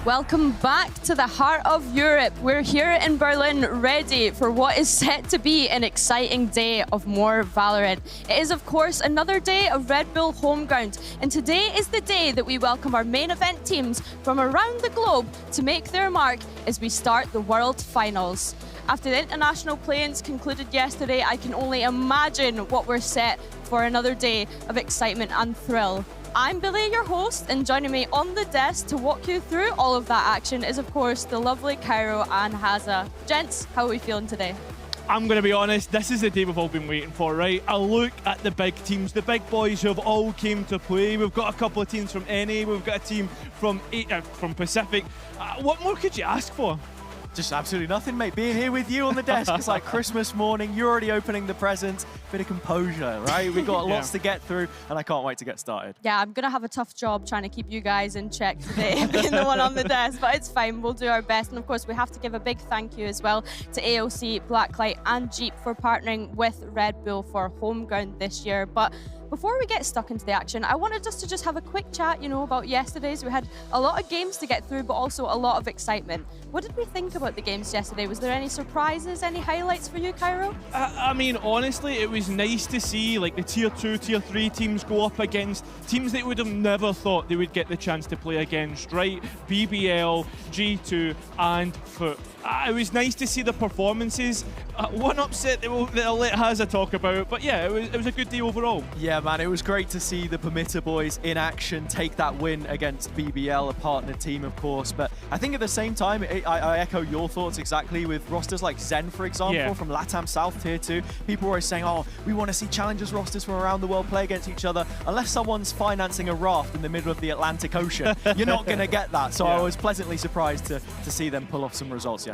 Welcome back to the heart of Europe. We're here in Berlin, ready for what is set to be an exciting day of more Valorant. It is, of course, another day of Red Bull Homeground, and today is the day that we welcome our main event teams from around the globe to make their mark as we start the World Finals. After the international play-ins concluded yesterday, I can only imagine what we're set for another day of excitement and thrill. I'm Billy, your host, and joining me on the desk to walk you through all of that action is, of course, the lovely Cairo and Haza. Gents, how are we feeling today? I'm going to be honest, this is the day we've all been waiting for, right? A look at the big teams, the big boys who have all came to play. We've got a couple of teams from NA, we've got a team from Pacific. What more could you ask for? Just absolutely nothing, mate. Being here with you on the desk, it's like Christmas morning. You're already opening the presents. Bit of composure, right? We've got lots to get through, and I can't wait to get started. Yeah, I'm going to have a tough job trying to keep you guys in check today, being the one on the desk, but it's fine. We'll do our best. And of course, we have to give a big thank you as well to AOC, Blacklight, and Jeep for partnering with Red Bull for Homeground this year. But before we get stuck into the action, I wanted us to just have a quick chat, about yesterday's. We had a lot of games to get through, but also a lot of excitement. What did we think about the games yesterday? Was there any surprises, any highlights for you, Cairo? I mean, honestly, it was nice to see like the Tier 2, Tier 3 teams go up against teams that would have never thought they would get the chance to play against, right? BBL, G2, and Foot. It was nice to see the performances. One upset that I'll let Haza talk about, but yeah, it was a good day overall. Yeah, man, it was great to see the Permitter boys in action take that win against BBL, a partner team, of course. But I think at the same time, I echo your thoughts exactly with rosters like Zen, for example, from LATAM South Tier 2. People were always saying, oh, we want to see challengers rosters from around the world play against each other. Unless someone's financing a raft in the middle of the Atlantic Ocean, you're not going to get that. So I was pleasantly surprised to see them pull off some results yesterday.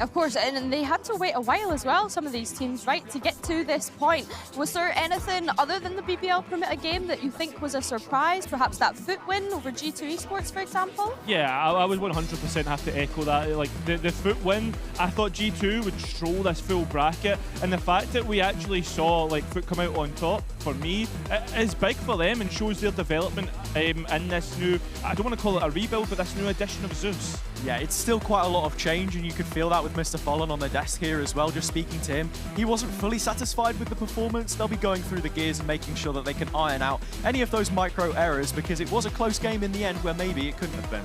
Of course, and they had to wait a while as well, some of these teams, right, to get to this point. Was there anything other than the BBL Permitter game that you think was a surprise? Perhaps that Foot win over G2 Esports, for example? Yeah, I would 100% have to echo that. Like the Foot win, I thought G2 would stroll this full bracket, and the fact that we actually saw like Foot come out on top, for me, it is big for them and shows their development in this new, I don't want to call it a rebuild, but this new edition of Zeus. Yeah, it's still quite a lot of change, and you could feel that with Mr. Fallon on the desk here as well. Just speaking to him, he wasn't fully satisfied with the performance. They'll be going through the gears and making sure that they can iron out any of those micro errors, because it was a close game in the end where maybe it couldn't have been.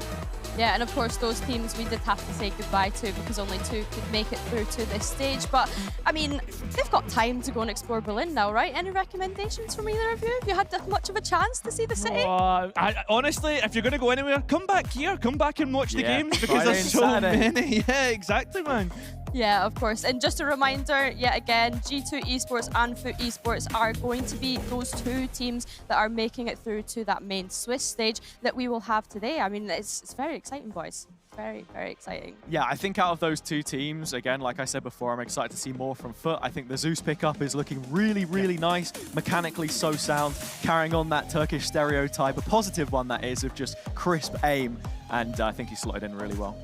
Yeah, and of course those teams we did have to say goodbye to because only two could make it through to this stage. But I mean, they've got time to go and explore Berlin now, right? Any recommendations from either of you? Have you had that much of a chance to see the city? Honestly, if you're going to go anywhere, come back here. Come back and watch the games, because there's so many. Yeah, exactly, man. Yeah, of course. And just a reminder, yet again, G2 Esports and Foot Esports are going to be those two teams that are making it through to that main Swiss stage that we will have today. I mean, it's very exciting, boys. Very, very exciting. Yeah, I think out of those two teams, again, like I said before, I'm excited to see more from Foot. I think the Zeus pickup is looking really, really nice, mechanically so sound, carrying on that Turkish stereotype, a positive one that is, of just crisp aim, and I think he slotted in really well.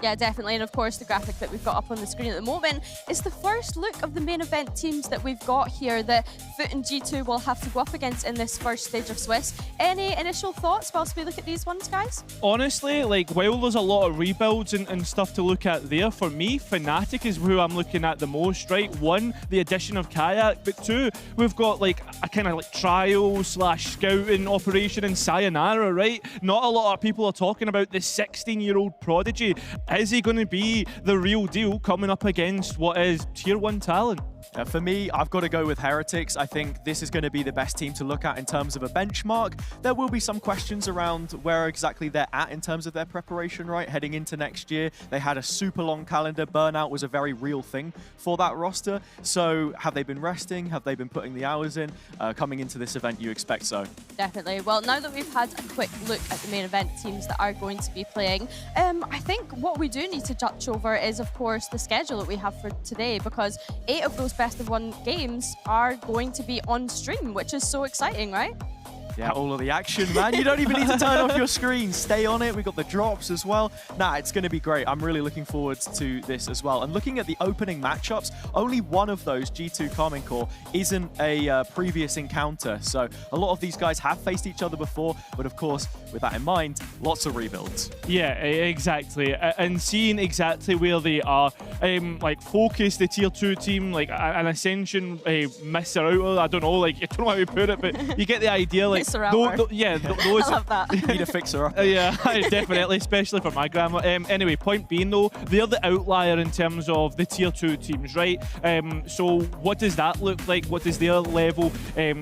Yeah, definitely. And of course, the graphic that we've got up on the screen at the moment is the first look of the main event teams that we've got here that Foot and G2 will have to go up against in this first stage of Swiss. Any initial thoughts whilst we look at these ones, guys? Honestly, like, while there's a lot of rebuilds and stuff to look at there, for me, Fnatic is who I'm looking at the most, right? One, the addition of Kayak, but two, we've got like a kind of like trial/scouting operation in Sayonara, right? Not a lot of people are talking about this 16-year-old prodigy. Is he going to be the real deal coming up against what is Tier 1 talent? For me, I've got to go with Heretics. I think this is going to be the best team to look at in terms of a benchmark. There will be some questions around where exactly they're at in terms of their preparation, right? Heading into next year, they had a super long calendar. Burnout was a very real thing for that roster. So have they been resting? Have they been putting the hours in? Coming into this event, you expect so. Definitely. Well, now that we've had a quick look at the main event teams that are going to be playing, I think what we do need to touch over is, of course, the schedule that we have for today, because 8 of those best of 1 games are going to be on stream, which is so exciting, right? Yeah, all of the action, man. You don't even need to turn off your screen. Stay on it. We got the drops as well. Nah, it's going to be great. I'm really looking forward to this as well. And looking at the opening matchups, only one of those, G2 Karmine Core, isn't a previous encounter. So a lot of these guys have faced each other before. But of course, with that in mind, lots of rebuilds. Yeah, exactly. And seeing exactly where they are, like Fokus, the tier 2 team, like an Ascension misser out. I don't know, like I don't know how to put it, but you get the idea. Like, those, I love that. Need a fixer up. Yeah, definitely, especially for my grandma. Anyway, point being though, they're the outlier in terms of the tier 2 teams, right? So what does that look like? What is their level?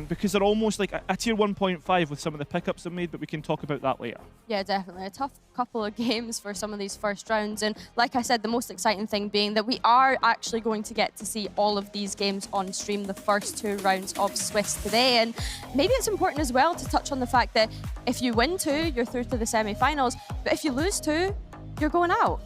Because they're almost like a tier 1.5 with some of the pickups they've made, but we can talk about that later. Yeah, definitely. A tough couple of games for some of these first rounds. And like I said, the most exciting thing being that we are actually going to get to see all of these games on stream, the first 2 rounds of Swiss today. And maybe it's important as well to touch on the fact that if you win 2, you're through to the semi-finals. But if you lose 2, you're going out.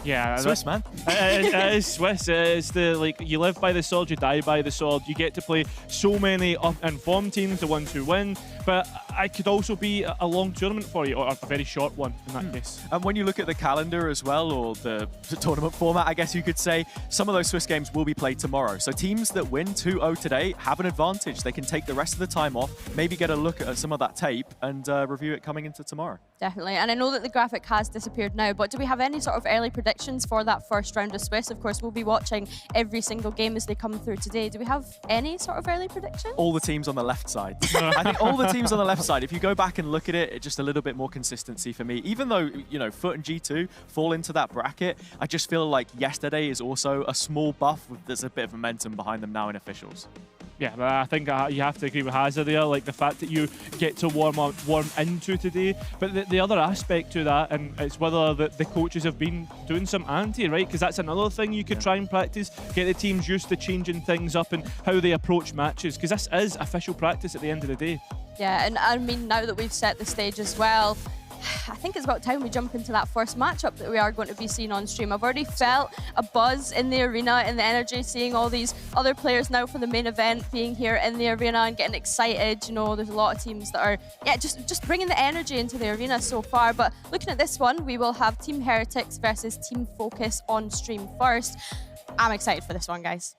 Yeah, Swiss, man. It is Swiss. It's the, like, you live by the sword, you die by the sword. You get to play so many up-and-form teams, the ones who win. But it could also be a long tournament for you, or a very short one in that case. And when you look at the calendar as well, or the tournament format, I guess you could say, some of those Swiss games will be played tomorrow. So teams that win 2-0 today have an advantage. They can take the rest of the time off, maybe get a look at some of that tape and review it coming into tomorrow. Definitely. And I know that the graphic has disappeared now, but do we have any sort of early predictions for that first round of Swiss? Of course, we'll be watching every single game as they come through today. Do we have any sort of early predictions? All the teams on the left side. I think all the teams on the left side, if you go back and look at it, it's just a little bit more consistency for me. Even though, you know, Foot and G2 fall into that bracket, I just feel like yesterday is also a small buff. There's a bit of momentum behind them now in officials. Yeah, but I think you have to agree with Hazard there, like the fact that you get to warm into today. But the other aspect to that, and it's whether the coaches have been doing some ante, right? Because that's another thing you could try and practice, get the teams used to changing things up and how they approach matches, because this is official practice at the end of the day. Yeah, and I mean, now that we've set the stage as well, I think it's about time we jump into that first matchup that we are going to be seeing on stream. I've already felt a buzz in the arena, in the energy, seeing all these other players now for the main event being here in the arena and getting excited. You know, there's a lot of teams that are, just bringing the energy into the arena so far. But looking at this one, we will have Team Heretics versus Team Fokus on stream first. I'm excited for this one, guys.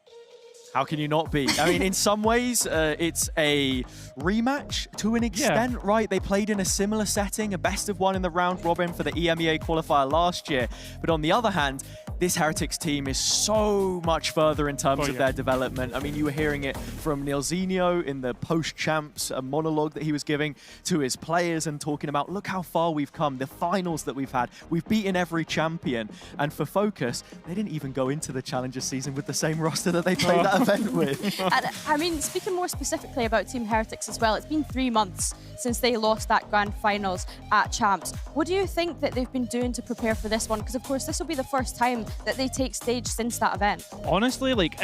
How can you not be? I mean, in some ways, it's a rematch to an extent, right? They played in a similar setting, a best of one in the round robin for the EMEA qualifier last year. But on the other hand, this Heretics team is so much further in terms of their development. I mean, you were hearing it from Nilzinho in the post-champs monologue that he was giving to his players and talking about, look how far we've come, the finals that we've had. We've beaten every champion. And for Fokus, they didn't even go into the Challenger season with the same roster that they played that event with. And I mean, speaking more specifically about Team Heretics as well, it's been 3 months since they lost that grand finals at Champs. What do you think that they've been doing to prepare for this one? Because of course, this will be the first time that they take stage since that event. Honestly, like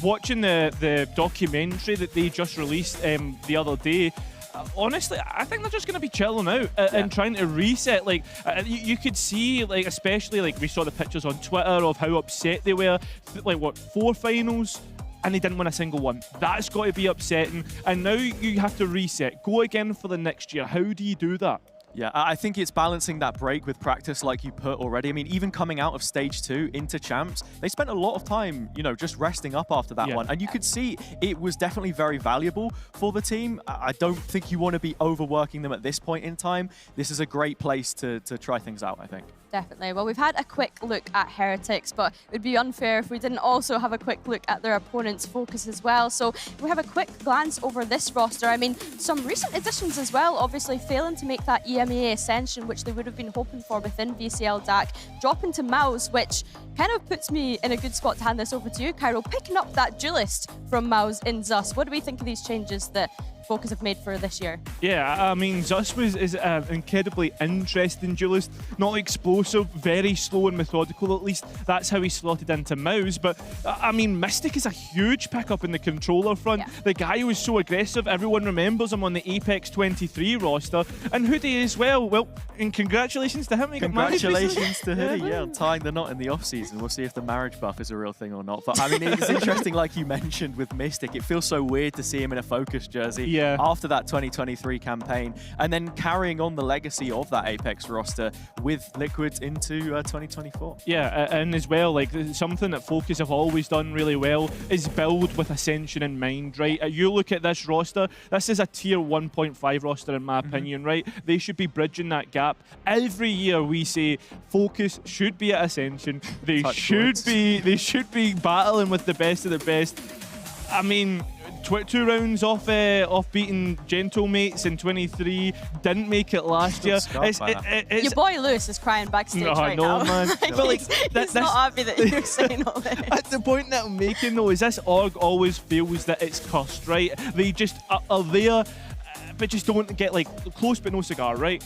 watching the documentary that they just released the other day, honestly, I think they're just going to be chilling out and trying to reset. Like you could see, like especially like we saw the pictures on Twitter of how upset they were. Like what, 4 finals? And they didn't win a single one. That's got to be upsetting. And now you have to reset. Go again for the next year. How do you do that? Yeah, I think it's balancing that break with practice like you put already. I mean, even coming out of stage 2 into champs, they spent a lot of time, you know, just resting up after that one. And you could see it was definitely very valuable for the team. I don't think you want to be overworking them at this point in time. This is a great place to try things out, I think. Definitely. Well, we've had a quick look at Heretics, but it would be unfair if we didn't also have a quick look at their opponent's Fokus as well. So we have a quick glance over this roster. I mean, some recent additions as well, obviously failing to make that EMEA ascension, which they would have been hoping for within VCL DAC, dropping to Mouse, which kind of puts me in a good spot to hand this over to you, Cairo, picking up that duelist from Mouse in Zus. What do we think of these changes that Fokus have made for this year? Yeah, I mean, Zus is an incredibly interesting duelist. Not explosive, very slow and methodical, at least. That's how he slotted into Mouse. But, I mean, Mystic is a huge pickup in the controller front. Yeah. The guy who was so aggressive, everyone remembers him on the Apex 23 roster. And Hoodie as well. Well, and congratulations to him. Congratulations to Hoodie, on tying the knot in the off-season. We'll see if the marriage buff is a real thing or not. But, I mean, it's interesting, like you mentioned, with Mystic. It feels so weird to see him in a Fokus jersey. after that 2023 campaign, and then carrying on the legacy of that Apex roster with Liquid into 2024. Yeah, and as well, like something that Fokus have always done really well is build with Ascension in mind, right? You look at this roster, this is a tier 1.5 roster in my opinion, right? They should be bridging that gap. Every year we say Fokus should be at Ascension. They should be battling with the best of the best. I mean, 2 rounds off beating Gentlemates in 23, didn't make it last year. Your boy Lewis is crying backstage right now. Man. Like, but like, he's not happy that you're saying all this. At the point that I'm making though is this org always feels that it's cursed, right? They just are there, but just don't get like close but no cigar, right?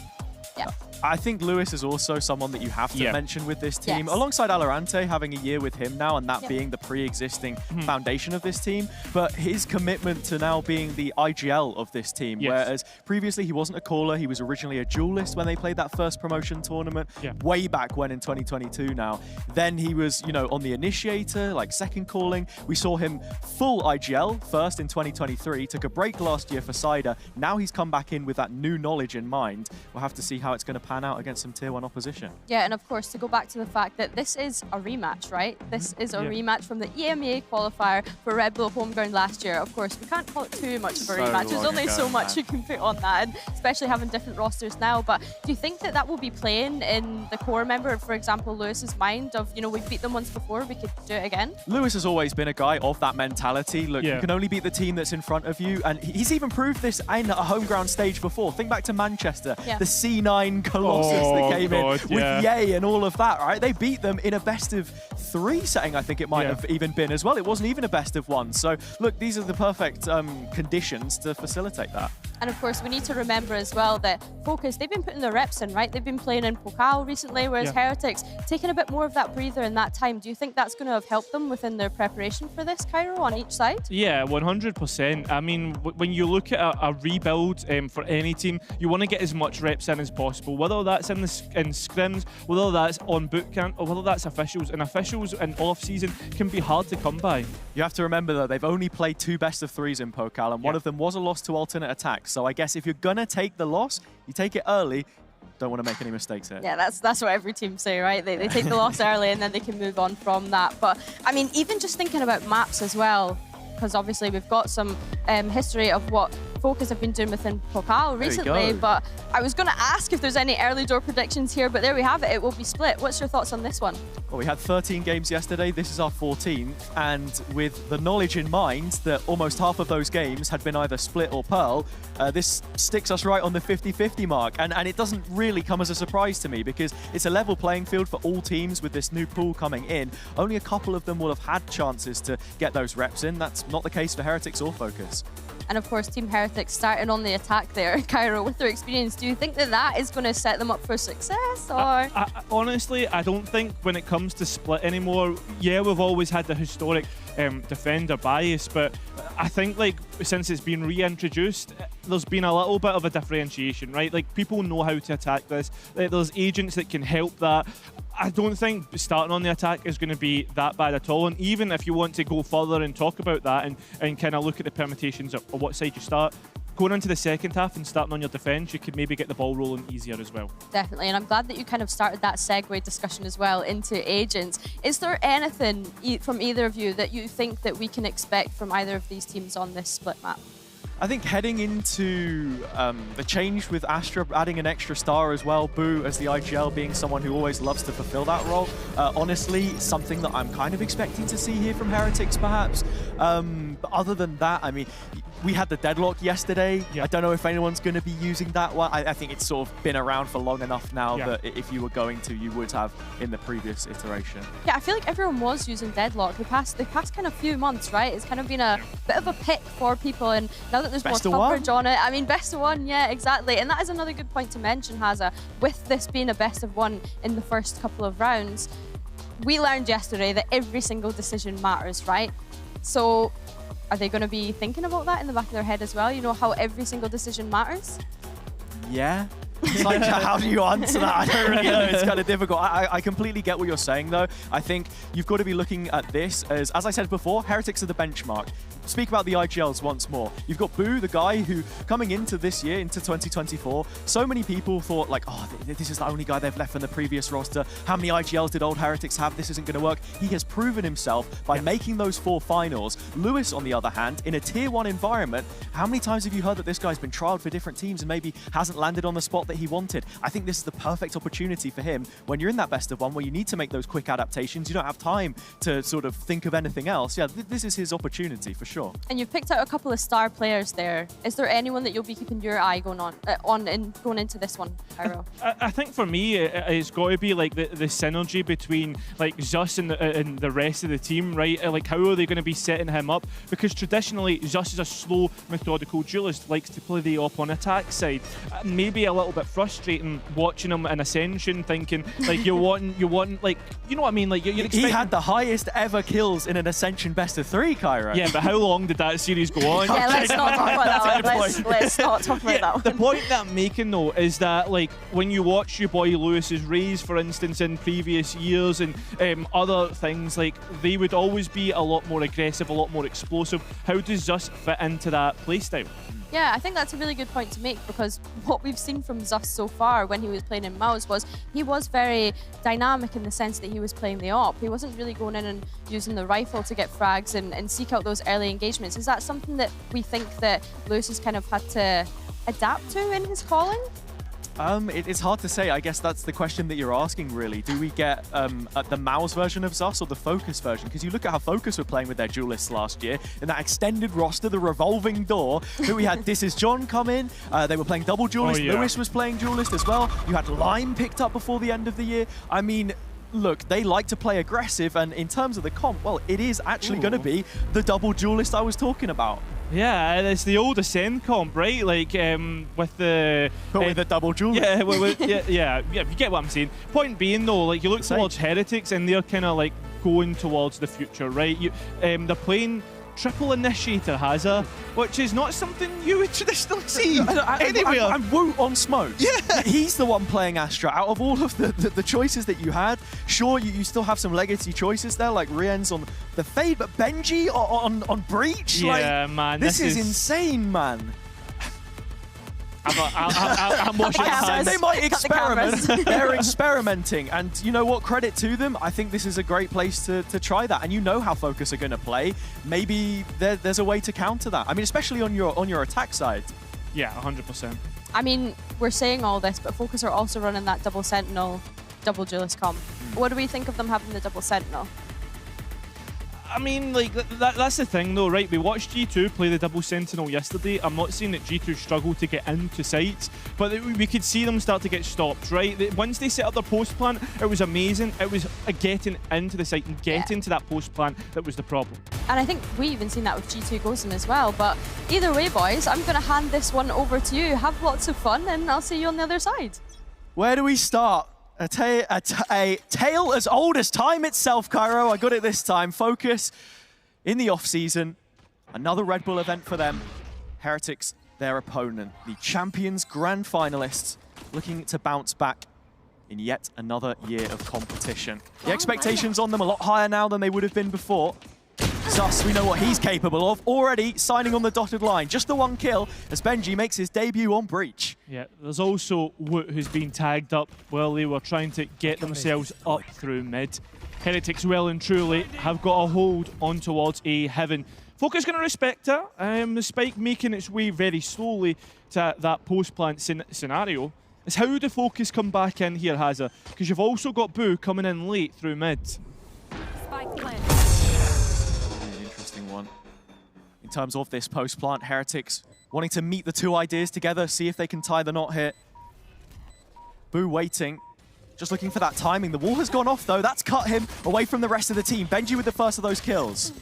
Yeah. I think Lewis is also someone that you have to mention with this team, alongside Alorante, having a year with him now, and that being the pre-existing foundation of this team. But his commitment to now being the IGL of this team, whereas previously he wasn't a caller, he was originally a duelist when they played that first promotion tournament, way back when in 2022 now. Then he was, you know, on the initiator, like second calling. We saw him full IGL first in 2023, took a break last year for Cider. Now he's come back in with that new knowledge in mind. We'll have to see how it's going to pan out against some tier 1 opposition. Yeah, and of course, to go back to the fact that this is a rematch, right? This is a rematch from the EMEA qualifier for Red Bull Homeground last year. Of course, we can't call it too much of a rematch. There's only so much you can put on that, and especially having different rosters now. But do you think that that will be playing in the core member, for example, Lewis's mind of, you know, we've beat them once before, we could do it again? Lewis has always been a guy of that mentality. Look, you can only beat the team that's in front of you, and he's even proved this in a Homeground stage before. Think back to Manchester, the C9 Colossus that came in with Yay and all of that, right? They beat them in a best of 3 setting, I think it might have even been as well. It wasn't even a best of 1. So look, these are the perfect conditions to facilitate that. And of course, we need to remember as well that Fokus, they've been putting their reps in, right? They've been playing in Pokal recently, whereas Heretics taking a bit more of that breather in that time. Do you think that's going to have helped them within their preparation for this, Cairo, on each side? Yeah, 100%. I mean, when you look at a rebuild for any team, you want to get as much reps in as possible, whether that's in scrims, whether that's on bootcamp, or whether that's officials. And officials in off-season can be hard to come by. You have to remember, though, they've only played 2 best of 3s in Pokal, and one of them was a loss to alternate attacks. So I guess if you're going to take the loss, you take it early. Don't want to make any mistakes here. Yeah, that's what every team say, right? They take the loss early and then they can move on from that. But, I mean, even just thinking about maps as well, because obviously we've got some history of what Fokus have been doing within Pokal recently, but I was going to ask if there's any early door predictions here, but there we have it. It will be split. What's your thoughts on this one? Well, we had 13 games yesterday. This is our 14th, and with the knowledge in mind that almost half of those games had been either split or Pearl, this sticks us right on the 50-50 mark, and it doesn't really come as a surprise to me because it's a level playing field for all teams with this new pool coming in. Only a couple of them will have had chances to get those reps in. That's not the case for Heretics or Fokus. And of course, Team Heretics starting on the attack there. Cairo, with their experience, do you think that that is going to set them up for success? Or honestly, I don't think when it comes to split anymore, yeah, we've always had the historic defender bias, but I think like since it's been reintroduced, there's been a little bit of a differentiation, right? Like people know how to attack this. There's agents that can help that. I don't think starting on the attack is going to be that bad at all. And even if you want to go further and talk about that and kind of look at the permutations of what side you start, going into the second half and starting on your defense, you could maybe get the ball rolling easier as well. Definitely, and I'm glad that you kind of started that segue discussion as well into agents. Is there anything from either of you that you think that we can expect from either of these teams on this split map? I think heading into the change with Astra adding an extra star as well, Boo as the IGL being someone who always loves to fulfill that role, honestly, something that I'm kind of expecting to see here from Heretics perhaps. But other than that, I mean, we had the deadlock yesterday. I don't know if anyone's going to be using that one. I think it's sort of been around for long enough now that if you were going to, you would have in the previous iteration. Yeah, I feel like everyone was using deadlock. The past kind of few months, right? It's kind of been a bit of a pick for people, and now that there's more coverage on it, I mean, best of one, yeah, exactly. And that is another good point to mention, Haza, with this being a best of one in the first couple of rounds. We learned yesterday that every single decision matters, right? So are they going to be thinking about that in the back of their head as well? You know, how every single decision matters? Yeah. It's like, how do you answer that? I don't really know. It's kind of difficult. I completely get what you're saying, though. I think you've got to be looking at this as I said before, Heretics are the benchmark. Speak about the IGLs once more. You've got Boo, the guy who, coming into this year, into 2024, so many people thought like, oh, this is the only guy they've left from the previous roster. How many IGLs did old Heretics have? This isn't going to work. He has proven himself by making those 4 finals. Lewis, on the other hand, in a tier 1 environment, how many times have you heard that this guy's been trialed for different teams and maybe hasn't landed on the spot that he wanted? I think this is the perfect opportunity for him when you're in that best of 1 where you need to make those quick adaptations. You don't have time to sort of think of anything else. Yeah, this is his opportunity for sure. And you've picked out a couple of star players there. Is there anyone that you'll be keeping your eye going going into this one, Pyro? I think for me, it's got to be like the synergy between like Zus and the rest of the team, right? Like how are they going to be setting him up? Because traditionally, Zus is a slow, methodical duelist, likes to play the op on attack side. Maybe a little bit frustrating watching him in Ascension, thinking like you want like, you know what I mean? Like he had the highest ever kills in an Ascension best of 3, Kyra. Yeah, but how long did that series go on? Yeah, let's not talk about that one. Let's not talk about that one. The point that I'm making though is that like when you watch your boy Lewis's Rays, for instance, in previous years and other things, like they would always be a lot more aggressive, a lot more explosive. How does Zus fit into that playstyle? Yeah, I think that's a really good point to make because what we've seen from Zus so far when he was playing in Mouse was he was very dynamic in the sense that he was playing the op. He wasn't really going in and using the rifle to get frags and seek out those early engagements. Is that something that we think that Lewis has kind of had to adapt to in his calling? It's hard to say. I guess that's the question that you're asking, really. Do we get the Mouse version of Zus or the Fokus version? Because you look at how Fokus were playing with their duelists last year in that extended roster, the revolving door. Who we had This Is John come in. They were playing double duelist. Lewis was playing duelist as well. You had Lime picked up before the end of the year. I mean, look, they like to play aggressive, and in terms of the comp, well, it is actually going to be the double duelist I was talking about. Yeah, it's the old Ascend comp, right? Like with the with the double duelist. Yeah, yeah, you get what I'm saying. Point being though, like you look towards Heretics and they're kind of like going towards the future, right? They're playing triple initiator Hazard, which is not something you would traditionally see anywhere. And Wu on smoke. Yeah, he's the one playing Astra. Out of all of the choices that you had, sure, you still have some legacy choices there, like Rien's on the Fade, but Benji on Breach. Yeah, like, man, this is insane, man. I'm watching they might experiment. They're experimenting, and you know what? Credit to them. I think this is a great place to try that. And you know how Fokus are going to play. Maybe there's a way to counter that. I mean, especially on your attack side. Yeah, 100%. I mean, we're saying all this, but Fokus are also running that double Sentinel, double duelist comp. What do we think of them having the double Sentinel? I mean, like, that's the thing, though, right? We watched G2 play the double Sentinel yesterday. I'm not saying that G2 struggled to get into sites, but we could see them start to get stopped, right? Once they set up their post plant, it was amazing. It was getting into the site and getting to that post plant that was the problem. And I think we even seen that with G2 Gosen as well. But either way, boys, I'm going to hand this one over to you. Have lots of fun, and I'll see you on the other side. Where do we start? A tale as old as time itself, Cairo. I got it this time. Fokus in the off-season. Another Red Bull event for them. Heretics, their opponent. The champions, grand finalists, looking to bounce back in yet another year of competition. The expectations on them a lot higher now than they would have been before. Zus, we know what he's capable of. Already signing on the dotted line. Just the 1 kill as Benji makes his debut on Breach. Yeah, there's also Woot who's been tagged up while they were trying to get themselves up through mid. Heretics well and truly have got a hold on towards a heaven. Fokus going to respect her. The spike making its way very slowly to that post-plant scenario. Is how do Fokus come back in here, Hazza? Because you've also got Boo coming in late through mid. Spike plant. One. In terms of this post-plant, Heretics wanting to meet the 2 ideas together, see if they can tie the knot here. Boo waiting, just looking for that timing. The wall has gone off though, that's cut him away from the rest of the team. Benji with the first of those kills.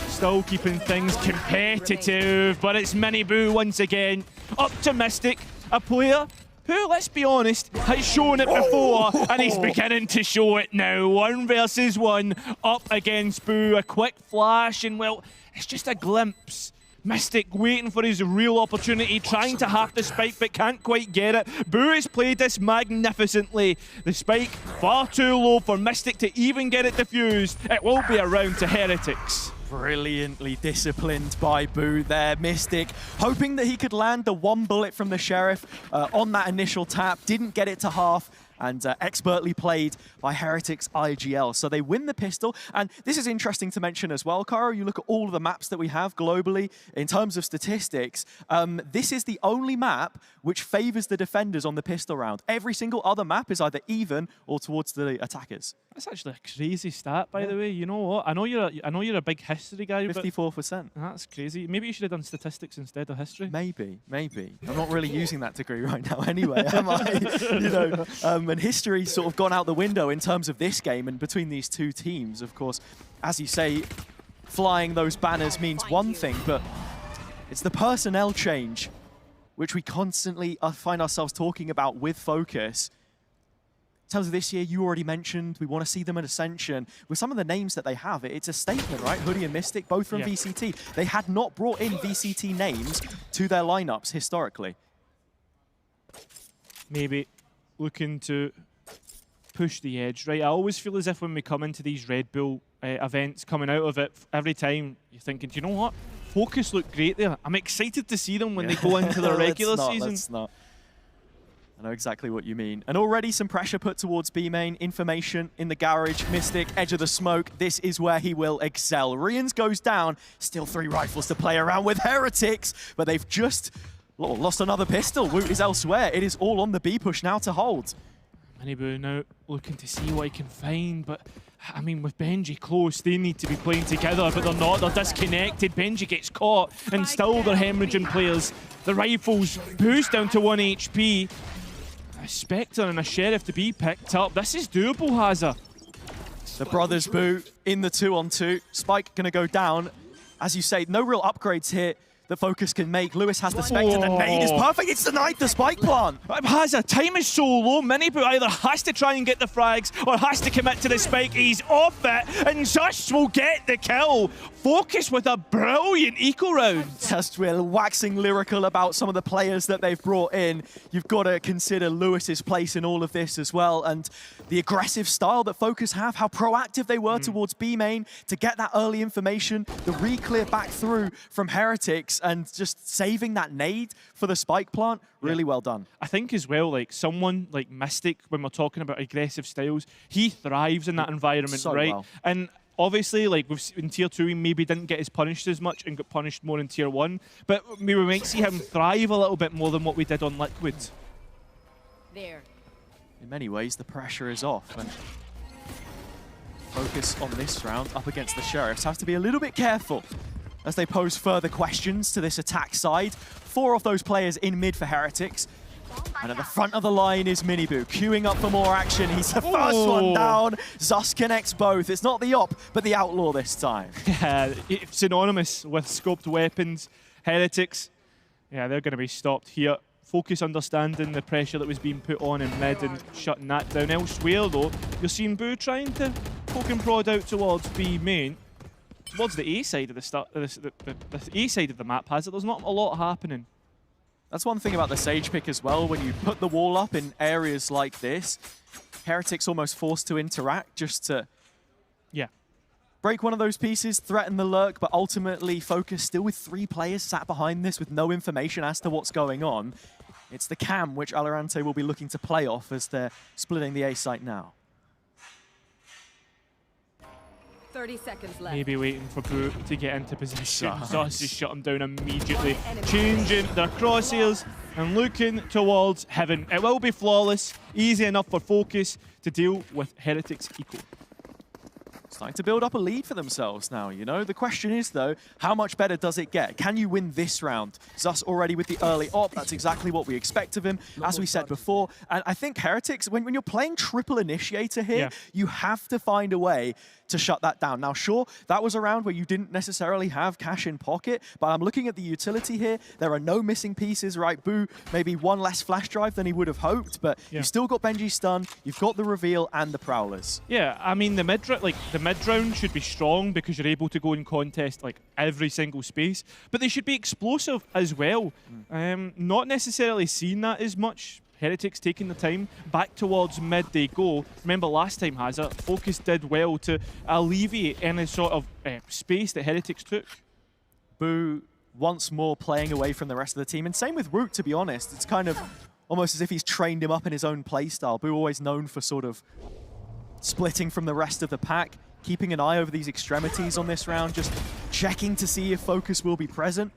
Still keeping things competitive, but it's Mini Boo once again. Optimistic, a player who, let's be honest, has shown it before, and he's beginning to show it now. 1 versus 1 up against Boo. A quick flash, and well, it's just a glimpse Mystic waiting for his real opportunity, trying to have the spike but can't quite get it. Boo has played this magnificently. The spike far too low for Mystic to even get it defused. It will be a round to Heretics. Brilliantly disciplined by Boo there. Mystic hoping that he could land the one bullet from the Sheriff on that initial tap. Didn't get it to half. And expertly played by Heretics IGL. So they win the pistol. And this is interesting to mention as well, Caro. You look at all of the maps that we have globally in terms of statistics. This is the only map which favors the defenders on the pistol round. Every single other map is either even or towards the attackers. That's actually a crazy stat, by the way. You know what? I know you're a big history guy. 54%. That's crazy. Maybe you should have done statistics instead of history. Maybe. I'm not really using that degree right now anyway, am I? And history's sort of gone out the window in terms of this game and between these two teams. Of course, as you say, flying those banners means one thing, but it's the personnel change which we constantly find ourselves talking about with Fokus. In terms of this year, you already mentioned we want to see them at Ascension. With some of the names that they have, it's a statement, right? Hoodie and Mystic, both from VCT. They had not brought in VCT names to their lineups historically. Maybe looking to push the edge, right? I always feel as if when we come into these Red Bull events, coming out of it, every time you're thinking, do you know what? Fokus look great there. I'm excited to see them when they go into their regular season. Let's not. I know exactly what you mean. And already some pressure put towards B main. Information in the garage. Mystic, edge of the smoke. This is where he will excel. Rians goes down. Still 3 rifles to play around with Heretics, but they've just lost another pistol. Woot is elsewhere. It is all on the B push now to hold. Miniboo now looking to see what he can find, but I mean, with Benji close, they need to be playing together, but they're not. They're disconnected. Benji gets caught, and still they're hemorrhaging players. The rifles boost down to 1 HP. A Spectre and a Sheriff to be picked up. This is doable, Hazza. The brothers Boo in the 2-on-2. Spike gonna go down. As you say, no real upgrades here that Fokus can make. Lewis has the Spectre, the nade is perfect. It's denied the spike plant. Hazza, time is so low. Miniboo either has to try and get the frags or has to commit to the spike. He's off it, and Just will get the kill. Fokus with a brilliant eco round. Just will waxing lyrical about some of the players that they've brought in. You've got to consider Lewis's place in all of this as well, and the aggressive style that Fokus have, how proactive they were towards B main to get that early information, the re-clear back through from Heretics, and just saving that nade for the spike plant. Really well done. I think as well, like someone like Mystic, when we're talking about aggressive styles, he thrives in that environment, so right? Well. And obviously, like in Tier 2, he maybe didn't get as punished as much and got punished more in Tier 1. But maybe we might see him thrive a little bit more than what we did on Liquid. There. In many ways, the pressure is off. And Fokus on this round up against the Sheriffs have to be a little bit careful as they pose further questions to this attack side. 4 of those players in mid for Heretics. And at the front of the line is Miniboo, queuing up for more action. He's the first one down. Zus connects both. It's not the op, but the outlaw this time. Yeah, it's synonymous with scoped weapons. Heretics, yeah, they're going to be stopped here. Fokus understanding the pressure that was being put on in mid and shutting that down. Elsewhere, though, you're seeing Boo trying to poke and prod out towards B main. Towards the A side of the A side of the map has it. There's not a lot happening. That's one thing about the Sage pick as well. When you put the wall up in areas like this, Heretics almost forced to interact just to break one of those pieces, threaten the lurk, but ultimately Fokus still with 3 players sat behind this with no information as to what's going on. It's the cam which Alorante will be looking to play off as they're splitting the A site now. 30 seconds left. Maybe waiting for Boo to get into position. Zus just shut him down immediately. Changing their crosshairs and looking towards heaven. It will be flawless, easy enough for Fokus to deal with Heretics eco. Starting to build up a lead for themselves now, you know? The question is, though, how much better does it get? Can you win this round? Zus already with the early op. That's exactly what we expect of him, as we said before. And I think Heretics, when you're playing triple initiator here, you have to find a way to shut that down. Now, sure, that was a round where you didn't necessarily have cash in pocket, but I'm looking at the utility here. There are no missing pieces, right? Boo, maybe one less flash drive than he would have hoped, but you've still got Benji stun, you've got the reveal and the Prowlers. Yeah, I mean, the mid round should be strong because you're able to go and contest like every single space, but they should be explosive as well. Not necessarily seen that as much. Heretics taking the time, back towards mid they go. Remember last time, Hazard, Fokus did well to alleviate any sort of space that Heretics took. Boo once more playing away from the rest of the team, and same with Root, to be honest. It's kind of almost as if he's trained him up in his own playstyle. Boo always known for sort of splitting from the rest of the pack, keeping an eye over these extremities on this round, just checking to see if Fokus will be present.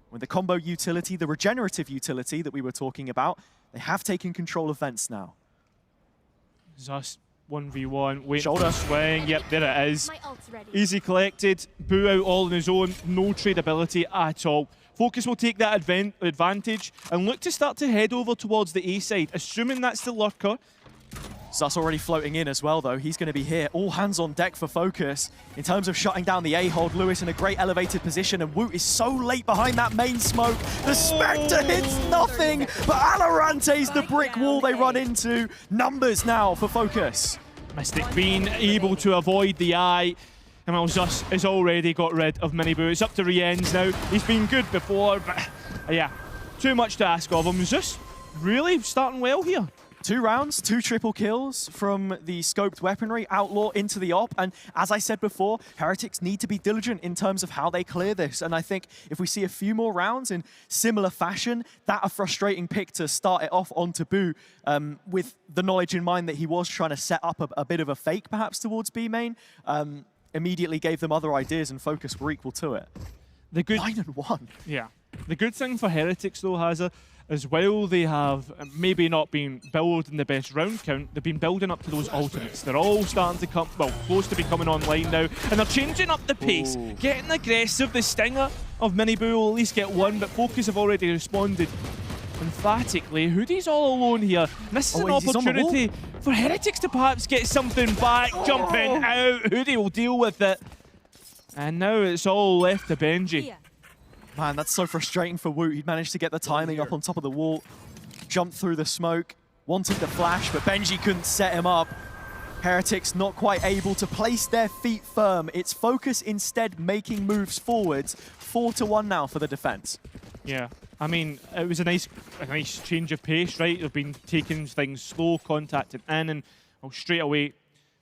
With the combo utility, the regenerative utility that we were talking about, they have taken control of vents now. Zus 1v1, wait Shoulder. for swing. Yep, there it is. Easy collected. Boo out all on his own. No tradability at all. Fokus will take that advantage and look to start to head over towards the A side, assuming that's the lurker. Zus already floating in as well, though. He's going to be here. All hands on deck for Fokus. In terms of shutting down the A-hold, Lewis in a great elevated position, and Woot is so late behind that main smoke. The Spectre hits nothing, but Alarante's the brick wall they run into. Numbers now for Fokus. Mystic being able to avoid the eye. And well, Zus has already got rid of Miniboo. It's up to Rienz now. He's been good before, but yeah, too much to ask of him. Zus really starting well here. 2 rounds, 2 triple kills from the scoped weaponry, Outlaw into the op, and as I said before, Heretics need to be diligent in terms of how they clear this, and I think if we see a few more rounds in similar fashion, that a frustrating pick to start it off onto Boo, with the knowledge in mind that he was trying to set up a bit of a fake perhaps towards B main, immediately gave them other ideas and Fokus were equal to it. The good 9-1. Yeah. The good thing for Heretics though, Hazza, as well, they have maybe not been building the best round count, they've been building up to those ultimates. They're all starting to come, well, close to be coming online now, and they're changing up the pace, getting aggressive. The stinger of Miniboo will at least get one, but Fokus have already responded emphatically. Hoodie's all alone here. This is an opportunity for Heretics to perhaps get something back, jumping out. Hoodie will deal with it. And now it's all left to Benji. Man, that's so frustrating for Woot. He'd managed to get the timing up on top of the wall, jumped through the smoke, wanted the flash, but Benji couldn't set him up. Heretics not quite able to place their feet firm. It's Fokus instead making moves forwards. 4-1 now for the defense. Yeah, I mean, it was a nice change of pace, right? They've been taking things slow, contacting in, and straight away,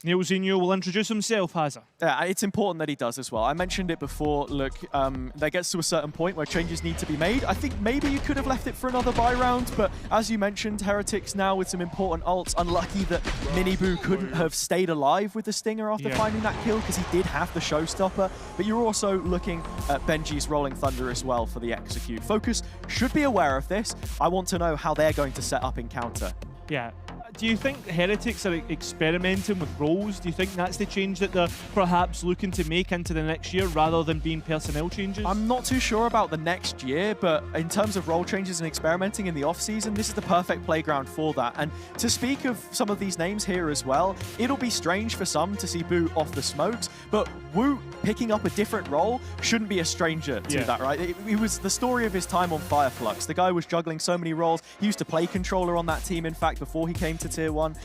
Neilzinho will introduce himself, Hazza. Yeah, it's important that he does as well. I mentioned it before. Look, that gets to a certain point where changes need to be made. I think maybe you could have left it for another buy round, but as you mentioned, Heretics now with some important ults. Unlucky that Miniboo couldn't have stayed alive with the Stinger after finding that kill, because he did have the showstopper. But you're also looking at Benji's Rolling Thunder as well for the execute. Fokus should be aware of this. I want to know how they're going to set up in counter. Yeah. Do you think Heretics are experimenting with roles? Do you think that's the change that they're perhaps looking to make into the next year rather than being personnel changes? I'm not too sure about the next year, but in terms of role changes and experimenting in the off-season, this is the perfect playground for that. And to speak of some of these names here as well, it'll be strange for some to see Boo off the smokes, but Woot picking up a different role shouldn't be a stranger to that, right? It was the story of his time on Fireflux. The guy was juggling so many roles. He used to play controller on that team, in fact, before he came to Tier 1.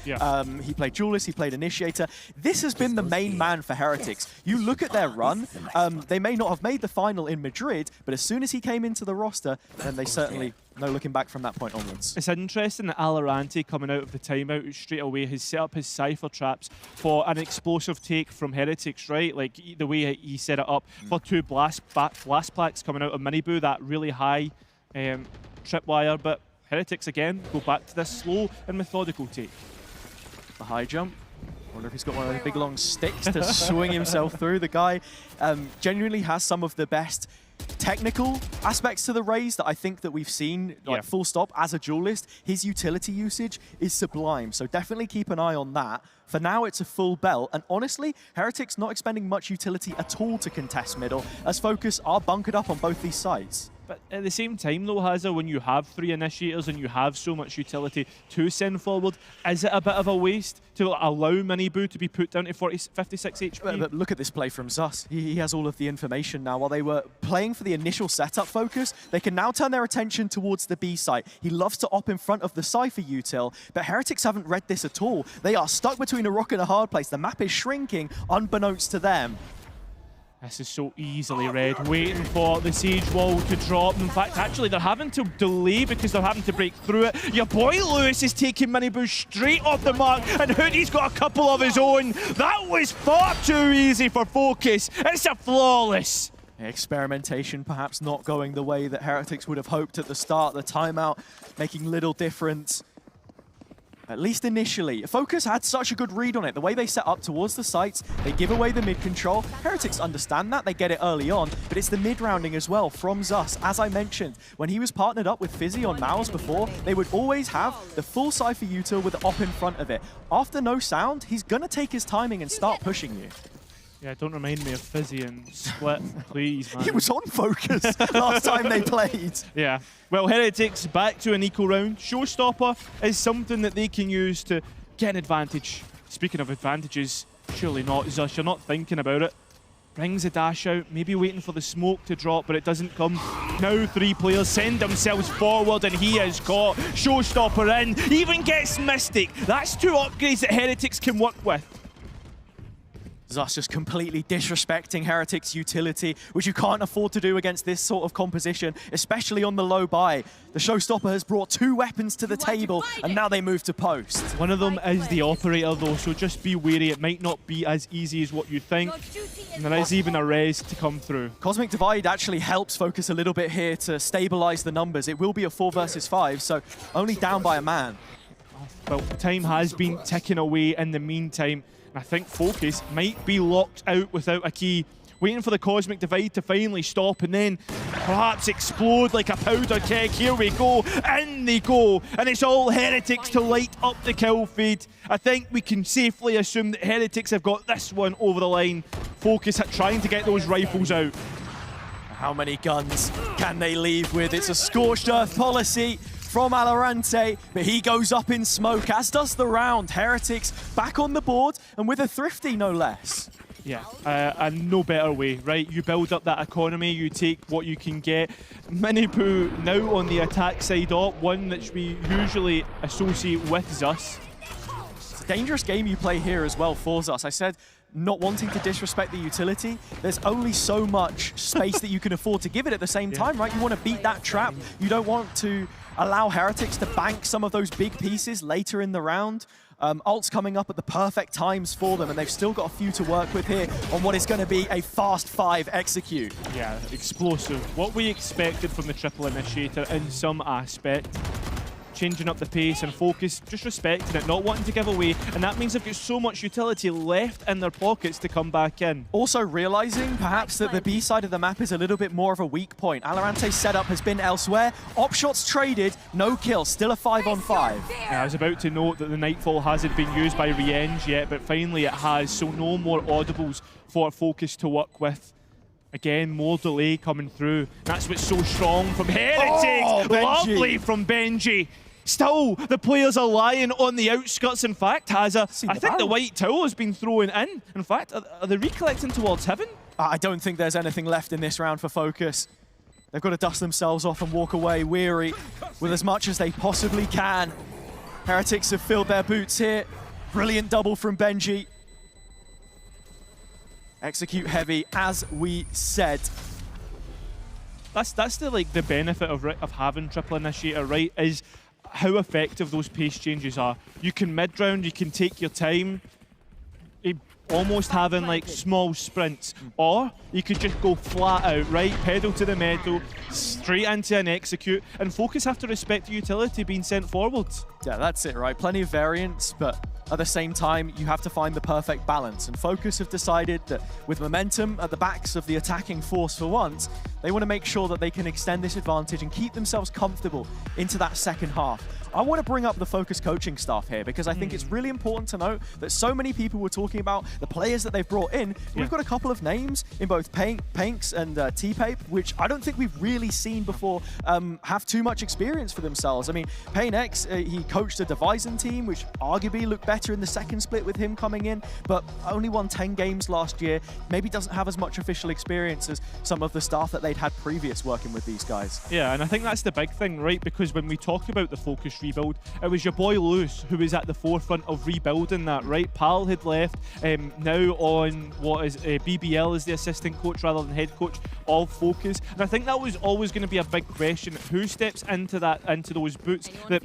He played Duelist, he played Initiator. This has been the main man for Heretics. You look at their run, they may not have made the final in Madrid, but as soon as he came into the roster, then they certainly, no looking back from that point onwards. It's interesting that Alarante, coming out of the timeout straight away, has set up his Cypher traps for an explosive take from Heretics, right? Like the way he set it up for 2 blast plaques coming out of Miniboo, that really high tripwire, but Heretics again go back to this slow and methodical take. The high jump. I wonder if he's got one of those big long sticks to swing himself through. The guy genuinely has some of the best technical aspects to the raise that I think that we've seen, like full stop, as a duelist. His utility usage is sublime, so definitely keep an eye on that. For now, it's a full belt, and honestly, Heretics not expending much utility at all to contest middle, as Fokus are bunkered up on both these sides. But at the same time, though, Hazza, when you have 3 initiators and you have so much utility to send forward, is it a bit of a waste to allow Miniboo to be put down to 56 HP? But look at this play from Zus. He has all of the information now. While they were playing for the initial setup focus, they can now turn their attention towards the B site. He loves to op in front of the Cypher util, but Heretics haven't read this at all. They are stuck between a rock and a hard place. The map is shrinking, unbeknownst to them. This is so easily read, waiting for the Sage Wall to drop. In fact, actually, they're having to delay because they're having to break through it. Your boy Lewis is taking Miniboo straight off the mark, and Hoodie's got a couple of his own. That was far too easy for Fokus. It's a flawless. Experimentation perhaps not going the way that Heretics would have hoped at the start. The timeout making little difference. At least initially. Fokus had such a good read on it. The way they set up towards the sites, they give away the mid control. Heretics understand that, they get it early on, but it's the mid rounding as well from Zus. As I mentioned, when he was partnered up with Fizzy on Mouse before, they would always have the full Cypher util with the op in front of it. After no sound, he's gonna take his timing and start pushing you. Yeah, don't remind me of Fizzy and Split, please, man. He was on Focus last time they played. Yeah. Well, Heretics back to an equal round. Showstopper is something that they can use to get an advantage. Speaking of advantages, surely not, Zus. You're not thinking about it. Brings a dash out, maybe waiting for the smoke to drop, but it doesn't come. Now 3 players send themselves forward, and he is caught. Showstopper in, even gets Mystic. That's 2 upgrades that Heretics can work with. Zus just completely disrespecting Heretics' utility, which you can't afford to do against this sort of composition, especially on the low buy. The Showstopper has brought 2 weapons to the table, and now they move to post. One of them is the operator, though, so just be wary. It might not be as easy as what you think, and there is even a res to come through. Cosmic Divide actually helps Focus a little bit here to stabilize the numbers. It will be a 4 versus 5, so only down by a man. Well, time has been ticking away in the meantime. I think Fokus might be locked out without a key, waiting for the Cosmic Divide to finally stop and then perhaps explode like a powder keg. Here we go, in they go, and it's all Heretics to light up the kill feed. I think we can safely assume that Heretics have got this one over the line. Fokus trying to get those rifles out. How many guns can they leave with? It's a scorched earth policy from Alorante, but he goes up in smoke, as does the round. Heretics back on the board, and with a thrifty, no less. Yeah, and no better way, right? You build up that economy, you take what you can get. Miniboo now on the attack side up, one that we usually associate with Zus. It's a dangerous game you play here as well for Zus. I said, not wanting to disrespect the utility, there's only so much space that you can afford to give it at the same time, right? You want to beat that trap. You don't want to allow Heretics to bank some of those big pieces later in the round. Ult's coming up at the perfect times for them, and they've still got a few to work with here on what is going to be a fast 5 execute. Yeah, explosive. What we expected from the triple initiator in some aspect. Changing up the pace and Fokus, just respecting it, not wanting to give away, and that means they've got so much utility left in their pockets to come back in. Also realizing perhaps that the B side of the map is a little bit more of a weak point. Alorante's setup has been elsewhere. Op shots traded, no kill, still a 5-on-5. Yeah, I was about to note that the Nightfall hasn't been used by Rienge yet, but finally it has, so no more audibles for Fokus to work with. Again, more delay coming through. That's what's so strong from Heretics. Oh, lovely from Benji. Still, the players are lying on the outskirts. In fact, I think the white towel has been thrown in. In fact, are they recollecting towards heaven? I don't think there's anything left in this round for Fokus. They've got to dust themselves off and walk away weary with as much as they possibly can. Heretics have filled their boots here. Brilliant double from Benji. Execute heavy, as we said. That's the benefit of having triple initiator, right? Is how effective those pace changes are. You can mid-round, you can take your time, almost having like small sprints, or you could just go flat out, right? Pedal to the metal, straight into an execute, and Fokus have to respect the utility being sent forwards. Yeah, that's it, right? Plenty of variance, but at the same time, you have to find the perfect balance. And Fokus have decided that with momentum at the backs of the attacking force for once, They want to make sure that they can extend this advantage and keep themselves comfortable into that second half. I want to bring up the Fokus coaching staff here because I think it's really important to note that so many people were talking about the players that they've brought in. We've got a couple of names in both Painks and T-Pape, which I don't think we've really seen before have too much experience for themselves. I mean, Painx, he coached a Divison team, which arguably looked better in the second split with him coming in, but only won 10 games last year. Maybe doesn't have as much official experience as some of the staff that they'd had previous working with these guys. Yeah, and I think that's the big thing, right? Because when we talk about the Focus rebuild, it was your boy Lewis who was at the forefront of rebuilding that, right? Pal had left, now on what is BBL as the assistant coach rather than head coach of Focus, and I think that was always going to be a big question: who steps into those boots that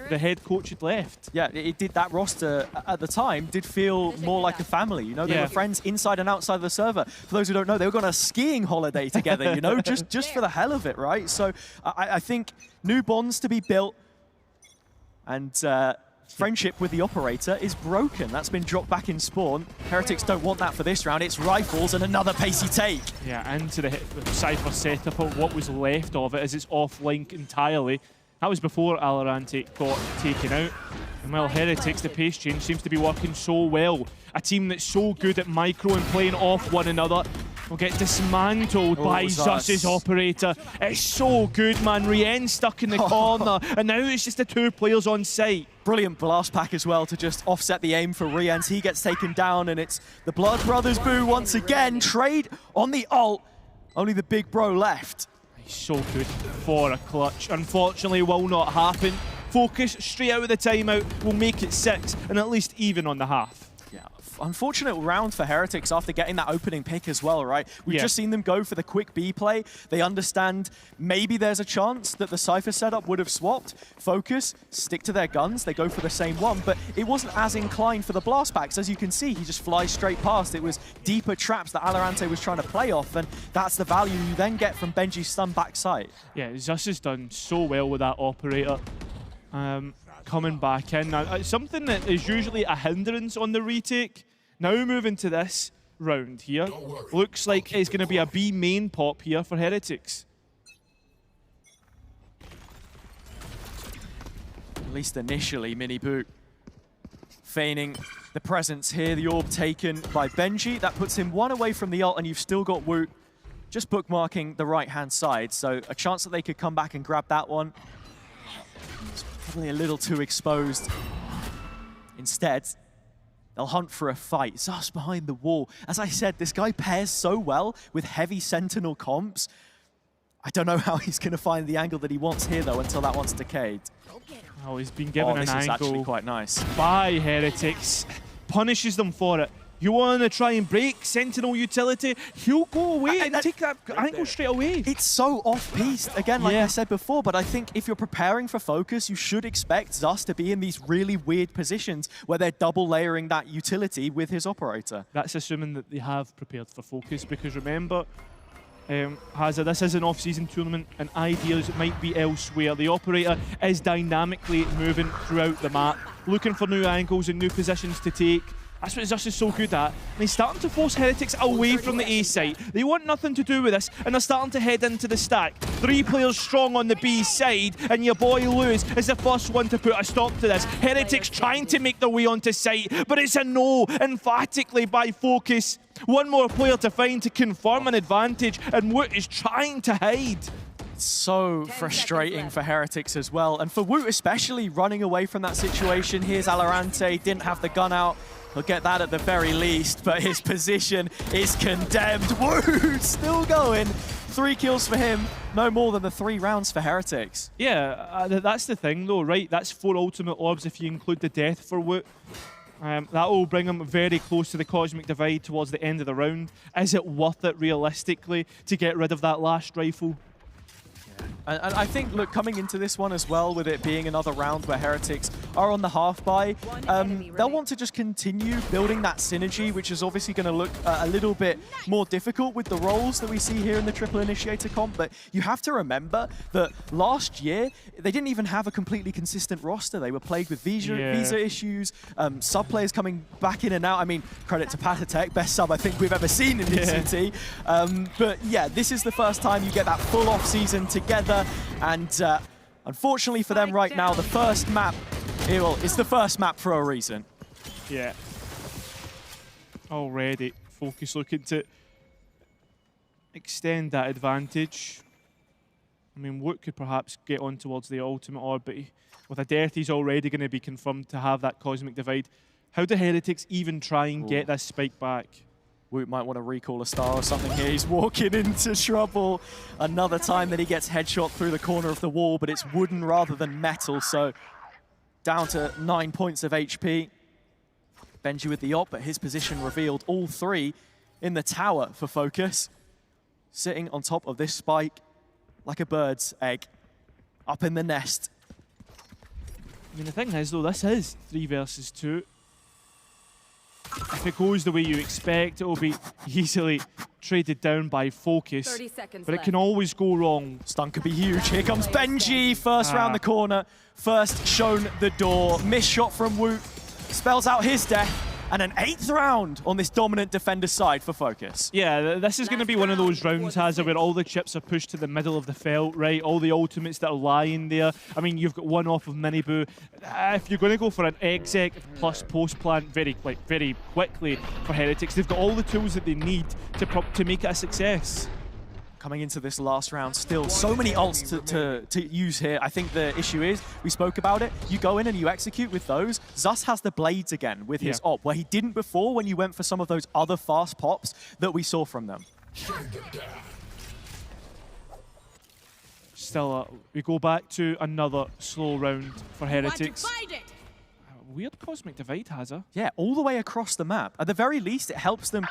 the head coach had left? Yeah, it did. That roster at the time did feel more like a family. You know, they were friends inside and outside of the server. For those who don't know, they were on a skiing holiday together. You know, just for the hell of it, right? So I think new bonds to be built. And friendship with the operator is broken. That's been dropped back in spawn. Heretics don't want that for this round. It's rifles and another pacey take. Yeah, into the Cypher setup, of what was left of it as it's offline entirely. That was before Alorante got taken out. And well, Heretics, the pace change seems to be working so well. A team that's so good at micro and playing off one another will get dismantled by Zeus's operator. It's so good, man. Rien stuck in the corner, and now it's just the two players on site. Brilliant blast pack as well to just offset the aim for Rien's. He gets taken down, and it's the Blood Brothers boo once again. Trade on the ult. Only the big bro left. He's so good for a clutch. Unfortunately, will not happen. Focus straight out of the timeout will make it 6 and at least even on the half. Yeah, unfortunate round for Heretics after getting that opening pick as well, right? We've just seen them go for the quick B play. They understand maybe there's a chance that the Cypher setup would have swapped. Focus, stick to their guns. They go for the same one, but it wasn't as inclined for the blast packs. As you can see, he just flies straight past. It was deeper traps that Alorante was trying to play off, and that's the value you then get from Benji's stun backside. Yeah, Zeus has done so well with that operator. Coming back in. Now, something that is usually a hindrance on the retake, now moving to this round here, looks like it's going to be a B main pop here for Heretics. At least initially, Mini Boot feigning the presence here. The orb taken by Benji. That puts him one away from the ult, and you've still got Woot just bookmarking the right-hand side. So a chance that they could come back and grab that one. It's probably a little too exposed. Instead, they'll hunt for a fight. Zeus behind the wall. As I said, this guy pairs so well with heavy Sentinel comps. I don't know how he's going to find the angle that he wants here, though, until that one's decayed. Oh, he's been given an angle. This is actually quite nice. By Heretics. Punishes them for it. You want to try and break Sentinel utility, he'll go away and take that angle straight away. It's so off-piste, again, like I said before, but I think if you're preparing for Focus, you should expect Zeus to be in these really weird positions where they're double layering that utility with his operator. That's assuming that they have prepared for Focus, because remember, Hazard, this is an off-season tournament and ideas might be elsewhere. The operator is dynamically moving throughout the map, looking for new angles and new positions to take. That's what Zeus is so good at. And he's starting to force Heretics away from the A side. They want nothing to do with this, and they're starting to head into the stack. 3 players strong on the B side, and your boy Lewis is the first one to put a stop to this. Heretics trying to make their way onto site, but it's a no, emphatically by Focus. One more player to find to confirm an advantage, and Woot is trying to hide. So frustrating for Heretics as well, and for Woot especially, running away from that situation. Here's Alorante, didn't have the gun out. He'll get that at the very least, but his position is condemned. Woot still going. 3 kills for him, no more than the 3 rounds for Heretics. Yeah, that's the thing though, right? That's 4 ultimate orbs if you include the death for Woot. That will bring him very close to the Cosmic Divide towards the end of the round. Is it worth it realistically to get rid of that last rifle? And I think, look, coming into this one as well, with it being another round where Heretics are on the half buy, they'll want to just continue building that synergy, which is obviously going to look a little bit more difficult with the roles that we see here in the Triple Initiator comp. But you have to remember that last year, they didn't even have a completely consistent roster. They were plagued with visa issues, sub players coming back in and out. I mean, credit to Patatech, best sub I think we've ever seen in this city. But yeah, this is the first time you get that full off season together. And unfortunately for them right now, the first map, well, it's the first map for a reason. Yeah. Already, Fokus looking to extend that advantage. I mean, Wook could perhaps get on towards the ultimate orb, but with a death, he's already going to be confirmed to have that Cosmic Divide. How do Heretics even try and get this spike back? Woot might want to recall a star or something here. He's walking into trouble. Another time that he gets headshot through the corner of the wall, but it's wooden rather than metal, so down to 9 points of HP. Benji with the op, but his position revealed. All three in the tower for Fokus. Sitting on top of this spike like a bird's egg, up in the nest. I mean, the thing is, though, this is 3 versus 2. If it goes the way you expect, it will be easily traded down by Fokus. 30 seconds but it left. can always go wrong. Stun could be huge. Here comes Benji, first round the corner. First shown the door. Missed shot from Woot. Spells out his death. And an 8th round on this dominant defender side for Fokus. Yeah, this is going to be one of those rounds, Hazard, where all the chips are pushed to the middle of the felt, right? All the ultimates that are lying there. I mean, you've got one off of Miniboo. If you're going to go for an exec plus post plant very quickly for Heretics, they've got all the tools that they need to make it a success. Coming into this last round still, so many ults to use here. I think the issue is, we spoke about it, you go in and you execute with those. Zus has the blades again with his op, where he didn't before when you went for some of those other fast pops that we saw from them. Still, we go back to another slow round for Heretics. Weird Cosmic Divide, Hazard. Yeah, all the way across the map. At the very least, it helps them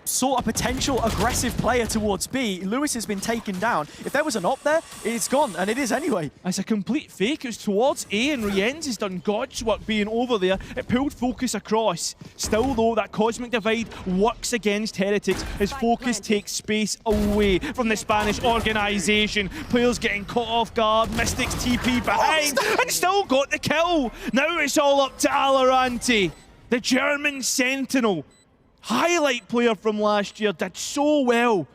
sort a potential aggressive player towards B. Lewis has been taken down. If there was an op there, it's gone, and it is anyway. It's a complete fake. It was towards A, and Rienz has done God's work being over there. It pulled Fokus across. Still, though, that Cosmic Divide works against Heretics as Fokus takes space away from the Spanish organization. Players getting caught off guard. Mystics TP behind, and still got the kill. Now it's all up to Alorante, the German Sentinel. Highlight player from last year, did so well,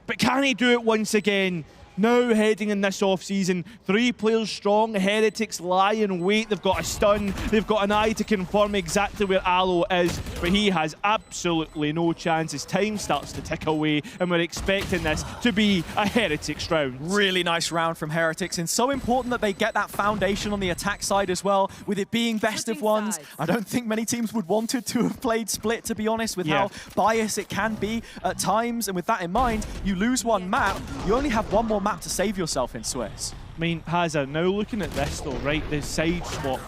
but can he do it once again? Now heading in this off-season, 3 players strong, Heretics lie in wait, they've got a stun, they've got an eye to confirm exactly where Aloe is, but he has absolutely no chance as time starts to tick away, and we're expecting this to be a Heretics round. Really nice round from Heretics, and so important that they get that foundation on the attack side as well, with it being best of ones. I don't think many teams would wanted to have played Split, to be honest, with how biased it can be at times, and with that in mind, you lose one map, you only have one more map to save yourself in Swiss. I mean, Hazard, now looking at this though, right, the side swap,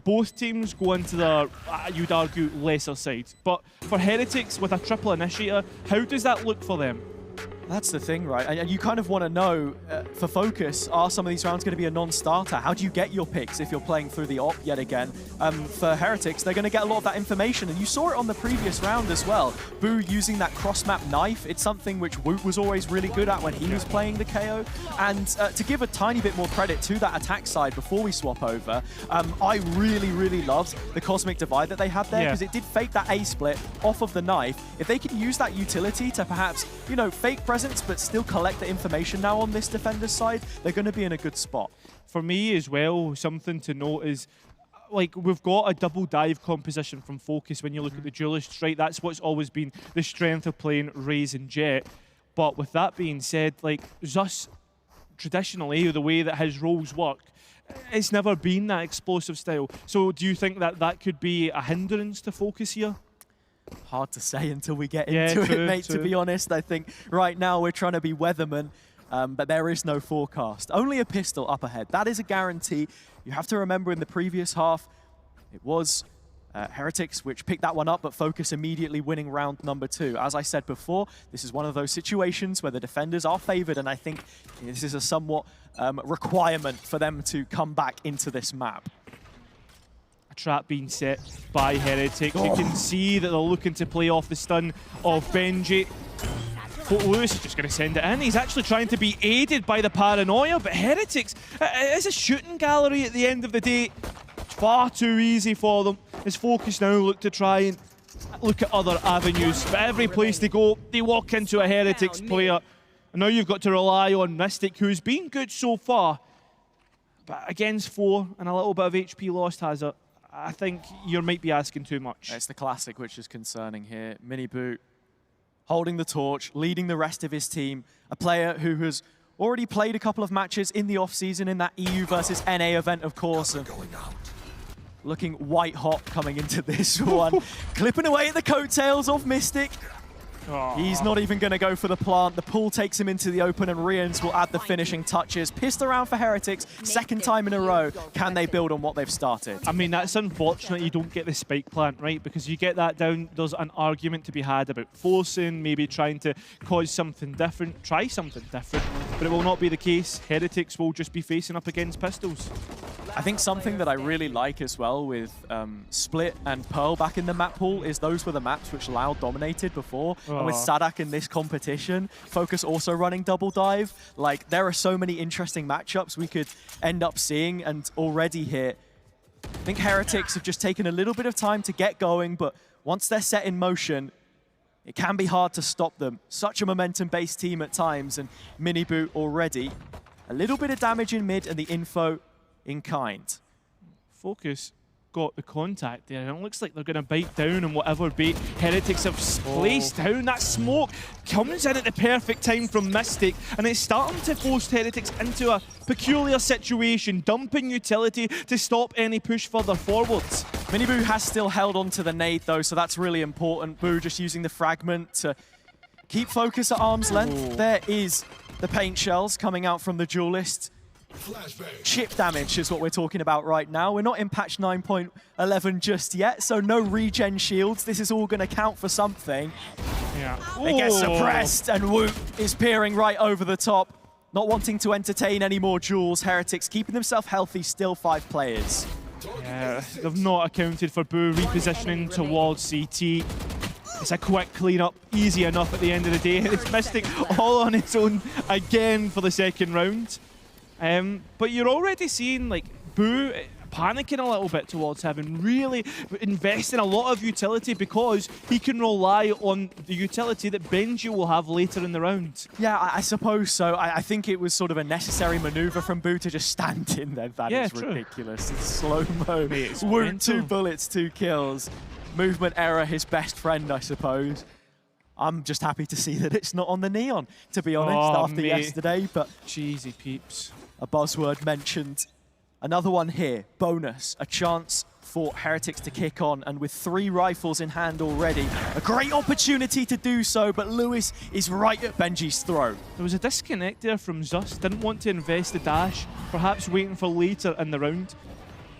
both teams go into the, you'd argue, lesser side. But for Heretics with a triple initiator, how does that look for them? That's the thing, right? And you kind of want to know, for Fokus, are some of these rounds going to be a non-starter? How do you get your picks if you're playing through the op yet again? For Heretics, they're going to get a lot of that information, and you saw it on the previous round as well. Boo using that cross-map knife, it's something which Woot was always really good at when he was playing the KO. And to give a tiny bit more credit to that attack side before we swap over, I really loved the Cosmic Divide that they had there, because it did fake that A-split off of the knife. If they could use that utility to perhaps, you know, fake presence, but still collect the information now on this defender's side, they're going to be in a good spot. For me as well, something to note is, like, we've got a double dive composition from Fokus when you look at the duelists, right? That's what's always been the strength of playing Raze and Jet. But with that being said, like, Zus, traditionally, the way that his roles work, it's never been that explosive style. So do you think that that could be a hindrance to Fokus here? Hard to say until we get into it, mate, to be honest. I think right now we're trying to be weathermen, but there is no forecast. Only a pistol up ahead. That is a guarantee. You have to remember in the previous half, it was Heretics, which picked that one up, but Fokus immediately winning round number 2. As I said before, this is one of those situations where the defenders are favored, and I think this is a somewhat requirement for them to come back into this map. A trap being set by Heretics. You can see that they're looking to play off the stun of Benji. But Lewis is just going to send it in. He's actually trying to be aided by the paranoia, but Heretics, it is a shooting gallery at the end of the day. Far too easy for them. As Focus now look to try and look at other avenues. But every place they go, they walk into a Heretics player. And now you've got to rely on Mystic, who's been good so far. But against 4 and a little bit of HP lost has it. I think you might be asking too much. It's the classic which is concerning here. Miniboot holding the torch, leading the rest of his team. A player who has already played a couple of matches in the off-season in that EU versus NA event, of course. And looking white hot coming into this one. Clipping away at the coattails of Mystic. He's not even going to go for the plant. The pull takes him into the open, and Rians will add the finishing touches. Pissed around for Heretics, second time in a row. Can they build on what they've started? I mean, that's unfortunate you don't get the spike plant, right? Because you get that down, there's an argument to be had about forcing, maybe trying to cause something different, try something different, but it will not be the case. Heretics will just be facing up against pistols. I think something that I really like as well with Split and Pearl back in the map pool is those were the maps which Loud dominated before. And with Sadak in this competition, Fokus also running double dive. Like, there are so many interesting matchups we could end up seeing, and already here, I think Heretics have just taken a little bit of time to get going, but once they're set in motion, it can be hard to stop them. Such a momentum-based team at times, and Miniboot already. A little bit of damage in mid, and the info in kind. Focus got the contact there, and it looks like they're going to bite down on whatever bait Heretics have placed down. That smoke comes in at the perfect time from Mystic, and it's starting to force Heretics into a peculiar situation, dumping utility to stop any push further forwards. Miniboo has still held on to the nade though, so that's really important. Boo just using the fragment to keep Focus at arm's length. There is the paint shells coming out from the duelist. Chip damage is what we're talking about right now. We're not in patch 9.11 just yet, so no regen shields. This is all going to count for something. Yeah. They get suppressed, and Woot is peering right over the top. Not wanting to entertain any more duels. Heretics keeping themselves healthy, still 5 players. Yeah, they've not accounted for Boo repositioning towards CT. It's a quick clean-up, easy enough at the end of the day. It's Mystic all on its own again for the second round. But you're already seeing like Boo panicking a little bit towards Heaven, really investing a lot of utility because he can rely on the utility that Benji will have later in the round. Yeah, I suppose so. I think it was sort of a necessary maneuver from Boo to just stand in there. That is ridiculous. It's slow-mo. Woot, 2 bullets, 2 kills. Movement error, his best friend, I suppose. I'm just happy to see that it's not on the neon, to be honest, after yesterday. But cheesy peeps. A buzzword mentioned. Another one here, bonus, a chance for Heretics to kick on, and with 3 rifles in hand already, a great opportunity to do so, but Lewis is right at Benji's throat. There was a disconnect there from Zus, didn't want to invest the dash, perhaps waiting for later in the round.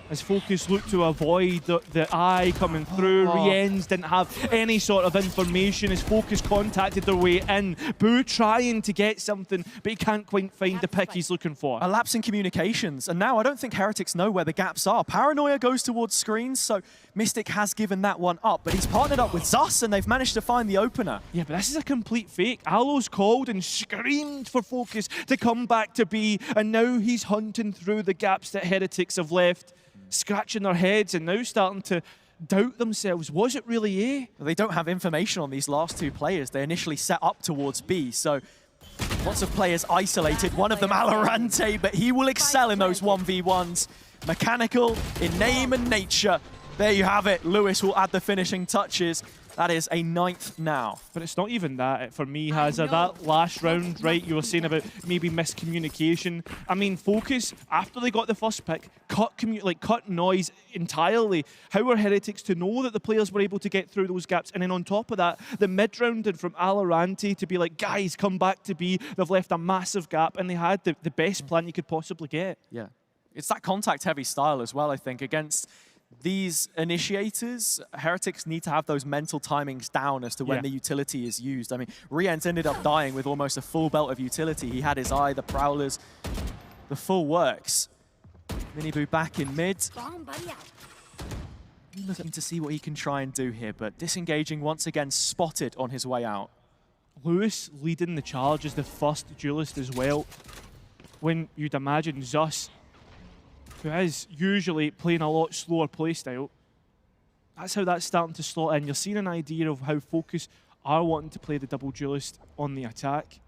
As Focus looked to avoid the eye coming through, Riens didn't have any sort of information as Focus contacted their way in. Boo trying to get something, but he can't quite find the pick he's looking for. A lapse in communications, and now I don't think Heretics know where the gaps are. Paranoia goes towards screens, so Mystic has given that one up, but he's partnered up with Zus, and they've managed to find the opener. Yeah, but this is a complete fake. Alo's called and screamed for Focus to come back to B, and now he's hunting through the gaps that Heretics have left, scratching their heads and now starting to doubt themselves. Was it really A? They don't have information on these last 2 players. They initially set up towards B, so lots of players isolated. One of them, Alorante, but he will excel in those 1v1s. Mechanical in name and nature. There you have it. Lewis will add the finishing touches. That is a 9th now. But it's not even that for me, Hazard. That last round, right, you were saying about maybe miscommunication. I mean, Focus, after they got the first pick, cut noise entirely. How were Heretics to know that the players were able to get through those gaps? And then on top of that, the mid-round and from Alorante to be like, guys, come back to B. They've left a massive gap, and they had the best plan you could possibly get. Yeah. It's that contact-heavy style as well, I think, against these initiators, Heretics need to have those mental timings down as to when the utility is used. I mean, Rien's ended up dying with almost a full belt of utility. He had his eye, the Prowlers, the full works. Miniboo back in mid. Looking to see what he can try and do here, but disengaging once again, spotted on his way out. Lewis leading the charge as the first duelist as well. When you'd imagine Zus, who is usually playing a lot slower playstyle, that's how that's starting to slot in. You're seeing an idea of how Fokus are wanting to play the double duelist on the attack.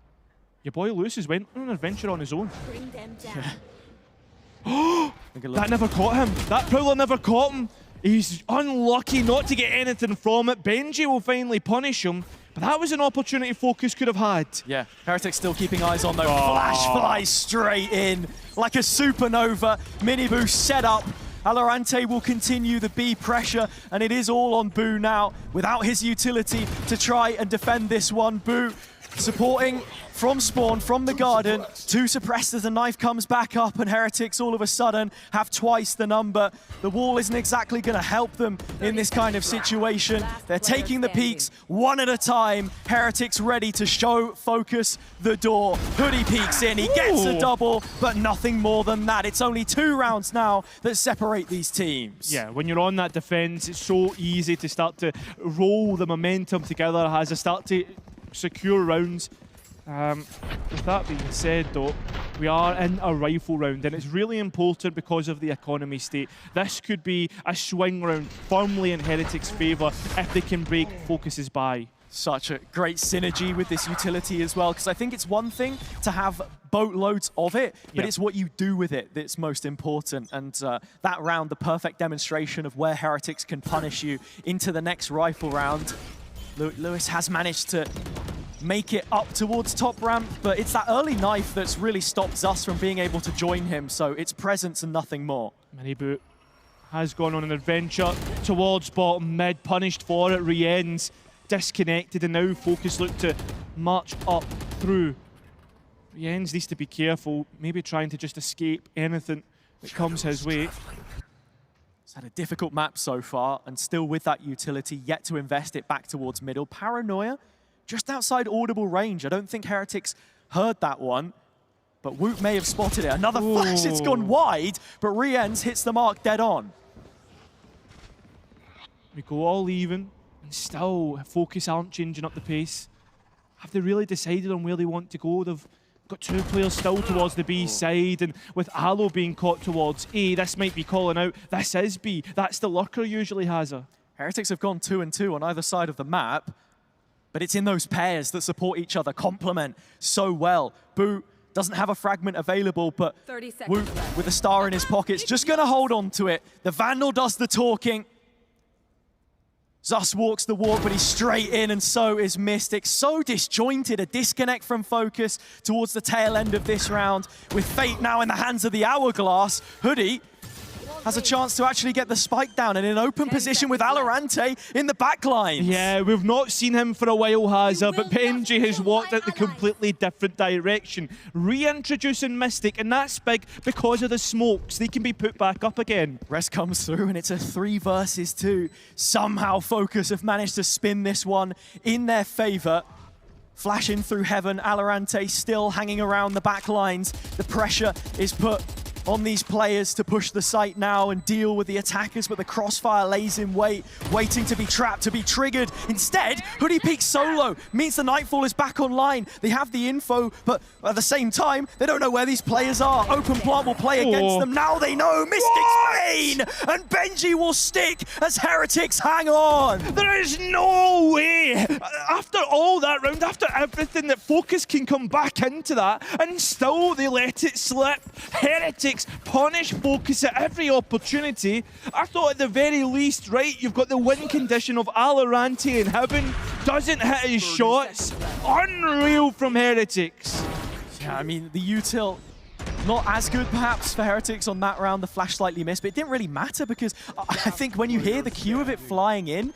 Your boy Lewis has went on an adventure on his own. Bring them down. That never caught him. That Prowler never caught him. He's unlucky not to get anything from it. Benji will finally punish him. But that was an opportunity Fokus could have had. Yeah, Heretics still keeping eyes on though. Flash flies straight in like a supernova. Miniboo set up. Alorante will continue the B pressure, and it is all on Boo now without his utility to try and defend this one. Boo supporting from spawn, from the garden, to suppressed as the knife comes back up, and Heretics all of a sudden have twice the number. The wall isn't exactly going to help them in this kind of situation. They're taking the peaks one at a time. Heretics ready to show Fokus the door. Hoodie peeks in, he gets a double, but nothing more than that. It's only 2 rounds now that separate these teams. Yeah, when you're on that defense, it's so easy to start to roll the momentum together as they start to secure rounds. With that being said though, we are in a rifle round and it's really important because of the economy state. This could be a swing round firmly in Heretics' favour if they can break Fokus's buy. Such a great synergy with this utility as well, because I think it's one thing to have boatloads of it, but it's what you do with it that's most important. And that round, the perfect demonstration of where Heretics can punish you into the next rifle round. Lewis has managed to make it up towards top ramp, but it's that early knife that's really stopped us from being able to join him, so it's presence and nothing more. Miniboo has gone on an adventure towards bottom mid, punished for it. Rien's disconnected, and now Fokus look to march up through. Rien's needs to be careful, maybe trying to just escape anything that comes his way. He's had a difficult map so far, and still with that utility, yet to invest it back towards middle. Paranoia, just outside audible range. I don't think Heretics heard that one, but Woot may have spotted it. Another flash, it's gone wide, but Rien's hits the mark dead on. We go all even, and still Fokus aren't changing up the pace. Have they really decided on where they want to go? They've got 2 players still towards the B side, and with Aloe being caught towards A, this might be calling out, this is B. That's the lurker usually has her. Heretics have gone 2 and 2 on either side of the map, but it's in those pairs that support each other, complement so well. Boo doesn't have a fragment available, but Woot, with a star in his pockets, just going to hold on to it. The Vandal does the talking. Zus walks the walk, but he's straight in, and so is Mystic. So disjointed, a disconnect from Fokus towards the tail end of this round. With fate now in the hands of the Hourglass, Hoodie has a chance to actually get the spike down and in open position with Alorante in the backline. Yeah, we've not seen him for a while, Hazza, but Benji has walked out the completely different direction, reintroducing Mystic, and that's big because of the smokes. They can be put back up again. Rest comes through, and it's a 3 versus 2. Somehow Fokus have managed to spin this one in their favor. Flashing through heaven, Alorante still hanging around the back lines. The pressure is put on these players to push the site now and deal with the attackers, but the crossfire lays in wait, waiting to be trapped, to be triggered. Instead, Hoodie peeks solo, means the Nightfall is back online. They have the info, but at the same time, they don't know where these players are. Open Plant will play against them. Now they know. Mystic's Bane! And Benji will stick as Heretics hang on. There is no way, after all that round, after everything, that Fokus can come back into that, and still they let it slip. Heretics punish Fokus at every opportunity. I thought at the very least, right, you've got the win condition of Alorante in heaven, doesn't hit his shots. Unreal from Heretics. Yeah, I mean, the util, not as good perhaps for Heretics on that round. The flash slightly missed, but it didn't really matter because I think when you hear the cue of it flying in,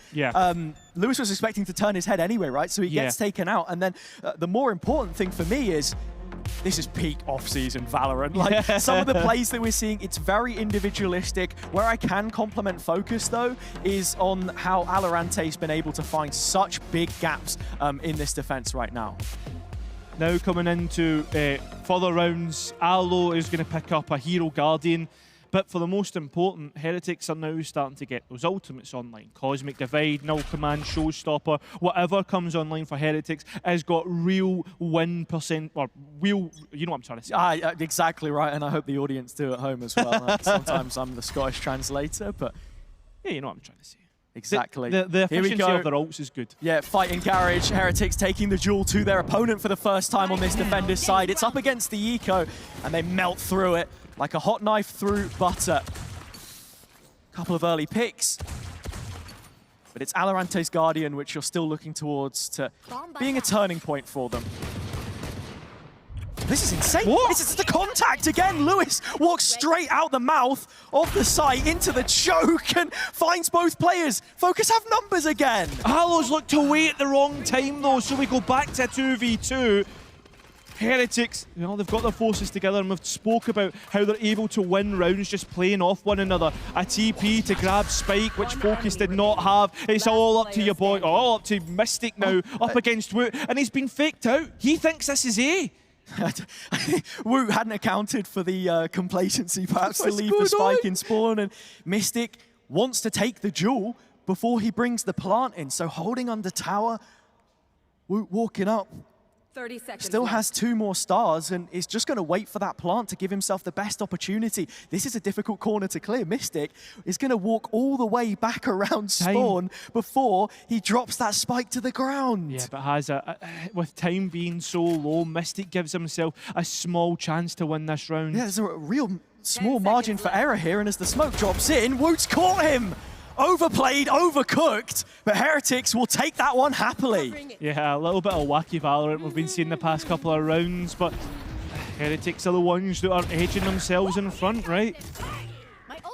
Lewis was expecting to turn his head anyway, right? So he gets taken out. And then the more important thing for me is this is peak off-season Valorant. Like, some of the plays that we're seeing, it's very individualistic. Where I can compliment Fokus, though, is on how Alorante's been able to find such big gaps in this defense right now. Now coming into further rounds, Alo is going to pick up a Hero Guardian. But for the most important, Heretics are now starting to get those ultimates online. Cosmic Divide, Null Command, Showstopper, whatever comes online for Heretics has got real win percent, or real, you know what I'm trying to say. Exactly right, and I hope the audience do at home as well. Sometimes I'm the Scottish translator, but... Yeah, you know what I'm trying to say. Exactly. The efficiency of their ults is good. Yeah, fighting Garage. Heretics taking the duel to their opponent for the first time on this defender's side. It's up against the Eco, and they melt through it like a hot knife through butter. Couple of early picks. But it's Alorante's Guardian, which you're still looking towards to being a turning point for them. This is insane. What? This is the contact again. Lewis walks straight out the mouth of the site into the choke and finds both players. Fokus have numbers again. Alo's looked away at the wrong time, though, so we go back to 2v2. Heretics, you know, they've got their forces together, and we've spoke about how they're able to win rounds just playing off one another. A TP to grab Spike, which Fokus did not have. It's all up to your boy, all up to Mystic now, up against Woot, and he's been faked out. He thinks this is A. Woot hadn't accounted for the complacency, perhaps, to leave the Spike in spawn, and Mystic wants to take the duel before he brings the plant in. So holding under tower, Woot walking up. 30 seconds Still left. has 2 more stars and is just going to wait for that plant to give himself the best opportunity. This is a difficult corner to clear. Mystic is going to walk all the way back around spawn before he drops that Spike to the ground. Yeah, but has with time being so low, Mystic gives himself a small chance to win this round. Yeah, there's a real small margin for error here, and as the smoke drops in, Woot's caught him. Overplayed, overcooked, but Heretics will take that one happily. Yeah, a little bit of wacky Valorant we've been seeing the past couple of rounds, but Heretics are the ones that are edging themselves in front, right?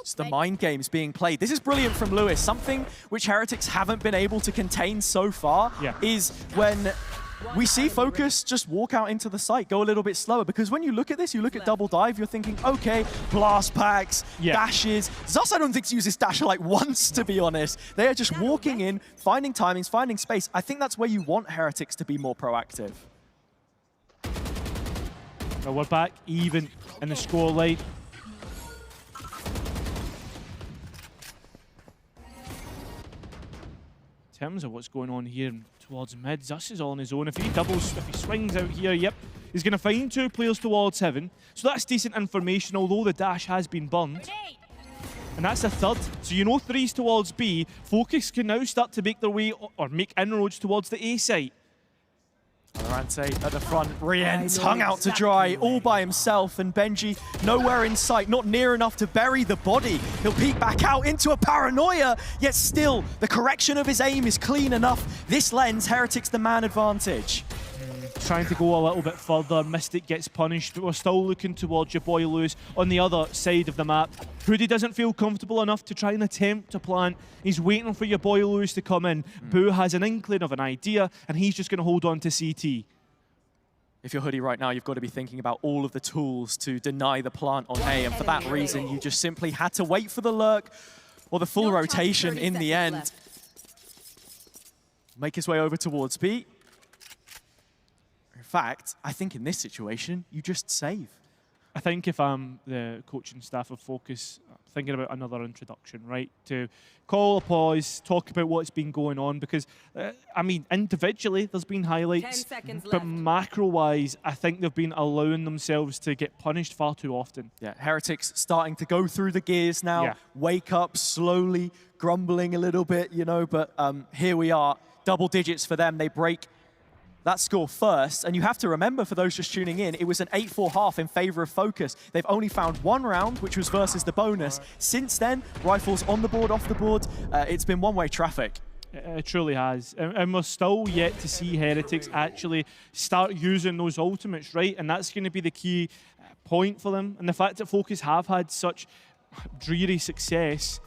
It's the mind games being played. This is brilliant from Lewis. Something which Heretics haven't been able to contain so far is when we see Fokus just walk out into the site, go a little bit slower, because when you look at this, you look at double dive, you're thinking, okay, blast packs, dashes. Zus, I don't think uses dasher like once, to be honest. They are just walking in, finding timings, finding space. I think that's where you want Heretics to be more proactive. Well, we're back even in the scoreline. In terms of what's going on here towards mid, Zus is all on his own. If he swings out here, he's going to find 2 players towards heaven. So that's decent information, although the dash has been burned. And that's the third. So you know 3's towards B. Fokus can now start to make their way, or make inroads towards the A site. Valorante at the front, Rien's hung out to dry all by himself, and Benji nowhere in sight, not near enough to bury the body. He'll peek back out into a paranoia, yet still the correction of his aim is clean enough. This lends Heretics the man advantage. Trying to go a little bit further, Mystic gets punished, but we're still looking towards your boy Lewis on the other side of the map. Hoodie doesn't feel comfortable enough to try and attempt to plant. He's waiting for your boy Lewis to come in. Boo has an inkling of an idea, and he's just going to hold on to CT. If you're Hoodie right now, you've got to be thinking about all of the tools to deny the plant on A, and for that reason, you just simply had to wait for the lurk or the full rotation in the end. Make his way over towards B. In fact, I think in this situation, you just save. I think if I'm the coaching staff of Fokus, I'm thinking about another introduction, right? To call a pause, talk about what's been going on, because, I mean, individually, there's been highlights, 10 seconds but left. macro-wise, I think they've been allowing themselves to get punished far too often. Yeah, Heretics starting to go through the gears now, wake up slowly, grumbling a little bit, you know, but here we are, double digits for them. They break that score first, and you have to remember, for those just tuning in, it was an 8-4 half in favor of Fokus. They've only found 1 round, which was versus the bonus. Since then, rifles on the board, off the board, it's been one-way traffic. It truly has, and we're still yet to see Heretics actually start using those ultimates, right? And that's going to be the key point for them. And the fact that Fokus have had such dreary success,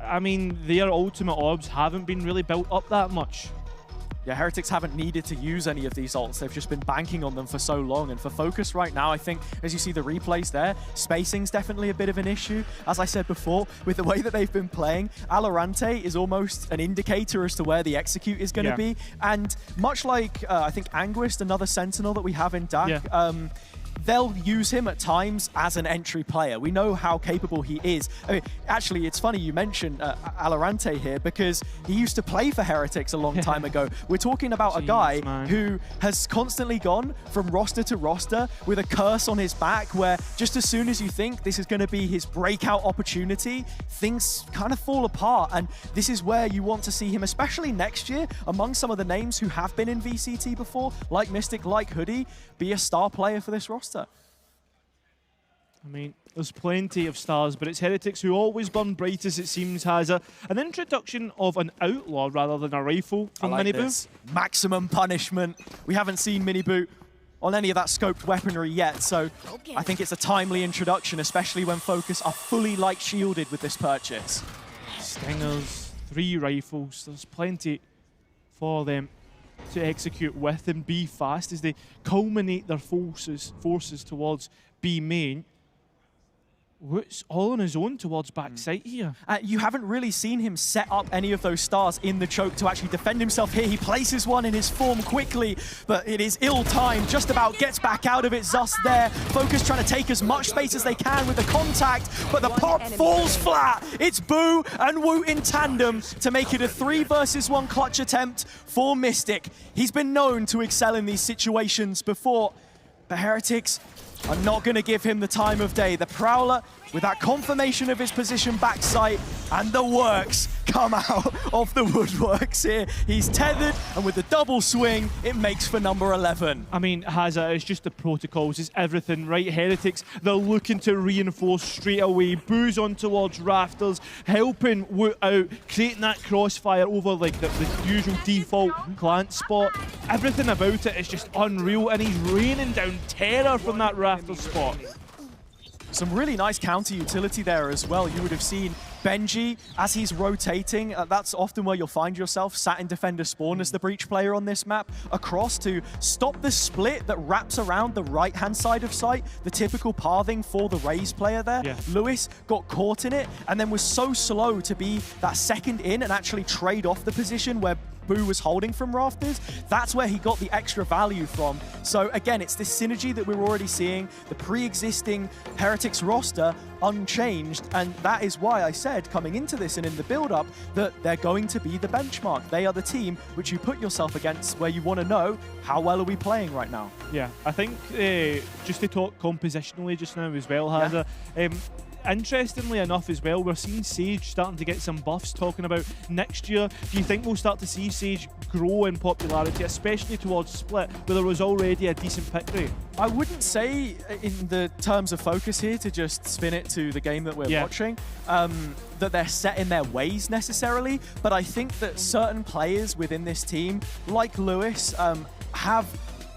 I mean, their ultimate orbs haven't been really built up that much. yeah, Heretics haven't needed to use any of these ults. They've just been banking on them for so long. And for Fokus right now, I think, as you see the replays there, spacing's definitely a bit of an issue. As I said before, with the way that they've been playing, Valorant is almost an indicator as to where the execute is going to be. And much like, I think, Anguist, another Sentinel that we have in DAC, they'll use him at times as an entry player. We know how capable he is. I mean, actually, it's funny you mentioned Valorant here because he used to play for Heretics a long time ago. We're talking about a guy who has constantly gone from roster to roster with a curse on his back where just as soon as you think this is going to be his breakout opportunity, things kind of fall apart. And this is where you want to see him, especially next year, among some of the names who have been in VCT before, like Mystic, like Hoodie, be a star player for this roster. I mean, there's plenty of stars, but it's Heretics who always burn brightest, it seems, has an introduction of an outlaw rather than a rifle from Miniboo. Maximum punishment. We haven't seen Miniboo on any of that scoped weaponry yet, so I think it's a timely introduction, especially when Fokus are fully light shielded with this purchase. Stingers, 3 rifles, there's plenty for them to execute with and be fast as they culminate their forces towards B main. It's all on his own towards backside here. You haven't really seen him set up any of those stars in the choke to actually defend himself here. He places one in his form quickly, but it is ill-timed. Just about gets back out of it. Zus there. Fokus trying to take as much space as they can with the contact, but the pop falls flat. It's Boo and Woot in tandem to make it a 3 versus 1 clutch attempt for Mystic. He's been known to excel in these situations before, but Heretics are not going to give him the time of day. The Prowler, with that confirmation of his position backside, and the works come out of the woodworks here. He's tethered, and with the double swing, it makes for number 11. I mean, Hazza, it's just the protocols, it's everything, right? Heretics, they're looking to reinforce straight away. Boo's on towards Rafters, helping Woot out, creating that crossfire over like the usual default plant spot. Everything about it is just unreal, and he's raining down terror from that Rafters spot. Some really nice counter utility there as well. You would have seen Benji, as he's rotating, that's often where you'll find yourself, sat in Defender Spawn as the Breach player on this map, across to stop the split that wraps around the right-hand side of site, the typical pathing for the Raze player there. Yeah. Lewis got caught in it and then was so slow to be that second in and actually trade off the position where Boo was holding from Rafters. That's where he got the extra value from. So again, it's this synergy that we're already seeing, the pre-existing Heretics roster unchanged, and that is why I said coming into this and in the build-up that they're going to be the benchmark. They are the team which you put yourself against where you want to know how well are we playing right now. Yeah, I think just to talk compositionally just now as well, Hazza, interestingly enough as well, we're seeing Sage starting to get some buffs, talking about next year. Do you think we'll start to see Sage grow in popularity, especially towards Split, where there was already a decent pick rate? I wouldn't say in the terms of Focus here, to just spin it to the game that we're watching, that they're set in their ways necessarily, but I think that certain players within this team, like Lewis, have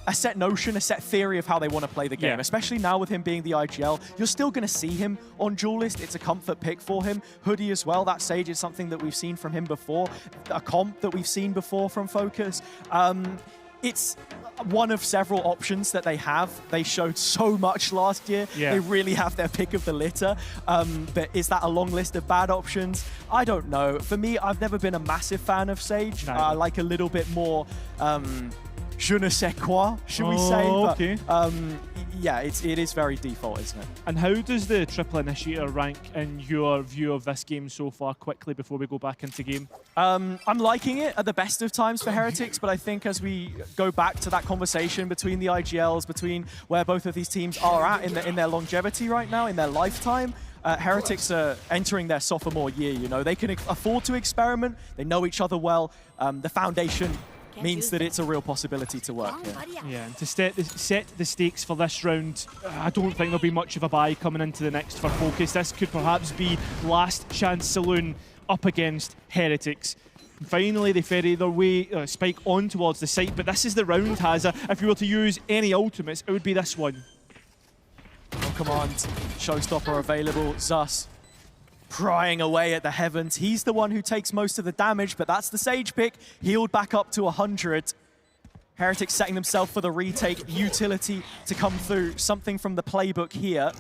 a set notion, a set theory of how they want to play the game, especially now with him being the IGL. You're still going to see him on Duelist. It's a comfort pick for him. Hoodie as well, that Sage is something that we've seen from him before, a comp that we've seen before from Focus. It's one of several options that they have. They showed so much last year. They really have their pick of the litter. But is that a long list of bad options? I don't know. For me, I've never been a massive fan of Sage. I like a little bit more je ne sais quoi, should we say? Okay. But, yeah, it is very default, isn't it? And how does the Triple Initiator rank in your view of this game so far, quickly, before we go back into game? I'm liking it at the best of times for Heretics, but I think as we go back to that conversation between the IGLs, between where both of these teams are at in their longevity right now, in their lifetime, Heretics are entering their sophomore year, you know. They can afford to experiment, they know each other well, the foundation means that it's a real possibility to work here. Yeah, and to set the stakes for this round, I don't think there'll be much of a buy coming into the next for Focus. This could perhaps be last chance saloon up against Heretics. And finally, they ferry their way, Spike on towards the site, but this is the round, Hazza. If you were to use any ultimates, it would be this one. On command, Showstopper available. Zus crying away at the heavens. He's the one who takes most of the damage, but that's the Sage pick. Healed back up to 100. Heretics setting themselves for the retake. Utility to come through. Something from the playbook here.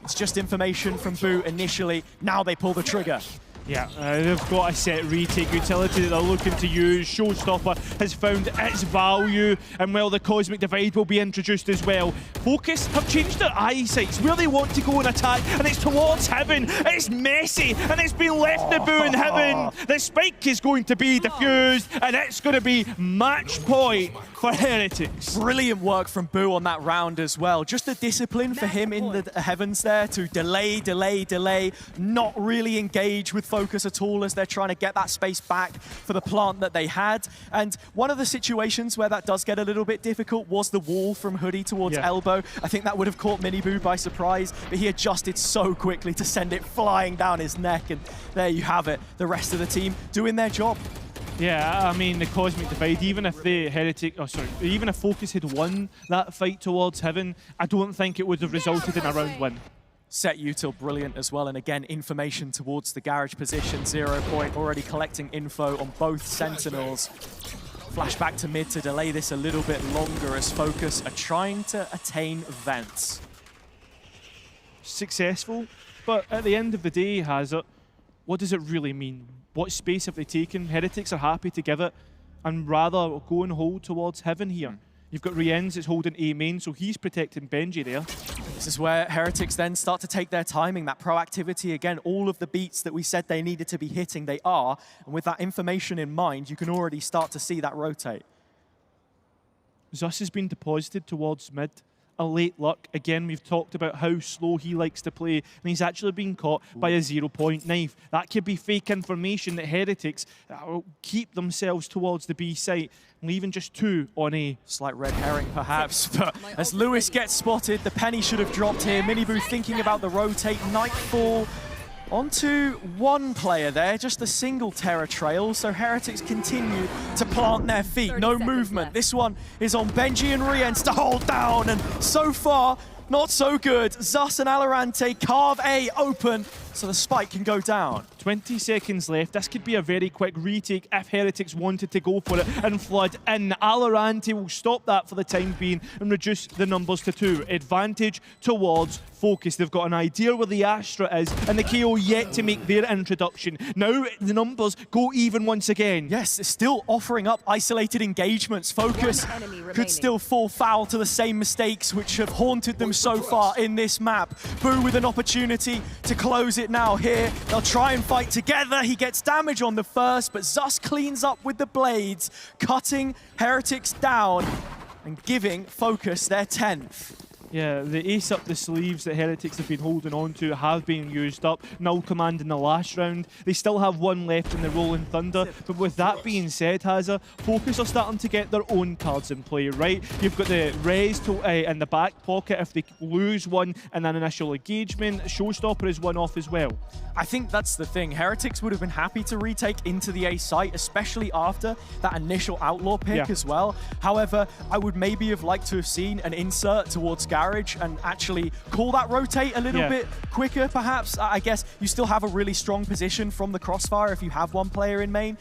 It's just information from Boo initially. Now they pull the trigger. Yeah, they've got a set retake utility that they're looking to use. Showstopper has found its value, and well, the Cosmic Divide will be introduced as well. Fokus have changed their eyesights where they want to go and attack, and it's towards Heaven. It's messy, and it's been left to Boo in Heaven. The spike is going to be diffused, and it's going to be match point for Heretics. Brilliant work from Boo on that round as well. Just the discipline for him in the Heavens there to delay, not really engage with Fokus at all as they're trying to get that space back for the plant that they had. And one of the situations where that does get a little bit difficult was the wall from Hoodie towards Elbow. I think that would have caught Miniboo by surprise, but he adjusted so quickly to send it flying down his neck, and there you have it. The rest of the team doing their job. Yeah, I mean, the Cosmic Divide, even if the even if Fokus had won that fight towards Heaven, I don't think it would have resulted in a round win. Set util brilliant as well, and again, information towards the garage position. 0 point, already collecting info on both Sentinels. Flashback to mid to delay this a little bit longer as Fokus are trying to attain vents. Successful, but at the end of the day, what does it really mean? What space have they taken? Heretics are happy to give it and rather go and hold towards Heaven here. You've got Rienz that's holding A main, so he's protecting Benji there. This is where Heretics then start to take their timing, that proactivity. Again, all of the beats that we said they needed to be hitting, they are. And with that information in mind, you can already start to see that rotate. Zus has been deposited towards mid. A late luck. Again, we've talked about how slow he likes to play, and he's actually been caught by a 0-point knife. That could be fake information that Heretics keep themselves towards the B site, leaving just 2 on A. Slight red herring, perhaps, but as Lewis gets spotted, the penny should have dropped here. Miniboo thinking about the rotate. Nightfall onto one player there, just a single Terror Trail, so Heretics continue to plant their feet. No movement. This one is on Benji and Rienz to hold down, and so far, not so good. Zus and Alorante carve A open so the spike can go down. 20 seconds left. This could be a very quick retake if Heretics wanted to go for it and flood in. Alorante will stop that for the time being and reduce the numbers to 2. Advantage towards Fokus. They've got an idea where the Astra is, and the KO yet to make their introduction. Now the numbers go even once again. Yes, it's still offering up isolated engagements. Fokus could still fall foul to the same mistakes which have haunted them so far in this map. Boo with an opportunity to close it now here. They'll try and fight together. He gets damage on the first, but Zus cleans up with the blades, cutting Heretics down and giving Fokus their 10th. Yeah, the ace up the sleeves that Heretics have been holding on to have been used up. Null command in the last round. They still have one left in the Rolling Thunder. But with that being said, Hazza, Fokus are starting to get their own cards in play, right? You've got the res in the back pocket if they lose one in an initial engagement. Showstopper is one off as well. I think that's the thing. Heretics would have been happy to retake into the A site, especially after that initial Outlaw pick as well. However, I would maybe have liked to have seen an insert towards Garage and actually call that rotate a little bit quicker, perhaps. I guess you still have a really strong position from the crossfire if you have one player in main.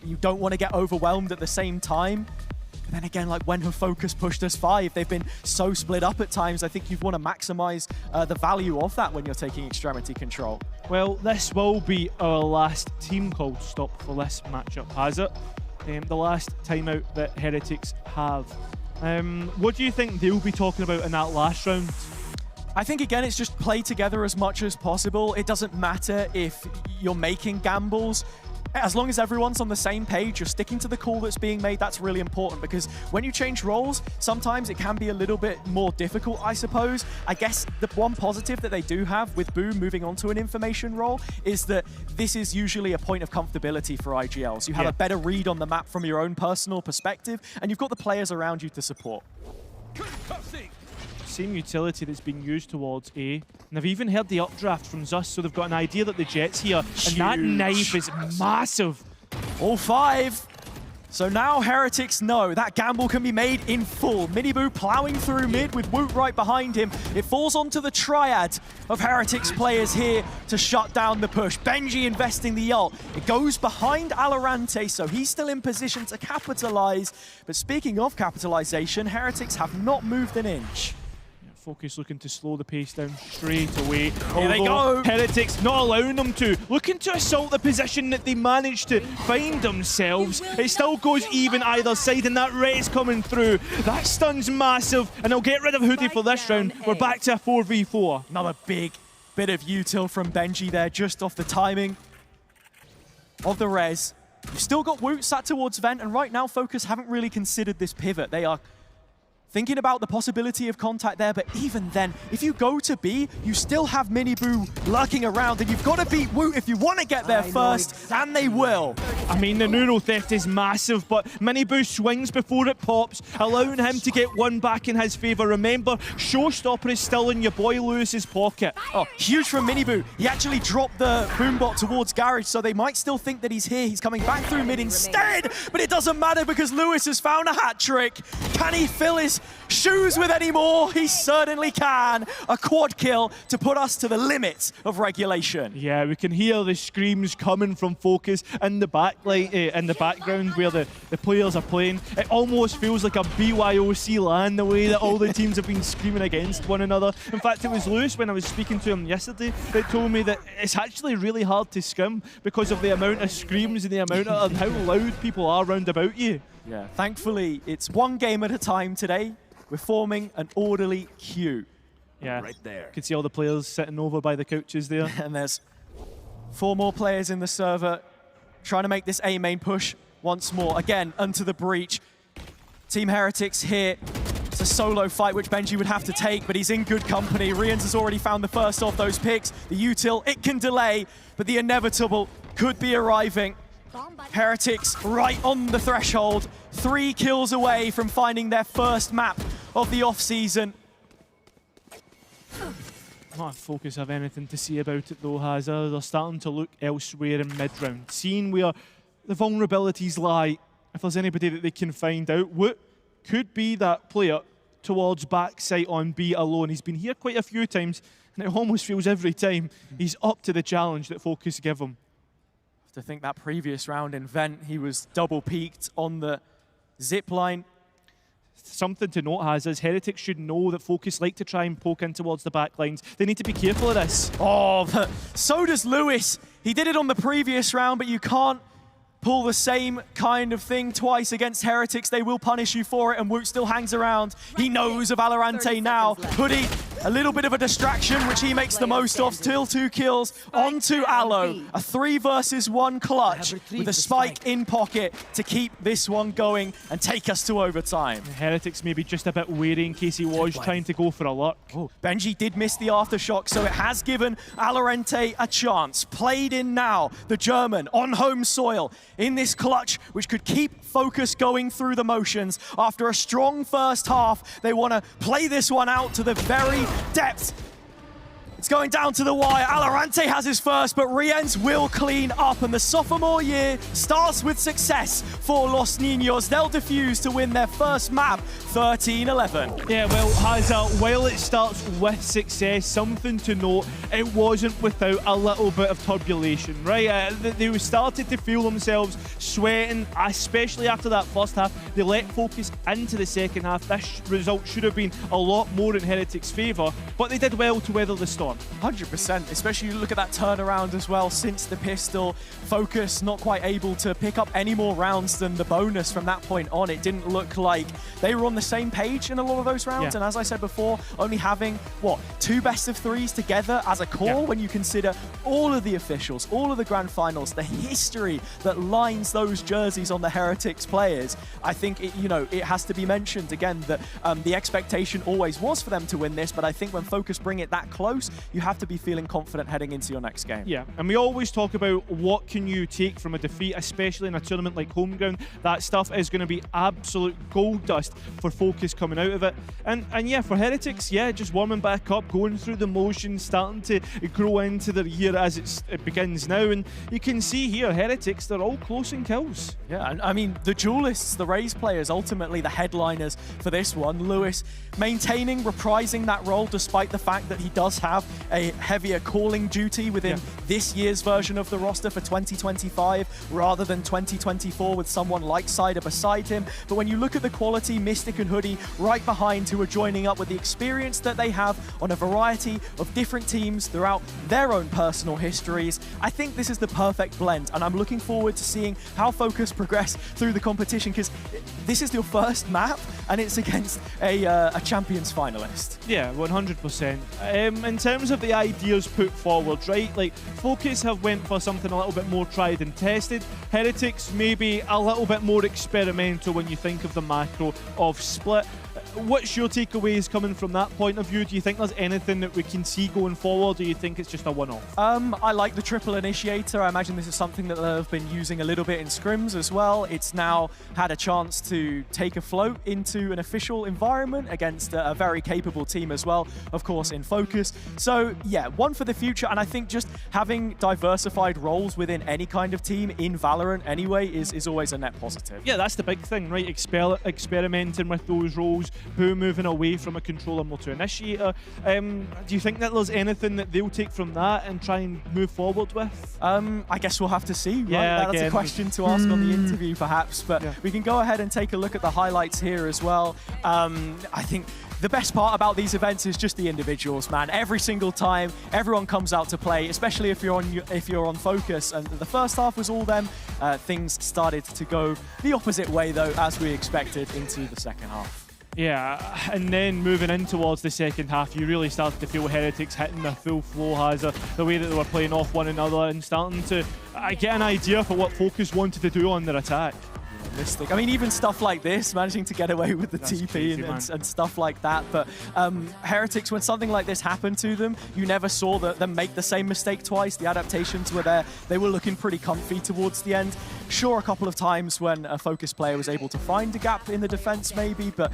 You don't want to get overwhelmed at the same time. But then again, like when have Fokus pushed us 5? They've been so split up at times. I think you'd want to maximize the value of that when you're taking extremity control. Well, this will be our last team call stop for this matchup, has it? The last timeout that Heretics have. What do you think they'll be talking about in that last round? I think, again, it's just play together as much as possible. It doesn't matter if you're making gambles. As long as everyone's on the same page, you're sticking to the call that's being made, that's really important, because when you change roles, sometimes it can be a little bit more difficult, I suppose. I guess the one positive that they do have with Boo moving on to an information role is that this is usually a point of comfortability for IGLs. You have a better read on the map from your own personal perspective, and you've got the players around you to support. Same utility that's being used towards A. And they've even heard the updraft from Zus, so they've got an idea that the Jet's here. And that knife is massive. All 5. So now Heretics know that gamble can be made in full. Miniboo plowing through mid with Woot right behind him. It falls onto the triad of Heretics players here to shut down the push. Benji investing the ult. It goes behind Valorant, so he's still in position to capitalize. But speaking of capitalization, Heretics have not moved an inch. Fokus looking to slow the pace down straight away. Here they go. Heretics not allowing them to. Looking to assault the position that they managed to find themselves. It still goes even either side, and that race coming through. That stun's massive, and they'll get rid of Hoodie for this round. We're back to a 4v4. Another big bit of util from Benji there, just off the timing of the res. You've still got Woot sat towards Vent, and right now Fokus haven't really considered this pivot. They are thinking about the possibility of contact there, but even then, if you go to B, you still have Miniboo lurking around, and you've got to beat Woot if you want to get there first, and they will. I mean, the neuro theft is massive, but Miniboo swings before it pops, allowing him to get one back in his favour. Remember, Showstopper is still in your boy Lewis's pocket. Oh, huge from Miniboo. He actually dropped the boombot towards Garage, so they might still think that he's here. He's coming back through mid instead, but it doesn't matter because Lewis has found a hat trick. Can he fill his shoes with any more? He certainly can. A quad kill to put us to the limit of regulation. Yeah, we can hear the screams coming from Fokus in the in the background where the players are playing. It almost feels like a BYOC LAN, the way that all the teams have been screaming against one another. In fact, it was Lewis, when I was speaking to him yesterday, that told me that it's actually really hard to scrim because of the amount of screams and the amount of how loud people are round about you. Yeah, thankfully, it's one game at a time today. We're forming an orderly queue. Yeah, right there. You can see all the players sitting over by the couches there. And there's 4 more players in the server trying to make this A main push once more. Again, onto the breach. Team Heretics here. It's a solo fight, which Benji would have to take, but he's in good company. Rians has already found the first of those picks. The util, it can delay, but the inevitable could be arriving. Heretics right on the threshold. 3 kills away from finding their first map of the off-season. Not if Fokus have anything to say about it though, Hazard. They're starting to look elsewhere in mid-round, seeing where the vulnerabilities lie. If there's anybody that they can find out, Woot could be that player towards backside on B alone. He's been here quite a few times, and it almost feels every time he's up to the challenge that Fokus give him. To think that previous round in Vent, he was double peaked on the zip line. Something to note, Has, is Heretics should know that Fokus like to try and poke in towards the back lines. They need to be careful of this. Oh, but so does Lewis. He did it on the previous round, but you can't pull the same kind of thing twice against Heretics. They will punish you for it, and Woot still hangs around. He knows of Valorant now. Hoodie, a little bit of a distraction, which he makes the most of. Still 2 kills onto Aloe. A 3 versus 1 clutch with a spike in pocket to keep this one going and take us to overtime. Heretics maybe just a bit wary in case he was trying to go for a luck. Oh, Benji did miss the aftershock, so it has given Valorant a chance. Played in now, the German on home soil in this clutch, which could keep Fokus going through the motions. After a strong first half, they want to play this one out to the very depth. It's going down to the wire. Valorant has his first, but Riens will clean up, and the sophomore year starts with success for Los Niños. They'll defuse to win their first map, 13-11. Yeah, well, Hazard, while it starts with success, something to note, it wasn't without a little bit of turbulation, right? They started to feel themselves sweating, especially after that first half. They let Fokus into the second half. This result should have been a lot more in Heretics' favour, but they did well to weather the storm. 100%, especially you look at that turnaround as well since the pistol. Fokus not quite able to pick up any more rounds than the bonus from that point on. It didn't look like they were on the same page in a lot of those rounds. And as I said before, only having, 2 best of 3s together as a core when you consider all of the officials, all of the grand finals, the history that lines those jerseys on the Heretics players. I think, it has to be mentioned again that the expectation always was for them to win this, but I think when Fokus bring it that close, you have to be feeling confident heading into your next game. Yeah, and we always talk about what can you take from a defeat, especially in a tournament like Homeground. That stuff is going to be absolute gold dust for Fokus coming out of it. And yeah, for Heretics, yeah, just warming back up, going through the motions, starting to grow into their year as it begins now. And you can see here, Heretics, they're all close in kills. Yeah, and I mean, the duelists, the Raze players, ultimately the headliners for this one. Lewis maintaining, reprising that role despite the fact that he does have a heavier calling duty within this year's version of the roster for 2025 rather than 2024 with someone like Cider beside him. But when you look at the quality, Mystic and Hoodie right behind, who are joining up with the experience that they have on a variety of different teams throughout their own personal histories, I think this is the perfect blend, and I'm looking forward to seeing how Fokus progress through the competition, because this is your first map and it's against a Champions finalist. Yeah, 100%. In terms of the ideas put forward, right, like Fokus have went for something a little bit more tried and tested. Heretics maybe a little bit more experimental when you think of the macro of Split. What's your takeaways coming from that point of view? Do you think there's anything that we can see going forward, or do you think it's just a one-off? I like the triple initiator. I imagine this is something that they've been using a little bit in scrims as well. It's now had a chance to take a float into an official environment against a very capable team as well, of course, in Fokus. So yeah, one for the future, and I think just having diversified roles within any kind of team in Valorant anyway is always a net positive. Yeah, that's the big thing, right? Experimenting with those roles, who moving away from a controller more to initiator. Do you think that there's anything that they'll take from that and try and move forward with? I guess we'll have to see, right? Yeah, That's a question to ask on the interview perhaps, but we can go ahead and take a look at the highlights here as well. I think the best part about these events is just the individuals, man. Every single time, everyone comes out to play, especially if you're on Fokus. And the first half was all them. Things started to go the opposite way, though, as we expected into the second half. Yeah, and then moving in towards the second half, you really started to feel Heretics hitting their full flow, Hazard, the way that they were playing off one another and starting to get an idea for what Fokus wanted to do on their attack. I mean, even stuff like this, managing to get away with the TP crazy, and stuff like that. But Heretics, when something like this happened to them, you never saw them make the same mistake twice. The adaptations were there. They were looking pretty comfy towards the end. Sure, a couple of times when a Fokus player was able to find a gap in the defense maybe, but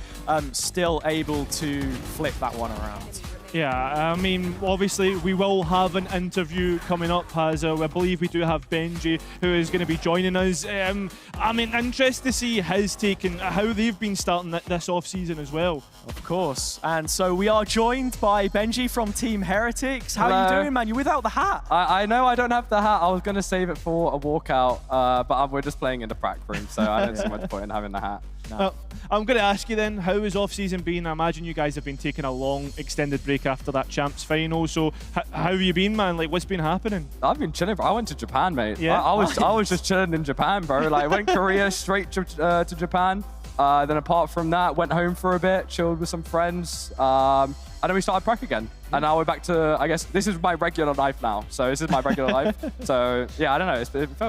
still able to flip that one around. Yeah, I mean, obviously we will have an interview coming up, Hazard. I believe we do have Benji, who is going to be joining us. I mean, interested to see his take and how they've been starting this off-season as well. Of course. And so we are joined by Benji from Team Heretics. How are you doing, man? You're without the hat. I know I don't have the hat. I was going to save it for a walkout, but we're just playing in the prac room, so I don't see much point in having the hat. No. I'm going to ask you then, how has off-season been? I imagine you guys have been taking a long, extended break after that Champs final. So how have you been, man? Like, what's been happening? I've been chilling, bro. I went to Japan, mate. Yeah. I was just chilling in Japan, bro. Like, went Korea straight to Japan. Then apart from that, went home for a bit, chilled with some friends. And then we started prac again. And now we're back to, I guess, this is my regular life now. So this is my regular life. So yeah, I don't know.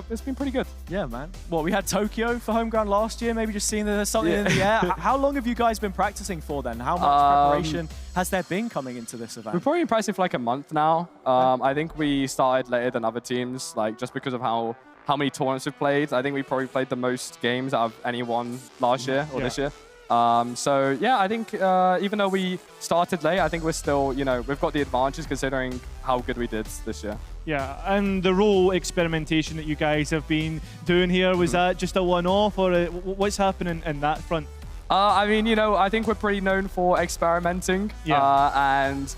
It's been pretty good. Yeah, man. Well, we had Tokyo for Homeground last year. Maybe just seeing that there's something in the air. How long have you guys been practicing for then? How much preparation has there been coming into this event? We've probably been practicing for like a month now. I think we started later than other teams, like just because of how many tournaments we've played. I think we probably played the most games out of anyone last year or this year. So yeah, I think even though we started late, I think we're still, we've got the advantages considering how good we did this year. Yeah, and the role experimentation that you guys have been doing here, was that just a one-off, or what's happening in that front? I mean, I think we're pretty known for experimenting. Yeah. And,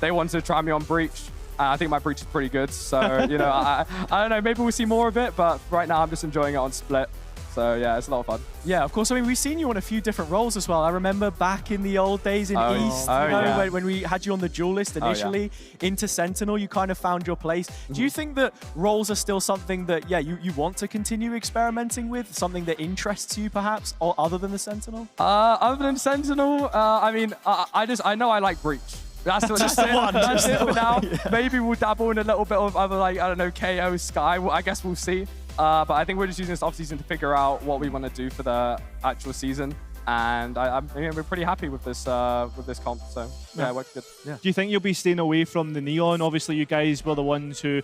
they wanted to try me on Breach. I think my Breach is pretty good. So, I don't know, maybe we'll see more of it, but right now I'm just enjoying it on Split. So yeah, it's a lot of fun. Yeah, of course. I mean, we've seen you on a few different roles as well. I remember back in the old days in East, when we had you on the duelist initially, into Sentinel, you kind of found your place. Do you think that roles are still something that, you want to continue experimenting with? Something that interests you perhaps, or other than the Sentinel? Other than Sentinel, I mean, I know I like Breach. That's just it. That's it for now. Maybe we'll dabble in a little bit of other, like, I don't know, KO, Sky. I guess we'll see. But I think we're just using this off-season to figure out what we want to do for the actual season. And we're pretty happy with this comp. So yeah, it worked good. Yeah. Do you think you'll be staying away from the Neon? Obviously, you guys were the ones who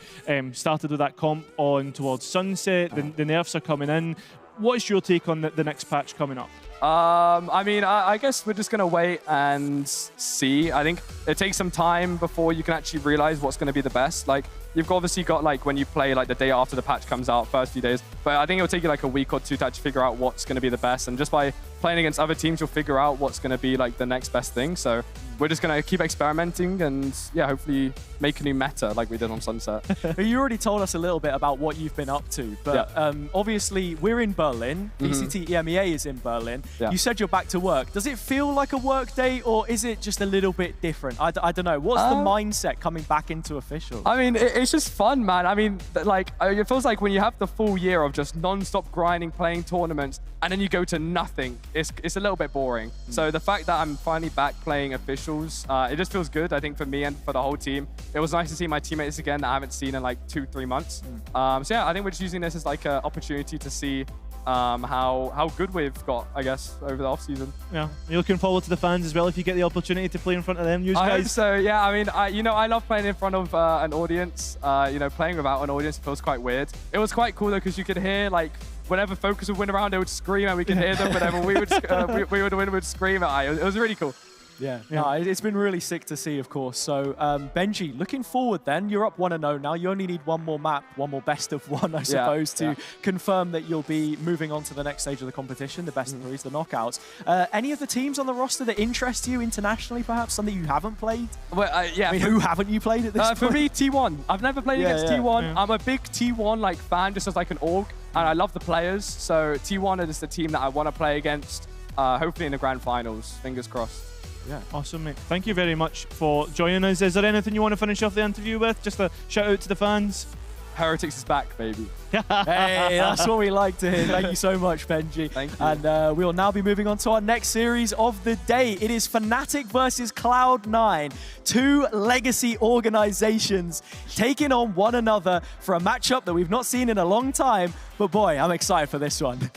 started with that comp on towards Sunset. The nerfs are coming in. What's your take on the next patch coming up? I mean, I guess we're just going to wait and see. I think it takes some time before you can actually realize what's going to be the best. Like, you've obviously got, like, when you play, like, the day after the patch comes out, first few days. But I think it'll take you, like, a week or two to actually figure out what's going to be the best. And just by playing against other teams, you'll figure out what's going to be, like, the next best thing. So we're just going to keep experimenting and, yeah, hopefully make a new meta like we did on Sunset. You already told us a little bit about what you've been up to. But obviously, we're in Berlin. VCT EMEA is in Berlin. Yeah. You said you're back to work. Does it feel like a work day, or is it just a little bit different? I don't know. What's the mindset coming back into officials? I mean, it's just fun, man. I mean, like, it feels like when you have the full year of just non-stop grinding, playing tournaments, and then you go to nothing, it's a little bit boring. So the fact that I'm finally back playing officials, it just feels good, I think, for me and for the whole team. It was nice to see my teammates again that I haven't seen in like 2-3 months. So yeah, I think we're just using this as like an opportunity to see how good we've got, I guess, over the off-season. Yeah, you're looking forward to the fans as well if you get the opportunity to play in front of them, you I hope guys? so, yeah. I mean, I love playing in front of an audience. Playing without an audience feels quite weird. It was quite cool, though, because you could hear, like, whenever Fokus would win around, they would scream, and we could hear them. Whenever we would win, we'd scream. It was really cool. Yeah, no, it's been really sick to see, of course. So, Benji, looking forward then, you're up 1-0 now. You only need one more map, one more best of one, I suppose, to confirm that you'll be moving on to the next stage of the competition, the best of threes, the knockouts. Any of the teams on the roster that interest you internationally, perhaps? Something you haven't played? Well, yeah. I mean, who haven't you played at this point? For me, T1. I've never played against T1. Yeah. I'm a big T1 like fan, just as like an org, and I love the players. So T1 is the team that I want to play against, hopefully in the grand finals. Fingers crossed. Yeah. Awesome, mate. Thank you very much for joining us. Is there anything you want to finish off the interview with? Just a shout out to the fans? Heretics is back, baby. Hey, that's what we like to hear. Thank you so much, Benji. Thank you. And we will now be moving on to our next series of the day. It is Fnatic versus Cloud9. Two legacy organizations taking on one another for a matchup that we've not seen in a long time. But boy, I'm excited for this one.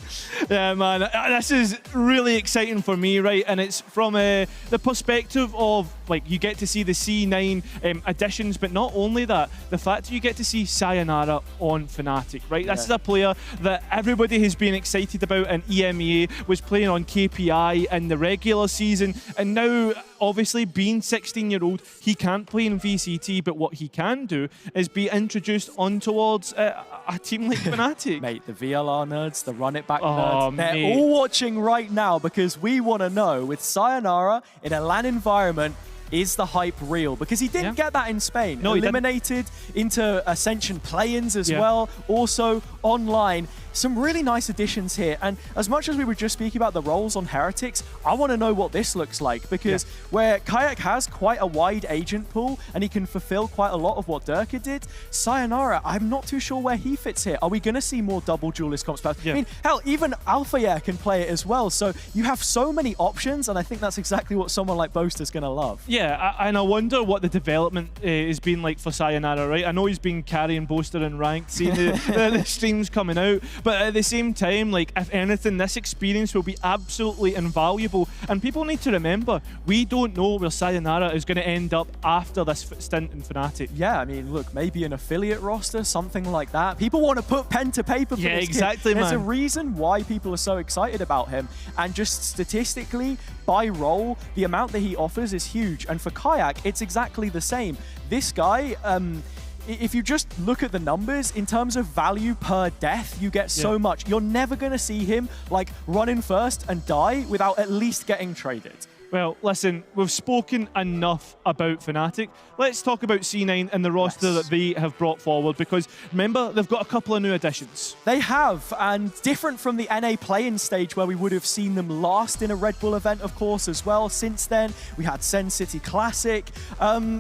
Yeah, man. This is really exciting for me, right? And it's from the perspective of, like, you get to see the C9 additions, but not only that, the fact that you get to see Sayonara on Fnatic, right? This is a player that everybody has been excited about, and EMEA was playing on KPI in the regular season, and now, obviously, being 16-year-old, he can't play in VCT, but what he can do is be introduced on towards a team like Fnatic. Mate, the VLR nerds, the run it back Oh, nerds, they're mate. all watching right now because we want to know, with Sayonara in a LAN environment, is the hype real? Because he didn't get that in Spain. No, he didn't. Eliminated into Ascension play-ins as well, also online. Some really nice additions here. And as much as we were just speaking about the roles on Heretics, I want to know what this looks like, because where Kayak has quite a wide agent pool and he can fulfill quite a lot of what Durka did, Sayonara, I'm not too sure where he fits here. Are we going to see more double duelist comps? I mean, hell, even Alphayer can play it as well. So you have so many options, and I think that's exactly what someone like Boaster's going to love. Yeah, and I wonder what the development has been like for Sayonara, right? I know he's been carrying Boaster in ranked, seeing the streams coming out, but at the same time, like, if anything, this experience will be absolutely invaluable. And people need to remember, we don't know where Sayonara is going to end up after this stint in Fnatic. Yeah, I mean, look, maybe an affiliate roster, something like that. People want to put pen to paper for Yeah, this exactly, kid. There's a man. reason why people are so excited about him. And just statistically, by role, the amount that he offers is huge. And for Kayak, it's exactly the same. This guy, if you just look at the numbers, in terms of value per death, you get so much. You're never going to see him, like, run in first and die without at least getting traded. Well, listen, we've spoken enough about Fnatic. Let's talk about C9 and the roster that they have brought forward, because remember, they've got a couple of new additions. They have, and different from the NA play-in stage where we would have seen them last in a Red Bull event, of course, as well. Since then, we had Sen City Classic.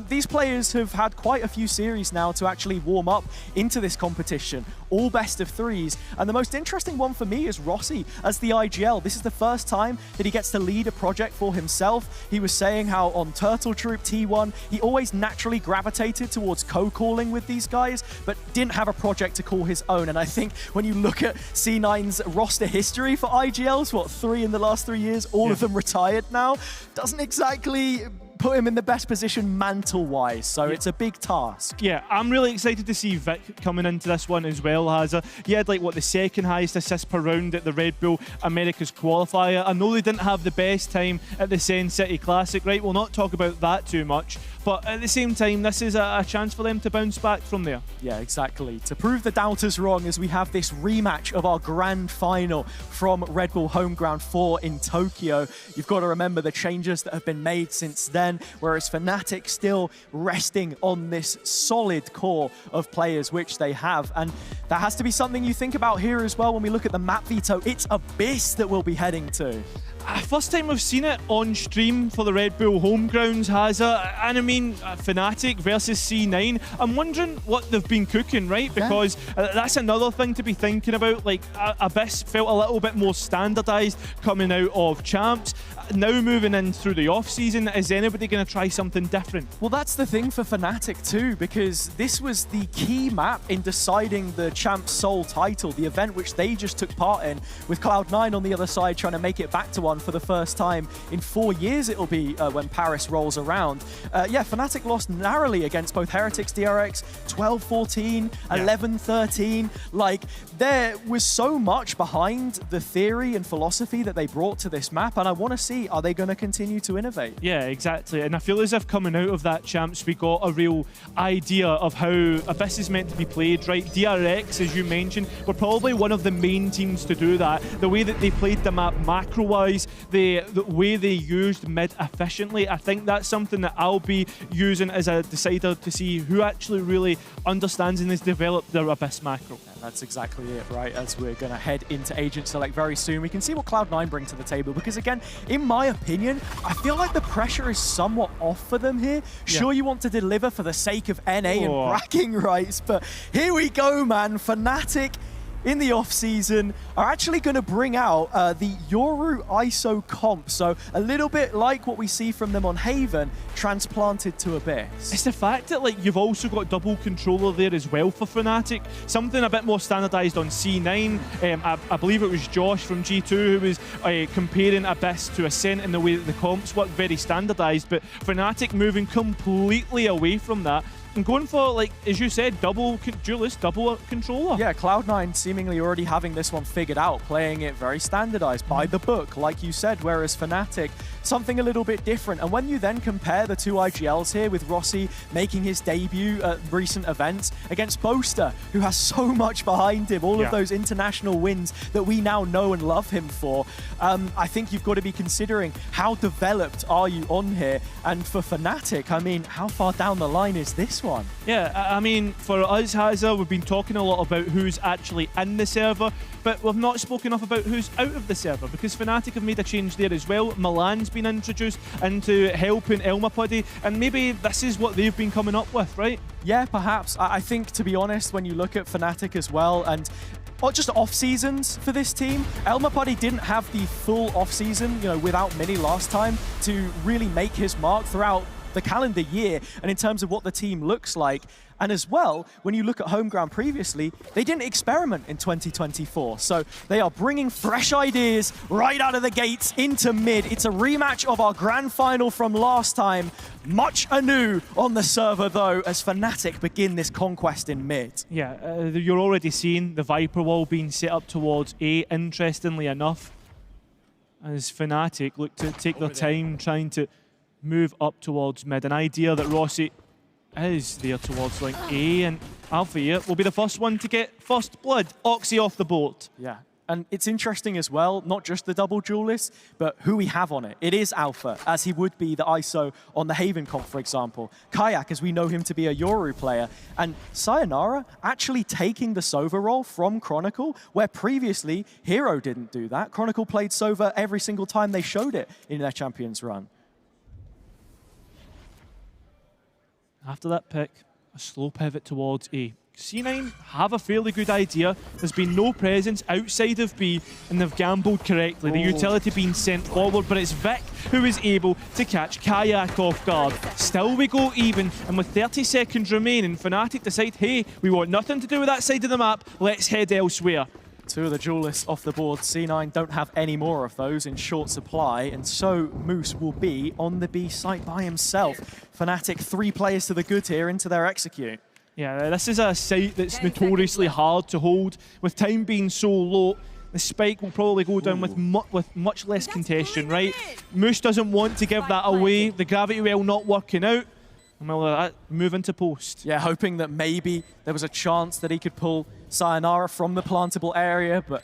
These players have had quite a few series now to actually warm up into this competition, all best of threes. And the most interesting one for me is Rossi as the IGL. This is the first time that he gets to lead a project for himself. himself. He was saying how on Turtle Troop T1, he always naturally gravitated towards co-calling with these guys, but didn't have a project to call his own. And I think when you look at C9's roster history for IGLs, what, 3 in the last 3 years, all of them retired now, doesn't exactly put him in the best position mantle-wise, so it's a big task. Yeah, I'm really excited to see Vic coming into this one as well, Hazza. He had like, what, the second highest assist per round at the Red Bull Americas qualifier. I know they didn't have the best time at the Sen City Classic, right? We'll not talk about that too much, but at the same time, this is a chance for them to bounce back from there. Yeah, exactly. To prove the doubters wrong, as we have this rematch of our grand final from Red Bull Homeground 4 in Tokyo. You've got to remember the changes that have been made since then, whereas Fnatic still resting on this solid core of players which they have. And that has to be something you think about here as well when we look at the map veto. It's Abyss that we'll be heading to. First time we've seen it on stream for the Red Bull Homegrounds, Hazza. And I mean, Fnatic versus C9. I'm wondering what they've been cooking, right? Because that's another thing to be thinking about. Like, Abyss felt a little bit more standardized coming out of Champs. Now moving in through the off-season, is anybody going to try something different? Well, that's the thing for Fnatic too, because this was the key map in deciding the Champs Seoul title, the event which they just took part in, with Cloud9 on the other side trying to make it back to one for the first time in 4 years it'll be when Paris rolls around. Yeah, Fnatic lost narrowly against both Heretics, DRX, 12-14, 11-13. Like, there was so much behind the theory and philosophy that they brought to this map, and I want to see, are they going to continue to innovate? Yeah, exactly. And I feel as if coming out of that Champs, we got a real idea of how Abyss is meant to be played, right? DRX, as you mentioned, were probably one of the main teams to do that. The way that they played the map macro-wise, the way they used mid efficiently, I think that's something that I'll be using as a decider to see who actually really understands and has developed their Abyss macro. Yeah, that's exactly it, right? As we're going to head into Agent Select very soon, we can see what Cloud9 bring to the table, because again, in my opinion, I feel like the pressure is somewhat off for them here. Sure, you want to deliver for the sake of NA and bragging rights, but here we go, man. Fnatic in the off-season are actually going to bring out the Yoru ISO comp. So a little bit like what we see from them on Haven, transplanted to Abyss. It's the fact that like you've also got double controller there as well for Fnatic. Something a bit more standardized on C9. I believe it was Josh from G2 who was comparing Abyss to Ascent in the way that the comps work, very standardized. But Fnatic moving completely away from that and going for, like, as you said, double duelist, double controller. Yeah, Cloud9 seemingly already having this one figured out, playing it very standardized, by the book, like you said, whereas Fnatic, something a little bit different. And when you then compare the two IGLs here, with Rossi making his debut at recent events against Boaster, who has so much behind him, all of those international wins that we now know and love him for, I think you've got to be considering how developed are you on here. And for Fnatic, I mean, how far down the line is this one? Yeah, I mean, for us, Hazza, we've been talking a lot about who's actually in the server, but we've not spoken enough about who's out of the server, because Fnatic have made a change there as well. Milan's been introduced into helping Elma Puddy, and maybe this is what they've been coming up with, right? Yeah, perhaps. I think, to be honest, when you look at Fnatic as well, and just off seasons for this team, Elma Puddy didn't have the full off season, you know, without Mini last time to really make his mark throughout the calendar year, and in terms of what the team looks like. And as well, when you look at Homeground previously, they didn't experiment in 2024. So they are bringing fresh ideas right out of the gates into mid. It's a rematch of our grand final from last time. Much anew on the server, though, as Fnatic begin this conquest in mid. Yeah, you're already seeing the Viper wall being set up towards A, interestingly enough, as Fnatic look to take their time trying to move up towards mid. An idea that Rossi is there towards like A, and Alpha here will be the first one to get first blood. Oxy off the board. Yeah, and it's interesting as well, not just the double duelist, but who we have on it. It is Alpha, as he would be the ISO on the Haven comp, for example. Kayak, as we know him to be a Yoru player. And Sayonara actually taking the Sova role from Chronicle, where previously Hero didn't do that. Chronicle played Sova every single time they showed it in their Champions run. After that pick, a slow pivot towards A. C9 have a fairly good idea. There's been no presence outside of B, and they've gambled correctly. The utility being sent forward, but it's Vic who is able to catch Kayak off guard. Still we go even, and with 30 seconds remaining, Fnatic decide, hey, we want nothing to do with that side of the map, let's head elsewhere. Two of the duelists off the board. C9 don't have any more of those in short supply, and so Moose will be on the B site by himself. Fnatic 3 players to the good here into their execute. Yeah, this is a site that's notoriously hard to hold. With time being so low, the spike will probably go down with much less contention, right? Moose doesn't want to give that away. The gravity well not working out. And we'll move into post. Yeah, hoping that maybe there was a chance that he could pull Sayonara from the plantable area, but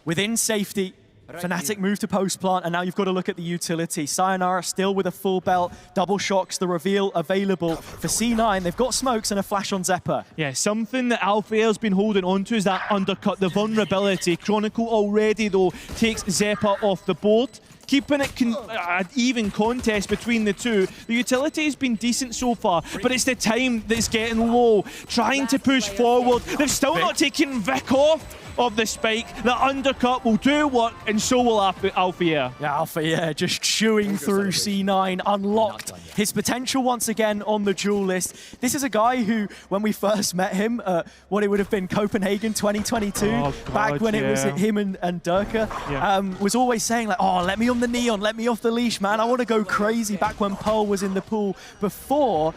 within safety, Fnatic move to post plant, and now you've got to look at the utility. Sayonara still with a full belt, double shocks, the reveal available for C9. They've got smokes and a flash on Zephyr. Yeah, something that Alpha's been holding on to is that undercut, the vulnerability. Chronicle already, though, takes Zephyr off the board, keeping it an even contest between the two. The utility has been decent so far, but it's the time that's getting low, trying to push forward. They've still not taken Vic off of the spike. The undercut will do work, and so will Alpha. Yeah, Alpha just chewing through C9, unlocked his potential once again on the duelist. This is a guy who, when we first met him, what it would have been Copenhagen 2022, back when it was him and Durka, was always saying like, oh, let me on the neon, let me off the leash, man. I want to go crazy, back when Pearl was in the pool before.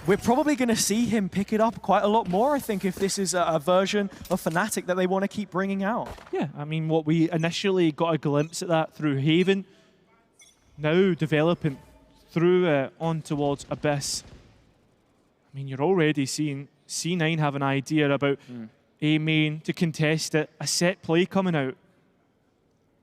We're probably going to see him pick it up quite a lot more, I think, if this is a version of Fnatic that they want to keep bringing out. Yeah, I mean, what we initially got a glimpse at that through Haven, now developing through on towards Abyss. I mean, you're already seeing C9 have an idea about A main to contest it, a set play coming out.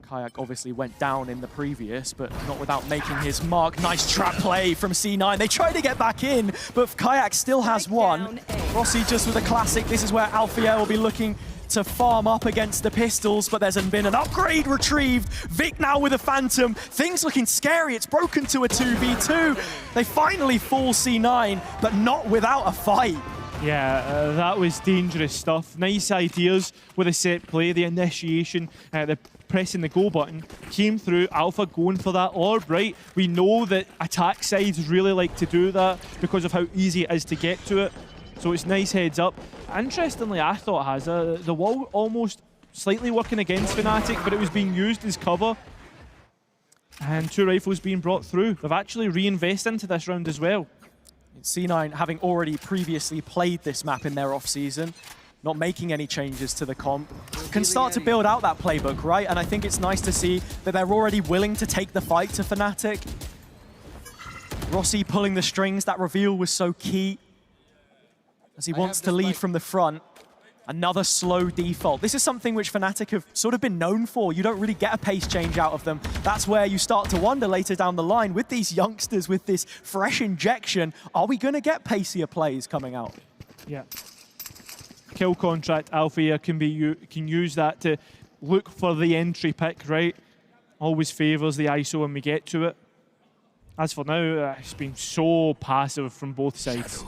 Kayak obviously went down in the previous, but not without making his mark. Nice trap play from C9. They try to get back in, but Kayak still has one. Rossi just with a classic. This is where Alpha will be looking to farm up against the pistols, but there's been an upgrade retrieved. Vic now with a Phantom. Things looking scary. It's broken to a 2v2. They finally fall C9, but not without a fight. Yeah, that was dangerous stuff. Nice ideas with a set play, the initiation, the pressing the go button came through. Alpha going for that orb, right? We know that attack sides really like to do that because of how easy it is to get to it. So it's nice heads up. Interestingly, I thought Hazza, the wall almost slightly working against Fnatic, but it was being used as cover. And 2 rifles being brought through. They've actually reinvested into this round as well. C9 having already previously played this map in their off-season, not making any changes to the comp, can start to build out that playbook, right? And I think it's nice to see that they're already willing to take the fight to Fnatic. Rossi pulling the strings, that reveal was so key. As he wants to lead from the front. Another slow default. This is something which Fnatic have sort of been known for. You don't really get a pace change out of them. That's where you start to wonder later down the line, with these youngsters, with this fresh injection, are we going to get pacier plays coming out? Yeah. Kill contract, Alpha can use that to look for the entry pick, right? Always favours the ISO when we get to it. As for now, it's been so passive from both sides.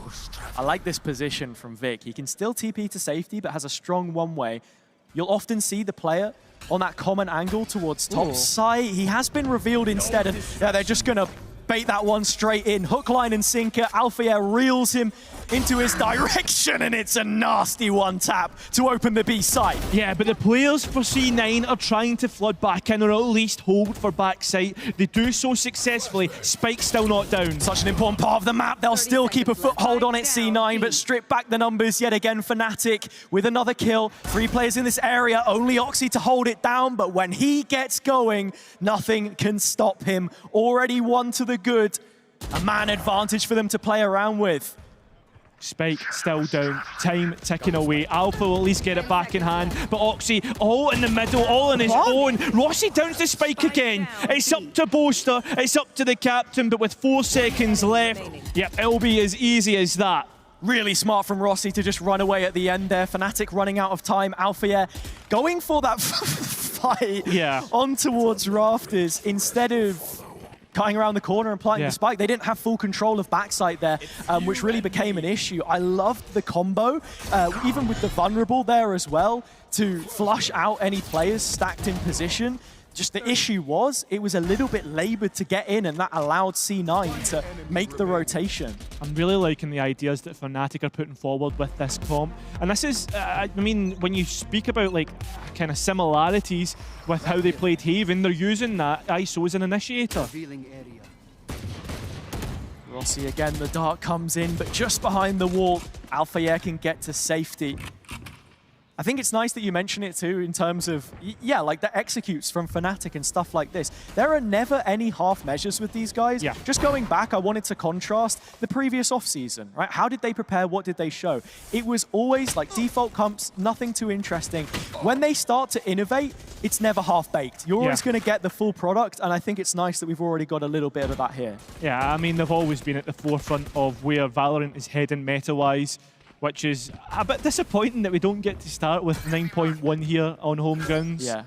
I like this position from Vic. He can still TP to safety, but has a strong one-way. You'll often see the player on that common angle towards top side. He has been revealed instead, and they're just going to bait that one straight in. Hook, line, and sinker. Alpha reels him into his direction, and it's a nasty one tap to open the B site. Yeah, but the players for C9 are trying to flood back in, or at least hold for backside. They do so successfully. Spike's still not down. Such an important part of the map. They'll still keep a foothold on it, C9, but strip back the numbers yet again. Fnatic with another kill. 3 players in this area. Only Oxy to hold it down, but when he gets going, nothing can stop him. Already 1 to the good. A man advantage for them to play around with. Spike still down, time ticking away. Alpha will at least get it back in hand, but Oxy all in the middle, all on his own. Rossi downs the Spike again. It's up to Boaster, it's up to the captain, but with 4 seconds left, yep, it'll be as easy as that. Really smart from Rossi to just run away at the end there. Fnatic running out of time. Alpha going for that fight on towards Rafters instead of cutting around the corner and planting the spike. They didn't have full control of backside there, which really became an issue. I loved the combo, even with the vulnerable there as well, to flush out any players stacked in position. Just the issue was, it was a little bit labored to get in, and that allowed C9 to make the rotation. I'm really liking the ideas that Fnatic are putting forward with this comp. And this is, I mean, when you speak about like kind of similarities with how they played Haven, they're using that ISO as an initiator. We'll see again, the dart comes in, but just behind the wall, Alphayer can get to safety. I think it's nice that you mention it too in terms of, yeah, like the executes from Fnatic and stuff like this. There are never any half measures with these guys. Yeah. Just going back, I wanted to contrast the previous offseason, right? How did they prepare? What did they show? It was always like default comps, nothing too interesting. When they start to innovate, it's never half-baked. You're always going to get the full product, and I think it's nice that we've already got a little bit of that here. Yeah, I mean, they've always been at the forefront of where Valorant is heading meta-wise, which is a bit disappointing that we don't get to start with 9.1 here on Homegrounds. Yeah.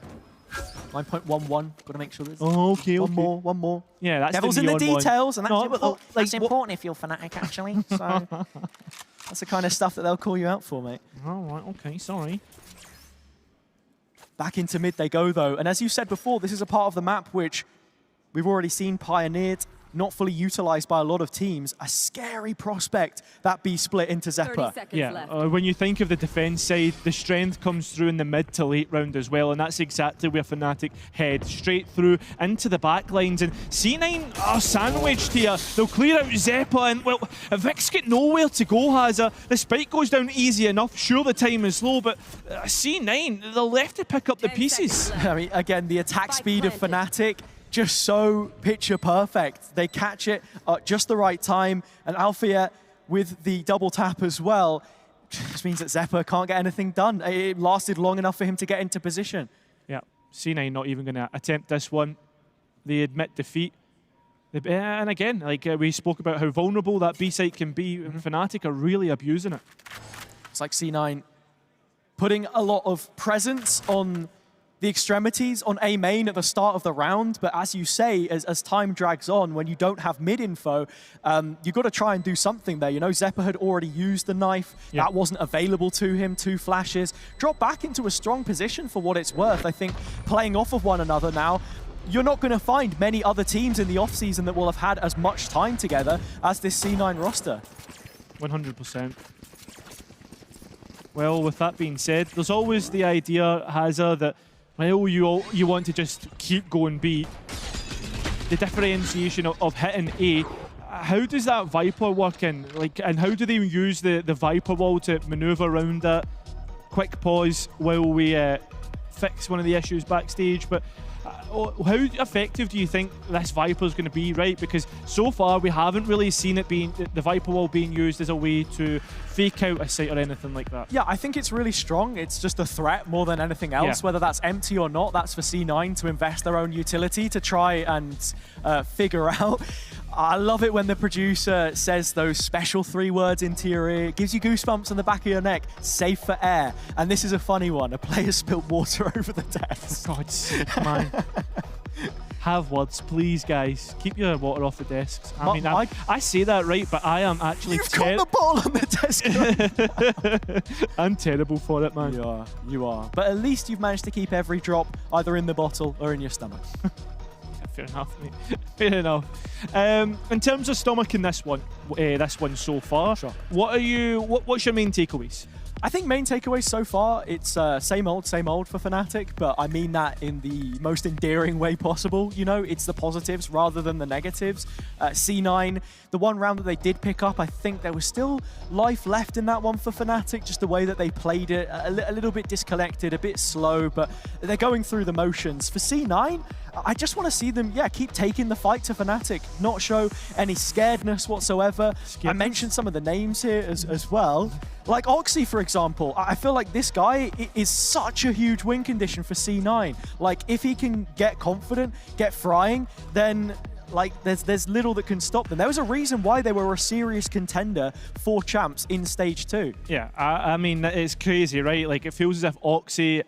9.11, got to make sure there's okay. one more. Yeah, that's Devil's the in the neon details, and that's, That's important if you're Fnatic, actually. So that's the kind of stuff that they'll call you out for, mate. All right, okay, sorry. Back into mid they go, though. And as you said before, this is a part of the map which we've already seen pioneered, not fully utilized by a lot of teams. A scary prospect, that B split into 30 Zephyr. seconds left. When you think of the defense side, the strength comes through in the mid to late round as well, and that's exactly where Fnatic head, straight through into the back lines. And C9 are sandwiched here. They'll clear out Zeppa, and well, Vic's got nowhere to go, Hazza. The spike goes down easy enough. Sure, the time is slow, but C9, they're left to pick up the 10 pieces. seconds left. I mean, again, the attack Spike speed of planted. Fnatic, just so picture perfect. They catch it at just the right time, and Alphayer with the double tap as well. Just means that Zephyr can't get anything done. It lasted long enough for him to get into position. Yeah, C9 not even going to attempt this one. They admit defeat. And again, like we spoke about how vulnerable that B site can be, and Fnatic are really abusing it. It's like C9 putting a lot of presence on the extremities on A main at the start of the round, but as you say, as time drags on, when you don't have mid info, you've got to try and do something there. You know, Zeppa had already used the knife. Yeah. That wasn't available to him. 2 flashes. Drop back into a strong position for what it's worth. I think playing off of one another now, you're not going to find many other teams in the offseason that will have had as much time together as this C9 roster. 100%. Well, with that being said, there's always the idea, Hazza, that well, you want to just keep going B. The differentiation of hitting A, how does that Viper work in? Like, and how do they use the Viper wall to maneuver around that? Quick pause while we fix one of the issues backstage. But how effective do you think this Viper is going to be, right? Because so far we haven't really seen it being the Viper wall being used as a way to fake out a site or anything like that. Yeah, I think it's really strong. It's just a threat more than anything else. Yeah. Whether that's empty or not, that's for C9 to invest their own utility to try and figure out. I love it when the producer says those special 3 words into your ear. It gives you goosebumps on the back of your neck. Safe for air. And this is a funny one. A player spilled water over the desk. God's sake, man. Have words, please, guys. Keep your water off the desks. I say that right, but I am actually You've got the ball on the desk. I'm terrible for it, man. You are. But at least you've managed to keep every drop either in the bottle or in your stomach. Fair enough, mate. Fair enough. In terms of stomach in this one so far, Sure. what's your main takeaways? I think main takeaways so far, it's same old for Fnatic, but I mean that in the most endearing way possible. You know, it's the positives rather than the negatives. C9, the one round that they did pick up, I think there was still life left in that one for Fnatic, just the way that they played it, a little bit disconnected, a bit slow, but they're going through the motions. For C9, I just want to see them, keep taking the fight to Fnatic, not show any scaredness whatsoever. I mentioned some of the names here as well. Like Oxy, for example, I feel like this guy is such a huge win condition for C9. Like, if he can get confident, get frying, then like there's little that can stop them. There was a reason why they were a serious contender for champs in stage 2. Yeah, I mean, it's crazy, right? Like, it feels as if Oxy,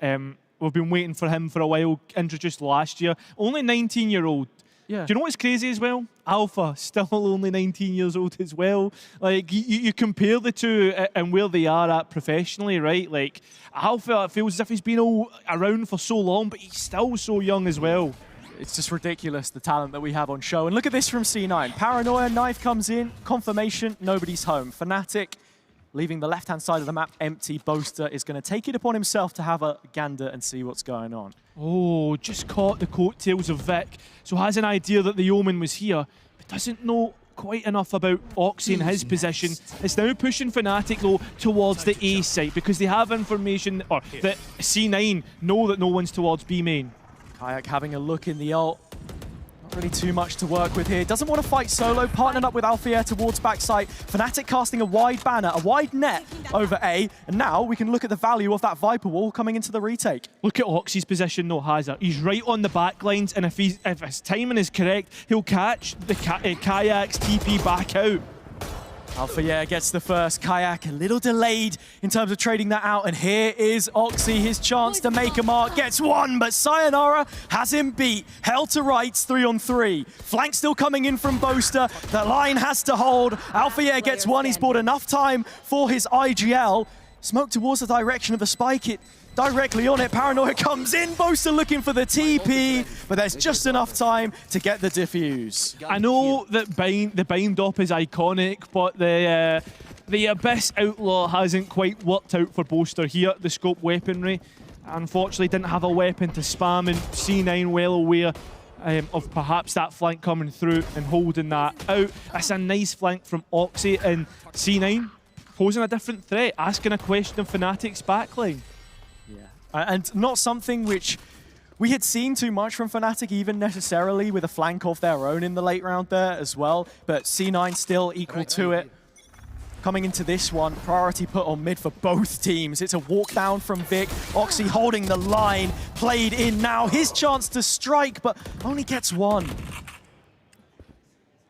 we've been waiting for him for a while, introduced last year. Only 19-year-old. Yeah. Do you know what's crazy as well? Alpha, still only 19 years old as well. Like, you compare the two and where they are at professionally, right? Like, Alpha, it feels as if he's been around for so long, but he's still so young as well. It's just ridiculous, the talent that we have on show. And look at this from C9. Paranoia, knife comes in, confirmation, nobody's home. Fnatic, leaving the left-hand side of the map empty. Boaster is going to take it upon himself to have a gander and see what's going on. Oh, just caught the coattails of Vic. So has an idea that the Omen was here, but doesn't know quite enough about Oxy and his position. It's now pushing Fnatic, though, towards the A site because they have information, or that C9 know that no one's towards B main. Kayak having a look in the ult. Not really too much to work with here. Doesn't want to fight solo. Partnered up with Alfier towards backside. Fnatic casting a wide banner, a wide net over A. And now we can look at the value of that Viper wall coming into the retake. Look at Oxy's position, though, Hazard. He's right on the back lines, and if his timing is correct, he'll catch the Kayak's TP back out. Alfier gets the first. Kayak a little delayed in terms of trading that out. And here is Oxy, his chance to make a mark. Gets one, but Sayonara has him beat. Hell to rights, 3-on-3. Flank still coming in from Boaster. The line has to hold. Alfier gets one. He's bought enough time for his IGL. Smoke towards the direction of the spike. It directly on it. Paranoia comes in. Boaster looking for the TP, but there's just enough time to get the defuse. I know that the bind op is iconic, but the Abyss Outlaw hasn't quite worked out for Boaster here. The scope weaponry, unfortunately, didn't have a weapon to spam, and C9 well aware of perhaps that flank coming through and holding that out. That's a nice flank from Oxy, and C9 posing a different threat, asking a question of Fnatic's backline. And not something which we had seen too much from Fnatic, even necessarily with a flank of their own in the late round there as well. But C9 still equal to it. Coming into this one, priority put on mid for both teams. It's a walk down from Vic. Oxy holding the line, played in now. His chance to strike, but only gets one.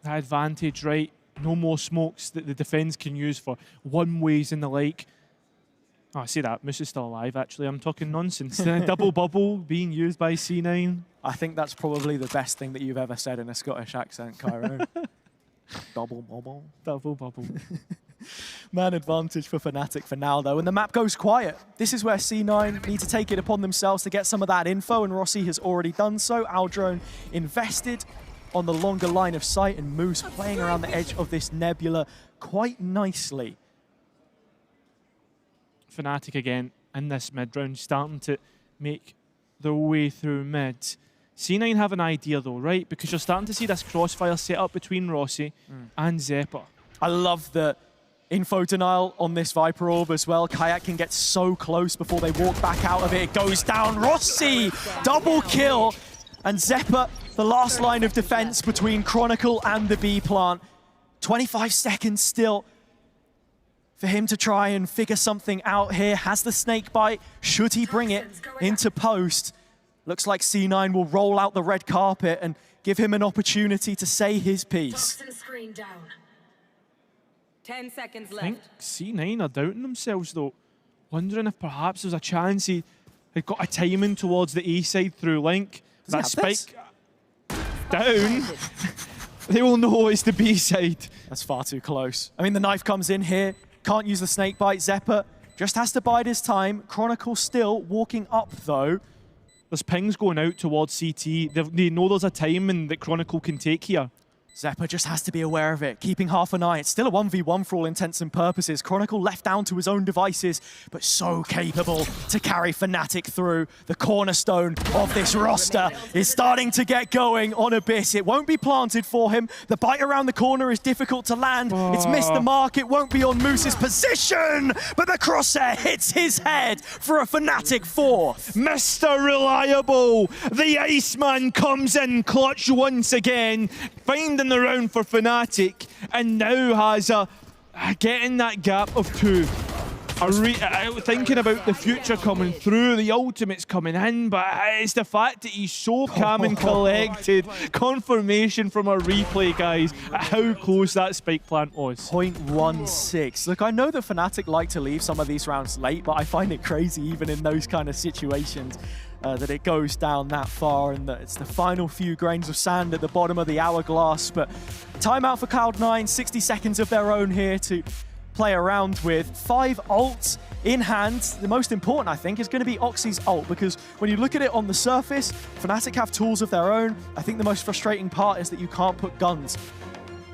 That advantage, right? No more smokes that the defense can use for one-ways and the like. Oh, I see that. Moose is still alive, actually. I'm talking nonsense. Double bubble being used by C9. I think that's probably the best thing that you've ever said in a Scottish accent, Cairo. Double bubble. Double bubble. Man advantage for Fnatic for now, though. And the map goes quiet. This is where C9 need to take it upon themselves to get some of that info, and Rossi has already done so. Aldrone invested on the longer line of sight, and Moose playing around the edge of this nebula quite nicely. Fnatic again in this mid round, starting to make their way through mid. C9 have an idea though, right? Because you're starting to see this crossfire set up between Rossi and Zeppa. I love the info denial on this Viper Orb as well. Kayak can get so close before they walk back out of it. It goes down. Rossi, double kill. And Zeppa, the last line of defense between Chronicle and the B plant. 25 seconds still for him to try and figure something out here. Has the snake bite. Should he bring it into post? Looks like C9 will roll out the red carpet and give him an opportunity to say his piece. 10 seconds I left. think C9 are doubting themselves though. Wondering if perhaps there's a chance he had got a timing towards the A side through Link. That spike down. They will know it's the B side. That's far too close. I mean, the knife comes in here. Can't use the snake bite. Zeppa just has to bide his time. Chronicle still walking up, though. There's pings going out towards CT. They know there's a timing that Chronicle can take here. Zeppa just has to be aware of it, keeping half an eye. It's still a 1v1 for all intents and purposes. Chronicle left down to his own devices, but so capable to carry Fnatic through. The cornerstone of this roster is starting to get going on Abyss. It won't be planted for him. The bite around the corner is difficult to land. It's missed the mark. It won't be on Moose's position, but the crosshair hits his head for a Fnatic 4. Mr. Reliable, the Iceman comes in clutch once again, finding the round for Fnatic, and now has getting that gap of 2. Thinking about the future coming through, the ultimate's coming in, but it's the fact that he's so calm and collected. Confirmation from our replay, guys, at how close that spike plant was. 0.16. Look, I know that Fnatic like to leave some of these rounds late, but I find it crazy even in those kind of situations that it goes down that far and that it's the final few grains of sand at the bottom of the hourglass. But timeout for Cloud9, 60 seconds of their own here to play around with. 5 ults in hand. The most important, I think, is going to be Oxy's ult, because when you look at it on the surface, Fnatic have tools of their own. I think the most frustrating part is that you can't put guns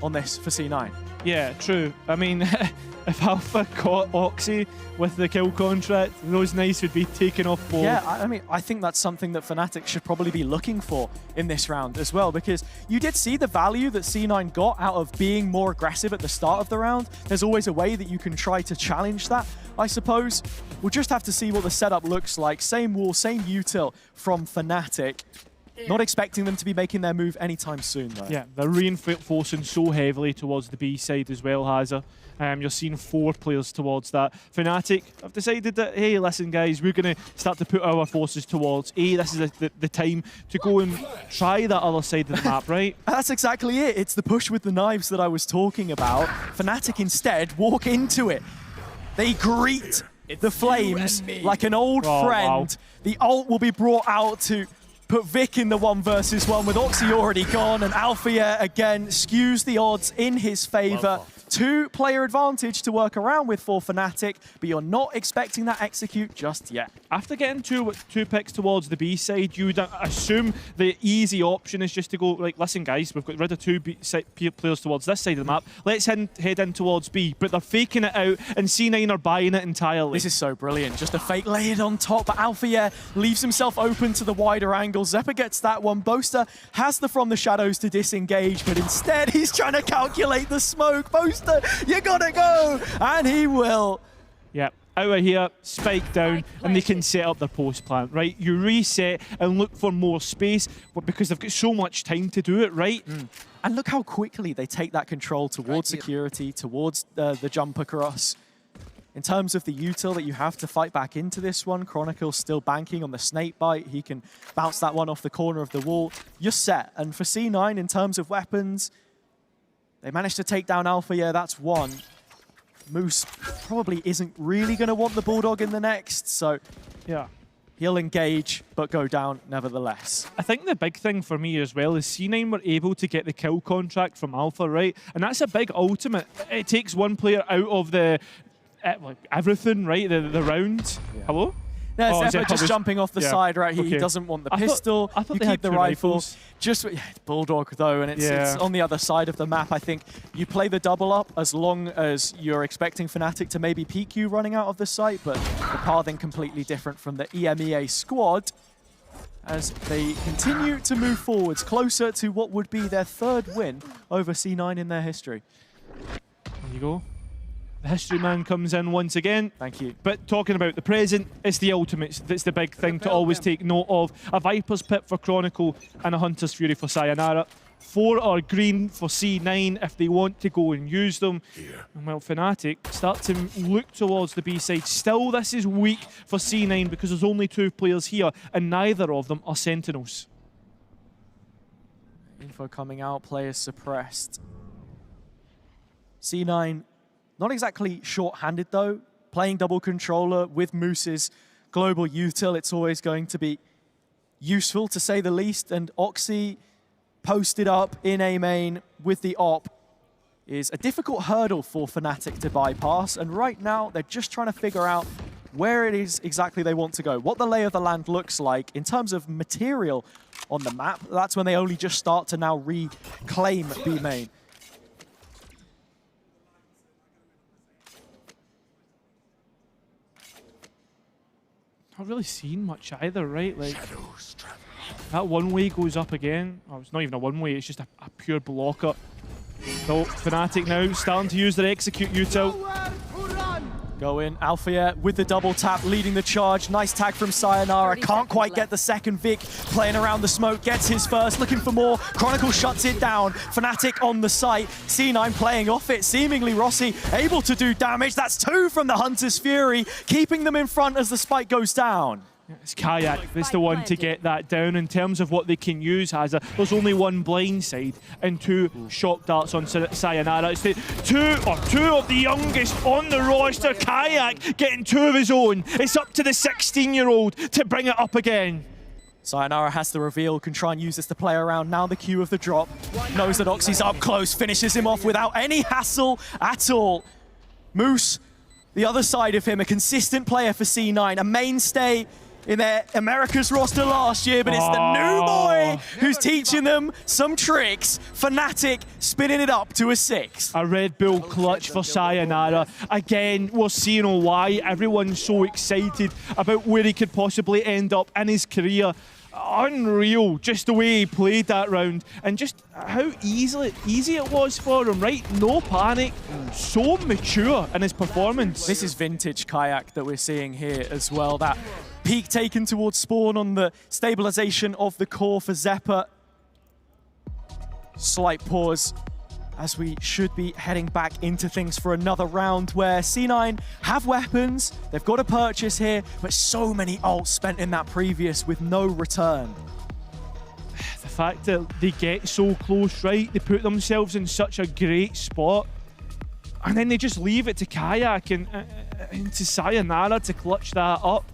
on this for C9. Yeah, true. I mean, if Alpha caught Oxy with the kill contract, those knights would be taken off board. Yeah, I mean, I think that's something that Fnatic should probably be looking for in this round as well, because you did see the value that C9 got out of being more aggressive at the start of the round. There's always a way that you can try to challenge that, I suppose. We'll just have to see what the setup looks like. Same wall, same util from Fnatic. Not expecting them to be making their move anytime soon, though. Yeah, they're reinforcing so heavily towards the B side as well, Hazza. You're seeing 4 players towards that. Fnatic have decided that, hey, listen, guys, we're going to start to put our forces towards A. This is the time to go and try that other side of the map, right? That's exactly it. It's the push with the knives that I was talking about. Fnatic instead walk into it. They greet the flames like an old friend. Wow. The ult will be brought out to put Vic in the 1 versus 1 with Oxy already gone, and Alpha again skews the odds in his favor. 2-player advantage to work around with for Fnatic, but you're not expecting that execute just yet. After getting two picks towards the B side, you would assume the easy option is just to go, like, listen, guys, we've got rid of 2 players towards this side of the map. Let's head in towards B. But they're faking it out, and C9 are buying it entirely. This is so brilliant. Just a fake layered on top, but Alpha leaves himself open to the wider angle. Zeppa gets that one. Boaster has the From the Shadows to disengage, but instead he's trying to calculate the smoke. Boaster, you gotta go! And he will. Yep. Out of here, spike down, and they can set up their post plant, right? You reset and look for more space, but because they've got so much time to do it, right? And look how quickly they take that control towards security, towards the jump across. In terms of the util that you have to fight back into this one, Chronicle's still banking on the snake bite. He can bounce that one off the corner of the wall. You're set. And for C9, in terms of weapons, they managed to take down Alpha. Yeah, that's 1. Moose probably isn't really going to want the Bulldog in the next, so yeah, he'll engage, but go down nevertheless. I think the big thing for me as well is C9 were able to get the kill contract from Alpha, right? And that's a big ultimate. It takes 1 player out of the everything, right? The round. Yeah. Hello? No, Zeppa just jumping off the side, right? He doesn't want the pistol. I thought you keep the rifle. Just Bulldog though, and it's on the other side of the map. I think you play the double up as long as you're expecting Fnatic to maybe peek you running out of the site, but the pathing completely different from the EMEA squad as they continue to move forwards closer to what would be their 3rd win over C9 in their history. There you go. The history man comes in once again. Thank you. But talking about the present, it's the ultimates that's the big thing to always take note of. A Viper's Pit for Chronicle and a Hunter's Fury for Sayonara. 4 are green for C9 if they want to go and use them. And well, Fnatic start to look towards the B side. Still, this is weak for C9 because there's only 2 players here and neither of them are Sentinels. Info coming out, players suppressed. C9 not exactly short-handed though. Playing double controller with Moose's global util, it's always going to be useful to say the least. And Oxy posted up in A main with the op is a difficult hurdle for Fnatic to bypass. And right now, they're just trying to figure out where it is exactly they want to go, what the lay of the land looks like in terms of material on the map. That's when they only just start to now reclaim B main. Not really seen much either, right? Like that one way goes up again. Oh, it's not even a one way, it's just a pure blocker. So Fnatic now starting to use their execute util. Go in, Alfia with the double tap, leading the charge. Nice tag from Sayonara. Can't quite get the second. Vic playing around the smoke, gets his first, looking for more. Chronicle shuts it down. Fnatic on the site. C9 playing off it. Seemingly Rossi able to do damage. That's 2 from the Hunter's Fury, keeping them in front as the spike goes down. It's Kayak that's the one to get that down. In terms of what they can use, there's only 1 blind side and 2 shock darts on Sayonara. It's the two of the youngest on the roster. Kayak getting 2 of his own. It's up to the 16-year-old to bring it up again. Sayonara has the reveal, can try and use this to play around. Now the cue of the drop. Knows that Oxy's up close, finishes him off without any hassle at all. Moose, the other side of him, a consistent player for C9, a mainstay in their Americas roster last year, but it's the new boy who's teaching them some tricks. Fnatic spinning it up to a 6. A Red Bull clutch for Sayonara. Again, we're seeing why everyone's so excited about where he could possibly end up in his career. Unreal, just the way he played that round and just how easy it was for him, right? No panic, so mature in his performance. This is vintage Kayak that we're seeing here as well. That peek taken towards spawn on the stabilization of the core for Zeppa. Slight pause as we should be heading back into things for another round where C9 have weapons, they've got a purchase here, but so many ults spent in that previous with no return. The fact that they get so close, right? They put themselves in such a great spot and then they just leave it to Kayak and to Sayonara to clutch that up.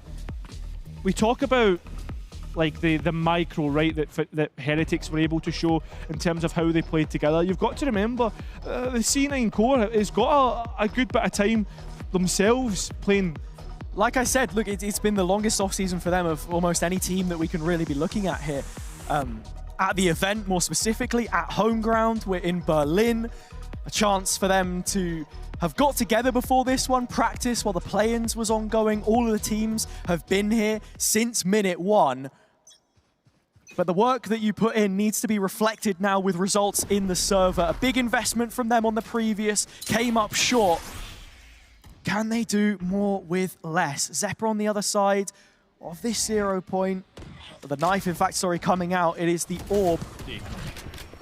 We talk about like the micro, right, that Heretics were able to show in terms of how they played together. You've got to remember, the C9 core has got a good bit of time themselves playing. Like I said, look, it's been the longest off-season for them of almost any team that we can really be looking at here. At the event, more specifically, at Homeground, we're in Berlin. A chance for them to have got together before this one, practice while the play-ins was ongoing. All of the teams have been here since minute 1. But the work that you put in needs to be reflected now with results in the server. A big investment from them on the previous, came up short. Can they do more with less? Zeppa on the other side of this 0 point. The knife, in fact, sorry, coming out. It is the orb,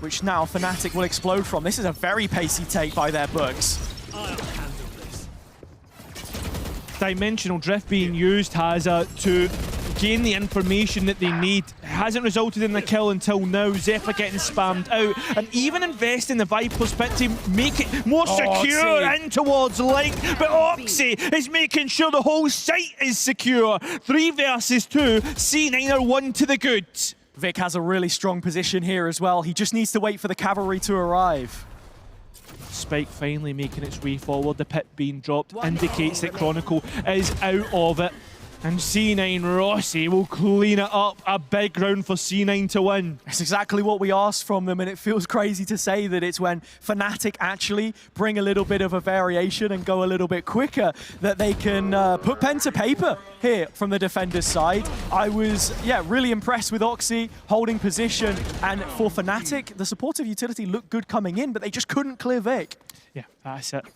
which now Fnatic will explode from. This is a very pacey take by their books. Dimensional drift being used to gain the information that they need. It hasn't resulted in the kill until now. Zeppa getting spammed out and even invest in the Viper's pit to make it more secure in towards Link. But Oxy is making sure the whole site is secure. 3 versus 2. C9 are 1 to the good. Vic has a really strong position here as well. He just needs to wait for the cavalry to arrive. Spike finally making its way forward. The pit being dropped indicates that Chronicle is out of it. And C9 Rossi will clean it up. A big round for C9 to win. It's exactly what we asked from them, and it feels crazy to say that it's when Fnatic actually bring a little bit of a variation and go a little bit quicker that they can put pen to paper here from the defender's side. I was, really impressed with Oxy holding position, and for Fnatic, the supportive utility looked good coming in, but they just couldn't clear Vic. Yeah, that's it.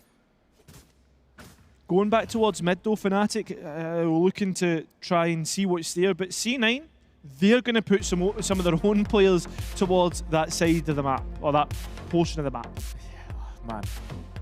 Going back towards mid though, Fnatic looking to try and see what's there, but C9, they're going to put some of their own players towards that side of the map, or that portion of the map. Yeah, man.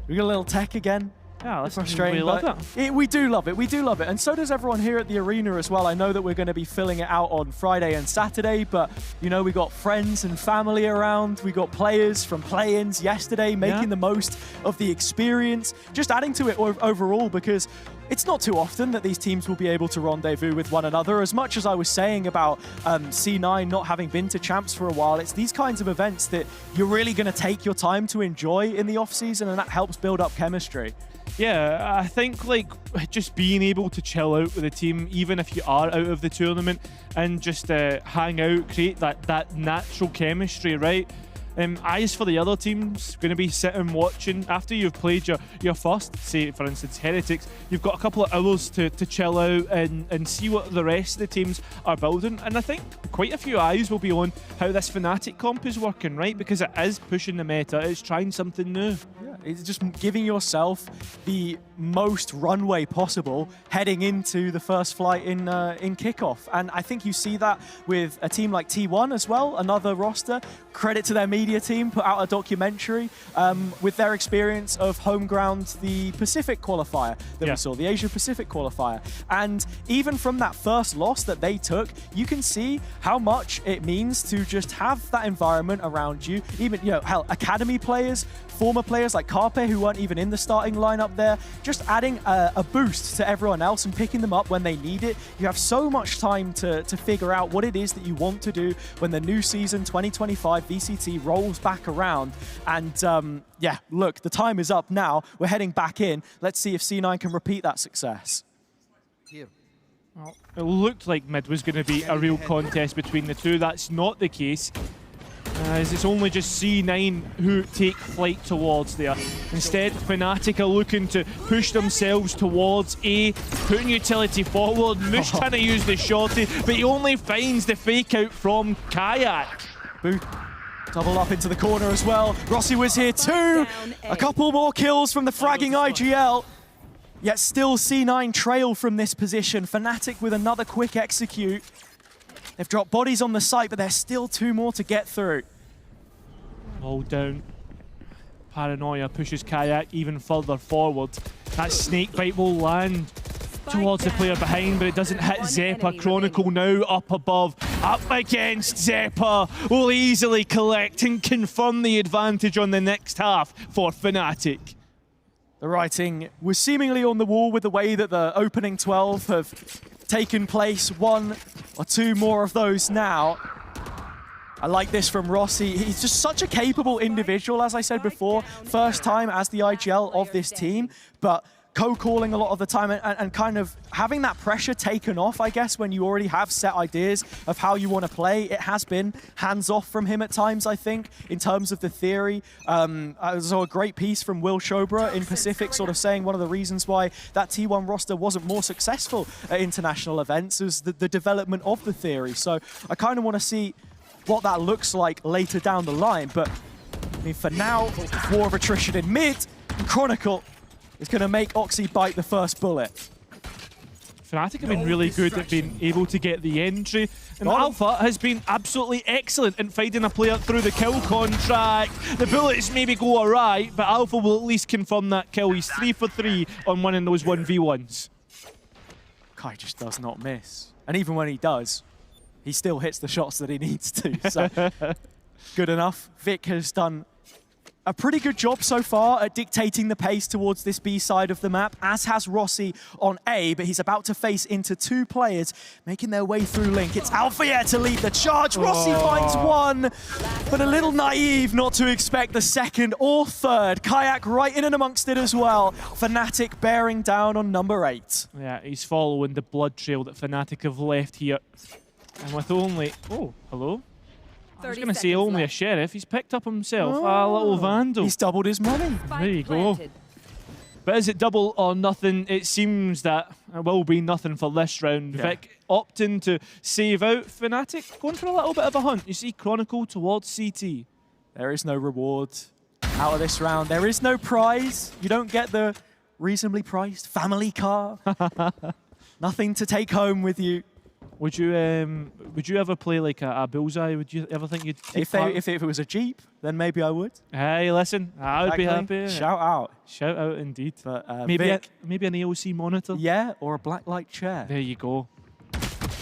We got a little tech again. Yeah, that's frustrating. We love it. We do love it. We do love it. And so does everyone here at the arena as well. I know that we're going to be filling it out on Friday and Saturday, but you know, we got friends and family around. We got players from play-ins yesterday making the most of the experience, just adding to it overall, because it's not too often that these teams will be able to rendezvous with one another. As much as I was saying about C9 not having been to champs for a while, it's these kinds of events that you're really going to take your time to enjoy in the off-season, and that helps build up chemistry. Yeah, I think like just being able to chill out with the team, even if you are out of the tournament, and just hang out, create that natural chemistry, right? Eyes for the other teams, going to be sitting watching after you've played your first, say for instance Heretics, you've got a couple of hours to chill out and see what the rest of the teams are building. And I think quite a few eyes will be on how this Fnatic comp is working, right? Because it is pushing the meta, it's trying something new. Yeah, It's just giving yourself the most runway possible heading into the first flight in kickoff. And I think you see that with a team like T1 as well, another roster. Credit to their media team, put out a documentary with their experience of Homeground, the Pacific qualifier that we saw, the Asia Pacific qualifier. And even from that first loss that they took, you can see how much it means to just have that environment around you. Even, you know, hell, academy players, former players like Carpe, who weren't even in the starting lineup there, just adding a boost to everyone else and picking them up when they need it. You have so much time to figure out what it is that you want to do when the new season 2025 VCT rolls back around. And yeah, look, the time is up now. We're heading back in. Let's see if C9 can repeat that success. Well, it looked like mid was going to be a real contest between the two. That's not the case, as it's only just C9 who take flight towards there. Instead, Fnatic are looking to push themselves towards A, putting utility forward. Mush trying to use the shorty, but he only finds the fake out from Kayak. Booth. Double up into the corner as well. Rossi was here too. A couple more kills from the fragging IGL. Yet still C9 trail from this position. Fnatic with another quick execute. They've dropped bodies on the site, but there's still two more to get through. All down. Paranoia pushes Kayak even further forward. That snake bite will land towards the player behind, but it doesn't hit Zeppa. Chronicle now up above, up against Zeppa. Will easily collect and confirm the advantage on the next half for Fnatic. The writing was seemingly on the wall with the way that the opening 12 have taken place. One or two more of those now. I like this from Rossi. He's just such a capable individual, as I said before. First time as the IGL of this team, but co-calling a lot of the time and kind of having that pressure taken off, I guess, when you already have set ideas of how you want to play. It has been hands-off from him at times, I think, in terms of the theory. I saw a great piece from Will Shobra in Pacific sort of saying one of the reasons why that T1 roster wasn't more successful at international events is the development of the theory. So I kind of want to see what that looks like later down the line. But I mean, for now, war of attrition in mid, and Chronicle is going to make Oxy bite the first bullet. Fnatic have been really good at being able to get the entry, and Alpha has been absolutely excellent in finding a player through the kill contract. The bullets maybe go awry, but Alpha will at least confirm that kill. He's 3 for 3 on winning those 1v1s. Kai just does not miss. And even when he does, he still hits the shots that he needs to. So good enough. Vic has done a pretty good job so far at dictating the pace towards this B side of the map, as has Rossi on A, but he's about to face into two players making their way through Link. It's Alpha to lead the charge. Rossi finds one, but a little naive not to expect the second or third. Kayak right in and amongst it as well. Fnatic bearing down on number 8. Yeah, he's following the blood trail that Fnatic have left here. And with only... Oh, hello? I was going to say only a sheriff. He's picked up himself a little vandal. He's doubled his money. There you go. But is it double or nothing? It seems that it will be nothing for this round. Yeah. Vic opting to save out. Fnatic going for a little bit of a hunt. You see Chronicle towards CT. There is no reward out of this round. There is no prize. You don't get the reasonably priced family car. Nothing to take home with you. Would you ever play like a bullseye? Would you ever think you'd take part? If it was a Jeep, then maybe I would. Hey, listen, I would be happy. Shout out. Shout out indeed. But maybe Vic, maybe an AOC monitor. yeah, or a blacklight chair. There you go.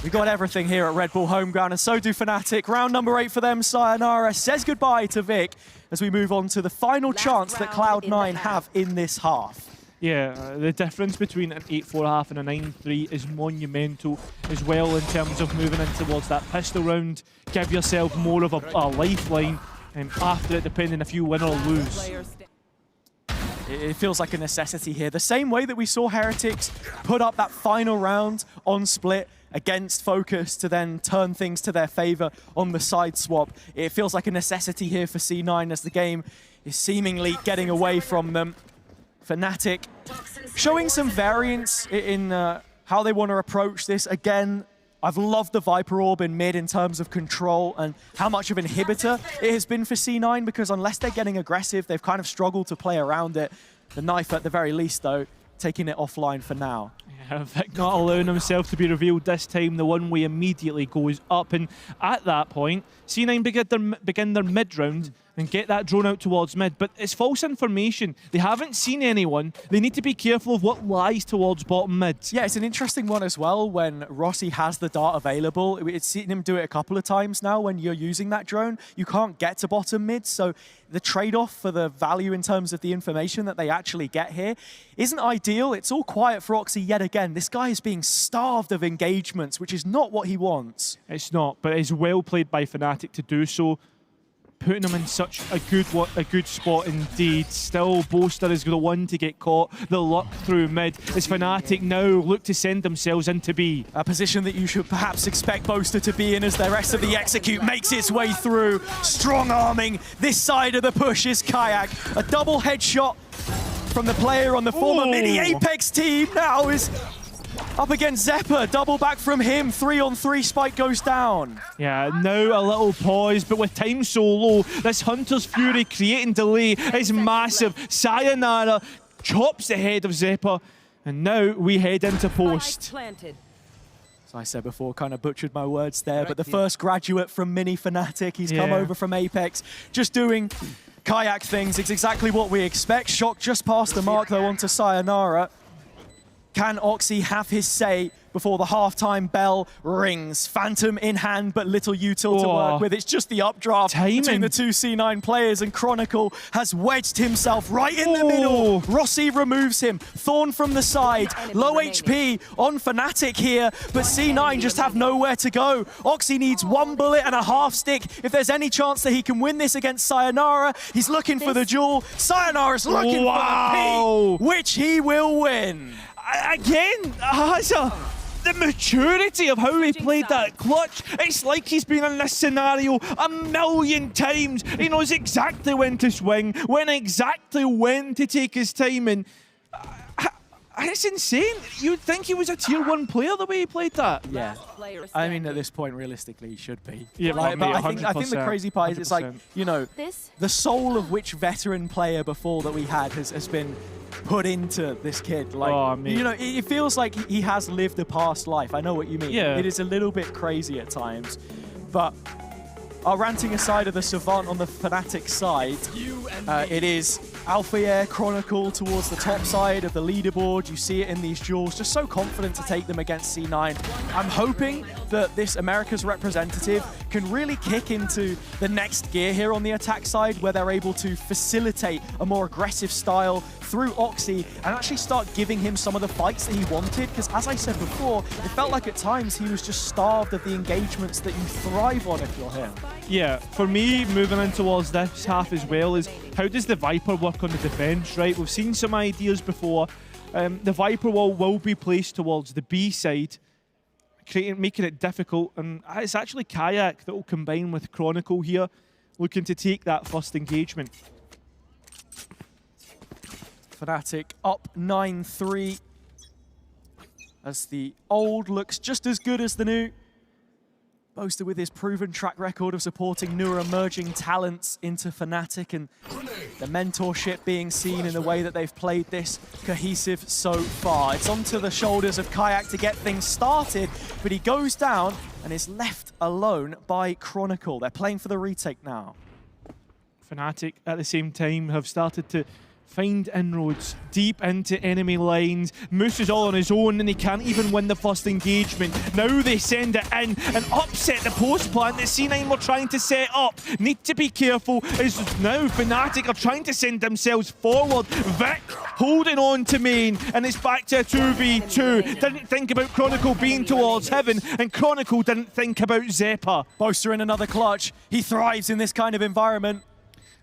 We got everything here at Red Bull Homeground, and so do Fnatic. Round number 8 for them. Sayonara says goodbye to Vic as we move on to the final chance that Cloud9 have in this half. Yeah, the difference between an 8-4 half and a 9-3 is monumental as well in terms of moving in towards that pistol round. Give yourself more of a lifeline, and after it, depending if you win or lose. It feels like a necessity here. The same way that we saw Heretics put up that final round on split against Fokus to then turn things to their favor on the side swap. It feels like a necessity here for C9 as the game is seemingly getting away from them. Fnatic showing some variance in how they want to approach this. Again, I've loved the Viper Orb in mid in terms of control and how much of an inhibitor it has been for C9, because unless they're getting aggressive, they've kind of struggled to play around it. The knife at the very least, though, taking it offline for now. Yeah, Vic not allowing himself to be revealed this time. The one way immediately goes up, and at that point, C9 begin their mid-round and get that drone out towards mid, but it's false information. They haven't seen anyone. They need to be careful of what lies towards bottom mid. Yeah, it's an interesting one as well when Rossi has the dart available. It's seen him do it a couple of times now when you're using that drone. You can't get to bottom mid, so the trade-off for the value in terms of the information that they actually get here isn't ideal. It's all quiet for Oxy yet again. This guy is being starved of engagements, which is not what he wants. It's not, but it's well played by Fnatic to do so, putting him in such a good spot indeed. Still, Boaster is the one to get caught. The luck through mid as Fnatic now look to send themselves into B. A position that you should perhaps expect Boaster to be in as the rest of the execute makes its way through. Strong arming this side of the push is Kayak. A double headshot from the player on the former mini Apex team now is up against Zeppa. Double back from him. 3-on-3 spike goes down. Yeah, now a little pause, but with time so low, this Hunter's Fury creating delay is massive. Sayonara chops the head of Zeppa, and now we head into post. As I said before, kind of butchered my words there, but the first graduate from mini Fnatic, he's come over from Apex, just doing Kayak things. It's exactly what we expect. Shock just past the mark though onto Sayonara. Can Oxy have his say before the halftime bell rings? Phantom in hand, but little util to work with. It's just the updraft between the two C9 players, and Chronicle has wedged himself right in the middle. Rossi removes him. Thorn from the side. Low HP on Fnatic here, but C9 just have nowhere to go. Oxy needs one bullet and a half stick if there's any chance that he can win this against Sayonara. He's looking for the duel. Sayonara's looking for the P, which he will win. Again, the maturity of how he played that clutch. It's like he's been in this scenario a million times. He knows exactly when to swing, exactly when to take his time, and it's insane. You'd think he was a tier 1 player the way he played that. Yeah. I mean, at this point, realistically, he should be. Yeah, but I think the crazy part is it's like, you know, the soul of which veteran player before that we had has been put into this kid. Like, you know, it feels like he has lived a past life. I know what you mean. Yeah. It is a little bit crazy at times, but our ranting aside of the Savant on the Fnatic side, it is Alpha Chronicle towards the top side of the leaderboard. You see it in these duels, just so confident to take them against C9. I'm hoping that this America's representative can really kick into the next gear here on the attack side, where they're able to facilitate a more aggressive style through Oxy and actually start giving him some of the fights that he wanted. Because as I said before, it felt like at times he was just starved of the engagements that you thrive on if you're him. Yeah, for me, moving in towards this half as well is how does the Viper work on the defense, right? We've seen some ideas before. The Viper wall will be placed towards the B side, making it difficult, and it's actually Kayak that will combine with Chronicle here, looking to take that first engagement. Fnatic up 9-3 as the old looks just as good as the new. Boaster with his proven track record of supporting newer emerging talents into Fnatic, and the mentorship being seen in the way that they've played this cohesive so far. It's onto the shoulders of Kayak to get things started, but he goes down and is left alone by Chronicle. They're playing for the retake now. Fnatic at the same time have started to find inroads deep into enemy lines. Moose is all on his own and he can't even win the first engagement. Now they send it in and upset the post plant that C9 were trying to set up. Need to be careful as now Fnatic are trying to send themselves forward. Vic holding on to main, and it's back to a 2v2. Didn't think about Chronicle being towards heaven, and Chronicle didn't think about Zeppa. Boaster in another clutch. He thrives in this kind of environment.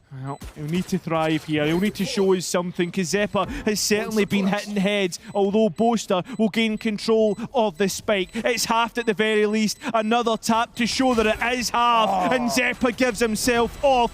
Well, he'll need to thrive here. He'll need to show us something, because Xeppaa has certainly been hitting heads, although Boaster will gain control of the spike. It's halved at the very least. Another tap to show that it is halved, and Xeppaa gives himself up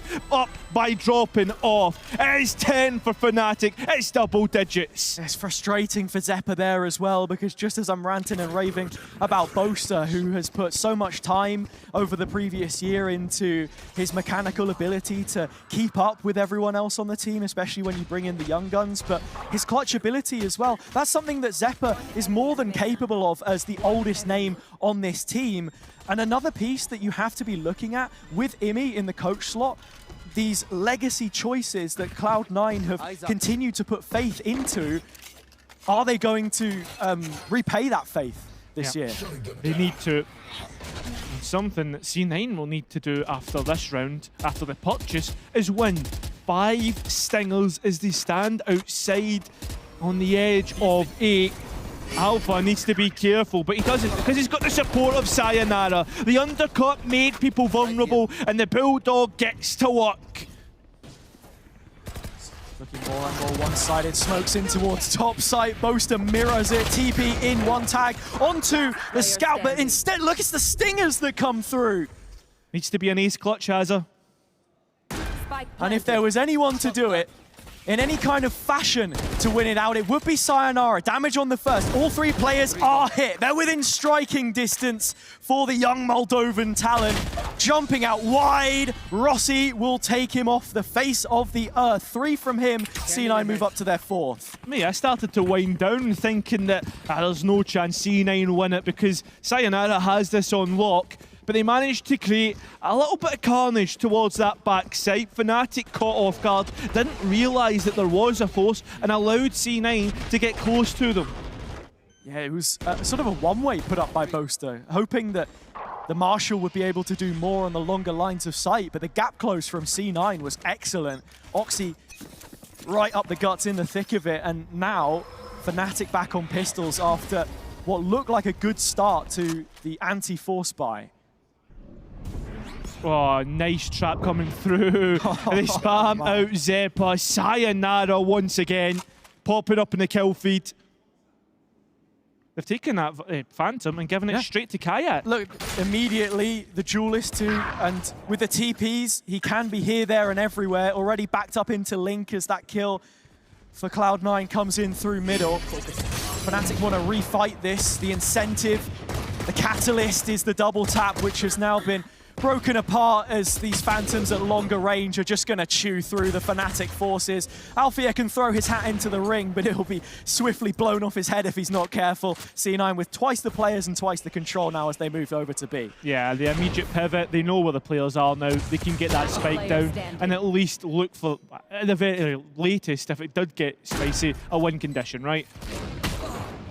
by dropping off. It is 10 for Fnatic. It's double digits. It's frustrating for Xeppaa there as well, because just as I'm ranting and raving about Boaster, who has put so much time over the previous year into his mechanical ability to keep up with everyone else on the team, especially when you bring in the young guns, but his clutch ability as well. That's something that Xeppaa is more than capable of as the oldest name on this team. And another piece that you have to be looking at with Imi in the coach slot, these legacy choices that Cloud9 have continued to put faith into, are they going to repay that faith this year? They need to. Something that C9 will need to do after this round, after the purchase, is win 5 stingers as they stand outside on the edge of 8. Alpha needs to be careful, but he doesn't, because he's got the support of Sayonara. The undercut made people vulnerable, and the Bulldog gets to work. Looking more and more one-sided, smokes in towards top site. Boaster mirrors it, TP in one tag onto the scout, but instead, look, it's the stingers that come through. Needs to be an ace clutch, Hazza. And if there was anyone to do it in any kind of fashion to win it out, it would be Sayonara. Damage on the first. All 3 players are hit. They're within striking distance for the young Moldovan talent. Jumping out wide. Rossi will take him off the face of the earth. 3 from him. C9 move up to their 4th. I started to wind down thinking that there's no chance C9 win it because Sayonara has this on lock. But they managed to create a little bit of carnage towards that back side. Fnatic caught off guard, didn't realise that there was a force, and allowed C9 to get close to them. Yeah, it was sort of a one-way put up by Boaster, hoping that the Marshal would be able to do more on the longer lines of sight, but the gap close from C9 was excellent. Oxy right up the guts in the thick of it, and now Fnatic back on pistols after what looked like a good start to the anti-force buy. Oh, nice trap coming through. They spam out Xeppaa. Sayonara once again, popping up in the kill feed. They've taken that Phantom and given it straight to Kayak. Look, immediately the duelist too, and with the TPs, he can be here, there, and everywhere. Already backed up into Link as that kill for Cloud9 comes in through middle. Fnatic want to refight this. The incentive, the catalyst is the double tap, which has now been broken apart as these Phantoms at longer range are just going to chew through the Fnatic forces. Alfia can throw his hat into the ring, but it'll be swiftly blown off his head if he's not careful. C9 with twice the players and twice the control now as they move over to B. Yeah, the immediate pivot, they know where the players are now. They can get that spike down and at least look for, at the very latest, if it did get spicy, a win condition, right?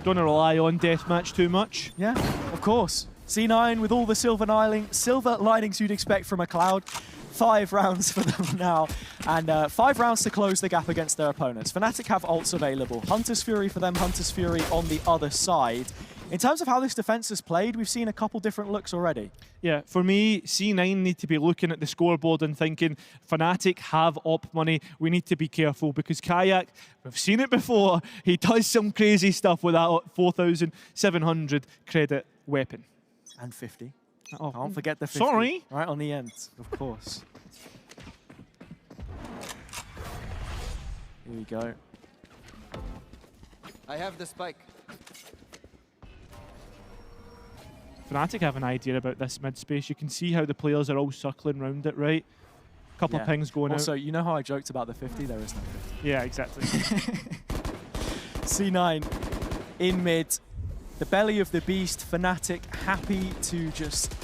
Don't rely on deathmatch too much. Yeah, of course. C9 with all the silver linings you'd expect from a Cloud. 5 rounds for them now, and 5 rounds to close the gap against their opponents. Fnatic have ults available. Hunter's Fury for them, Hunter's Fury on the other side. In terms of how this defense has played, we've seen a couple different looks already. Yeah, for me, C9 need to be looking at the scoreboard and thinking, Fnatic have op money, we need to be careful, because Kayak, we've seen it before, he does some crazy stuff with that 4,700 credit weapon. And 50. Oh, Can't forget the 50. Sorry. Right on the end, of course. Here we go. I have the spike. Fnatic have an idea about this mid space. You can see how the players are all circling around it, right? Couple of pings going out. Also, you know how I joked about the 50? There is no 50. Yeah, exactly. C9 in mid. The belly of the beast, Fnatic happy to just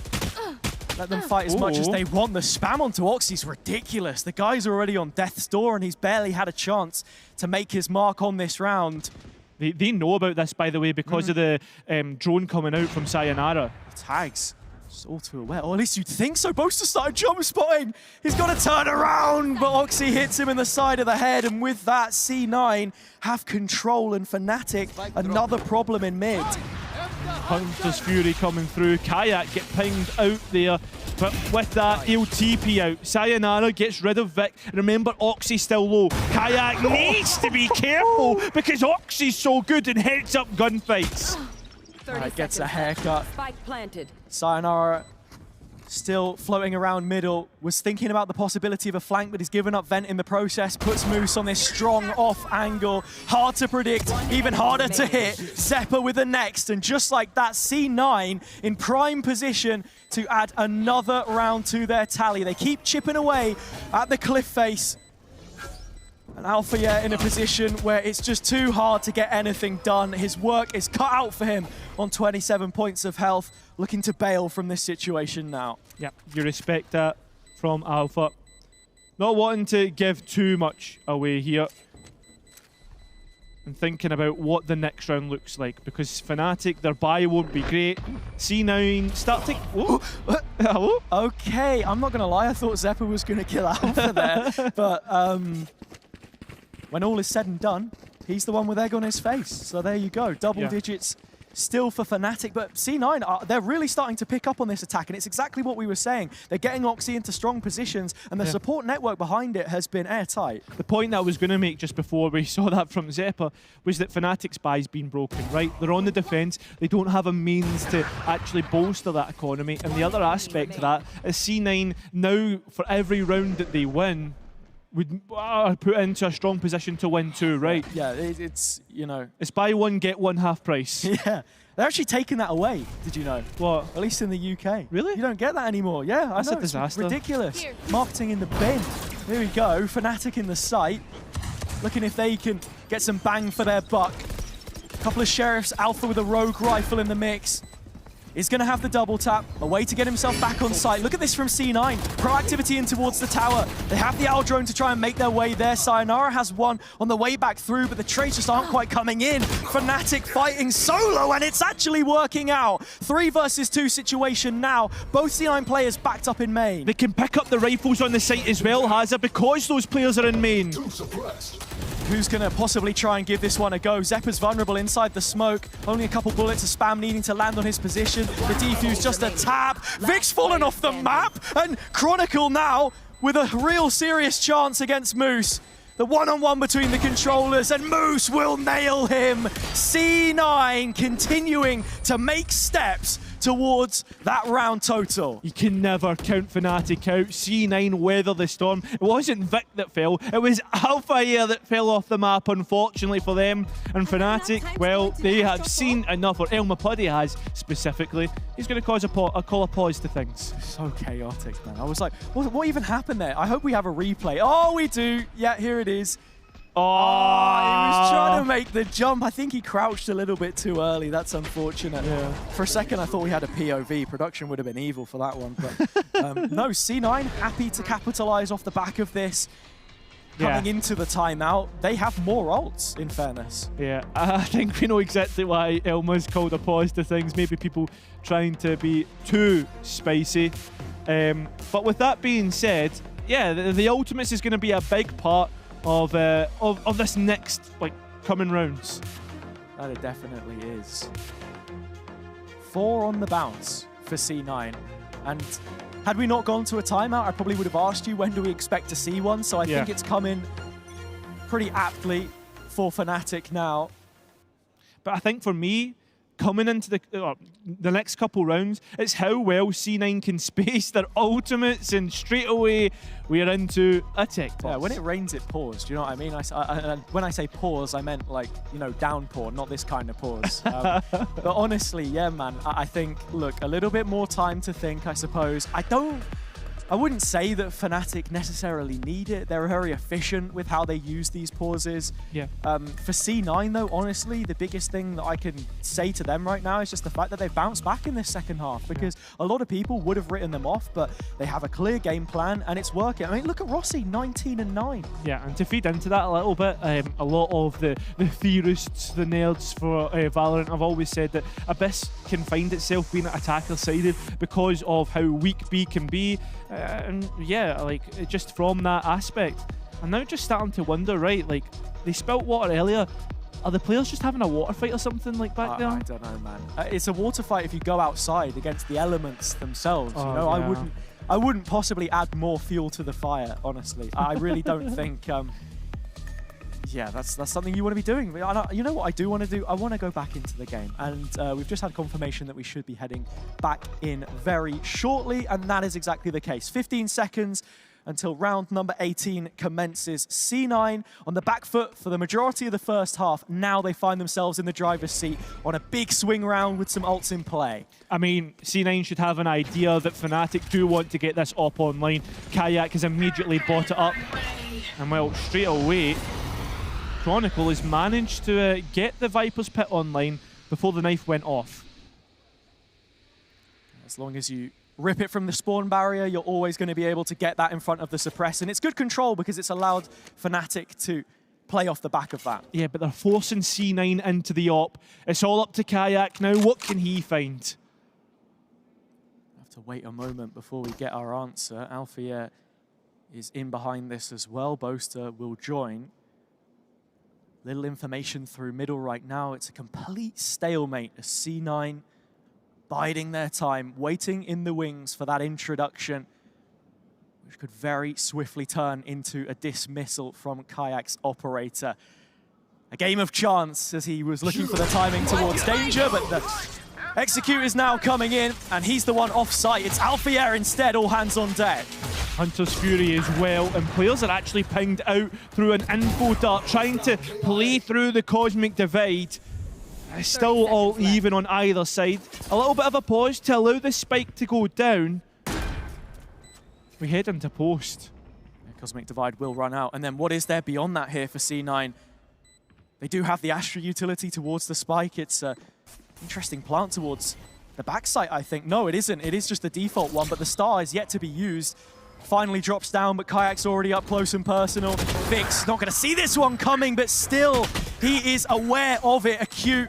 let them fight as much as they want. The spam onto Oxy's ridiculous. The guy's already on death's door and he's barely had a chance to make his mark on this round. They know about this, by the way, because of the drone coming out from Sayonara. Tags. Just all too aware. Or at least you'd think so. Boaster started jump spotting. He's got to turn around, but Oxy hits him in the side of the head. And with that, C9 have control, and Fnatic, another problem in mid. Hunter's Fury coming through. Kayak get pinged out there. But with that, he'll TP out. Sayonara gets rid of Vic. Remember, Oxy's still low. Kayak needs to be careful because Oxy's so good in heads-up gunfights. Alright, gets a haircut. Spike planted. Sayonara still floating around middle, was thinking about the possibility of a flank, but he's given up vent in the process, puts Moose on this strong off angle. Hard to predict, even harder to hit. Zeppa with the next, and just like that, C9 in prime position to add another round to their tally. They keep chipping away at the cliff face. And Alpha in a position where it's just too hard to get anything done. His work is cut out for him on 27 points of health, looking to bail from this situation now. Yep, you respect that from Alpha. Not wanting to give too much away here. And thinking about what the next round looks like, because Fnatic, their buy won't be great. C9 starting. Hello? Okay, I'm not going to lie, I thought Zeppa was going to kill Alpha there. But when all is said and done, he's the one with egg on his face. So there you go, double digits still for Fnatic. But C9, they're really starting to pick up on this attack, and it's exactly what we were saying. They're getting Oxy into strong positions, and the support network behind it has been airtight. The point that I was going to make just before we saw that from Zeppa was that Fnatic's buy's been broken, right? They're on the defense. They don't have a means to actually bolster that economy. And the other aspect to that is C9 now, for every round that they win, would put into a strong position to win too, right? Yeah, it's, you know... It's buy one, get one half price. Yeah. They're actually taking that away, did you know? What? At least in the UK. Really? You don't get that anymore. Yeah, That's I know. a disaster. It's ridiculous. Marketing in the bin. Here we go. Fnatic in the site. Looking if they can get some bang for their buck. A couple of Sheriffs, Alpha with a rogue rifle in the mix. Is going to have the double tap, a way to get himself back on site. Look at this from C9, proactivity in towards the tower. They have the owl drone to try and make their way there. Sayonara has one on the way back through, but the trades just aren't quite coming in. Fnatic fighting solo, and it's actually working out. 3 versus 2 situation now. Both C9 players backed up in main. They can pick up the rifles on the site as well, Hazard, because those players are in main. Who's going to possibly try and give this one a go? Zeppa's vulnerable inside the smoke. Only a couple bullets of spam needing to land on his position. The defuse just a tap. Vic's fallen off the map. And Chronicle now with a real serious chance against Moose. The one-on-one between the controllers, and Moose will nail him. C9 continuing to make steps towards that round total. You can never count Fnatic out. C9 weather the storm. It wasn't Vic that fell, it was Alpha here that fell off the map, unfortunately for them. And Fnatic, well, they have seen enough, or Elma Puddy has specifically. He's going to cause call a pause to things. So chaotic, man. I was like, what even happened there? I hope we have a replay. Oh, we do. Yeah, here it is. Oh, he was trying to make the jump. I think he crouched a little bit too early. That's unfortunate. Yeah. For a second, I thought we had a POV. Production would have been evil for that one. But no, C9 happy to capitalize off the back of this. Coming into the timeout, they have more ults, in fairness. Yeah, I think we know exactly why Elma's called a pause to things. Maybe people trying to be too spicy. But with that being said, yeah, the ultimates is going to be a big part of this next coming rounds. That it definitely is. 4 on the bounce for C9, and had we not gone to a timeout, I probably would have asked you when do we expect to see one. So I think it's coming pretty aptly for Fnatic now. But I think for me, coming into the next couple rounds, it's how well C9 can space their ultimates, and straight away we are into a tech pause. Yeah, when it rains, it pours. Do you know what I mean? When I say pause, I meant downpour, not this kind of pause. But honestly, yeah, man, I think, look, a little bit more time to think, I suppose. I wouldn't say that Fnatic necessarily need it. They're very efficient with how they use these pauses. Yeah. For C9, though, honestly, the biggest thing that I can say to them right now is just the fact that they've bounced back in this second half, because a lot of people would have written them off, but they have a clear game plan and it's working. I mean, look at Rossi, 19-9. Yeah, and to feed into that a little bit, a lot of the theorists, the nerds for Valorant have always said that Abyss can find itself being attacker-sided because of how weak B can be. And yeah, just from that aspect, I'm now just starting to wonder, right, they spilt water earlier. Are the players just having a water fight or something like back there? I don't know, man. It's a water fight if you go outside against the elements themselves. You know, yeah. I wouldn't possibly add more fuel to the fire, honestly. I really don't think. Yeah, that's something you want to be doing. You know what I do want to do? I want to go back into the game. And we've just had confirmation that we should be heading back in very shortly. And that is exactly the case. 15 seconds until round number 18 commences. C9 on the back foot for the majority of the first half. Now they find themselves in the driver's seat on a big swing round with some ults in play. I mean, C9 should have an idea that Fnatic do want to get this up online. Kayak has immediately bought it up. And well, straight away, Chronicle has managed to get the Viper's Pit online before the knife went off. As long as you rip it from the spawn barrier, you're always going to be able to get that in front of the suppress. And it's good control because it's allowed Fnatic to play off the back of that. Yeah, but they're forcing C9 into the op. It's all up to Kayak now. What can he find? I have to wait a moment before we get our answer. Alfia is in behind this as well. Boaster will join. Little information through middle right now. It's a complete stalemate as C9 biding their time, waiting in the wings for that introduction, which could very swiftly turn into a dismissal from Kayak's operator. A game of chance as he was looking for the timing towards danger, but the execute is now coming in, and he's the one off site. It's Alfia instead, all hands on deck. Hunter's Fury as well, and players are actually pinged out through an info dart, trying to play through the cosmic divide. It's still all even on either side. A little bit of a pause to allow the spike to go down. We head into post. The cosmic divide will run out, and then what is there beyond that here for C9? They do have the Astra utility towards the spike. It's an interesting plant towards the backside, I think. No, it isn't. It is just the default one, but the star is yet to be used. Finally drops down, but Kayak's already up close and personal. Vix not going to see this one coming, but still, he is aware of it. Acute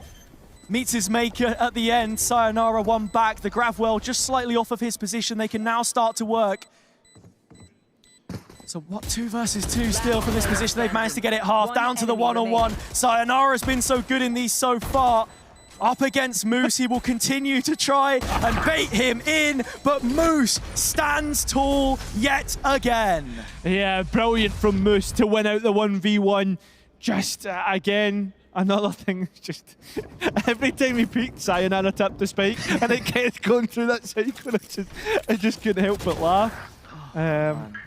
meets his maker at the end. Sayonara one back. The Gravwell just slightly off of his position. They can now start to work. So what, 2 versus 2 still from this position. They've managed to get it half down to the one-on-one. Sayonara's been so good in these so far. Up against Moose, he will continue to try and bait him in, but Moose stands tall yet again. Yeah, brilliant from Moose to win out the 1v1. Just, again, another thing, just every time he peeked, Sayonara tapped the spike, and it kept going through that cycle. I just couldn't help but laugh.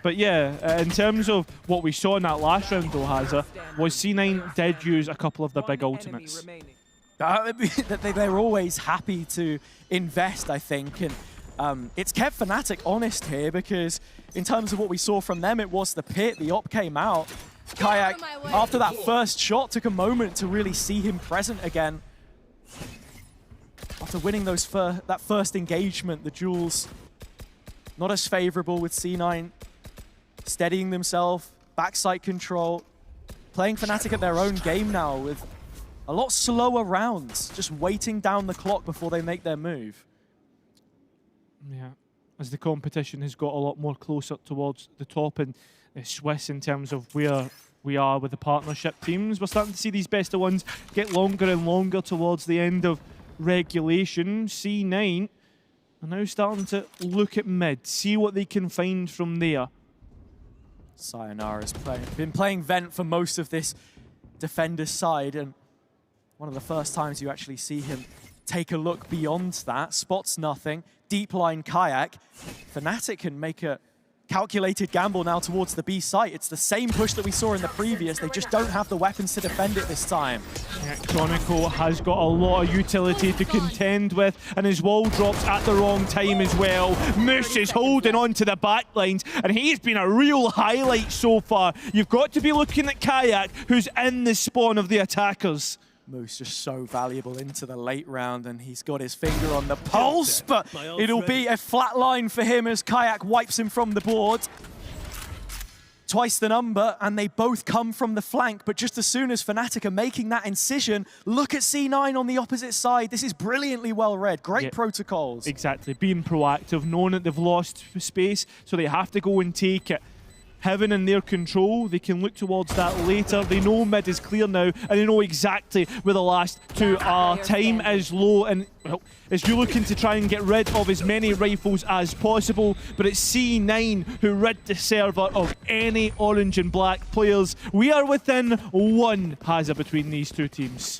But yeah, in terms of what we saw in that last round, though, Hazza, was C9 did use a couple of their big ultimates. They're always happy to invest, I think, and it's kept Fnatic honest here because in terms of what we saw from them, it was the pit, the op came out. Kayak, after that first shot, took a moment to really see him present again. After winning those that first engagement, the duels not as favorable with C9 steadying themselves, backside control, playing Fnatic at their own game now with a lot slower rounds, just waiting down the clock before they make their move. Yeah, as the competition has got a lot more closer towards the top and the Swiss in terms of where we are with the partnership teams, we're starting to see these best of ones get longer and longer towards the end of regulation. C9 are now starting to look at mid, see what they can find from there. Sayonara's been playing Vent for most of this defender's side, and one of the first times you actually see him take a look beyond that. Spots nothing. Deep line Kayak. Fnatic can make a calculated gamble now towards the B site. It's the same push that we saw in the previous. They just don't have the weapons to defend it this time. Yeah, Chronicle has got a lot of utility to contend with, and his wall drops at the wrong time as well. Moose is holding on to the back lines, and he's been a real highlight so far. You've got to be looking at Kayak, who's in the spawn of the attackers. Moose just so valuable into the late round, and he's got his finger on the pulse, but it'll be a flat line for him as Kayak wipes him from the board. Twice the number, and they both come from the flank, but just as soon as Fnatic are making that incision, look at C9 on the opposite side. This is brilliantly well read. Great protocols. Exactly. Being proactive, knowing that they've lost space, so they have to go and take it. Heaven in their control. They can look towards that later. They know mid is clear now, and they know exactly where the last two are. Time is low, and well, it's you looking to try and get rid of as many rifles as possible, but it's C9 who rid the server of any orange and black players. We are within one Haza between these two teams.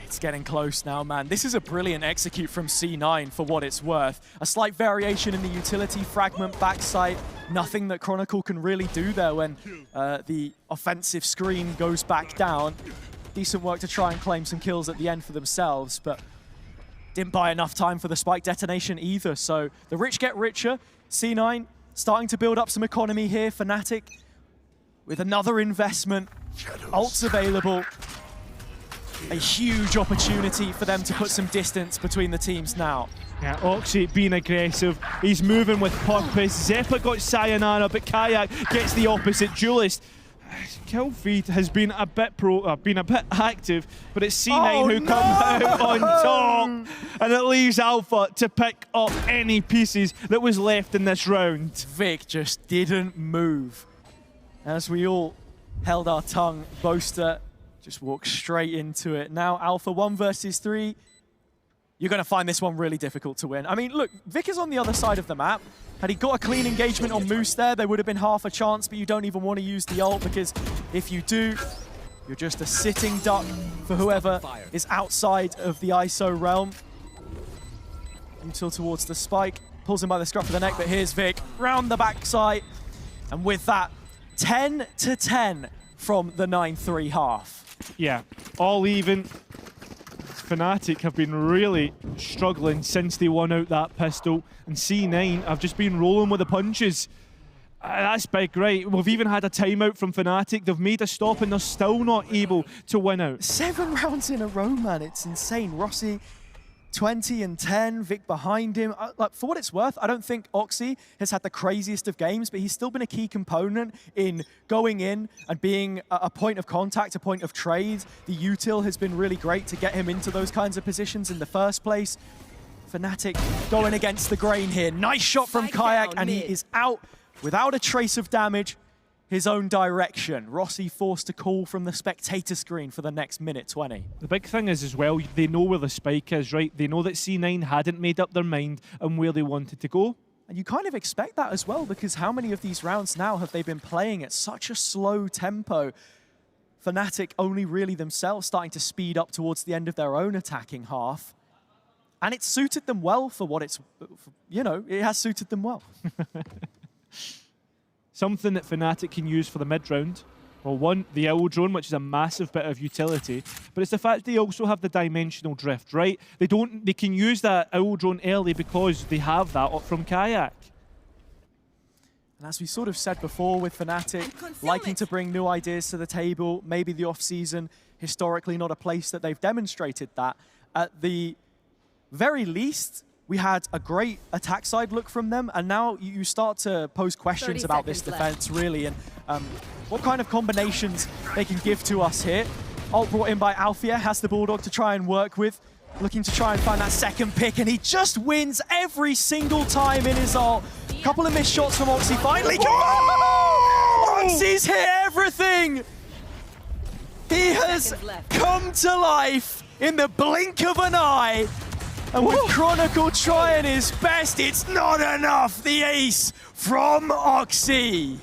It's getting close now, man. This is a brilliant execute from C9 for what it's worth. A slight variation in the utility fragment backside. Nothing that Chronicle can really do there when the offensive screen goes back down. Decent work to try and claim some kills at the end for themselves, but didn't buy enough time for the spike detonation either. So the rich get richer. C9 starting to build up some economy here. Fnatic with another investment. Ults available. A huge opportunity for them to put some distance between the teams now. Yeah, Oxy being aggressive. He's moving with purpose. Zeppa got Sayonara, but Kayak gets the opposite duelist. Kill feed has been a bit active, but it's C9 who come out on top, and it leaves Alpha to pick up any pieces that was left in this round. Vic just didn't move. As we all held our tongue, Boaster just walked straight into it. Now Alpha 1 versus 3. You're going to find this one really difficult to win. I mean, look, Vic is on the other side of the map. Had he got a clean engagement on Moose there would have been half a chance, but you don't even want to use the ult, because if you do, you're just a sitting duck for whoever is outside of the ISO realm. Until towards the spike, pulls him by the scruff of the neck, but here's Vic, round the backside. And with that, 10-10 from the 9-3 half. Yeah, all even. Fnatic have been really struggling since they won out that pistol, and C9 have just been rolling with the punches. That's big, right? We've even had a timeout from Fnatic. They've made a stop and they're still not able to win out. 7 rounds in a row, man. It's insane. Rossi 20 and 10, Vic behind him. Like, for what it's worth, I don't think Oxy has had the craziest of games, but he's still been a key component in going in and being a point of contact, a point of trade. The util has been really great to get him into those kinds of positions in the first place. Fnatic going against the grain here. Nice shot from Kayak, and he is out without a trace of damage. His own direction. Rossi forced to call from the spectator screen for the next minute 20. The big thing is as well, they know where the spike is, right? They know that C9 hadn't made up their mind and where they wanted to go. And you kind of expect that as well, because how many of these rounds now have they been playing at such a slow tempo? Fnatic only really themselves starting to speed up towards the end of their own attacking half. And it suited them well for what it's, you know, it has suited them well. Something that Fnatic can use for the mid-round. Well, one, the owl drone, which is a massive bit of utility, but it's the fact they also have the dimensional drift, right? They can use that owl drone early because they have that from Kayak. And as we sort of said before with Fnatic, liking to bring new ideas to the table, maybe the off-season, historically not a place that they've demonstrated that. At the very least, we had a great attack side look from them, and now you start to pose questions about this defense, really, and what kind of combinations they can give to us here. Ult brought in by Alfia, has the Bulldog to try and work with, looking to try and find that second pick, and he just wins every single time in his ult. Couple of missed shots from Oxy, finally. Oxy's hit everything! He has come to life in the blink of an eye. And with Chronicle trying his best, it's not enough. The ace from Oxy.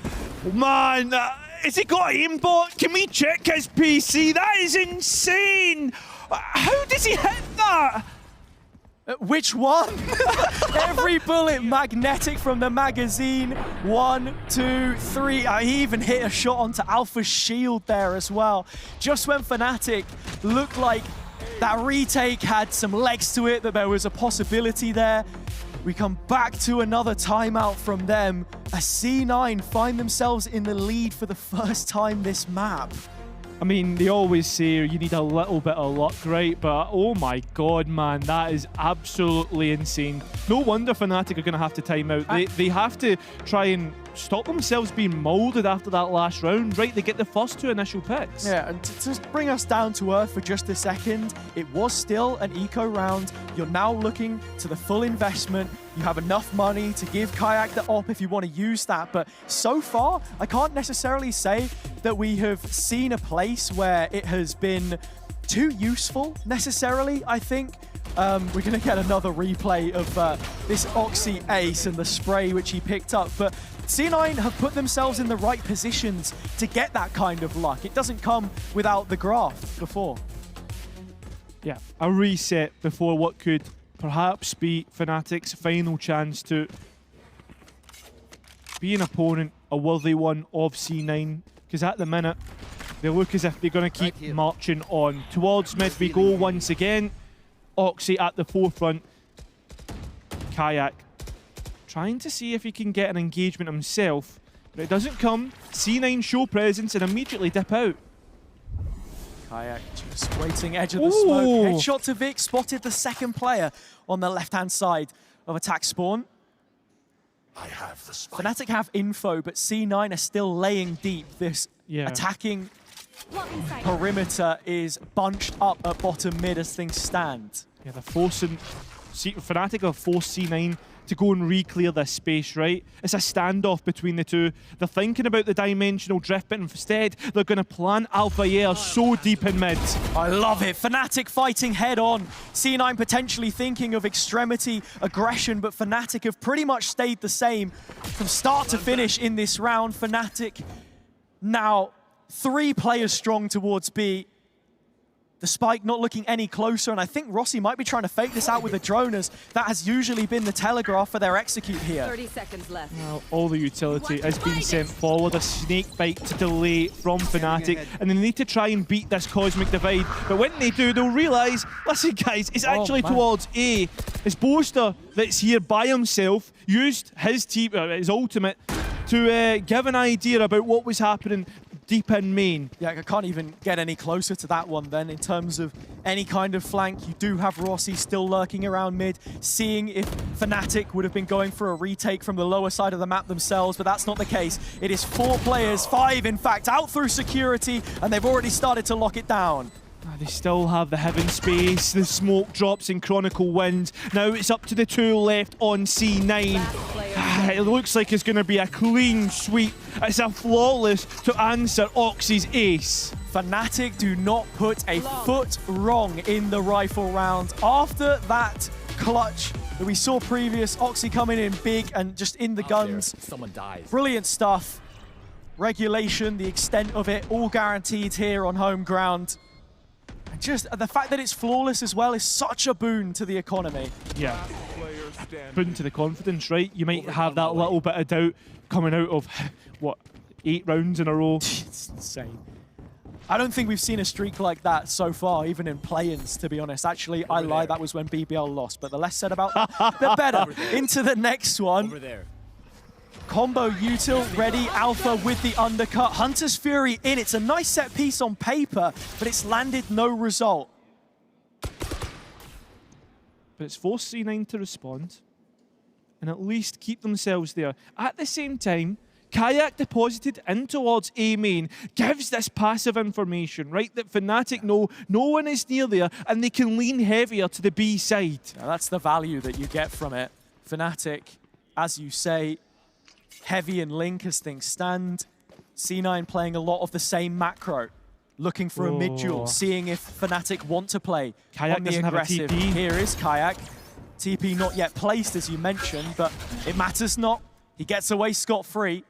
Man, has he got aimbot? Can we check his PC? That is insane. How does he hit that? Which one? Every bullet magnetic from the magazine. 1, 2, 3. He even hit a shot onto Alpha's shield there as well. Just when Fnatic looked like that retake had some legs to it, that there was a possibility there, we come back to another timeout from them. A C9 find themselves in the lead for the first time this map. I mean, they always say you need a little bit of luck, right? But oh my god, man, that is absolutely insane. No wonder Fnatic are going to have to time out. They have to try and stop themselves being moulded after that last round, right? They get the first 2 initial picks. Yeah, and to just bring us down to earth for just a second, it was still an eco round. You're now looking to the full investment. You have enough money to give Kayak the op if you want to use that. But so far, I can't necessarily say that we have seen a place where it has been too useful necessarily, I think. We're going to get another replay of this Oxy ace and the spray which he picked up. But C9 have put themselves in the right positions to get that kind of luck. It doesn't come without the graft before. Yeah, a reset before what could perhaps be Fnatic's final chance to be an opponent, a worthy one of C9. Because at the minute, they look as if they're going to keep marching on. Towards mid we go once again. Oxy at the forefront. Kayak trying to see if he can get an engagement himself, but it doesn't come. C9 show presence and immediately dip out. Kayak just waiting edge of the smoke. Headshot to Vic, spotted the second player on the left-hand side of attack spawn. I have the spike. Fnatic have info, but C9 are still laying deep. This attacking perimeter is bunched up at bottom mid as things stand. Yeah, they're forcing... Fnatic have forced C9 to go and re-clear this space, right? It's a standoff between the two. They're thinking about the dimensional drift, but instead they're going to plant Alpha Air so deep in mid. I love it. Fnatic fighting head on. C9 potentially thinking of extremity aggression, but Fnatic have pretty much stayed the same from start to finish in this round. Fnatic now 3 players strong towards B. The spike not looking any closer, and I think Rossi might be trying to fake this out with the drone, as that has usually been the telegraph for their execute here. 30 seconds left. Well, all the utility has been sent forward. A snake bite to delay from Fnatic, and they need to try and beat this cosmic divide. But when they do, they'll realise, listen guys, it's actually towards A. It's Boaster that's here by himself, used his his ultimate to give an idea about what was happening deep in main. Yeah, I can't even get any closer to that one then in terms of any kind of flank. You do have Rossi still lurking around mid, seeing if Fnatic would have been going for a retake from the lower side of the map themselves, but that's not the case. It is 4 players, 5 in fact, out through security, and they've already started to lock it down. They still have the heaven space, the smoke drops in Chronicle Wind. Now it's up to the 2 left on C9. It looks like it's going to be a clean sweep. It's a flawless to answer Oxy's ace. Fnatic do not put a foot wrong in the rifle round. After that clutch that we saw previous, Oxy coming in big and just in the guns. Someone dies. Brilliant stuff. Regulation, the extent of it, all guaranteed here on Homeground. Just the fact that it's flawless as well is such a boon to the economy. Yeah, boon to the confidence, right? You might have that little bit of doubt coming out of, what, 8 rounds in a row. It's insane. I don't think we've seen a streak like that so far, even in play-ins, to be honest. Actually, I lie, that was when BBL lost, but the less said about that, the better. Into the next one. Over there. Combo util ready, Alpha with the undercut. Hunter's Fury in. It's a nice set piece on paper, but it's landed no result. But it's forced C9 to respond and at least keep themselves there. At the same time, Kayak deposited in towards A main gives this passive information, right? That Fnatic know no one is near there and they can lean heavier to the B side. Now that's the value that you get from it. Fnatic, as you say, heavy and link as things stand. C9 playing a lot of the same macro, looking for a mid-duel, seeing if Fnatic want to play Kayak on the doesn't aggressive. have a TP. Here is Kayak. TP not yet placed, as you mentioned, but it matters not. He gets away scot-free.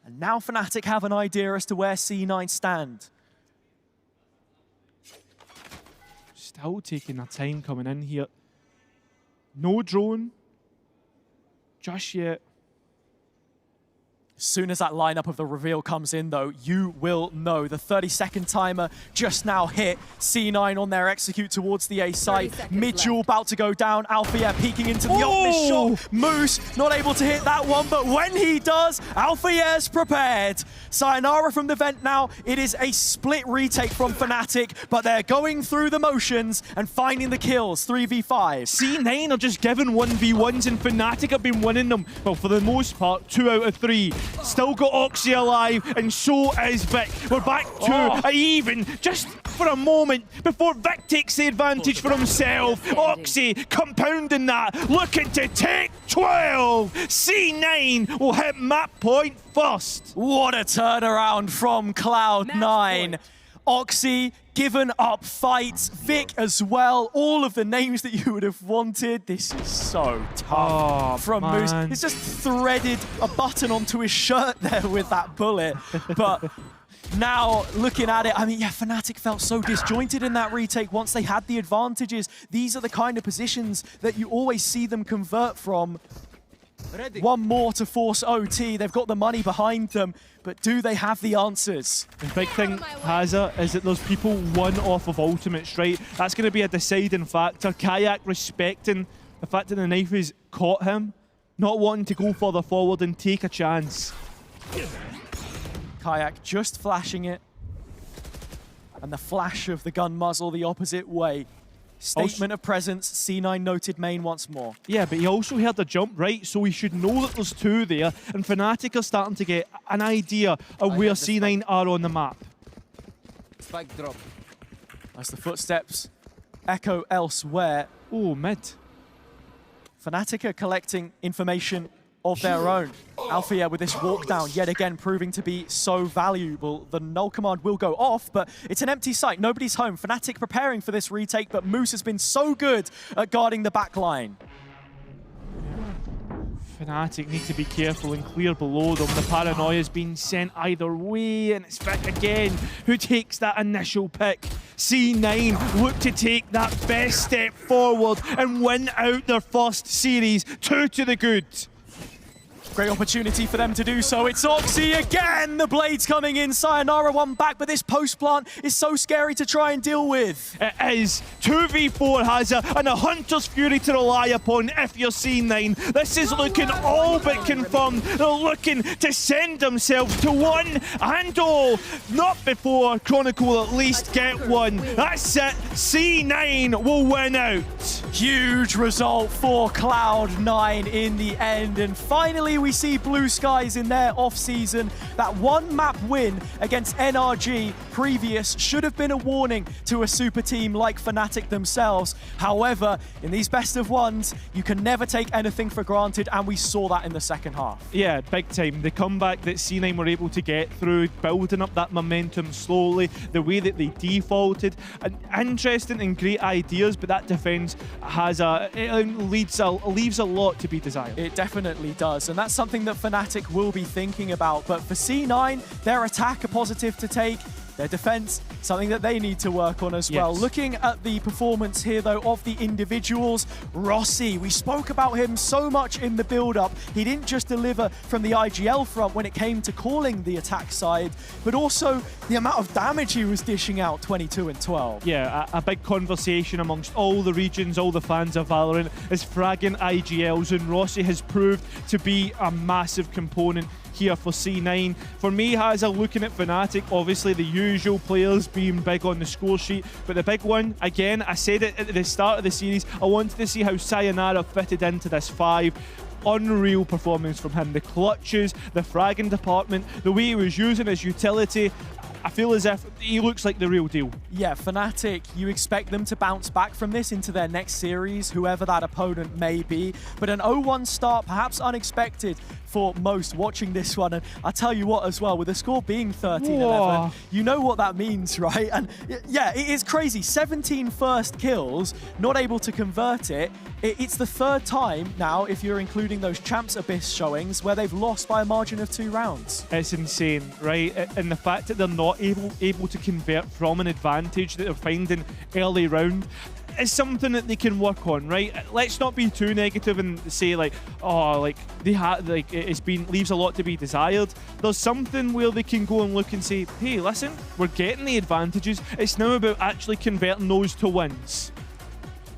And now Fnatic have an idea as to where C9 stand. Still taking their time coming in here. No drone just yet. As soon as that lineup of the reveal comes in, though, you will know. The 30-second timer just now hit. C9 on their execute towards the A side. Mid-duel about to go down. Althea peeking into the off-miss shot. Moose not able to hit that one, but when he does, Althea's prepared. Sayonara from the vent now. It is a split retake from Fnatic, but they're going through the motions and finding the kills. 3v5. C9 are just given 1v1s and Fnatic have been winning them. Well, for the most part, 2 out of 3. Still got Oxy alive, and so is Vic. We're back to a even, just for a moment, before Vic takes the advantage for himself. Oxy compounding that, looking to take 12. C9 will hit map point first. What a turnaround from Cloud9. Oxy given up fights, Vic as well, all of the names that you would have wanted. This is so tough from Moose. He's just threaded a button onto his shirt there with that bullet. But now, looking at it, I mean, yeah, Fnatic felt so disjointed in that retake once they had the advantages. These are the kind of positions that you always see them convert from. One more to force OT. They've got the money behind them, but do they have the answers? The big thing, Haza, is that there's people one off of ultimates, right? That's going to be a deciding factor. Kayak respecting the fact that the knife has caught him, not wanting to go further forward and take a chance. Kayak just flashing it. And the flash of the gun muzzle the opposite way. Statement of presence, C9 noted main once more. Yeah, but he also heard the jump, right? So we should know that there's 2 there, and Fnatic are starting to get an idea of where C9 are on the map. Spike drop. As the footsteps echo elsewhere. Oh, mid. Fnatic are collecting information of their own. Althea with this walk down, yet again proving to be so valuable. The null command will go off, but it's an empty site. Nobody's home. Fnatic preparing for this retake, but Moose has been so good at guarding the back line. Fnatic need to be careful and clear below them. The paranoia's been sent either way, and it's Vic again who takes that initial pick. C9 look to take that best step forward and win out their first series. 2 to the good. Great opportunity for them to do so. It's Oxy again. The blades coming in. Sayonara one back, but this post plant is so scary to try and deal with. It is. 2v4 Haza and a Hunter's Fury to rely upon if you're C9. This is looking all but confirmed. They're looking to send themselves to 1 and all. Not before Chronicle at least get 1. That's it. C9 will win out. Huge result for Cloud9 in the end. And finally, we see Blue Skies in their off-season. That 1-map win against NRG previous should have been a warning to a super team like Fnatic themselves. However, in these best of ones, you can never take anything for granted, and we saw that in the second half. Yeah, big time. The comeback that C9 were able to get through, building up that momentum slowly, the way that they defaulted, and interesting and great ideas, but that defense leaves a lot to be desired. It definitely does, and that's something that Fnatic will be thinking about. But for C9, their attack a positive to take, their defense, something that they need to work on as well. Looking at the performance here, though, of the individuals, Rossi, we spoke about him so much in the build-up. He didn't just deliver from the IGL front when it came to calling the attack side, but also the amount of damage he was dishing out, 22 and 12. Yeah, a big conversation amongst all the regions, all the fans of Valorant, is fragging IGLs, and Rossi has proved to be a massive component here for C9. For me, Haza, looking at Fnatic, obviously the usual players being big on the score sheet, but the big one, again, I said it at the start of the series, I wanted to see how Sayonara fitted into this 5. Unreal performance from him. The clutches, the fragging department, the way he was using his utility, I feel as if he looks like the real deal. Yeah, Fnatic, you expect them to bounce back from this into their next series, whoever that opponent may be. But an 0-1 start, perhaps unexpected for most watching this one. And I tell you what as well, with the score being 13-11, you know what that means, right? And yeah, it is crazy. 17 first kills, not able to convert it. It's the 3rd time now, if you're including those Champs Abyss showings, where they've lost by a margin of 2 rounds. It's insane, right? And the fact that they're not able to convert from an advantage that they're finding early round, is something that they can work on, right? Let's not be too negative and say like, oh, like they have, like leaves a lot to be desired. There's something where they can go and look and say, hey, listen, we're getting the advantages. It's now about actually converting those to wins.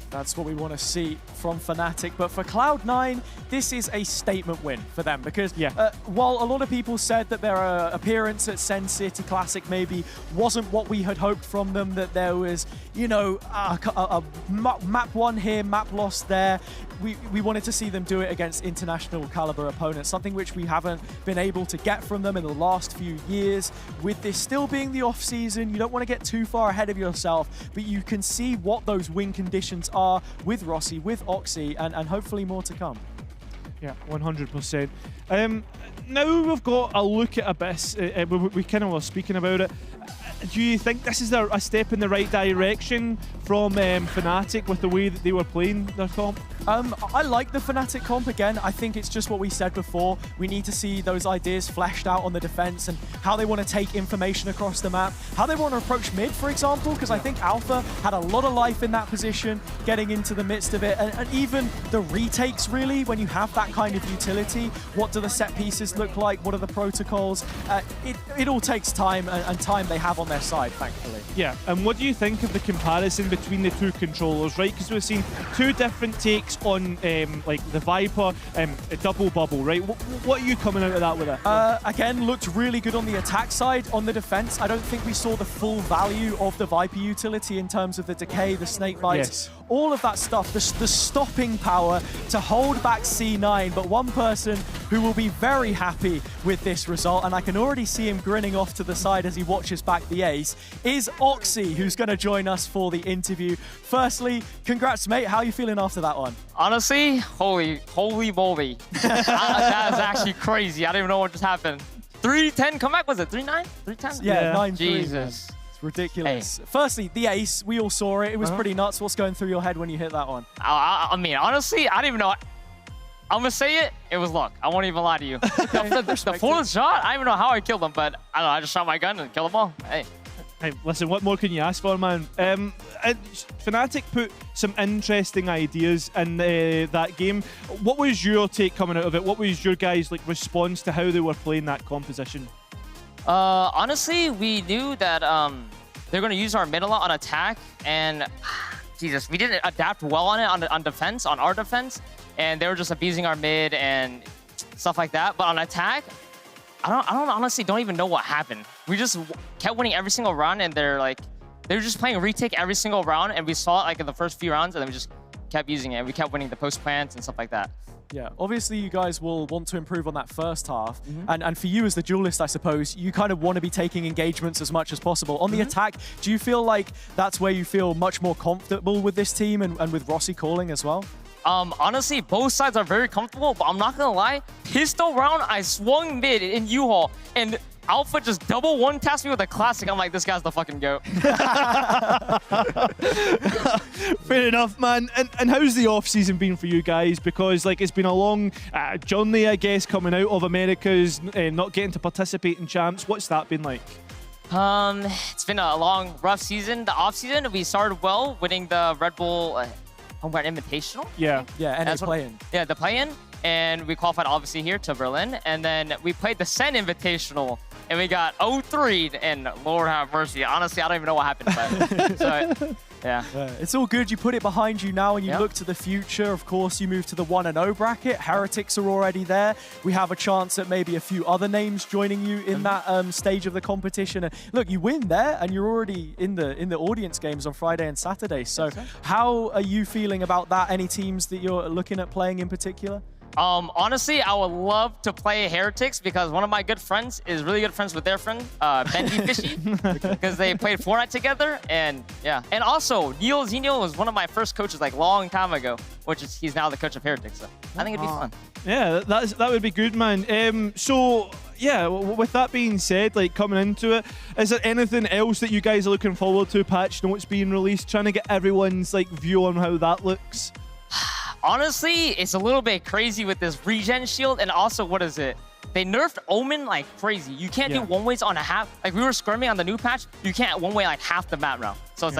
That's what we want to see from Fnatic. But for Cloud9, this is a statement win for them because while a lot of people said that their appearance at Sen City Classic maybe wasn't what we had hoped from them, that there was, you know, a map won here, map lost there, we wanted to see them do it against international caliber opponents, something which we haven't been able to get from them in the last few years. With this still being the off season, you don't want to get too far ahead of yourself, but you can see what those win conditions are with Rossi, with Oxy, and hopefully more to come. Yeah, 100%. Now we've got a look at Abyss. We kind of were speaking about it. Do you think this is a step in the right direction from Fnatic with the way that they were playing their comp? I like the Fnatic comp again. I think it's just what we said before. We need to see those ideas fleshed out on the defense and how they want to take information across the map, how they want to approach mid, for example, because I think Alpha had a lot of life in that position, getting into the midst of it, and even the retakes, really, when you have that kind of utility. What do the set pieces look like? What are the protocols? It all takes time, and time they have on their side, thankfully. Yeah, and what do you think of the comparison between the two controllers, right? Because we've seen two different takes on like the Viper, a double bubble, right? What are you coming out of that with it? Again, looked really good on the attack side. On the defense, I don't think we saw the full value of the Viper utility in terms of the decay, the snake bites, all of that stuff, the stopping power to hold back C9. But one person who will be very happy with this result, and I can already see him grinning off to the side as he watches back the ace, is Oxy, who's going to join us for the interview. Firstly, congrats, mate. How are you feeling after that one? Honestly, holy moly. That is actually crazy. I don't even know what just happened. 3-10 comeback, was it 3-9? 3-10? Yeah, 9-3. Jesus. It's ridiculous. Hey. Firstly, the ace, we all saw it. It was pretty nuts. What's going through your head when you hit that one? I mean, honestly, I don't even know. I'm going to say it. It was luck. I won't even lie to you. The fourth shot, I don't even know how I killed them, but I don't know. I just shot my gun and killed them all. Hey. Hey, listen, what more can you ask for, man? Fnatic put some interesting ideas in that game. What was your take coming out of it? What was your guys' response to how they were playing that composition? Honestly, we knew that they're going to use our mid a lot on attack, and Jesus, we didn't adapt well on it on defense, on our defense, and they were just abusing our mid and stuff like that. But on attack, I don't honestly don't even know what happened. We just kept winning every single round, and they were just playing retake every single round, and we saw it in the first few rounds, and then we just kept using it, and we kept winning the post plants and stuff like that. Yeah, obviously you guys will want to improve on that first half, and for you as the duelist, I suppose, you kind of want to be taking engagements as much as possible. On the attack, do you feel like that's where you feel much more comfortable with this team and with Rossi calling as well? Honestly, both sides are very comfortable, but I'm not gonna lie. Pistol round, I swung mid in U-Haul, and Alpha just double one-tasked me with a classic. I'm like, this guy's the fucking GOAT. Fair enough, man. And how's the off-season been for you guys? Because it's been a long journey, I guess, coming out of Americas, not getting to participate in champs. What's that been like? It's been a long, rough season. The off-season, we started well, winning the Red Bull Homeground Invitational. Yeah, and it's play-in. Yeah, the play-in. And we qualified, obviously, here to Berlin. And then we played the Sen Invitational, and we got 0-3. And Lord have mercy. Honestly, I don't even know what happened. But, so, yeah. It's all good. You put it behind you now, and you look to the future. Of course, you move to the 1-0 bracket. Heretics are already there. We have a chance at maybe a few other names joining you in that stage of the competition. And look, you win there, and you're already in the audience games on Friday and Saturday. So how are you feeling about that? Any teams that you're looking at playing in particular? Honestly, I would love to play Heretics because one of my good friends is really good friends with their friend, Benjyfishy, because they played Fortnite together, and yeah. And also, Neil Zeno was one of my first coaches long time ago, he's now the coach of Heretics, so I think it'd be fun. Yeah, that would be good, man. So, yeah, with that being said, coming into it, is there anything else that you guys are looking forward to? Patch notes being released, trying to get everyone's view on how that looks? Honestly, it's a little bit crazy with this regen shield, and also, what is it? They nerfed Omen like crazy. You can't do one-ways on a half. We were squirming on the new patch. You can't one-way half the map now. So it's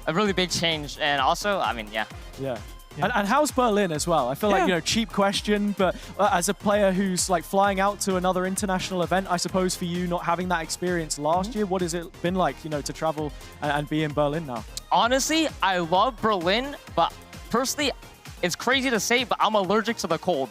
a really big change. And also, I mean, yeah. Yeah. And how's Berlin as well? I feel like, you know, cheap question, but as a player who's like flying out to another international event, I suppose for you not having that experience last year, what has it been like, you know, to travel and be in Berlin now? Honestly, I love Berlin, but personally, it's crazy to say, but I'm allergic to the cold.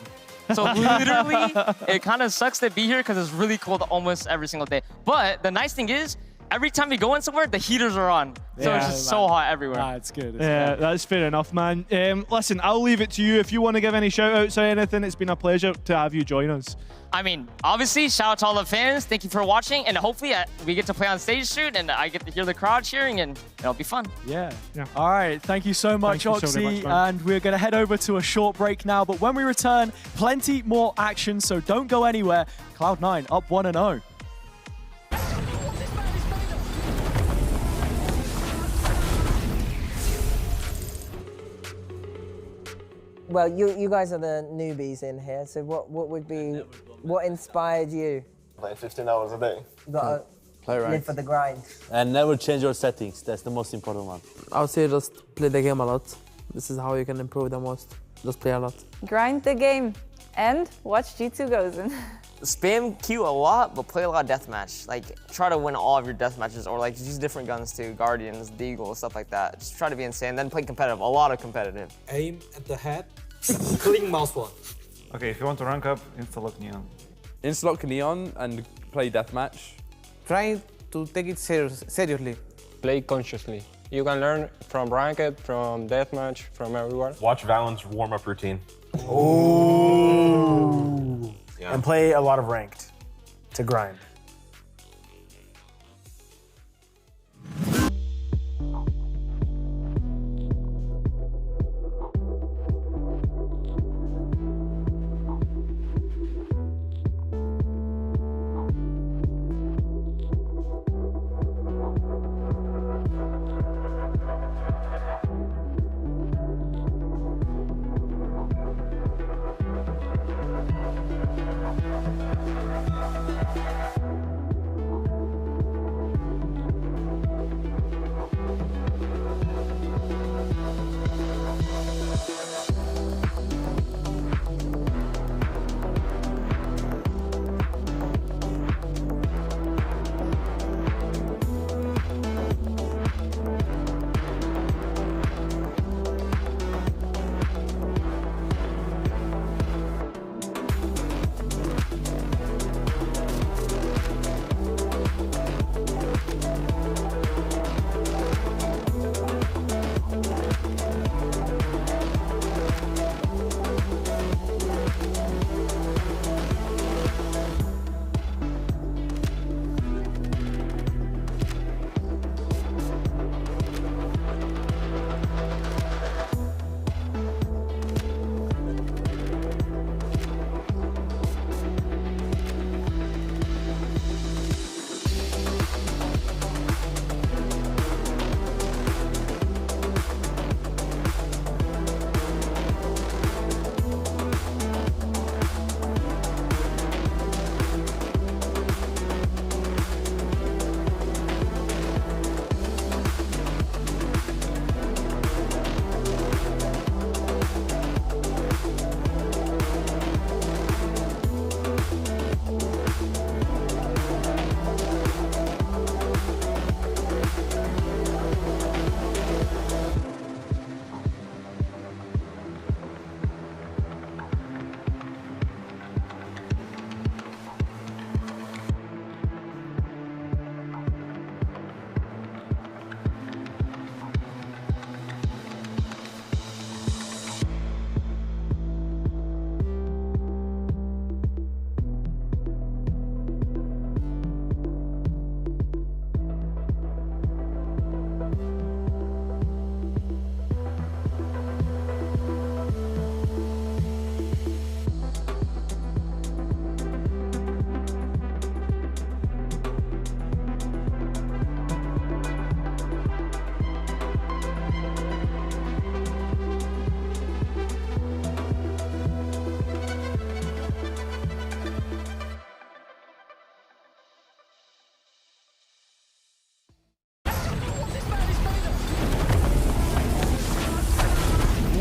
So literally, it kind of sucks to be here because it's really cold almost every single day. But the nice thing is, every time you go in somewhere, the heaters are on. So it's just so hot everywhere. Ah, it's good. That's fair enough, man. Listen, I'll leave it to you. If you want to give any shout-outs or anything, it's been a pleasure to have you join us. I mean, obviously, shout out to all the fans. Thank you for watching. And hopefully, we get to play on stage soon, and I get to hear the crowd cheering, and it'll be fun. Yeah. All right. Thank you so much, Oxy. And we're going to head over to a short break now. But when we return, plenty more action, so don't go anywhere. Cloud9 up 1-0. Well, you guys are the newbies in here, so what inspired you? Playing 15 hours a day. You gotta live for the grind. And never change your settings, that's the most important one. I would say just play the game a lot. This is how you can improve the most. Just play a lot. Grind the game and watch G2 Gozen. Spam Q a lot, but play a lot of deathmatch. Like, try to win all of your deathmatches, or like just use different guns too, Guardians, Deagle, stuff like that. Just try to be insane, then play competitive, a lot of competitive. Aim at the head, click mouse one. Okay, if you want to rank up, insta-lock Neon. Insta-lock Neon and play deathmatch. Try to take it seriously. Play consciously. You can learn from ranked, from deathmatch, from everywhere. Watch Valent's warm-up routine. Oh. Yeah. And play a lot of ranked to grind.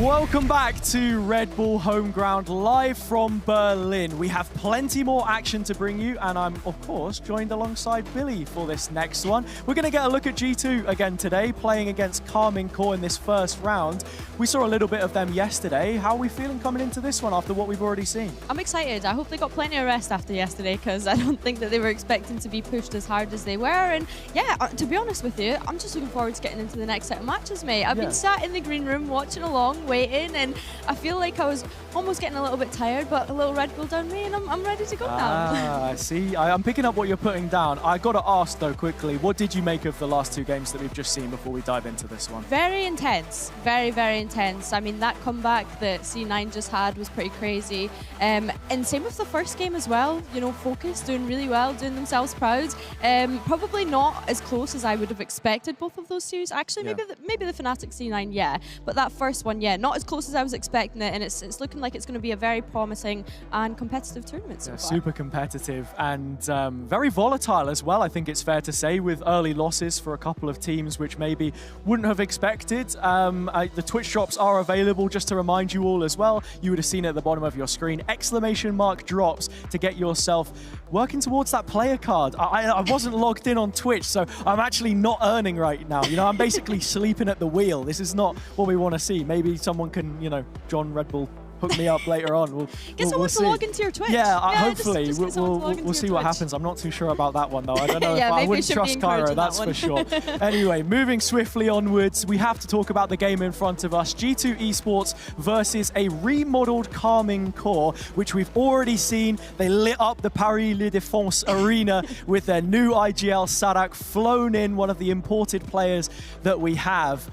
Welcome back to Red Bull Homeground, live from Berlin. We have plenty more action to bring you, and I'm, of course, joined alongside Billy for this next one. We're going to get a look at G2 again today, playing against Karmine in this first round. We saw a little bit of them yesterday. How are we feeling coming into this one after what we've already seen? I'm excited. I hope they got plenty of rest after yesterday, because I don't think that they were expecting to be pushed as hard as they were. And yeah, to be honest with you, I'm just looking forward to getting into the next set of matches, mate. I've been sat in the green room watching along, waiting, and I feel like I was almost getting a little bit tired, but a little Red Bull down me, and I'm ready to go now. I see. I'm picking up what you're putting down. I got to ask, though, quickly, what did you make of the last two games that we've just seen before we dive into this one? Very intense. Very, very intense. I mean, that comeback that C9 just had was pretty crazy. And same with the first game as well. You know, Fokus doing really well, doing themselves proud. Probably not as close as I would have expected both of those series. Actually, maybe the Fnatic C9, yeah. But that first one, yeah, not as close as I was expecting it. And it's looking like it's going to be a very promising and competitive tournament so far. Super competitive and very volatile as well, I think it's fair to say, with early losses for a couple of teams which maybe wouldn't have expected. The Twitch drops are available, just to remind you all as well. You would have seen it at the bottom of your screen. Exclamation mark drops to get yourself working towards that player card. I wasn't logged in on Twitch, so I'm actually not earning right now. You know, I'm basically sleeping at the wheel. This is not what we want to see. Maybe someone can, you know, John Red Bull hook me up later on. Get someone to log into your Twitch. Yeah, hopefully. We'll see what happens. I'm not too sure about that one, though. I don't know. Yeah, I wouldn't trust Cairo, that's for sure. Anyway, moving swiftly onwards, we have to talk about the game in front of us. G2 Esports versus a remodeled Karmine, which we've already seen. They lit up the Paris La Défense arena with their new IGL Sadak flown in, one of the imported players that we have.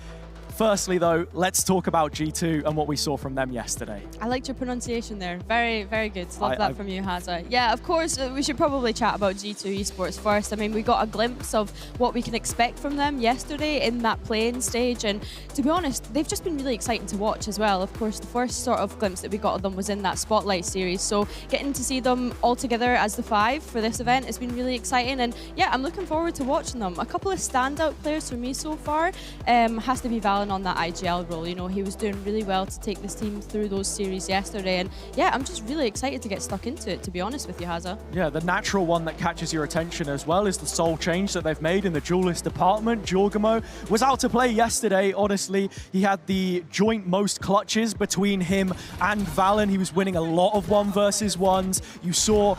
Firstly, though, let's talk about G2 and what we saw from them yesterday. I liked your pronunciation there. Very, very good. Love that from you, Haza. Yeah, of course, we should probably chat about G2 Esports first. I mean, we got a glimpse of what we can expect from them yesterday in that playing stage. And to be honest, they've just been really exciting to watch as well. Of course, the first sort of glimpse that we got of them was in that Spotlight series. So getting to see them all together as the 5 for this event has been really exciting. And yeah, I'm looking forward to watching them. A couple of standout players for me so far has to be Valorant on that IGL role. You know, he was doing really well to take this team through those series yesterday, and yeah, I'm just really excited to get stuck into it, to be honest with you, Haza. Yeah, the natural one that catches your attention as well is the sole change that they've made in the duelist department. Jawgemo was out to play yesterday. Honestly, he had the joint most clutches between him and Valen. He was winning a lot of 1v1s. You saw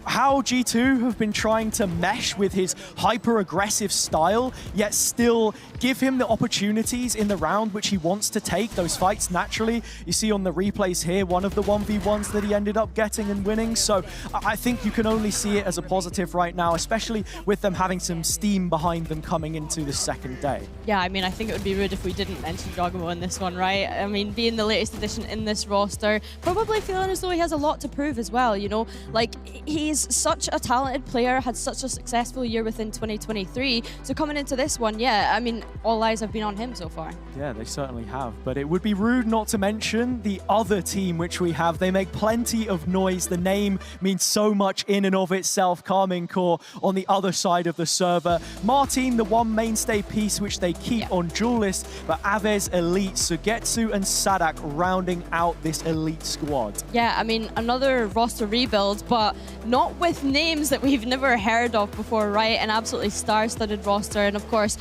how G2 have been trying to mesh with his hyper-aggressive style, yet still give him the opportunities in the round which he wants to take, those fights naturally. You see on the replays here, one of the 1v1s that he ended up getting and winning. So I think you can only see it as a positive right now, especially with them having some steam behind them coming into the second day. Yeah, I mean, I think it would be rude if we didn't mention Jawgemo in this one, right? I mean, being the latest addition in this roster, probably feeling as though he has a lot to prove as well, you know? Like, he's such a talented player, had such a successful year within 2023. So coming into this one, yeah, I mean, all eyes have been on him so far. Yeah, they certainly have. But it would be rude not to mention the other team which we have. They make plenty of noise. The name means so much in and of itself. Karmine on the other side of the server. Martin, the one mainstay piece which they keep on Duelist, but Aves, Elite, Sugetsu and Sadak rounding out this Elite squad. Yeah, I mean, another roster rebuild, but not with names that we've never heard of before, right? An absolutely star-studded roster, and of course,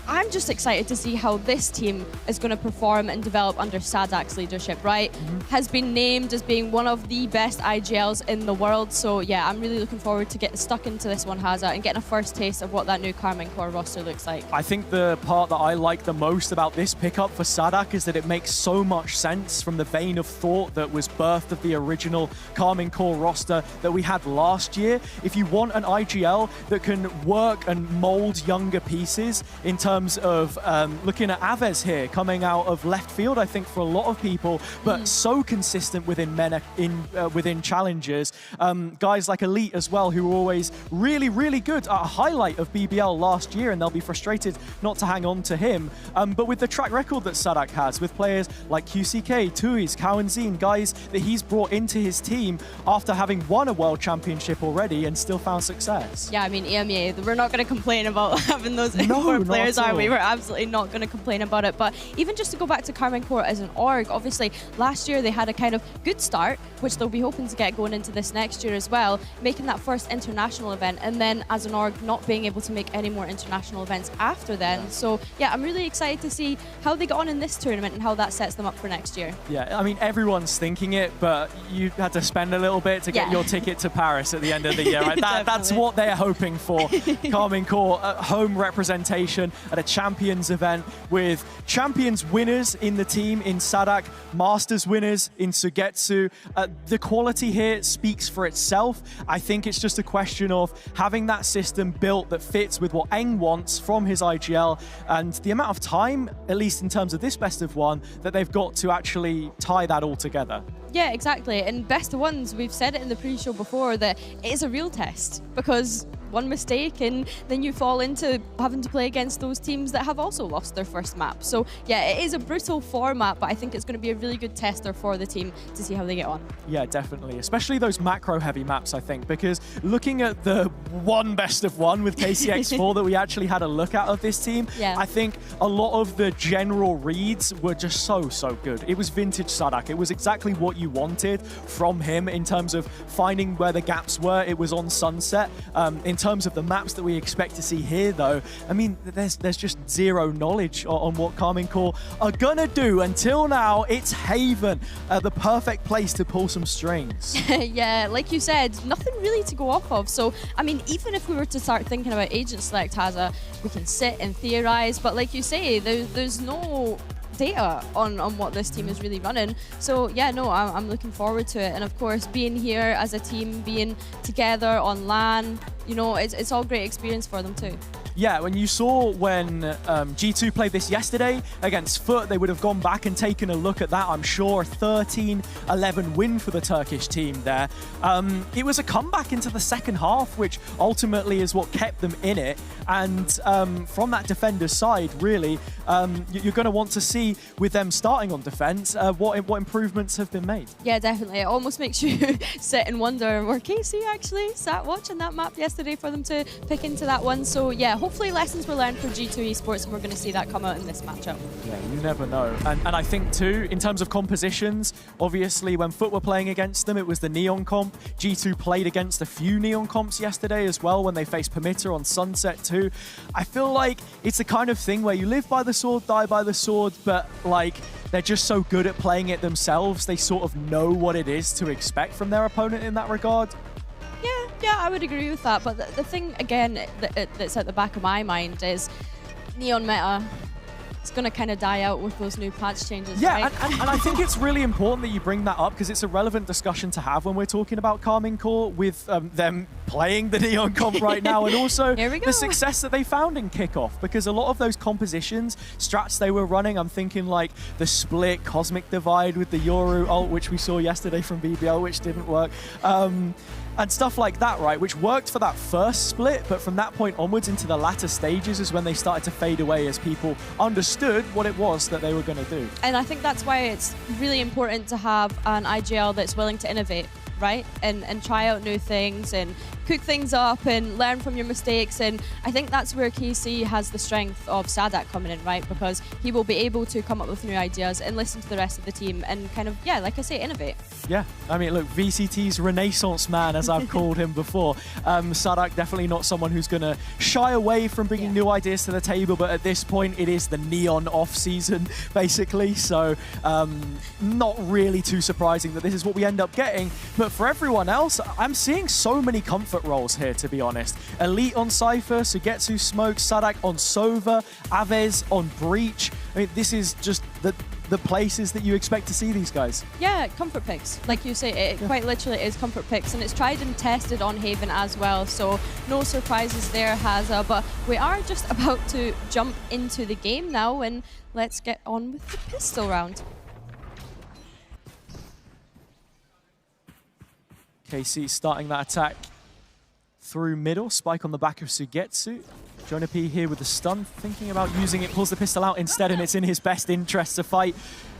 I'm just excited to see how this team is going to perform and develop under Sadak's leadership, right? Has been named as being one of the best IGLs in the world. So yeah, I'm really looking forward to getting stuck into this one, Haza, and getting a first taste of what that new Karmine roster looks like. I think the part that I like the most about this pickup for Sadak is that it makes so much sense from the vein of thought that was birthed of the original Karmine roster that we had last year. If you want an IGL that can work and mold younger pieces in terms of looking at Aves here, coming out of left field, I think, for a lot of people, but so consistent within within challengers. Guys like Elite as well, who were always really, really good, a highlight of BBL last year, and they'll be frustrated not to hang on to him. But with the track record that Sadak has, with players like QCK, Tuis, Cowanzine, guys that he's brought into his team after having won a world championship already and still found success. Yeah, I mean, EMEA, we're not going to complain about having those import players are we? We're absolutely not going to complain about it. But even just to go back to Karmine Corp as an org, obviously last year they had a kind of good start, which they'll be hoping to get going into this next year as well, making that first international event, and then as an org not being able to make any more international events after then. So yeah, I'm really excited to see how they got on in this tournament and how that sets them up for next year. Yeah, I mean, everyone's thinking it, but you had to spend a little bit to get your ticket to Paris at the end of the year, right? That's what they're hoping for. Karmine Corp, home representation at a Champions event with Champions winners in the team in Sadak, Masters winners in Sugetsu. The quality here speaks for itself. I think it's just a question of having that system built that fits with what Eng wants from his IGL and the amount of time, at least in terms of this best of one, that they've got to actually tie that all together. Yeah, exactly. And best of ones, we've said it in the pre-show before that it is a real test because one mistake and then you fall into having to play against those teams that have also lost their first map. So yeah, it is a brutal format, but I think it's going to be a really good tester for the team to see how they get on. Yeah, definitely. Especially those macro heavy maps, I think, because looking at the one best of one with KCX4 that we actually had a look at of this team, I think a lot of the general reads were just so good. It was vintage Sadak. It was exactly what you wanted from him in terms of finding where the gaps were. It was on Sunset. In terms of the maps that we expect to see here, though, I mean, there's just zero knowledge on what Karmine Corp are gonna do. Until now, it's Haven, the perfect place to pull some strings. Yeah, like you said, nothing really to go off of. So, I mean, even if we were to start thinking about agent select, Haza, we can sit and theorize, but like you say, there's no data on what this team is really running. So yeah, no, I'm looking forward to it. And of course, being here as a team, being together on LAN, you know, it's all great experience for them too. Yeah, when you saw when G2 played this yesterday against Foot, they would have gone back and taken a look at that, I'm sure. 13-11 win for the Turkish team there. It was a comeback into the second half, which ultimately is what kept them in it. And from that defender's side, really, you're going to want to see with them starting on defense what improvements have been made. Yeah, definitely. It almost makes you sit and wonder, were KC actually sat watching that map yesterday for them to pick into that one? So yeah, hopefully lessons were learned for G2 Esports and we're going to see that come out in this matchup. Yeah, you never know. And I think too, in terms of compositions, obviously when Foot were playing against them, it was the Neon comp. G2 played against a few Neon comps yesterday as well when they faced Permitter on Sunset too. I feel like it's the kind of thing where you live by the sword, die by the sword, but like they're just so good at playing it themselves, they sort of know what it is to expect from their opponent in that regard. Yeah, I would agree with that. But the thing, again, that's at the back of my mind is Neon meta. It's going to kind of die out with those new patch changes, yeah, right? and I think it's really important that you bring that up because it's a relevant discussion to have when we're talking about Karmine Corp with them playing the Neon comp right now and also the success that they found in Kickoff, because a lot of those compositions, strats they were running, I'm thinking like the split Cosmic Divide with the Yoru ult, which we saw yesterday from BBL, which didn't work. And stuff like that, right, which worked for that first split, but from that point onwards into the latter stages is when they started to fade away as people understood what it was that they were going to do. And I think that's why it's really important to have an IGL that's willing to innovate, right? And try out new things and cook things up and learn from your mistakes. And I think that's where KC has the strength of Sadak coming in, right? Because he will be able to come up with new ideas and listen to the rest of the team and kind of, yeah, like I say, innovate. Yeah, I mean, look, VCT's Renaissance man, as I've called him before. Sadak definitely not someone who's going to shy away from bringing new ideas to the table, but at this point, it is the Neon off-season, basically. So not really too surprising that this is what we end up getting. But for everyone else, I'm seeing so many comfort roles here, to be honest. Elite on Cypher, Sugetsu Smoke, Sadak on Sova, Aves on Breach. I mean, this is just the places that you expect to see these guys. Yeah, comfort picks. Like you say, it quite literally is comfort picks, and it's tried and tested on Haven as well, so no surprises there, Haza. But we are just about to jump into the game now, and let's get on with the pistol round. KC starting that attack through middle, spike on the back of Sugetsu. Jonah P here with the stun, thinking about using it, pulls the pistol out instead, and it's in his best interest to fight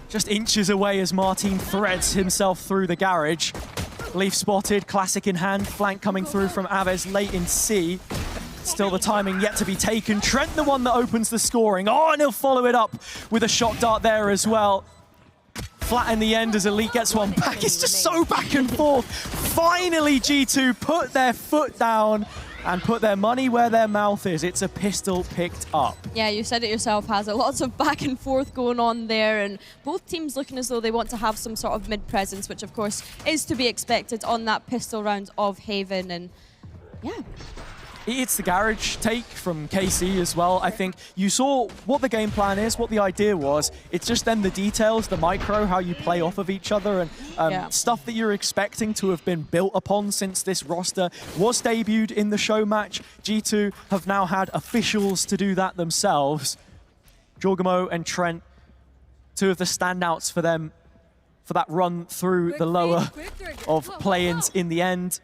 just inches away as Martin threads himself through the garage. Leaf spotted, classic in hand, flank coming through from Aves late in C. Still the timing yet to be taken. Trent the one that opens the scoring. Oh, and he'll follow it up with a shock dart there as well. Flat in the end as Elite gets one back. It's just so back and forth. Finally, G2 put their foot down and put their money where their mouth is. It's a pistol picked up. Yeah, you said it yourself, Hazza. Lots of back and forth going on there, and both teams looking as though they want to have some sort of mid-presence, which of course is to be expected on that pistol round of Haven. And yeah. It's the garage take from KC as well. I think you saw what the game plan is, what the idea was. It's just then the details, the micro, how you play off of each other, and stuff that you're expecting to have been built upon since this roster was debuted in the show match. G2 have now had officials to do that themselves. Jawgemo and Trent, two of the standouts for them for that run through the lower of play-ins in the end.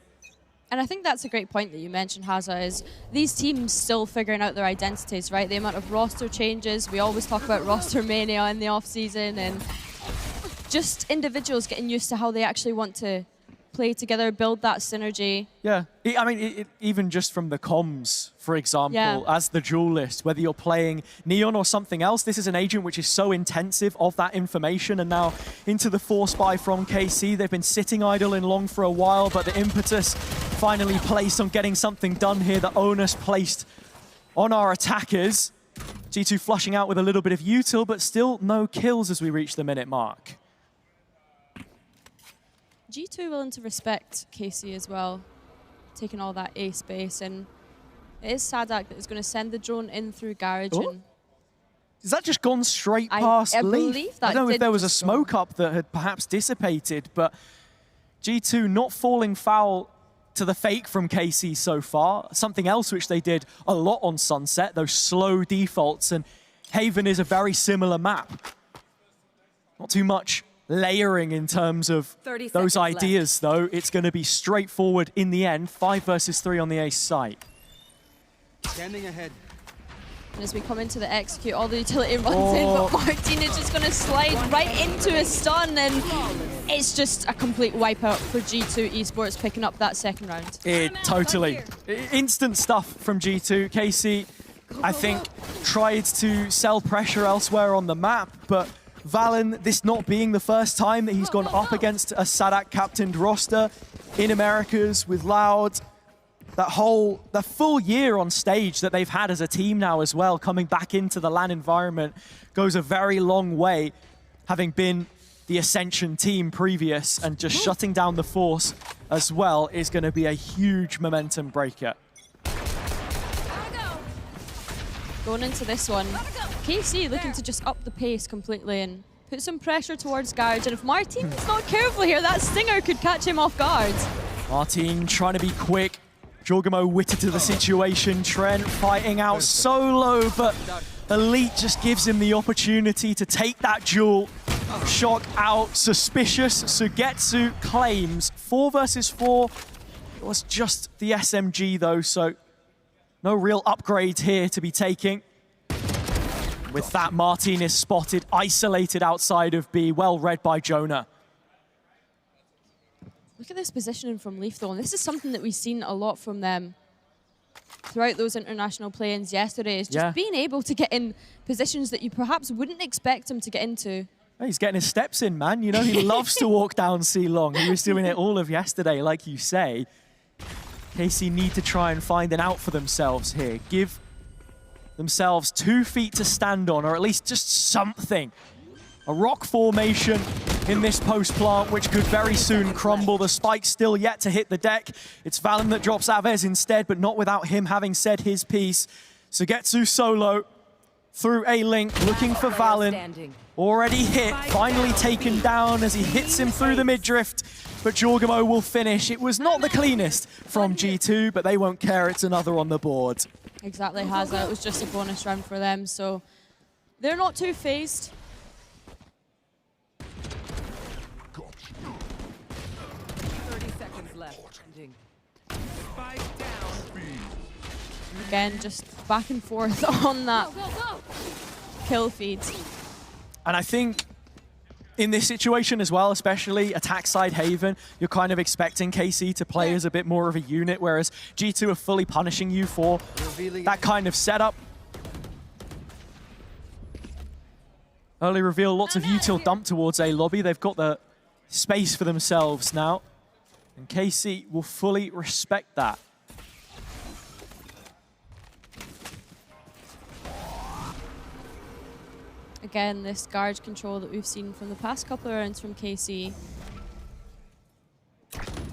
And I think that's a great point that you mentioned, Hazza, is these teams still figuring out their identities, right? The amount of roster changes, we always talk about roster mania in the off-season, and just individuals getting used to how they actually want to play together, build that synergy. Yeah, I mean, even just from the comms, for example, as the duelist, whether you're playing Neon or something else, this is an agent which is so intensive of that information, and now into the force buy from KC. They've been sitting idle in long for a while, but the impetus finally placed on getting something done here, the onus placed on our attackers. G2 flushing out with a little bit of util, but still no kills as we reach the minute mark. G2 willing to respect KC as well, taking all that A space, and it is Sadak that is going to send the drone in through garage. Oh. And has that just gone straight past I Leaf? believe that I don't know if there was a just smoke up that had perhaps dissipated, but G2 not falling foul to the fake from KC so far. Something else which they did a lot on Sunset, those slow defaults, and Haven is a very similar map. Not too much layering in terms of those ideas, though. It's going to be straightforward in the end. 5 versus 3 on the ace site. Standing ahead. And as we come into the execute, all the utility runs in, but Martin is just going to slide right into a stun, and it's just a complete wipeout for G2 Esports picking up that second round. Totally. Instant stuff from G2. KC, I think, tried to sell pressure elsewhere on the map, but Valen, this not being the first time that he's gone up against a Sadak captained roster in Americas with Loud. The full year on stage that they've had as a team now as well, coming back into the LAN environment, goes a very long way, having been the Ascension team previous, and just shutting down the Force as well is going to be a huge momentum breaker. Going into this one, KC looking to just up the pace completely and put some pressure towards Garage. And if Martin's not careful here, that Stinger could catch him off guard. Martin trying to be quick. Jawgemo witted to the situation. Trent fighting out solo, but Elite just gives him the opportunity to take that duel. Shock out, suspicious. Sugetsu claims 4 versus 4. It was just the SMG though, so no real upgrade here to be taking. With that, Martin is spotted, isolated outside of B. Well read by Jonah. Look at this positioning from Leaf though, and this is something that we've seen a lot from them throughout those international play-ins yesterday, is just being able to get in positions that you perhaps wouldn't expect him to get into. He's getting his steps in, man. You know, he loves to walk down C long. He was doing it all of yesterday, like you say. KC need to try and find an out for themselves here. Give themselves 2 feet to stand on, or at least just something. A rock formation in this post plant, which could very soon crumble. The spike's still yet to hit the deck. It's Valen that drops Aves instead, but not without him having said his piece. Sugetsu solo through a link, looking for Valen. Already hit, finally taken down as he hits him through the mid-drift, but Jawgemo will finish. It was not the cleanest from G2, but they won't care, it's another on the board. Exactly, Hazza. It was just a bonus round for them, so they're not too phased. 30 seconds left. Spike down. Again, just back and forth on that kill feed. And I think in this situation as well, especially attack side Haven, you're kind of expecting KC to play as a bit more of a unit, whereas G2 are fully punishing you for that kind of setup. Early reveal, lots of util dumped towards A lobby. They've got the space for themselves now, and KC will fully respect that. Again, this guard control that we've seen from the past couple of rounds from KC.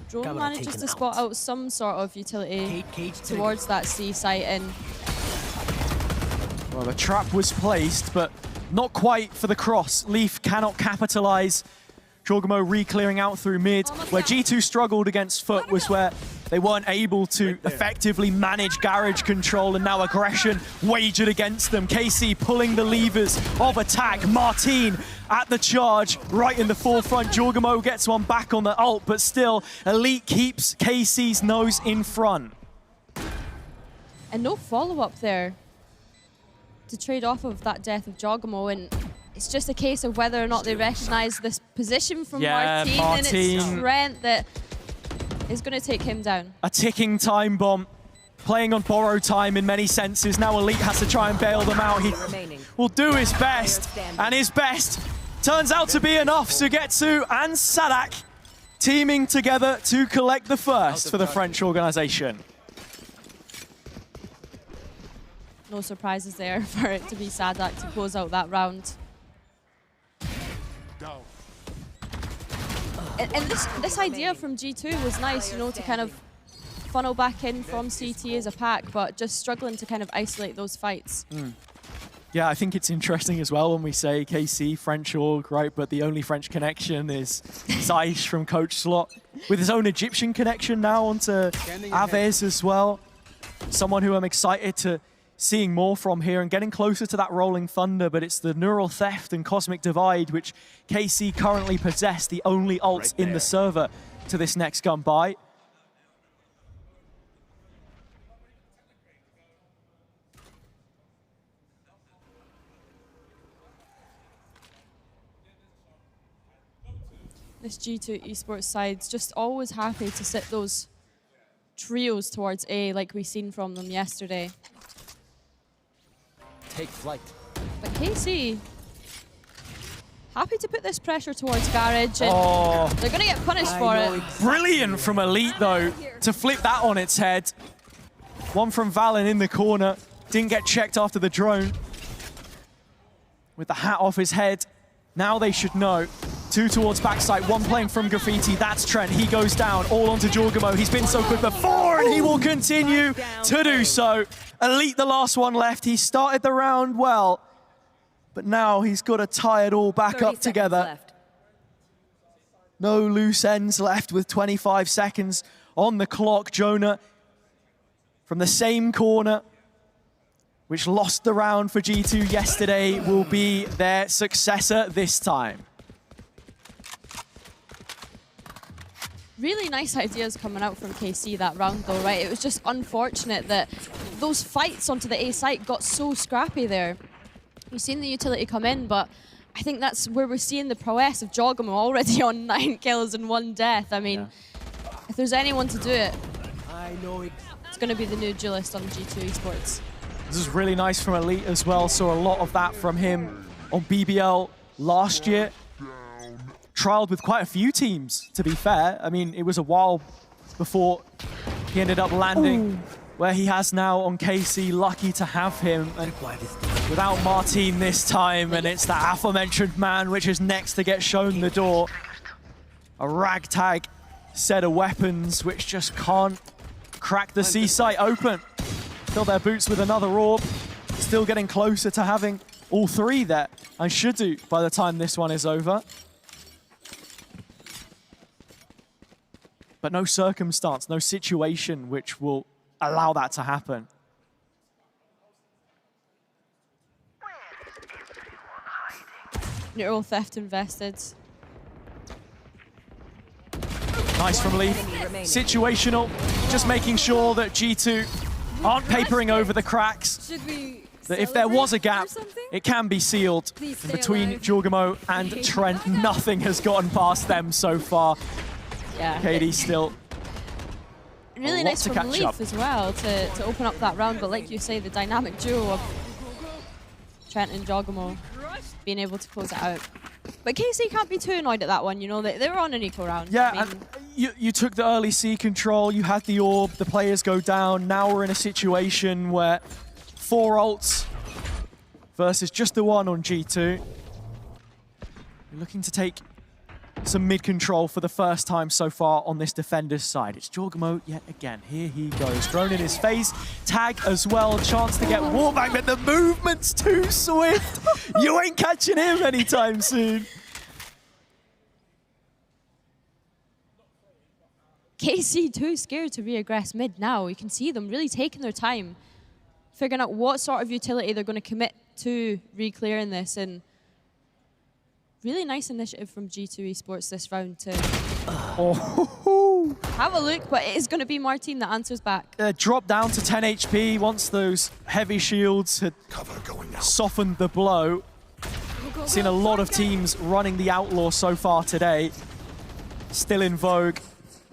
Drone manages to spot out some sort of utility towards that C site, and well, the trap was placed, but not quite for the cross. Leaf cannot capitalize. Jawgemo re-clearing out through mid. Where G2 struggled against Foot was where they weren't able to effectively manage garage control, and now aggression wagered against them. KC pulling the levers of attack. Martin at the charge, right in the forefront. Jawgemo gets one back on the ult, but still, Elite keeps KC's nose in front. And no follow-up there to trade off of that death of Jawgemo, and it's just a case of whether or not they recognize this position from Martin and its strength that is going to take him down. A ticking time bomb, playing on borrowed time in many senses. Now Elite has to try and bail them out. He will do his best, and his best turns out to be enough. Sugetsu and Sadak teaming together to collect the first for the French organization. No surprises there for it to be Sadak to close out that round. And this idea from G2 was nice, you know, to kind of funnel back in from CT as a pack, but just struggling to kind of isolate those fights. Yeah, I think it's interesting as well when we say KC, French org, right? But the only French connection is Zeiss from Coach Slot, with his own Egyptian connection now onto Aves as well. Someone who I'm excited to seeing more from here and getting closer to that Rolling Thunder, but it's the Neural Theft and Cosmic Divide, which KC currently possess, the only ults in the server to this next gun buy. This G2 Esports side's just always happy to sit those trios towards A like we seen from them yesterday. Take flight. But KC, happy to put this pressure towards Garage, and they're going to get punished for it. Brilliant from Elite, though, to flip that on its head. One from Valen in the corner. Didn't get checked after the drone. With the hat off his head. Now they should know. Two towards backside, one playing from Graffiti. That's Trent. He goes down, all onto Jawgemo. He's been so good before, and he will continue to do so. Elite, the last one left. He started the round well, but now he's got to tie it all back up together. No loose ends left with 25 seconds on the clock. Jonah from the same corner, which lost the round for G2 yesterday, will be their successor this time. Really nice ideas coming out from KC that round though, right? It was just unfortunate that those fights onto the A site got so scrappy there. We've seen the utility come in, but I think that's where we're seeing the prowess of Jawgemo already on 9 kills and 1 death. I mean, if there's anyone to do it, it's going to be the new duelist on G2 Esports. This is really nice from Elite as well. Saw a lot of that from him on BBL last year. Trialed with quite a few teams, to be fair. I mean, it was a while before he ended up landing where he has now on KC. Lucky to have him, and without Martin this time, and it's the aforementioned man which is next to get shown the door. A ragtag set of weapons which just can't crack the C site open. Fill their boots with another orb. Still getting closer to having all three there, and should do by the time this one is over. But no circumstance, no situation which will allow that to happen. Neural Theft invested. Nice from Leaf. Situational, just making sure that G2 aren't papering over the cracks. Should we that if there was a gap, it can be sealed. And between Jawgemo and Trent, nothing has gotten past them so far. Yeah. KD still really nice from Leaf as well to open up that round, but like you say, the dynamic duo of Trent and Jawgemo being able to close it out. But KC can't be too annoyed at that one, you know, they were on an equal round. Yeah, I mean, and you took the early C control, you had the orb, the players go down. Now we're in a situation where 4 ults versus just the 1 on G2. You're looking to take some mid-control for the first time so far on this defender's side. It's Jawgemo yet again. Here he goes. Drone in his face. Tag as well. Chance to get wallbang, but the movement's too swift. You ain't catching him anytime soon. KC too scared to reaggress mid now. You can see them really taking their time, figuring out what sort of utility they're going to commit to re-clearing this, and really nice initiative from G2 Esports this round to have a look, but it is going to be Martin that answers back. Drop down to 10 HP once those heavy shields had softened the blow. Seen a lot of teams running the Outlaw so far today. Still in vogue.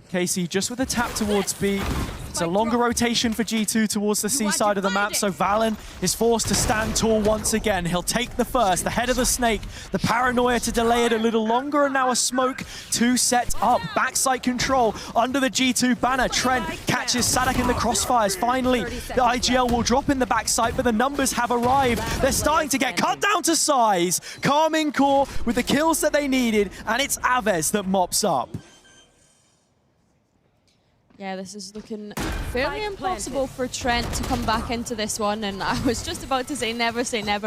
KC just with a tap towards B. It's a longer rotation for G2 towards the C side of the map, so Valen is forced to stand tall once again. He'll take the first, the head of the snake, the paranoia to delay it a little longer, and now a smoke to set up. Backside control under the G2 banner. Trent catches Sadak in the crossfires. Finally, the IGL will drop in the backside, but the numbers have arrived. They're starting to get cut down to size. Karmine Corp with the kills that they needed, and it's Aves that mops up. Yeah, this is looking fairly impossible for Trent to come back into this one, and I was just about to say never,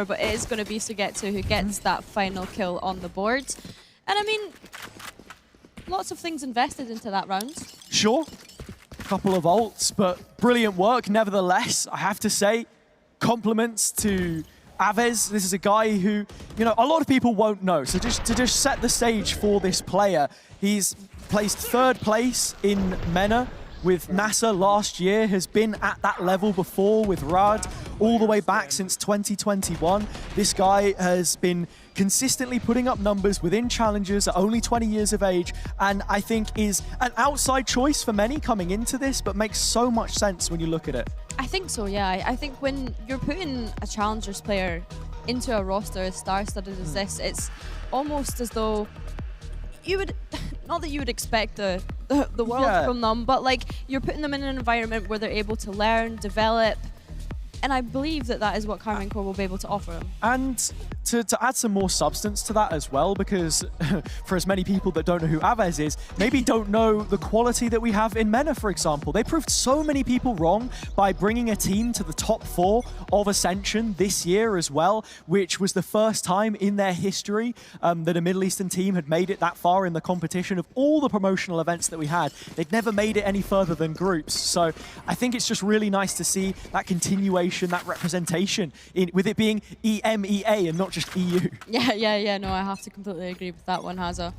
but it is going to be Sugetsu who gets that final kill on the board. And I mean, lots of things invested into that round. Sure, a couple of ults, but brilliant work nevertheless, I have to say. Compliments to Aves. This is a guy who, you know, a lot of people won't know, so just to set the stage for this player, he's placed 3rd place in MENA with NASA last year, has been at that level before with Rad all the way back since 2021. This guy has been consistently putting up numbers within challenges at only 20 years of age, and I think is an outside choice for many coming into this, but makes so much sense when you look at it. I think so, yeah. I think when you're putting a challengers player into a roster as star-studded as this, it's almost as though you would, not that you would expect the world from them, but like you're putting them in an environment where they're able to learn, develop, and I believe that that is what Karmine Corp will be able to offer them. And to add some more substance to that as well, because for as many people that don't know who Aves is, maybe don't know the quality that we have in MENA, for example. They proved so many people wrong by bringing a team to the top 4 of Ascension this year as well, which was the first time in their history that a Middle Eastern team had made it that far in the competition. Of all the promotional events that we had, they'd never made it any further than groups. So I think it's just really nice to see that continuation, that representation, with it being EMEA and not just EU. Yeah, no, I have to completely agree with that one, Hazza.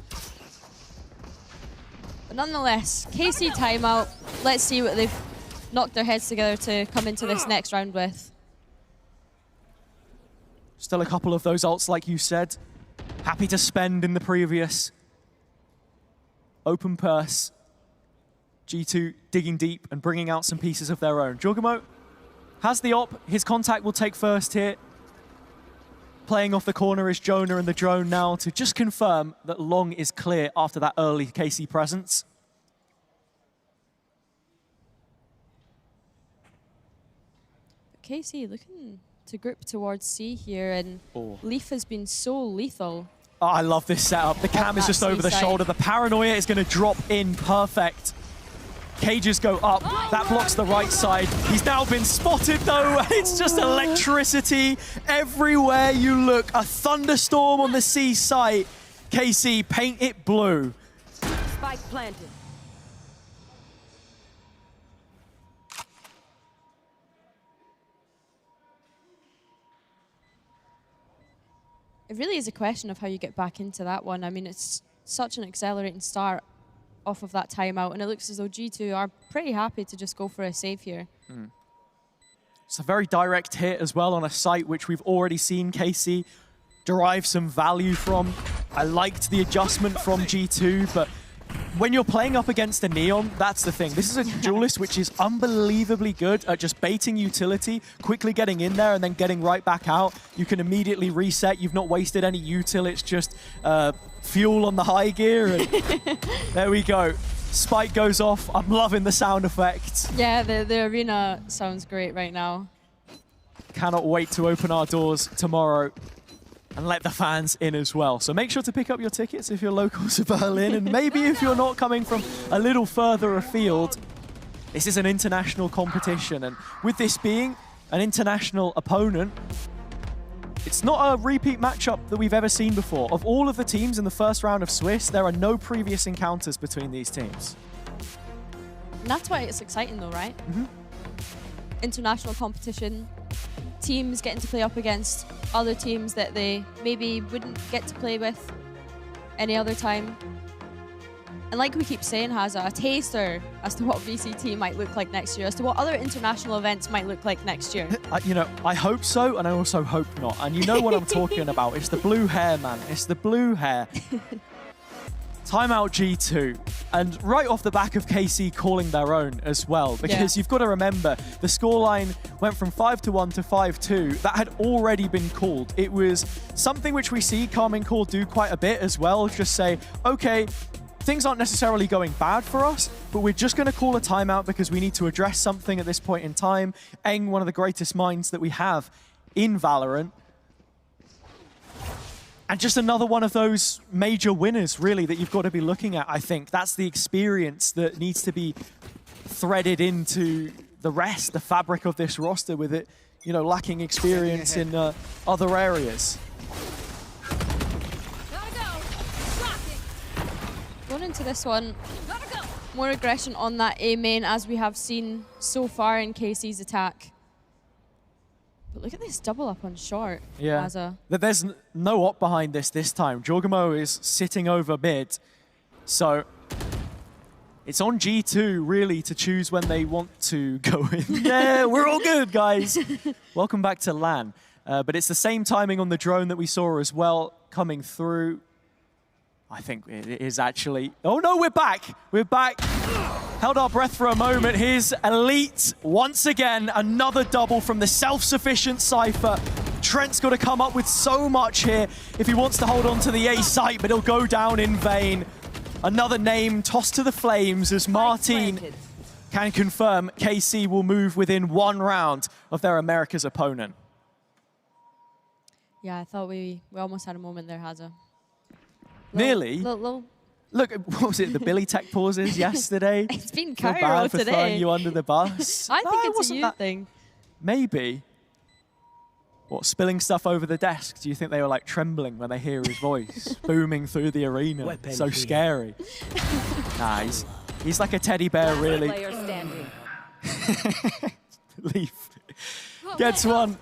But nonetheless, KC timeout. Let's see what they've knocked their heads together to come into this next round with. Still a couple of those ults, like you said. Happy to spend in the previous. Open purse. G2 digging deep and bringing out some pieces of their own. Jawgemo has the op. His contact will take first here. Playing off the corner is Jonah and the drone now to just confirm that Long is clear after that early KC presence. KC looking to group towards C here, and Leaf has been so lethal. Oh, I love this setup. The cam is just over the shoulder. The paranoia is going to drop in perfect. Cages go up. That blocks the right side. He's now been spotted, though. It's just electricity everywhere you look. A thunderstorm on the C site. KC, paint it blue. Spike planted. It really is a question of how you get back into that one. I mean, it's such an accelerating start off of that timeout, and it looks as though G2 are pretty happy to just go for a save here. It's a very direct hit as well on a site which we've already seen KC derive some value from. I liked the adjustment from G2, but when you're playing up against a Neon, that's the thing. This is a duelist which is unbelievably good at just baiting utility, quickly getting in there and then getting right back out. You can immediately reset. You've not wasted any util. It's just fuel on the high gear. And there we go. Spike goes off. I'm loving the sound effects. Yeah, the arena sounds great right now. Cannot wait to open our doors tomorrow and let the fans in as well. So make sure to pick up your tickets if you're local to Berlin, and maybe if you're not coming from a little further afield. This is an international competition, and with this being an international opponent, it's not a repeat matchup that we've ever seen before. Of all of the teams in the first round of Swiss, there are no previous encounters between these teams. And that's why it's exciting though, right? International competition, teams getting to play up against other teams that they maybe wouldn't get to play with any other time. And like we keep saying, Haza, a taster as to what VCT might look like next year, as to what other international events might look like next year. You know, I hope so, and I also hope not. And you know what I'm talking about. It's the blue hair, man. It's the blue hair. Timeout G2. And right off the back of KC calling their own as well, because you've got to remember, the scoreline went from 5-1 to 5-2. That had already been called. It was something which we see Karmine Core do quite a bit as well. Just say, okay, things aren't necessarily going bad for us, but we're just going to call a timeout because we need to address something at this point in time. Eng, one of the greatest minds that we have in Valorant. And just another one of those major winners, really, that you've got to be looking at, I think. That's the experience that needs to be threaded into the rest, the fabric of this roster, with it, you know, lacking experience in other areas. Going into this one, more aggression on that A main, as we have seen so far in KC's attack. But look at this double up on short. Yeah, there's no op behind this time. Jawgemo is sitting over mid. So it's on G2 really to choose when they want to go in. Yeah, we're all good, guys. Welcome back to LAN. But it's the same timing on the drone that we saw as well coming through. I think it is actually... Oh no, we're back. We're back. Held our breath for a moment. Here's Elite once again. Another double from the self-sufficient Cypher. Trent's got to come up with so much here if he wants to hold on to the A site, but he'll go down in vain. Another name tossed to the flames as Martin can confirm KC will move within one round of their America's opponent. Yeah, I thought we almost had a moment there, Haza. Nearly. Look, what was it, the Billy Tech pauses yesterday? It's been Feel Cairo bad for today. throwing you under the bus. I think it's a you thing. Maybe. What, spilling stuff over the desk? Do you think they were like trembling when they hear his voice booming through the arena? So scary. Nah, he's like a teddy bear, really. Leaf gets one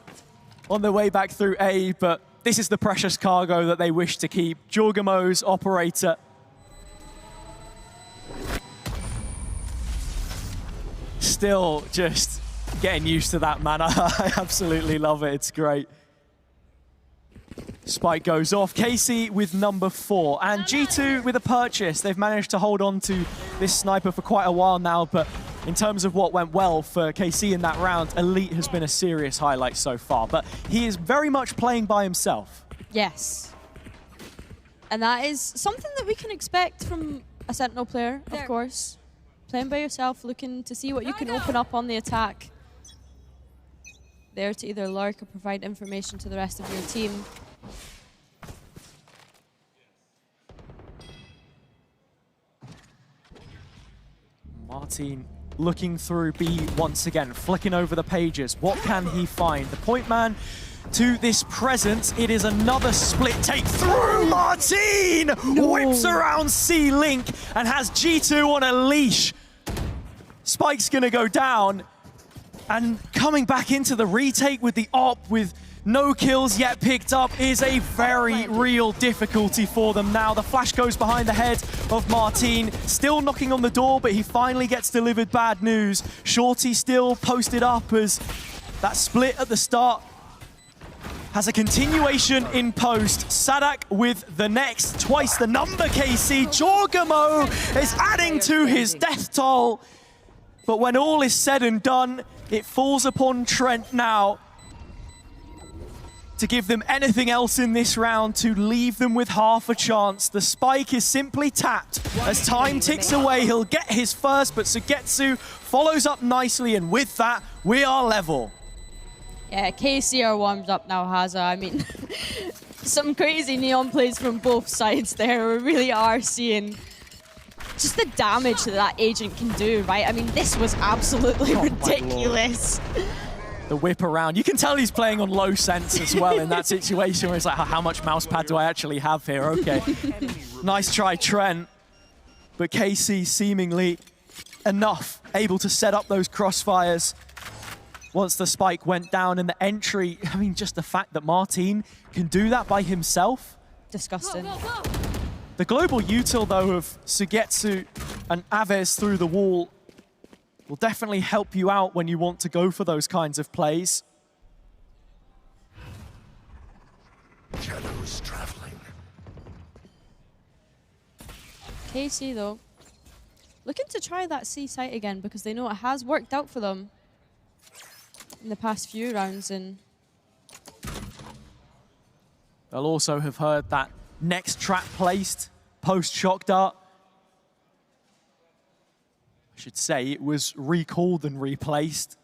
on the way back through A, but this is the precious cargo that they wish to keep. Jawgemo's operator. Still just getting used to that, man. I absolutely love it. It's great. Spike goes off. KC with number 4. And G2 with a purchase. They've managed to hold on to this sniper for quite a while now, but in terms of what went well for KC in that round, Elite has been a serious highlight so far. But he is very much playing by himself. Yes. And that is something that we can expect from a Sentinel player, of course. Playing by yourself, looking to see what you can open up on the attack. There to either lurk or provide information to the rest of your team. Martin looking through B once again, flicking over the pages. What can he find? The point man to this presence. It is another split take through. Martin whips around C-Link and has G2 on a leash. Spike's gonna go down, and coming back into the retake with the op with no kills yet picked up is a very real difficulty for them now. The flash goes behind the head of Martin, still knocking on the door, but he finally gets delivered bad news. Shorty still posted up as That split at the start has a continuation in post. Sadak with the next, twice the number, KC. Jawgemo is adding to his death toll. But when all is said and done, it falls upon Trent now to give them anything else in this round, to leave them with half a chance. The spike is simply tapped. As time ticks away, he'll get his first, but Sugetsu follows up nicely, and with that, we are level. Yeah, KC are warmed up now, Haza. I mean, some crazy neon plays from both sides there. We really are seeing just the damage that that agent can do, right? I mean, this was absolutely ridiculous. The whip around. You can tell he's playing on low sense as well in that situation where it's like, how much mouse pad do I actually have here? Okay. Nice try, Trent. But KC seemingly enough, able to set up those crossfires once the spike went down, and the entry, I mean, just the fact that Martin can do that by himself. Disgusting. The global util, though, of Sugetsu and Aves through the wall will definitely help you out when you want to go for those kinds of plays. Shadows traveling. KC, though, looking to try that C site again because they know it has worked out for them in the past few rounds, and they'll also have heard that next trap placed post shock dart. I should say it was recalled and replaced.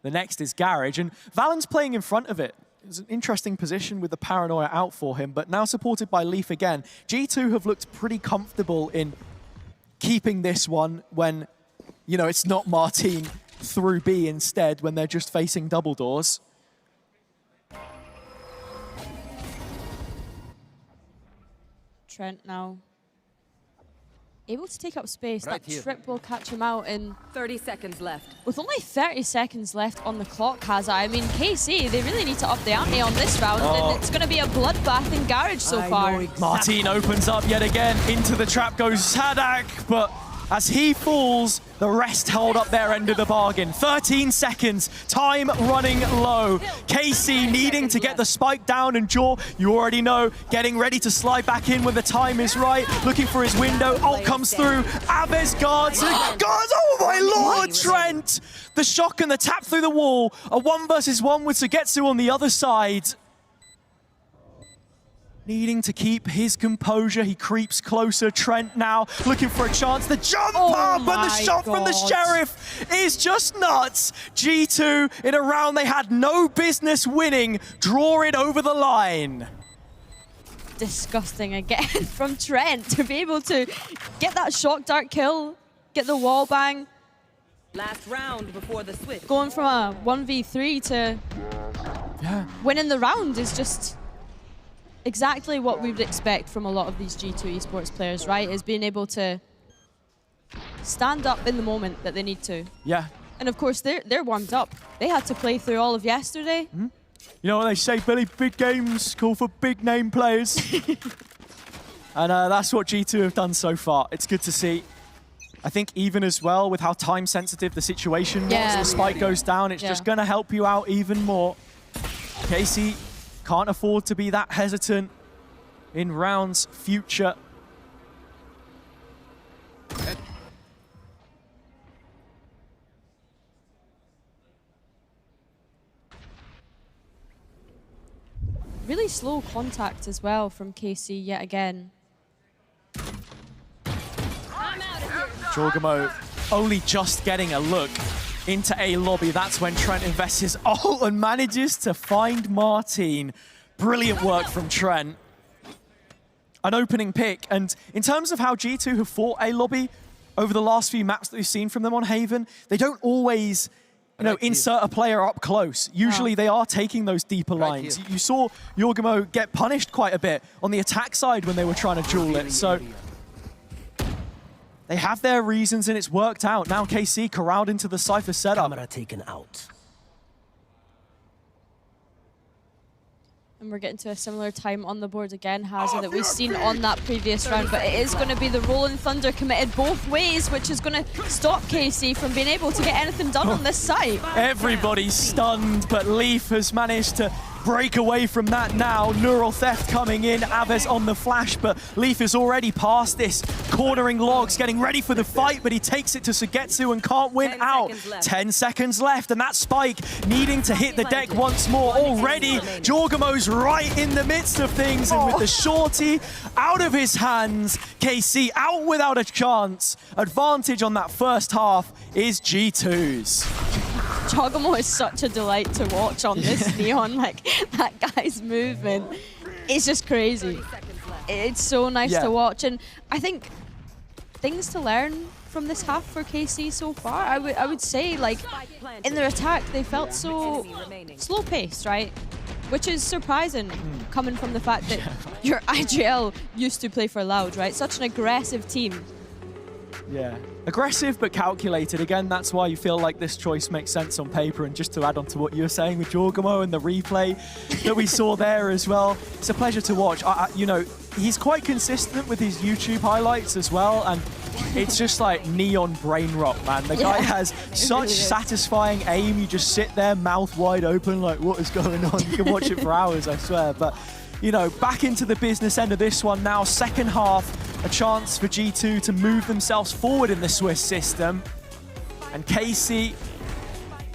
The next is Garage, and Valen's playing in front of it. It's an interesting position with the paranoia out for him, but now supported by Leaf again. G2 have looked pretty comfortable in keeping this one when, you know, it's not Martin through B instead, when they're just facing double doors. Trent now able to take up space. Right that here. trip will catch him out in 30 seconds left. with only 30 seconds left on the clock, Haza. I mean, KC, they really need to up the ante on this round, and it's going to be a bloodbath in Garage so far. Martin opens up yet again. Into the trap goes Sadak, but as he falls, the rest hold up their end of the bargain. 13 seconds, time running low. KC needing to get the spike down, and Jaw, you already know, getting ready to slide back in when the time is right. Looking for his window, ult comes through. Aves guards, oh my lord, Trent! The shock and the tap through the wall. A 1 versus 1 with Sugetsu on the other side. Needing to keep his composure, he creeps closer. Trent now looking for a chance. The jump up and the shot from the Sheriff is just nuts. G2 in a round they had no business winning, draw it over the line. Disgusting again from Trent to be able to get that shock dart kill, get the wall bang. Last round before the switch. Going from a 1v3 to winning the round is just exactly what we would expect from a lot of these G2 esports players, right? Is being able to stand up in the moment that they need to. Yeah. And of course, they're warmed up. They had to play through all of yesterday. Mm-hmm. You know what they say, Billy? Big games call for big name players. And that's what G2 have done so far. It's good to see. I think even as well with how time sensitive the situation was, the spike goes down, it's just going to help you out even more. KC can't afford to be that hesitant in rounds future. Really slow contact as well from KC yet again. Jawgemo only just getting a look into A lobby. That's when Trent invests his ult and manages to find Martin. Brilliant work from Trent. An opening pick. And in terms of how G2 have fought A lobby over the last few maps that we've seen from them on Haven, they don't always, you know, insert a player up close. Usually they are taking those deeper lines. You saw Jawgemo get punished quite a bit on the attack side when they were trying to duel it. So they have their reasons and it's worked out. Now KC corralled into the Cypher setup. Camera taken out. And we're getting to a similar time on the board again, Hazza, that we've seen on that previous round. But it is going to be the Rolling Thunder committed both ways, which is going to stop KC from being able to get anything done on this site. Everybody's stunned, but Leaf has managed to break away from that now. Neural Theft coming in, Aves on the flash, but Leaf is already past this. Cornering Logs, getting ready for the fight, but he takes it to Sugetsu and can't win out. 10 seconds left, and that Spike needing to hit the deck once more. Already, Jawgemo's right in the midst of things, and with the shorty out of his hands, KC out without a chance. Advantage on that first half is G2's. Jawgemo is such a delight to watch on this Neon. Like, that guy's movement is just crazy. It's so nice to watch. And I think things to learn from this half for KC so far, I would say, like, in their attack, they felt so slow-paced, right? Which is surprising, coming from the fact that your IGL used to play for Loud, right? Such an aggressive team. Yeah, aggressive but calculated. Again, that's why you feel like this choice makes sense on paper. And just to add on to what you were saying with Jawgemo and the replay that we saw there as well, it's a pleasure to watch. You know, he's quite consistent with his YouTube highlights as well, and it's just like neon brain rot, man. The guy has such satisfying aim. You just sit there, mouth wide open, like, what is going on? You can watch it for hours, I swear. But, you know, back into the business end of this one now. Second half, a chance for G2 to move themselves forward in the Swiss system. And KC,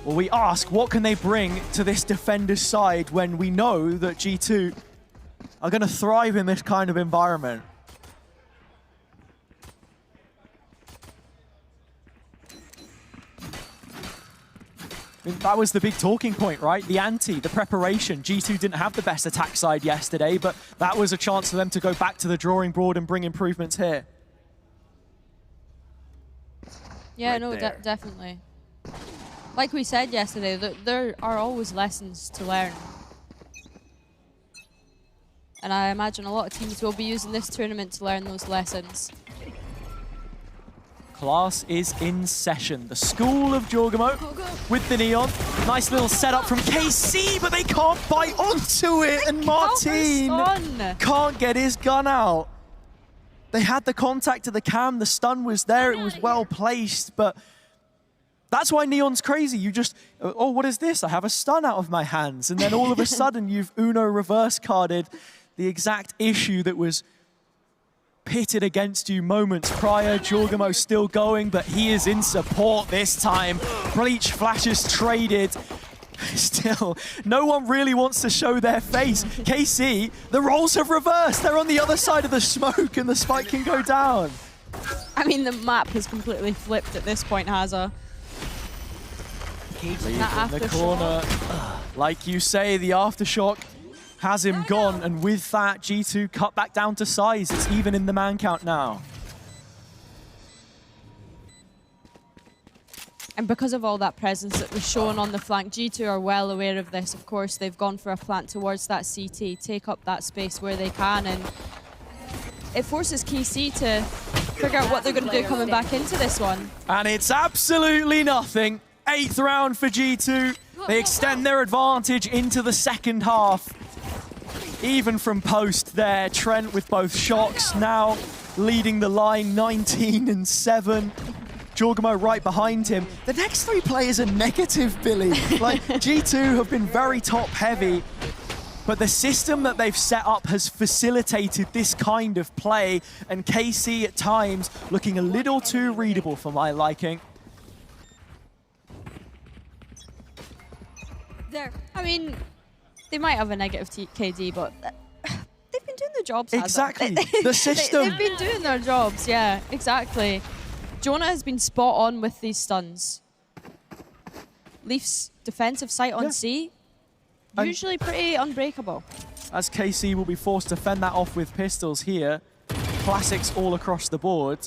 well, we ask, what can they bring to this defender's side when we know that G2 are going to thrive in this kind of environment? I mean, that was the big talking point, right? The ante, the preparation. G2 didn't have the best attack side yesterday, but that was a chance for them to go back to the drawing board and bring improvements here. Yeah, right no, definitely. Like we said yesterday, there are always lessons to learn. And I imagine a lot of teams will be using this tournament to learn those lessons. Class is in session. The school of Jawgemo with the Neon. Nice little setup from KC, but they can't bite onto it. And Martin can't get his gun out. They had the contact to the cam. The stun was there. It was well placed, but that's why Neon's crazy. You just, oh, what is this? I have a stun out of my hands. And then all of a sudden, you've Uno reverse carded the exact issue that was pitted against you moments prior. Jawgemo still going, but he is in support this time. Bleach flashes traded. Still, no one really wants to show their face. KC, the roles have reversed. They're on the other side of the smoke and the spike can go down. I mean, the map has completely flipped at this point, Hazza. In the corner. Like you say, the aftershock has him gone, and with that, G2 cut back down to size. It's even in the man count now. And because of all that presence that was shown on the flank, G2 are well aware of this. Of course, they've gone for a plant towards that CT, take up that space where they can, and it forces KC to figure out what they're going to do coming back into this one. And it's absolutely nothing. 8th round for G2. They extend their advantage into the second half. Even from post there, Trent with both shocks now leading the line, 19-7. Jawgemo right behind him. The next 3 players are negative, Billy. Like, G2 have been very top heavy, but the system that they've set up has facilitated this kind of play, and KC at times looking a little too readable for my liking. I mean, they might have a negative KD, but they've been doing their jobs. Exactly. The system. They've been doing their jobs, yeah, exactly. Jonah has been spot on with these stuns. Leaf's defensive sight on C, usually pretty unbreakable. As KC will be forced to fend that off with pistols here. Classics all across the board.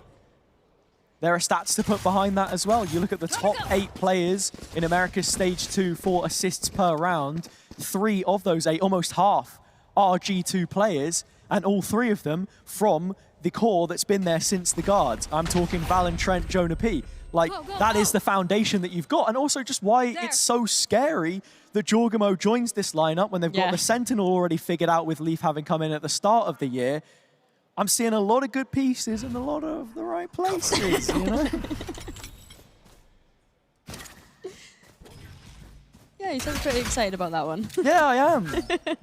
There are stats to put behind that as well. You look at the top 8 players in America's Stage 2 for assists per round. 3 of those 8, almost half, are G2 players, and all 3 of them from the core that's been there since the guards. I'm talking Val and Trent, Jonah P. Like, that is the foundation that you've got. And also just why it's so scary that Jawgemo joins this lineup when they've got the Sentinel already figured out with Leaf having come in at the start of the year. I'm seeing a lot of good pieces in a lot of the right places, you know? Yeah, you sound pretty excited about that one. Yeah, I am.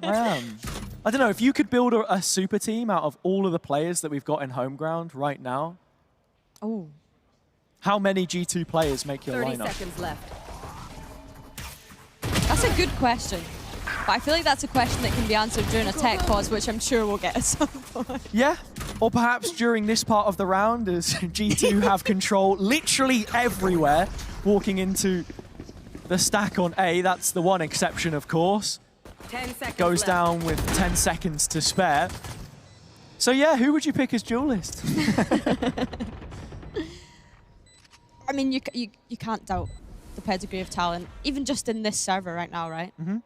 I am. I don't know, if you could build a super team out of all of the players that we've got in Homeground right now, how many G2 players make your 30 lineup? seconds left. That's a good question. But I feel like that's a question that can be answered during a tech pause, which I'm sure we'll get at some point. Yeah, or perhaps during this part of the round as G2 have control literally everywhere, walking into the stack on A. That's the one exception, of course. 10 seconds Goes left. down with 10 seconds to spare. So yeah, who would you pick as duelist? I mean, you can't doubt the pedigree of talent, even just in this server right now, right? Mm-hmm.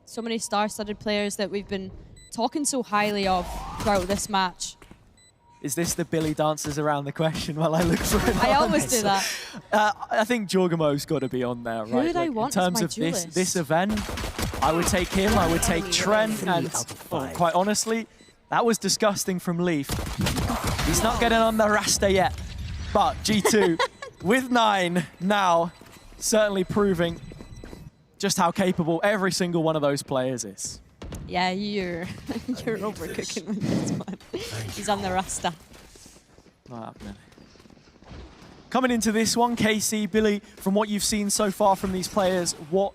So many star-studded players that we've been talking so highly of throughout this match. Is this the Billy dances around the question while I look for it? I always do that. I think Jawgemo's got to be on there, right? Who would I want in terms as my of duelist? this event, I would take him, I would take Trent, and quite honestly, that was disgusting from Leaf. He's not getting on the raster yet, but G2 with 9 now, certainly proving just how capable every single one of those players is. Yeah, you're overcooking with this one. He's on the rasta. Not happening. Coming into this one, KC, Billy, from what you've seen so far from these players, what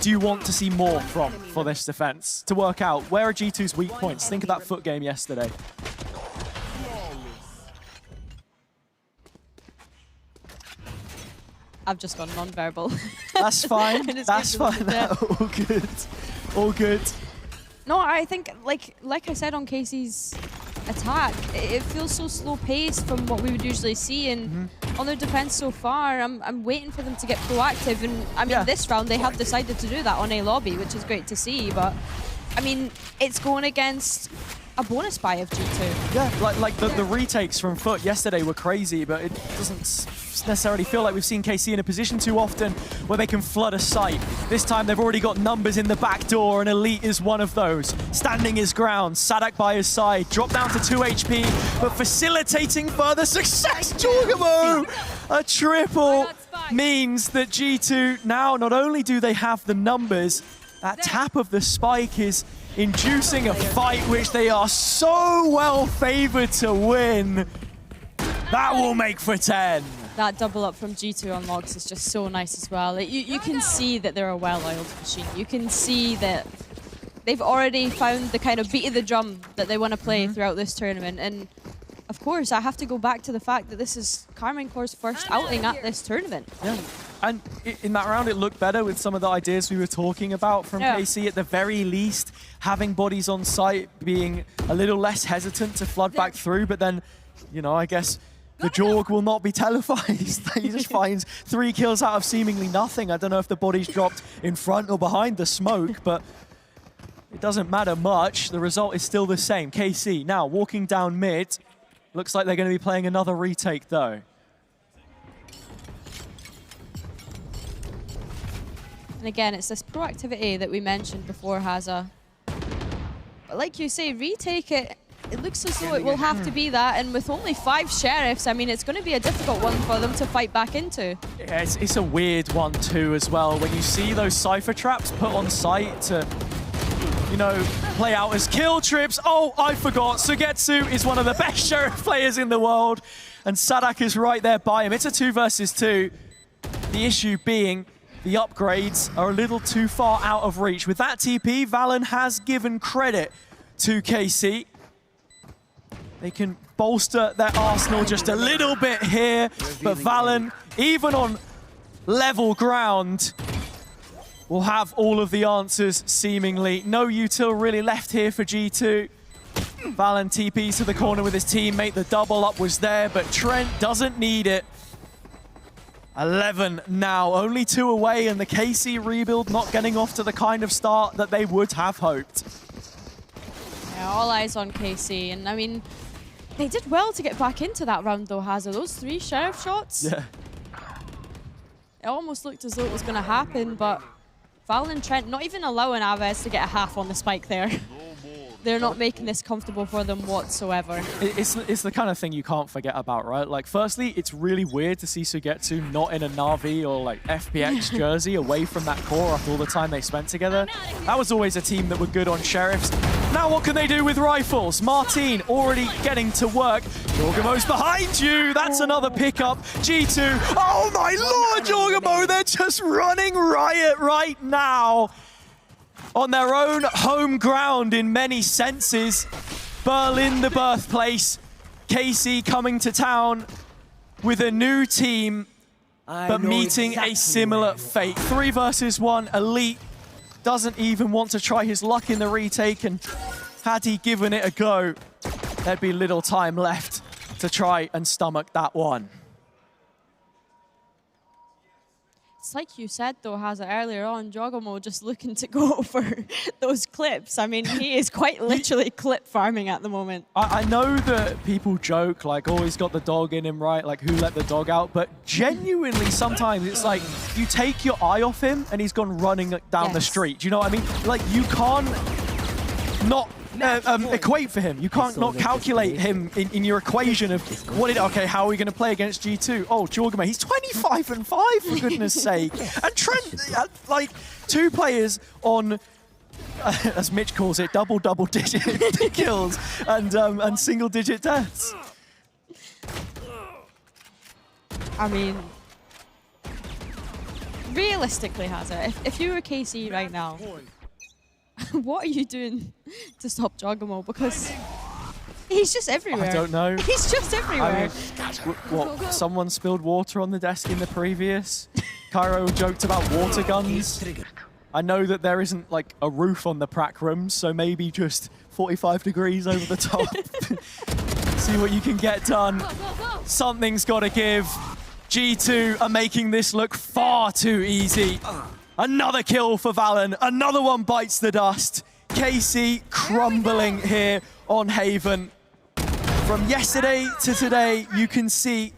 do you want to see more from for this defense to work out? Where are G2's weak points? Think of that foot game yesterday. I've just gone non-verbal. That's fine. That's fine. All good. All good. No, I think, like I said on Casey's attack, it feels so slow-paced from what we would usually see, and on their defense so far, I'm waiting for them to get proactive, and I mean, this round they have decided to do that on A lobby, which is great to see, but I mean, it's going against a bonus buy of G2. Yeah, like the retakes from Foot yesterday were crazy, but it doesn't necessarily feel like we've seen KC in a position too often where they can flood a site. This time they've already got numbers in the back door, and Elite is one of those. Standing his ground, Sadak by his side, dropped down to 2 HP, but facilitating further success, Jawgemo! A triple means that G2 now, not only do they have the numbers, that tap of the spike is inducing a fight which they are so well favored to win. That will make for 10. That double up from G2 on Logs is just so nice as well. You can see that they're a well-oiled machine. You can see that they've already found the kind of beat of the drum that they want to play throughout this tournament. And of course, I have to go back to the fact that this is Karmine Corp's first outing at this tournament. Yeah. And in that round, it looked better with some of the ideas we were talking about from KC. At the very least, having bodies on site, being a little less hesitant to flood back through. But then, you know, I guess the Jawg will not be televised. He just finds 3 kills out of seemingly nothing. I don't know if the body's dropped in front or behind the smoke, but it doesn't matter much. The result is still the same. KC now walking down mid. Looks like they're going to be playing another retake, though. And again, it's this proactivity that we mentioned before, Haza. But like you say, retake it. It looks as though it will have to be that, and with only 5 sheriffs, I mean, it's going to be a difficult one for them to fight back into. Yeah, it's a weird one too as well. When you see those Cypher traps put on site to, you know, play out as kill trips. Oh, I forgot. Sugetsu is one of the best sheriff players in the world, and Sadak is right there by him. It's a 2 versus 2. The issue being the upgrades are a little too far out of reach. With that TP, Valen has given credit to KC. They can bolster their arsenal just a little bit here, but Valen, even on level ground, will have all of the answers, seemingly. No util really left here for G2. Valen TPs to the corner with his teammate. The double up was there, but Trent doesn't need it. 11 now, only 2 away, and the KC rebuild not getting off to the kind of start that they would have hoped. Yeah, all eyes on KC, and I mean, They did well to get back into that round though, Hazard. Those 3 Sheriff shots. Yeah. It almost looked as though it was going to happen, but Val and Trent not even allowing Aves to get a half on the spike there. They're not making this comfortable for them whatsoever. It's the kind of thing you can't forget about, right? Like, firstly, it's really weird to see Sugetsu not in a Na'Vi or, like, FPX jersey away from that core after all the time they spent together. That was always a team that were good on Sheriffs. Now what can they do with rifles? Martine already getting to work. Jawgemo's behind you. That's another pickup. G2. Oh, my Lord, Jawgemo. They're just running riot right now. On their own home ground in many senses. Berlin, the birthplace. KC coming to town with a new team, but meeting a similar fate. 3 versus 1, Elite doesn't even want to try his luck in the retake, and had he given it a go, there'd be little time left to try and stomach that one. It's like you said, though, Hazard, earlier on, Jawgemo just looking to go for those clips. I mean, he is quite literally clip farming at the moment. I know that people joke, like, oh, he's got the dog in him, right? Like, who let the dog out? But genuinely, sometimes it's like you take your eye off him and he's gone running down the street. Do you know what I mean? Like, you can't not equate for him. You can't not calculate him in your equation of okay, how are we going to play against G2? Oh, Jawgemo, he's 25-5 for goodness sake. And Trent, like 2 players on, as Mitch calls it, double digit kills and single digit deaths. I mean, realistically, Hazard, if you were KC right now, what are you doing to stop Jawgemo? Because he's just everywhere. I don't know. He's just everywhere. I mean, what, someone spilled water on the desk in the previous? Cairo joked about water guns. I know that there isn't like a roof on the prac rooms, so maybe just 45 degrees over the top. See what you can get done. Something's got to give. G2 are making this look far too easy. Another kill for Valen. Another one bites the dust. KC crumbling here on Haven. From yesterday to today, you can see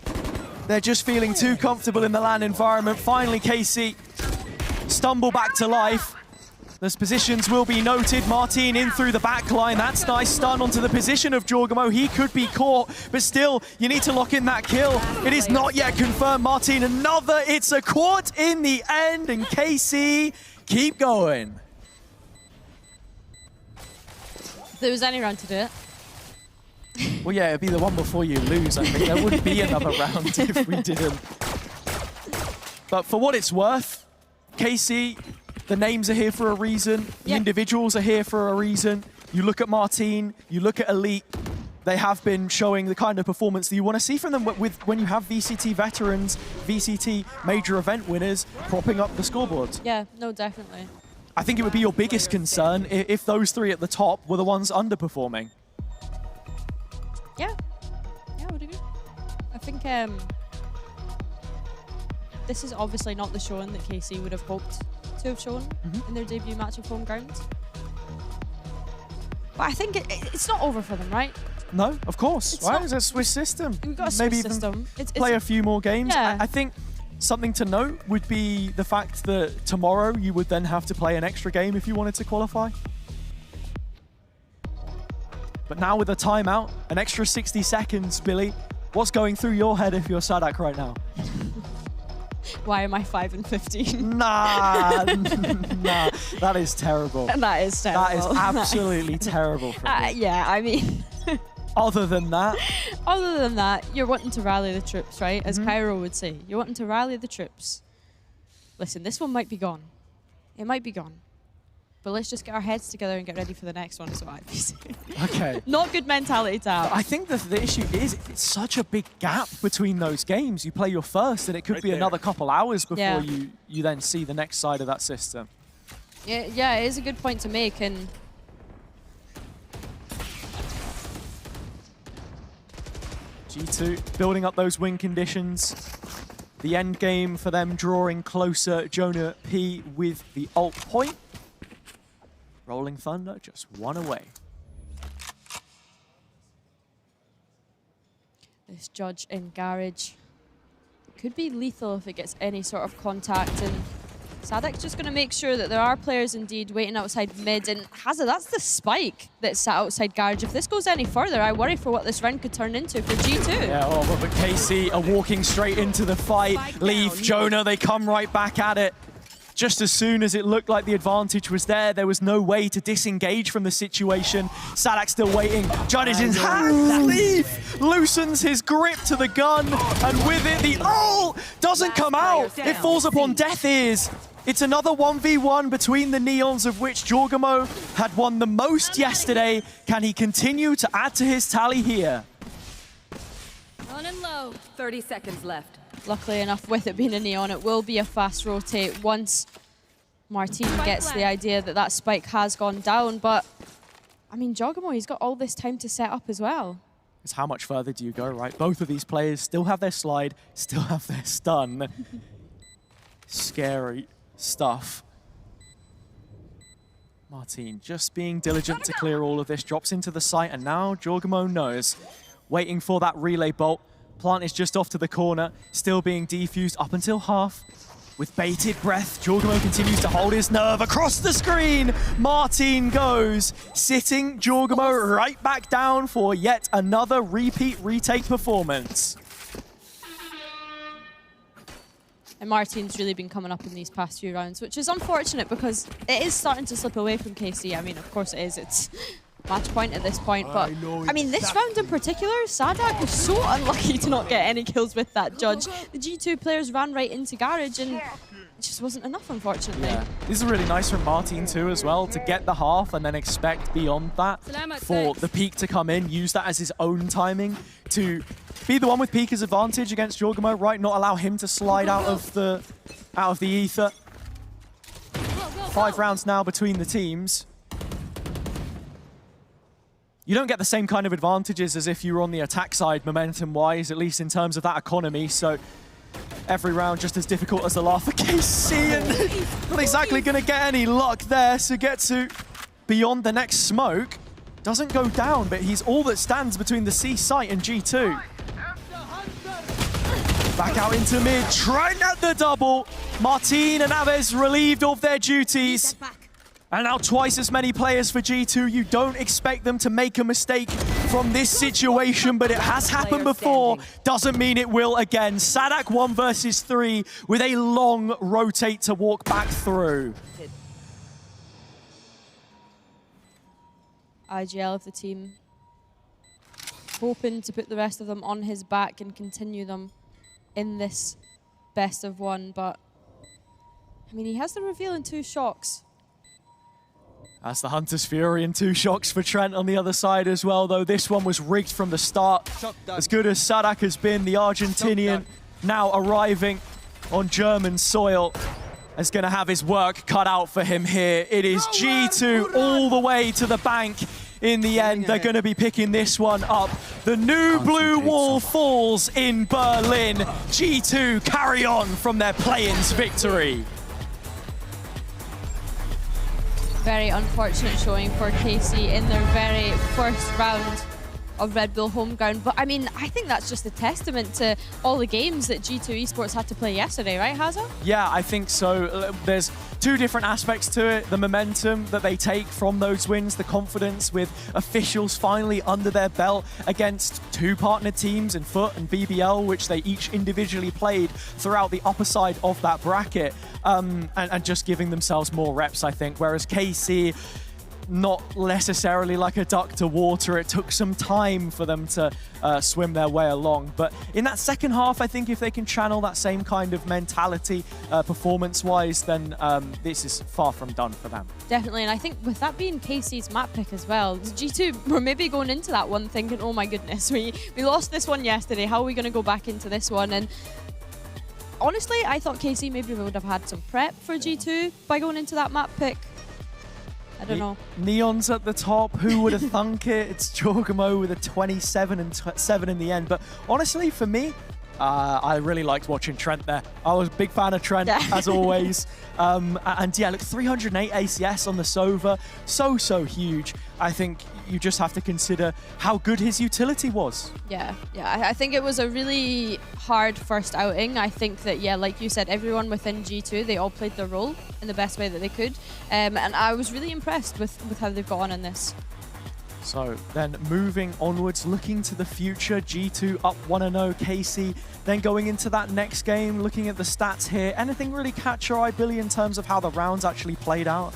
they're just feeling too comfortable in the LAN environment. Finally, KC stumble back to life. Those positions will be noted. Martine in through the back line. That's nice stun onto the position of Jawgemo. He could be caught, but still, you need to lock in that kill. It is not yet confirmed. Martine, another. It's a quad in the end, and KC keep going. If there was any round to do it. Well, yeah, it'd be the one before you lose. I think there wouldn't be another round if we didn't. But for what it's worth, KC, the names are here for a reason. The individuals are here for a reason. You look at Martine, you look at Elite. They have been showing the kind of performance that you want to see from them when you have VCT veterans, VCT major event winners propping up the scoreboard. Yeah, no, definitely. I think it would be your biggest concern if those 3 at the top were the ones underperforming. Yeah, I would agree. I think this is obviously not the showing that KC would have hoped to have shown in their debut match of Homeground. But I think it's not over for them, right? No, of course. Right? It's a Swiss system. We've got a Swiss Maybe system. Play a few more games. Yeah. I think something to note would be the fact that tomorrow you would then have to play an extra game if you wanted to qualify. But now with a timeout, an extra 60 seconds, Billy, what's going through your head if you're Sadak right now? Why am I 5 and 15? Nah, nah, that is terrible. That is terrible. That is absolutely terrible. Yeah, I mean... Other than that? Other than that, you're wanting to rally the troops, right? As Cairo would say. You're wanting to rally the troops. Listen, this one might be gone. It might be gone. But let's just get our heads together and get ready for the next one, is what I'd be saying. Okay. Not good mentality to have. I think the issue is it's such a big gap between those games. You play your first and it could be another couple hours before you then see the next side of that system. Yeah, it is a good point to make. And G2 building up those win conditions. The end game for them drawing closer. Jonah P with the ult point. Rolling Thunder just one away. This judge in Garage. Could be lethal if it gets any sort of contact, and Sadek's just going to make sure that there are players indeed waiting outside mid, and Hazza, that's the spike that's sat outside Garage. If this goes any further, I worry for what this round could turn into for G2. Yeah, oh, but KC are walking straight into the fight. Leave, Jonah, they come right back at it. Just as soon as it looked like the advantage was there was no way to disengage from the situation. Sadek still waiting. Judd is in hand. Leaf loosens his grip to the gun, and with it, the ult doesn't come out. It falls upon deaf ears. It's another 1v1 between the Neons, of which Jawgemo had won the most yesterday. Can he continue to add to his tally here? On and low. 30 seconds left. Luckily enough, with it being a Neon, it will be a fast rotate once Martin gets the idea that that spike has gone down. But, I mean, Jawgemo, he's got all this time to set up as well. It's how much further do you go, right? Both of these players still have their slide, still have their stun. Scary stuff. Martin just being diligent to clear all of this, drops into the site, and now Jawgemo knows. Waiting for that relay bolt. Plant is just off to the corner, still being defused up until half. With bated breath, Jawgemo continues to hold his nerve across the screen. Martin goes, sitting Jawgemo right back down for yet another repeat retake performance. And Martin's really been coming up in these past few rounds, which is unfortunate because it is starting to slip away from KC. I mean, of course it is. It's match point at this point, but I mean, this round in particular, Sadek was so unlucky to not get any kills with that judge. The G2 players ran right into Garage and it just wasn't enough, unfortunately. Yeah. This is really nice from Martin too as well, to get the half and then expect beyond that for the peak to come in, use that as his own timing to be the one with peak's advantage against Jawgemo, right? Not allow him to slide out of the ether. 5 rounds now between the teams. You don't get the same kind of advantages as if you were on the attack side momentum-wise, at least in terms of that economy, so every round just as difficult as the last for KC, and not exactly going to get any luck there. Sugetsu beyond the next smoke. Doesn't go down, but he's all that stands between the C site and G2. Back out into mid, trying at the double. Martin and Aves relieved of their duties. And now twice as many players for G2. You don't expect them to make a mistake from this situation, but it has happened before. Doesn't mean it will again. Sadek 1 versus 3 with a long rotate to walk back through. IGL of the team, hoping to put the rest of them on his back and continue them in this best of 1, but I mean, he has the reveal in 2 shocks. That's the Hunter's Fury and 2 shocks for Trent on the other side as well, though this one was rigged from the start. As good as Sadek has been, the Argentinian now arriving on German soil is going to have his work cut out for him here. It is G2 all the way to the bank. In the end, they're going to be picking this one up. The new blue wall falls in Berlin. G2 carry on from their play-ins victory. Very unfortunate showing for KC in their very first round of Red Bull Homeground. But I mean, I think that's just a testament to all the games that G2 Esports had to play yesterday, right, Hazza? Yeah, I think so. There's 2 different aspects to it. The momentum that they take from those wins, the confidence with officials finally under their belt against 2 partner teams in Foot and BBL, which they each individually played throughout the upper side of that bracket, and just giving themselves more reps, I think. Whereas KC, not necessarily like a duck to water. It took some time for them to swim their way along. But in that second half, I think if they can channel that same kind of mentality performance-wise, then this is far from done for them. Definitely, and I think with that being KC's map pick as well, G2 were maybe going into that one thinking, oh my goodness, we lost this one yesterday, how are we going to go back into this one? And honestly, I thought KC maybe would have had some prep for G2 by going into that map pick. I don't know. Neon's at the top. Who would have thunk it? It's Jawgemo with a 27 and 7 in the end. But honestly, for me, I really liked watching Trent there. I was a big fan of Trent, as always. And yeah, look, 308 ACS on the Sova. So huge. I think you just have to consider how good his utility was. Yeah. I think it was a really hard first outing. I think that, yeah, like you said, everyone within G2, they all played their role in the best way that they could. And I was really impressed with how they've got on in this. So then moving onwards, looking to the future, G2 up 1-0, KC. Then going into that next game, looking at the stats here, anything really catch your eye, Billy, in terms of how the rounds actually played out?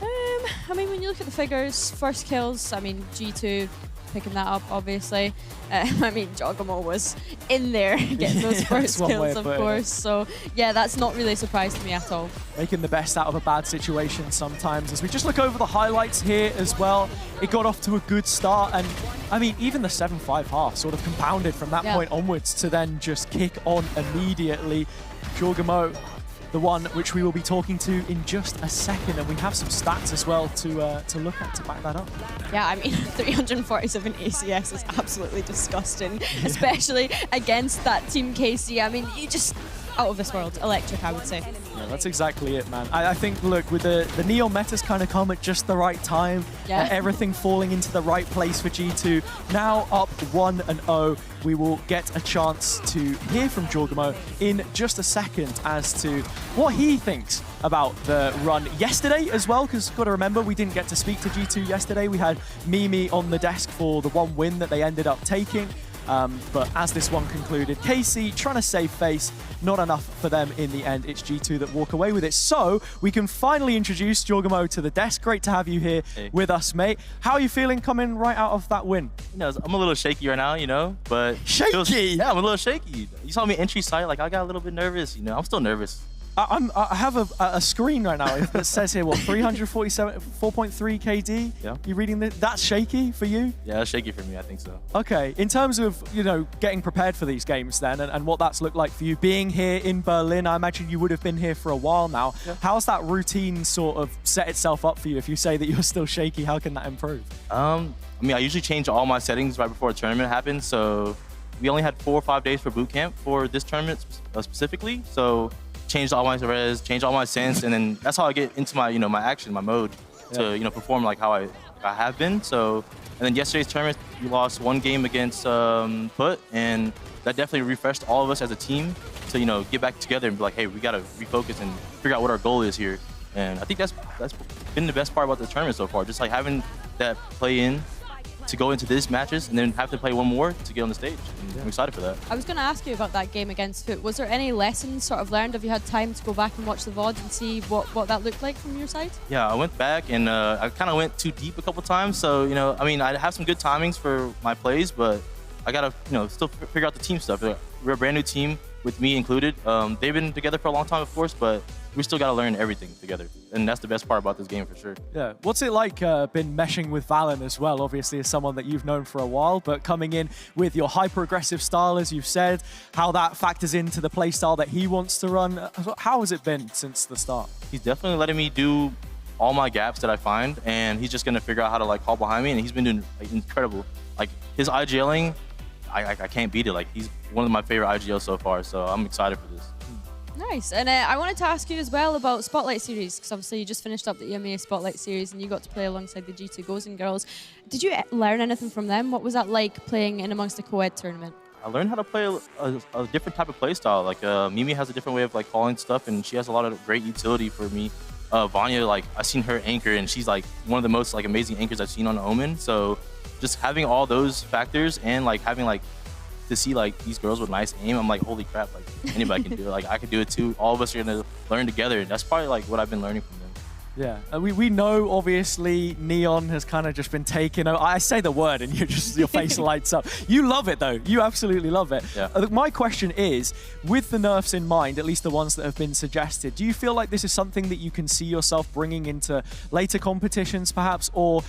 I mean, when you look at the figures, first kills, I mean, G2 picking that up, obviously. I mean, Jawgemo was in there getting those first kills, of course. So, yeah, that's not really a surprise to me at all. Making the best out of a bad situation sometimes. As we just look over the highlights here as well, it got off to a good start. And, I mean, even the 7-5 half sort of compounded from that point onwards to then just kick on immediately. Jawgemo, the one which we will be talking to in just a second, and we have some stats as well to look at to back that up. Yeah, I mean, 347 ACS is absolutely disgusting, especially against that Team KC. I mean, you just out of this world, electric, I would say. Yeah, that's exactly it, man. I think, look, with the Neon metas kind of come at just the right time, everything falling into the right place for G2. Now up 1-0, we will get a chance to hear from Jawgemo in just a second as to what he thinks about the run yesterday as well, because you've got to remember, we didn't get to speak to G2 yesterday. We had Mimi on the desk for the one win that they ended up taking. But as this one concluded, KC trying to save face, not enough for them in the end. It's G2 that walk away with it. So we can finally introduce Jawgemo to the desk. Great to have you here with us, mate. How are you feeling coming right out of that win? You know, I'm a little shaky right now, you know, but... Shaky? Yeah, I'm a little shaky. You saw me entry site, like I got a little bit nervous, you know, I'm still nervous. I have a screen right now that says here, what, 347, 4.3 KD? Yeah. You reading this? That's shaky for you? Yeah, that's shaky for me, I think so. Okay, in terms of, you know, getting prepared for these games then and what that's looked like for you, being here in Berlin, I imagine you would have been here for a while now. Yeah. How's that routine sort of set itself up for you? If you say that you're still shaky, how can that improve? I mean, I usually change all my settings right before a tournament happens, so we only had 4 or 5 days for boot camp for this tournament specifically, so changed all my res, changed all my sense, and then that's how I get into my, you know, my action, my mode to, you know, perform like how I have been. So, and then yesterday's tournament, we lost 1 game against Put, and that definitely refreshed all of us as a team to, you know, get back together and be like, hey, we got to refocus and figure out what our goal is here. And I think that's been the best part about the tournament so far, just like having that play in to go into these matches and then have to play one more to get on the stage. And I'm excited for that. I was going to ask you about that game against Foot. Was there any lessons sort of learned? Have you had time to go back and watch the VOD and see what that looked like from your side? Yeah, I went back and I kind of went too deep a couple times. So, you know, I mean, I have some good timings for my plays, but I got to, you know, still figure out the team stuff. We're a brand new team with me included. They've been together for a long time, of course, but we still got to learn everything together. And that's the best part about this game for sure. Yeah. What's it like been meshing with Valorant as well? Obviously, as someone that you've known for a while, but coming in with your hyper-aggressive style, as you've said, how that factors into the play style that he wants to run. How has it been since the start? He's definitely letting me do all my gaps that I find, and he's just going to figure out how to like call behind me, and he's been doing like, incredible. Like his IGLing, I can't beat it. Like he's one of my favorite IGLs so far, so I'm excited for this. Nice. And I wanted to ask you as well about Spotlight Series, because obviously you just finished up the EMEA Spotlight Series and you got to play alongside the G2 Gozen girls. Did you learn anything from them? What was that like playing in amongst a co-ed tournament? I learned how to play a different type of play style. Like Mimi has a different way of like calling stuff, and she has a lot of great utility for me. Vanya, like I've seen her anchor, and she's like one of the most like amazing anchors I've seen on Omen. So just having all those factors and like having like to see like these girls with nice aim, I'm like, holy crap, like anybody can do it. Like I could do it too. All of us are gonna learn together. That's probably like what I've been learning from them. Yeah, we know obviously Neon has kind of just been taken. I say the word and your face lights up. You love it though. You absolutely love it. Yeah. My question is, with the nerfs in mind, at least the ones that have been suggested, do you feel like this is something that you can see yourself bringing into later competitions perhaps, or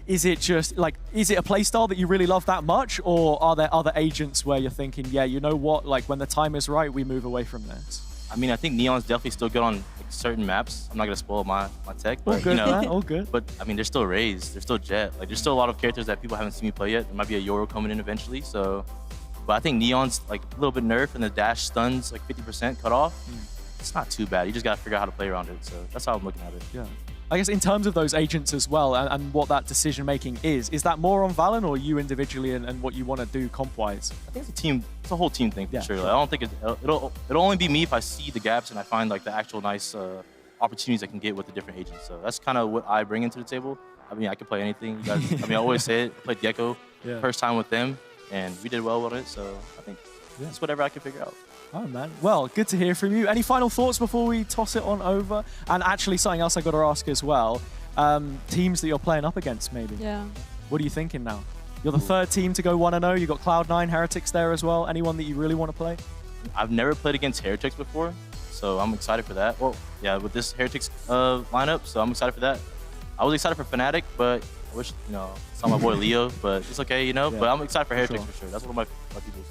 is it just like, is it a playstyle that you really love that much, or are there other agents where you're thinking, yeah, you know what, like when the time is right, we move away from this? I mean, I think Neon's definitely still good on like, certain maps. I'm not gonna spoil my tech, but all good, you know, man, all good. But I mean, there's still Raze, there's still Jet. Like, there's still a lot of characters that people haven't seen me play yet. There might be a Yoro coming in eventually, so But I think Neon's like a little bit nerfed and the dash stuns like 50% cut off. It's not too bad. You just got to figure out how to play around it. So that's how I'm looking at it. Yeah. I guess in terms of those agents as well and what that decision making is that more on Valen or you individually and what you want to do comp wise? I think it's a team. It's a whole team thing for sure. Like, I don't think it'll only be me if I see the gaps and I find like the actual nice opportunities I can get with the different agents. So that's kind of what I bring into the table. I mean, I can play anything. You guys, I mean, I always say it. I played Gecko first time with them, and we did well with it. So I think it's whatever I can figure out. Oh, man. Well, good to hear from you. Any final thoughts before we toss it on over? And actually, something else I got to ask as well. Teams that you're playing up against, maybe. Yeah. What are you thinking now? You're the third team to go 1-0. You've got Cloud9, Heretics there as well. Anyone that you really want to play? I've never played against Heretics before, so I'm excited for that. Well, yeah, with this Heretics lineup, so I'm excited for that. I was excited for Fnatic, but I wish, you know, saw my boy Leo, but it's okay, you know. But I'm excited for Heretics for sure. That's one of my people's.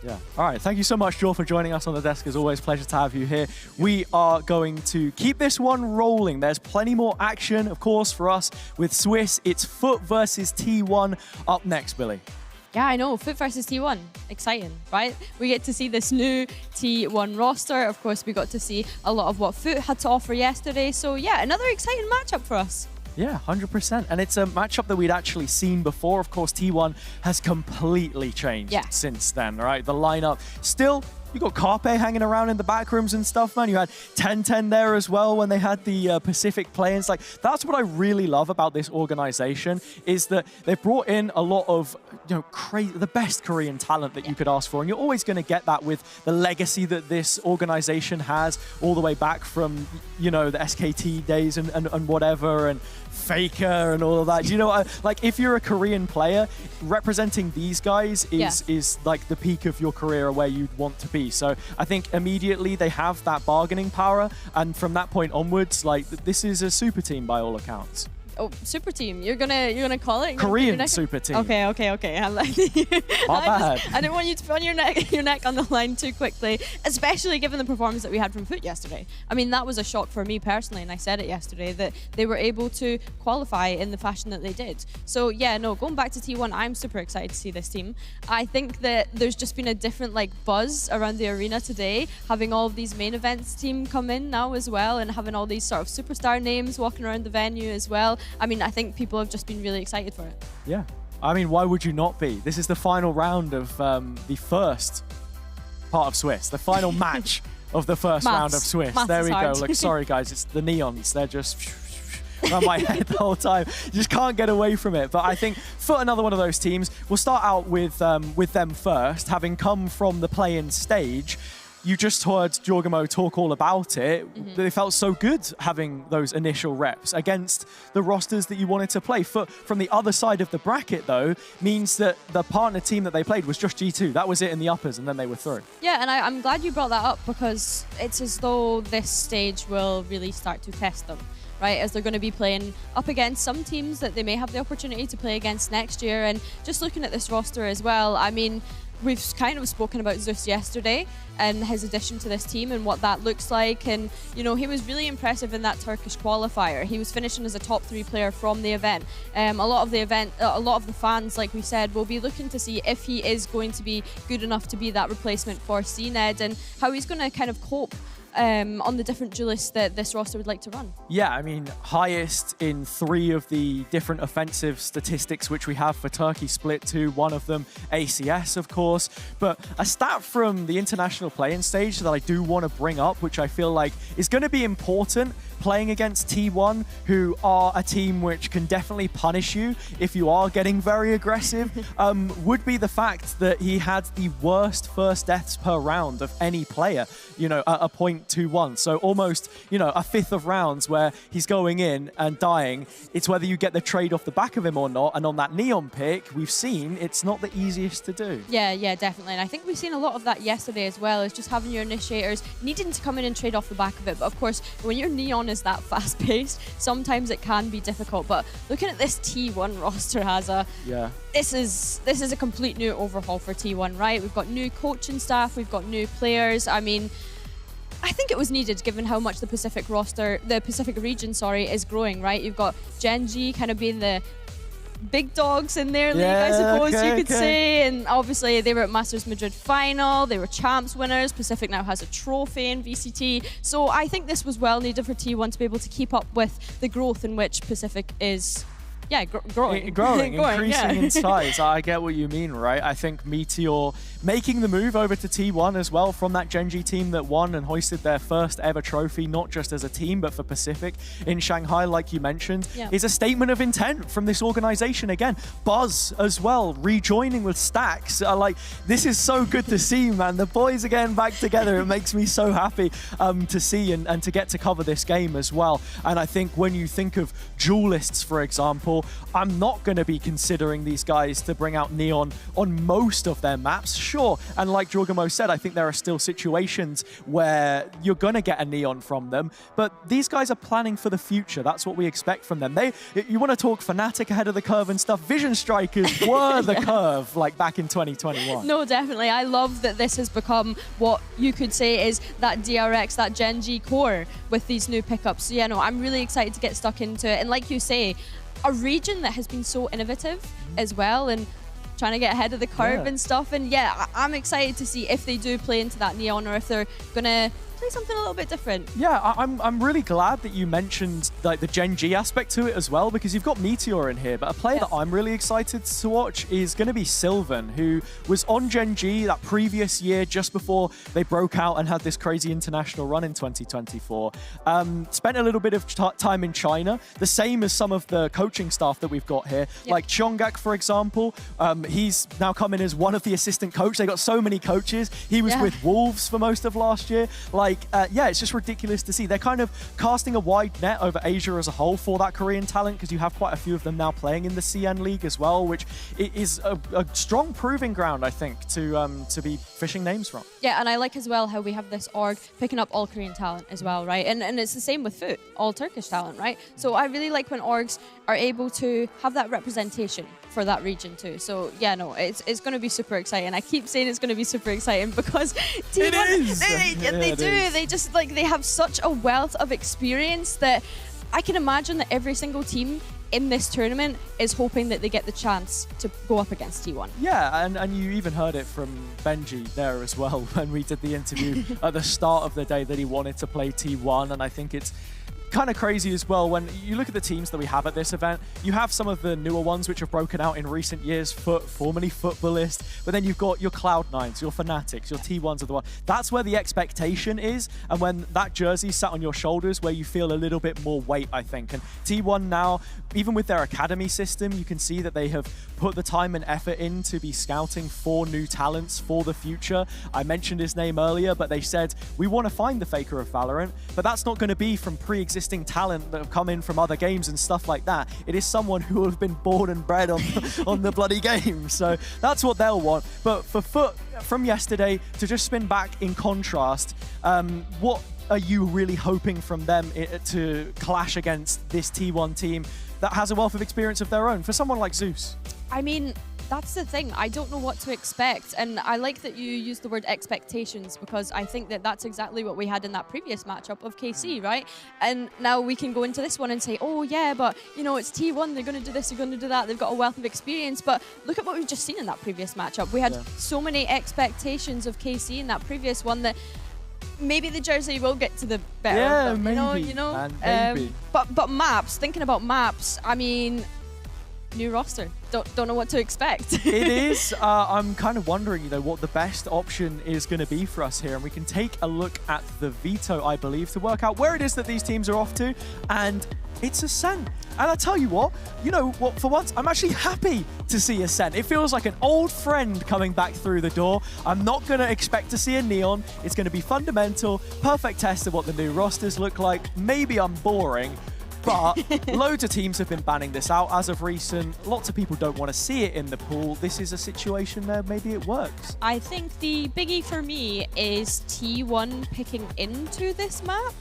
Yeah. All right. Thank you so much, Jaw, for joining us on the desk. As always, pleasure to have you here. We are going to keep this one rolling. There's plenty more action, of course, for us with Swiss. It's Foot versus T1 up next, Billy. Yeah, I know. Foot versus T1. Exciting, right? We get to see this new T1 roster. Of course, we got to see a lot of what Foot had to offer yesterday. So, yeah, another exciting matchup for us. Yeah, 100%. And it's a matchup that we'd actually seen before. Of course, T1 has completely changed since then, right? The lineup still... You got Carpe hanging around in the back rooms and stuff, man. You had 10-10 there as well when they had the Pacific play-ins. Like, that's what I really love about this organization is that they've brought in a lot of, you know, the best Korean talent that you could ask for. And you're always going to get that with the legacy that this organization has all the way back from, you know, the SKT days and whatever, and Faker and all of that. You know, like, if you're a Korean player, representing these guys is like the peak of your career where you'd want to be. So I think immediately they have that bargaining power, and from that point onwards, like, this is a super team by all accounts. Oh, super team. You're gonna call it Korean super team. Okay. I'm like, I didn't want you to put your neck on the line too quickly, especially given the performance that we had from Foot yesterday. I mean, that was a shock for me personally, and I said it yesterday that they were able to qualify in the fashion that they did. So yeah, no, going back to T1, I'm super excited to see this team. I think that there's just been a different like buzz around the arena today, having all of these main events team come in now as well, and having all these sort of superstar names walking around the venue as well. I mean, I think people have just been really excited for it. Yeah. I mean, why would you not be? This is the final round of the first part of Swiss, the final match of the first round of Swiss. There we go. Look, sorry, guys. It's the neons. They're just around my head the whole time. You just can't get away from it. But I think for another one of those teams, we'll start out with them first, having come from the play-in stage. You just heard Jawgemo talk all about it. They felt so good having those initial reps against the rosters that you wanted to play. From the other side of the bracket, though, means that the partner team that they played was just G2. That was it in the uppers, and then they were through. Yeah, and I'm glad you brought that up, because it's as though this stage will really start to test them, right? As they're going to be playing up against some teams that they may have the opportunity to play against next year. And just looking at this roster as well, I mean, we've kind of spoken about Zeus yesterday and his addition to this team and what that looks like. And, you know, he was really impressive in that Turkish qualifier. He was finishing as a top 3 player from the event. A lot of the fans, like we said, will be looking to see if he is going to be good enough to be that replacement for CNED and how he's going to kind of cope on the different duelists that this roster would like to run. Yeah, I mean, highest in 3 of the different offensive statistics which we have for Turkey split to, one of them ACS, of course. But a stat from the international play-in stage that I do want to bring up, which I feel like is going to be important playing against T1, who are a team which can definitely punish you if you are getting very aggressive, would be the fact that he had the worst first deaths per round of any player, you know, at a 0.21. So almost, you know, a fifth of rounds where he's going in and dying. It's whether you get the trade off the back of him or not. And on that Neon pick, we've seen it's not the easiest to do. Yeah, definitely. And I think we've seen a lot of that yesterday as well, is just having your initiators needing to come in and trade off the back of it. But of course, when your Neon is that fast-paced, sometimes it can be difficult. But looking at this T1 roster, Haza, this is a complete new overhaul for T1, right? We've got new coaching staff, we've got new players. I mean, I think it was needed given how much the Pacific region, is growing, right? You've got Genji kind of being the big dogs in their league, I suppose you could say. And obviously they were at Masters Madrid final, they were champs winners. Pacific now has a trophy in VCT. So I think this was well needed for T1 to be able to keep up with the growth in which Pacific is growing, increasing in size. I get what you mean, right? I think Meteor making the move over to T1 as well from that Gen G team that won and hoisted their first ever trophy, not just as a team, but for Pacific in Shanghai, like you mentioned, is a statement of intent from this organization. Again, Buzz as well, rejoining with Stacks. This is so good to see, man. The boys are getting back together. It makes me so happy to see and to get to cover this game as well. And I think when you think of duelists, for example, I'm not going to be considering these guys to bring out Neon on most of their maps, sure. And like Jawgemo said, I think there are still situations where you're going to get a Neon from them, but these guys are planning for the future. That's what we expect from them. You want to talk Fnatic ahead of the curve and stuff, Vision Strikers were the curve like back in 2021. No, definitely. I love that this has become what you could say is that DRX, that Gen G core with these new pickups. So yeah, no, I'm really excited to get stuck into it. And like you say, a region that has been so innovative as well and trying to get ahead of the curve and stuff. And yeah, I'm excited to see if they do play into that Neon or if they're going to play something a little bit different. Yeah, I'm really glad that you mentioned like the Gen G aspect to it as well, because you've got Meteor in here, but a player that I'm really excited to watch is going to be Sylvan, who was on Gen G that previous year just before they broke out and had this crazy international run in 2024. Spent a little bit of time in China, the same as some of the coaching staff that we've got here, like Chongak, for example. He's now come in as one of the assistant coach. They got so many coaches. He was with Wolves for most of last year. It's just ridiculous to see. They're kind of casting a wide net over Asia as a whole for that Korean talent, because you have quite a few of them now playing in the CN League as well, which is a strong proving ground, I think, to be fishing names from. Yeah, and I like as well how we have this org picking up all Korean talent as well, right? And it's the same with Foot, all Turkish talent, right? So I really like when orgs are able to have that representation for that region too. So yeah, no, it's going to be super exciting. I keep saying it's going to be super exciting because T1, they do. They just they have such a wealth of experience that I can imagine that every single team in this tournament is hoping that they get the chance to go up against T1. Yeah, and you even heard it from Benji there as well when we did the interview at the start of the day that he wanted to play T1, and I think it's kind of crazy as well when you look at the teams that we have at this event. You have some of the newer ones which have broken out in recent years, formerly Footballist, but then you've got your Cloud9s, your Fnatics, your T1s of the world. That's where the expectation is, and when that jersey sat on your shoulders where you feel a little bit more weight, I think. And T1 now, even with their academy system, you can see that they have put the time and effort in to be scouting for new talents for the future. I mentioned his name earlier, but they said, we want to find the Faker of Valorant, but that's not going to be from pre-existing talent that have come in from other games and stuff like that. It is someone who will have been born and bred on the bloody game. So that's what they'll want. But for Foot, from yesterday, to just spin back in contrast, what are you really hoping from them to clash against this T1 team that has a wealth of experience of their own? For someone like Zeus. I mean, that's the thing. I don't know what to expect. And I like that you use the word expectations, because I think that that's exactly what we had in that previous matchup of KC, right? And now we can go into this one and say, oh yeah, but you know, it's T1, they're going to do this, they're going to do that, they've got a wealth of experience. But look at what we've just seen in that previous matchup. We had so many expectations of KC in that previous one that maybe the jersey will get to the better of them, you know? Maybe. But maps, thinking about maps, I mean, new roster. Don't know what to expect. It is. I'm kind of wondering, what the best option is going to be for us here. And we can take a look at the veto, I believe, to work out where it is that these teams are off to. And it's Ascent. And I tell you what, for once, I'm actually happy to see Ascent. It feels like an old friend coming back through the door. I'm not going to expect to see a Neon. It's going to be fundamental, perfect test of what the new rosters look like. Maybe I'm boring, but loads of teams have been banning this out as of recent. Lots of people don't want to see it in the pool. This is a situation where maybe it works. I think the biggie for me is T1 picking into this map.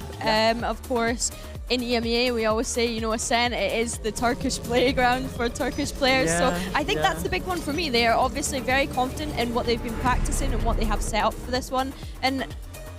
Of course, in EMEA, we always say, Ascent, it is the Turkish playground for Turkish players. So I think that's the big one for me. They are obviously very confident in what they've been practicing and what they have set up for this one. And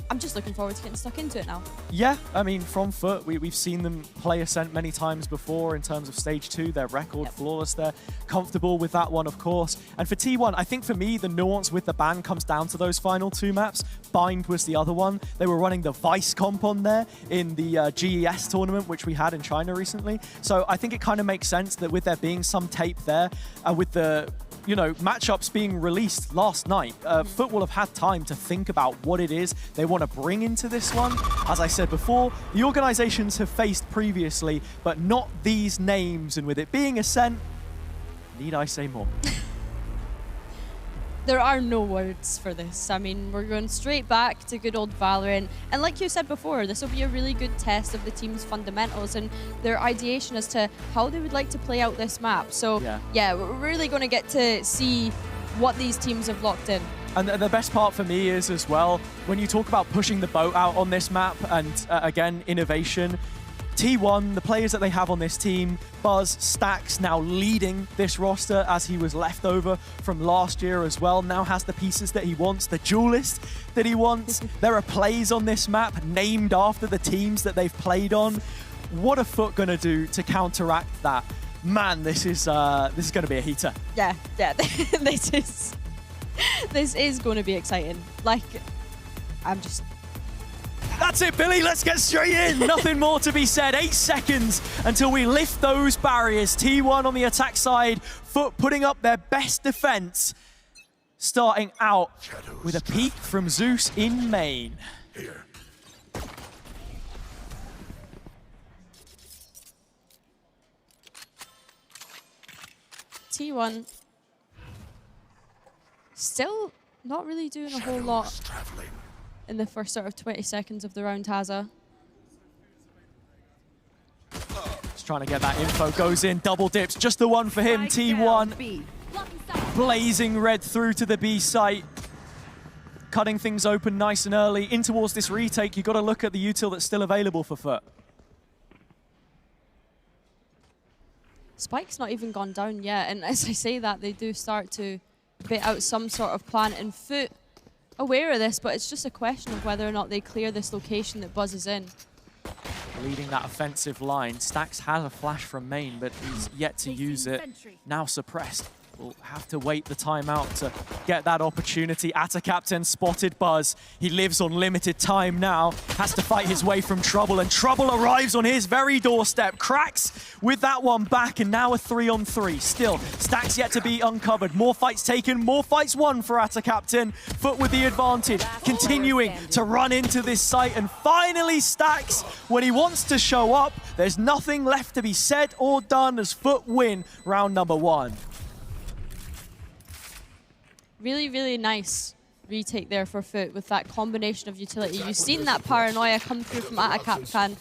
I'm just looking forward to getting stuck into it now. Yeah, I mean, from Foot, we've seen them play Ascent many times before in terms of Stage 2. They're record flawless. They're comfortable with that one, of course. And for T1, I think for me, the nuance with the ban comes down to those final 2 maps. Bind was the other one. They were running the Vice comp on there in the GES tournament, which we had in China recently. So I think it kind of makes sense that with there being some tape there, with the matchups being released last night, Foot will have had time to think about what it is they want to bring into this one. As I said before, the organizations have faced previously, but not these names. And with it being Ascent, need I say more? There are no words for this. I mean, we're going straight back to good old Valorant. And like you said before, this will be a really good test of the team's fundamentals and their ideation as to how they would like to play out this map. So yeah, we're really going to get to see what these teams have locked in. And the best part for me is as well, when you talk about pushing the boat out on this map and again, innovation, T1, the players that they have on this team, Buzz, Stax now leading this roster as he was left over from last year as well, now has the pieces that he wants, the duelist that he wants. There are plays on this map named after the teams that they've played on. What are Foot going to do to counteract that? Man, this is going to be a heater. Yeah, this is going to be exciting. Like, That's it, Billy. Let's get straight in. Nothing more to be said. 8 seconds until we lift those barriers. T1 on the attack side. Foot putting up their best defense. Starting out with a peek from Zeus in main. Here. T1 still not really doing a whole lot in the first sort of 20 seconds of the round, Haza. Just trying to get that info. Goes in, double dips. Just the one for him, T1. Blazing red through to the B site. Cutting things open nice and early. In towards this retake, you've got to look at the util that's still available for Foot. Spike's not even gone down yet, and as I say that, they do start to bit out some sort of plan, and Foot aware of this, but it's just a question of whether or not they clear this location that Buzz is in. Leading that offensive line. Stax has a flash from main, but he's yet to use it. Now suppressed. Will have to wait the timeout to get that opportunity. Atta Captain spotted Buzz. He lives on limited time now. Has to fight his way from Trouble, and Trouble arrives on his very doorstep. Cracks with that one back, and now a 3-on-3. Still, Stax yet to be uncovered. More fights taken, more fights won for Atta Captain. Foot with the advantage, continuing to run into this site, and finally Stax, when he wants to show up, there's nothing left to be said or done as Foot win round number 1. Really, really nice retake there for Foot with that combination of utility. You've seen that paranoia come through from Atta Captain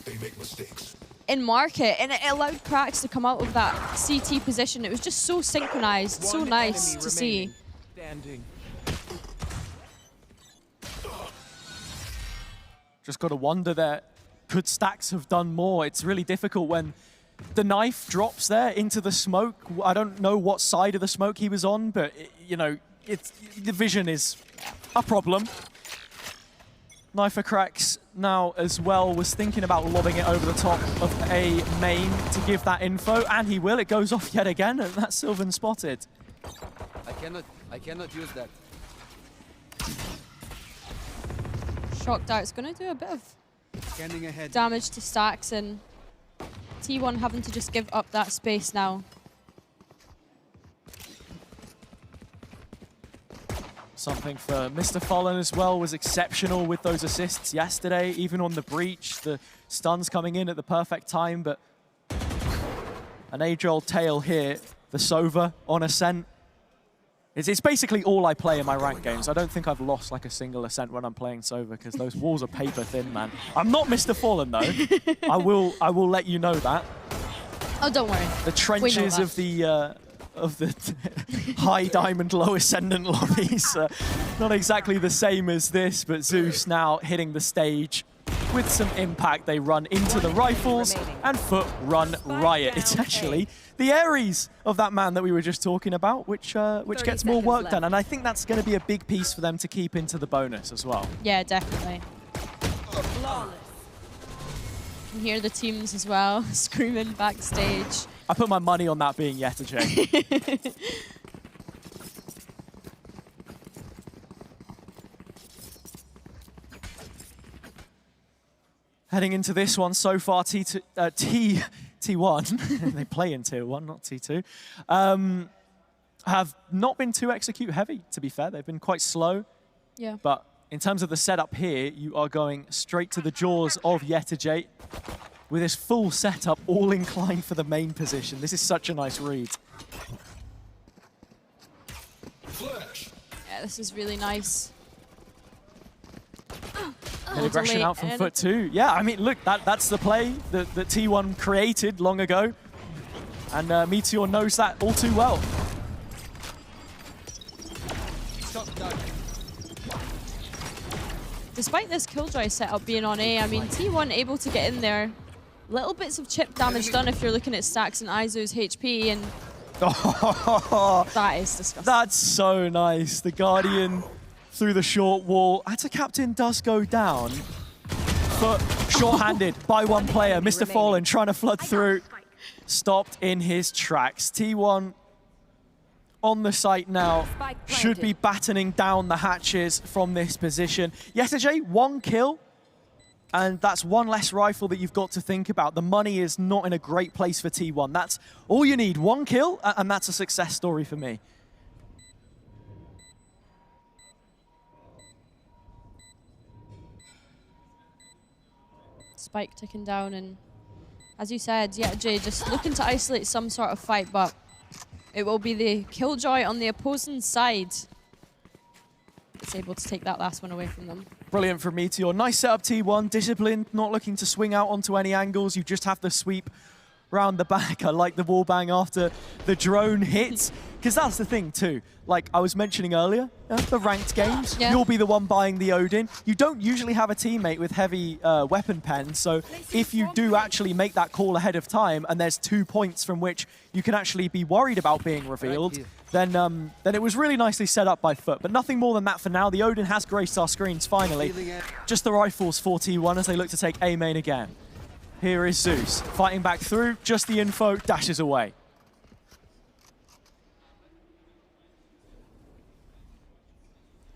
in market, and it allowed Cracks to come out of that CT position. It was just so synchronized, so nice to see. Just got to wonder there, could Stax have done more? It's really difficult when the knife drops there into the smoke. I don't know what side of the smoke he was on, but, the vision is a problem. Knife for Cracks now as well was thinking about lobbing it over the top of a main to give that info, and he will. It goes off yet again, and that's Sylvan spotted. I cannot use that. Shock Dart's going to do a bit of Scanning ahead. damage to Stax, and T1 having to just give up that space now. Something for Mr. Fallen as well, was exceptional with those assists yesterday, even on the breach. The stuns coming in at the perfect time, but an age-old tale here. The Sova on Ascent. It's basically all I play in my ranked games. I don't think I've lost like a single Ascent when I'm playing Sova, because those walls are paper thin, man. I'm not Mr. Fallen though. I will let you know that. Oh, don't worry. The trenches of the high diamond, low ascendant lobbies. Not exactly the same as this, but Zeus now hitting the stage with some impact. They run into the rifles, and Foot run riot. It's actually the Ares of that man that we were just talking about, which gets more work done. And I think that's going to be a big piece for them to keep into the bonus as well. Yeah, definitely. can hear the teams as well screaming backstage. I put my money on that being Yetajay. Heading into this one so far, T1, they play in Tier 1, not T2, have not been too execute heavy, to be fair. They've been quite slow. Yeah. But in terms of the setup here, you are going straight to the jaws of Yetajay with this full setup, all inclined for the main position. This is such a nice read. Yeah, this is really nice. Aggression out from Foot too. Yeah, I mean, look, that's the play that T1 created long ago. And Meteor knows that all too well. Despite this Killjoy setup being on A, I mean, T1 able to get in there. Little bits of chip damage done if you're looking at Stacks and Izu's HP, and that is disgusting. That's so nice. The Guardian through the short wall. Ata Captain does go down, but short-handed by one player. Mr. Fallen trying to flood through. Stopped in his tracks. T1 on the site now. Should be battening down the hatches from this position. Yetajay, 1 kill. And that's one less rifle that you've got to think about. The money is not in a great place for T1. That's all you need, 1 kill, and that's a success story for me. Spike ticking down, and as you said, Yetajay just looking to isolate some sort of fight, but it will be the Killjoy on the opposing side that's able to take that last one away from them. Brilliant from Meteor. Nice setup, T1. Disciplined, not looking to swing out onto any angles. You just have to sweep round the back. I like the wallbang after the drone hits. Because that's the thing, too. Like I was mentioning earlier, the ranked games, you'll be the one buying the Odin. You don't usually have a teammate with heavy weapon pen, so if you do actually make that call ahead of time and there's 2 points from which you can actually be worried about being revealed, then it was really nicely set up by Foot. But nothing more than that for now. The Odin has graced our screens finally. Just the rifles for T1 as they look to take A main again. Here is Zeus fighting back through, just the info, dashes away.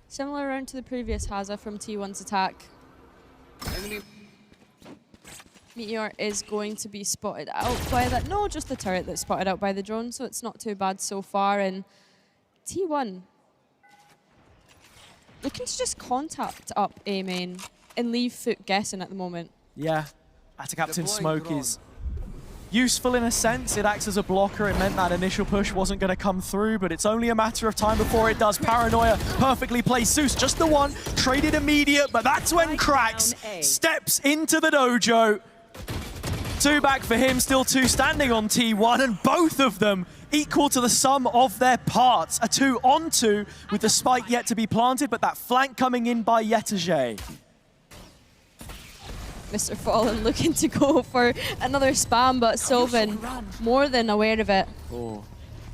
Similar round to the previous Haza from T1's attack. Meteor is going to be spotted out by that. No, just the turret that's spotted out by the drone, so it's not too bad so far. And T1 looking to just contact up A main and leave Foot guessing at the moment. Yeah, Ata Captain Smoke is useful in a sense. It acts as a blocker. It meant that initial push wasn't going to come through, but it's only a matter of time before it does. Paranoia perfectly placed. Zeus, just the one, traded immediate, but that's when Cracks steps into the dojo. 2 back for him, still 2 standing on T1, and both of them equal to the sum of their parts. A 2 on 2 with the spike yet to be planted, but that flank coming in by Yetajay. Mr. Fallen looking to go for another spam, but Sylvan more than aware of it. Oh.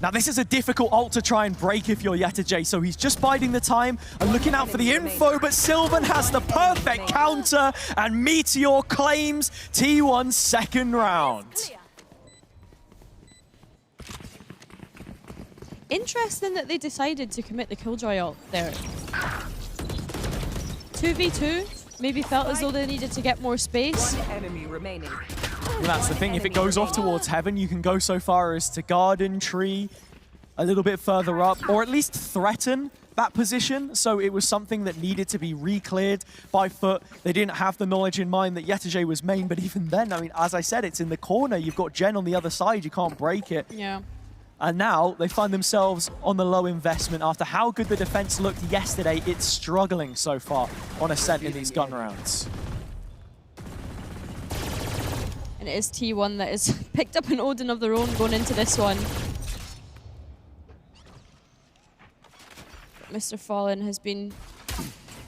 Now this is a difficult ult to try and break if you're Yetajay, so he's just biding the time and looking out for the info, but Sylvan has the perfect counter, and Meteor claims T1's second round. Interesting that they decided to commit the Killjoy ult there. 2v2. Maybe felt as though they needed to get more space. Enemy remaining. Well, that's the thing, if it goes off towards heaven, you can go so far as to garden tree a little bit further up, or at least threaten that position. So it was something that needed to be re-cleared by Foot. They didn't have the knowledge in mind that Yetajay was main, but even then, I mean, as I said, it's in the corner. You've got Jen on the other side. You can't break it. Yeah. And now they find themselves on the low investment. After how good the defense looked yesterday, it's struggling so far on Ascent in these gun rounds. And it is T1 that has picked up an Odin of their own going into this one. But Mr. Fallen has been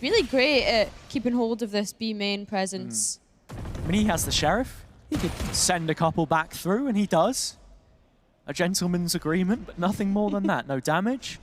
really great at keeping hold of this B main presence. I mean, he has the Sheriff. He could send a couple back through, and he does. A gentleman's agreement, but nothing more than that. No damage.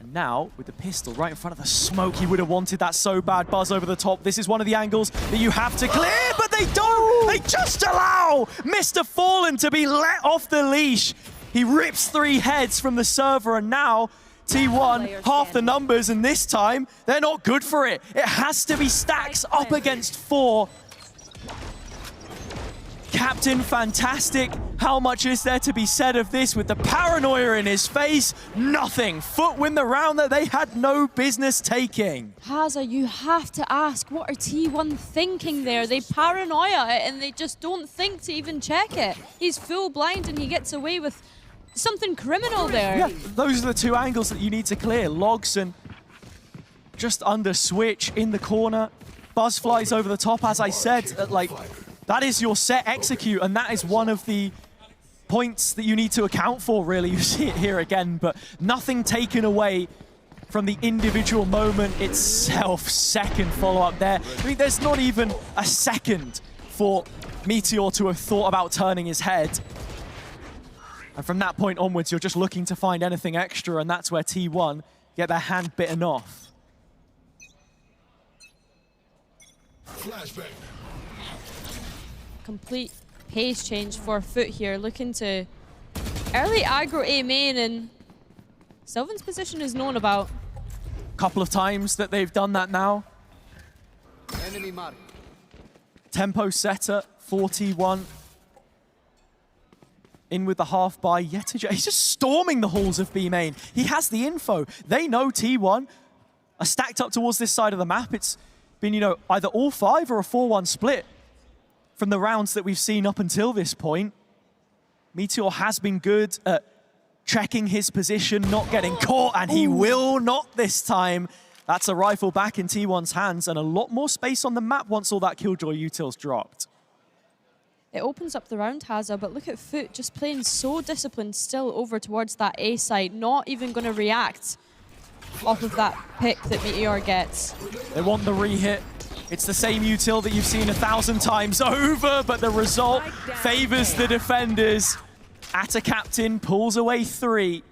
And now, with the pistol right in front of the smoke, he would have wanted that so bad. Buzz over the top. This is one of the angles that you have to clear, but they don't! They just allow Mr. Fallen to be let off the leash. He rips 3 heads from the server, and now T1, half the numbers, and this time, they're not good for it. It has to be Stacks up against 4. Captain Fantastic, how much is there to be said of this with the paranoia in his face? Nothing. Foot win the round that they had no business taking. Haza, you have to ask, what are T1 thinking there? They paranoia it and they just don't think to even check it. He's full blind and he gets away with something criminal there. Yeah, those are the 2 angles that you need to clear. Logson just under switch in the corner. Buzz flies over the top, as I said. That is your set execute, and that is one of the points that you need to account for, really. You see it here again, but nothing taken away from the individual moment itself. Second follow-up there. I mean, there's not even a second for Meteor to have thought about turning his head. And from that point onwards, you're just looking to find anything extra, and that's where T1 get their hand bitten off. Flashbang. Complete pace change for Foot here, looking to early aggro A main, and Sylvan's position is known about. Couple of times that they've done that now. Enemy mark. Tempo setter, 41. In with the half by Yetija. He's just storming the halls of B main. He has the info. They know T1 are stacked up towards this side of the map. It's been, either all 5 or a 4-1 split from the rounds that we've seen up until this point. Meteor has been good at checking his position, not getting caught, and he will not this time. That's a rifle back in T1's hands, and a lot more space on the map once all that Killjoy utils dropped. It opens up the round, Haza, but look at Foot just playing so disciplined still over towards that A side, not even going to react off of that pick that Meteor gets. They want the re-hit. It's the same util that you've seen 1,000 times over, but the result favors the defenders. Atta Captain pulls away 3.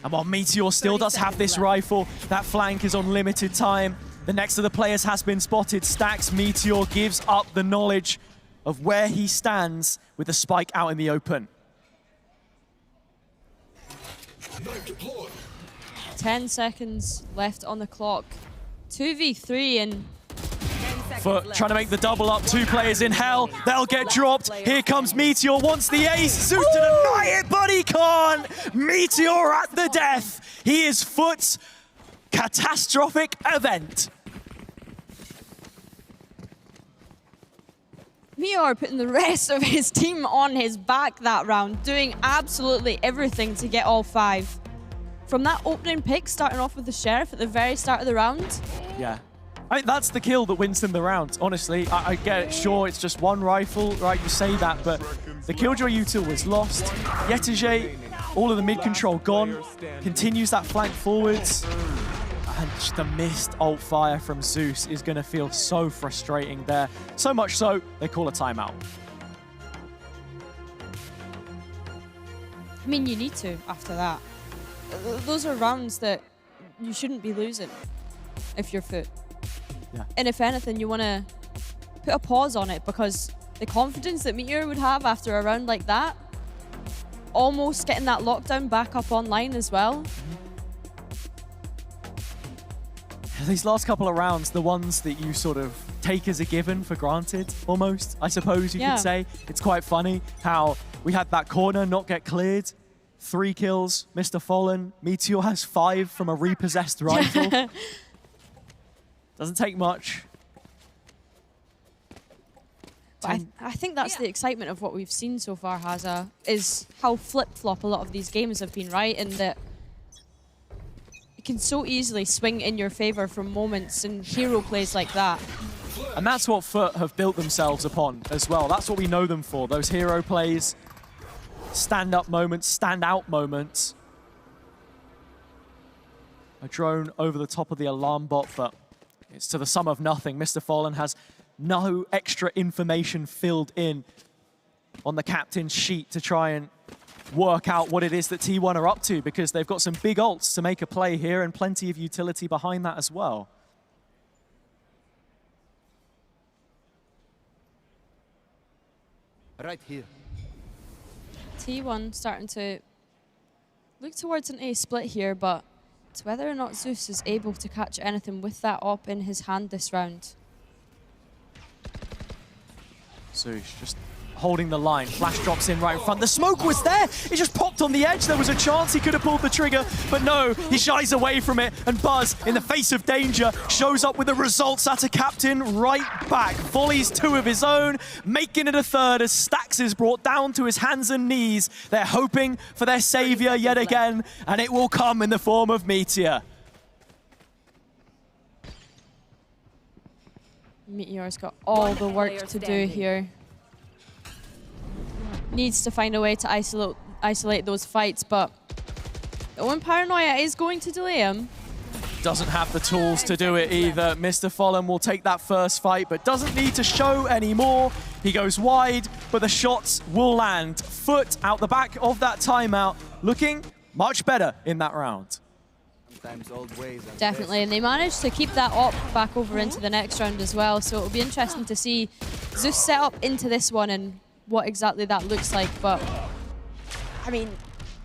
And while Meteor still does have this rifle, that flank is on limited time. The next of the players has been spotted. Stacks. Meteor gives up the knowledge of where he stands with the spike out in the open. 10 seconds left on the clock. 2v3 and Foot trying to make the double up. 2 players in hell. They'll get dropped. Here comes Meteor. Wants the ace. Zoot to deny it, but he can't. Meteor at the death. He is Foot's catastrophic event. Meteor putting the rest of his team on his back that round, doing absolutely everything to get all 5. From that opening pick, starting off with the Sheriff at the very start of the round. Yeah. I mean, that's the kill that wins them the round, honestly. I get it, sure, it's just 1 rifle, right? You say that, but the Killjoy util was lost. Yetija, all of the mid-control gone, continues that flank forwards. And just the missed ult fire from Zeus is going to feel so frustrating there. So much so, they call a timeout. I mean, you need to after that. Those are rounds that you shouldn't be losing if you're Foot. Yeah. And if anything, you want to put a pause on it, because the confidence that Meteor would have after a round like that, almost getting that lockdown back up online as well. These last couple of rounds, the ones that you sort of take as a given for granted, almost, I suppose you could say. It's quite funny how we had that corner not get cleared. 3 kills, Mr. Fallen. Meteor has 5 from a repossessed rifle. Doesn't take much. But I think that's the excitement of what we've seen so far, Haza, is how flip-flop a lot of these games have been, right? And that it can so easily swing in your favor from moments and hero plays like that. And that's what Foot have built themselves upon as well. That's what we know them for, those hero plays, stand-up moments, stand-out moments. A drone over the top of the alarm bot, but it's to the sum of nothing. Mr. Fallen has no extra information filled in on the captain's sheet to try and work out what it is that T1 are up to, because they've got some big ults to make a play here and plenty of utility behind that as well. Right here. T1 starting to look towards an A split here, but it's whether or not Zeus is able to catch anything with that op in his hand this round. Zeus just holding the line. Flash drops in right in front. The smoke was there. It just popped on the edge. There was a chance he could have pulled the trigger, but no, he shies away from it. And Buzz, in the face of danger, shows up with the results at a captain right back. Volleys 2 of his own, making it a third as Stax is brought down to his hands and knees. They're hoping for their savior yet again, and it will come in the form of Meteor. Meteor's got all the work to do here. Needs to find a way to isolate those fights, but the one paranoia is going to delay him. Doesn't have the tools to do it either. Mr. Fallen will take that first fight, but doesn't need to show anymore. He goes wide, but the shots will land. Foot out the back of that timeout, looking much better in that round. Definitely, and they managed to keep that op back over into the next round as well, so it'll be interesting to see Zeus set up into this one and what exactly that looks like. But I mean,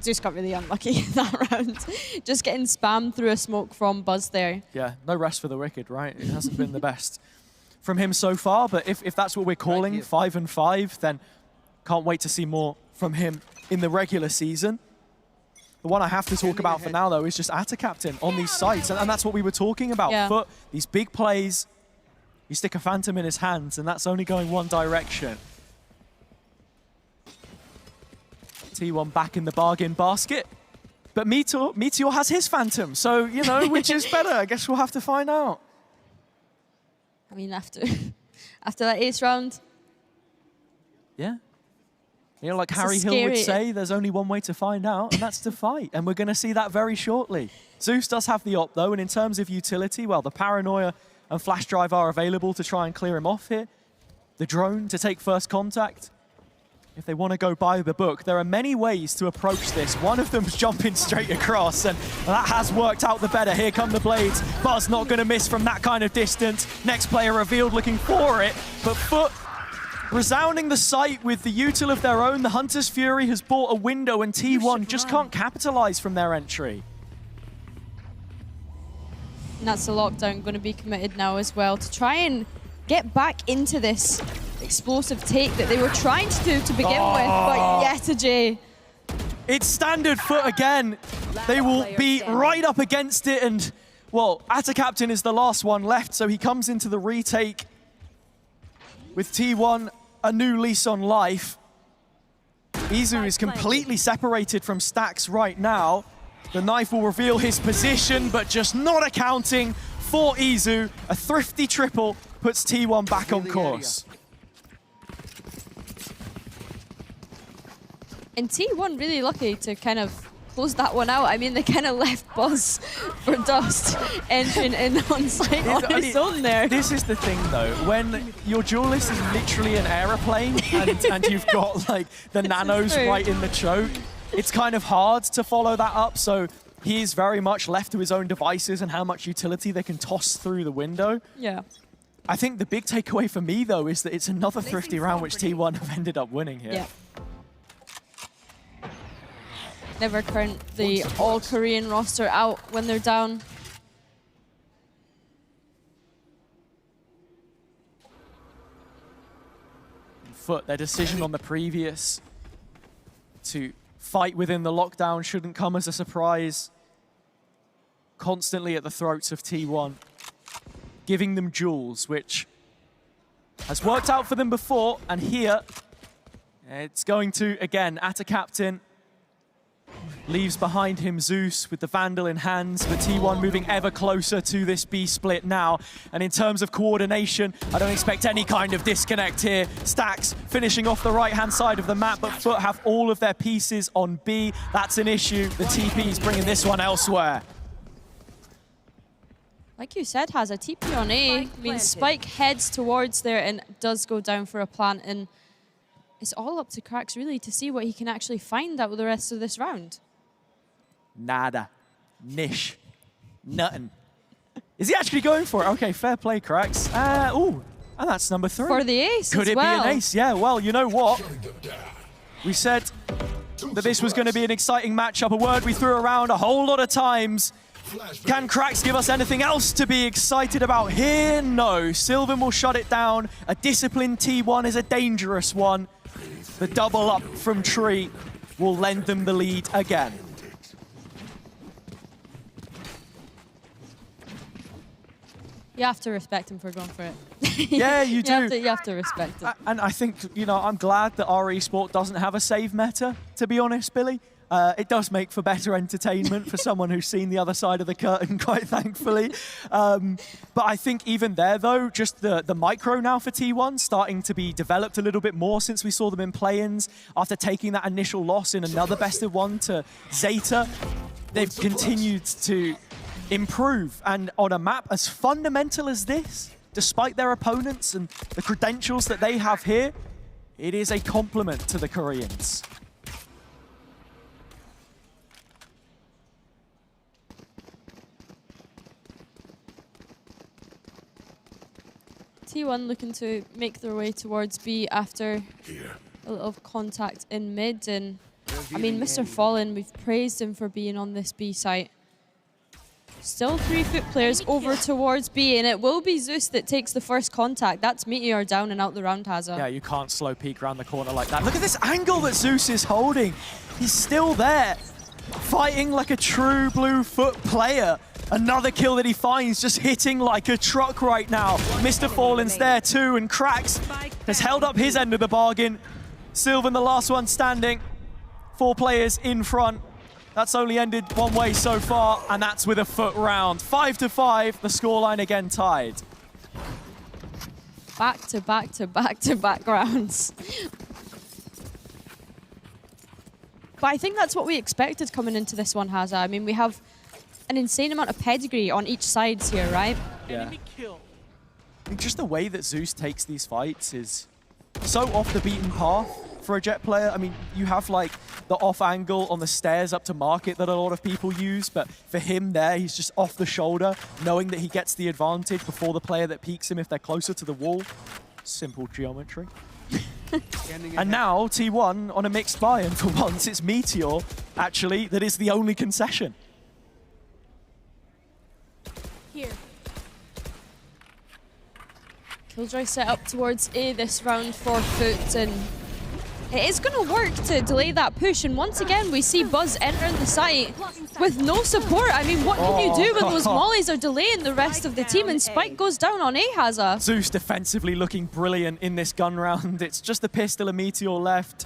Zeus got really unlucky that round. Just getting spammed through a smoke from Buzz there. Yeah, no rest for the wicked, right? It hasn't been the best from him so far, but if that's what we're calling 5 and 5, then can't wait to see more from him in the regular season. The one I have to talk about for now, though, is just Atta Captain on these sites, and that's what we were talking about. Yeah. Foot, these big plays, you stick a Phantom in his hands, and that's only going one direction. T1 back in the bargain basket. But Meteor has his Phantom, so, you know, which is better? I guess we'll have to find out. I mean, after that ace round. Yeah. You know, like Harry Hill would say, there's only one way to find out, and that's to fight. And we're going to see that very shortly. Zeus does have the op, though, and in terms of utility, well, the Paranoia and Flash Drive are available to try and clear him off here. The drone to take first contact. If they want to go by the book, there are many ways to approach this. One of them's jumping straight across, and that has worked out the better. Here come the blades. Buzz not going to miss from that kind of distance. Next player revealed looking for it, but Foot resounding the site with the util of their own. The Hunter's Fury has bought a window, and T1 just can't capitalize from their entry. And that's the lockdown going to be committed now as well to try and get back into this explosive take that they were trying to do to begin with, but yet a J. It's standard Foot again. They will be right up against it, and, well, Atta Captain is the last one left, so he comes into the retake with T1 a new lease on life. Izu is completely separated from Stax right now. The knife will reveal his position, but just not accounting for Izu. A thrifty triple puts T1 back on course. And T1 really lucky to kind of close that one out. I mean, they kind of left Buzz for dust entering in on site on his own there. This is the thing, though. When your duelist is literally an aeroplane and you've got, like, the nanos right in the choke, it's kind of hard to follow that up. So he is very much left to his own devices and how much utility they can toss through the window. Yeah. I think the big takeaway for me, though, is that it's another thrifty round which T1 have ended up winning here. Yeah. Never count the all-Korean roster out when they're down. Foot, their decision on the previous to fight within the lockdown shouldn't come as a surprise. Constantly at the throats of T1, giving them jewels, which has worked out for them before, and here it's going to, again, Atta Captain. Leaves behind him Zeus with the Vandal in hands, but T1 moving ever closer to this B split now. And in terms of coordination, I don't expect any kind of disconnect here. Stax finishing off the right-hand side of the map, but Foot have all of their pieces on B. That's an issue. The TP's bringing this one elsewhere. Like you said, has a TP on A. I mean, Spike heads towards there and does go down for a plant, and it's all up to Cracks, really, to see what he can actually find out with the rest of this round. Nada. Nish. Nothing. Is he actually going for it? Okay, fair play, Cracks. Ooh, and that's number 3. For the ace Could as it well. be an ace? Yeah, well, you know what? We said that this was going to be an exciting matchup, a word we threw around a whole lot of times. Can Cracks give us anything else to be excited about here? No. Sylvan will shut it down. A disciplined T1 is a dangerous one. The double up from Tree will lend them the lead again. You have to respect him for going for it. Yeah, you do. You have to respect it. And I think, you know, I'm glad that our esport doesn't have a save meta, to be honest, Billy. It does make for better entertainment for someone who's seen the other side of the curtain, quite thankfully. But I think even there, though, just the micro now for T1 starting to be developed a little bit more since we saw them in play-ins after taking that initial loss in another best-of-1 to Zeta. They've continued to improve, and on a map as fundamental as this, despite their opponents and the credentials that they have here, it is a compliment to the Koreans. T1 looking to make their way towards B after a little contact in mid, and I mean, Mr. Fallen, we've praised him for being on this B site. Still 3 Foot players over towards B, and it will be Zeus that takes the first contact. That's Meteor down and out the round, Hazza. Yeah, you can't slow peek around the corner like that. Look at this angle that Zeus is holding. He's still there, fighting like a true blue Foot player. Another kill that he finds, just hitting like a truck right now. Mr. Fallen's there too, and Cracks has held up his end of the bargain. Sylvan, the last one standing. 4 players in front. That's only ended one way so far, and that's with a Foot round. 5-5, the scoreline again tied. Back to back to back to back rounds. But I think that's what we expected coming into this one, Hazza. I mean, we have an insane amount of pedigree on each side here, right? Yeah. I think just the way that Zeus takes these fights is so off the beaten path for a Jet player. I mean, you have like the off angle on the stairs up to market that a lot of people use, but for him there, he's just off the shoulder, knowing that he gets the advantage before the player that peeks him if they're closer to the wall. Simple geometry. And now T1 on a mixed buy, and for once it's Meteor, actually, that is the only concession. Here. Killjoy set up towards A this round for Foot, and it is going to work to delay that push. And once again, we see Buzz entering the site with no support. I mean, what can you do when those mollies are delaying the rest of the team? And Spike goes down on A, Hazza. Zeus defensively looking brilliant in this gun round. It's just the pistol and Meteor left.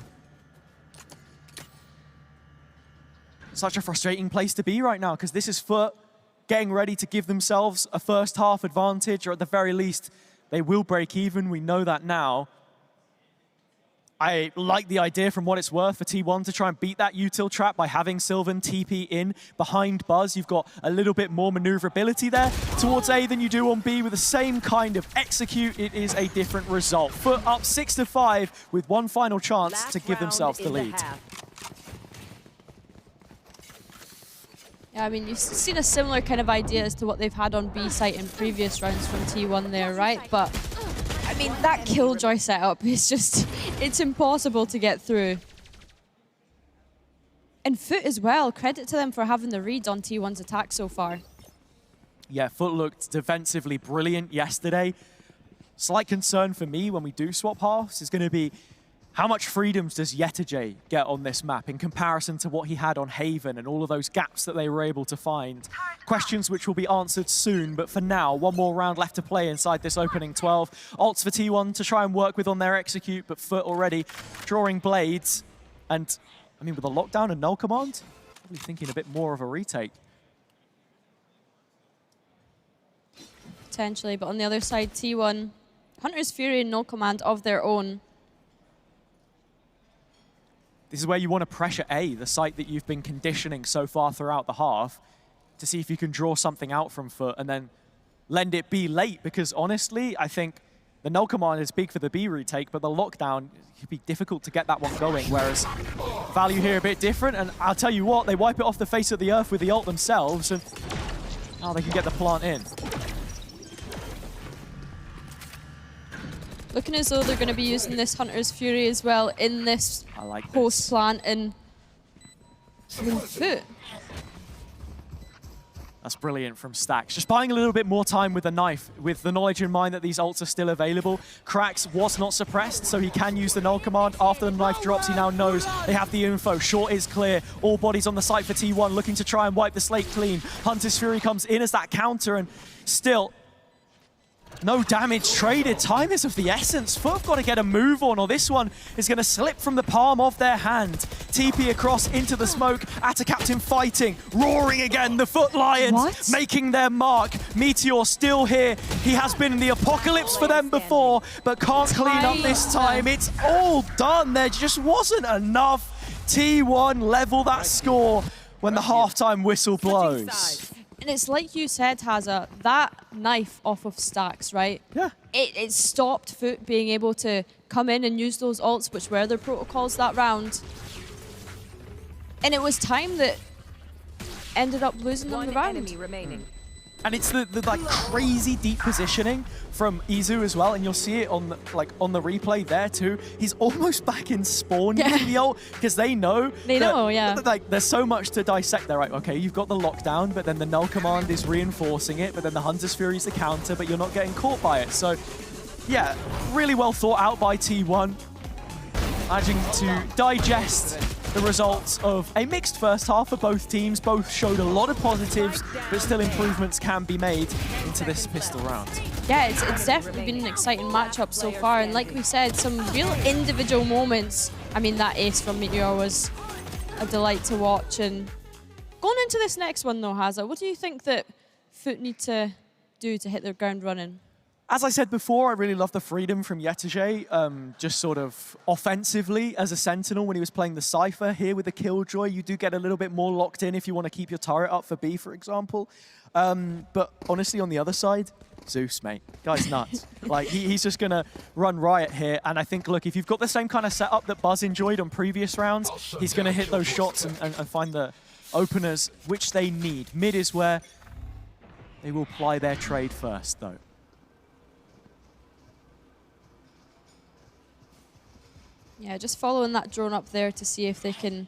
Such a frustrating place to be right now, because this is Foot getting ready to give themselves a first half advantage, or at the very least, they will break even. We know that now. I like the idea from what it's worth for T1 to try and beat that util trap by having Sylvan TP in behind Buzz. You've got a little bit more maneuverability there towards A than you do on B. With the same kind of execute, it is a different result. Foot up 6-5 with one final chance to give themselves the lead. Yeah, I mean, you've seen a similar kind of idea as to what they've had on B site in previous rounds from T1 there, right? But I mean, that Killjoy setup is just, it's impossible to get through. And Foot as well, credit to them for having the read on T1's attack so far. Yeah, Foot looked defensively brilliant yesterday. Slight concern for me when we do swap halves is going to be how much freedoms does Yetajay get on this map in comparison to what he had on Haven and all of those gaps that they were able to find? Questions which will be answered soon, but for now, one more round left to play inside this opening 12. Ults for T1 to try and work with on their execute, but Foot already drawing blades. And, I mean, with a lockdown and null command, probably thinking a bit more of a retake. Potentially, but on the other side, T1, Hunter's Fury and null command of their own. This is where you want to pressure A, the site that you've been conditioning so far throughout the half, to see if you can draw something out from Foot and then lend it B late, because honestly, I think The null command is big for the B retake, but the lockdown could be difficult to get that one going, whereas Value here a bit different, and I'll tell you what, they wipe it off the face of the earth with the ult themselves, and now they can get the plant in. Looking as though they're going to be using this Hunter's Fury as well in this post plant and Foot. That's brilliant from Stax. Just buying a little bit more time with the knife, with the knowledge in mind that these ults are still available. Krax was not suppressed, so he can use the null command. After the knife drops, he now knows they have the info. Short is clear. All bodies on the site for T1, looking to try and wipe the slate clean. Hunter's Fury comes in as that counter, and still no damage traded. Time is of the essence. Foot have got to get a move on, or this one is going to slip from the palm of their hand. TP across into the smoke. Atta Captain fighting. Roaring again. The Foot Lions making their mark. Meteor still here. He has been in the apocalypse for them before, but can't clean up this time. It's all done. There just wasn't enough. T1 level that score when the halftime whistle blows. And it's like you said, Haza, that knife off of Stax, right? Yeah. It stopped Foot being able to come in and use those ults, which were their protocols that round. And it was time that ended up losing them the round. Enemy remaining. And it's the like crazy deep positioning from Izu as well, and you'll see it on the, on the replay there too. He's almost back in spawn using the ult because they know. Like there's so much to dissect there, right? Okay, you've got the lockdown, but then the null command is reinforcing it, but then the Hunter's Fury is the counter, but you're not getting caught by it. So yeah, really well thought out by T1, managing to digest the results of a mixed first half for both teams. Both showed a lot of positives, but still improvements can be made into this pistol round. Yeah, it's definitely been an exciting matchup so far, and like we said, some real individual moments. I mean, that ace from Meteor was a delight to watch. And going into this next one though, Haza, what do you think that Foot need to do to hit their ground running? As I said before, I really love the freedom from Yetege, just sort of offensively as a Sentinel when he was playing the Cypher. Here with the Killjoy, you do get a little bit more locked in if you want to keep your turret up for B, for example. But honestly, on the other side, Zeus, mate. Guy's nuts. Like, he's just going to run riot here. And I think, look, if you've got the same kind of setup that Buzz enjoyed on previous rounds, he's going to hit those shots and find the openers which they need. Mid is where they will ply their trade first, though. Yeah, just following that drone up there to see if they can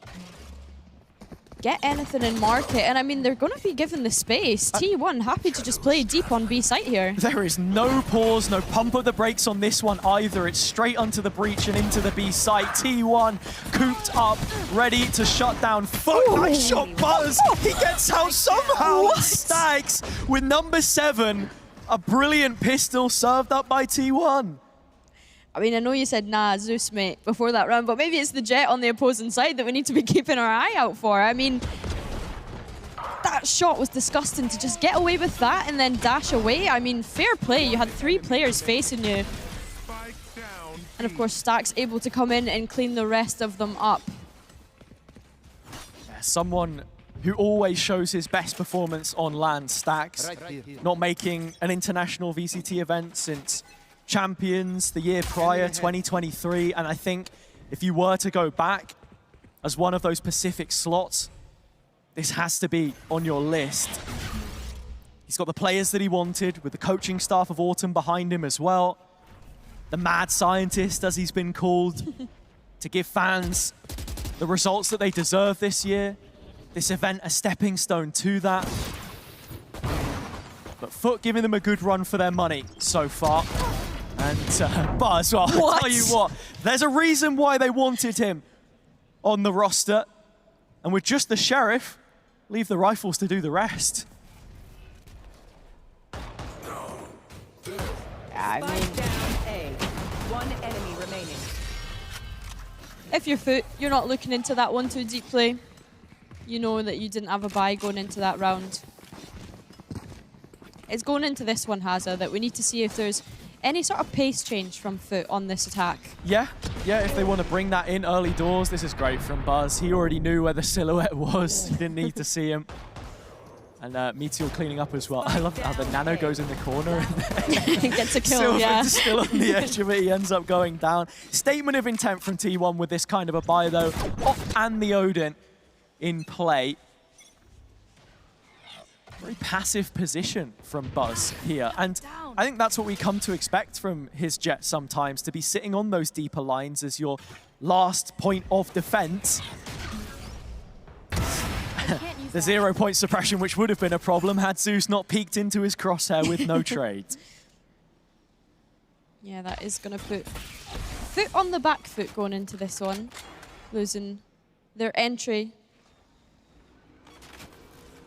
get anything in market. And I mean, they're going to be given the space. T1 happy to just play deep on B site here. There is no pause, no pump of the brakes on this one either. It's straight onto the breach and into the B site. T1 cooped up, ready to shut down. Fuck, nice shot, Buzz. He gets out somehow. Stags with number 7. A brilliant pistol served up by T1. I mean, I know you said, nah, Zeus, mate, before that round, but maybe it's the Jet on the opposing side that we need to be keeping our eye out for. I mean, that shot was disgusting to just get away with that and then dash away. I mean, fair play. You had 3 players facing you. And of course, Stax able to come in and clean the rest of them up. Yeah, someone who always shows his best performance on land, Stax. Not making an international VCT event since Champions the year prior, 2023, and I think if you were to go back as one of those Pacific slots, this has to be on your list. He's got the players that he wanted, with the coaching staff of Autumn behind him as well. The mad scientist, as he's been called, to give fans the results that they deserve this year. This event a stepping stone to that. But Foot giving them a good run for their money so far. And Buzz, well, I'll tell you what, there's a reason why they wanted him on the roster. And with just the Sheriff, leave the rifles to do the rest. I mean, down A. 1 enemy remaining. If you're Foot, you're not looking into that 1-2 deep play. You know that you didn't have a buy going into that round. It's going into this one, Haza, that we need to see if there's any sort of pace change from Foot on this attack. Yeah, if they want to bring that in early doors, this is great from Buzz. He already knew where the silhouette was. He didn't need to see him. And Meteor cleaning up as well. I love how the Nano goes in the corner and gets a kill, Sylvan's yeah. still on the edge of it. He ends up going down. Statement of intent from T1 with this kind of a buy, though. Op and the Odin in play. Very passive position from Buzz here. And I think that's what we come to expect from his Jet sometimes, to be sitting on those deeper lines as your last point of defense. The 0-point suppression, which would have been a problem had Zeus not peeked into his crosshair with no trade. Yeah, that is going to put Foot on the back foot going into this one. Losing their entry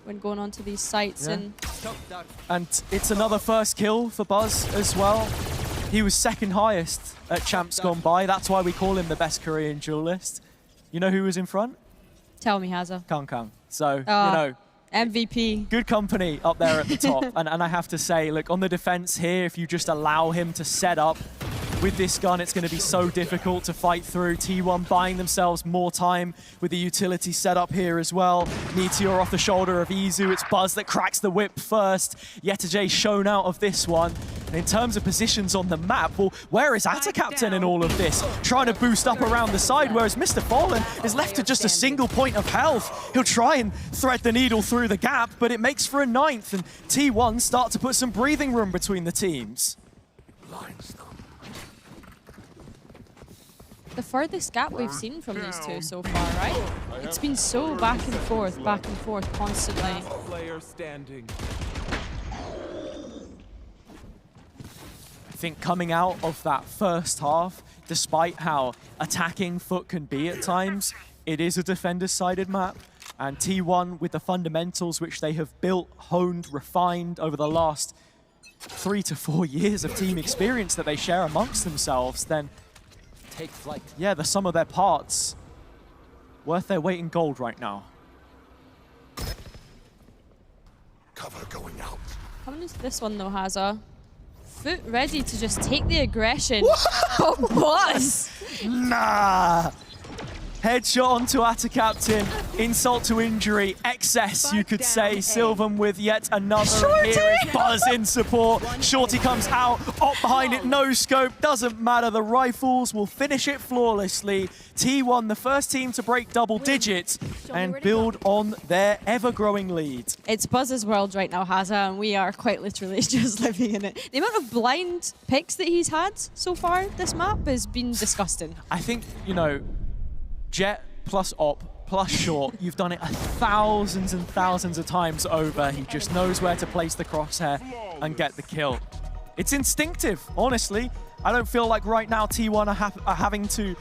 when going onto these sites. Yeah. And it's another first kill for Buzz as well. He was second highest at Champs Gone By. That's why we call him the best Korean duelist. You know who was in front? Tell me, Hazza. Kang. So, you know, MVP. Good company up there at the top. and I have to say, look, on the defense here, if you just allow him to set up with this gun, it's going to be so difficult to fight through. T1 buying themselves more time with the utility setup here as well. Meteor off the shoulder of Izu. It's Buzz that cracks the whip first. Yetajay shown out of this one. And in terms of positions on the map, well, where is Atacaptain in all of this? Trying to boost up around the side, whereas Mr. Fallen is left to just a single point of health. He'll try and thread the needle through the gap, but it makes for a 9th, and T1 start to put some breathing room between the teams. The furthest gap we've seen from these two so far, right? It's been so back and forth constantly. Player standing. I think coming out of that first half, despite how attacking Foot can be at times, it is a defender-sided map. And T1, with the fundamentals which they have built, honed, refined over the last 3 to 4 years of team experience that they share amongst themselves, then take flight. Yeah, the sum of their parts worth their weight in gold right now. Cover going out. Coming into this one though, Hazza. Foot ready to just take the aggression. But Buzz! Nah! Headshot onto Atacaptain, insult to injury, excess you could say. Sylvan with yet another. Shorty! Here is Buzz in support. Shorty comes out, up behind it, no scope, doesn't matter. The rifles will finish it flawlessly. T1, the first team to break double digits and build on their ever-growing lead. It's Buzz's world right now, Hazza, and we are quite literally just living in it. The amount of blind picks that he's had so far this map has been disgusting. I think, you know, Jet plus Op plus Short, you've done it thousands and thousands of times over. He just knows where to place the crosshair and get the kill. It's instinctive, honestly. I don't feel like right now T1 are having to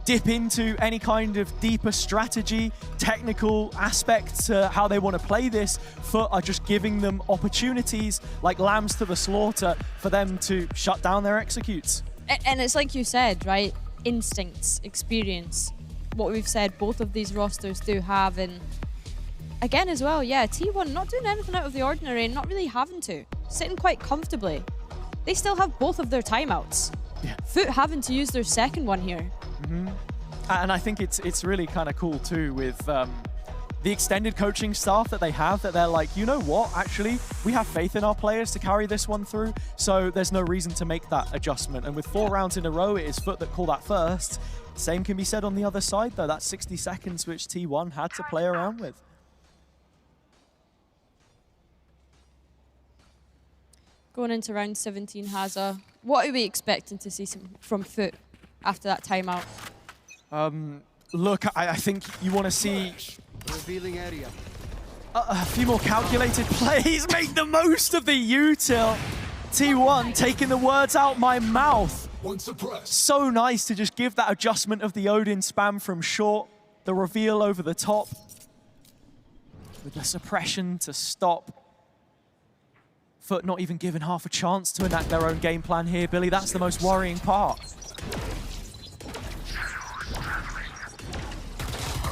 dip into any kind of deeper strategy, technical aspect to how they want to play this. Foot are just giving them opportunities like lambs to the slaughter for them to shut down their executes. And it's like you said, right? Instincts, experience. What we've said, both of these rosters do have, and again as well, yeah, T1 not doing anything out of the ordinary and not really having to. Sitting quite comfortably. They still have both of their timeouts. Yeah. Foot having to use their second one here. Mm-hmm. And I think it's really kind of cool too with the extended coaching staff that they have, that they're like, you know what, actually, we have faith in our players to carry this one through, so there's no reason to make that adjustment. And with 4 rounds in a row, it is Foot that call that first. Same can be said on the other side, though. That's 60 seconds which T1 had to play around with. Going into round 17, Hazza, what are we expecting to see from Foot after that timeout? Look, I think you want to see revealing area. A few more calculated plays. Make the most of the util. T1 taking the words out my mouth. So nice to just give that adjustment of the Odin spam from Short, the reveal over the top, with the suppression to stop. Foot not even given half a chance to enact their own game plan here, Billy. That's the most worrying part.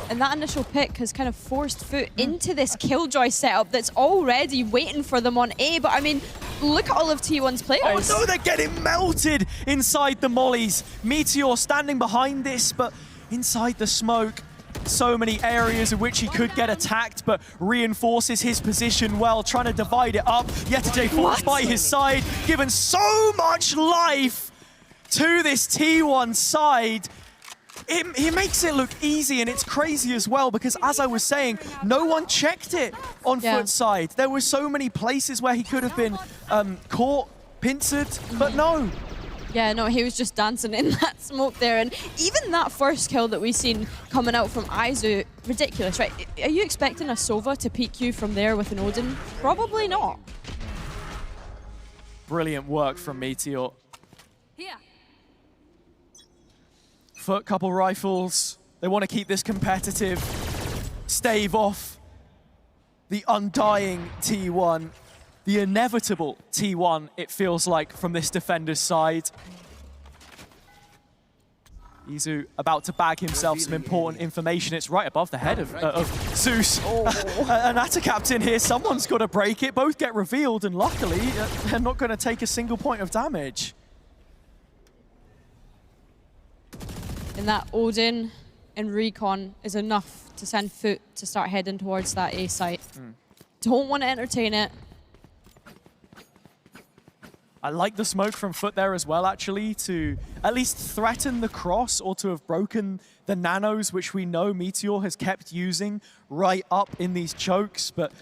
And that initial pick has kind of forced Foot into this Killjoy setup that's already waiting for them on A. But I mean, look at all of T1's players. Oh no, they're getting melted inside the mollies. Meteor standing behind this, but inside the smoke. so many areas in which he could get attacked, but reinforces his position well, trying to divide it up. Yetej falls by his side, given so much life to this T1 side. He makes it look easy, and it's crazy as well because, as I was saying, no one checked it on Foot's side. There were so many places where he could have been caught, pincered, but no. Yeah, no, he was just dancing in that smoke there. And even that first kill that we seen coming out from Aizu, ridiculous, right? Are you expecting a Sova to peek you from there with an Odin? Probably not. Brilliant work from Meteor. Here. Foot, couple rifles. They want to keep this competitive. Stave off the undying T1. The inevitable T1, it feels like, from this defender's side. Izu about to bag himself some important information. It's right above the head of Zeus. An Atta captain here. Someone's got to break it. Both get revealed, and luckily, they're not going to take a single point of damage. And that Odin and Recon is enough to send Foot to start heading towards that A site. Don't want to entertain it. I like the smoke from Foot there as well, actually, to at least threaten the cross or to have broken the nanos, which we know Meteor has kept using right up in these chokes. But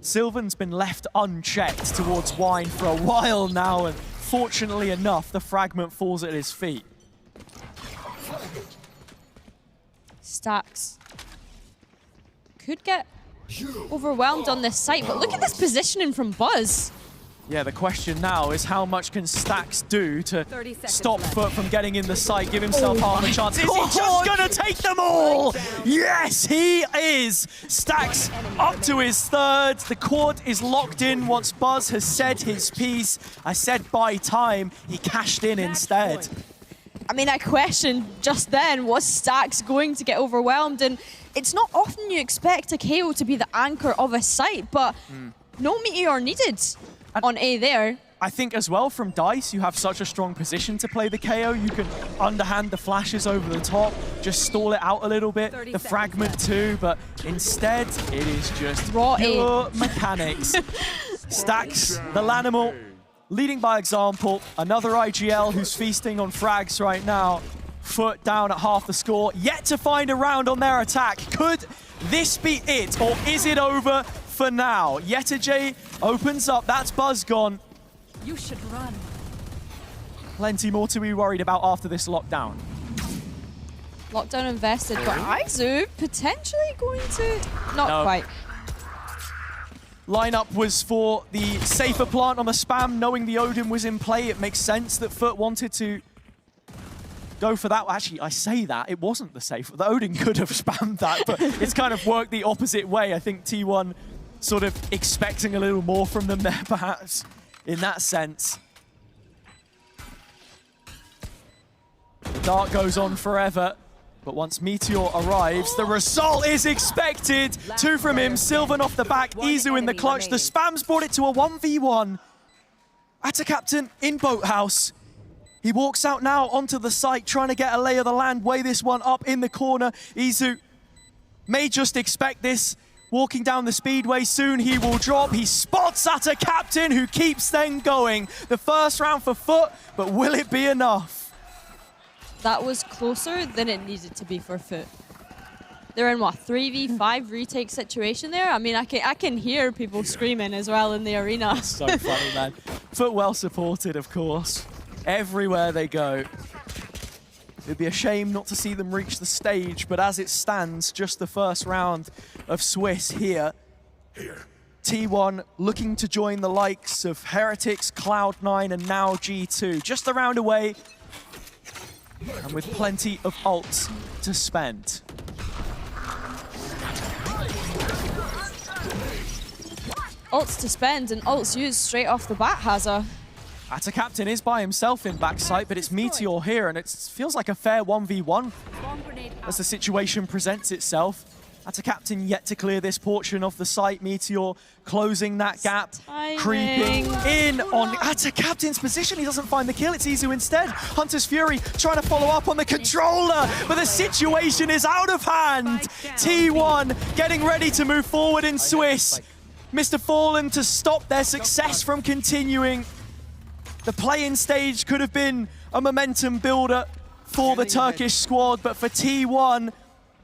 Sylvan's been left unchecked towards Wine for a while now, and fortunately enough, the fragment falls at his feet. Stacks could get overwhelmed on this site, but look at this positioning from Buzz. Yeah, the question now is how much can Stacks do to stop Foot from getting in the site, give himself half a chance. Is he just going to take them all? Yes, he is. Stacks up to his third. The quad is locked in once Buzz has said his piece. I said buy time. He cashed in instead. I mean, I questioned just then, was Stacks going to get overwhelmed? And it's not often you expect a KO to be the anchor of a site, but no Meteor needed on A there. I think as well from DICE, you have such a strong position to play the KO. You can underhand the flashes over the top, just stall it out a little bit, the fragment too, but instead it is just raw pure mechanics. Stacks, the Lanimal, leading by example. Another IGL who's feasting on frags right now. Foot down at half the score, yet to find a round on their attack. Could this be it, or is it over for now? Yetej opens up, that's Buzz gone. You should run. Plenty more to be worried about after this lockdown. Lockdown invested, but Aizu potentially going to... Not quite. Lineup was for the safer plant on the spam, knowing the Odin was in play. It makes sense that Foot wanted to go for that. Actually, I say that, it wasn't the safe. The Odin could have spammed that, but it's kind of worked the opposite way. I think T1 sort of expecting a little more from them there, perhaps, in that sense. The dart goes on forever, but once Meteor arrives, the result is expected. Two from him, Sylvan off the back, Izu in the clutch. The spam's brought it to a 1v1. Atta captain in Boathouse. He walks out now onto the site, trying to get a lay of the land, weigh this one up in the corner. Izu may just expect this. Walking down the speedway, soon he will drop. He spots Atta captain, who keeps then going. The first round for Foot, but will it be enough? That was closer than it needed to be for Foot. They're in what, 3v5 retake situation there? I mean, I can hear people screaming as well in the arena. So funny, man. Foot well supported, of course. Everywhere they go. It'd be a shame not to see them reach the stage, but as it stands, just the first round of Swiss here. T1 looking to join the likes of Heretics, Cloud9, and now G2. Just a round away, and with plenty of ults to spend. Ults to spend and ults used straight off the bat, Hazza. Atta captain is by himself in backside, but it's Meteor here, and it feels like a fair 1v1 as the situation presents itself. That's a captain yet to clear this portion of the site. Meteor closing that gap, creeping in on Ata Captain's position. He doesn't find the kill. It's Izu instead. Hunter's Fury trying to follow up on the controller, but the situation is out of hand. T1 getting ready to move forward in Swiss. Mr. Fallen to stop their success from continuing. The play-in stage could have been a momentum builder for the Turkish squad, but for T1,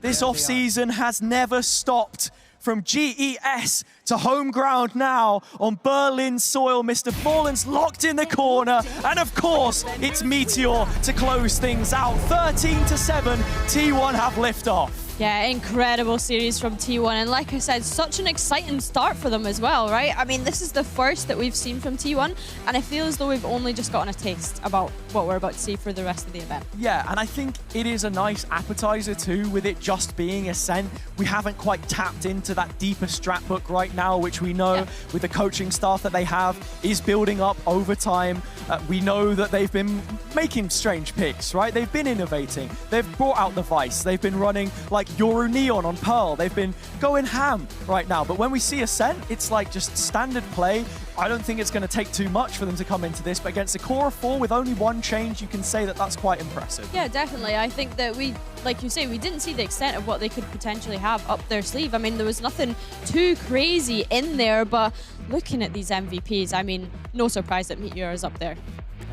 this off-season has never stopped. From GES to Homeground now on Berlin soil. Mr. Fallen's locked in the corner. And of course, it's Meteor to close things out. 13-7, T1 have liftoff. Yeah, incredible series from T1. And like I said, such an exciting start for them as well, right? I mean, this is the first that we've seen from T1, and I feel as though we've only just gotten a taste about what we're about to see for the rest of the event. Yeah, and I think it is a nice appetizer too, with it just being Ascent. We haven't quite tapped into that deeper strat book right now, which we know with the coaching staff that they have is building up over time. We know that they've been making strange picks, right? They've been innovating. They've brought out the Vice. They've been running like Yoru Neon on Pearl. They've been going ham right now. But when we see Ascent, it's like just standard play. I don't think it's going to take too much for them to come into this, but against a core of 4 with only 1 change, you can say that that's quite impressive. Yeah, definitely. I think that we, like you say, we didn't see the extent of what they could potentially have up their sleeve. I mean, there was nothing too crazy in there, but looking at these MVPs, I mean, no surprise that Meteor is up there.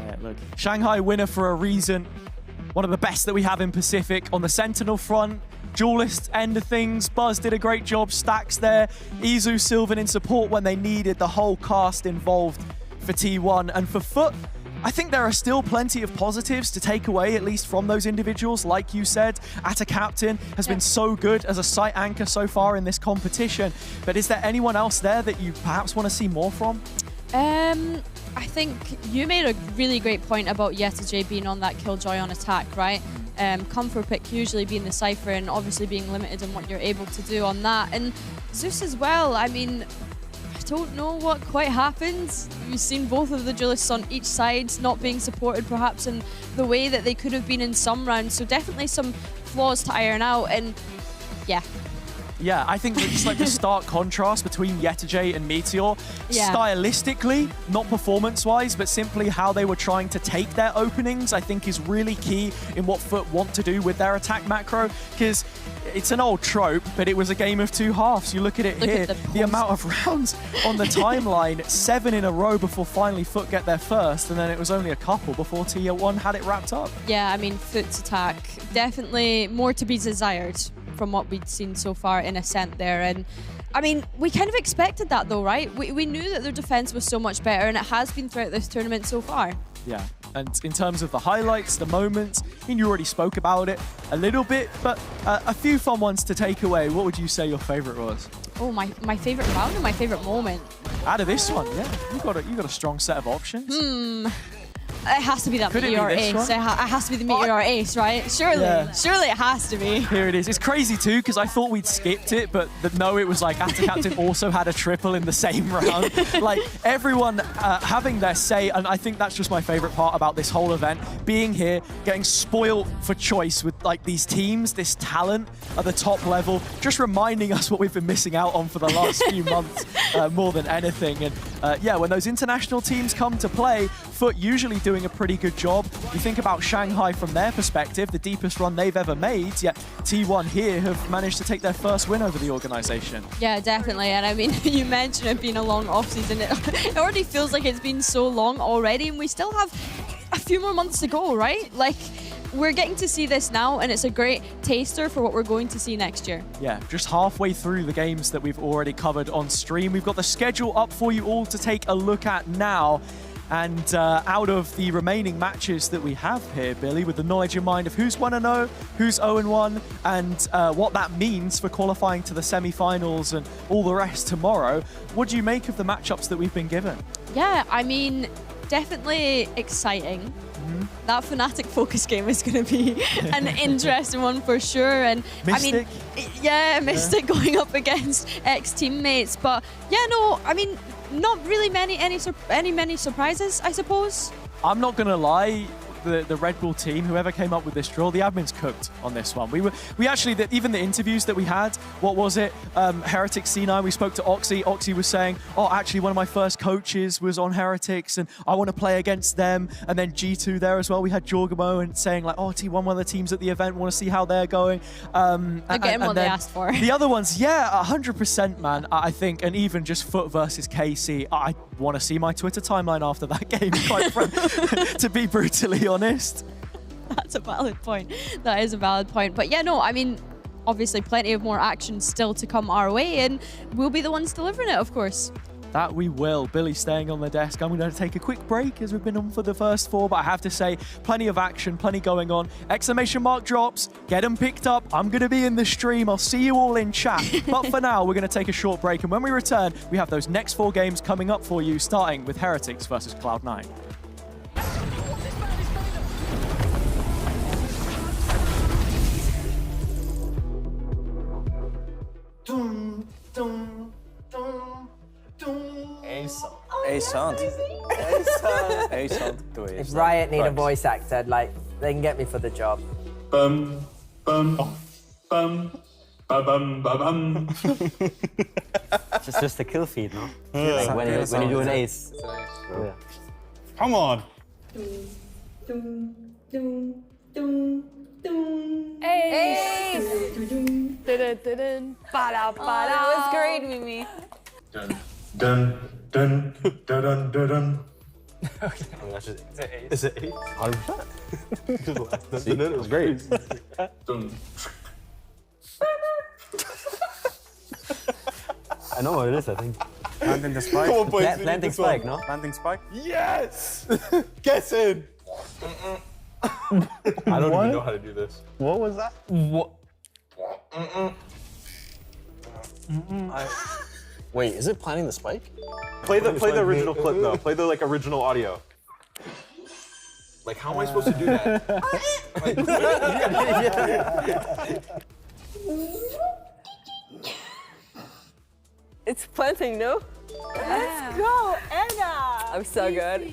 Yeah, look, Shanghai winner for a reason. One of the best that we have in Pacific. On the Sentinel front, Duelist end of things, Buzz did a great job, Stacks there, Izu, Sylvan in support when they needed, the whole cast involved for T1. And for Foot, I think there are still plenty of positives to take away, at least from those individuals. Like you said, Ata Captain has been so good as a site anchor so far in this competition. But is there anyone else there that you perhaps want to see more from? I think you made a really great point about YetaJ being on that Killjoy on attack, right? Comfort pick usually being the Cypher and obviously being limited in what you're able to do on that. And Zeus as well, I mean, I don't know what quite happens. We've seen both of the duelists on each side not being supported perhaps in the way that they could have been in some rounds. So definitely some flaws to iron out, and yeah. Yeah, I think it's like the stark contrast between YetaJ and Meteor. Yeah. Stylistically, not performance-wise, but simply how they were trying to take their openings, I think is really key in what Foot want to do with their attack macro, because it's an old trope, but it was a game of 2 halves. You look at it here, the amount of rounds on the timeline, 7 in a row before finally Foot get their first, and then it was only a couple before T1 had it wrapped up. Yeah, I mean, Foot's attack, definitely more to be desired from what we'd seen so far in Ascent there. And I mean, we kind of expected that though, right? We knew that their defense was so much better, and it has been throughout this tournament so far. Yeah, and in terms of the highlights, the moments, I mean, you already spoke about it a little bit, but a few fun ones to take away. What would you say your favorite was? Oh, my favorite round or my favorite moment? Out of this one, yeah. You got a strong set of options. It has to be that Meteor Ace. It has to be the Meteor Ace, right? Surely. Yeah. Surely it has to be. Here it is. It's crazy too, because I thought we'd skipped it, but no, it was like Ata Captain also had a triple in the same round. Like everyone having their say, and I think that's just my favorite part about this whole event. Being here, getting spoiled for choice with like these teams, this talent at the top level, just reminding us what we've been missing out on for the last few months more than anything. And yeah, when those international teams come to play, Foot usually doing a pretty good job. You think about Shanghai from their perspective, the deepest run they've ever made, yet T1 here have managed to take their first win over the organization. Yeah, definitely. And I mean, you mentioned it being a long off-season. It already feels like it's been so long already, and we still have a few more months to go, right? Like, we're getting to see this now, and it's a great taster for what we're going to see next year. Yeah, just halfway through the games that we've already covered on stream. We've got the schedule up for you all to take a look at now. And out of the remaining matches that we have here, Billy, with the knowledge in mind of who's 1-0, who's 0-1, and what that means for qualifying to the semi-finals and all the rest tomorrow, what do you make of the matchups that we've been given? Yeah, I mean, definitely exciting. That Fnatic Focus game is going to be an interesting one for sure. And Mystic. I mean, yeah, Mystic going up against ex-teammates. But yeah, no, I mean, not really many surprises, I suppose. I'm not going to lie. the Red Bull team, whoever came up with this draw, the admins cooked on this one. We actually, even the interviews that we had, what was it? Heretics C9, we spoke to Oxy. Oxy was saying, oh, actually one of my first coaches was on Heretics and I want to play against them. And then G2 there as well. We had Jawgemo and saying like, oh, T1, one of the teams at the event, want to see how they're going. Again, what they asked for. The other ones, yeah, 100%, man, I think. And even just Foot versus KC, I want to see my Twitter timeline after that game, quite to be brutally honest. That's a valid point. That is a valid point. But yeah, no, I mean, obviously plenty of more action still to come our way, and we'll be the ones delivering it, of course. That we will. Billy staying on the desk. I'm going to take a quick break as we've been on for the first 4, but I have to say, plenty of action, plenty going on. Exclamation mark drops. Get them picked up. I'm going to be in the stream. I'll see you all in chat. But for now, we're going to take a short break, and when we return, we have those next 4 games coming up for you, starting with Heretics versus Cloud9. If Riot need a voice actor, like, they can get me for the job. It's just a kill feed, no? Like when you do an ace. Yeah. Come on. Hey! That was great, Mimi. Dun, dun, dun, dun, dun. Is it 8? 100%. See, it was great. I know what it is, I think. Planting the spike. Come on, boys, planting spike, no? Planting spike? Yes! Get in! I don't even know how to do this. What was that? What? Wait, is it planting the spike? Play the original clip though. Play the like original audio. Like, how am I supposed to do that? It's planting, no? Let's go, Anna! I'm so good.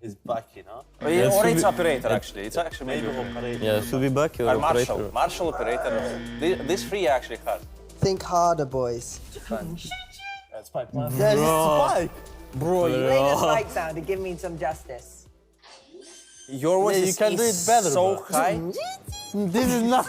It's back, you know? Oh, yeah, or it's operator actually. It's actually maybe operator. Yeah, it should be back or operator. Marshall operator. This 3 actually hard. Think harder, boys. That's spike plan. There's a spike! Bro, you play the spike sound to give me some justice. Your voice you can do it better, so high. This is not...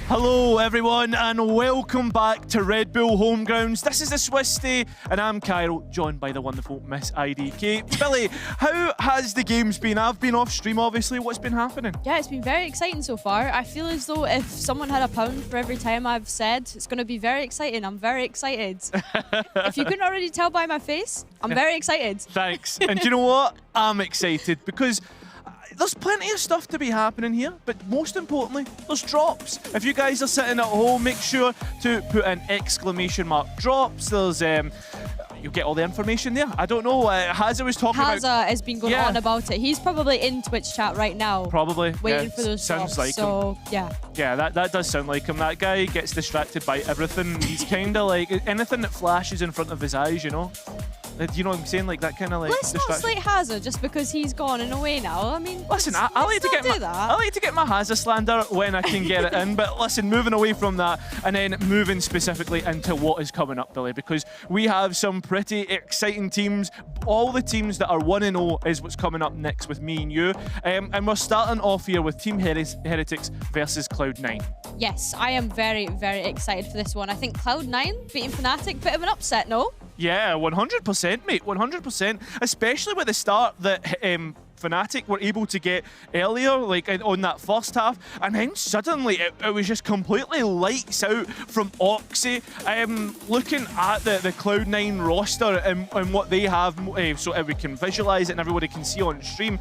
Hello everyone and welcome back to Red Bull Homegrounds. This is the Swiss Day and I'm Cairo, joined by the wonderful Miss IDK. Billy, how has the games been? I've been off stream obviously. What's been happening? Yeah, it's been very exciting so far. I feel as though if someone had a pound for every time I've said, it's going to be very exciting. I'm very excited. If you couldn't already tell by my face, I'm very excited. Thanks. And do you know what? I'm excited because there's plenty of stuff to be happening here, but most importantly, there's drops. If you guys are sitting at home, make sure to put an exclamation mark drops. There's you'll get all the information there. I don't know. Haza was talking about. Haza has been going on about it. He's probably in Twitch chat right now. Probably. Waiting for those sounds drops. like so, him. yeah. Yeah, that does sound like him. That guy gets distracted by everything. He's kind of like anything that flashes in front of his eyes, you know? You know what I'm saying? Like that kind of like. Let's not slate Haza just because he's gone and away now. I mean, listen, I like to get my Haza slander when I can get it in. But listen, moving away from that and then moving specifically into what is coming up, Billy, because we have some pretty exciting teams. All the teams that are 1-0 is what's coming up next with me and you. And we're starting off here with Team Heretics versus Cloud9. Yes, I am very, very excited for this one. I think Cloud9 beating Fnatic, bit of an upset, no? Yeah, 100%, mate, 100%. Especially with the start that Fnatic were able to get earlier, like on that first half, and then suddenly it was just completely lights out from Oxy. Looking at the Cloud9 roster and what they have, so we can visualize it and everybody can see on stream.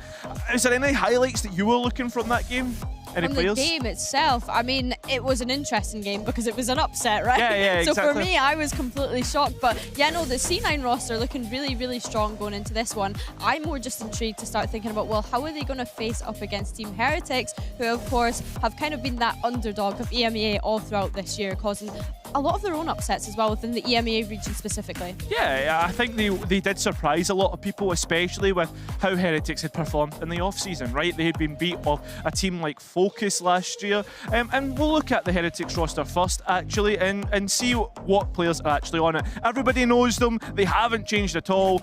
Is there any highlights that you were looking from that game? Any From players? the game itself, I mean, it was an interesting game because it was an upset, right? Yeah, so exactly. for me, I was completely shocked. But yeah, no, the C9 roster looking really, really strong going into this one. I'm more just intrigued to start thinking about, well, how are they going to face up against Team Heretics, who of course have kind of been that underdog of EMEA all throughout this year, causing a lot of their own upsets as well within the EMEA region specifically. Yeah, I think they did surprise a lot of people, especially with how Heretics had performed in the off-season, right? They had been beat off a team like Fokus last year. And we'll look at the Heretics roster first, actually, and see what players are actually on it. Everybody knows them. They haven't changed at all.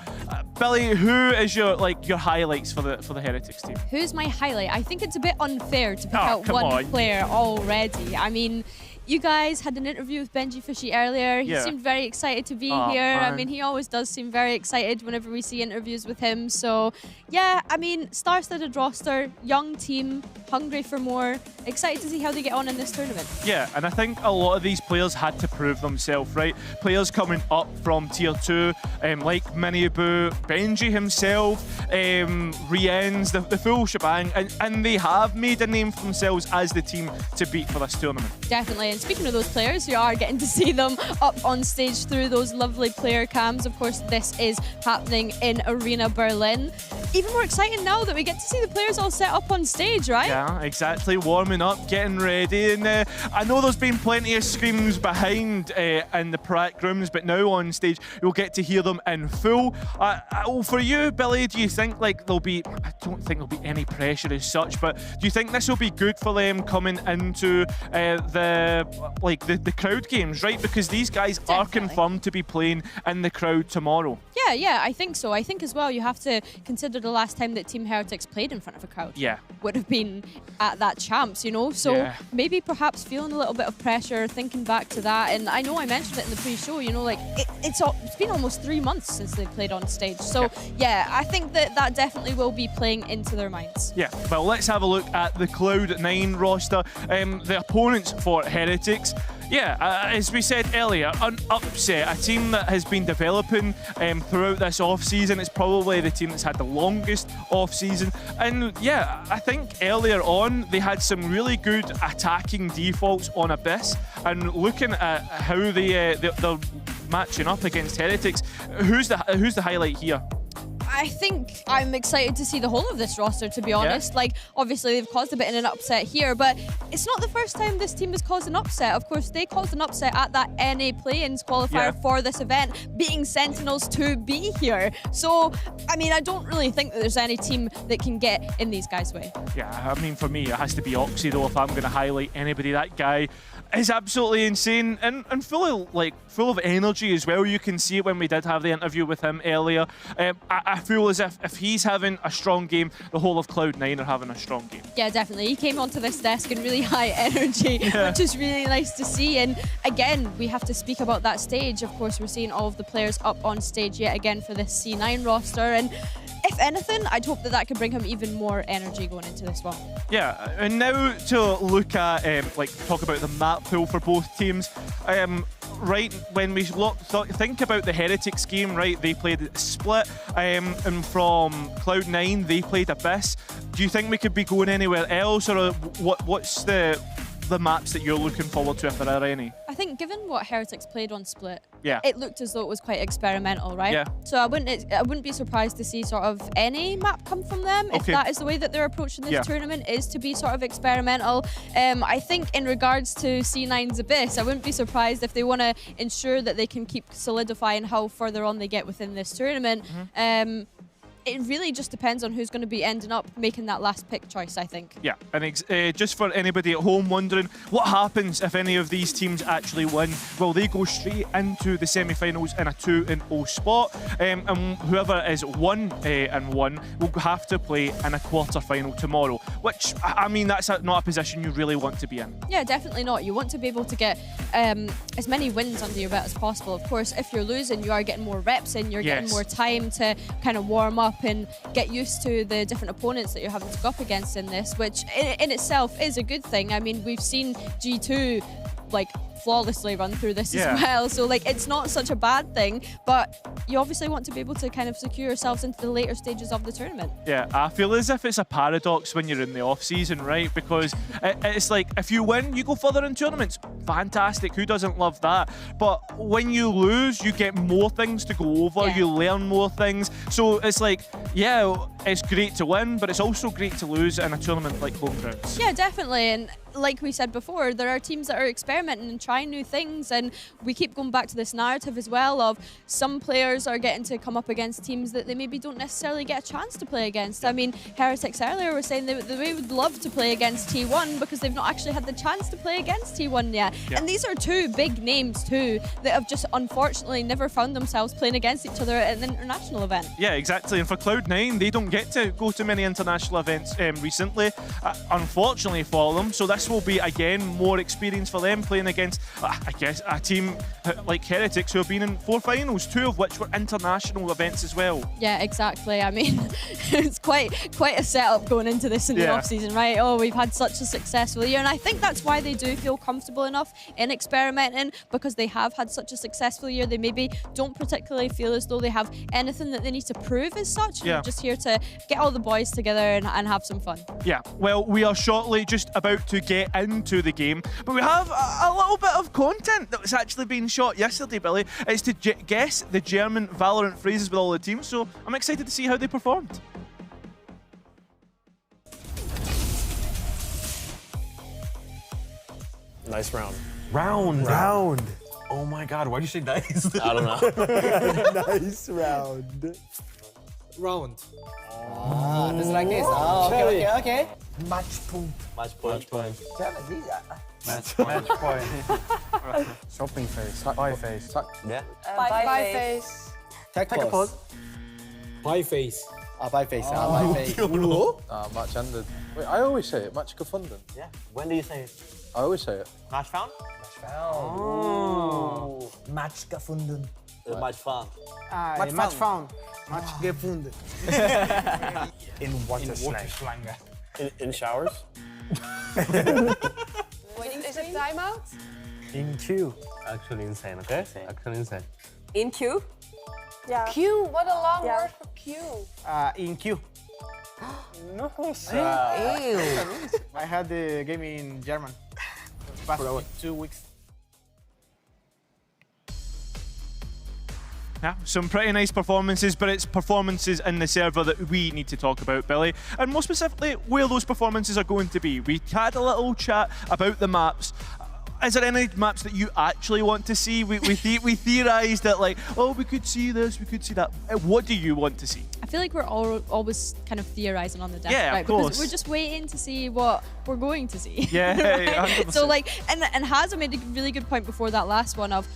Billy, who is your highlights for the Heretics team? Who's my highlight? I think it's a bit unfair to pick out one player already. I mean, you guys had an interview with Benjyfishy earlier. He seemed very excited to be here. Man. I mean, he always does seem very excited whenever we see interviews with him. So, yeah, I mean, star-studded roster, young team, hungry for more. Excited to see how they get on in this tournament. Yeah, and I think a lot of these players had to prove themselves, right? Players coming up from Tier 2, like Miniboo, Benji himself, Rien's, the full shebang, and they have made a name for themselves as the team to beat for this tournament. Definitely. And speaking of those players, you are getting to see them up on stage through those lovely player cams. Of course, this is happening in Arena Berlin. Even more exciting now that we get to see the players all set up on stage, right? Yeah, exactly. Warming up, getting ready. And I know there's been plenty of screams behind in the prac rooms, but now on stage, you'll get to hear them in full. For you, Billy, do you think I don't think there'll be any pressure as such, but do you think this will be good for them coming into the crowd games, right? Because these guys are confirmed to be playing in the crowd tomorrow. Yeah, I think so. I think as well you have to consider the last time that Team Heretics played in front of a crowd. Yeah. Would have been at that Champs, you know? So maybe perhaps feeling a little bit of pressure, thinking back to that. And I know I mentioned it in the pre-show, you know, like it's been almost 3 months since they played on stage. So yeah, I think that definitely will be playing into their minds. Yeah, well, let's have a look at the Cloud9 roster. The opponents for Heretics. Yeah, as we said earlier, an upset. A team that has been developing throughout this off-season. It's probably the team that's had the longest off-season. And yeah, I think earlier on, they had some really good attacking defaults on Abyss. And looking at how they're matching up against Heretics, who's the highlight here? I think I'm excited to see the whole of this roster, to be honest. Like, obviously, they've caused a bit of an upset here, but it's not the first time this team has caused an upset. Of course, they caused an upset at that NA play-ins qualifier for this event, beating Sentinels to be here. So, I mean, I don't really think that there's any team that can get in these guys' way. Yeah, I mean, for me, it has to be Oxy, though, if I'm going to highlight anybody. That guy is absolutely insane and full of energy as well. You can see it when we did have the interview with him earlier. I feel as if he's having a strong game, the whole of Cloud9 are having a strong game. Yeah, definitely. He came onto this desk in really high energy, which is really nice to see. And again, we have to speak about that stage. Of course, we're seeing all of the players up on stage yet again for this C9 roster. And if anything, I'd hope that that could bring him even more energy going into this one. Yeah, and now to look at, talk about the map pool for both teams. Right, when we think about the Heretics game, right, they played Split, and from Cloud9, they played Abyss. Do you think we could be going anywhere else, or what's the maps that you're looking forward to, if there are any? I think given what Heretics played on Split, yeah, it looked as though it was quite experimental, right? Yeah. So I wouldn't be surprised to see sort of any map come from them if that is the way that they're approaching this tournament, is to be sort of experimental. I think in regards to C9's Abyss, I wouldn't be surprised if they want to ensure that they can keep solidifying how further on they get within this tournament. It really just depends on who's going to be ending up making that last pick choice, I think. Yeah, and just for anybody at home wondering, what happens if any of these teams actually win? Well, they go straight into the semi-finals in a 2-0 spot, and whoever is 1-1 will have to play in a quarter-final tomorrow, which, I mean, that's not a position you really want to be in. Yeah, definitely not. You want to be able to get as many wins under your belt as possible. Of course, if you're losing, you are getting more reps in, you're getting more time to kind of warm up and get used to the different opponents that you're having to go up against in this, which in itself is a good thing. I mean, we've seen G2 flawlessly run through this as well, so it's not such a bad thing, but you obviously want to be able to kind of secure yourselves into the later stages of the tournament. Yeah, I feel as if it's a paradox when you're in the off-season, right? Because it's like, if you win, you go further in tournaments. Fantastic, who doesn't love that? But when you lose, you get more things to go over, you learn more things. So it's like, yeah, it's great to win, but it's also great to lose in a tournament like Homeground. Yeah, definitely. And like we said before, there are teams that are experimenting and trying new things, and we keep going back to this narrative as well of some players are getting to come up against teams that they maybe don't necessarily get a chance to play against. I mean, Heretics earlier were saying they would love to play against T1 because they've not actually had the chance to play against T1 yet. And these are two big names too that have just unfortunately never found themselves playing against each other at an international event. Yeah, exactly. And for Cloud9, they don't get to go to many international events recently, unfortunately for them. So this will be, again, more experience for them playing against, I guess, a team like Heretics who have been in 4 finals, 2 of which were international events as well. Yeah, exactly. I mean, it's quite a setup going into this in the off-season, right? Oh, we've had such a successful year, and I think that's why they do feel comfortable enough in experimenting, because they have had such a successful year. They maybe don't particularly feel as though they have anything that they need to prove as such. They're just here to get all the boys together and have some fun. Yeah, well, we are shortly just about to get into the game, but we have a little bit of content that was actually being shot yesterday, Billy. It's to guess the German Valorant phrases with all the teams, so I'm excited to see how they performed. Nice round. Round. Oh my god, why'd you say nice? I don't know. Nice round. Round. Just like this. Okay. Match point. Match point. Match point. Shopping face. Pie face. Yeah. Pie face. Take a pod. Pie face. Pie face. Pie face. Match ended. Wait, I always say it. Match gefunden. Yeah. When do you say it? I always say it. Match found? Match found. Oh. Match gefunden. Match found. Match found. Match gefunden. In water slang. In showers? Is it timeout? In queue. Actually insane, okay? Actually insane. In queue? Yeah. Q, what a long word for Q. In queue. No, I had the game in German. Past 2 weeks. Yeah, some pretty nice performances, but it's performances in the server that we need to talk about, Billy. And more specifically, where those performances are going to be. We had a little chat about the maps. Is there any maps that you actually want to see? We theorised that, like, oh, we could see this, we could see that. What do you want to see? I feel like we're always kind of theorising on the deck, yeah, right? Of course. Because we're just waiting to see what we're going to see. Yeah, right? 100%. So like, and Hazza made a really good point before that last one of,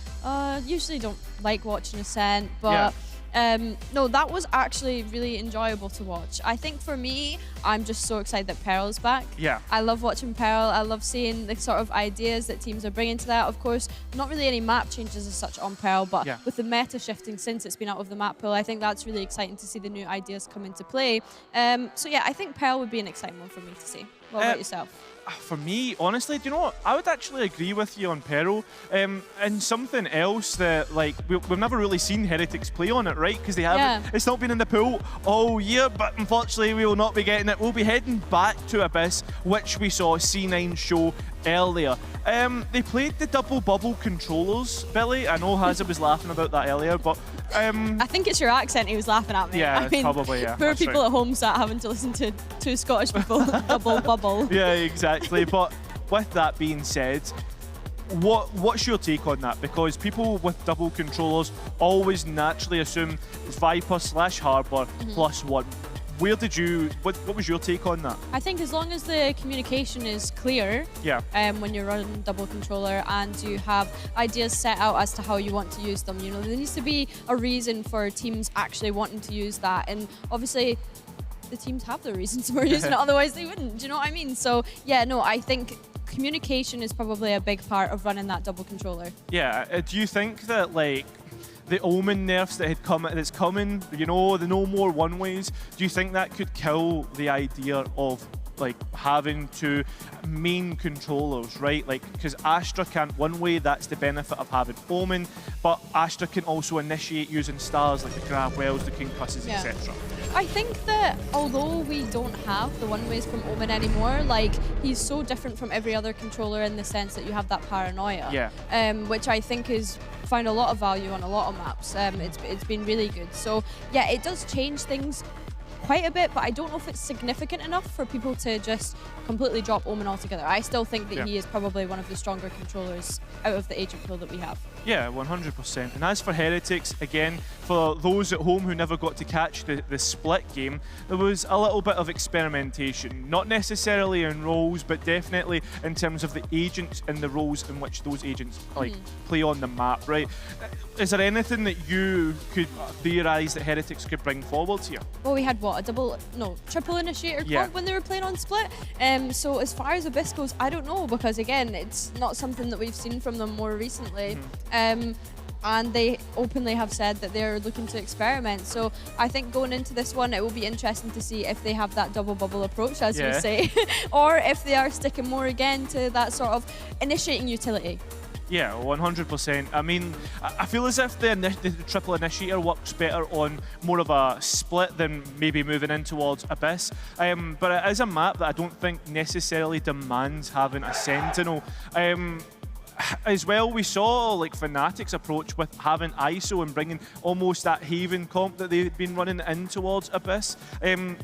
usually don't like watching Ascent, but no, that was actually really enjoyable to watch. I think for me, I'm just so excited that Pearl's back. Yeah. I love watching Pearl. I love seeing the sort of ideas that teams are bringing to that. Of course, not really any map changes as such on Pearl, but with the meta shifting since it's been out of the map pool, I think that's really exciting to see the new ideas come into play. So yeah, I think Pearl would be an exciting one for me to see. What about yourself? For me, honestly, do you know what? I would actually agree with you on Peril. And something else that, like, we've never really seen Heretics play on it, right? Because they haven't. It's not been in the pool all year, but unfortunately, we will not be getting it. We'll be heading back to Abyss, which we saw C9 show earlier. They played the double bubble controllers, Billy. I know Hazza was laughing about that earlier, but I think it's your accent he was laughing at me. Yeah, I mean, probably, yeah. Poor That's people right. at home sat having to listen to two Scottish people double bubble. Yeah, exactly. But with that being said, what's your take on that? Because people with double controllers always naturally assume it's Viper/Harbor +1. Where did you, what was your take on that? I think as long as the communication is clear, when you're running double controller and you have ideas set out as to how you want to use them, you know, there needs to be a reason for teams actually wanting to use that. And obviously, the teams have the reasons for using it, otherwise they wouldn't. Do you know what I mean? So yeah, no, I think communication is probably a big part of running that double controller. Yeah, do you think that, like, the Omen nerfs that's coming, you know, the no more one-ways, do you think that could kill the idea of, like, having two main controllers, right? Like, because Astra can't one-way, that's the benefit of having Omen, but Astra can also initiate using stars like the Grab Wells, the King Cusses, etc. I think that although we don't have the one-ways from Omen anymore, like, he's so different from every other controller in the sense that you have that paranoia, which I think is found a lot of value on a lot of maps. It's been really good. So yeah, it does change things quite a bit, but I don't know if it's significant enough for people to just completely drop Omen altogether. I still think that he is probably one of the stronger controllers out of the agent pool that we have. Yeah, 100%. And as for Heretics, again, for those at home who never got to catch the split game, there was a little bit of experimentation. Not necessarily in roles, but definitely in terms of the agents and the roles in which those agents play on the map, right? Is there anything that you could theorise that Heretics could bring forward here? Well, we had what, triple initiator comp when they were playing on split. So as far as Abyss goes, I don't know, because again, it's not something that we've seen from them more recently. And they openly have said that they're looking to experiment. So I think going into this one, it will be interesting to see if they have that double bubble approach, as we say, or if they are sticking more again to that sort of initiating utility. Yeah, 100%. I mean, I feel as if the triple initiator works better on more of a split than maybe moving in towards Abyss. But it is a map that I don't think necessarily demands having a Sentinel. As well, we saw like Fnatic's approach with having ISO and bringing almost that Haven comp that they've been running in towards Abyss.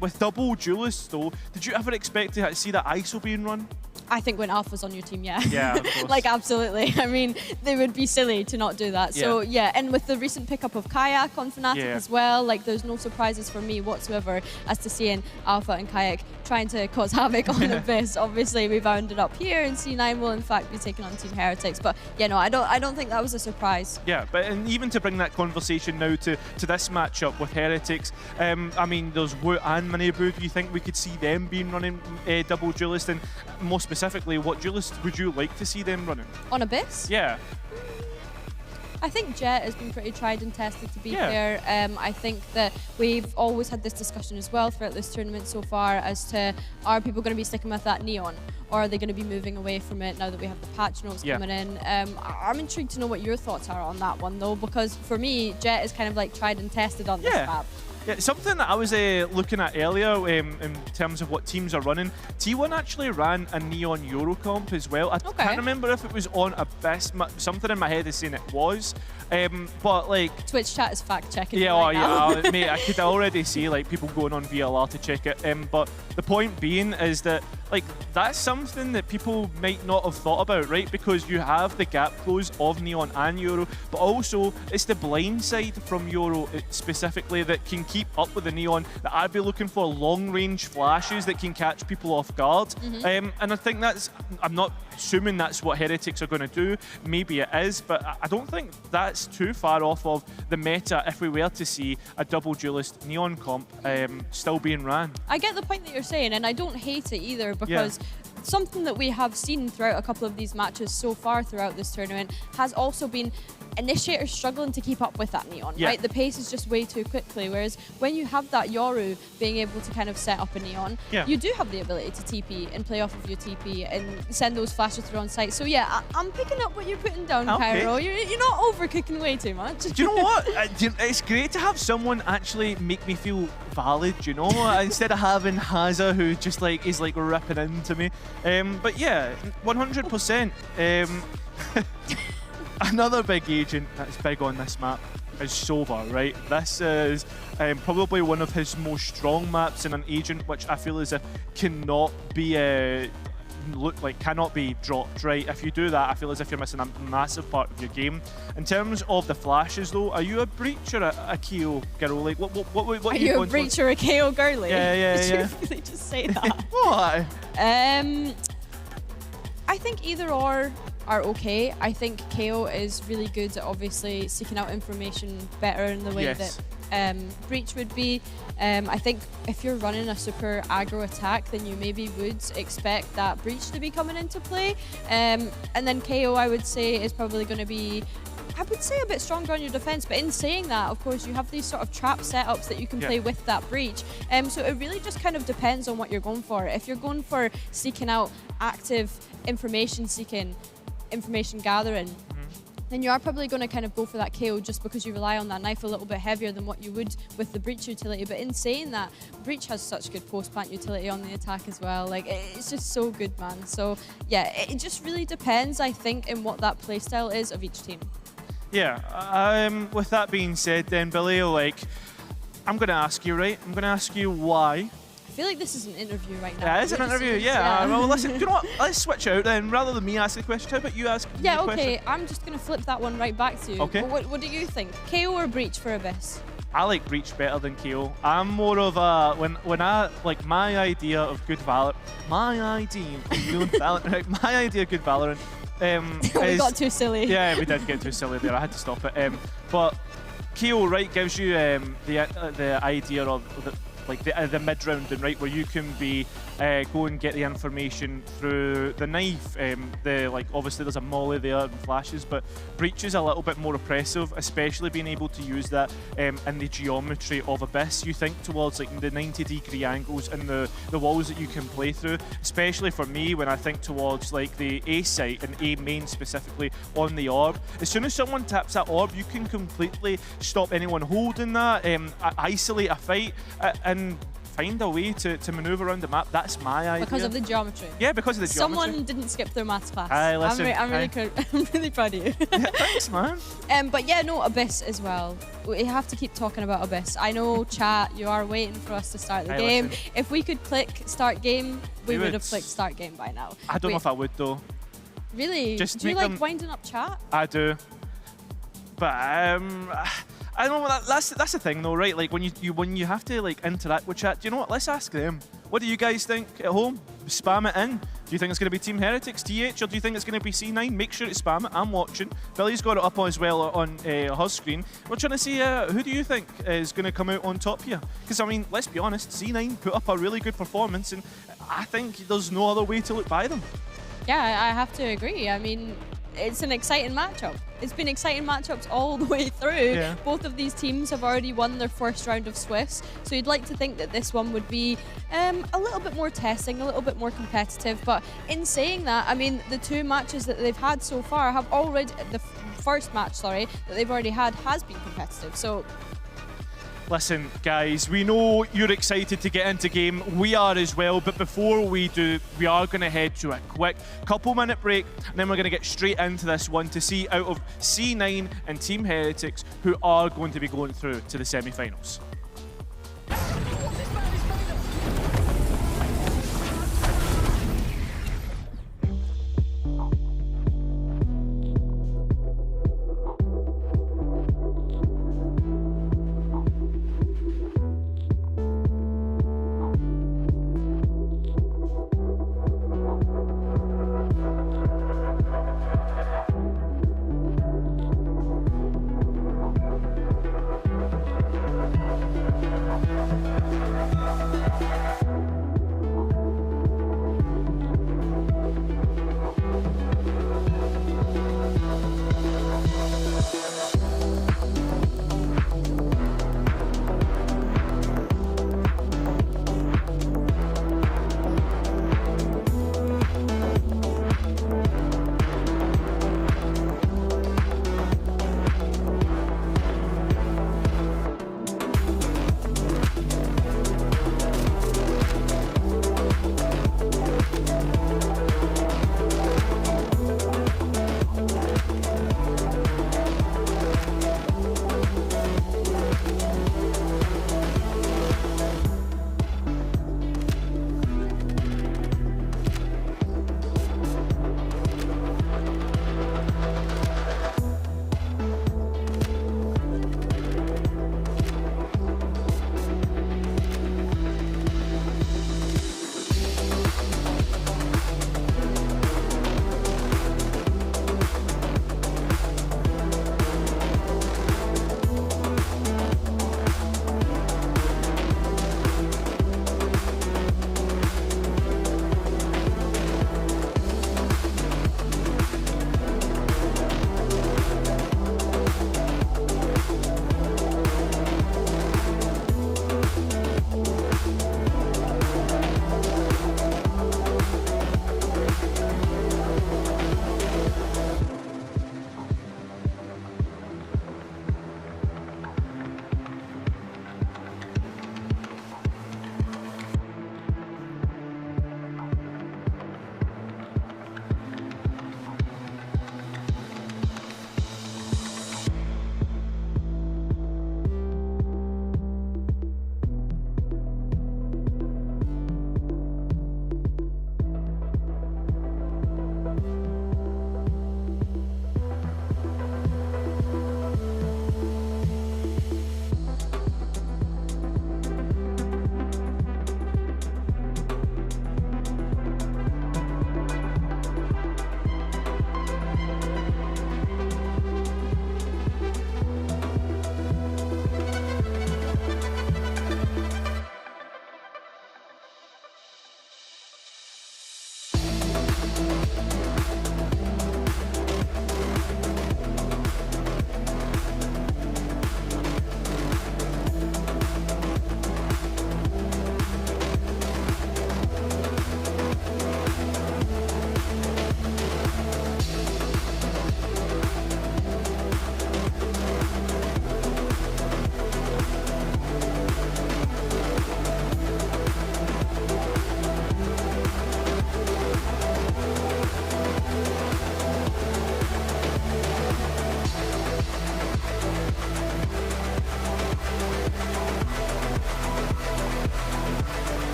With double duelists though, did you ever expect to see that ISO being run? I think when Alpha's on your team, yeah. Yeah, of course. Like, absolutely. I mean, they would be silly to not do that. So, yeah, and with the recent pickup of Kayak on Fnatic as well, like, there's no surprises for me whatsoever as to seeing Alpha and Kayak trying to cause havoc on Abyss. Obviously, we've ended up here, and C9 will, in fact, be taking on Team Heretics. But, yeah, no, I don't think that was a surprise. Yeah, but and even to bring that conversation now to this matchup with Heretics, I mean, there's Wu and Manebu. Do you think we could see them being running double duelist? And more specifically, what duelist would you like to see them running? On Abyss? Yeah. I think Jet has been pretty tried and tested, to be fair. I think that we've always had this discussion as well throughout this tournament so far as to, are people going to be sticking with that Neon? Or are they going to be moving away from it now that we have the patch notes coming in? I'm intrigued to know what your thoughts are on that one, though, because for me, Jet is kind of like tried and tested on this map. Yeah, something that I was looking at earlier in terms of what teams are running, T1 actually ran a Neon Euro comp as well. I can't remember if it was on Abyss. Something in my head is saying it was. But like Twitch chat is fact checking. Yeah, right now. mate, I could already see like people going on VLR to check it. But the point being is that like that's something that people might not have thought about, right? Because you have the gap close of Neon and Euro, but also it's the blind side from Euro specifically that can keep up with the Neon. That I'd be looking for long range flashes that can catch people off guard. And I think I'm not assuming that's what Heretics are going to do. Maybe it is, but I don't think that's too far off of the meta if we were to see a double duelist Neon comp still being ran. I get the point that you're saying, and I don't hate it either, because something that we have seen throughout a couple of these matches so far throughout this tournament has also been initiators struggling to keep up with that Neon, right? The pace is just way too quickly, whereas when you have that Yoru being able to kind of set up a Neon, you do have the ability to TP and play off of your TP and send those flashes through on site. So yeah, I'm picking up what you're putting down, Cairo. You're not overcooking way too much. Do you know what? It's great to have someone actually make me feel valid, you know, instead of having Haza who just like is like ripping into me. But yeah, 100%. Another big agent that's big on this map is Sova, right? This is probably one of his most strong maps, and an agent which I feel as if cannot be cannot be dropped, right? If you do that, I feel as if you're missing a massive part of your game. In terms of the flashes, though, are you a breach or a KO girl? Like, what are you a breach or a KO girly? Yeah. Did you really just say that? What? I think either or are okay. I think KO is really good at obviously seeking out information better in the way that Breach would be. I think if you're running a super aggro attack, then you maybe would expect that Breach to be coming into play. And then KO, I would say, is probably going to be, I would say, a bit stronger on your defense. But in saying that, of course, you have these sort of trap setups that you can play with that Breach. So it really just kind of depends on what you're going for. If you're going for seeking out active information seeking, information gathering, then you are probably going to kind of go for that KO just because you rely on that knife a little bit heavier than what you would with the Breach utility. But in saying that, Breach has such good post-plant utility on the attack as well. Like, it's just so good, man. So yeah, it just really depends, I think, in what that playstyle is of each team. Yeah, with that being said then, Billy, like, I'm going to ask you, right? I'm going to ask you why. I feel like this is an interview right now. Yeah, it's an interview, yeah. Well, listen, you know what? Let's switch out then. Rather than me asking the question, how about you ask the question? Yeah, okay. I'm just going to flip that one right back to you. Okay. What do you think? KO or Breach for Abyss? I like Breach better than KO. I'm more of a, when I, like, my idea of good Valorant, my idea of good Valorant we got too silly. Yeah, we did get too silly there. I had to stop it. But KO, right, gives you the idea of the mid rounding, right, where you can be go and get the information through the knife. Obviously there's a molly there and flashes, but Breach is a little bit more oppressive, especially being able to use that in the geometry of Abyss. You think towards like the 90-degree angles and the walls that you can play through, especially for me when I think towards like the A site and A main specifically on the orb. As soon as someone taps that orb, you can completely stop anyone holding that, isolate a fight, and find a way to maneuver around the map. That's my idea. Because of the geometry. Yeah, because of the geometry. Someone didn't skip their maths class. Listen, I'm really proud of you. Yeah, thanks, man. But yeah, no, Abyss as well. We have to keep talking about Abyss. I know, chat, you are waiting for us to start the game. Listen. If we could click start game, we would have clicked start game by now. I don't know if I would though. Really? Just do you like winding up chat? I do. But I don't know, that's the thing though, right? Like when you have to like interact with chat, do you know what? Let's ask them. What do you guys think at home? Spam it in. Do you think it's going to be Team Heretics, TH, or do you think it's going to be C9? Make sure to spam it. I'm watching. Billy's got it up as well on his screen. We're trying to see who do you think is going to come out on top here? Because I mean, let's be honest, C9 put up a really good performance, and I think there's no other way to look by them. Yeah, I have to agree. I mean, it's an exciting matchup. It's been exciting matchups all the way through. Yeah. Both of these teams have already won their first round of Swifts, so you'd like to think that this one would be a little bit more testing, a little bit more competitive. But in saying that, I mean, the two matches that they've had so far have already, the first match, sorry, that they've already had has been competitive. So Listen, guys, we know you're excited to get into game. We are as well, but before we do, we are going to head to a quick couple-minute break, and then we're going to get straight into this one to see out of C9 and Team Heretics who are going to be going through to the semi-finals.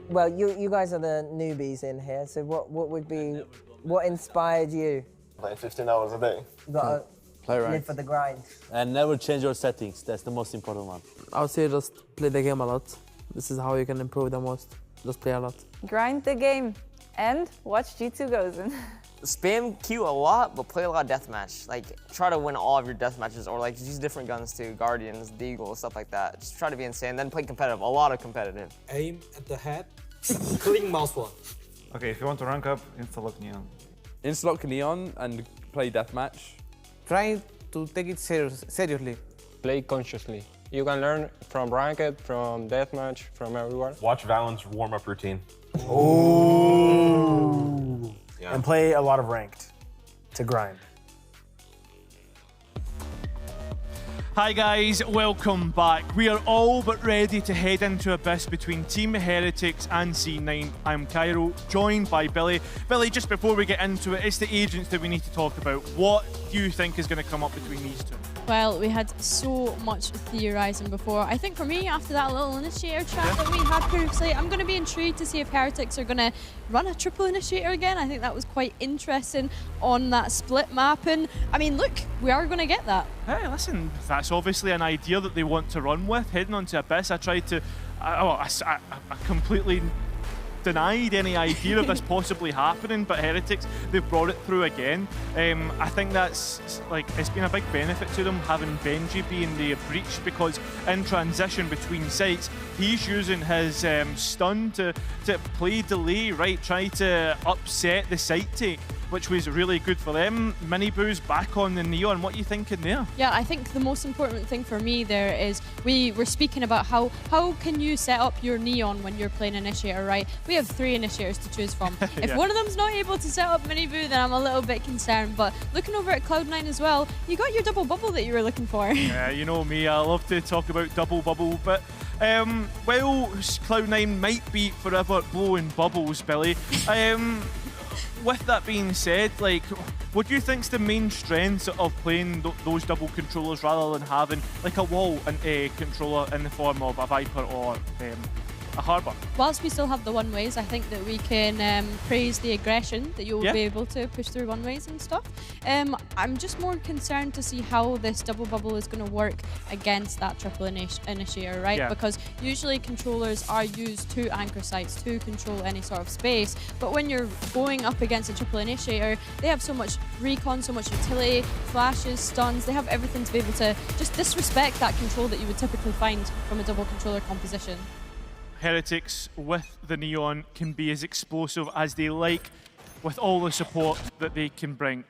Well, you guys are the newbies in here, so what inspired you? Playing 15 hours a day. You gotta Play live ranked. for the grind. And never change your settings. That's the most important one. I would say just play the game a lot. This is how you can improve the most. Just play a lot. Grind the game and watch G2 Gozen. spam Q a lot, but play a lot of deathmatch. Like, try to win all of your deathmatches, or like just use different guns too, Guardians, Deagle, stuff like that. Just try to be insane, then play competitive, a lot of competitive. Aim at the head, clicking mouse one. Okay, if you want to rank up, insta-lock Neon. Insta-lock Neon and play deathmatch. Try to take it seriously. Play consciously. You can learn from Ranked, from Deathmatch, from everywhere. Watch Valen's warm-up routine. Oh. Yeah. And play a lot of ranked to grind. Hi guys, welcome back. We are all but ready to head into Abyss between Team Heretics and C9. I'm Cairo, joined by Billy. Billy, just before we get into it, it's the agents that we need to talk about. What do you think is going to come up between these two? Well, we had so much theorising before. I think for me, after that little initiator chat that we had previously, I'm going to be intrigued to see if Heretics are going to run a triple initiator again. I think that was quite interesting on that split map. And I mean, look, we are going to get that. Hey, listen, that's obviously an idea that they want to run with. Heading on to Abyss, I tried to... I completely denied any idea of this possibly happening, but Heretics, they've brought it through again. I think that's like, it's been a big benefit to them having Benji be in the breach, because in transition between sites, he's using his stun to play delay, right, try to upset the site take, which was really good for them. Mini Boo's back on the Neon. What are you thinking there? Yeah, I think the most important thing for me there is we were speaking about how can you set up your Neon when you're playing Initiator, right? We have 3 Initiators to choose from. If one of them's not able to set up Mini Boo, then I'm a little bit concerned. But looking over at Cloud9 as well, you got your double bubble that you were looking for. Yeah, you know me, I love to talk about double bubble, but well, Cloud9 might be forever blowing bubbles, Billy. With that being said, like, what do you think's the main strengths of playing those double controllers rather than having like a wall and a controller in the form of a Viper or a Harbour? Whilst we still have the one-ways, I think that we can praise the aggression that you'll be able to push through one-ways and stuff. I'm just more concerned to see how this double bubble is going to work against that triple initiator, right? Yeah. Because usually controllers are used to anchor sites, to control any sort of space. But when you're going up against a triple initiator, they have so much recon, so much utility, flashes, stuns. They have everything to be able to just disrespect that control that you would typically find from a double controller composition. Heretics with the Neon can be as explosive as they like with all the support that they can bring.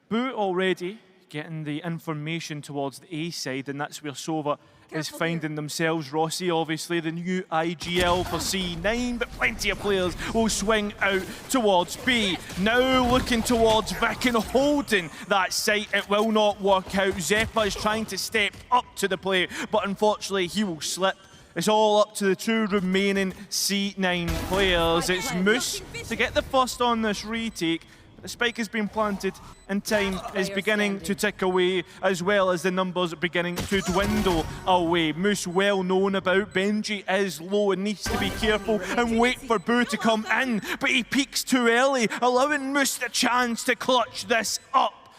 Boo already getting the information towards the A side, and that's where Sova is finding themselves. Rossi, obviously, the new IGL for C9, but plenty of players will swing out towards B. Now looking towards Vic and holding that site. It will not work out. Zeppa is trying to step up to the play, but unfortunately he will slip. It's all up to the 2 remaining C9 players. It's Moose to get the first on this retake. The spike has been planted and time is beginning to tick away, as well as the numbers beginning to dwindle away. Moose well known about. Benji is low and needs to be careful and wait for Boo to come in, but he peaks too early, allowing Moose the chance to clutch this up.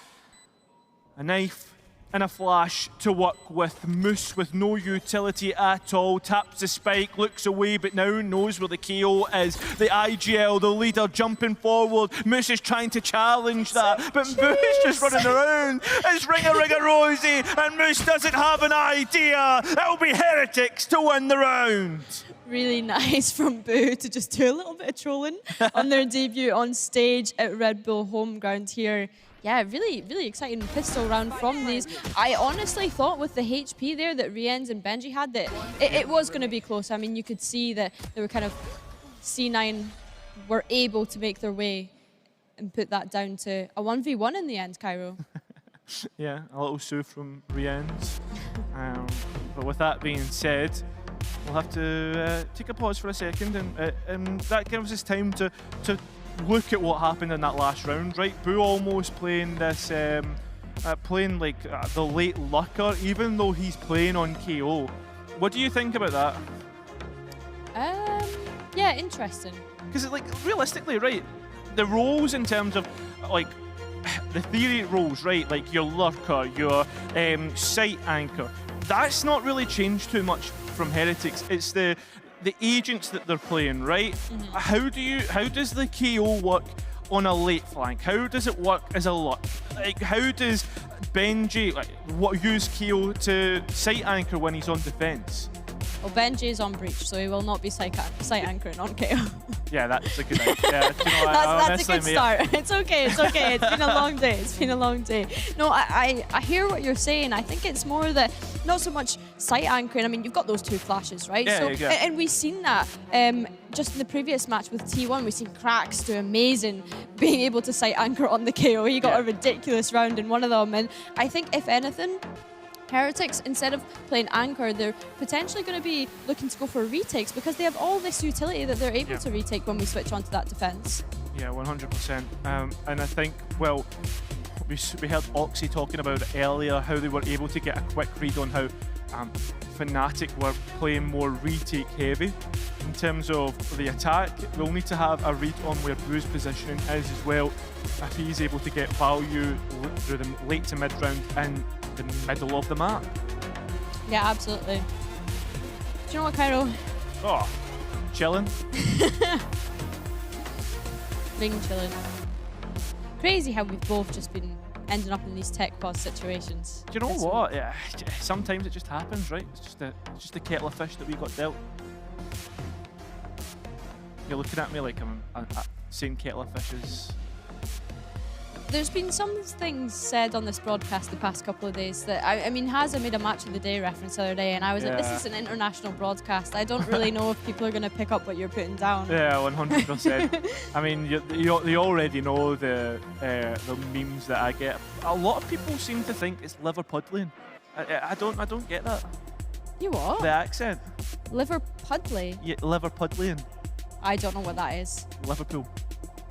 A knife and a flash to work with. Moose with no utility at all, taps the spike, looks away, but now knows where the KO is. The IGL, the leader, jumping forward. Moose is trying to challenge that, but Moose just running around. It's Ringa Rosie, and Moose doesn't have an idea. It'll be Heretics to win the round. Really nice from Boo to just do a little bit of trolling on their debut on stage at Red Bull Homeground here. Yeah, really, really exciting pistol round from these. I honestly thought with the HP there that Rienz and Benji had that it was going to be close. I mean, you could see that they were kind of, C9 were able to make their way and put that down to a 1v1 in the end, Cairo. Yeah, a little sue from Rienz. But with that being said, we'll have to take a pause for a second, and that gives us time to look at what happened in that last round, right? Boo almost playing this, playing like the late Lucker, even though he's playing on KO. What do you think about that? Yeah, interesting. Because like realistically, right, the roles in terms of like the theory roles, right, like your Lurker, your site anchor, that's not really changed too much from Heretics. It's the agents that they're playing, right? How does the KO work on a late flank? How does it work as a lot? Like, how does Benji use Keo to site anchor when he's on defense? Well, Benji is on breach, so he will not be site anchoring on KO. Yeah, that's a good idea. Yeah, you know, that's a good start. It's okay. It's okay. It's been a long day. It's been a long day. No, I hear what you're saying. I think it's more that not so much site anchoring. I mean, you've got those 2 flashes, right? Yeah, so, and we've seen that just in the previous match with T1. We've seen Cracks do amazing being able to site anchor on the KO. He got a ridiculous round in one of them, and I think if anything, Heretics, instead of playing anchor, they're potentially going to be looking to go for retakes because they have all this utility that they're able to retake when we switch onto that defense. Yeah, 100%. And I think, well, we heard Oxy talking about it earlier, how they were able to get a quick read on how Fnatic were playing more retake heavy. In terms of the attack, we'll need to have a read on where Boo's positioning is as well. If he's able to get value through the late to mid round in the middle of the map. Yeah, absolutely. Do you know what, Cairo? Oh, chilling. Being chilling. Crazy how we've both just been ending up in these tech pause situations. Do you know what? Yeah, sometimes it just happens, right? It's just a kettle of fish that we got dealt. You're looking at me like I'm saying kettle of fishes. There's been some things said on this broadcast the past couple of days that, I mean, Haza made a match of the day reference the other day, and I was like, this is an international broadcast. I don't really know if people are going to pick up what you're putting down. Yeah, 100%. I mean, you already know the memes that I get. A lot of people seem to think it's Liverpudlian. I don't get that. You what? The accent. Liverpudlian? Yeah, Liverpudlian. I don't know what that is. Liverpool.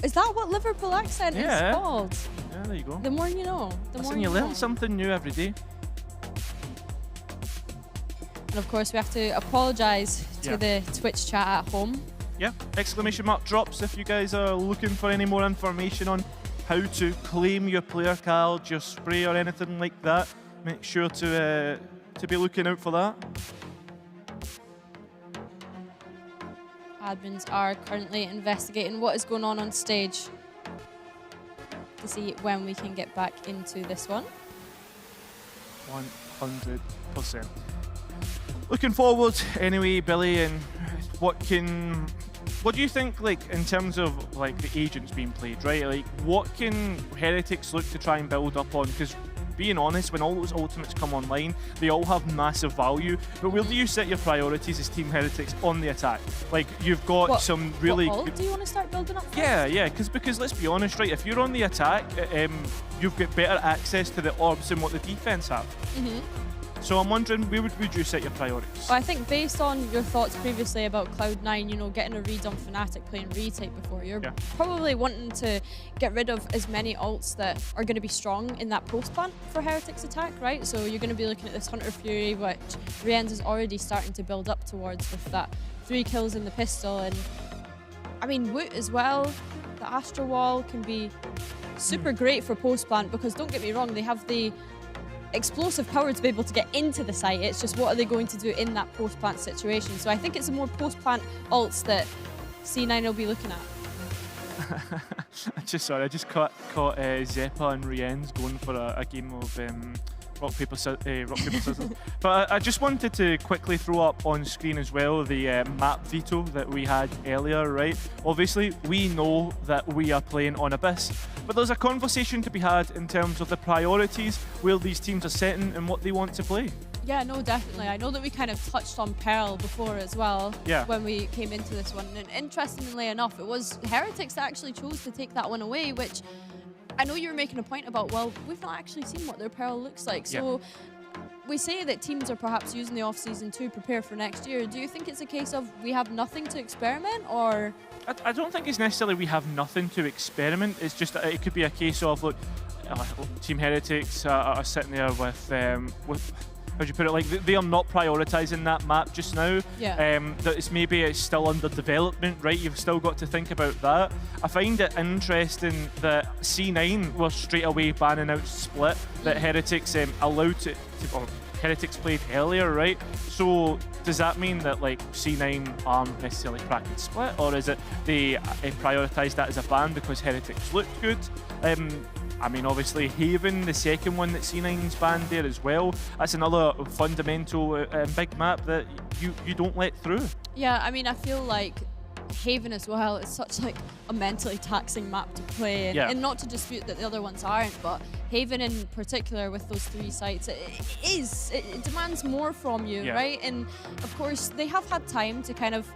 Is that what Liverpool accent is called? Yeah, there you go. The more you know. Listen, you learn something new every day. And of course, we have to apologise to the Twitch chat at home. Yeah, exclamation mark drops if you guys are looking for any more information on how to claim your player card, your spray or anything like that. Make sure to be looking out for that. Admins are currently investigating what is going on stage to see when we can get back into this one. 100%. Looking forward anyway, Billy, and what do you think, like, in terms of like the agents being played, right? Like, what can Heretics look to try and build up on? Because being honest, when all those ultimates come online, they all have massive value. But where do you set your priorities as Team Heretics on the attack? Like, you've got some really... What ult do you want to start building up first? Yeah, because let's be honest, right? If you're on the attack, you've got better access to the orbs than what the defense have. So I'm wondering, where would you set your priorities? Well, I think based on your thoughts previously about Cloud9, you know, getting a read on Fnatic, playing retake before, you're probably wanting to get rid of as many ults that are going to be strong in that post plant for Heretics attack, right? So you're going to be looking at this Hunter Fury, which Rienz is already starting to build up towards with that 3 kills in the pistol. And I mean, Woot as well, the Astro Wall can be super great for post plant because don't get me wrong, they have the explosive power to be able to get into the site. It's just what are they going to do in that post-plant situation. So I think it's a more post-plant ults that C9 will be looking at. I just caught Zeppa and Rienz going for a game of rock, paper, scissors. But I just wanted to quickly throw up on screen as well the map veto that we had earlier, right? Obviously, we know that we are playing on Abyss, but there's a conversation to be had in terms of the priorities, where these teams are setting and what they want to play. Yeah, no, definitely. I know that we kind of touched on Pearl before as well when we came into this one. And interestingly enough, it was Heretics that actually chose to take that one away, which I know you were making a point about, well, we've not actually seen what their Pearl looks like. So we say that teams are perhaps using the off-season to prepare for next year. Do you think it's a case of we have nothing to experiment, or...? I don't think it's necessarily we have nothing to experiment. It's just that it could be a case of, look, Team Heretics are sitting there with how do you put it? Like, they are not prioritising that map just now. That it's still under development, right? You've still got to think about that. I find it interesting that C9 were straight away banning out Split, that Heretics allowed to or Heretics played earlier, right? So does that mean that like C9 aren't necessarily cracking split, or is it they prioritise that as a ban because Heretics looked good? I mean, obviously Haven, the second one that C9's banned there as well. That's another fundamental big map that you don't let through. Yeah, I mean, I feel like Haven as well is such like a mentally taxing map to play, and not to dispute that the other ones aren't, but Haven in particular with those 3 sites, it demands more from you, right? And of course they have had time to kind of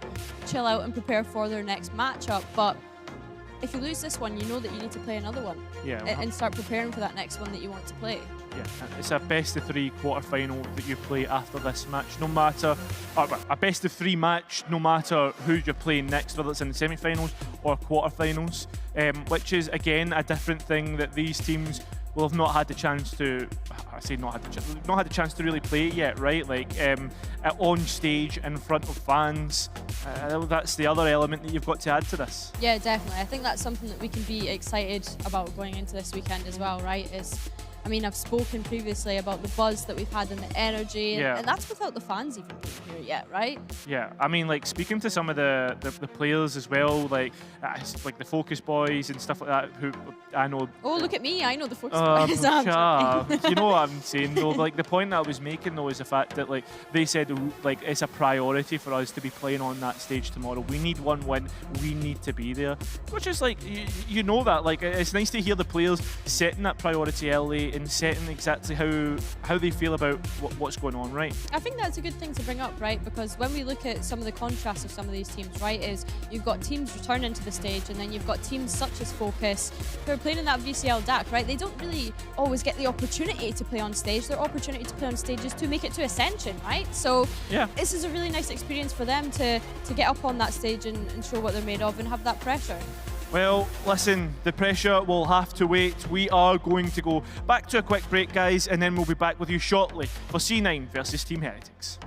chill out and prepare for their next matchup, but if you lose this one, you know that you need to play another one and start preparing for that next one that you want to play. Yeah, it's a best of 3 quarterfinal that you play after this match, no matter, a best of 3 match, no matter who you're playing next, whether it's in the semi-finals or quarterfinals, which is again a different thing that these teams will have not had the chance to, I say not had the chance to really play it yet, right? Like on stage in front of fans. That's the other element that you've got to add to this. Yeah, definitely. I think that's something that we can be excited about going into this weekend as well, right? I mean, I've spoken previously about the buzz that we've had and the energy, and that's without the fans even being here yet, right? Yeah, I mean, like speaking to some of the players as well, like the Fokus boys and stuff like that, who I know. Oh, look at me! I know the Fokus boys. You know what I'm saying though? Like the point that I was making though is the fact that like they said like it's a priority for us to be playing on that stage tomorrow. We need one win. We need to be there, which is like you know that like it's nice to hear the players setting that priority early and setting exactly how they feel about what's going on, right? I think that's a good thing to bring up, right? Because when we look at some of the contrasts of some of these teams, right, is you've got teams returning to the stage, and then you've got teams such as Fokus who are playing in that VCL DAC, right? They don't really always get the opportunity to play on stage. Their opportunity to play on stage is to make it to Ascension, right? So this is a really nice experience for them to get up on that stage and show what they're made of and have that pressure. Well, listen, the pressure will have to wait. We are going to go back to a quick break, guys, and then we'll be back with you shortly for C9 versus Team Heretics.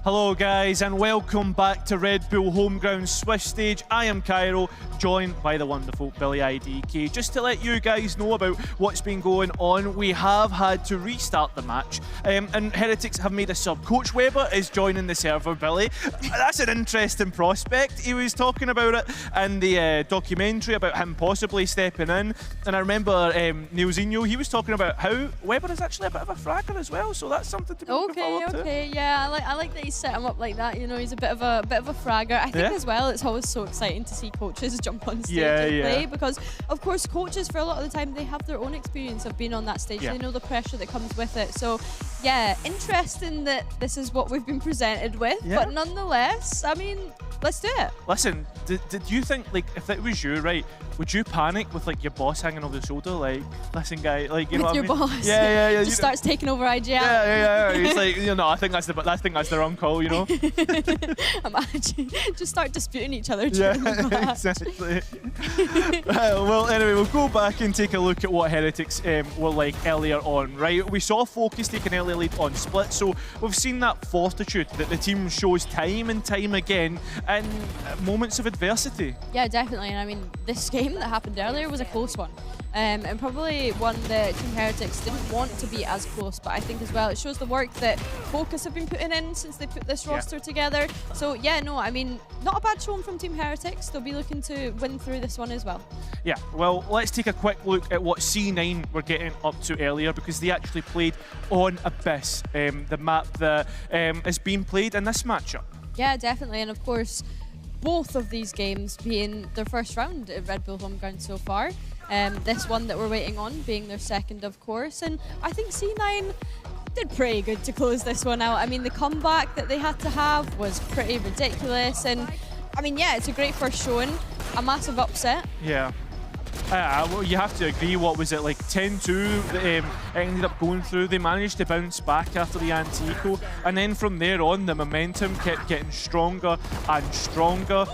Hello guys and welcome back to Red Bull Homeground Swiss Stage. I am Cairo, joined by the wonderful Billy IDK. Just to let you guys know about what's been going on, we have had to restart the match and Heretics have made a sub. Coach Weber is joining the server, Billy. That's an interesting prospect. He was talking about it in the documentary about him possibly stepping in, and I remember Neilzinho, he was talking about how Weber is actually a bit of a fragger as well, so that's something to be looking forward to. Okay, yeah, I like that he set him up like that. You know, he's a bit of a fragger. I think as well, it's always so exciting to see coaches jump on stage and play, because of course coaches for a lot of the time they have their own experience of being on that stage. They know the pressure that comes with it. So yeah, interesting that this is what we've been presented with, but nonetheless, I mean, let's do it. Listen, did you think, like, if it was you, right, would you panic with like your boss hanging over the shoulder, like, listen guy, like, you know what I mean? Boss. Yeah. Just starts taking over IGL. Yeah. He's like, you know, I think that's the wrong call, you know. Imagine, just start disputing each other during the match. Exactly. Well, anyway, we'll go back and take a look at what Heretics were like earlier on, right? We saw Fokus take an early lead on Split, so we've seen that fortitude that the team shows time and time again in moments of adversity. Yeah, definitely. And I mean, this game that happened earlier was a close one. And probably one that Team Heretics didn't want to be as close, but I think as well it shows the work that Fokus have been putting in since they put this roster together. So yeah, no, I mean, not a bad showing from Team Heretics. They'll be looking to win through this one as well. Yeah, well, let's take a quick look at what C9 were getting up to earlier, because they actually played on Abyss, the map that is being played in this matchup. Yeah, definitely, and of course, both of these games being their first round at Red Bull Homeground so far. This one that we're waiting on being their second, of course. And I think C9 did pretty good to close this one out. I mean, the comeback that they had to have was pretty ridiculous. And I mean, yeah, it's a great first showing, a massive upset. Yeah. Well, you have to agree, what was it, like 10-2 it ended up going through. They managed to bounce back after the anti-eco, and then from there on the momentum kept getting stronger and stronger.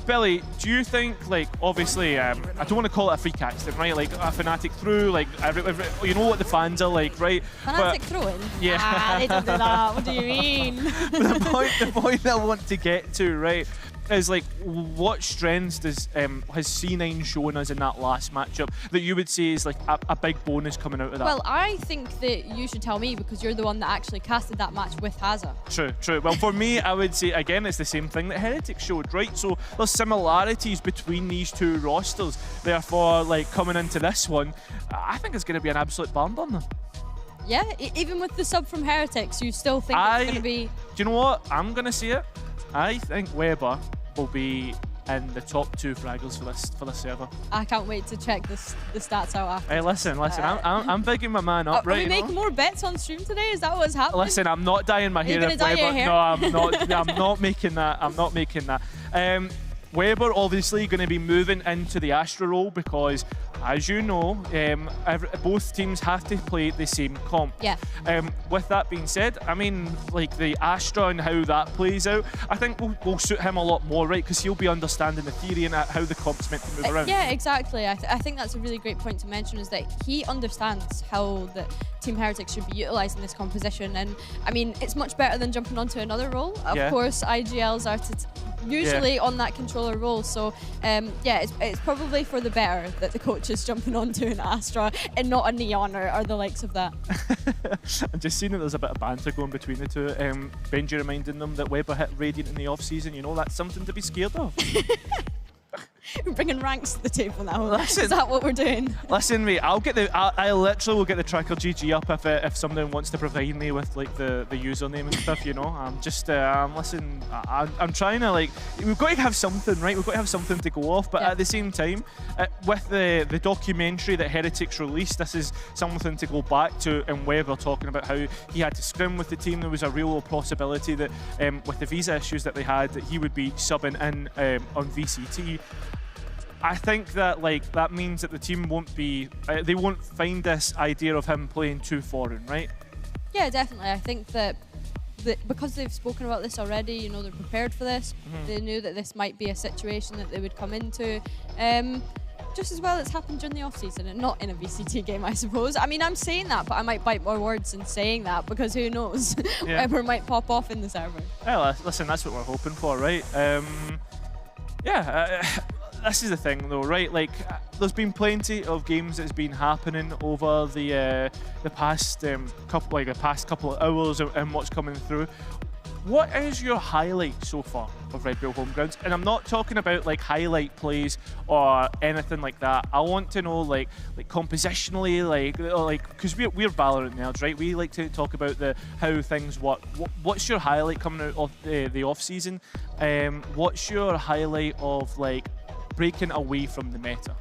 Billy, do you think, like, obviously, I don't want to call it a freak accident, right? Like a Fnatic through, like, you know what the fans are like, right? Fnatic throwing? Yeah. They don't do that. What do you mean? the point I want to get to, right, is like, what strengths has C9 shown us in that last matchup that you would say is like a big bonus coming out of that? Well, I think that you should tell me, because you're the one that actually casted that match with Haza. True. Well, for me, I would say, again, it's the same thing that Heretics showed, right? So there's similarities between these two rosters. Therefore, like, coming into this one, I think it's going to be an absolute barn burner. Yeah, even with the sub from Heretics, you still think it's going to be... Do you know what? I'm going to say it. I think Weber will be in the top 2 fraggers for this server. I can't wait to check the stats out after. Hey, listen, I'm bigging my man up, right? Are we making more bets on stream today? Is that what's happening? Listen, I'm not dyeing my hair. Are you dye your hair? No, I'm not. I'm not making that. I'm not making that. Weber obviously going to be moving into the Astra role, because, as you know, both teams have to play the same comp. Yeah. With that being said, I mean, like, the Astra and how that plays out, I think will suit him a lot more, right? Because he'll be understanding the theory and how the comp's meant to move around. Yeah, exactly. I think that's a really great point to mention, is that he understands how the Team Heretics should be utilising this composition. And I mean, it's much better than jumping onto another role. Of course, IGLs are usually on that controller role. So yeah, it's probably for the better that the coach is jumping onto an Astra and not a Neon or the likes of that. I'm just seeing that there's a bit of banter going between the two. Benji reminding them that Weber hit Radiant in the off-season. You know, that's something to be scared of. We're bringing ranks to the table now. Listen, is that what we're doing? Listen, mate, I literally will get the tracker GG up if someone wants to provide me with, like, the username and stuff, you know. I'm just, listen, I'm trying to, like, we've got to have something, right? We've got to have something to go off, but at the same time, with the documentary that Heretics released, this is something to go back to, and Weber talking about how he had to scrim with the team. There was a real possibility that with the visa issues that they had, that he would be subbing in on VCT. I think that, like, that means that the team won't be, they won't find this idea of him playing too foreign, right? Yeah, definitely. I think that because they've spoken about this already, you know, they're prepared for this. They knew that this might be a situation that they would come into. just as well it's happened during the off-season and not in a VCT game, I suppose. I mean, I'm saying that, but I might bite my words in saying that because who knows, whatever might pop off in the server. Well, listen, that's what we're hoping for, right? This is the thing, though, right? Like, there's been plenty of games that's been happening over the past couple of hours and what's coming through. What is your highlight so far of Red Bull Homegrounds? And I'm not talking about like highlight plays or anything like that. I want to know like compositionally, like because we're Valorant nerds, right? We like to talk about how things work. What's your highlight coming out of the off season? What's your highlight of like breaking away from the meta?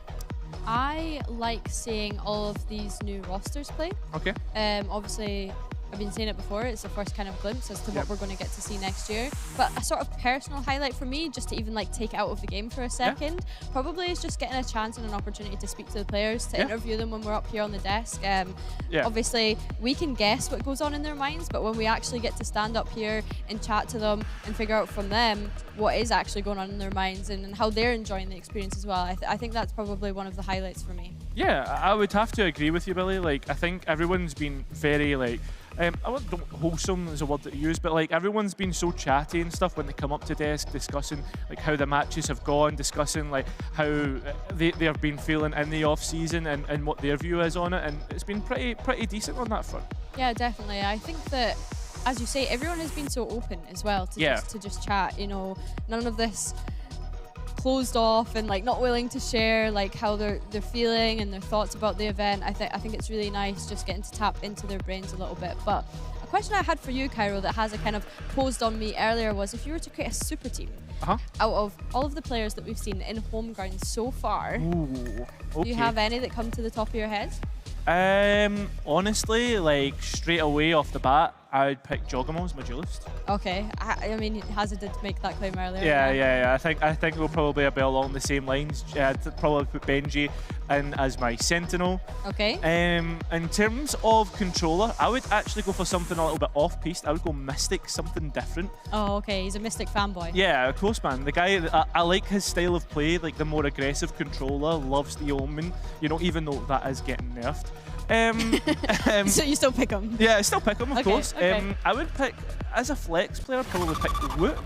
I like seeing all of these new rosters play. Okay. Obviously, I've been saying it before, it's the first kind of glimpse as to what we're going to get to see next year. But a sort of personal highlight for me, just to even like take it out of the game for a second, probably is just getting a chance and an opportunity to speak to the players, to interview them when we're up here on the desk. Obviously, we can guess what goes on in their minds, but when we actually get to stand up here and chat to them and figure out from them what is actually going on in their minds and how they're enjoying the experience as well, I think that's probably one of the highlights for me. Yeah, I would have to agree with you, Billy. Like, I think everyone's been very like, wholesome is a word that you use, but like everyone's been so chatty and stuff when they come up to desk, discussing like how the matches have gone, discussing like how they have been feeling in the off season and what their view is on it, and it's been pretty decent on that front. Yeah, definitely. I think that, as you say, everyone has been so open as well to just chat. You know, none of this closed off and like not willing to share like how they're feeling and their thoughts about the event. I think it's really nice just getting to tap into their brains a little bit. But a question I had for you, Cairo, that has a kind of posed on me earlier was, if you were to create a super team out of all of the players that we've seen in Homeground so far, do you have any that come to the top of your head? Honestly, like straight away off the bat, I would pick Jawgemo as my duelist. Okay, I mean, Hazard did make that claim earlier. Yeah. I think we'll probably be along the same lines. I'd probably put Benji in as my sentinel. Okay. In terms of controller, I would actually go for something a little bit off-piste. I would go Mystic, something different. Oh, okay. He's a Mystic fanboy. Yeah, of course, man. The guy, I like his style of play, like the more aggressive controller, loves the Omen, you know, even though that is getting nerfed. So you still pick him? Yeah, I still pick him, of course. Okay. I would pick, as a flex player, probably pick Woot.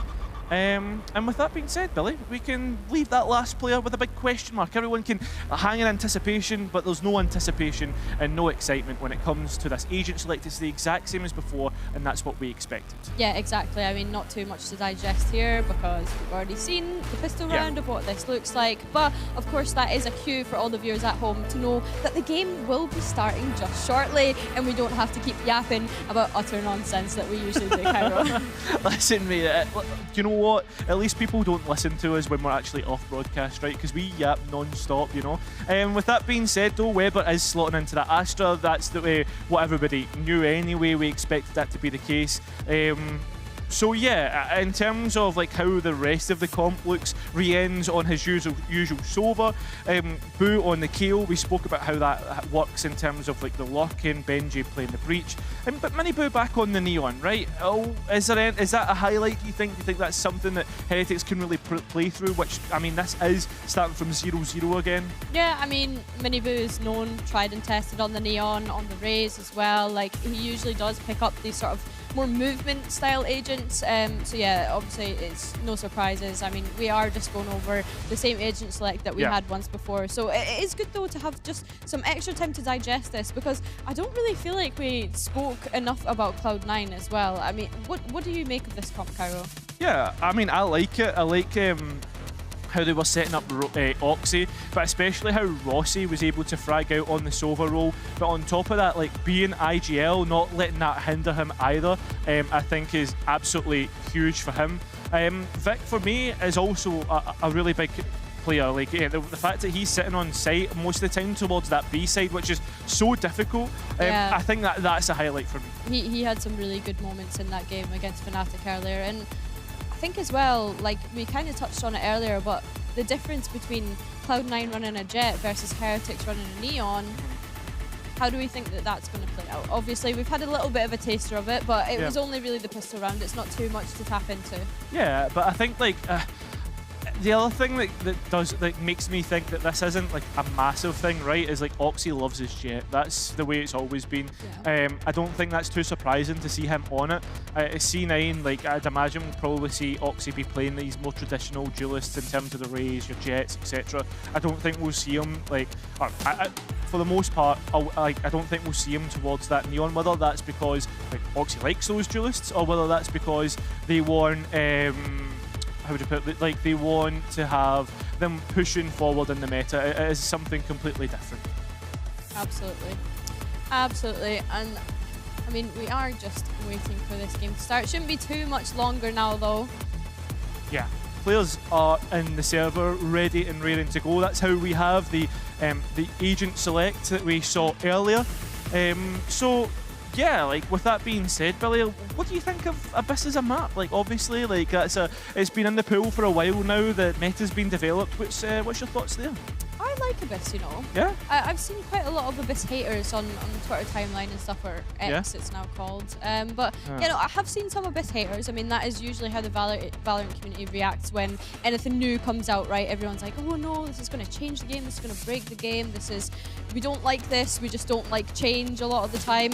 And with that being said, Billy, we can leave that last player with a big question mark. Everyone can hang in anticipation, but there's no anticipation and no excitement when it comes to this agent select. It's the exact same as before, and that's what we expected. Yeah, exactly. I mean, not too much to digest here because we've already seen the pistol round of what this looks like. But of course, that is a cue for all the viewers at home to know that the game will be starting just shortly, and we don't have to keep yapping about utter nonsense that we usually do, Cairo. Listen, mate, you know what? At least people don't listen to us when we're actually off broadcast, right? Because we yap non-stop, you know. With that being said, though, Weber is slotting into that Astra. That's the way what everybody knew anyway. We expected that to be the case. So yeah, in terms of like how the rest of the comp looks, Rien's on his usual Sova, Boo on the KO. We spoke about how that works in terms of like the lock-in, Benji playing the breach, but Mini Boo back on the Neon, right? Is that a highlight? Do you think that's something that Heretics can really play through? Which, I mean, this is starting from 0-0 again. Yeah, I mean, Mini Boo is known, tried and tested on the Neon, on the Raze as well. Like, he usually does pick up these sort of more movement style agents, so yeah, obviously it's no surprises. I mean, we are just going over the same agent select that we had once before, so it is good though to have just some extra time to digest this, because I don't really feel like we spoke enough about Cloud9 as well. I mean, what do you make of this comp, Cairo? Yeah, I mean, I like it. I like how they were setting up Oxy, but especially how Rossi was able to frag out on the Sova roll. But on top of that, like being IGL, not letting that hinder him either, I think is absolutely huge for him. Vic, for me, is also a really big player. Like the fact that he's sitting on site most of the time towards that B side, which is so difficult, I think that's a highlight for me. He had some really good moments in that game against Fnatic earlier, and I think as well, like we kind of touched on it earlier, but the difference between Cloud9 running a Jet versus Heretics running a Neon, how do we think that that's going to play out? Obviously, we've had a little bit of a taster of it, but it was only really the pistol round. It's not too much to tap into. Yeah, but I think like the other thing that makes me think that this isn't like a massive thing, right, is like Oxy loves his jet. That's the way it's always been. Yeah. I don't think that's too surprising to see him on it. C9, like I'd imagine we'll probably see Oxy be playing these more traditional duelists in terms of the Rays, your jets, etc. I don't think we'll see him like, for the most part, I don't think we'll see him towards that neon. Whether that's because like Oxy likes those duelists, or whether that's because they want. How would you put it? Like they want to have them pushing forward in the meta. It is something completely different. Absolutely. Absolutely. And I mean, we are just waiting for this game to start. Shouldn't be too much longer now, though. Yeah. Players are in the server, ready and raring to go. That's how we have the agent select that we saw earlier. So. Yeah, like with that being said, Billy, what do you think of Abyss as a map? Like obviously, like it's been in the pool for a while now. The meta's been developed. What's your thoughts there? I like Abyss, you know. Yeah. I've seen quite a lot of Abyss haters on the Twitter timeline and stuff, or X it's now called. But you know, I have seen some Abyss haters. I mean, that is usually how the Valorant community reacts when anything new comes out, right? Everyone's like, oh no, this is going to change the game. This is going to break the game. We don't like this. We just don't like change a lot of the time.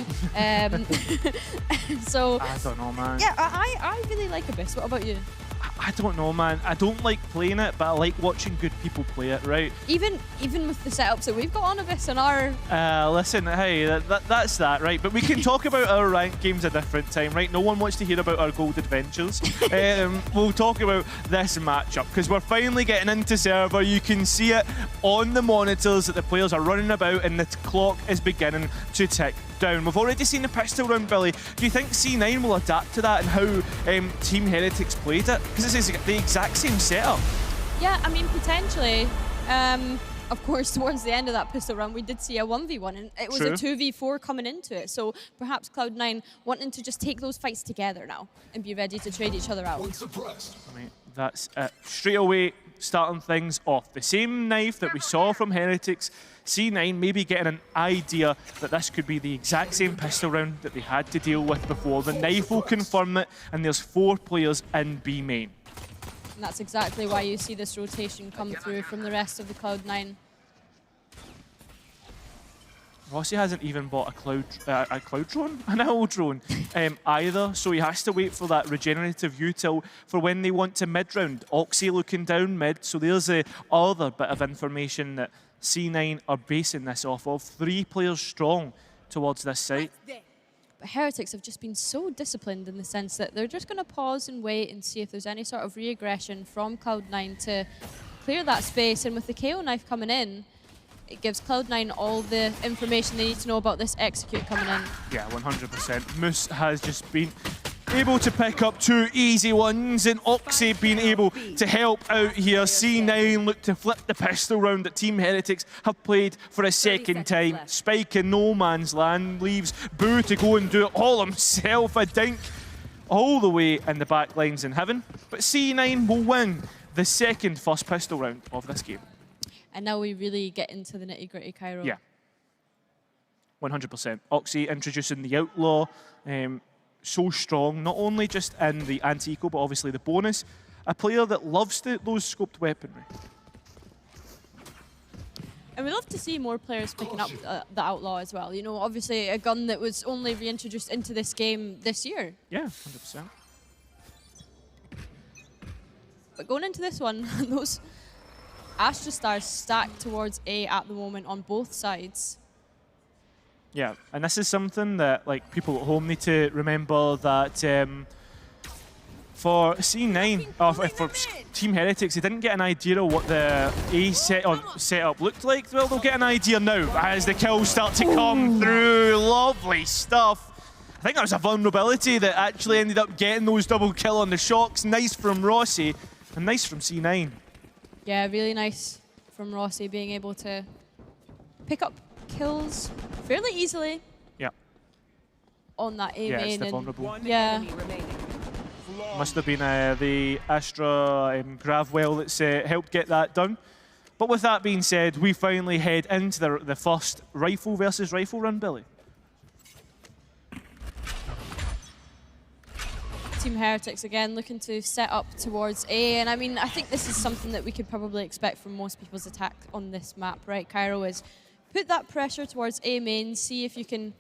So I don't know, man. Yeah, I really like Abyss. What about you? I don't know, man. I don't like playing it, but I like watching good people play it, right? Even with the setups that we've got on Abyss and our... Listen, hey, that's that, right? But we can talk about our ranked games a different time, right? No one wants to hear about our gold adventures. We'll talk about this matchup, because we're finally getting into server. You can see it on the monitors that the players are running about and the clock is beginning to tick down. We've already seen the pistol round, Billy. Do you think C9 will adapt to that and how Team Heretics played it? Because this is the exact same setup. Yeah, I mean, potentially. Of course, towards the end of that pistol round, we did see a 1v1, and it was a 2v4 coming into it. So perhaps Cloud9 wanting to just take those fights together now and be ready to trade each other out. I mean, that's it. Straight away, starting things off. The same knife that we saw from Heretics, C9 maybe getting an idea that this could be the exact same pistol round that they had to deal with before. The knife will confirm it, and there's 4 players in B main. And that's exactly why you see this rotation come through from the rest of the Cloud9. Rossi hasn't even bought a cloud drone, an owl drone either, so he has to wait for that regenerative util for when they want to mid-round. Oxy looking down mid, so there's the other bit of information that C9 are basing this off of. 3 players strong towards this site. But Heretics have just been so disciplined in the sense that they're just going to pause and wait and see if there's any sort of re-aggression from Cloud9 to clear that space. And with the KO knife coming in, it gives Cloud9 all the information they need to know about this execute coming in. Yeah, 100%. Moose has just been able to pick up 2 easy ones, and Oxy being able to help out here. C9 look to flip the pistol round that Team Heretics have played for a second time. Spike in no man's land, leaves Boo to go and do it all himself. A dink all the way in the back lines in heaven. But C9 will win the second first pistol round of this game. And now we really get into the nitty-gritty, Cairo. Yeah. 100%. Oxy introducing the Outlaw. So strong, not only just in the anti-eco, but obviously the bonus. A player that loves those scoped weaponry. And we love to see more players picking up the Outlaw as well. You know, obviously a gun that was only reintroduced into this game this year. Yeah, 100%. But going into this one, those Astra Stars stacked towards A at the moment on both sides. Yeah, and this is something that like people at home need to remember, that for C9, or for Team Heretics, they didn't get an idea of what the A setup looked like. Well, they'll get an idea now as the kills start to come through. Lovely stuff. I think that was a vulnerability that actually ended up getting those double kill on the shocks. Nice from Rossi, and nice from C9. Yeah, really nice from Rossi being able to pick up kills fairly easily. Yeah. On that A main. Yeah, it's the vulnerable. Yeah. Must have been the Astra Gravwell that's helped get that done. But with that being said, we finally head into the first rifle versus rifle run, Billy. Team Heretics again looking to set up towards A, and I mean, I think this is something that we could probably expect from most people's attack on this map, right, Cairo, is put that pressure towards A main, see if you can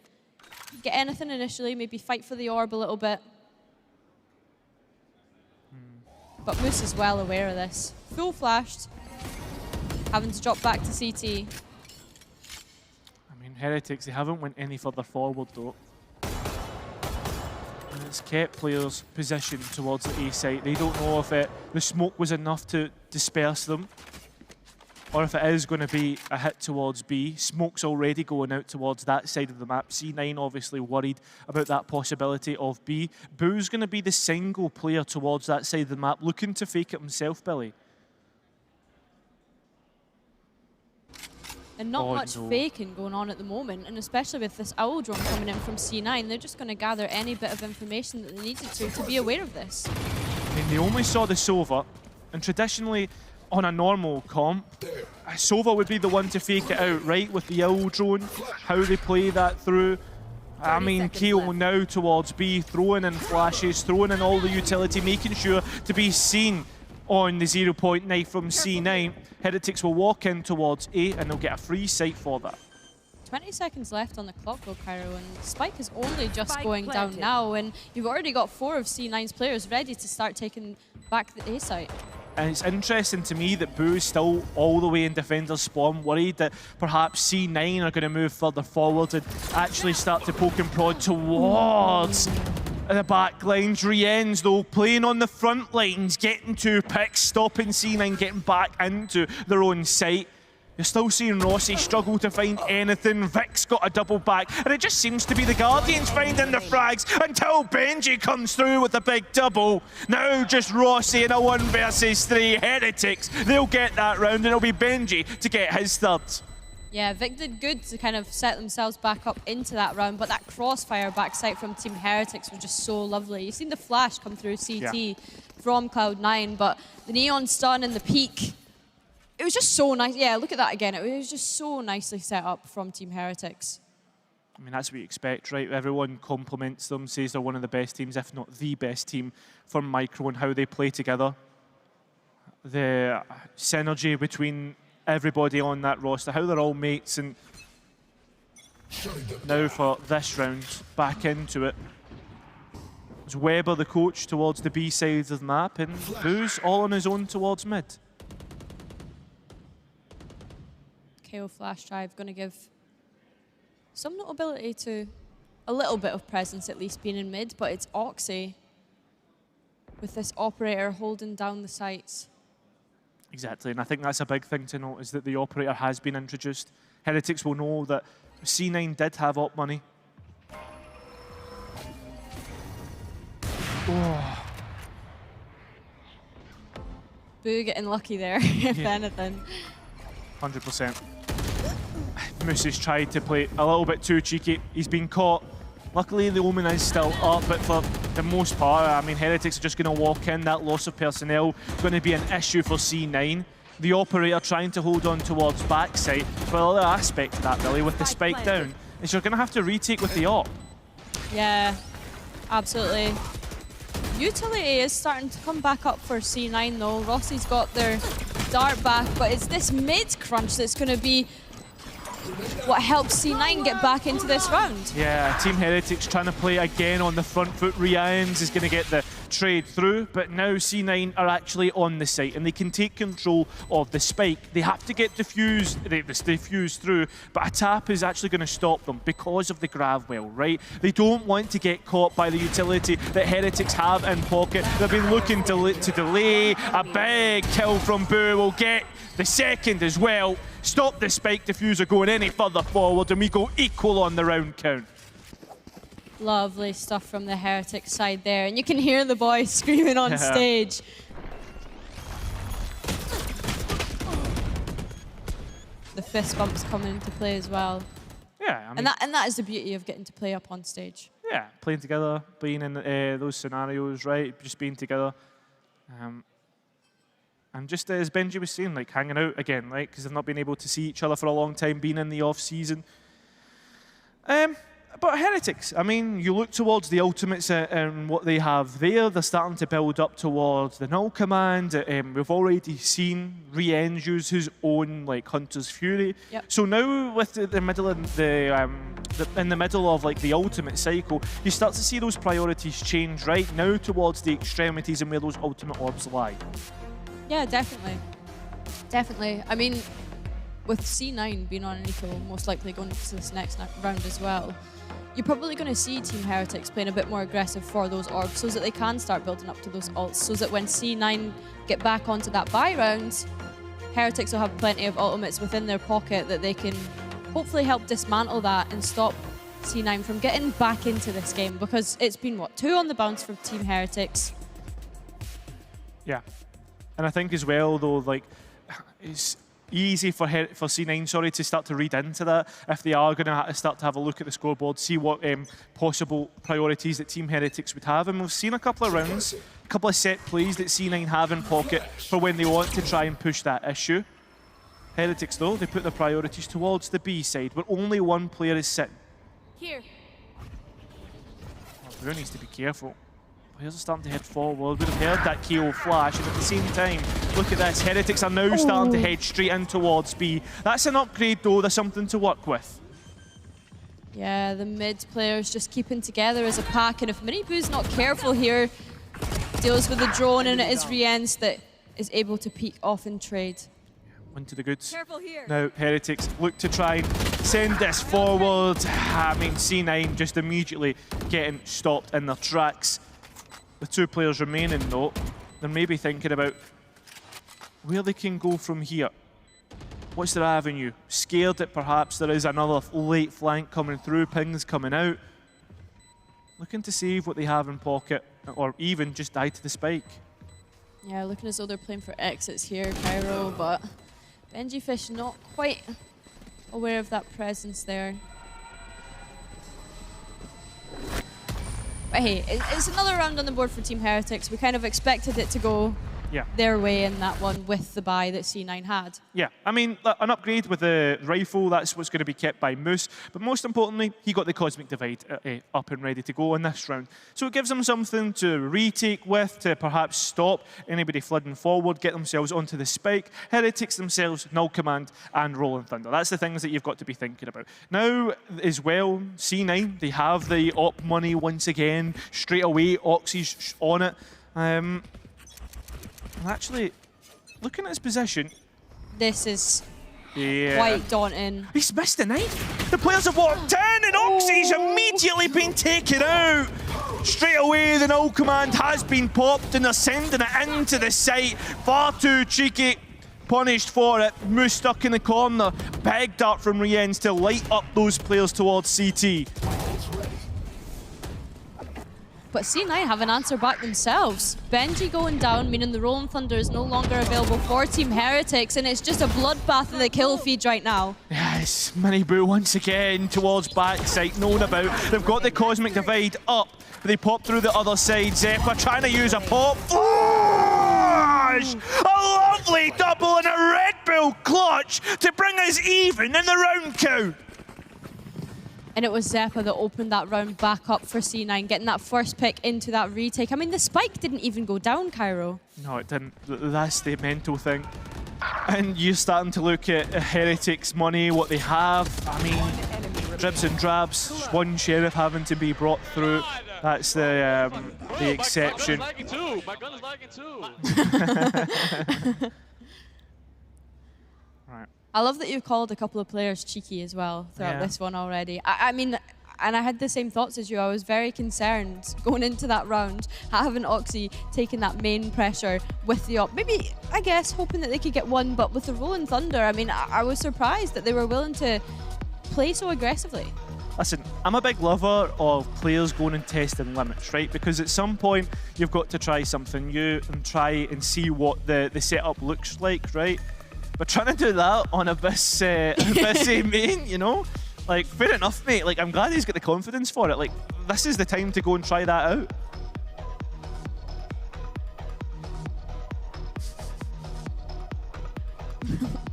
get anything initially, maybe fight for the orb a little bit. But Moose is well aware of this. Full flashed, having to drop back to CT. I mean, Heretics, they haven't went any further forward though. And it's kept players positioned towards the A site. They don't know if the smoke was enough to disperse them, or if it is going to be a hit towards B. Smoke's already going out towards that side of the map. C9 obviously worried about that possibility of B. Boo's going to be the single player towards that side of the map, looking to fake it himself, Billy. And not much faking going on at the moment, and especially with this owl drone coming in from C9, they're just going to gather any bit of information that they needed to be aware of this. I mean, they only saw the Sova, and traditionally, on a normal comp, Sova would be the one to fake it out, right? With the owl drone, how they play that through. I mean, Keo now towards B, throwing in flashes, throwing in all the utility, making sure to be seen on the 0-point knife from C9. Heretics will walk in towards A, and they'll get a free sight for that. 20 seconds left on the clock though, Cairo, and Spike is only just going down now, and you've already got 4 of C9's players ready to start taking back the A site. And it's interesting to me that Boo is still all the way in defender's spawn, worried that perhaps C9 are going to move further forward and actually start to poke and prod towards the back lines. Rien's though playing on the front lines, getting 2 picks, stopping C9 getting back into their own site. You're still seeing Rossi struggle to find anything. Vic's got a double back, and it just seems to be the Guardians finding the frags until Benji comes through with a big double. Now just Rossi in a 1 versus 3. Heretics, they'll get that round, and it'll be Benji to get his third. Yeah, Vic did good to kind of set themselves back up into that round, but that crossfire backside from Team Heretics was just so lovely. You've seen the flash come through CT from Cloud9, but the neon stun and the peak, it was just so nice. Yeah, look at that again. It was just so nicely set up from Team Heretics. I mean, that's what you expect, right? Everyone compliments them, says they're one of the best teams, if not the best team, for Micro and how they play together. The synergy between everybody on that roster, how they're all mates, and now for this round, back into it. It's Weber, the coach, towards the B side of the map, and Boo's all on his own towards mid. KO flash drive going to give some notability to a little bit of presence, at least being in mid, but it's Oxy with this operator holding down the sites. Exactly, and I think that's a big thing to note, is that the operator has been introduced. Heretics will know that C9 did have op money. Oh. Boo getting lucky there, if anything. 100%. Moose has tried to play a little bit too cheeky. He's been caught. Luckily, the Omen is still up, but for the most part, I mean, Heretics are just going to walk in. That loss of personnel is going to be an issue for C9. The operator trying to hold on towards backside. But the other aspect to that, Billy, with the spike down, is you're going to have to retake with the op. Yeah, absolutely. Utility is starting to come back up for C9, though. Rossi's got their dart back, but it's this mid crunch that's going to be what helps C9 get back into this round. Yeah, Team Heretics trying to play again on the front foot. Rians is going to get the trade through, but now C9 are actually on the site and they can take control of the spike. They have to get diffused through, but a tap is actually going to stop them because of the grav well, right? They don't want to get caught by the utility that Heretics have in pocket. They've been looking to delay. A big kill from Boo will get the second as well. Stop the spike diffuser going any further forward, and we go equal on the round count. Lovely stuff from the Heretics side there, and you can hear the boys screaming on stage. The fist bumps coming into play as well. Yeah, I mean, and that is the beauty of getting to play up on stage. Yeah, playing together, being in those scenarios, right? Just being together. And just as Benji was saying, like hanging out again, right? Because they've not been able to see each other for a long time, being in the off season. But Heretics, I mean, you look towards the Ultimates and what they have there. They're starting to build up towards the null command. We've already seen Rien's use his own like Hunter's Fury. Yep. So now with the middle of in the middle of like the Ultimate cycle, you start to see those priorities change right now towards the extremities and where those Ultimate orbs lie. Yeah, definitely. Definitely. I mean, with C9 being on Nico, most likely going to this next round as well, you're probably going to see Team Heretics playing a bit more aggressive for those orbs so that they can start building up to those ults, so that when C9 get back onto that buy round, Heretics will have plenty of ultimates within their pocket that they can hopefully help dismantle that and stop C9 from getting back into this game, because it's been, what, 2 on the bounce for Team Heretics. Yeah. And I think as well, though, like, it's easy for C9, to start to read into that if they are going to start to have a look at the scoreboard, see what possible priorities that Team Heretics would have. And we've seen a couple of rounds, a couple of set plays that C9 have in pocket for when they want to try and push that issue. Heretics, though, they put their priorities towards the B side, where only one player is sitting. Here. Oh, Brew needs to be careful. Players are starting to head forward. We've heard that KO flash, and at the same time, look at this. Heretics are now starting to head straight in towards B. That's an upgrade, though. There's something to work with. Yeah, the mid players just keeping together as a pack, and if Miniboo's not careful here, deals with the drone, and it is Rien's that is able to peek off in trade. Into the goods. Careful here. Now, Heretics look to try and send this forward. I mean, C9 just immediately getting stopped in their tracks. The 2 players remaining, though, they're maybe thinking about where they can go from here. What's their avenue? Scared that perhaps there is another late flank coming through, pings coming out. Looking to save what they have in pocket, or even just die to the spike. Yeah, looking as though they're playing for exits here, Cairo, but Benjyfish not quite aware of that presence there. But hey, it's another round on the board for Team Heretics. We kind of expected it to go their way in that one with the buy that C9 had. Yeah, I mean, an upgrade with the rifle, that's what's going to be kept by Moose. But most importantly, he got the Cosmic Divide up and ready to go in this round. So it gives them something to retake with, to perhaps stop anybody flooding forward, get themselves onto the spike. Heretics themselves, Null Command, and Rolling Thunder. That's the things that you've got to be thinking about. Now, as well, C9, they have the op money once again. Straight away, Oxy's on it. Actually, looking at his position, this is quite daunting. He's missed a knife. The players have walked in, and Oxy's immediately been taken out. Straight away, the null command has been popped, and they're sending it into the site. Far too cheeky. Punished for it. Moose stuck in the corner. Big dart from Rien's to light up those players towards CT. But C9 have an answer back themselves. Benji going down, meaning the Rolling Thunder is no longer available for Team Heretics, and it's just a bloodbath in the kill feed right now. Yes, Miniboo once again towards backside, known about. They've got the Cosmic Divide up, but they pop through the other side. Zephyr trying to use a pop. Flash! A lovely double and a Red Bull clutch to bring us even in the round count. And it was Zephyr that opened that round back up for C9, getting that first pick into that retake. I mean, the spike didn't even go down, Cairo. No, it didn't. That's the mental thing. And you're starting to look at Heretics' money, what they have. I mean, dribs and drabs. One Sheriff having to be brought through. That's the exception. My gun is lagging too. Right. I love that you've called a couple of players cheeky as well throughout this one already. I mean, and I had the same thoughts as you. I was very concerned going into that round, having Oxy taking that main pressure with the op. Maybe, I guess, hoping that they could get one, but with the Rolling Thunder, I mean, I was surprised that they were willing to play so aggressively. Listen, I'm a big lover of players going and testing limits, right? Because at some point, you've got to try something new and try and see what the setup looks like, right? But trying to do that on a busy main, you know? Like, fair enough, mate. Like, I'm glad he's got the confidence for it. Like, this is the time to go and try that out.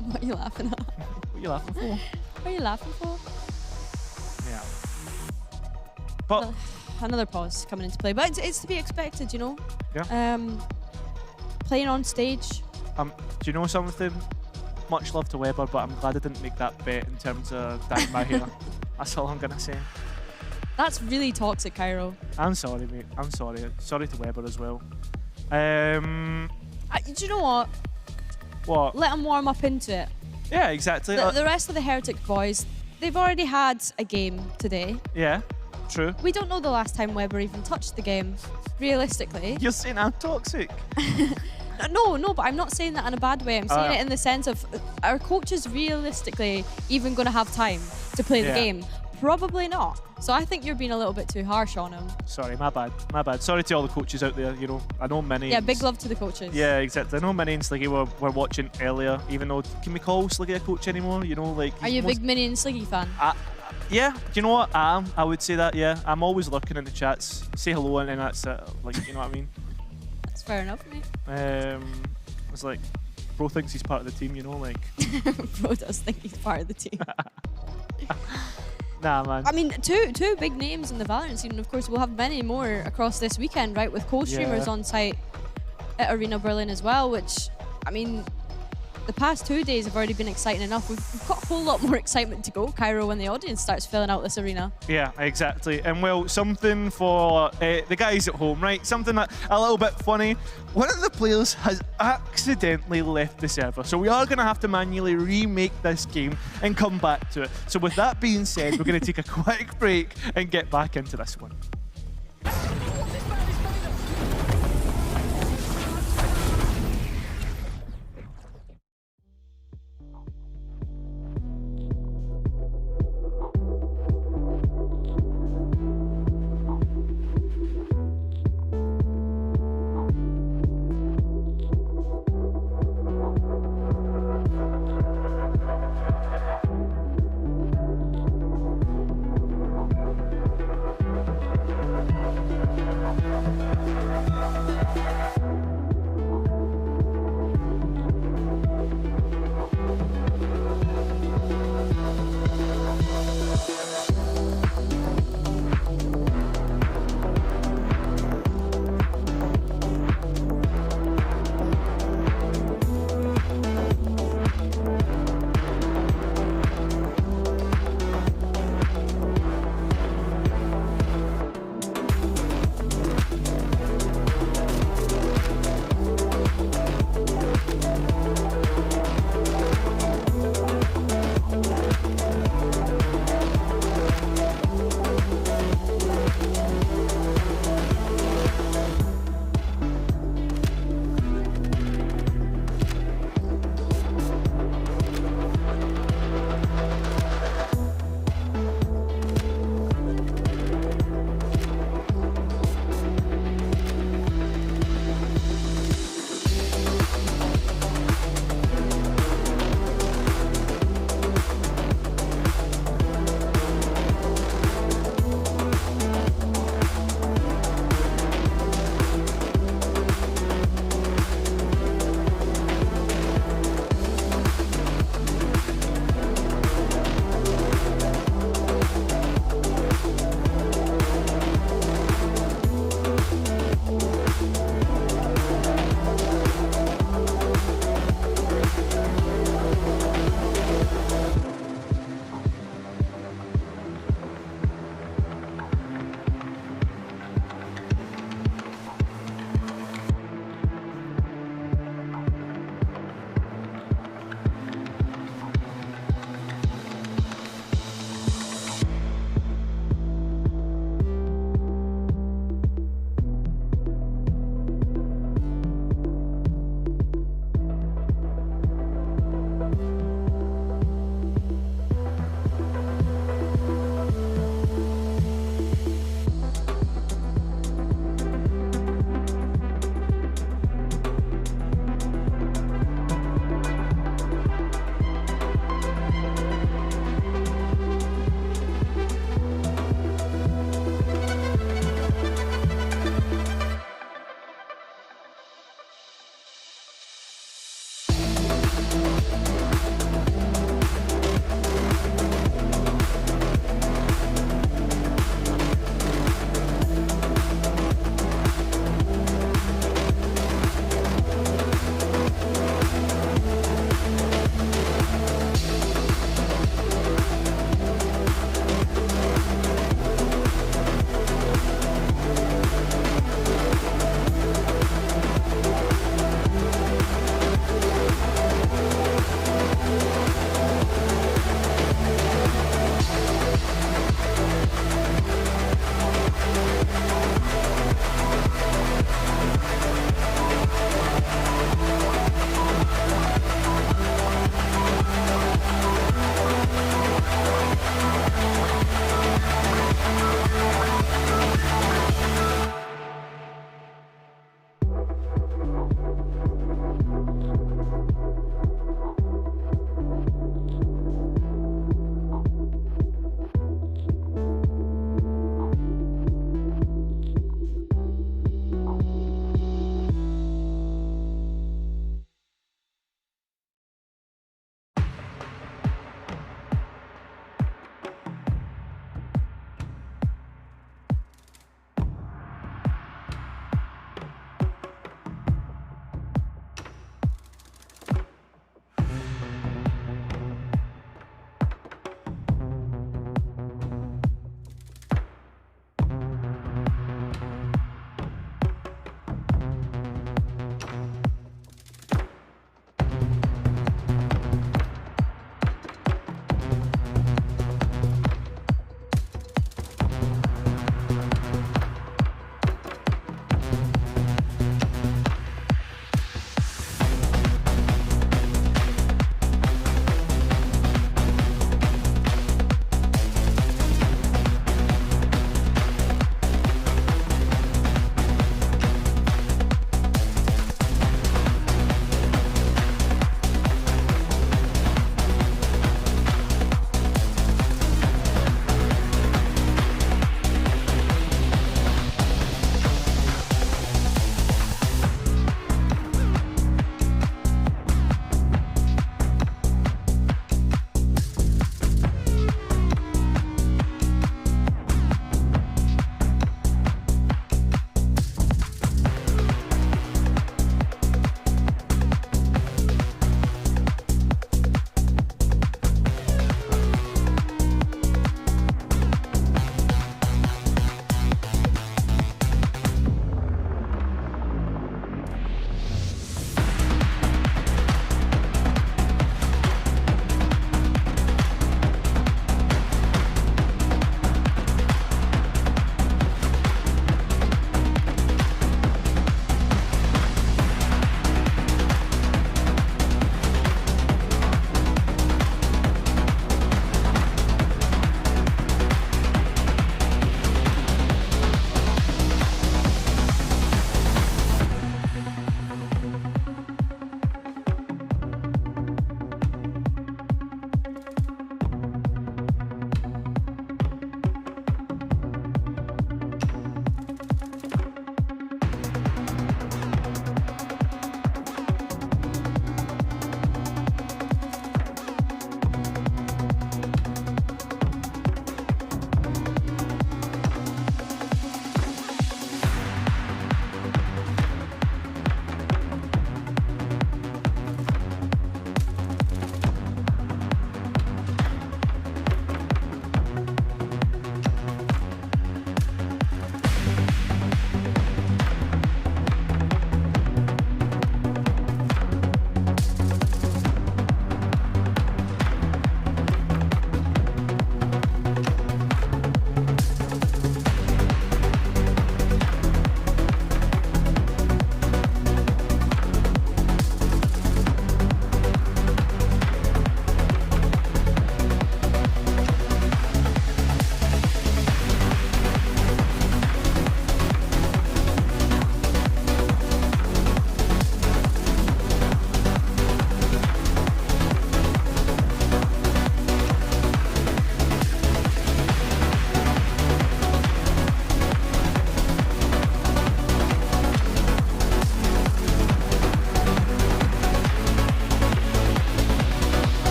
What are you laughing at? What are you laughing for? What are you laughing for? Yeah. But another pause coming into play, but it's to be expected, you know. Yeah. Playing on stage. Do you know something? Much love to Weber, but I'm glad I didn't make that bet in terms of dyeing my hair. That's all I'm gonna say. That's really toxic, Cairo. I'm sorry, mate. I'm sorry. Sorry to Weber as well. Do you know what? What? Let them warm up into it. Yeah, exactly. The rest of the Heretics boys, they've already had a game today. Yeah, true. We don't know the last time Weber even touched the game, realistically. You're saying I'm toxic? No, but I'm not saying that in a bad way. I'm saying it in the sense of, are coaches realistically even going to have time to play the game? Probably not. So I think you're being a little bit too harsh on him. Sorry, my bad. My bad. Sorry to all the coaches out there, you know. I know many. Yeah, big love to the coaches. Yeah, exactly. I know many in Sliggy were watching earlier, even though, can we call Sliggy a coach anymore? You know, like... Are you a big Mini and Sliggy fan? Yeah, do you know what? I am. I would say that, yeah. I'm always lurking in the chats. Say hello and then that's it. Like, you know what I mean? That's fair enough, mate. It's like, bro thinks he's part of the team, you know, like... Bro does think he's part of the team. Nah, man. I mean, two big names in the Valorant scene, and of course we'll have many more across this weekend, right? With co-streamers on site at Arena Berlin as well, which, I mean, the past 2 days have already been exciting enough. We've got a whole lot more excitement to go, Cairo, when the audience starts filling out this arena. Yeah, exactly. And well, something for the guys at home, right? Something that a little bit funny. One of the players has accidentally left the server, so we are going to have to manually remake this game and come back to it. So with that being said, we're going to take a quick break and get back into this one.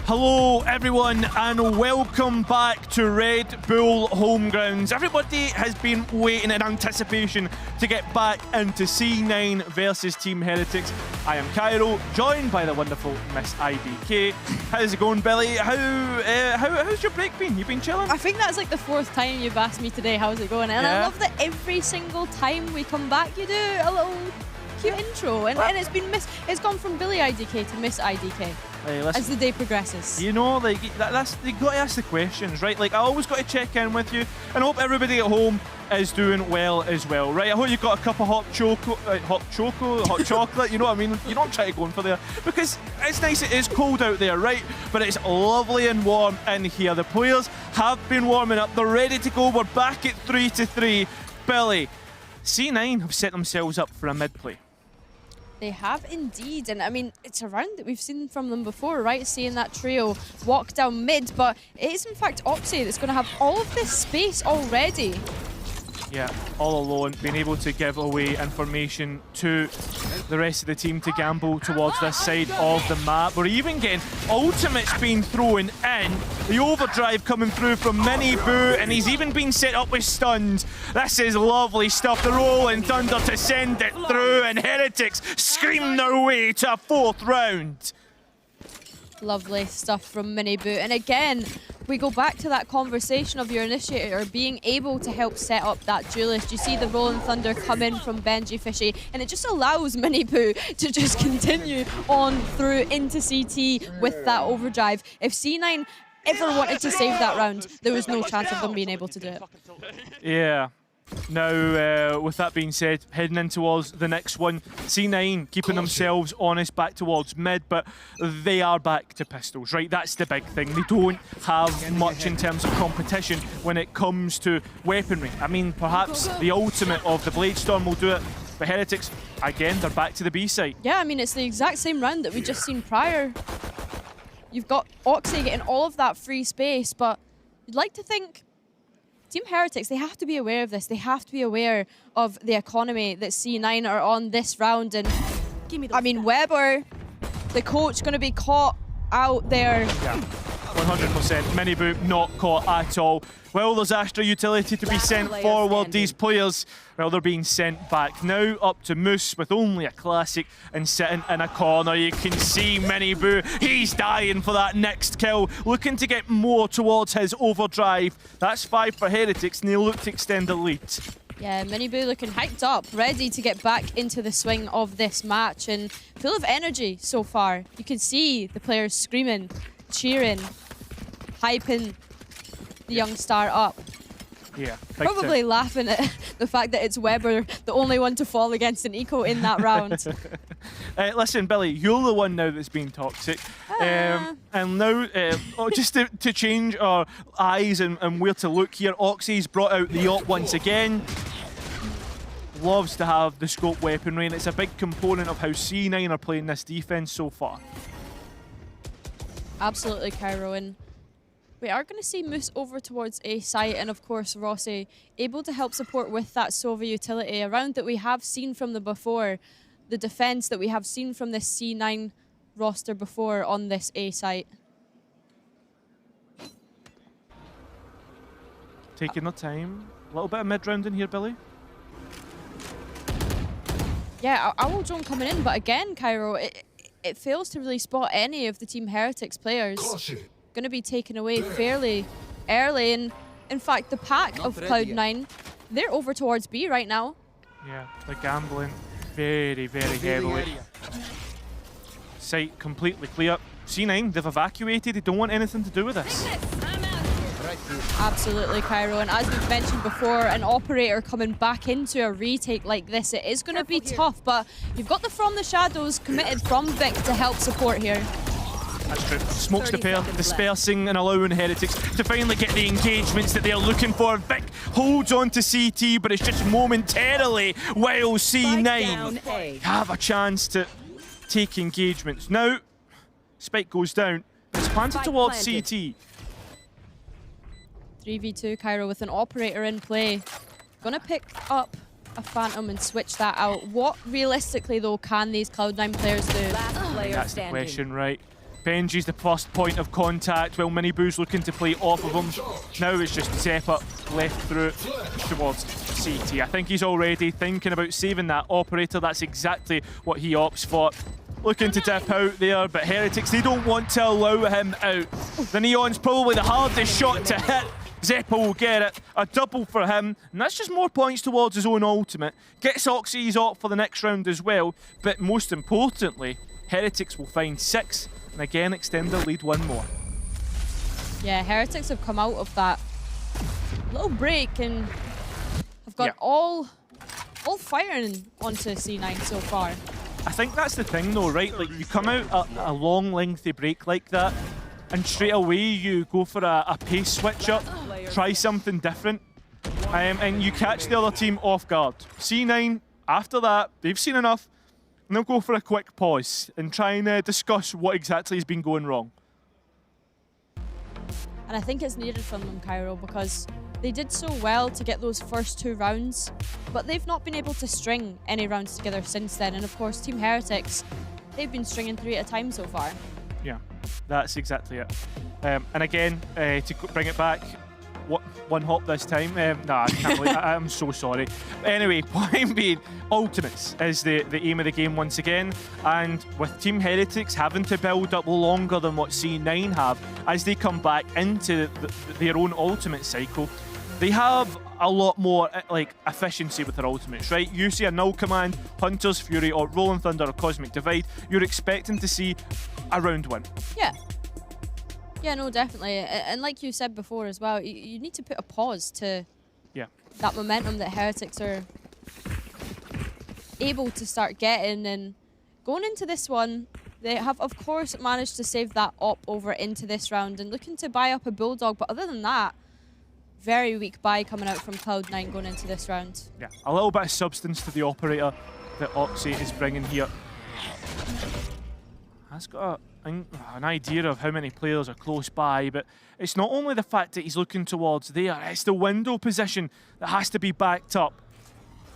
Hello everyone and welcome back to Red Bull Homegrounds. Everybody has been waiting in anticipation to get back into C9 versus Team Heretics. I am Cairo, joined by the wonderful Miss IBK. How's it going, Billy? How's your break been? You been chilling? I think that's like the 4th time you've asked me today how's it going, and I love that every single time we come back you do a little cute intro, and it's gone from Billy IDK to Miss IDK. Hey, listen, as the day progresses. You know, like that's you got to ask the questions, right? Like I always got to check in with you, and I hope everybody at home is doing well as well, right? I hope you've got a cup of hot chocolate. You know what I mean? You're not trying to go in for there because it's nice. It is cold out there, right? But it's lovely and warm in here. The players have been warming up. They're ready to go. We're back at 3-3. Billy, C9 have set themselves up for a mid play. They have indeed, and I mean, it's a round that we've seen from them before, right? Seeing that trio walk down mid, but it is in fact Oxy that's going to have all of this space already. Yeah, all alone, being able to give away information to the rest of the team to gamble towards this side of the map. We're even getting ultimates being thrown in. The overdrive coming through from Mini Boo, and he's even been set up with stuns. This is lovely stuff. The Rolling Thunder to send it through, and Heretics scream their way to a 4th round. Lovely stuff from Mini Boo. And again, we go back to that conversation of your initiator being able to help set up that duelist. You see the Rolling Thunder come in from Benjyfishy, and it just allows Mini Boo to just continue on through into CT with that overdrive. If C9 ever wanted to save that round, there was no chance of them being able to do it. Yeah. Now, with that being said, heading in towards the next one, C9 keeping themselves honest back towards mid, but they are back to pistols, right? That's the big thing. They don't have much in terms of competition when it comes to weaponry. I mean, perhaps the ultimate of the Bladestorm will do it, but Heretics, again, they're back to the B site. Yeah, I mean, it's the exact same round that we just seen prior. You've got Oxy getting all of that free space, but you'd like to think Team Heretics, they have to be aware of this. They have to be aware of the economy that C9 are on this round. And I mean, Weber, the coach, going to be caught out there. Yeah, 100%. Mini Boo not caught at all. Well, there's Astra utility to be sent forward. These players, well, they're being sent back. Now up to Moose with only a classic and sitting in a corner. You can see Mini Boo. He's dying for that next kill, looking to get more towards his overdrive. That's 5 for Heretics, and they look to extend the lead. Yeah, Mini Boo looking hyped up, ready to get back into the swing of this match, and full of energy so far. You can see the players screaming, cheering, hyping the young star up. Yeah. Probably laughing at the fact that it's Weber, the only one to fall against an eco in that round. Listen, Billy, you're the one now that's been toxic. And now, just to change our eyes and where to look here, Oxy's brought out the Op once again. Loves to have the scope weaponry, and it's a big component of how C9 are playing this defense so far. Absolutely, Cairo. And we are going to see Moose over towards A site, and of course Rossi able to help support with that Sova utility, a round that we have seen from the before, the defense that we have seen from this C9 roster before on this A site. Taking their time. A little bit of mid-round in here, Billy. Yeah, Owl Drone coming in, but again, Cairo, it fails to really spot any of the Team Heretics players. Going to be taken away fairly early, and in fact the pack of Cloud9, they're over towards B right now. Yeah, they're gambling very, very heavily. Site completely clear. C9, they've evacuated, they don't want anything to do with this. Absolutely, Cairo, and as we've mentioned before, an operator coming back into a retake like this, it is going to be tough, but you've got the From the Shadows committed from Vic to help support here. That's true. Smokes the pair, dispersing and allowing Heretics to finally get the engagements that they're looking for. Vic holds on to CT, but it's just momentarily while C9 have a chance to take engagements. Now, Spike goes down. It's planted towards CT. 3v2, Cairo, with an operator in play. Gonna pick up a Phantom and switch that out. What realistically, though, can these Cloud9 players do? That's the question, right? Benji's the first point of contact while Miniboo's looking to play off of him. Now it's just Zeppa left through towards CT. I think he's already thinking about saving that operator. That's exactly what he opts for. Looking to dip out there, but Heretics, they don't want to allow him out. The Neon's probably the hardest shot to hit. Zeppa will get it. A double for him, and that's just more points towards his own ultimate. Gets Oxy's op for the next round as well, but most importantly, Heretics will find 6 and again extend their lead 1 more. Yeah, Heretics have come out of that little break and have got all firing onto C9 so far. I think that's the thing though, right? Like, you come out a long, lengthy break like that, and straight away you go for a pace switch up, try something different, and you catch the other team off guard. C9, after that, they've seen enough, and they'll go for a quick pause and try and discuss what exactly has been going wrong. And I think it's needed from them, Cairo, because they did so well to get those first 2 rounds, but they've not been able to string any rounds together since then. And of course, Team Heretics, they've been stringing 3 at a time so far. Yeah, that's exactly it. And again, to bring it back, one hop this time. Nah, I can't believe I'm so sorry. Anyway, point being, ultimates is the aim of the game once again. And with Team Heretics having to build up longer than what C9 have, as they come back into their own ultimate cycle, they have a lot more like efficiency with their ultimates, right? You see a null command, Hunter's Fury, or Rolling Thunder, or Cosmic Divide, you're expecting to see a round 1. Yeah. Yeah, no, definitely. And like you said before as well, you need to put a pause to that momentum that Heretics are able to start getting. And going into this one, they have, of course, managed to save that op over into this round and looking to buy up a Bulldog. But other than that, very weak buy coming out from Cloud9 going into this round. Yeah, a little bit of substance to the operator that Oxy is bringing here. Has got an idea of how many players are close by, but it's not only the fact that he's looking towards there, it's the window position that has to be backed up.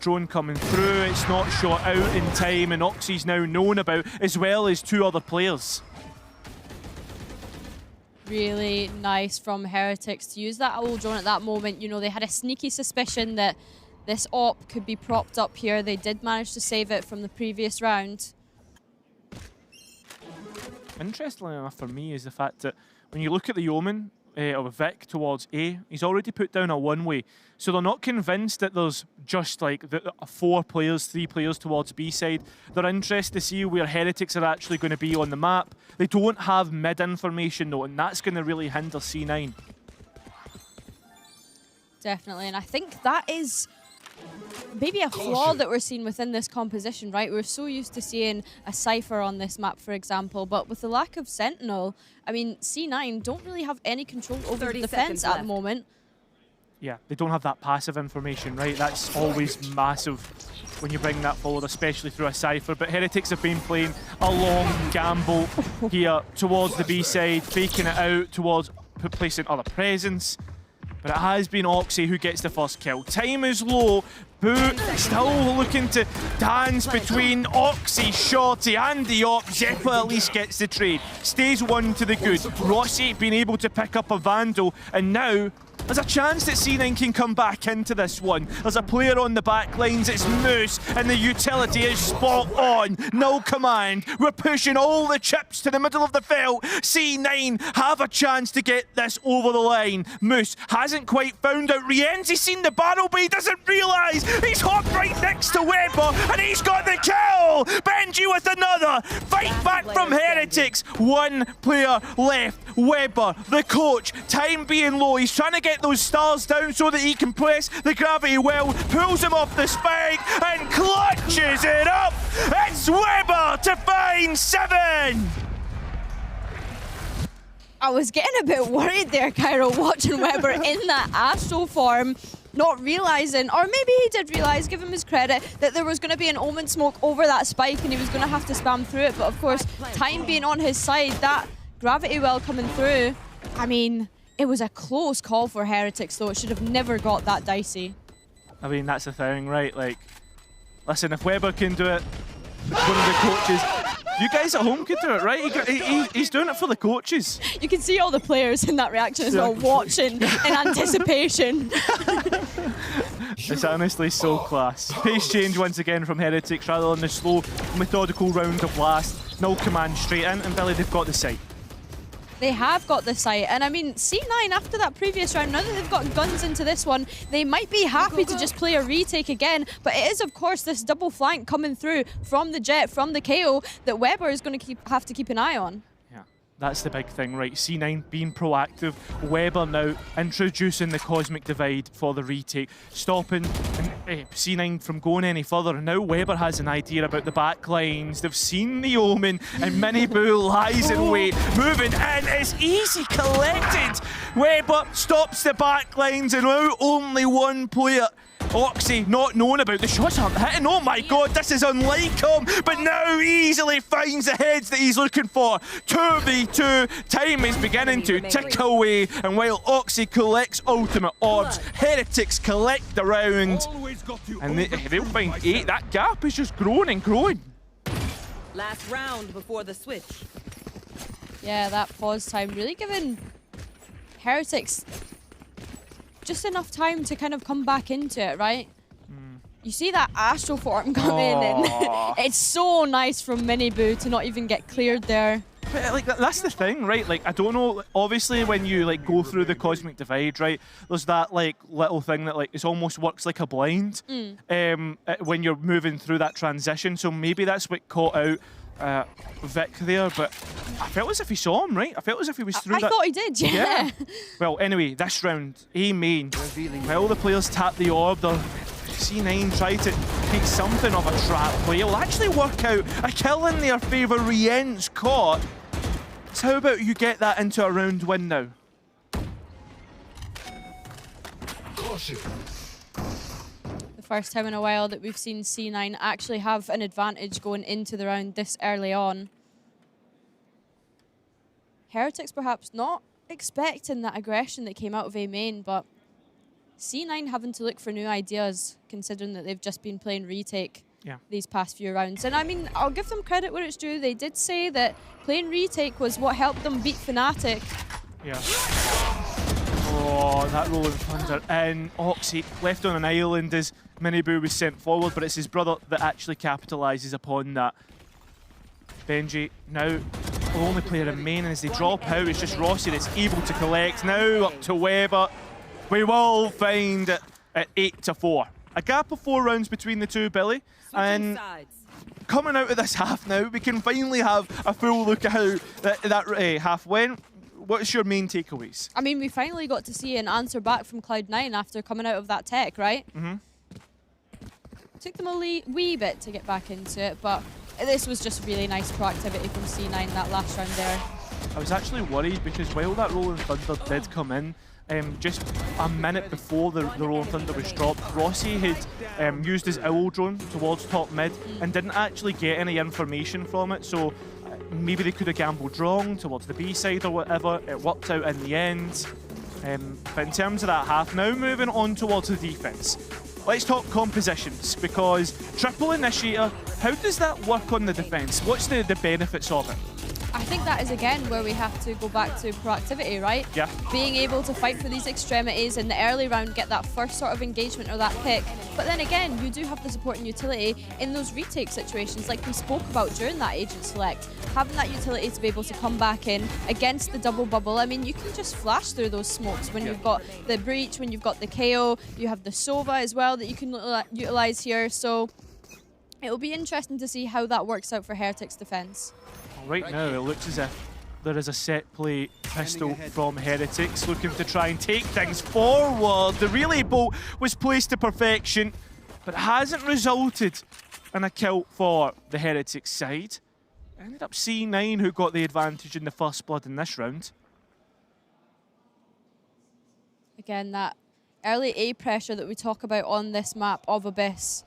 Drone coming through, it's not shot out in time, and Oxy's now known about, as well as 2 other players. Really nice from Heretics to use that owl drone at that moment. You know, they had a sneaky suspicion that this op could be propped up here. They did manage to save it from the previous round. Interestingly enough for me is the fact that when you look at the Omen of Vic towards A, he's already put down a 1-way. So they're not convinced that there's just like 4 players, 3 players towards B side. They're interested to see where Heretics are actually going to be on the map. They don't have mid information though, and that's going to really hinder C9. Definitely, and I think that is maybe a flaw that we're seeing within this composition, right? We're so used to seeing a Cypher on this map, for example, but with the lack of Sentinel, I mean, C9 don't really have any control over the defense at the moment. Yeah, they don't have that passive information, right? That's always massive when you bring that forward, especially through a Cypher. But Heretics have been playing a long gamble here towards the B side, faking it out towards placing other presence. But it has been Oxy who gets the first kill. Time is low. Boo still looking to dance between Oxy, Shorty and the op. Zeppa at least gets the trade. Stays 1 to the good. Rossi being able to pick up a Vandal, and now there's a chance that C9 can come back into this one. There's a player on the back lines, it's Moose, and the utility is spot on. Null command, we're pushing all the chips to the middle of the field. C9 have a chance to get this over the line. Moose hasn't quite found out. Rienzi's seen the barrel, but he doesn't realise he's hopped right next to Weber, and he's got the kill! Benji with another! Fight back from Heretics. 1 player left. Weber, the coach, time being low, he's trying to get those stars down so that he can press the gravity well, pulls him off the spike and clutches it up. It's Weber to find 7. I was getting a bit worried there, Cairo, watching Weber in that Astro form, not realising, or maybe he did realise, give him his credit, that there was going to be an Omen smoke over that spike and he was going to have to spam through it. But of course, time being on his side, that gravity well coming through, I mean, it was a close call for Heretics, though. It should have never got that dicey. I mean, that's the thing, right? Like, listen, if Weber can do it, one of the coaches You guys at home could do it, right? He's doing it for the coaches. You can see all the players in that reaction as well, watching in anticipation. It's honestly so class. Pace change once again from Heretics rather than the slow, methodical round of blast. No command straight in, and Billy, they've got the site. They have got the site, and I mean, C9 after that previous round, now that they've got guns into this one, they might be happy to just play a retake again, but it is of course this double flank coming through from the Jet, from the KO, that Weber is going to have to keep an eye on. That's the big thing, right? C9 being proactive, Weber now introducing the Cosmic Divide for the retake, stopping C9 from going any further. And now Weber has an idea about the backlines. They've seen the Omen, and Mini Boo lies in wait, moving in. It's easy collected. Weber stops the backlines, and now only one player. Oxy not knowing about the shots aren't hitting. Oh my god, this is unlike him, but now easily finds the heads that he's looking for. 2v2, time is beginning to tick away, and while Oxy collects ultimate orbs, Heretics collect the round, and they'll find 8. That gap is just growing and growing. Last round before the switch. Yeah, that pause time really giving Heretics just enough time to kind of come back into it, right? You see that Astral Form come in, and it's so nice from Mini Boo to not even get cleared there. But, like, that's the thing, right? Like, I don't know, obviously when you like go through the Cosmic Divide, right, there's that like little thing that like it almost works like a blind when you're moving through that transition, so maybe that's what caught out Vic there, but I felt as if he saw him, right? I felt as if he was through that. I thought he did, yeah. Well, anyway, this round, A main, while the players tap the orb, C9 try to take something of a trap play. It'll actually work out. A kill in their favour, Rien's caught. So how about you get that into a round win now? The first time in a while that we've seen C9 actually have an advantage going into the round this early on. Heretics perhaps not expecting that aggression that came out of A main, but C9 having to look for new ideas considering that they've just been playing retake these past few rounds. And I mean, I'll give them credit where it's due. They did say that playing retake was what helped them beat Fnatic. Yeah. Oh, that rolling thunder. And Oxy left on an island as Mini Boo was sent forward, but it's his brother that actually capitalises upon that. Benji now the only player in main, and as they drop out, it's just Rossi that's able to collect. Now up to Weber. We will find it at 8-4. A gap of 4 rounds between the two, Billy. And coming out of this half now, we can finally have a full look at how that half went. What's your main takeaways? I mean, we finally got to see an answer back from Cloud9 after coming out of that tech, right? Took them a wee bit to get back into it, but this was just really nice proactivity from C9 that last round there. I was actually worried because while that Rolling Thunder did come in, just a minute before the Rolling Thunder was dropped, Rossi had used his owl drone towards top mid and didn't actually get any information from it, so maybe they could have gambled wrong towards the B side or whatever. It worked out in the end. But in terms of that half, now moving on towards the defense. Let's talk compositions, because triple initiator, how does that work on the defense? What's the benefits of it? I think that is again where we have to go back to proactivity, right? Yeah. Being able to fight for these extremities in the early round, get that first sort of engagement or that pick. But then again, you do have the support and utility in those retake situations like we spoke about during that agent select. Having that utility to be able to come back in against the double bubble. I mean, you can just flash through those smokes when you've got the breach, when you've got the KO, you have the Sova as well that you can utilize here. So it'll be interesting to see how that works out for Heretics defense. Right now, it looks as if there is a set play pistol from Heretics looking to try and take things forward. The relay bolt was placed to perfection, but hasn't resulted in a kill for the Heretics side. Ended up C9 who got the advantage in the first blood in this round. Again, that early A pressure that we talk about on this map of Abyss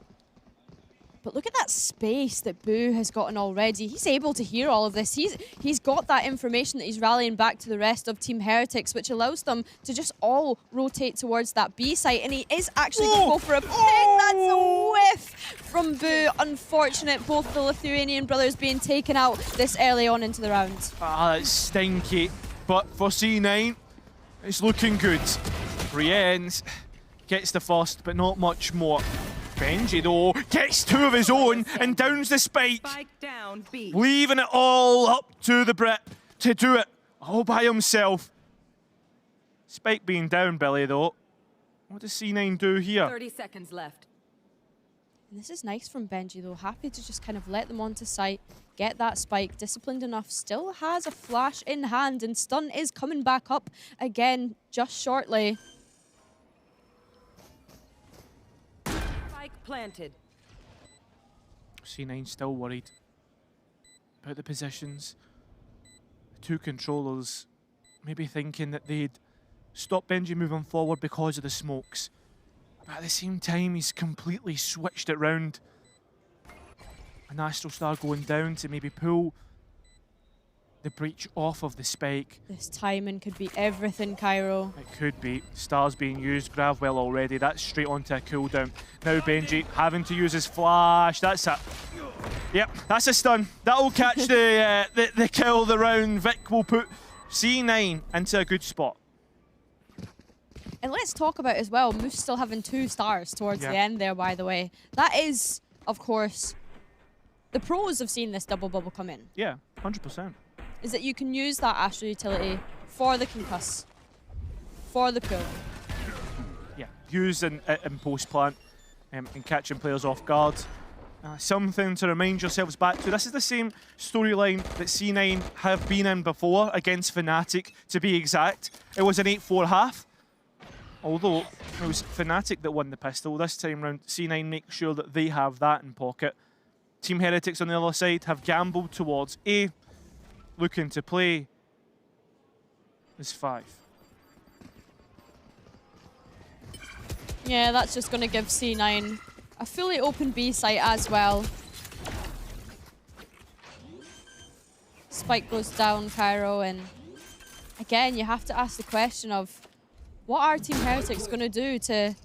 But look at that space that Boo has gotten already. He's able to hear all of this. He's got that information that he's rallying back to the rest of Team Heretics, which allows them to just all rotate towards that B site. And he is actually going to go for a pick. That's a whiff from Boo. Unfortunate, both the Lithuanian brothers being taken out this early on into the round. Ah, that's stinky. But for C9, it's looking good. Brienne's gets the first, but not much more. Benji, though, gets two of his own and downs the spike. Down, B. Leaving it all up to the Brit to do it all by himself. Spike being down, Billy, though. What does C9 do here? 30 seconds left. And this is nice from Benji, though. Happy to just kind of let them onto site, get that spike. Disciplined enough, still has a flash in hand, and stun is coming back up again just shortly. Planted. C9 still worried about the positions. The two controllers maybe thinking that they'd stop Benji moving forward because of the smokes. But at the same time, he's completely switched it round. An Astral Star going down to maybe pull the breach off of the spike. This timing could be everything, Cairo. It could be. Stars being used, Gravwell already. That's straight onto a cooldown. Now Benji having to use his flash. That's it. Yep, that's a stun. That'll catch the kill of the round. Vic will put C9 into a good spot. And let's talk about as well, Moose still having 2 stars towards the end there, by the way. That is, of course, the pros of seeing this double bubble come in. Yeah, 100%. Is that you can use that Astral utility for the concuss, for the pull. Yeah, use in post plant and catching players off guard. Something to remind yourselves back to. This is the same storyline that C9 have been in before against Fnatic, to be exact. It was an 8-4 half. Although it was Fnatic that won the pistol. This time round, C9 make sure that they have that in pocket. Team Heretics on the other side have gambled towards A, looking to play as 5. Yeah, that's just going to give C9 a fully open B site as well. Spike goes down, Cairo, and again, you have to ask the question of what are Team Heretics going to do to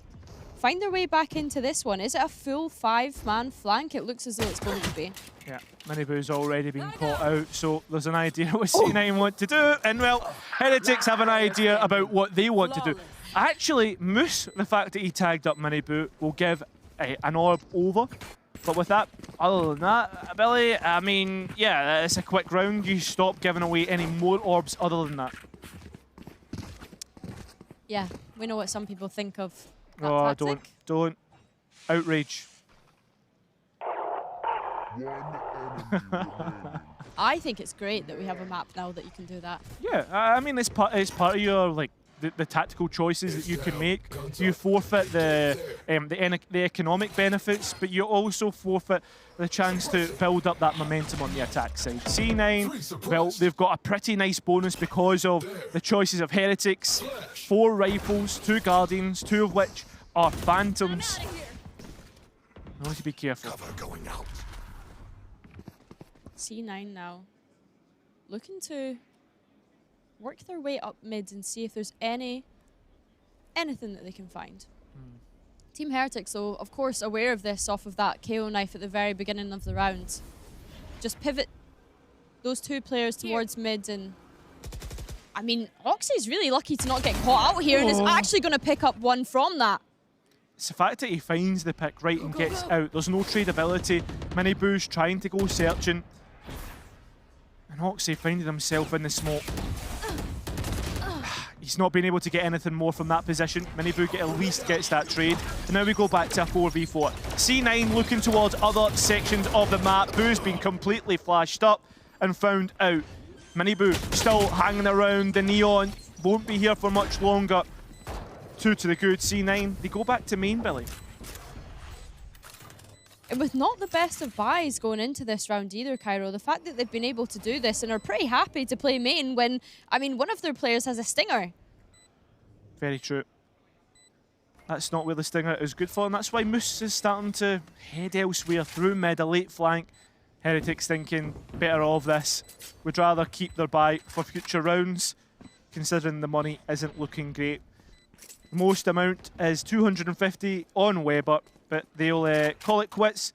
find their way back into this one? Is it a full 5-man flank? It looks as though it's going to be. Yeah, Miniboo's already been caught out, so there's an idea what C9 want to do, and well, Heretics have an idea about what they want to do. Actually, Moose, the fact that he tagged up Miniboo, will give an orb over. But with that, other than that, Billy, I mean, yeah, it's a quick round. You stop giving away any more orbs other than that. Yeah, we know what some people think of that Oh, tactic. don't. Outrage. I think it's great that we have a map now that you can do that. Yeah, I mean, it's part of your, like, the tactical choices that you can make. You forfeit the economic benefits, but you also forfeit the chance to build up that momentum on the attack side. C9, well, they've got a pretty nice bonus because of the choices of Heretics. 4 rifles, 2 Guardians, 2 of which are Phantoms. You want to be careful. C9 now looking to work their way up mid and see if there's anything that they can find. Team Heretics, though, of course, aware of this off of that KO knife at the very beginning of the round. Just pivot those 2 players towards mid, and I mean, Oxy's really lucky to not get caught out here and is actually going to pick up 1 from that. It's the fact that he finds the pick right and gets out. There's no tradability. Miniboo's trying to go searching. And Oxy finding himself in the smoke. He's not been able to get anything more from that position. Miniboo at least gets that trade. And now we go back to a 4v4. C9 looking towards other sections of the map. Boo's been completely flashed up and found out. Miniboo still hanging around the neon. Won't be here for much longer. 2 to the good. C9, they go back to main, Billy. And with not the best of buys going into this round either, Cairo, the fact that they've been able to do this and are pretty happy to play main when, I mean, one of their players has a stinger. Very true. That's not where the stinger is good for, and that's why Moose is starting to head elsewhere through mid, a late flank. Heretics thinking better of this. Would rather keep their buy for future rounds, considering the money isn't looking great. Most amount is 250 on Weber, but they'll call it quits.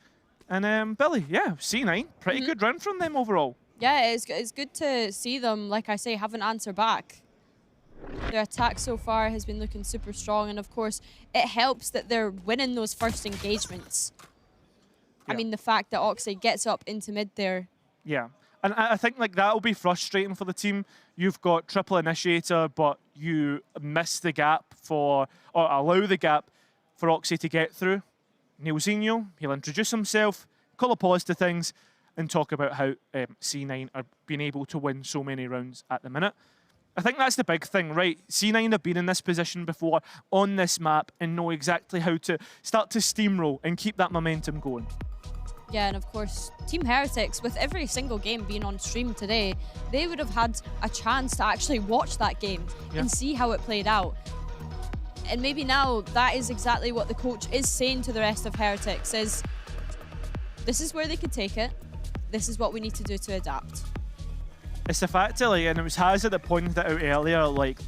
And Billy, yeah, C9, pretty good round from them overall. Yeah, it's good to see them, like I say, have an answer back. Their attack so far has been looking super strong, and of course, it helps that they're winning those first engagements. Yeah. I mean, the fact that Oxy gets up into mid there. Yeah, and I think like that'll be frustrating for the team. You've got triple initiator, but you miss the gap for, or allow the gap for Oxy to get through. Neilzinho, he'll introduce himself, call a pause to things, and talk about how C9 are being able to win so many rounds at the minute. I think that's the big thing, right? C9 have been in this position before on this map and know exactly how to start to steamroll and keep that momentum going. Yeah, and of course, Team Heretics, with every single game being on stream today, they would have had a chance to actually watch that game and see how it played out. And maybe now that is exactly what the coach is saying to the rest of Heretics is, this is where they could take it. This is what we need to do to adapt. It's the fact that, like, and it was Hazard that pointed that out earlier, like,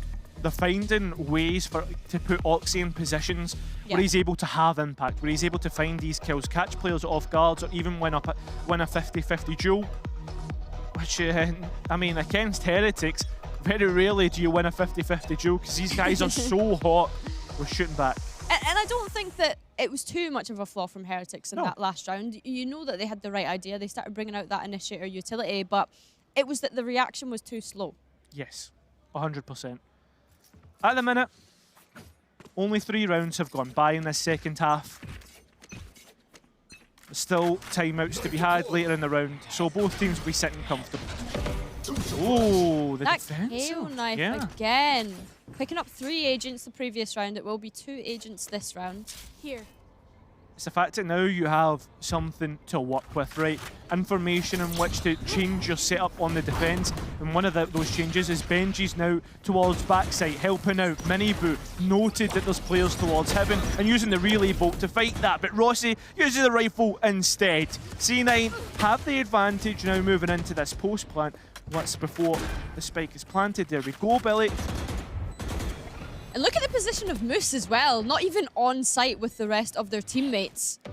they're finding ways to put Oxy in positions where he's able to have impact, where he's able to find these kills, catch players off guards, or even win a 50-50 duel. Which, I mean, against Heretics, very rarely do you win a 50-50 duel because these guys are so hot with shooting back. And I don't think that it was too much of a flaw from Heretics in that last round. You know that they had the right idea. They started bringing out that initiator utility, but it was that the reaction was too slow. Yes, 100%. At the minute, only 3 rounds have gone by in this second half. There's still timeouts to be had later in the round, so both teams will be sitting comfortable. Oh, the defense. KO knife again. Picking up 3 agents the previous round. It will be 2 agents this round. Here. It's the fact that now you have something to work with, right? Information in which to change your setup on the defense. And one of those changes is Benji's now towards backside, helping out. Miniboo noted that there's players towards heaven and using the relay bolt to fight that. But Rossi uses the rifle instead. C9 have the advantage now moving into this post plant. That's before the spike is planted. There we go, Billy. And look at the position of Moose as well, not even on site with the rest of their teammates. I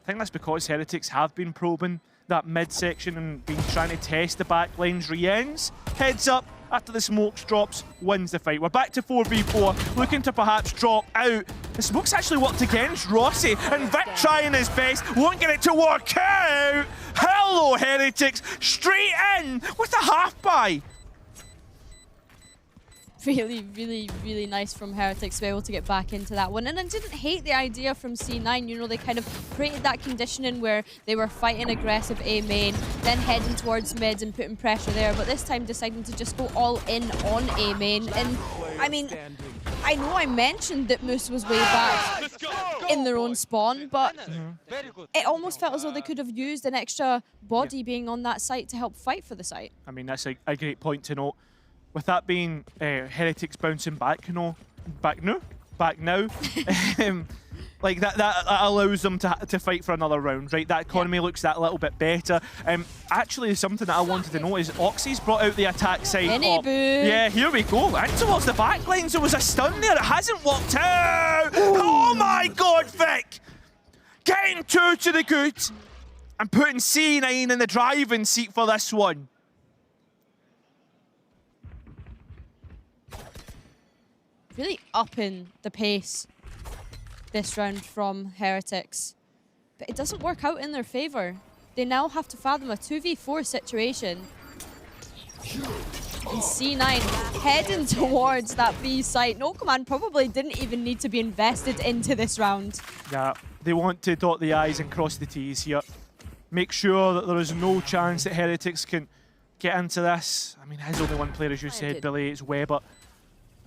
think that's because Heretics have been probing that midsection and been trying to test the back lanes. Rien's heads up after the smokes drops, wins the fight. We're back to 4v4, looking to perhaps drop out. The smokes actually worked against Rossi, and Vic trying his best, won't get it to work out. Hello, Heretics, straight in with a half-buy. Really, really, really nice from Heretics to be able to get back into that one. And I didn't hate the idea from C9. You know, they kind of created that conditioning where they were fighting aggressive A main, then heading towards mid and putting pressure there. But this time deciding to just go all in on A main. And I mean, I know I mentioned that Moose was way back in their own spawn, but it almost felt as though they could have used an extra body being on that site to help fight for the site. I mean, that's a great point to note. With that being Heretics bouncing back, back now, like that allows them to fight for another round, right? That economy looks that little bit better. Actually, something that I wanted to know is Oxy's brought out the attack side. Yeah, here we go. And towards the back lines, there was a stun there. It hasn't worked out. Oh my God, Vic! Getting 2 to the good and putting C9 in the driving seat for this one. Really upping the pace this round from Heretics. But it doesn't work out in their favour. They now have to fathom a 2v4 situation. And C9 heading towards that B site. No command probably didn't even need to be invested into this round. Yeah, they want to dot the I's and cross the T's here. Make sure that there is no chance that Heretics can get into this. I mean, there's only one player, as you said, Billy, it's Weber.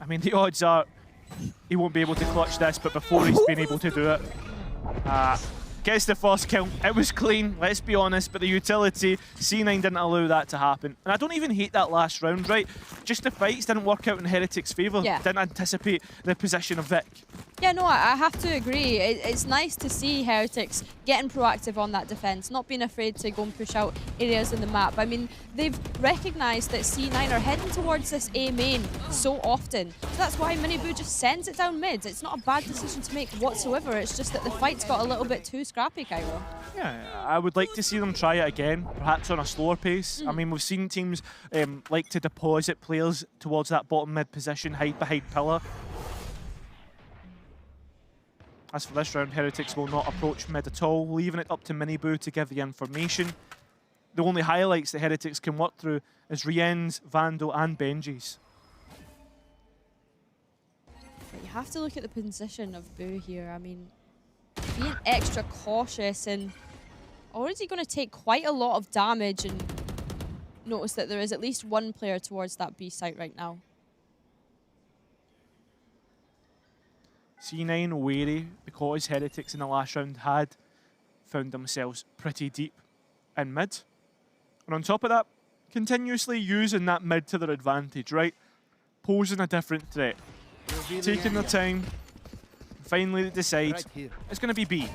I mean, the odds are he won't be able to clutch this, but before he's been able to do it, gets the first kill. It was clean, let's be honest, but the utility, C9 didn't allow that to happen. And I don't even hate that last round, right? Just the fights didn't work out in Heretics' favour. Didn't anticipate the position of Vic. Yeah, no, I have to agree. It's nice to see Heretics getting proactive on that defense, not being afraid to go and push out areas in the map. I mean, they've recognized that C9 are heading towards this A main so often. So that's why Miniboo just sends it down mid. It's not a bad decision to make whatsoever. It's just that the fight's got a little bit too scrappy, Cairo. Yeah, I would like to see them try it again, perhaps on a slower pace. I mean, we've seen teams like to deposit players towards that bottom mid position, hide behind pillar. As for this round, Heretics will not approach mid at all, leaving it up to Miniboo to give the information. The only highlights that Heretics can work through is Rien's, Vandal and Benji's. But you have to look at the position of Boo here. I mean, being extra cautious and already going to take quite a lot of damage, and notice that there is at least one player towards that B site right now. C9 wary because Heretics in the last round had found themselves pretty deep in mid. And on top of that, continuously using that mid to their advantage, right? Posing a different threat. Taking their time. Finally they decide it's going to be B.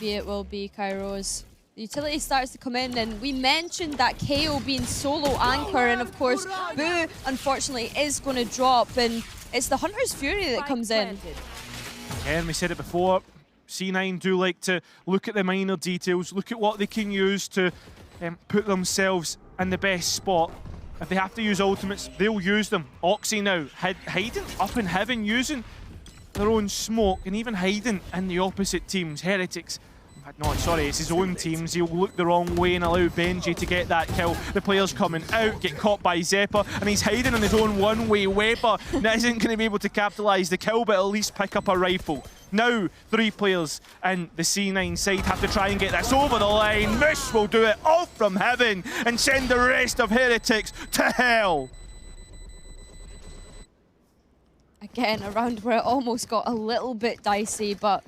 B it will be, Kairos. The utility starts to come in, and we mentioned that KO being solo anchor, and of course Boo unfortunately is going to drop, and it's the Hunter's Fury that comes in. Again, we said it before, C9 do like to look at the minor details, look at what they can use to put themselves in the best spot. If they have to use ultimates, they'll use them. Oxy now hiding up in heaven, using their own smoke, and even hiding in the opposite teams. Heretics, no, sorry, it's his own teams. He'll look the wrong way and allow Benji to get that kill. The player's coming out, get caught by Zeppa, and he's hiding in his own one-way. Weber isn't going to be able to capitalise the kill, but at least pick up a rifle. Now, 3 players in the C9 side have to try and get this over the line. Mush will do it off from heaven and send the rest of Heretics to hell. Again, a round where it almost got a little bit dicey, but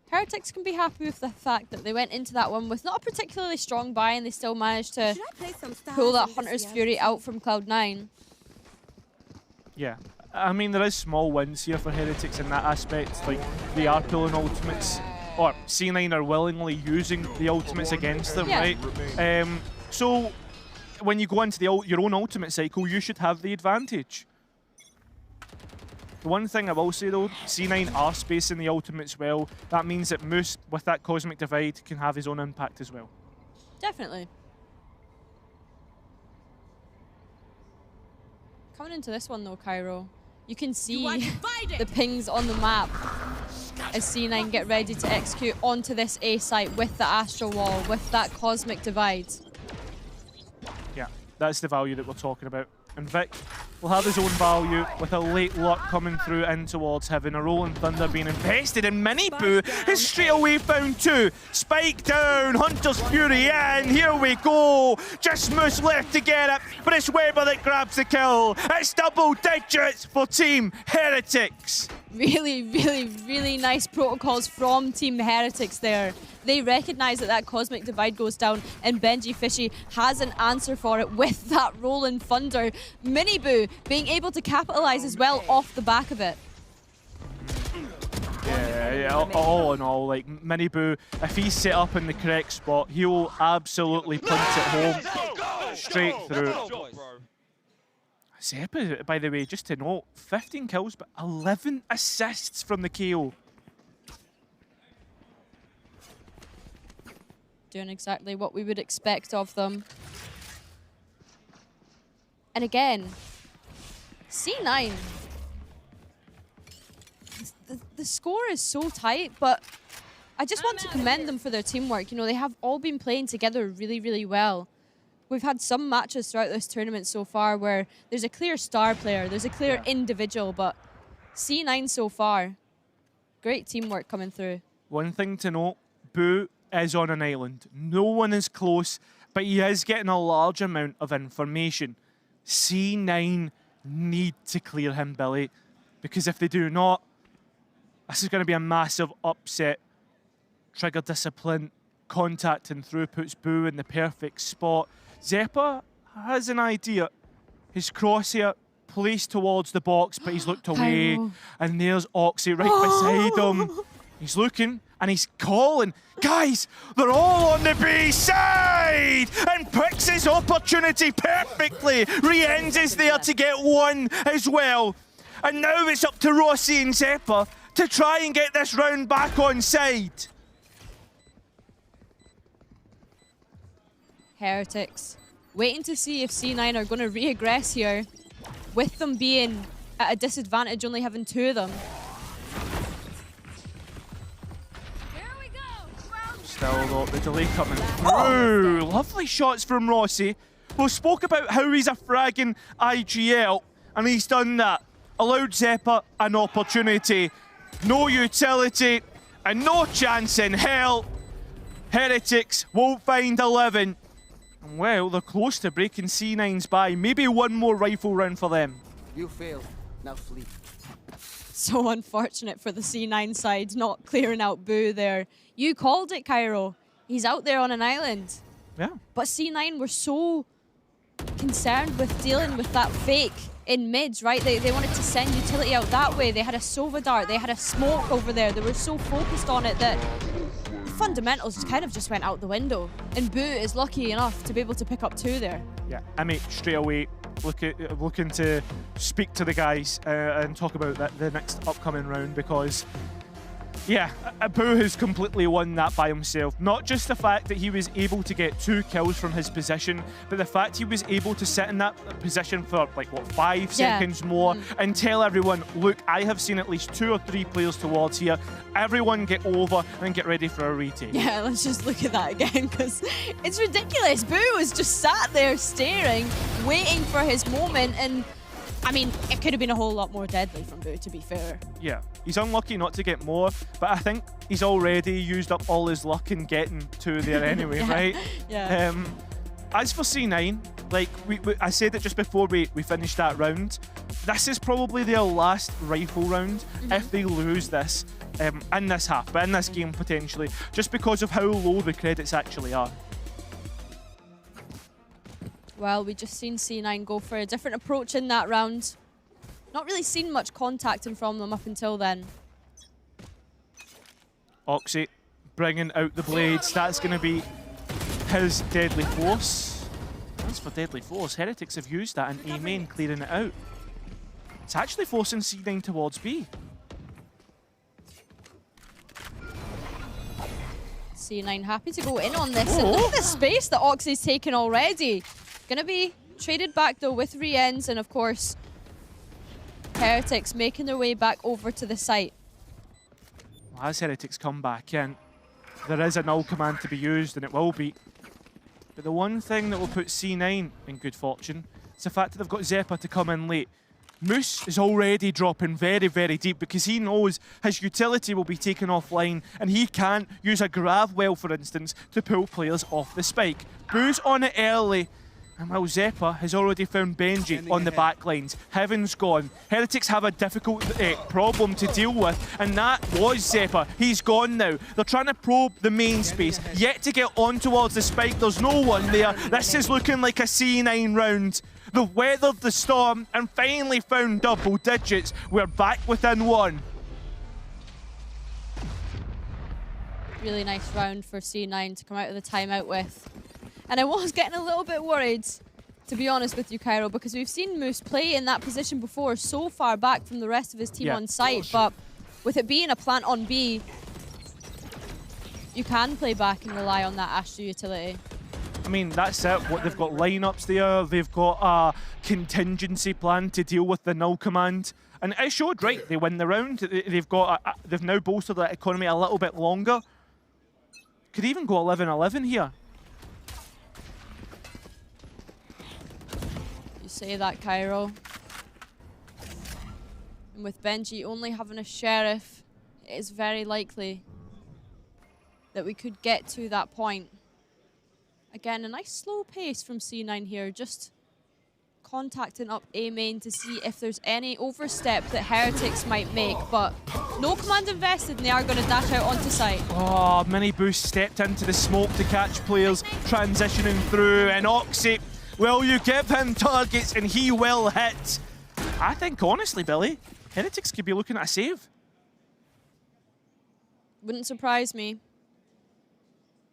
Heretics can be happy with the fact that they went into that one with not a particularly strong buy, and they still managed to pull that Hunter's Fury out from Cloud9. Yeah, I mean, there is small wins here for Heretics in that aspect. Like, they are pulling ultimates, or C9 are willingly using the ultimates against them, right? So, when you go into your own ultimate cycle, you should have the advantage. The one thing I will say though, C9 are spacing the ultimates well. That means that Moose, with that Cosmic Divide, can have his own impact as well. Definitely. Coming into this one though, Cairo, you can see the pings on the map as C9 get ready to execute onto this A site with the Astral Wall, with that Cosmic Divide. Yeah, that's the value that we're talking about. And Vic will have his own value with a late luck coming through in towards heaven. A Rolling Thunder being invested in. Miniboo has straight away found 2. Spike down, Hunter's Fury in. Here we go. Just Moose left to get it, but it's Weber that grabs the kill. It's double digits for Team Heretics. Really, really, really nice protocols from Team Heretics there. They recognise that that Cosmic Divide goes down, and Benjyfishy has an answer for it with that Rolling Thunder. Miniboo being able to capitalise as well off the back of it. Yeah, all in all, like, Miniboo, if he's set up in the correct spot, he will absolutely punch it home straight through. Zeppa, by the way, just to note, 15 kills, but 11 assists from the KO. Doing exactly what we would expect of them. And again, C9. The score is so tight, but I just want to commend them for their teamwork. You know, they have all been playing together really, really well. We've had some matches throughout this tournament so far where there's a clear star player, there's a clear individual, but C9 so far, great teamwork coming through. One thing to note, Boo is on an island. No one is close, but he is getting a large amount of information. C9 need to clear him, Billy, because if they do not, this is going to be a massive upset. Trigger discipline, contacting through puts Boo in the perfect spot. Zeppa has an idea. His crosshair placed towards the box, but he's looked away. And there's Oxy right beside him. He's looking and he's calling. Guys, they're all on the B side! And picks his opportunity perfectly. Rienz is there to get one as well. And now it's up to Rossi and Zeppa to try and get this round back on side. Heretics waiting to see if C9 are going to reaggress here, with them being at a disadvantage, only having 2 of them. Still though, the delay coming through. Lovely shots from Rossi. We spoke about how he's a fragging IGL, and he's done that. Allowed Zeppa an opportunity. No utility, and no chance in hell. Heretics won't find 11. And well, they're close to breaking C9's by. Maybe one more rifle round for them. You failed. Now flee. So unfortunate for the C9 side, not clearing out Boo there. You called it, Cairo. He's out there on an island. Yeah. But C9 were so concerned with dealing with that fake in mids, right? They wanted to send utility out that way. They had a Sova dart, they had a smoke over there. They were so focused on it that the fundamentals kind of just went out the window. And Boo is lucky enough to be able to pick up 2 there. Yeah, I mean, straight away, looking to speak to the guys and talk about the next upcoming round, because yeah, Boo has completely won that by himself. Not just the fact that he was able to get 2 kills from his position, but the fact he was able to sit in that position for like, what, 5 seconds more and tell everyone, look, I have seen at least 2 or 3 players towards here. Everyone get over and get ready for a retake. Yeah, let's just look at that again, because it's ridiculous. Boo was just sat there staring, waiting for his moment, and I mean, it could have been a whole lot more deadly from Boo, to be fair. Yeah, he's unlucky not to get more, but I think he's already used up all his luck in getting 2 there anyway, right? Yeah. As for C9, like I said it just before we finished that round, this is probably their last rifle round if they lose this in this half, but in this game potentially, just because of how low the credits actually are. Well, we just seen C9 go for a different approach in that round. Not really seen much contacting from them up until then. Oxy bringing out the blades. That's going to be his deadly force. As for deadly force, Heretics have used that in A main, clearing it out. It's actually forcing C9 towards B. C9 happy to go in on this. And look at the space that Oxy's taken already. Gonna be traded back though with Rienz, and of course Heretics making their way back over to the site. Well, as Heretics come back in, there is a null command to be used, and it will be. But the one thing that will put C9 in good fortune is the fact that they've got Zeppa to come in late. Moose is already dropping very, very deep because he knows his utility will be taken offline, and he can't use a grab well, for instance, to pull players off the spike. Boo's on it early. And while Zeppa has already found Benji on the back lines, Heaven's gone. Heretics have a difficult problem to deal with, and that was Zeppa. He's gone now. They're trying to probe the main space, yet to get on towards the spike. There's no one there. This is looking like a C9 round. They've weathered the storm and finally found double digits. We're back within 1. Really nice round for C9 to come out of the timeout with. And I was getting a little bit worried, to be honest with you, Cairo, because we've seen Moose play in that position before, so far back from the rest of his team on site. But with it being a plant on B, you can play back and rely on that Astra utility. I mean, that's it. They've got lineups there. They've got a contingency plan to deal with the null command. And it showed, right? They win the round. They've now bolstered that economy a little bit longer. Could even go 11-11 here. Say that, Cairo. And with Benji only having a sheriff, it is very likely that we could get to that point. Again, a nice slow pace from C9 here, just contacting up A main to see if there's any overstep that Heretics might make, but no command invested, and they are going to dash out onto site. Oh, Mini Boost stepped into the smoke to catch players transitioning through, and Oxy, well, you give him targets and he will hit. I think, honestly, Billy, Heretics could be looking at a save. Wouldn't surprise me.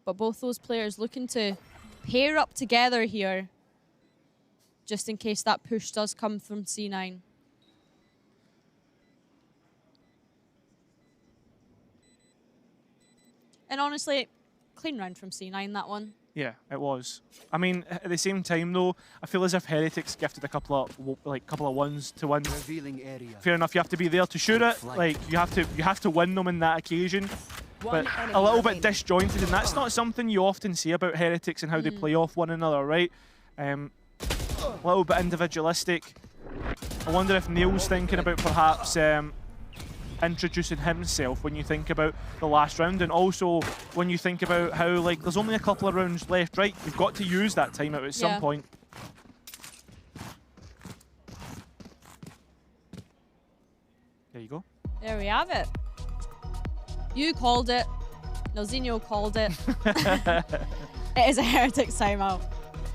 But both those players looking to pair up together here, just in case that push does come from C9. And honestly, clean round from C9, that one. Yeah, it was. I mean, at the same time though, I feel as if Heretics gifted a couple of ones to win. Fair enough, you have to be there to shoot it. Like you have to win them in that occasion. But a little bit disjointed, and that's not something you often see about Heretics and how they play off one another, right? A little bit individualistic. I wonder if Neil's thinking about perhaps introducing himself when you think about the last round, and also when you think about how like there's only a couple of rounds left, right? You've got to use that time out at some point. There you go. There we have it. You called it. Nelzinho called it. It is a Heretics timeout.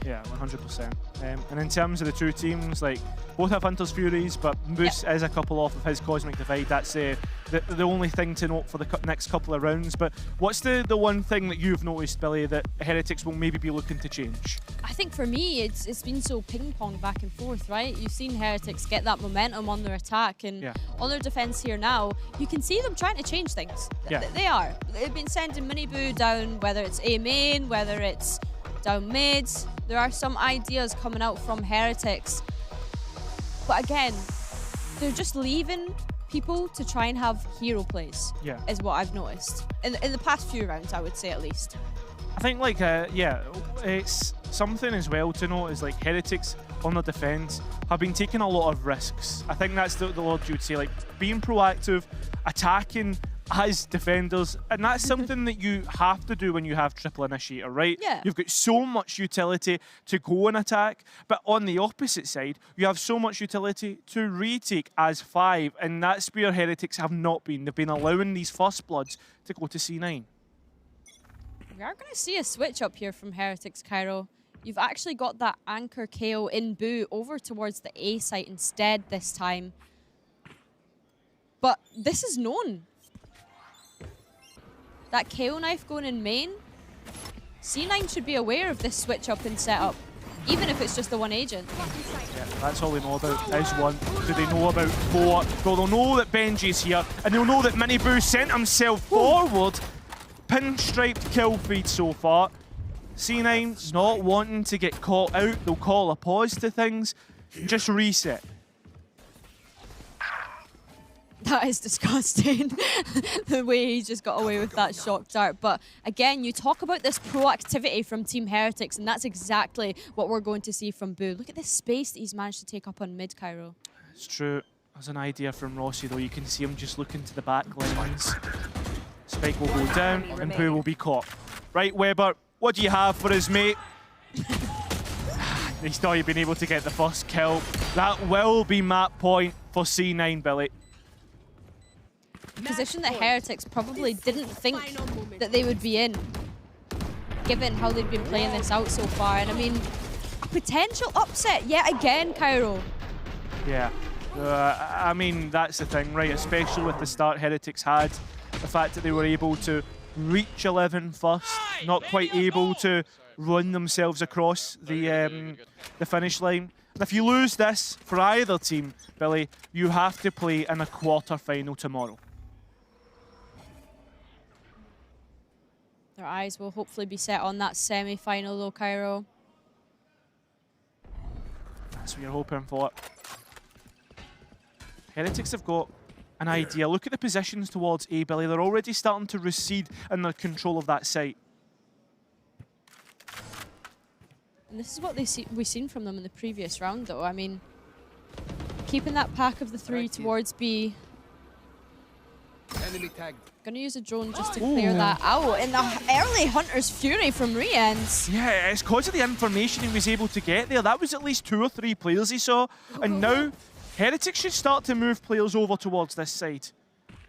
Yeah, 100%. And in terms of the two teams, like both have Hunter's Furies, but Moose is a couple off of his Cosmic Divide. That's the only thing to note for the next couple of rounds. But what's the one thing that you've noticed, Billy, that Heretics will maybe be looking to change? I think for me, it's been so ping-pong back and forth, right? You've seen Heretics get that momentum on their attack, and on their defense here now, you can see them trying to change things. They are. They've been sending Miniboo down, whether it's A main, whether it's down mid. There are some ideas coming out from Heretics. But again, they're just leaving people to try and have hero plays, is what I've noticed. In the past few rounds, I would say at least. I think like, it's something as well to note is like Heretics on their defense have been taking a lot of risks. I think that's the Lord you would say, like being proactive, attacking as defenders, and that's something that you have to do when you have triple initiator, right? Yeah. You've got so much utility to go and attack, but on the opposite side, you have so much utility to retake as 5, and that's where Heretics have not been. They've been allowing these first bloods to go to C9. We are going to see a switch up here from Heretics, Cairo. You've actually got that anchor KO in Boo over towards the A site instead this time. But this is known. That KO knife going in main, C9 should be aware of this switch up and setup, even if it's just the one agent. Yeah, that's all they know about is one. Do they know about 4? Well, they'll know that Benji's here, and they'll know that Miniboo sent himself forward. Pinstriped kill feed so far. C9 not wanting to get caught out. They'll call a pause to things. Just reset. That is disgusting, the way he just got away with that shock dart. But again, you talk about this proactivity from Team Heretics, and that's exactly what we're going to see from Boo. Look at this space that he's managed to take up on mid, Cairo. It's true. There's an idea from Rossi, though. You can see him just looking to the back lines. Spike will go down, and Boo will be caught. Right, Weber, what do you have for his mate? He's not even able to get the first kill. That will be map point for C9, Billy. Position that Heretics probably didn't think that they would be in, given how they've been playing this out so far. And I mean, a potential upset yet again, Cairo. Yeah, I mean, that's the thing, right? Especially with the start Heretics had, the fact that they were able to reach 11 first, not quite able to run themselves across the finish line. And if you lose this for either team, Billy, you have to play in a quarter-final tomorrow. Their eyes will hopefully be set on that semi-final though, Cairo. That's what you're hoping for. Heretics have got an idea. Look at the positions towards A, Billy. They're already starting to recede in their control of that site. And this is what we've seen from them in the previous round though. I mean, keeping that pack of the 3 towards B. Enemy tagged. Gonna use a drone just to clear that out. In the early Hunter's Fury from Riens. Yeah, it's because of the information he was able to get there. That was at least 2 or 3 players he saw. And now, Heretics should start to move players over towards this side.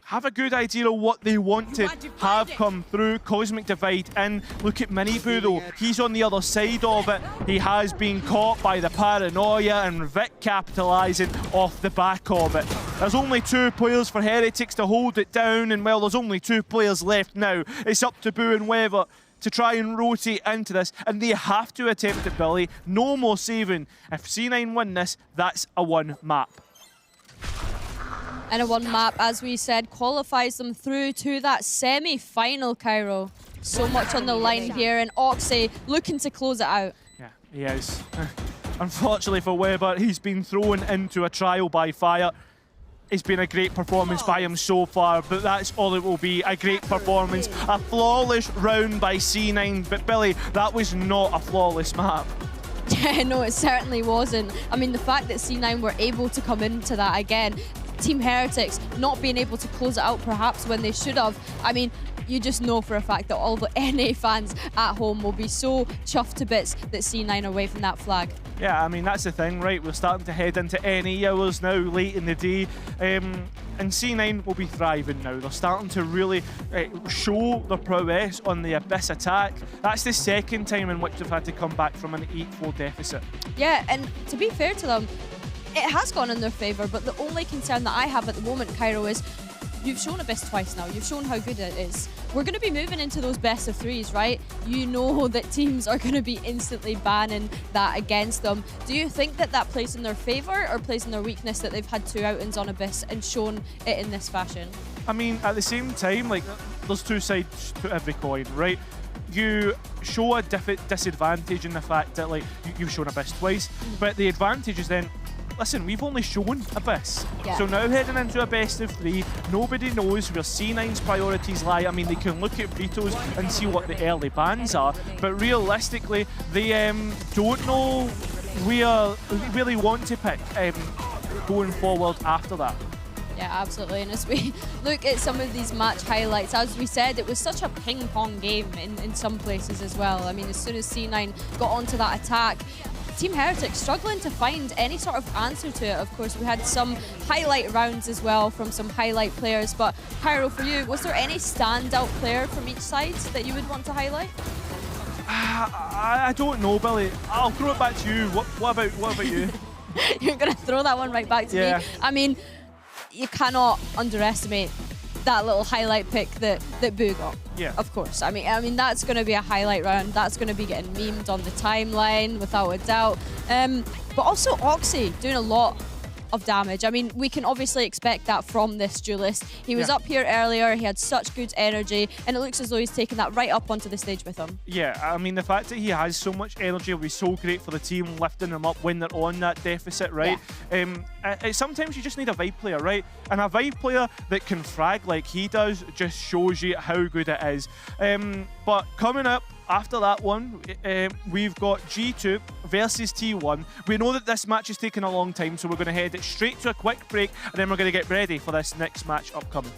have a good idea of what they want to have come through. Cosmic Divide in. Look at Miniboo though. He's on the other side of it. He has been caught by the paranoia, and Vic capitalising off the back of it. There's only 2 players for Heretics to hold it down, and well, there's only 2 players left now. It's up to Boo and Weather to try and rotate into this, and they have to attempt it, Billy. No more saving. If C9 win this, that's a 1 map. And a 1 map, as we said, qualifies them through to that semi-final, Cairo. So much on the line here, and Oxy looking to close it out. Yeah, he is. Unfortunately for Weber, he's been thrown into a trial by fire. It's been a great performance by him so far, but that's all it will be, a great performance. A flawless round by C9, but Billy, that was not a flawless map. Yeah, no, it certainly wasn't. I mean, the fact that C9 were able to come into that again, Team Heretics not being able to close it out perhaps when they should have. I mean, you just know for a fact that all the NA fans at home will be so chuffed to bits that C9 are waving that flag. Yeah, I mean, that's the thing, right? We're starting to head into NA hours now, late in the day. And C9 will be thriving now. They're starting to really show their prowess on the Abyss attack. That's the second time in which they've had to come back from an 8-4 deficit. Yeah, and to be fair to them, it has gone in their favour, but the only concern that I have at the moment, Cairo, is you've shown Abyss twice now. You've shown how good it is. We're going to be moving into those best of 3s, right? You know that teams are going to be instantly banning that against them. Do you think that that plays in their favour or plays in their weakness that they've had 2 outings on Abyss and shown it in this fashion? I mean, at the same time, like, there's 2 sides to every coin, right? You show a disadvantage in the fact that, like, you've shown Abyss twice, but the advantage is then, listen, we've only shown Abyss. Yeah. So now heading into a best of 3, nobody knows where C9's priorities lie. I mean, they can look at vetoes and see what the early bans are, but realistically, they don't know where they want to pick going forward after that. Yeah, absolutely. And as we look at some of these match highlights, as we said, it was such a ping-pong game in some places as well. I mean, as soon as C9 got onto that attack, Team Heretics struggling to find any sort of answer to it. Of course, we had some highlight rounds as well from some highlight players, but Cairo, for you, was there any standout player from each side that you would want to highlight? I don't know, Billy. I'll throw it back to you. What about you? You're going to throw that one right back to me? I mean, you cannot underestimate that little highlight pick that Boo got. Yeah. Of course. I mean that's going to be a highlight round. That's going to be getting memed on the timeline without a doubt. But also Oxy doing a lot of damage. I mean, we can obviously expect that from this duelist. He was up here earlier, he had such good energy, and it looks as though he's taken that right up onto the stage with him. Yeah, I mean, the fact that he has so much energy will be so great for the team, lifting them up when they're on that deficit, right? Yeah. Sometimes you just need a vibe player, right? And a vibe player that can frag like he does just shows you how good it is. But coming up, after that one, we've got G2 versus T1. We know that this match is taking a long time, so we're going to head it straight to a quick break, and then we're going to get ready for this next match upcoming.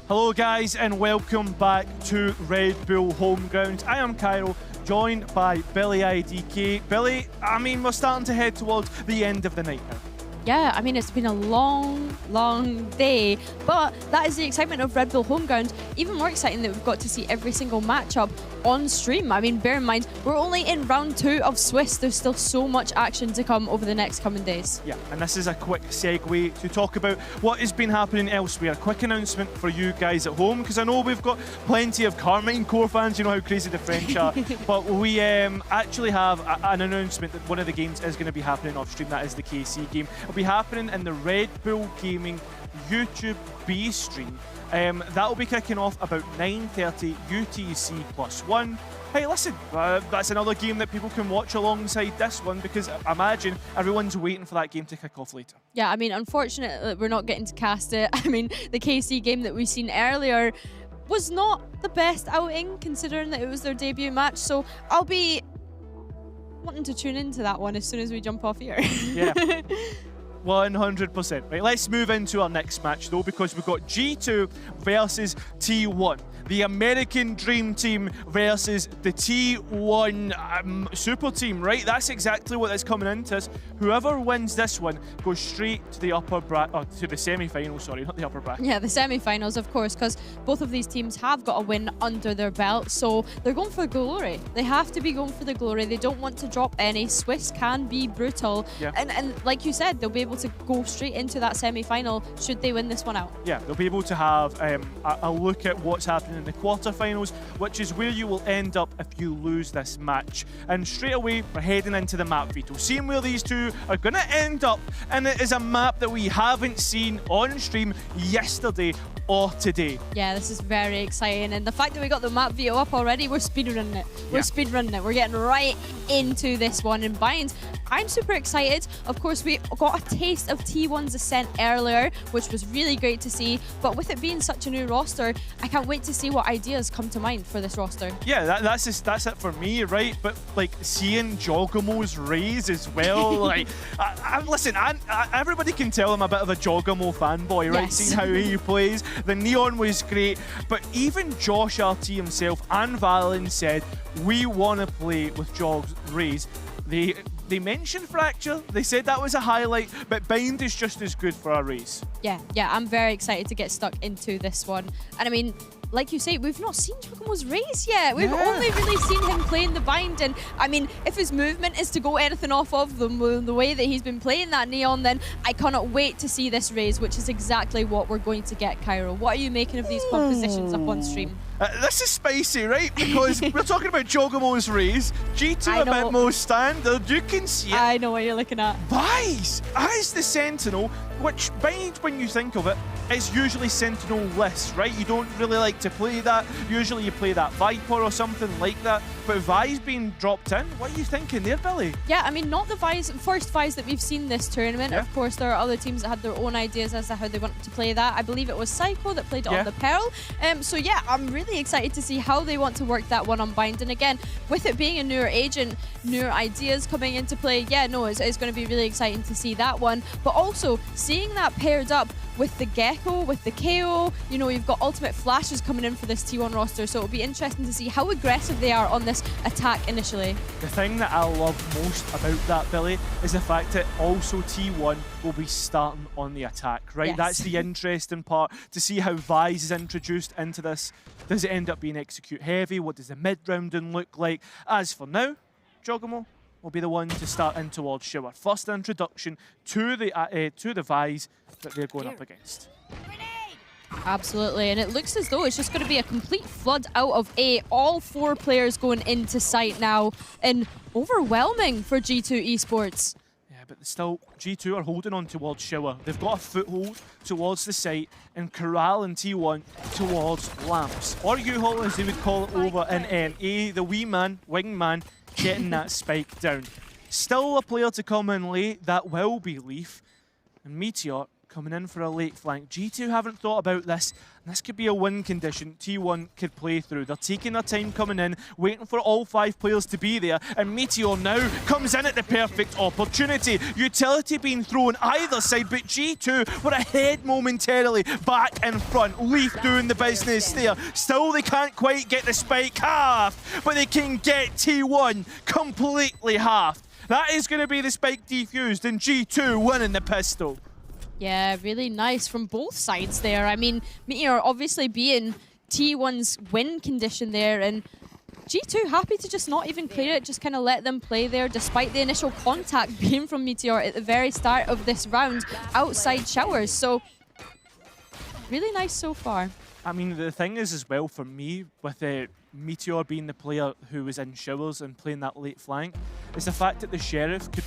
Hello guys and welcome back to Red Bull Homeground. I am Cairo, joined by Billy IDK. Billy, I mean, we're starting to head towards the end of the night now. Yeah, I mean, it's been a long, long day, but that is the excitement of Red Bull Homeground. Even more exciting that we've got to see every single matchup on stream. I mean, bear in mind, we're only in round 2 of Swiss. There's still so much action to come over the next coming days. Yeah, and this is a quick segue to talk about what has been happening elsewhere. A quick announcement for you guys at home, because I know we've got plenty of Karmine Corp fans, you know how crazy the French are, but we actually have an announcement that one of the games is going to be happening off stream. That is the KC game. It'll be happening in the Red Bull Gaming YouTube B stream. That will be kicking off about 9:30 UTC +1. Hey, listen, that's another game that people can watch alongside this one, because I imagine everyone's waiting for that game to kick off later. Yeah, I mean, unfortunately, we're not getting to cast it. I mean, the KC game that we've seen earlier was not the best outing, considering that it was their debut match, so I'll be wanting to tune into that one as soon as we jump off here. Yeah. 100%. Right, let's move into our next match though, because we've got G2 versus T1. The American Dream Team versus the T1 Super Team, right? That's exactly what is coming into us. Whoever wins this one goes straight to the upper bracket, to the semi-final, sorry, not the upper bracket. Yeah, the semi-finals, of course, because both of these teams have got a win under their belt, so they're going for glory. They have to be going for the glory. They don't want to drop any. Swiss can be brutal. Yeah. And like you said, they'll be able to go straight into that semi-final should they win this one out. Yeah, they'll be able to have a look at what's happening in the quarterfinals, which is where you will end up if you lose this match. And straight away, we're heading into the map veto, seeing where these two are going to end up. And it is a map that we haven't seen on stream yesterday or today. Yeah, this is very exciting, and the fact that we got the map veto up already, we're speedrunning it. We're speedrunning it. We're getting right into this one. And Binds, I'm super excited. Of course, we got a taste of T1's Ascent earlier, which was really great to see. But with it being such a new roster, I can't wait to see what ideas come to mind for this roster. Yeah, that's it for me, right? But like seeing Jawgemo's raise as well, like, listen, everybody can tell I'm a bit of a Jawgemo fanboy, right? Yes. Seeing how he plays. The Neon was great, but even Josh RT himself and Valen said, we want to play with Jaw's raise. They mentioned Fracture, they said that was a highlight, but Bind is just as good for a race. Yeah, I'm very excited to get stuck into this one. And I mean, like you say, we've not seen Jawgemo's race yet. We've only really seen him playing the Bind, and I mean, if his movement is to go anything off of the way that he's been playing that Neon, then I cannot wait to see this race, which is exactly what we're going to get, Cairo. What are you making of these compositions up on stream? This is spicy, right? Because we're talking about Jawgemo's raise, G2 a bit more standard, you can see it. I know what you're looking at. Vyze as the Sentinel, which Bind, when you think of it, is usually Sentinel-less, right? You don't really like to play that. Usually you play that Viper or something like that. But Vyze being dropped in, what are you thinking there, Billy? Yeah, I mean, not the first Vyze that we've seen this tournament. Yeah. Of course, there are other teams that had their own ideas as to how they want to play that. I believe it was Psycho that played it on the Pearl. So yeah, I'm really excited to see how they want to work that one on Bind. And again, with it being a newer agent, newer ideas coming into play, yeah, no, it's going to be really exciting to see that one. But also, seeing that paired up with the Gecko, with the KO, you know, you've got ultimate flashes coming in for this T1 roster, so it'll be interesting to see how aggressive they are on this attack initially. The thing that I love most about that, Billy, is the fact that also T1 will be starting on the attack, right? Yes. That's the interesting part, to see how Vyze is introduced into this. Does it end up being execute heavy? What does the mid-rounding look like? As for now, Jawgemo will be the one to start in towards Shower. First introduction to the Vyze that they're going up against. Absolutely, and it looks as though it's just going to be a complete flood out of A. All 4 players going into site now, and overwhelming for G2 Esports. Yeah, but still, G2 are holding on towards Shower. They've got a foothold towards the site, and Corral and T1 towards Lamps. Or U-Haul, as they would call it over in NA, the wee man, wingman, getting that spike down. Still a player to come in late, that will be Leaf. And Meteor coming in for a late flank. G2 haven't thought about this, and this could be a win condition T1 could play through. They're taking their time coming in, waiting for all 5 players to be there, and Meteor now comes in at the perfect opportunity. Utility being thrown either side, but G2 were ahead momentarily, back in front. Leaf doing the business there. Still, they can't quite get the spike half, but they can get T1 completely halved. That is going to be the spike defused, and G2 winning the pistol. Yeah, really nice from both sides there. I mean, Meteor obviously being T1's win condition there, and G2 happy to just not even clear it, just kind of let them play there, despite the initial contact being from Meteor at the very start of this round outside showers. So, really nice so far. I mean, the thing is as well for me, with Meteor being the player who was in showers and playing that late flank, is the fact that the Sheriff could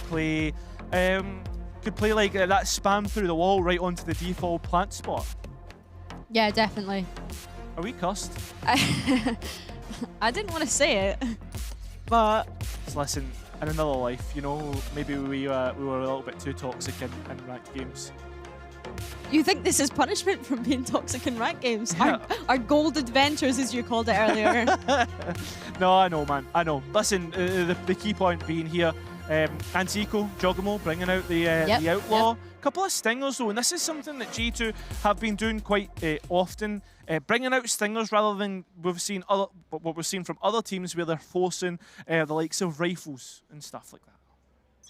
play like that spam through the wall right onto the default plant spot. Yeah, definitely. Are we cussed? I didn't want to say it. But, listen, in another life, you know, maybe we were a little bit too toxic in ranked games. You think this is punishment from being toxic in ranked games? Yeah. Our gold adventures, as you called it earlier. No, I know, man. I know. Listen, the key point being here, Antico, Jawgemo bringing out the Outlaw. Couple of stingers, though, and this is something that G2 have been doing quite often, bringing out stingers rather than what we've seen from other teams where they're forcing the likes of rifles and stuff like that.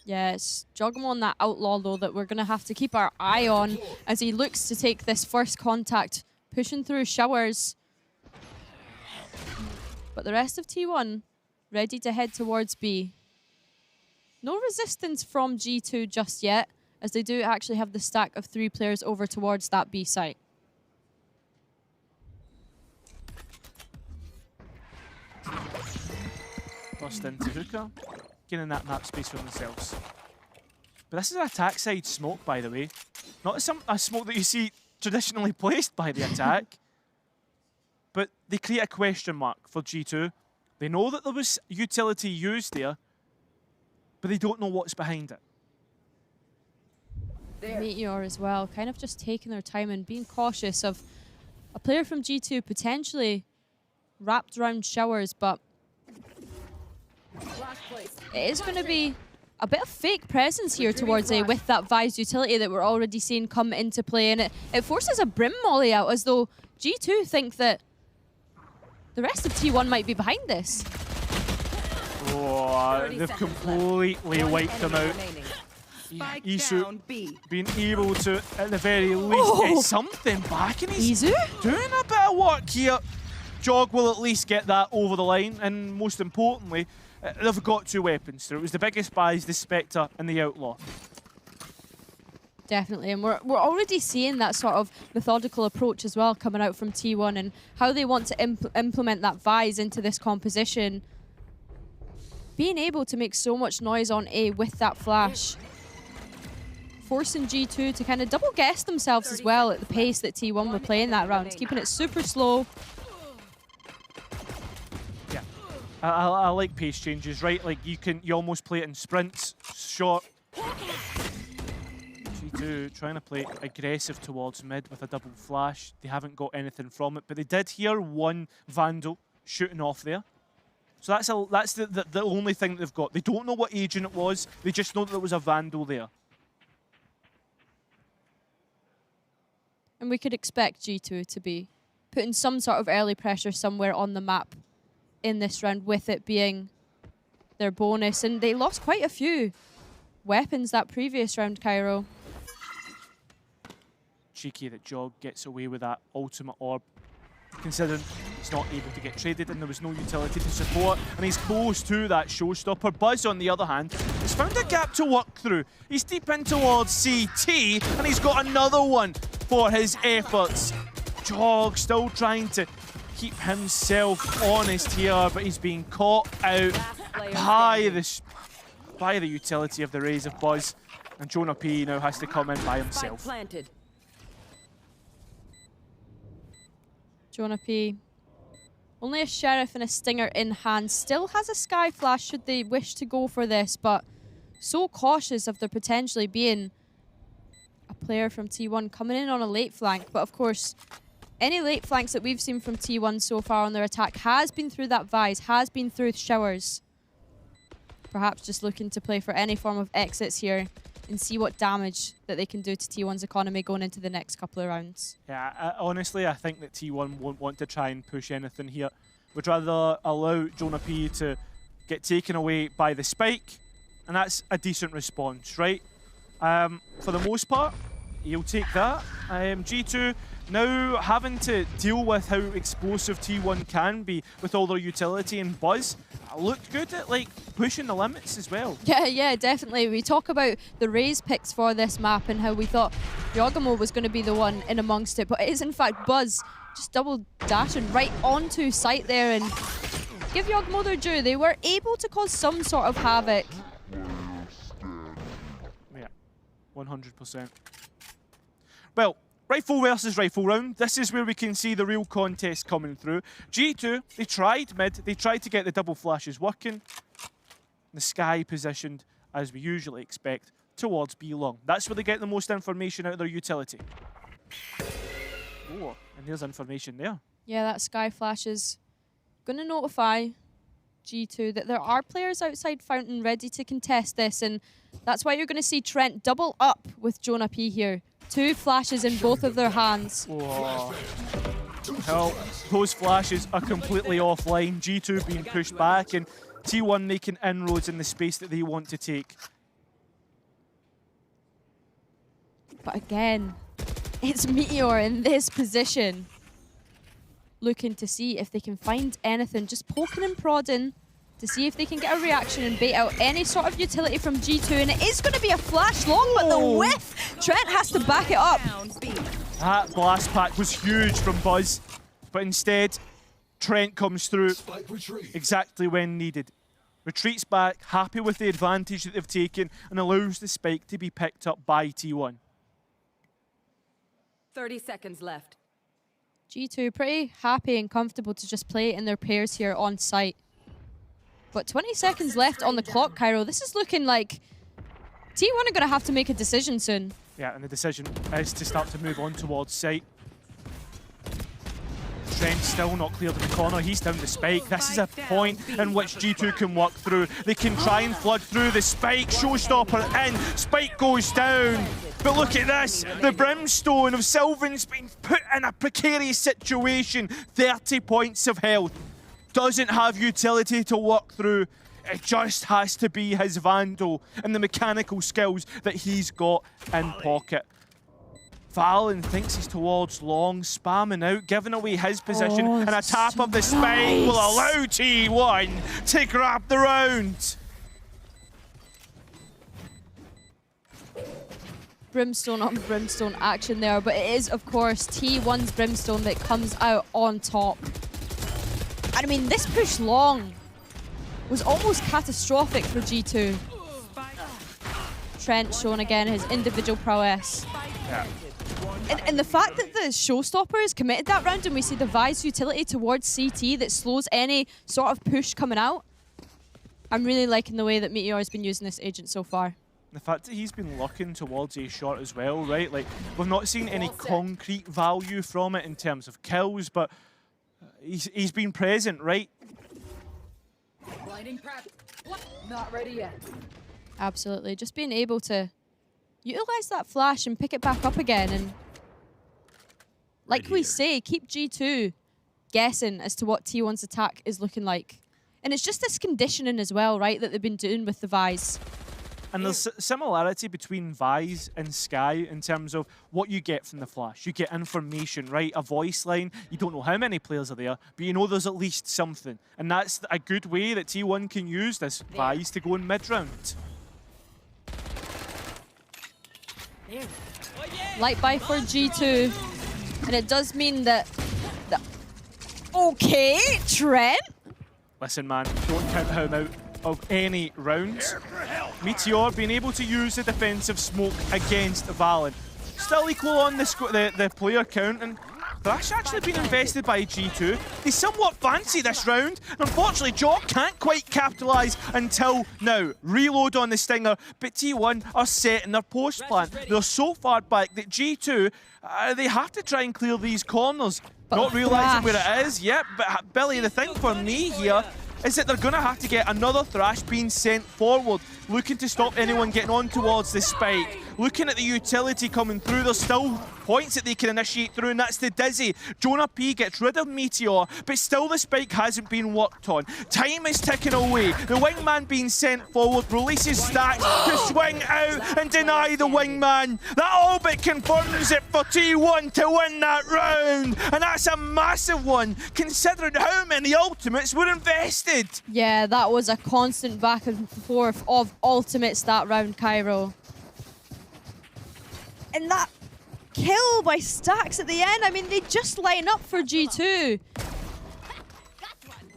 Yeah, it's Jawgemo on that Outlaw, though, that we're going to have to keep our eye on as he looks to take this first contact, pushing through showers. But the rest of T1 ready to head towards B. No resistance from G2 just yet, as they do actually have the stack of 3 players over towards that B site. Bust into Hookah, getting that map space for themselves. But this is an attack side smoke, by the way. Not a smoke that you see traditionally placed by the attack. But they create a question mark for G2. They know that there was utility used there, but they don't know what's behind it. Meteor as well, kind of just taking their time and being cautious of a player from G2 potentially wrapped around showers, but it is going to be a bit of fake presence here towards A with that Vi's utility that we're already seeing come into play, and it forces a Brim molly out as though G2 think that the rest of T1 might be behind this. Oh, they've completely wiped them out. Isu being able to, at the very least, get something back, and he's doing a bit of work here. Jog will at least get that over the line, and most importantly, they've got 2 weapons. So it was the biggest buys, the Spectre and the Outlaw. Definitely, and we're already seeing that sort of methodical approach as well coming out from T1 and how they want to implement that Vise into this composition. Being able to make so much noise on A with that flash. Forcing G2 to kind of double guess themselves as well at the pace that T1 were playing that round, keeping it super slow. Yeah, I like pace changes, right? Like you almost play it in sprints, short. G2 trying to play aggressive towards mid with a double flash. They haven't got anything from it, but they did hear one Vandal shooting off there. So that's the only thing they've got. They don't know what agent it was. They just know that there was a Vandal there. And we could expect G2 to be putting some sort of early pressure somewhere on the map in this round, with it being their bonus. And they lost quite a few weapons that previous round, Cairo. Cheeky that Jog gets away with that ultimate orb, considering he's not able to get traded and there was no utility to support, and he's close to that showstopper. Buzz, on the other hand, has found a gap to work through. He's deep in towards CT, and he's got another one for his efforts. Jog still trying to keep himself honest here, but he's being caught out by the utility of the Rays of Buzz, and Jonah P now has to come in by himself. Jonah P, only a Sheriff and a Stinger in hand, still has a Sky Flash should they wish to go for this, but so cautious of there potentially being a player from T1 coming in on a late flank. But of course, any late flanks that we've seen from T1 so far on their attack has been through that Vise, has been through showers. Perhaps just looking to play for any form of exits here and see what damage that they can do to T1's economy going into the next couple of rounds. Yeah, honestly, I think that T1 won't want to try and push anything here. Would rather allow Jonah P to get taken away by the spike, and that's a decent response, right? For the most part, he'll take that. G2 now having to deal with how explosive T1 can be with all their utility and buzz. Looked good at like pushing the limits as well. Yeah, definitely. We talk about the Raze picks for this map and how we thought Jawgemo was going to be the one in amongst it, but it is in fact Buzz just double dashing right onto site there, and give Jawgemo their due. They were able to cause some sort of havoc. Yeah, 100%. Well, rifle versus rifle round. This is where we can see the real contest coming through. G2, they tried mid, they tried to get the double flashes working. The Sky positioned, as we usually expect, towards B long. That's where they get the most information out of their utility. Oh, and there's information there. Yeah, that Sky flash is going to notify G2 that there are players outside Fountain ready to contest this, and that's why you're going to see Trent double up with Jonah P here. 2 flashes in both of their hands. Whoa. Well, those flashes are completely offline. G2 being pushed back and T1 making inroads in the space that they want to take. But again, it's Meteor in this position, looking to see if they can find anything, just poking and prodding to see if they can get a reaction and bait out any sort of utility from G2. And it is going to be a flash long, but the whiff, Trent has to back it up. That blast pack was huge from Buzz, but instead, Trent comes through exactly when needed. Retreats back, happy with the advantage that they've taken, and allows the spike to be picked up by T1. 30 seconds left. G2 pretty happy and comfortable to just play in their pairs here on site. But 20 seconds left on the clock, Cairo. This is looking like T1 are going to have to make a decision soon. Yeah, and the decision is to start to move on towards site. Trent's still not cleared in the corner. He's down the spike. This is a point in which G2 can work through. They can try and flood through the spike. Showstopper in. Spike goes down. But look at this. The Brimstone of Sylvan's been put in a precarious situation. 30 points of health. Doesn't have utility to work through. It just has to be his Vandal and the mechanical skills that he's got in pocket. Valen thinks he's towards long, spamming out, giving away his position, and a tap of the spike will allow T1 to grab the round. Brimstone on Brimstone action there, but it is, of course, T1's Brimstone that comes out on top. And I mean, this push long was almost catastrophic for G2. Trent showing again his individual prowess. Yeah. And the fact that the Showstopper is committed that round and we see the Vise utility towards CT that slows any sort of push coming out. I'm really liking the way that Meteor has been using this agent so far. The fact that he's been looking towards a shot as well, right? Like, we've not seen any concrete value from it in terms of kills, but he's been present, right? Blinding prep. Not ready yet. Absolutely. Just being able to utilize that flash and pick it back up again, and like we say, keep G2 guessing as to what T1's attack is looking like. And it's just this conditioning as well, right, that they've been doing with the Vise. And there's similarity between Vise and Sky in terms of what you get from the flash. You get information, right? A voice line. You don't know how many players are there, but you know there's at least something. And that's a good way that T1 can use this Vise to go in mid-round. Light buy for G2. And it does mean that... Okay, Trent? Listen, man, don't count him out of any rounds. Meteor being able to use the defensive smoke against Valen. Still equal on the player count, and Thrash actually been invested by G2. They somewhat fancy this round. And unfortunately, Jaw can't quite capitalise until now. Reload on the Stinger, but T1 are set in their post plan. They're so far back that G2, they have to try and clear these corners. But not realising where it is. Yep, but Billy, the thing for me here is that they're going to have to get another Thrash being sent forward, looking to stop anyone getting on towards the spike. Looking at the utility coming through, there's still points that they can initiate through, and that's the Dizzy. Jonah P gets rid of Meteor, but still the spike hasn't been worked on. Time is ticking away. The wingman being sent forward, releases Stacks to swing out and deny the wingman. That all but confirms it for T1 to win that round, and that's a massive one, considering how many ultimates were invested. Yeah, that was a constant back and forth of ultimates that round, Cairo. And that kill by Stacks at the end, I mean, they just line up for G2.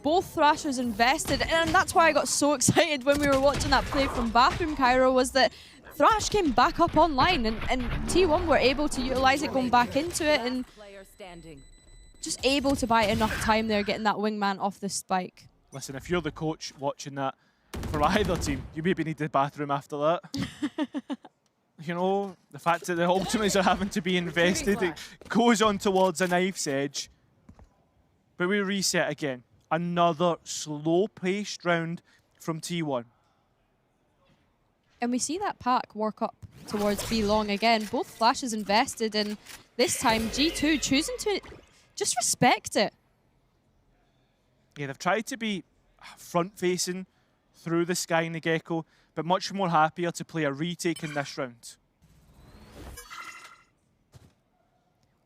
Both Thrashers invested, and that's why I got so excited when we were watching that play from Bathroom, Cairo, was that Thrash came back up online, and T1 were able to utilise it, going back into it, and just able to buy enough time there, getting that wingman off the spike. Listen, if you're the coach watching that for either team, you maybe need the bathroom after that. You know, the fact that the ultimates are having to be invested, it goes on towards a knife's edge. But we reset again. Another slow-paced round from T1. And we see that pack work up towards B long again. Both flashes invested, and this time G2 choosing to just respect it. Yeah, they've tried to be front-facing through the Sky and the Gecko, but much more happier to play a retake in this round.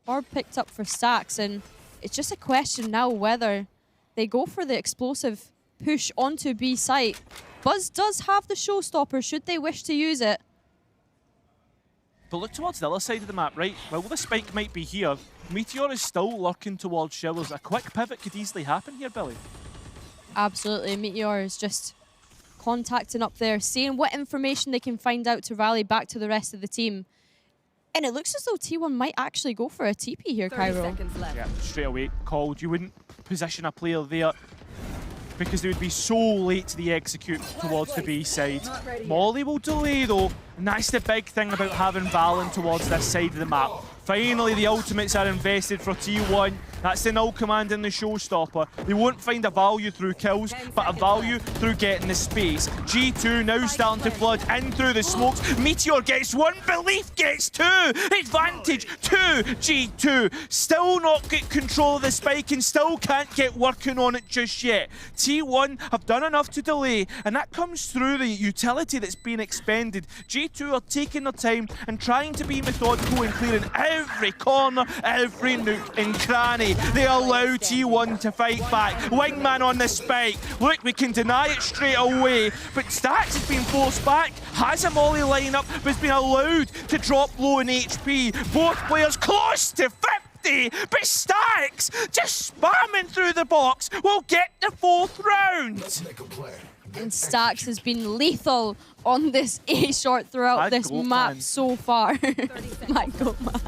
Orb picked up for Stacks, and it's just a question now whether they go for the explosive push onto B site. Buzz does have the showstopper should they wish to use it. But look towards the other side of the map, right? While the spike might be here, Meteor is still lurking towards Shivers. A quick pivot could easily happen here, Billy. Absolutely. Meteor is just contacting up there, seeing what information they can find out to rally back to the rest of the team. And it looks as though T1 might actually go for a TP here, Cairo. Yeah, straight away called. You wouldn't position a player there because they would be so late to the execute towards the B side. Molly will delay though, and that's the big thing about having Valen towards this side of the map. Finally, the ultimates are invested for T1. That's the null command in the showstopper. They won't find a value through kills, but a value through getting the space. G2 now starting to flood in through the smokes. Meteor gets one, Belief gets two. Advantage to G2. Still not get control of the spike and still can't get working on it just yet. T1 have done enough to delay, and that comes through the utility that's been expended. G2 are taking their time and trying to be methodical and clearing every corner, every nook and cranny. They allow T1 to fight back. Wingman on the spike. Look, we can deny it straight away, but Stacks has been forced back. Has a molly lineup, but has been allowed to drop low in HP. Both players close to 50, but Stacks just spamming through the box will get the 4th round. And Stacks has been lethal on this A short throughout this map so far. My God, man.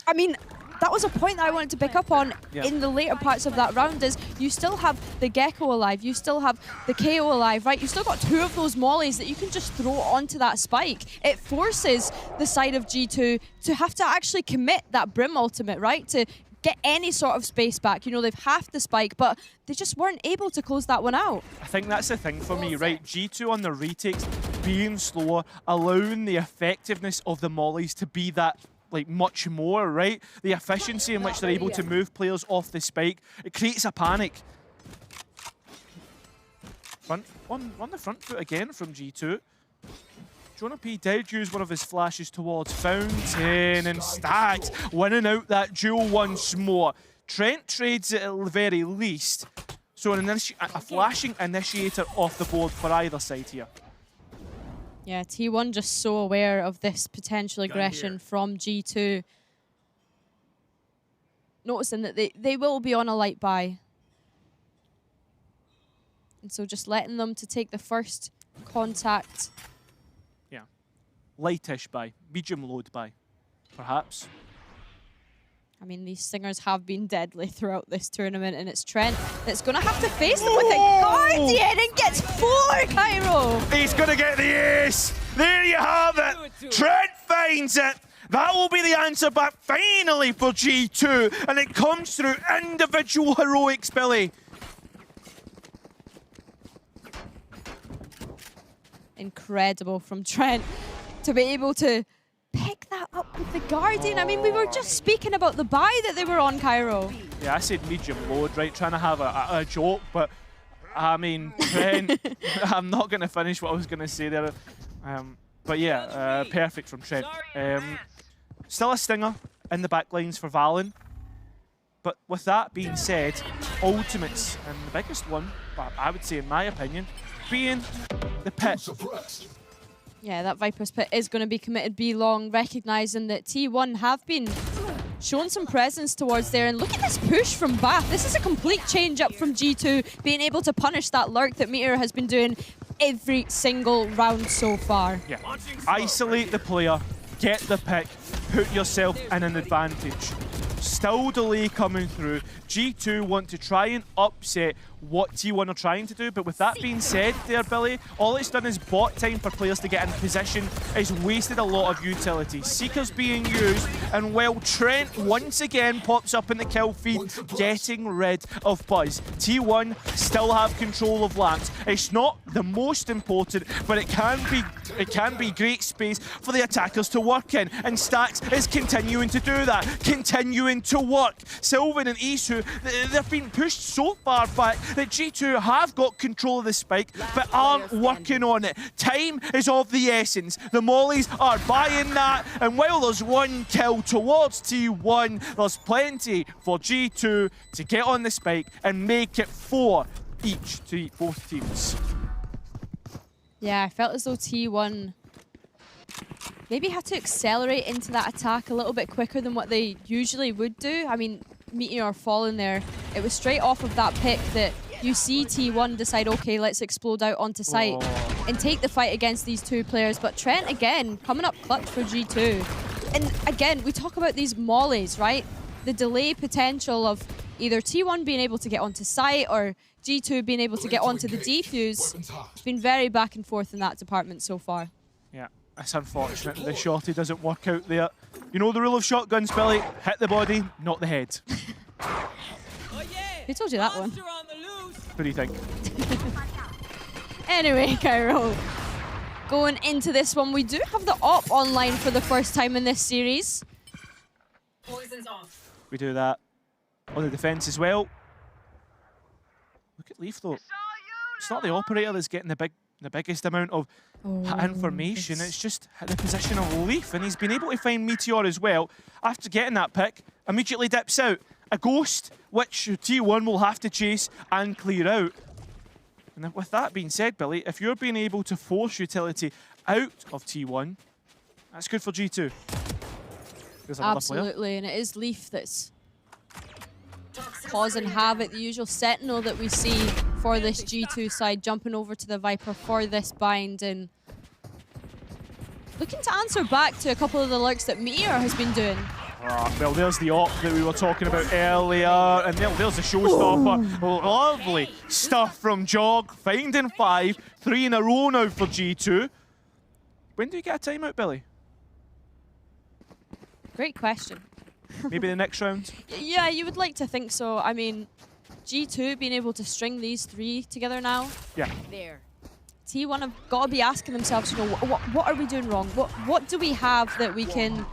I mean, that was a point that I wanted to pick up on in the later parts of that round is you still have the Gecko alive, you still have the KO alive, right? You still got 2 of those mollies that you can just throw onto that spike. It forces the side of G2 to have to actually commit that Brim ultimate, right? To get any sort of space back. You know, they've halved the spike, but they just weren't able to close that one out. I think that's the thing for me, right? G2 on the retakes, being slower, allowing the effectiveness of the mollies to be that like much more, right? The efficiency in which they're able to move players off the spike, it creates a panic. On the front foot again from G2. Jonah P did use one of his flashes towards Fountain, and Stacks winning out that duel once more. Trent trades it at the very least. So a flashing initiator off the board for either side here. Yeah, T1 just so aware of this potential aggression from G2. Noticing that they will be on a light buy. And so just letting them to take the first contact. Lightish buy, medium load buy, perhaps. I mean, these singers have been deadly throughout this tournament, and it's Trent that's going to have to face them with a Guardian and gets 4, Cairo! He's going to get the ace! There you have it! Trent finds it! That will be the answer back finally for G2, and it comes through individual heroics, Billy. Incredible from Trent to be able to pick that up with the Guardian. I mean, we were just speaking about the buy that they were on, Cairo. Yeah, I said medium load, right? Trying to have a joke, but I mean, Trent, I'm not going to finish what I was going to say there. But yeah, perfect from Trent. Still a stinger in the backlines for Valen. But with that being said, ultimates, and the biggest one, I would say in my opinion, being the pit. Yeah, that Viper's Pit is going to be committed B long, recognising that T1 have been shown some presence towards there. And look at this push from Bath. This is a complete change up from G2, being able to punish that lurk that Meteor has been doing every single round so far. Yeah, isolate the player, get the pick, put yourself in an advantage. Still delay coming through. G2 want to try and upset what T1 are trying to do, but with that being said there, Billy, all it's done is bought time for players to get in position. It's wasted a lot of utility. Seeker's being used, and while Trent once again pops up in the kill feed, getting rid of Buzz. T1 still have control of lamps. It's not the most important, but it can be great space for the attackers to work in, and Stacks is continuing to do that, continuing to work. Sylvan and Isu, they've been pushed so far back that G2 have got control of the spike, but aren't working on it. Time is of the essence. The Mollies are buying that, and while there's 1 kill towards T1, there's plenty for G2 to get on the spike and make it 4 each to both teams. Yeah, I felt as though T1 maybe had to accelerate into that attack a little bit quicker than what they usually would do. I mean, Meteor falling there, it was straight off of that pick that you see T1 decide, okay, let's explode out onto site and take the fight against these 2 players. But Trent, again, coming up clutch for G2. And again, we talk about these mollies, right? The delay potential of either T1 being able to get onto site or G2 being able to get onto the defuse. It's been very back and forth in that department so far. Yeah, it's unfortunate that the shotty doesn't work out there. You know the rule of shotguns, Billy? Hit the body, not the head. Who told you that one? What do you think? Anyway, Cairo, going into this one, we do have the op online for the first time in this series. Poison's off. We do that on the defense as well. Look at Leaf though. It's not the operator that's getting the biggest amount of information. It's just the position of Leaf, and he's been able to find Meteor as well. After getting that pick, immediately dips out. A ghost, which T1 will have to chase and clear out. And with that being said, Billy, if you're being able to force utility out of T1, that's good for G2. There's another Absolutely, player. and it is Leaf that's causing havoc. The usual sentinel that we see for this G2 side, jumping over to the Viper for this bind and looking to answer back to a couple of the lurks that Meteor has been doing. Well, there's the op that we were talking about earlier, and there's the showstopper. Lovely stuff from Jog, finding 5, 3 in a row now for G2. When do you get a timeout, Billy? Great question. Maybe the next round? Yeah, you would like to think so. I mean, G2 being able to string these 3 together now. Yeah. There. T1 have got to be asking themselves, you know, what are we doing wrong? What do we have that we can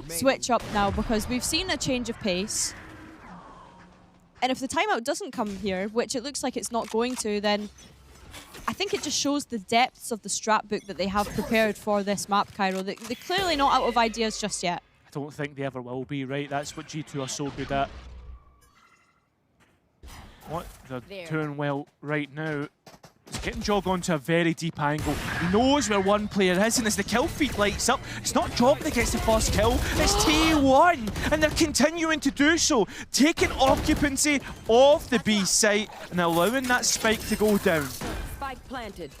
switch up now? Because we've seen a change of pace. And if the timeout doesn't come here, which it looks like it's not going to, then I think it just shows the depths of the strat book that they have prepared for this map, Cairo. They're clearly not out of ideas just yet. I don't think they ever will be, right? That's what G2 are so good at. What they're doing well right now is getting Jog onto a very deep angle. He knows where one player is, and as the kill feed lights up, it's not Jog that gets the first kill, it's T1, and they're continuing to do so, taking occupancy of the B site and allowing that spike to go down. Spike planted.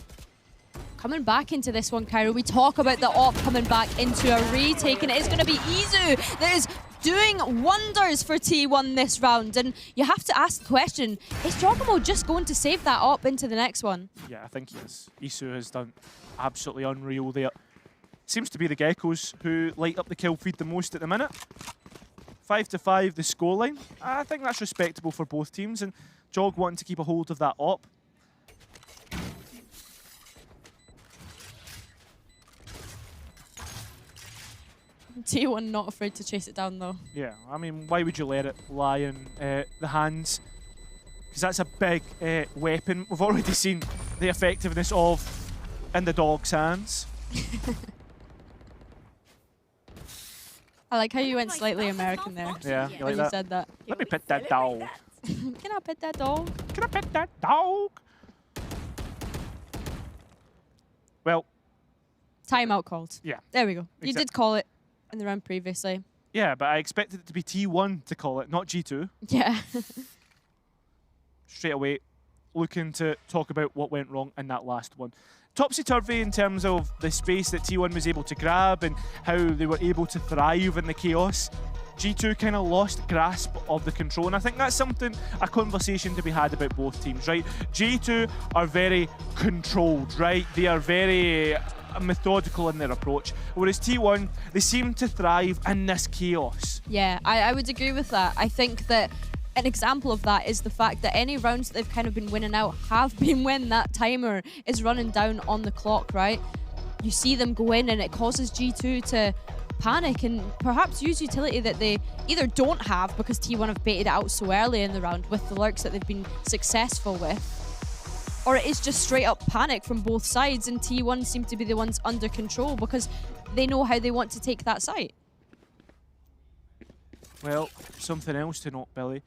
Coming back into this one, Cairo, we talk about the op coming back into a retake, and it is going to be Izu that is doing wonders for T1 this round. And you have to ask the question, is Jawgemo just going to save that up into the next one? Yeah, I think he is. Isu has done absolutely unreal there. Seems to be the Geckos who light up the kill feed the most at the minute. 5-5 the scoreline. I think that's respectable for both teams, and Jog wanting to keep a hold of that op. T1 not afraid to chase it down though. Yeah, I mean, why would you let it lie in the hands? Because that's a big weapon. We've already seen the effectiveness of in the dog's hands. I like how you went slightly American there. Yeah, you like when that? you said that. Let me pet that dog. Can I pet that dog? Can I pet that dog? Well, timeout called. Yeah. There we go. You did call it in the round previously. Yeah, but I expected it to be T1 to call it, not G2. Yeah. Straight away, looking to talk about what went wrong in that last one. Topsy-turvy in terms of the space that T1 was able to grab and how they were able to thrive in the chaos. G2 kind of lost grasp of the control, and I think that's something, a conversation to be had about both teams, right? G2 are very controlled, right? They are very methodical in their approach, whereas T1, they seem to thrive in this chaos. Yeah, I would agree with that. I think that an example of that is the fact that any rounds that they've kind of been winning out have been when that timer is running down on the clock, right? You see them go in and it causes G2 to panic and perhaps use utility that they either don't have because T1 have baited it out so early in the round with the lurks that they've been successful with, or it is just straight up panic from both sides, and T1 seem to be the ones under control because they know how they want to take that site. Well, something else to note, Billy,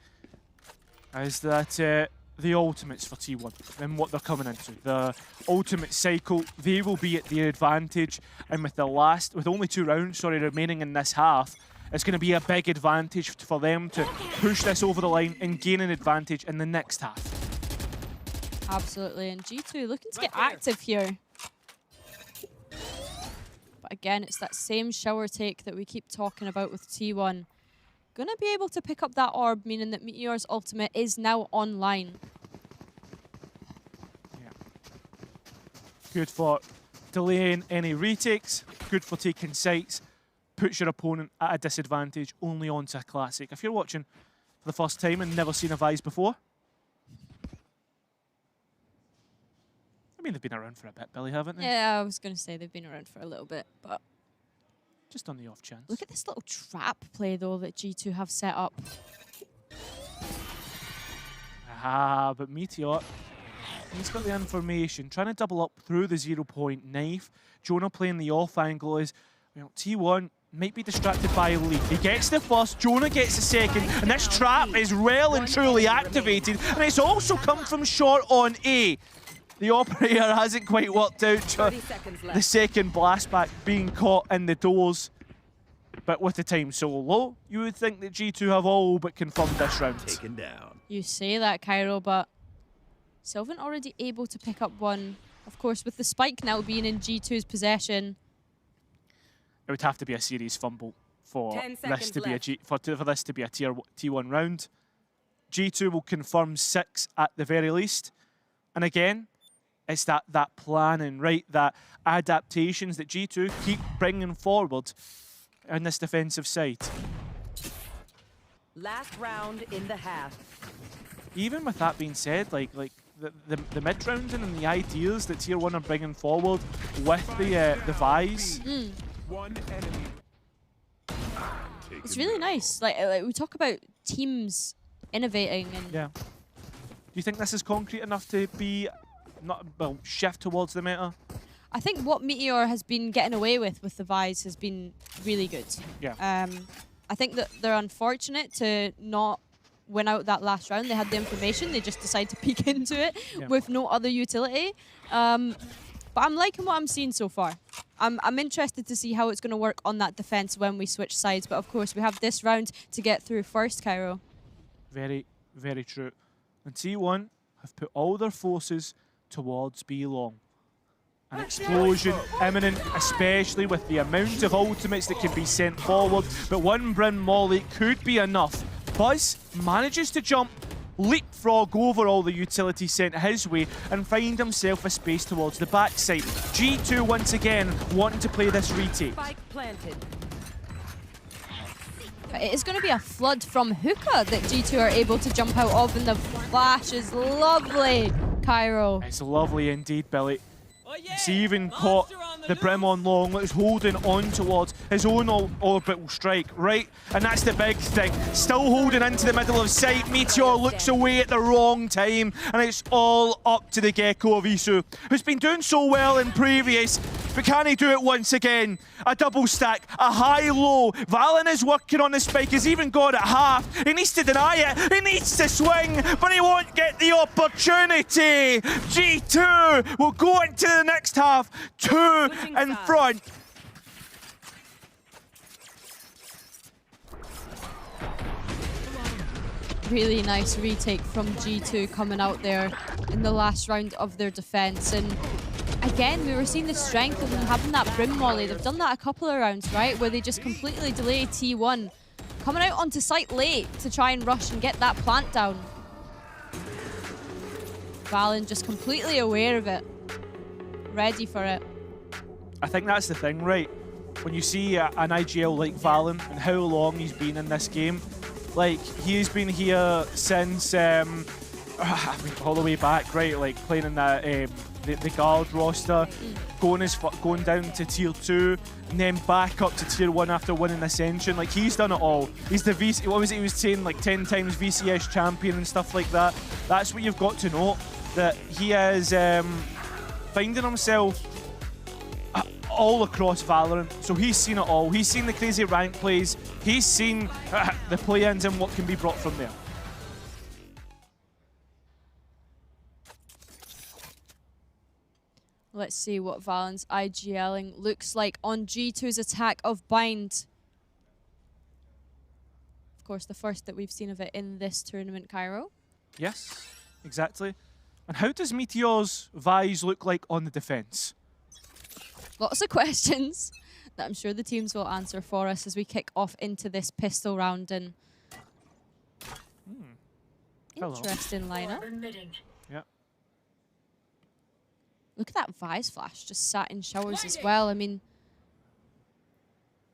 is that the ultimates for T1 and what they're coming into. The ultimate cycle, they will be at the advantage, and with only 2 rounds, remaining in this half, it's going to be a big advantage for them to push this over the line and gain an advantage in the next half. Absolutely, and G2 looking to get active here. But again, it's that same shower take that we keep talking about with T1. Gonna be able to pick up that orb, meaning that Meteor's ultimate is now online. Yeah. Good for delaying any retakes, good for taking sites, puts your opponent at a disadvantage only onto a classic. If you're watching for the first time and never seen a Vise before, I mean, they've been around for a bit, Billy, haven't they? Yeah, I was gonna say they've been around for a little bit, but just on the off chance. Look at this little trap play, though, that G2 have set up. But Meteor, he's got the information, trying to double up through the 0-point knife. Jonah playing the off angle is, T1 might be distracted by lead. He gets the first, Jonah gets the second, and this trap is well and truly activated, and it's also come from short on A. The operator hasn't quite worked out. The second blast back being caught in the doors. But with the time so low, you would think that G2 have all but confirmed this round. Taken down. You say that, Cairo, but Sylvan already able to pick up one. Of course, with the spike now being in G2's possession. It would have to be a serious fumble for this to be for this to be a T1 round. G2 will confirm 6 at the very least. And again, it's that planning, right? That adaptations that G2 keep bringing forward in this defensive side. Last round in the half. Even with that being said, like the mid rounding and the ideas that Tier 1 are bringing forward with the Vise. One enemy. It's really nice. Like we talk about teams innovating and yeah. Do you think this is concrete enough to be shift towards the meta? I think what Meteor has been getting away with the Vise has been really good. Yeah. I think that they're unfortunate to not win out that last round. They had the information, they just decided to peek into it with no other utility. But I'm liking what I'm seeing so far. I'm interested to see how it's going to work on that defense when we switch sides. But of course, we have this round to get through first, Cairo. Very, very true. And T1 have put all their forces towards B long. An explosion imminent, especially with the amount of ultimates that can be sent forward. But one Brim Molly could be enough. Buzz manages to jump, leapfrog over all the utility sent his way, and find himself a space towards the backside. G2 once again wanting to play this retake. Spike planted. It is going to be a flood from Hookah that G2 are able to jump out of, and the flash is lovely, Cairo. It's lovely indeed, Billy. He's even caught the Brim on long, he's holding on towards his own orbital strike, right? And that's the big thing. Still holding into the middle of sight. Meteor looks away at the wrong time, and it's all up to the Gecko of Isu, who's been doing so well in previous, but can he do it once again? A double stack, a high-low. Valen is working on the spike, he's even got it half. He needs to deny it, he needs to swing, but he won't get the opportunity. G2 will go into the next half, 2 in front. Really nice retake from G2 coming out there in the last round of their defense. And again, we were seeing the strength of them having that Brim Molly. They've done that a couple of rounds, right? Where they just completely delay T1. Coming out onto site late to try and rush and get that plant down. Valen just completely aware of it. Ready for it. I think that's the thing, right? When you see an IGL like Valen and how long he's been in this game, like, he's been here since, I mean, all the way back, right? Like, playing in that, the guard roster, going down to tier 2, and then back up to tier 1 after winning Ascension. Like, he's done it all. He's the VC, what was it he was saying, like 10 times VCS champion and stuff like that. That's what you've got to know, that he is finding himself all across Valorant. So he's seen it all. He's seen the crazy rank plays. He's seen the play-ins and what can be brought from there. Let's see what Valen's IGLing looks like on G2's attack of Bind. Of course, the first that we've seen of it in this tournament, Cairo. Yes, exactly. And how does Meteor's Vise look like on the defense? Lots of questions that I'm sure the teams will answer for us as we kick off into this pistol round. And interesting lineup. Yeah. Look at that Vise flash just sat in showers as well. I mean,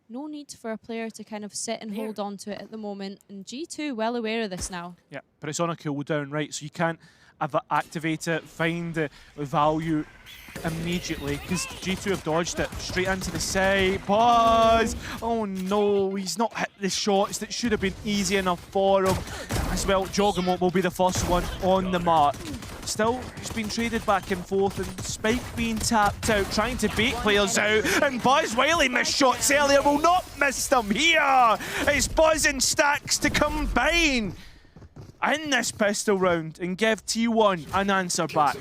no need for a player to kind of sit and hold on to it at the moment. And G2 well aware of this now. Yeah, but it's on a cooldown, right? So you can't activate it, find the value immediately, because G2 have dodged it straight into the side. Buzz! Oh no, he's not hit the shots that should have been easy enough for him. As well, Jawgemo will be the first one on the mark. Still, it's been traded back and forth, and Spike being tapped out, trying to bait players out, and Buzz, while he missed shots earlier, will not miss them here. It's Buzz and Stacks to combine in this pistol round and give T1 an answer back.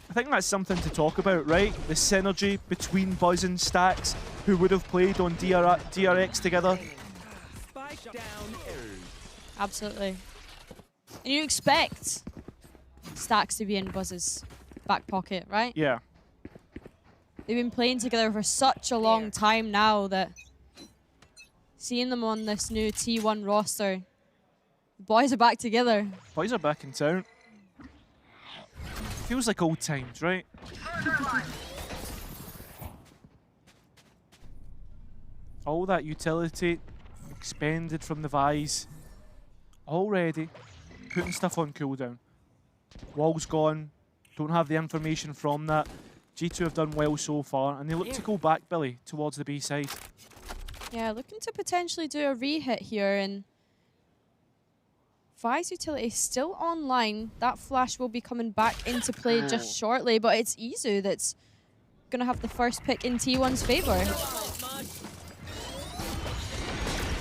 I think that's something to talk about, right? The synergy between Buzz and Stacks, who would have played on DRX together. Absolutely. And you expect Stacks to be in Buzz's back pocket, right? Yeah. They've been playing together for such a long time now that seeing them on this new T1 roster, the boys are back together. Boys are back in town. Feels like old times, right? All that utility expended from the Vise. Already putting stuff on cooldown. Wall's gone. Don't have the information from that. G2 have done well so far, and they look to go back, Billy, towards the B side. Yeah, looking to potentially do a re-hit here, and Vise utility is still online. That flash will be coming back into play just shortly, but it's Izu that's going to have the first pick in T1's favor.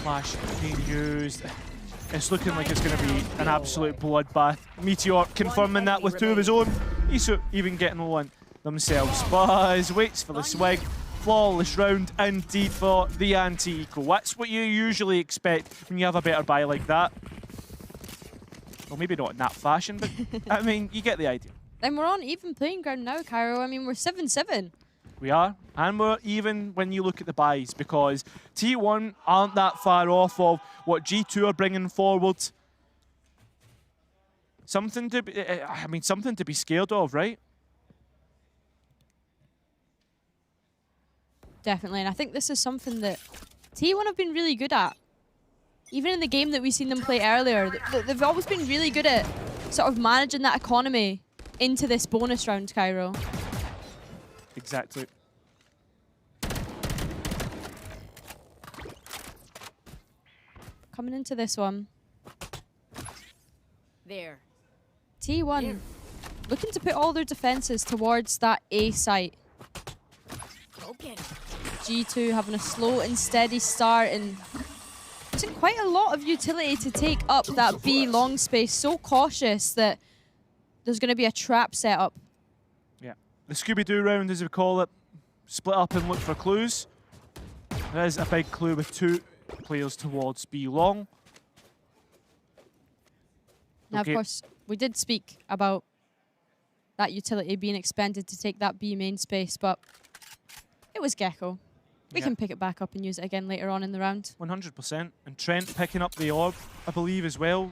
Flash being used. It's looking like it's going to be an absolute bloodbath. Meteor confirming that with 2 of his own. Isu even getting one themselves. Buzz waits for the swing. Flawless round indeed for the anti-eco. That's what you usually expect when you have a better buy like that. Well, maybe not in that fashion, but I mean, you get the idea. Then we're on even playing ground now, Cairo. I mean, we're 7-7. We are, and we're even when you look at the buys, because T1 aren't that far off of what G2 are bringing forward. Something to be, I mean, something to be scared of, right? Definitely, and I think this is something that T1 have been really good at. Even in the game that we've seen them play earlier, they've always been really good at sort of managing that economy into this bonus round, Cairo. Exactly. Coming into this one. There. T1 looking to put all their defenses towards that A site. G2 having a slow and steady start and using quite a lot of utility to take up that B long space. So cautious that there's going to be a trap set up. Yeah. The Scooby-Doo round, as we call it, split up and look for clues. There's a big clue with 2 players towards B long. Now, of course, we did speak about that utility being expended to take that B main space, but it was Gecko. We can pick it back up and use it again later on in the round. 100%. And Trent picking up the orb, I believe, as well.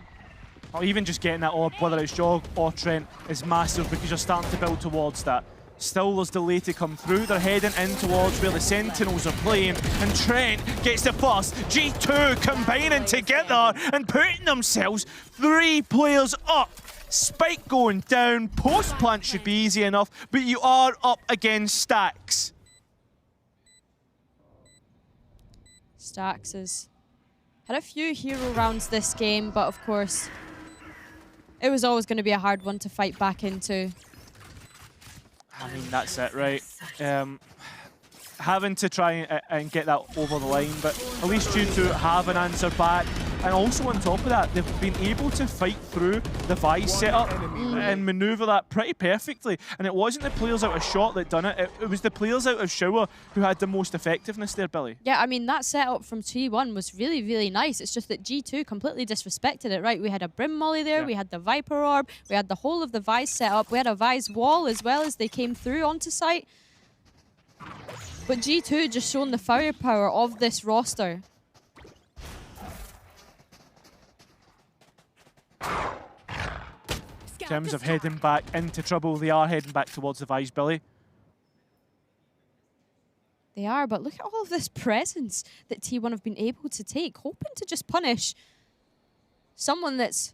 Or even just getting that orb, whether it's Jog or Trent, is massive because you're starting to build towards that. Still, there's delay to come through. They're heading in towards where the Sentinels are playing, and Trent gets the first. G2 combining together and putting themselves 3 players up. Spike going down. Post plant should be easy enough, but you are up against Stacks. Stacks has had a few hero rounds this game, but of course, it was always going to be a hard one to fight back into. I mean, that's it, right? Having to try and get that over the line, but at least G2 have an answer back. And also on top of that, they've been able to fight through the Vice setup and maneuver that pretty perfectly. And it wasn't the players out of shot that done it, it was the players out of shower who had the most effectiveness there, Billy. Yeah, I mean, that setup from T1 was really, really nice. It's just that G2 completely disrespected it, right? We had a Brim Molly there, we had the Viper Orb, we had the whole of the Vice setup, we had a Vice wall as well as they came through onto site. But G2 just shown the firepower of this roster. In terms of heading back into trouble, they are heading back towards the Vice, Billy. They are, but look at all of this presence that T1 have been able to take, hoping to just punish someone that's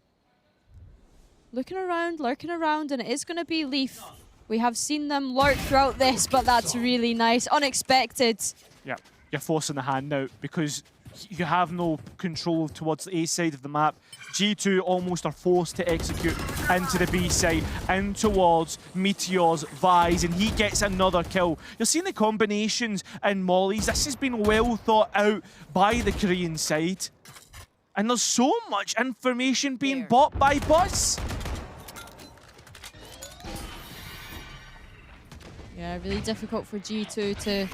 looking around, lurking around, and it is going to be Leaf. We have seen them lurk throughout this, but that's really nice. Unexpected. Yeah, you're forcing the hand now because you have no control towards the A side of the map. G2 almost are forced to execute into the B side and towards Meteor's Vise, and he gets another kill. You're seeing the combinations and mollies. This has been well thought out by the Korean side. And there's so much information being bought by Buzz. Yeah, really difficult for G2 to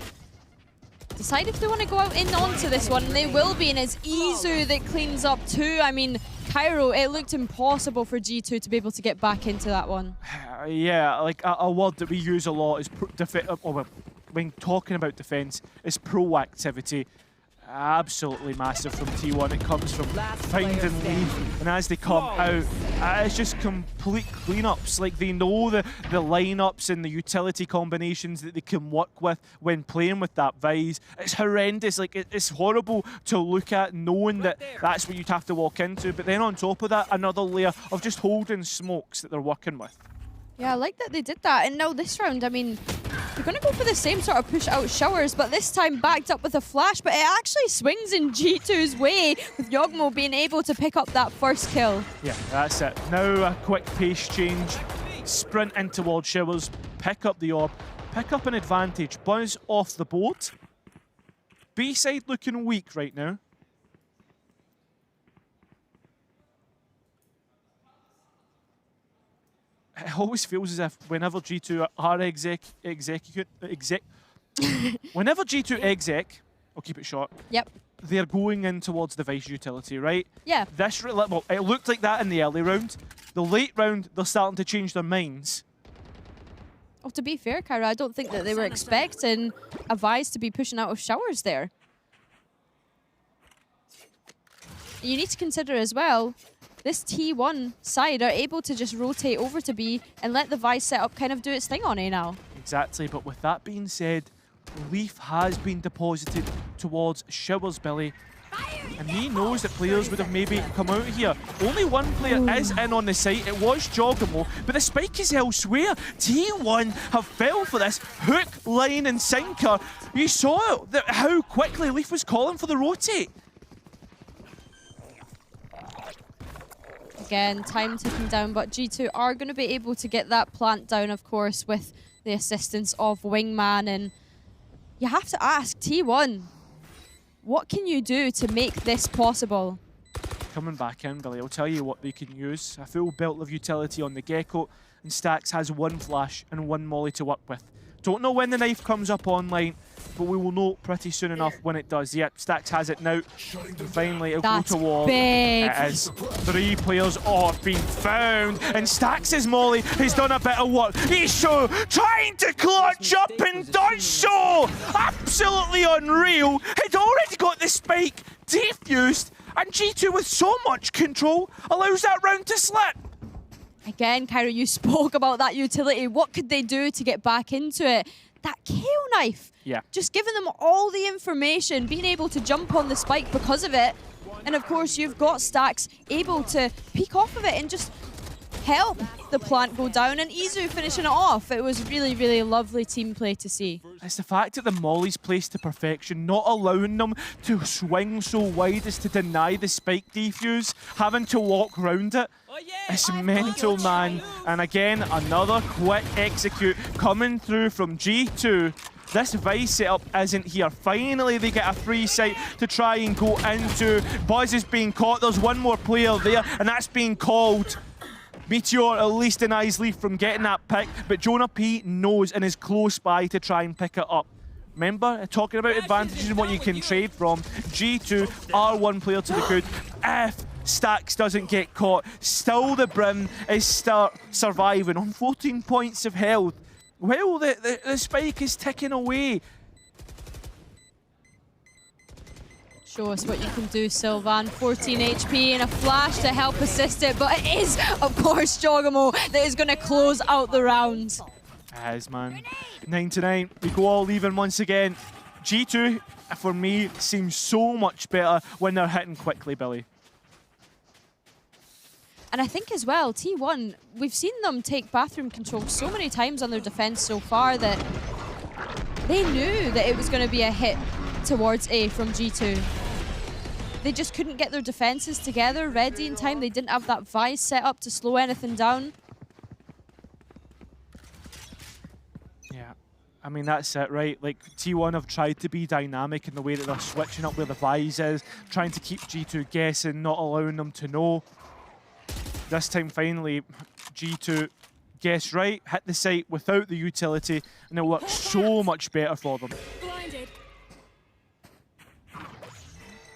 decide if they want to go out in onto this one. And they will be, and it's Izu that cleans up too. I mean, Cairo, it looked impossible for G2 to be able to get back into that one. Yeah, like a word that we use a lot is when talking about defense is proactivity. Absolutely massive from T1. It comes from finding Leaf, and as they come out, it's just complete cleanups. Like, they know the lineups and the utility combinations that they can work with when playing with that Vise. It's horrendous. Like, it's horrible to look at, knowing that that's what you'd have to walk into. But then on top of that, another layer of just holding smokes that they're working with. Yeah, I like that they did that. And now this round, I mean, they're going to go for the same sort of push out showers, but this time backed up with a flash. But it actually swings in G2's way, with Jawgemo being able to pick up that first kill. Yeah, that's it. Now a quick pace change. Sprint in towards showers, pick up the orb, pick up an advantage. Buzz off the board. B side looking weak right now. It always feels as if whenever G2 are whenever G2 exec, I'll keep it short. Yep. they're going in towards the Vice utility, right? Yeah. Well, it looked like that in the early round. The late round, they're starting to change their minds. Well, to be fair, Kyra, I don't think that they were expecting a Vice to be pushing out of showers there. You need to consider as well, this T1 side are able to just rotate over to B and let the Vice setup kind of do its thing on A now. Exactly, but with that being said, Leaf has been deposited towards Showers, Billy. And he knows that players would have maybe come out here. Only one player is in on the site. It was Jawgemo, but the spike is elsewhere. T1 have fell for this hook, line, and sinker. You saw how quickly Leaf was calling for the rotate. Again, time ticking down, but G2 are going to be able to get that plant down, of course, with the assistance of Wingman. And you have to ask, T1, what can you do to make this possible? Coming back in, Billy, I'll tell you what they can use. A full belt of utility on the Gecko, and Stax has one flash and one molly to work with. Don't know when the knife comes up online, but we will know pretty soon enough when it does. Yep, Stax has it now. And finally, it'll go to wall. Big. It is. 3 players are being found, and Stax's molly has done a bit of work. He's trying to clutch up and does so! Absolutely unreal. He'd already got the spike defused, and G2 with so much control allows that round to slip. Again, Kyra, you spoke about that utility. What could they do to get back into it? That KO knife. Yeah. Just giving them all the information, being able to jump on the spike because of it. And of course, you've got Stax able to peek off of it and just help the plant go down, and Izu finishing it off. It was really, really lovely team play to see. It's the fact that the molly's placed to perfection, not allowing them to swing so wide as to deny the spike defuse, having to walk around it. It's mental, man. And again, another quick execute coming through from G2. This Vice setup isn't here. Finally, they get a free site to try and go into. Buzz is being caught. There's one more player there, and that's being called. Meteor at least denies Leaf from getting that pick, but Jonah P knows and is close by to try and pick it up. Remember, talking about advantages and what you can trade from, G2 are one player to the good. If Stax doesn't get caught, still the Brim is surviving on 14 points of health. Well, the spike is ticking away. Show us what you can do, Sylvan. 14 HP and a flash to help assist it, but it is, of course, Jawgemo that is going to close out the round. It is, man. 9-9. We go all even once again. G2, for me, seems so much better when they're hitting quickly, Billy. And I think as well, T1, we've seen them take bathroom control so many times on their defense so far that they knew that it was going to be a hit towards A from G2. They just couldn't get their defenses together, ready in time. They didn't have that Vice set up to slow anything down. Yeah, I mean, that's it, right? Like, T1 have tried to be dynamic in the way that they're switching up where the Vice is, trying to keep G2 guessing, not allowing them to know. This time, finally, G2 guess right, hit the site without the utility, and it'll look so much better for them. Blinded.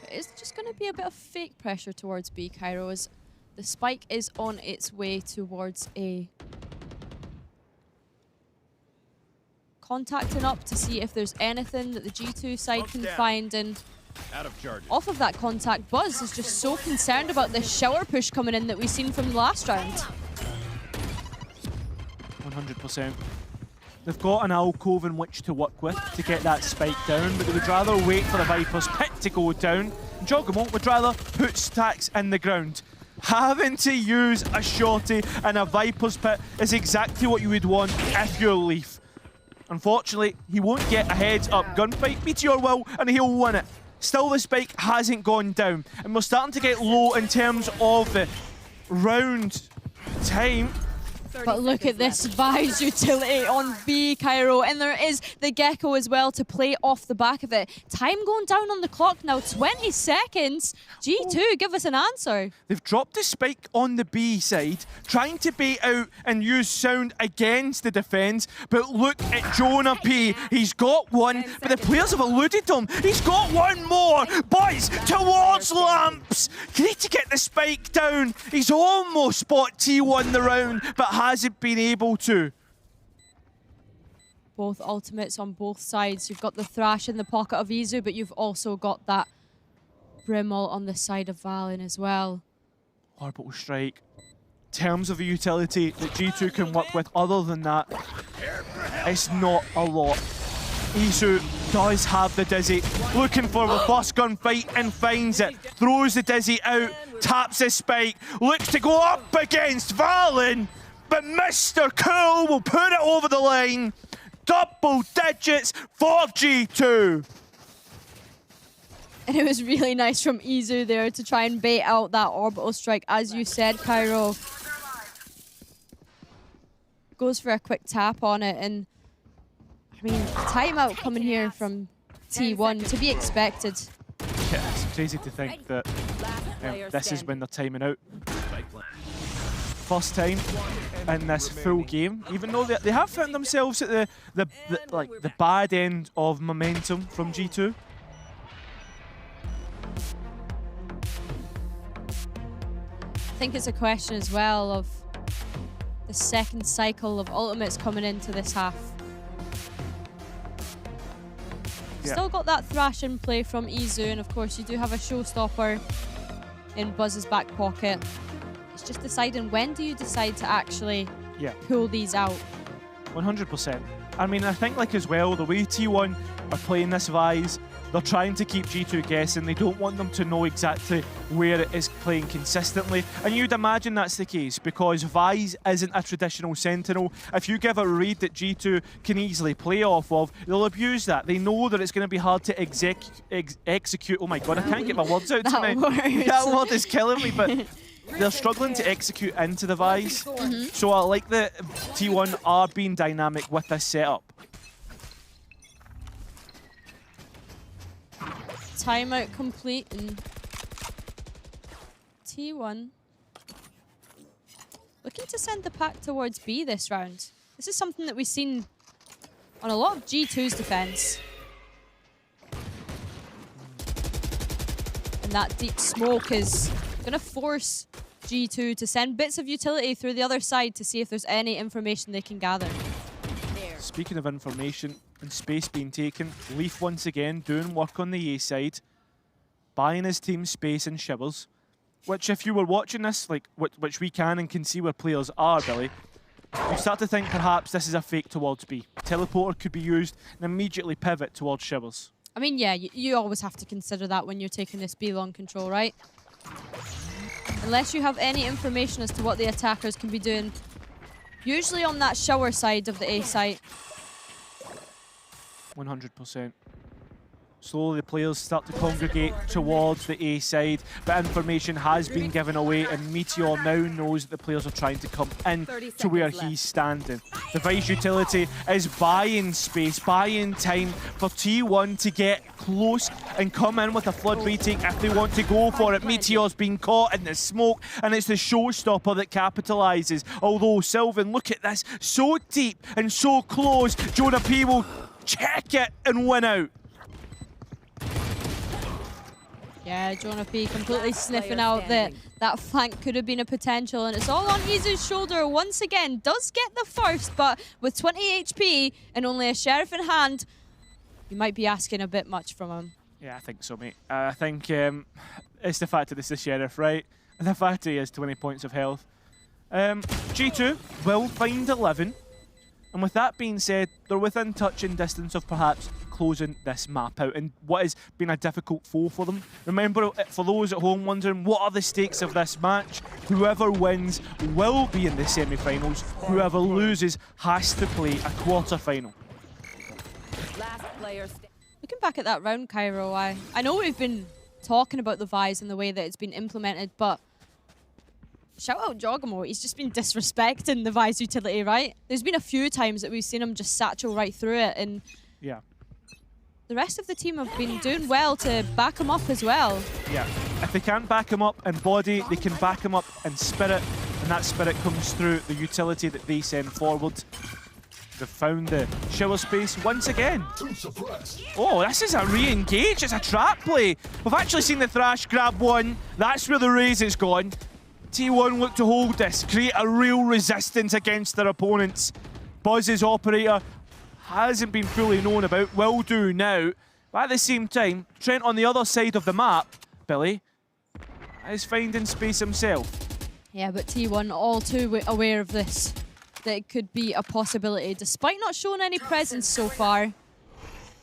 It's just going to be a bit of fake pressure towards B, Cairo, as the spike is on its way towards A. Contacting up to see if there's anything that the G2 side can find, and off of that contact, Buzz is just so concerned about this shower push coming in that we've seen from the last round. 100%. They've got an alcove in which to work with to get that spike down, but they would rather wait for the Viper's pit to go down. Jawgemo would rather put Stax in the ground. Having to use a shorty and a Viper's pit is exactly what you would want if you're Leaf. Unfortunately, he won't get a heads-up gunfight. Meteor will, and he'll win it. Still, the spike hasn't gone down, and we're starting to get low in terms of the round time. But look at this Vi's utility on B, Cairo. And there is the Gecko as well to play off the back of it. Time going down on the clock now, 20 seconds. G2, give us an answer. They've dropped the spike on the B side, trying to bait out and use sound against the defense. But look at Jonah P. He's got one, but the players have eluded him. He's got one more. Boys, towards Lamps. Need to get the spike down. He's almost spot T1 the round, but hasn't been able to. Both ultimates on both sides. You've got the Thrash in the pocket of Izu, but you've also got that Brimble on the side of Valen as well. Orbital strike. In terms of the utility that G2 can work with, other than that, it's not a lot. Izu does have the Dizzy, looking for the first gunfight and finds it. Throws the Dizzy out, taps his spike, looks to go up against Valen, but Mr. Cool will put it over the line. Double digits for G2. And it was really nice from Izu there to try and bait out that orbital strike, as you said, Cairo. Goes for a quick tap on it, and I mean, timeout coming here from T1 to be expected. Yeah, it's crazy to think that this is when they're timing out. First time in this full game, even though they have found themselves at the bad end of momentum from G2. I think it's a question as well of the second cycle of ultimates coming into this half. Yeah. Still got that Thrash in play from Izu, and of course you do have a showstopper in Buzz's back pocket. It's just deciding when do you decide to actually pull these out. 100%. I mean, I think like as well, the way T1 are playing this Vise, they're trying to keep G2 guessing. They don't want them to know exactly where it is playing consistently. And you'd imagine that's the case because Vise isn't a traditional Sentinel. If you give a read that G2 can easily play off of, they'll abuse that. They know that it's going to be hard to execute. Oh my God, I can't get my words out tonight. That word is killing me, but they're struggling to execute into the Vise. So I like that T1 are being dynamic with this setup. Timeout complete, and T1 looking to send the pack towards B this round. This is something that we've seen on a lot of G2's defense. And that deep smoke is going to force G2 to send bits of utility through the other side to see if there's any information they can gather. Speaking of information and space being taken, Leaf once again doing work on the A side, buying his team space and shivers, which if you were watching this, like which we can and can see where players are, Billy, you start to think perhaps this is a fake towards B. Teleporter could be used and immediately pivot towards shivers. I mean, yeah, you always have to consider that when you're taking this B long control, right? Unless you have any information as to what the attackers can be doing, usually on that shower side of the A site. 100%. Slowly the players start to congregate towards the A side, but information has been given away and Meteor now knows that the players are trying to come in to where he's standing. The Vice utility is buying space, buying time for T1 to get close and come in with a flood retake if they want to go for it. Meteor's been caught in the smoke and it's the showstopper that capitalizes. Although Sylvan, look at this, so deep and so close. Jonah P will check it and win out. Yeah, Jonah P completely sniffing out that flank could have been a potential, and it's all on Izu's shoulder once again. Does get the first, but with 20 HP and only a Sheriff in hand, you might be asking a bit much from him. Yeah, I think so, mate. I think it's the fact that it's the Sheriff, right? And the fact that he has 20 points of health. G2 will find 11. And with that being said, they're within touching distance of perhaps closing this map out and what has been a difficult foe for them. Remember, for those at home wondering, what are the stakes of this match? Whoever wins will be in the semi-finals. Whoever loses has to play a quarter-final. Looking back at that round, Cairo, I know we've been talking about the Vise and the way that it's been implemented, but Shout out Jawgemo. He's just been disrespecting the Vice utility, right? There's been a few times that we've seen him just satchel right through it, and yeah, the rest of the team have been doing well to back him up as well. Yeah, if they can't back him up in body, they can back him up in spirit, and that spirit comes through the utility that they send forward. They've found the shower space once again. Oh, this is a re-engage. It's a trap play. We've actually seen the Thrash grab one. That's where the Raze is gone. T1 look to hold this, create a real resistance against their opponents. Buzz's operator hasn't been fully known about, will do now. But at the same time, Trent on the other side of the map, Billy, is finding space himself. Yeah, but T1 all too aware of this, that it could be a possibility. Despite not showing any presence so far,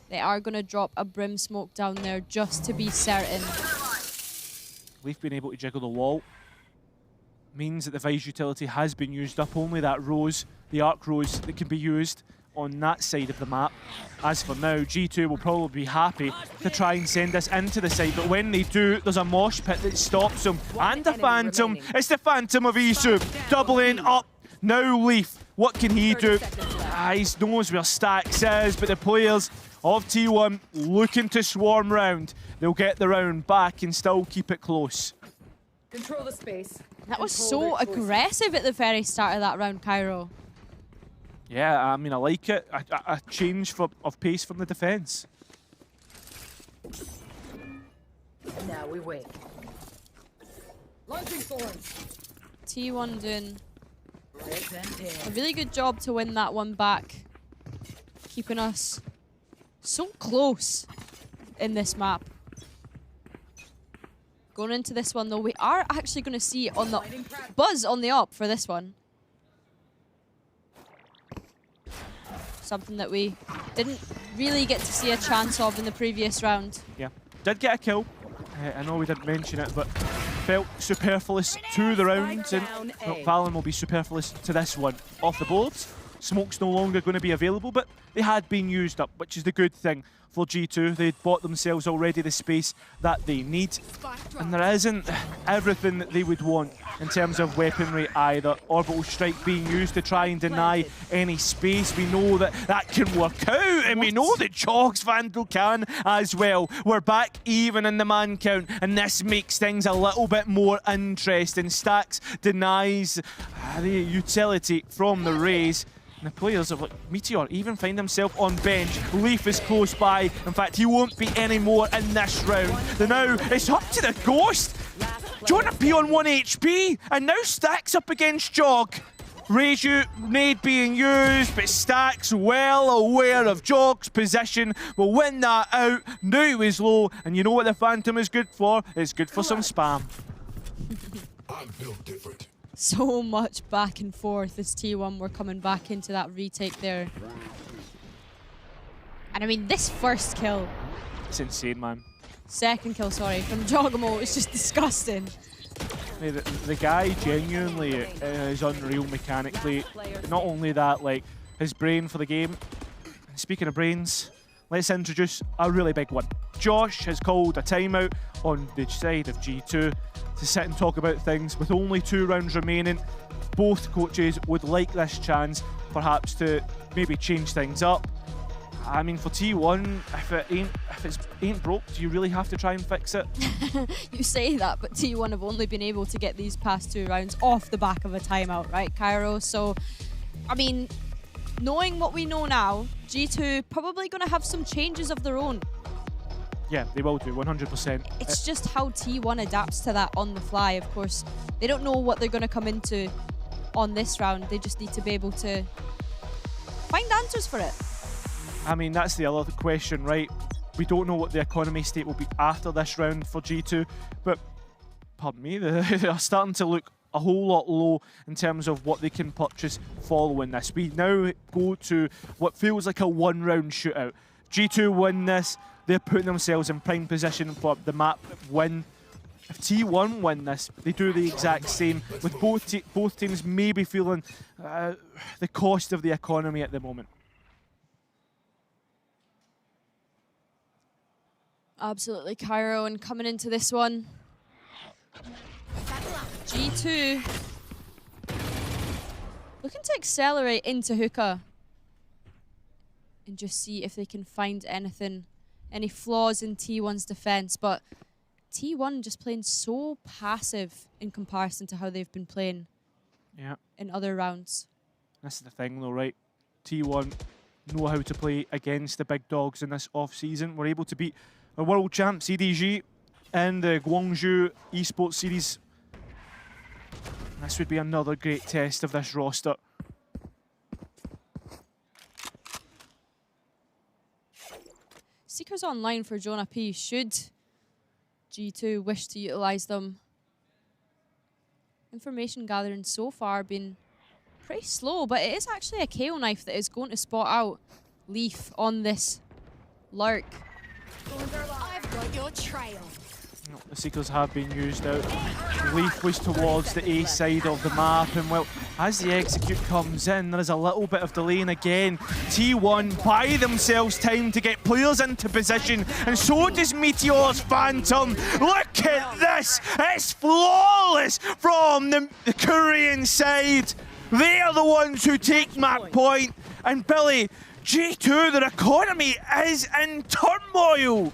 they are going to drop a Brim smoke down there just to be certain. We've been able to jiggle the wall. Means that the Vice utility has been used up. Only that Rose, the Arc Rose, that can be used on that side of the map. As for now, G2 will probably be happy to try and send us into the side, but when they do, there's a mosh pit that stops them. And a Phantom. It's the Phantom of Isu, doubling up. Now Leaf, what can he do? He knows where Stacks is, but the players of T1 looking to swarm round. They'll get the round back and still keep it close. Control the space. That was so aggressive at the very start of that round, Cairo. Yeah, I mean, I like it. A change of pace from the defense. Now we wait. Launching thorns. T1 doing a really good job to win that one back. Keeping us so close in this map. Going into this one, though, we are actually going to see on the Buzz on the op for this one. Something that we didn't really get to see a chance of in the previous round. Yeah, did get a kill. I know we didn't mention it, but felt superfluous to the round. And Valorant will be superfluous to this one. Off the boards, smoke's no longer going to be available, but they had been used up, which is the good thing for G2. They'd bought themselves already the space that they need. And there isn't everything that they would want in terms of weaponry either. Orbital Strike being used to try and deny any space. We know that that can work out, and we know that Jogs Vandal can as well. We're back even in the man count, and this makes things a little bit more interesting. Stacks denies the utility from the Raze. And the players of Meteor even find himself on bench. Leaf is close by. In fact, he won't be any more in this round. Now it's up to the Ghost. Do you want to be on 1 HP? And now Stacks up against Jog. Reju nade being used, but Stacks well aware of Jog's position. Will win that out. Now he's low. And you know what the Phantom is good for? It's good for some spam. I'm built different. So much back and forth as T1 were coming back into that retake there. And I mean, this first kill. It's insane, man. Second kill, sorry, from Jawgemo. It's just disgusting. The guy genuinely is unreal mechanically. Not only that, like, his brain for the game. Speaking of brains, let's introduce a really big one. Josh has called a timeout on the side of G2 to sit and talk about things. With only 2 rounds remaining, both coaches would like this chance perhaps to maybe change things up. I mean, for T1, if it ain't broke, do you really have to try and fix it? You say that, but T1 have only been able to get these past 2 rounds off the back of a timeout, right, Cairo? So, I mean, knowing what we know now, G2 probably going to have some changes of their own. Yeah, they will do, 100%. It's just how T1 adapts to that on the fly, of course. They don't know what they're going to come into on this round. They just need to be able to find answers for it. I mean, that's the other question, right? We don't know what the economy state will be after this round for G2, but, pardon me, they're starting to look a whole lot low in terms of what they can purchase following this. We now go to what feels like a 1-round shootout. G2 win this. They're putting themselves in prime position for the map win. If T1 win this, they do the exact same, with both teams maybe feeling the cost of the economy at the moment. Absolutely, Cairo, and coming into this one, G2 looking to accelerate into hookah and just see if they can find anything, any flaws in T1's defense. But T1 just playing so passive in comparison to how they've been playing in other rounds. This is the thing though, right? T1 know how to play against the big dogs in this off-season. We're able to beat a world champ, CDG, in the Guangzhou Esports series. This would be another great test of this roster. Seekers online for Jonah P. Should G2 wish to utilize them. Information gathering so far been pretty slow, but it is actually a KO knife that is going to spot out Leaf on this lurk. I've got your trail. The Seekers have been used out. Leaf was towards the A side of the map, and well, as the execute comes in, there is a little bit of delay, and again, T1 buy themselves time to get players into position, and so does Meteor's Phantom. Look at this! It's flawless from the Korean side. They are the ones who take map point, and Billy, G2, their economy is in turmoil.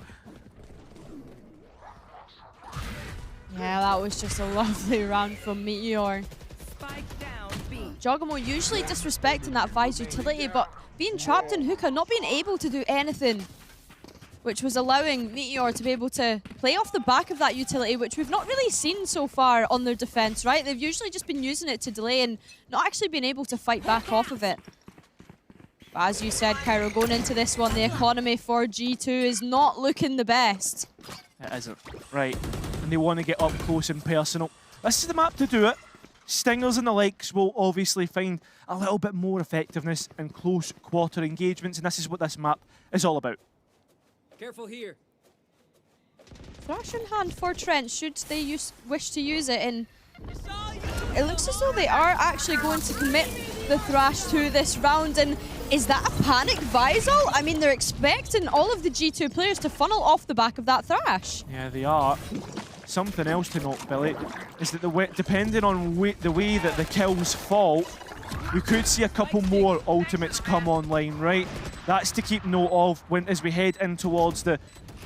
Yeah, that was just a lovely round from Meteor. Jawgemo usually disrespecting that Vi's utility, but being trapped in hookah, not being able to do anything, which was allowing Meteor to be able to play off the back of that utility, which we've not really seen so far on their defense, right? They've usually just been using it to delay and not actually been able to fight back off of it. But as you said, Cairo, going into this one, the economy for G2 is not looking the best. It isn't. Right. And they want to get up close and personal. This is the map to do it. Stingers and the likes will obviously find a little bit more effectiveness in close quarter engagements, and this is what this map is all about. Careful here. Thrash in hand for Trent, should they wish to use it, and it looks as though they are actually going to commit the Thrash to this round. And is that a panic Visal? I mean, they're expecting all of the G2 players to funnel off the back of that Thrash. Yeah, they are. Something else to note, Billy, is that depending on the way that the kills fall, we could see a couple more ultimates come online, right? That's to keep note of as we head in towards the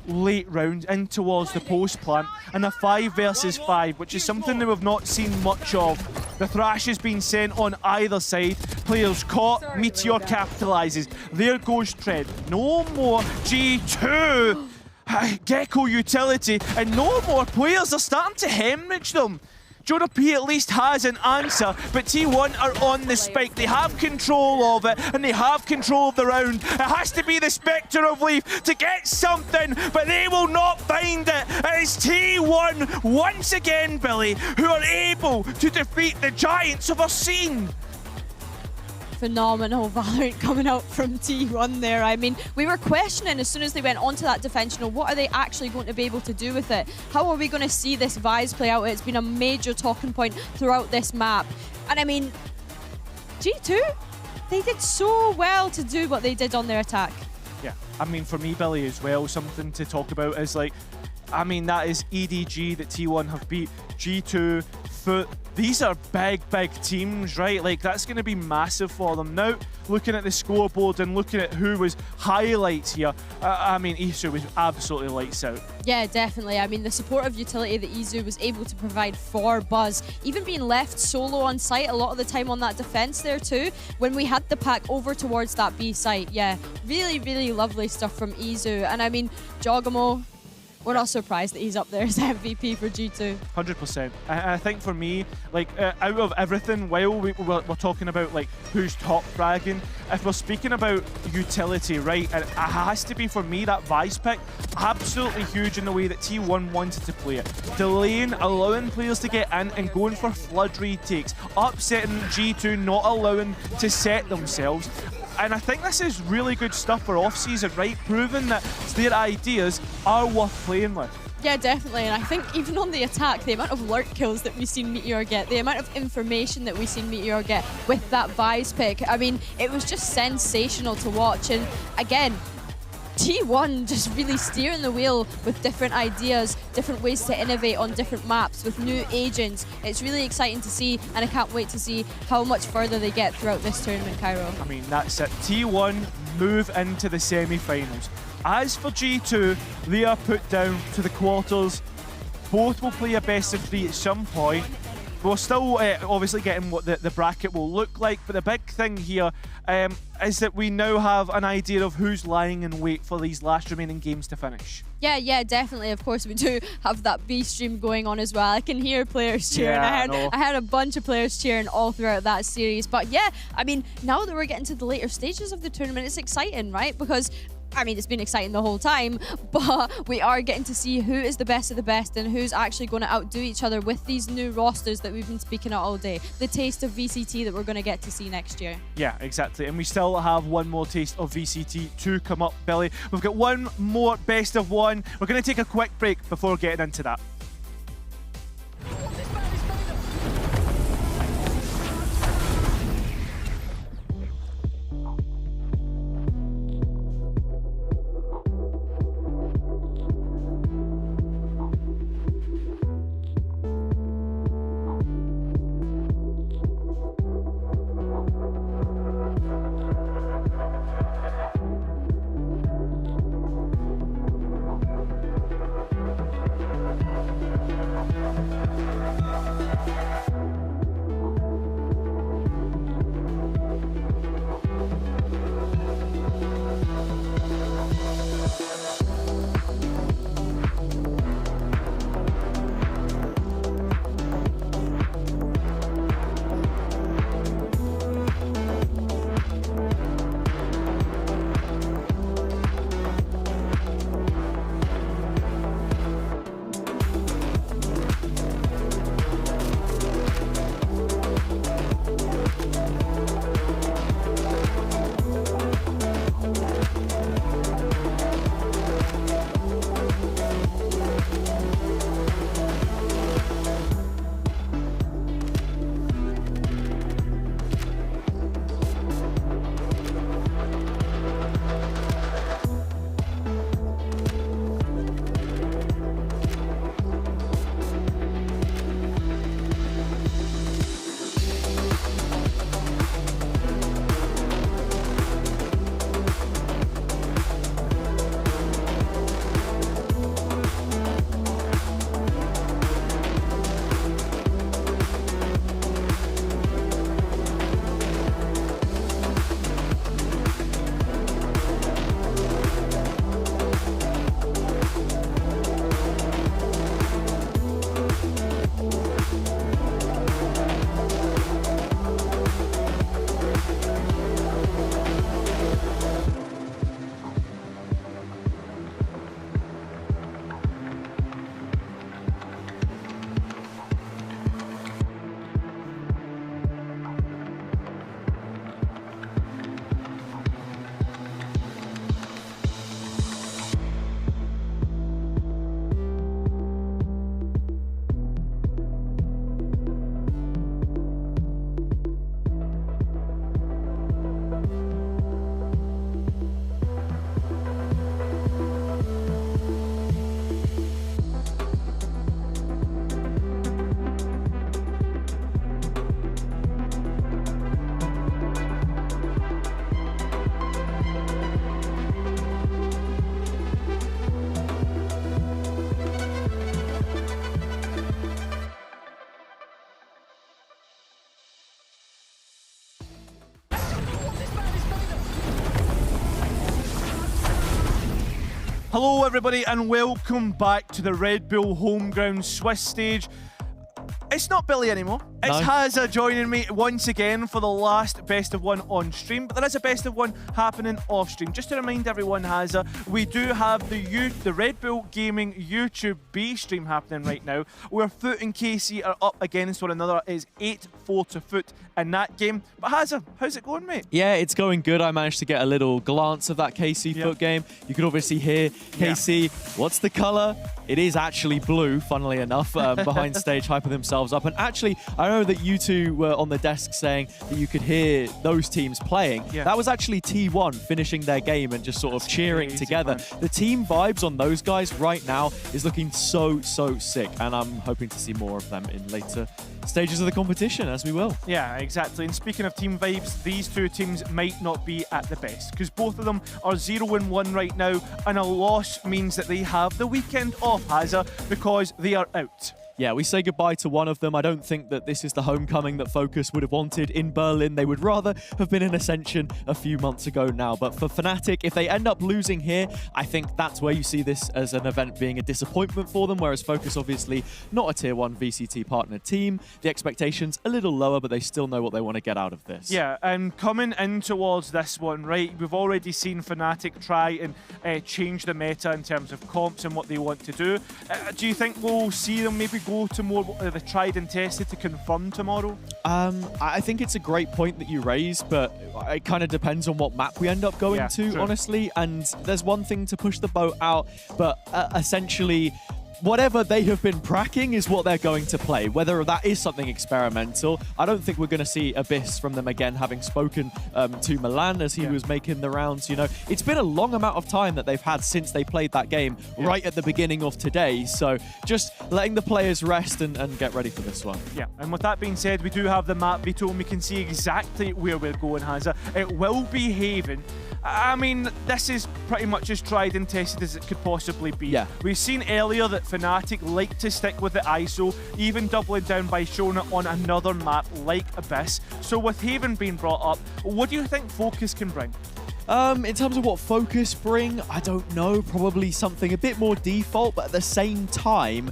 late round, in towards the post plant, and a 5 versus 5, which is something that we've not seen much of. The Thrash has been sent on either side. Players caught, Meteor capitalizes. There goes Tread. No more G2 Gecko utility, and no more players are starting to hemorrhage them. Jonah P at least has an answer, but T1 are on the spike. They have control of it, and they have control of the round. It has to be the Spectre of Leaf to get something, but they will not find it. It is T1 once again, Billy, who are able to defeat the giants of our scene. Phenomenal Valorant coming out from T1 there. I mean, we were questioning as soon as they went onto that defensional, what are they actually going to be able to do with it? How are we going to see this Vise play out? It's been a major talking point throughout this map. And I mean, G2, they did so well to do what they did on their attack. Yeah, I mean, for me, Billy, as well, something to talk about is like, I mean, that is EDG that T1 have beat, G2, Foot. These are big, big teams, right? Like, that's going to be massive for them. Now, looking at the scoreboard and looking at who was highlights here, I mean, Isu was absolutely lights out. Yeah, definitely. I mean, the supportive utility that Izu was able to provide for Buzz, even being left solo on site a lot of the time on that defense there too, when we had the pack over towards that B site. Yeah, really, really lovely stuff from Izu. And I mean, Jawgemo, we're not surprised that he's up there as MVP for G2. 100%. I think for me, like, out of everything, while we're talking about like who's top fragging, if we're speaking about utility, right, it has to be for me that Vice pick. Absolutely huge in the way that T1 wanted to play it. Delaying, allowing players to get in and going for flood retakes. Upsetting G2, not allowing to set themselves. And I think this is really good stuff for off-season, right? Proving that their ideas are worth playing with. Yeah, definitely. And I think even on the attack, the amount of lurk kills that we've seen Meteor get, the amount of information that we've seen Meteor get with that Vise pick, I mean, it was just sensational to watch. And again, T1 just really steering the wheel with different ideas, different ways to innovate on different maps with new agents. It's really exciting to see, and I can't wait to see how much further they get throughout this tournament, Cairo. I mean, that's it. T1 move into the semi-finals. As for G2, they are put down to the quarters. Both will play a best of 3 at some point. We're still obviously getting what the bracket will look like, but the big thing here is that we now have an idea of who's lying in wait for these last remaining games to finish. Yeah, definitely. Of course, we do have that B stream going on as well. I can hear players cheering. Yeah, I had a bunch of players cheering all throughout that series. But yeah, I mean, now that we're getting to the later stages of the tournament, it's exciting, right? Because I mean, it's been exciting the whole time, but we are getting to see who is the best of the best and who's actually going to outdo each other with these new rosters that we've been speaking about all day. The taste of VCT that we're going to get to see next year. Yeah, exactly. And we still have one more taste of VCT to come up, Billy. We've got one more best of one. We're going to take a quick break before getting into that. Hello everybody and welcome back to the Red Bull Homeground Swiss stage. It's not Billy anymore. It's Haza joining me once again for the last best of one on stream, but there is a best of one happening off stream. Just to remind everyone, Haza, we do have the Red Bull Gaming YouTube B stream happening right now, where Foot and KC are up against one another. It is 8-4 to Foot in that game. But Haza, how's it going, mate? Yeah, it's going good. I managed to get a little glance of that KC Foot game. You could obviously hear KC. What's the color? It is actually blue, funnily enough, behind stage, hyping themselves up. And actually, I know that you two were on the desk saying that you could hear those teams playing. Yeah. That was actually T1 finishing their game and just sort of cheering together. Man. The team vibes on those guys right now is looking so sick, and I'm hoping to see more of them in later stages of the competition, as we will. Yeah, exactly. And speaking of team vibes, these two teams might not be at the best because both of them are 0-1 right now, and a loss means that they have the weekend off, Hazza, because they are out. Yeah, we say goodbye to one of them. I don't think that this is the homecoming that Fokus would have wanted in Berlin. They would rather have been in Ascension a few months ago now. But for Fnatic, if they end up losing here, I think that's where you see this as an event being a disappointment for them, whereas Fokus obviously not a tier 1 VCT partner team. The expectations a little lower, but they still know what they want to get out of this. Yeah, and coming in towards this one, right, we've already seen Fnatic try and change the meta in terms of comps and what they want to do. Do you think we'll see them maybe go to more the tried and tested to confirm tomorrow? I think it's a great point that you raise, but it kind of depends on what map we end up going to, true. honestly. And there's one thing to push the boat out, but essentially whatever they have been pracking is what they're going to play. Whether that is something experimental, I don't think we're going to see Abyss from them again, having spoken to Milan as he was making the rounds. You know, it's been a long amount of time that they've had since they played that game right at the beginning of today. So just letting the players rest and get ready for this one. Yeah, and with that being said, we do have the map veto and we can see exactly where we're going, Hazza. It will be Haven. I mean, this is pretty much as tried and tested as it could possibly be. Yeah. We've seen earlier that Fnatic like to stick with the ISO, even doubling down by showing it on another map like Abyss. So with Haven being brought up, what do you think Fokus can bring? In terms of what Fokus bring, I don't know. Probably something a bit more default, but at the same time,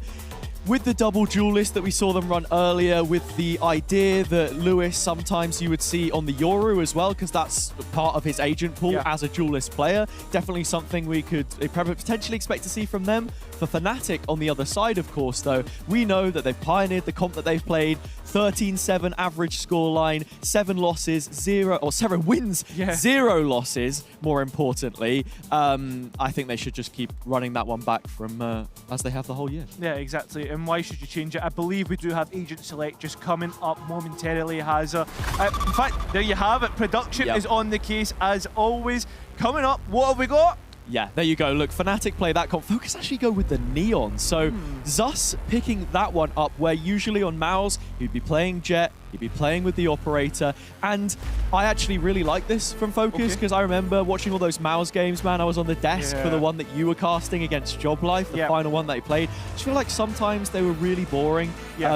with the double duelist that we saw them run earlier, with the idea that Lewis sometimes you would see on the Yoru as well, because that's part of his agent pool as a duelist player. Definitely something we could potentially expect to see from them. For Fnatic on the other side, of course, though, we know that they've pioneered the comp that they've played. 13-7 average scoreline, 7 wins, 0 losses, more importantly. I think they should just keep running that one back from as they have the whole year. Yeah, exactly. And why should you change it? I believe we do have Agent Select just coming up momentarily, Hazza. In fact, there you have it. Production is on the case as always. Coming up, what have we got? Yeah, there you go. Look, Fnatic play that comp. Fokus actually go with the Neon. So Zus picking that one up, where usually on Mouse, he'd be playing Jet, he'd be playing with the Operator. And I actually really like this from Fokus, because I remember watching all those Mouse games, man. I was on the desk for the one that you were casting against Job Life, the final one that he played. I just feel like sometimes they were really boring.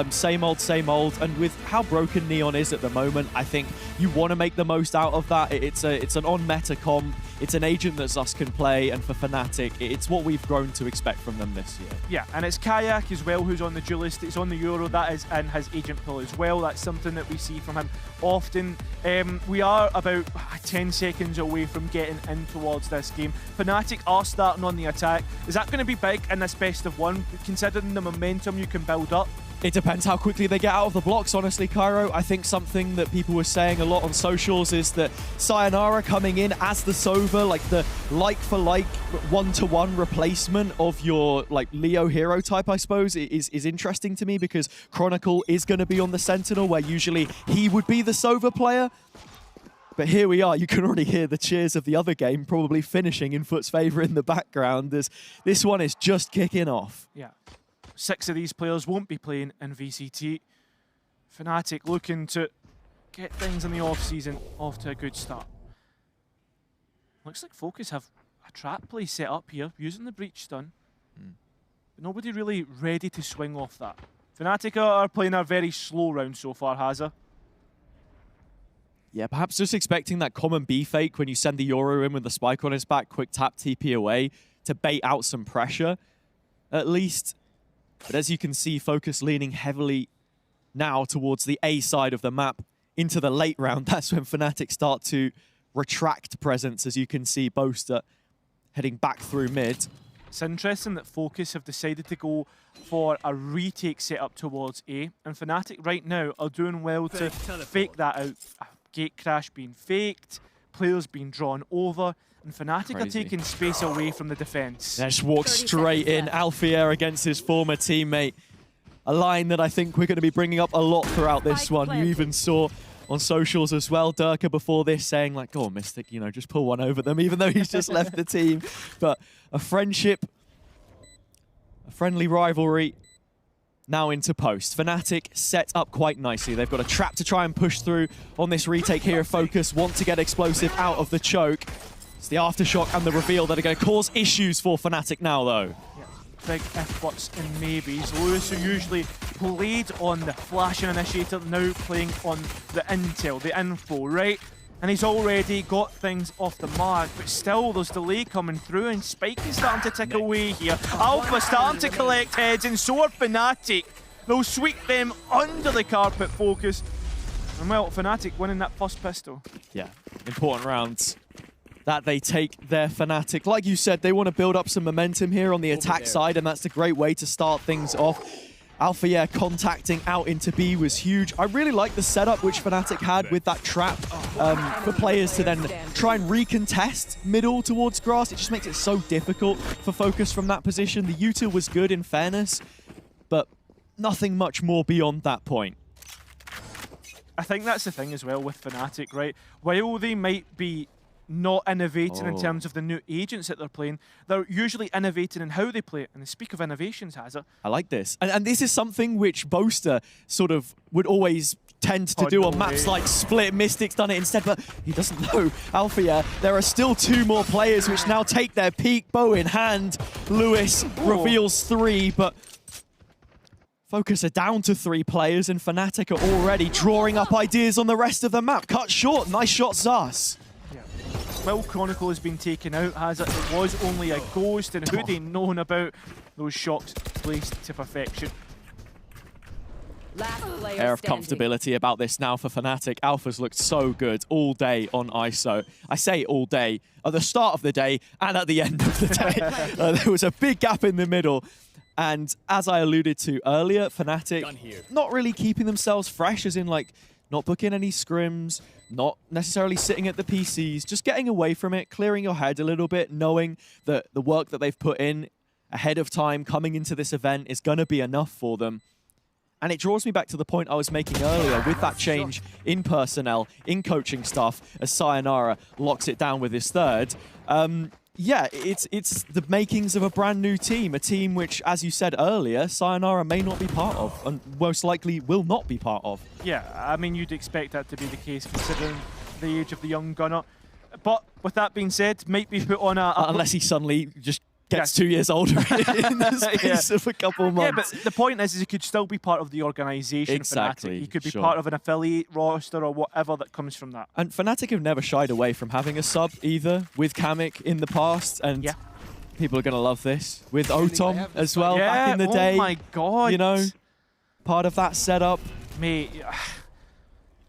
Same old, same old. And with how broken Neon is at the moment, I think you want to make the most out of that. It's an on-meta comp. It's an agent that Zus can play, and for Fnatic, it's what we've grown to expect from them this year. Yeah, and it's Kayak as well who's on the duelist. It's on the Euro, that is in his agent pool as well. That's something that we see from him often. We are about 10 seconds away from getting in towards this game. Fnatic are starting on the attack. Is that going to be big in this best of one, considering the momentum you can build up? It depends how quickly they get out of the blocks, honestly, Cairo. I think something that people were saying a lot on socials is that Sayonara coming in as the Sova, like the like-for-like one-to-one replacement of your like Leo hero type, I suppose, is interesting to me, because Chronicle is going to be on the Sentinel, where usually he would be the Sova player. But here we are. You can already hear the cheers of the other game probably finishing in Foot's favor in the background, as this one is just kicking off. Yeah. 6 of these players won't be playing in VCT. Fnatic looking to get things in the off-season off to a good start. Looks like Fokus have a trap play set up here, using the breach stun. But nobody really ready to swing off that. Fnatic are playing a very slow round so far, Hazza. Yeah, perhaps just expecting that common B fake when you send the Yoru in with the spike on his back, quick tap TP away to bait out some pressure, at least. But as you can see, Fokus leaning heavily now towards the A side of the map into the late round. That's when Fnatic start to retract presence, as you can see Boaster heading back through mid. It's interesting that Fokus have decided to go for a retake setup towards A, and Fnatic right now are doing well to fake that out. A gate crash being faked, players being drawn over, and Fnatic are taking space away from the defense. Just walks straight in. Alfier against his former teammate. a line that I think we're going to be bringing up a lot throughout this one. You even saw on socials as well, Durka before this saying like, "Oh, Mystic, you know, just pull one over them," even though he's just left the team. But a friendship, a friendly rivalry, now into post. Fnatic set up quite nicely. They've got a trap to try and push through on this retake here. Fokus want to get explosive out of the choke. It's the aftershock and the reveal that are going to cause issues for Fnatic now, though. Big if-buts and maybes. Lewis, who usually played on the flash and initiator, now playing on the intel, the info, right? And he's already got things off the mark, but still there's delay coming through, and Spike is starting to tick away here. Alpha starting to collect heads, and so are Fnatic. They'll sweep them under the carpet, Focus. And well, Fnatic winning that first pistol. Yeah, important rounds that they take their Fnatic. Like you said, they want to build up some momentum here on the attack side, and that's a great way to start things off. Alpha, yeah, contacting out into B was huge. I really like the setup which Fnatic had with that trap for players to then try and recontest middle towards grass. It just makes it so difficult for Focus from that position. The util was good in fairness, but nothing much more beyond that point. I think that's the thing as well with Fnatic, right? While they might be not innovating in terms of the new agents that they're playing, they're usually innovating in how they play it. And speak of innovations, Hazard. I like this. And this is something which Boaster sort of would always tend to do on maps like Split. Mystic's done it instead, but he doesn't know. Alpha, yeah, there are still 2 more players which now take their peak, bow in hand. Lewis reveals 3, but Focus are down to 3 players, and Fnatic are already drawing up ideas on the rest of the map. Cut short, nice shot, Zas. Will Chronicle has been taken out, has it? It was only a ghost, and who they known about those shots placed to perfection. Air of comfortability about this now for Fnatic. Alpha's looked so good all day on ISO. I say all day, at the start of the day and at the end of the day. There was a big gap in the middle. And as I alluded to earlier, Fnatic not really keeping themselves fresh, as in like not booking any scrims, not necessarily sitting at the PCs, just getting away from it, clearing your head a little bit, knowing that the work that they've put in ahead of time coming into this event is going to be enough for them. And it draws me back to the point I was making earlier with that change in personnel, in coaching staff, as Sayonara locks it down with his third. Yeah, it's the makings of a brand new team, a team which, as you said earlier, Sayonara may not be part of, and most likely will not be part of. Yeah, I mean, you'd expect that to be the case considering the age of the young gunner. But with that being said, might be put on a... Unless he suddenly just gets 2 years older in the space of a couple months. Yeah, but the point is he could still be part of the organisation. Exactly. Fnatic. He could be part of an affiliate roster or whatever that comes from that. And Fnatic have never shied away from having a sub either, with Kamik in the past, and people are going to love this. With Otom as well, back in the day. Oh my god. You know, part of that setup. Mate,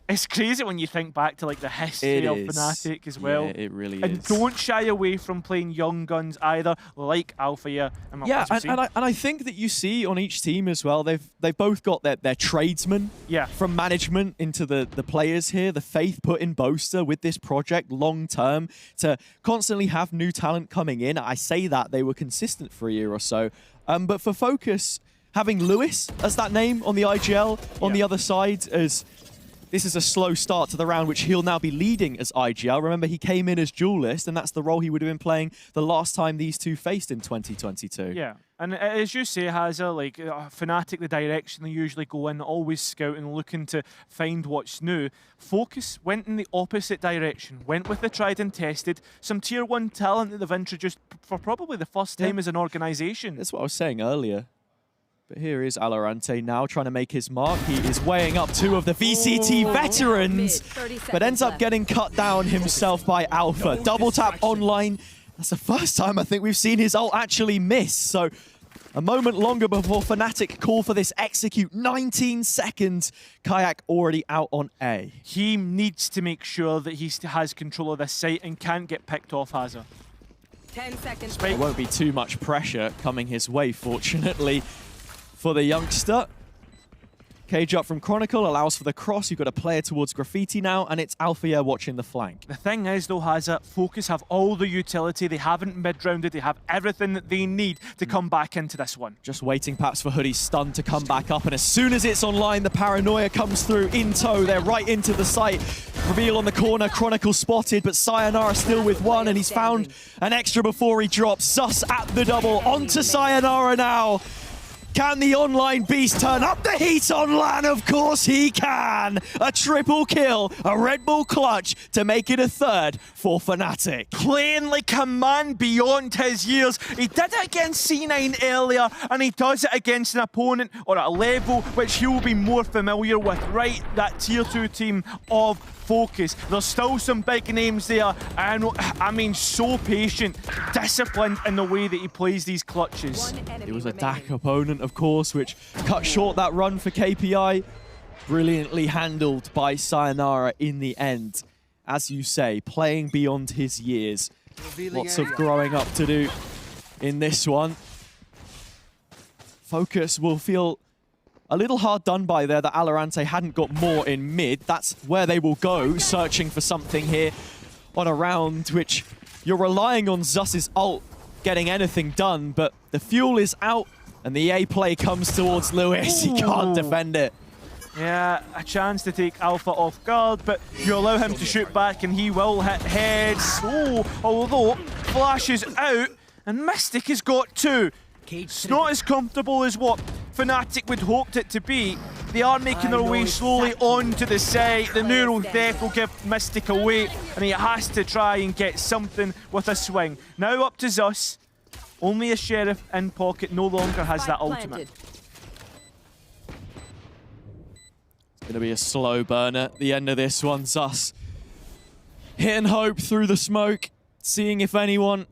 it's crazy when you think back to like the history of Fnatic as well. Yeah, it really and is. Don't shy away from playing young guns either, like Alpha. Yeah, and I think that you see on each team as well, they've both got their tradesmen from management into the players here, the faith put in Boaster with this project long term to constantly have new talent coming in. I say that they were consistent for a year or so, but for Focus, having Lewis as that name on the IGL on the other side, as this is a slow start to the round, which he'll now be leading as IGL. Remember, he came in as duelist, and that's the role he would have been playing the last time these two faced in 2022. Yeah, and as you say, Hazza, like Fnatic, the direction they usually go in, always scouting, looking to find what's new. Focus went in the opposite direction, went with the tried and tested, some tier 1 talent that they've introduced for probably the first time as an organisation. That's what I was saying earlier. But here is Alorante now trying to make his mark. He is weighing up 2 of the VCT veterans, but ends up getting cut down himself by Alpha. Double tap online. That's the first time I think we've seen his ult actually miss. So a moment longer before Fnatic call for this execute. 19 seconds. Kayak already out on A. He needs to make sure that he has control of this site and can't get picked off, Hazza. 10 seconds. There won't be too much pressure coming his way, fortunately, for the youngster. Cage up from Chronicle, allows for the cross. You've got a player towards Graffiti now, and it's Althea watching the flank. The thing is, though, Hazza, Focus have all the utility. They haven't mid-rounded. They have everything that they need to come back into this one. Just waiting perhaps for Hoodie's stun to come back up, and as soon as it's online, the paranoia comes through in tow. They're right into the site. Reveal on the corner, Chronicle spotted, but Sayonara still with one, and he's found an extra before he drops. Sus at the double, onto Sayonara now. Can the online beast turn up the heat on LAN? Of course he can! A triple kill, a Red Bull clutch to make it a third for Fnatic. Playing like a man beyond his years. He did it against C9 earlier, and he does it against an opponent or at a level which he will be more familiar with, right? That tier 2 team of Focus. There's still some big names there, and I mean, so patient, disciplined in the way that he plays these clutches. It was a DAC opponent, of course, which cut short that run for KPI. Brilliantly handled by Sayonara in the end. As you say, playing beyond his years. Lots of growing up to do in this one. Focus will feel a little hard done by there that Alorante hadn't got more in mid. That's where they will go, searching for something here on a round which you're relying on Zus's ult getting anything done, but the fuel is out and the A play comes towards Lewis. He can't defend it. Yeah, a chance to take Alpha off guard, but you allow him to shoot back and he will hit heads. Oh, although flashes out and Mystic has got two. It's not as comfortable as what Fnatic would hoped it to be. They are making their way slowly onto the site. The neural theft will give Mystic away, and he has to try and get something with a swing. Now up to Zus. Only a Sheriff in pocket, no longer has that ultimate. It's going to be a slow burner at the end of this one. Zus hitting hope through the smoke, seeing if anyone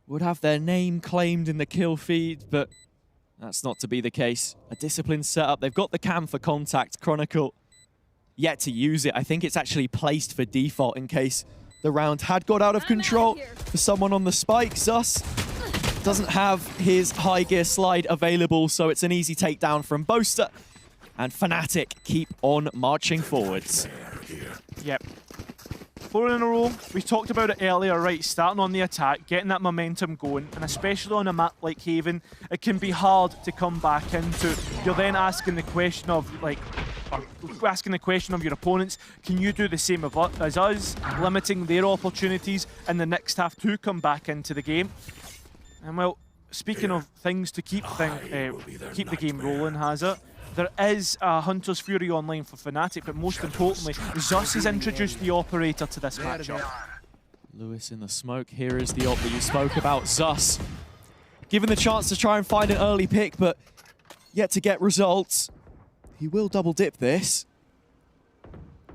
would have their name claimed in the kill feed, but that's not to be the case. A disciplined setup. They've got the cam for contact. Chronicle yet to use it. I think it's actually placed for default in case the round had got out of control for someone on the spike. Zus doesn't have his high gear slide available, so it's an easy takedown from Boaster. And Fnatic keep on marching forwards. Yep. 4 in a row. We talked about it earlier, right? Starting on the attack, getting that momentum going, and especially on a map like Haven, it can be hard to come back into. You're then asking the question of, like, asking the question of your opponents, can you do the same as us, limiting their opportunities in the next half to come back into the game? And well, speaking of things to keep the game rolling, Hazza, there is a Hunter's Fury online for Fnatic, but most importantly, Zus has introduced the operator to this matchup. Lewis in the smoke. Here is the op that you spoke about. Zus given the chance to try and find an early pick, but yet to get results. He will double dip this.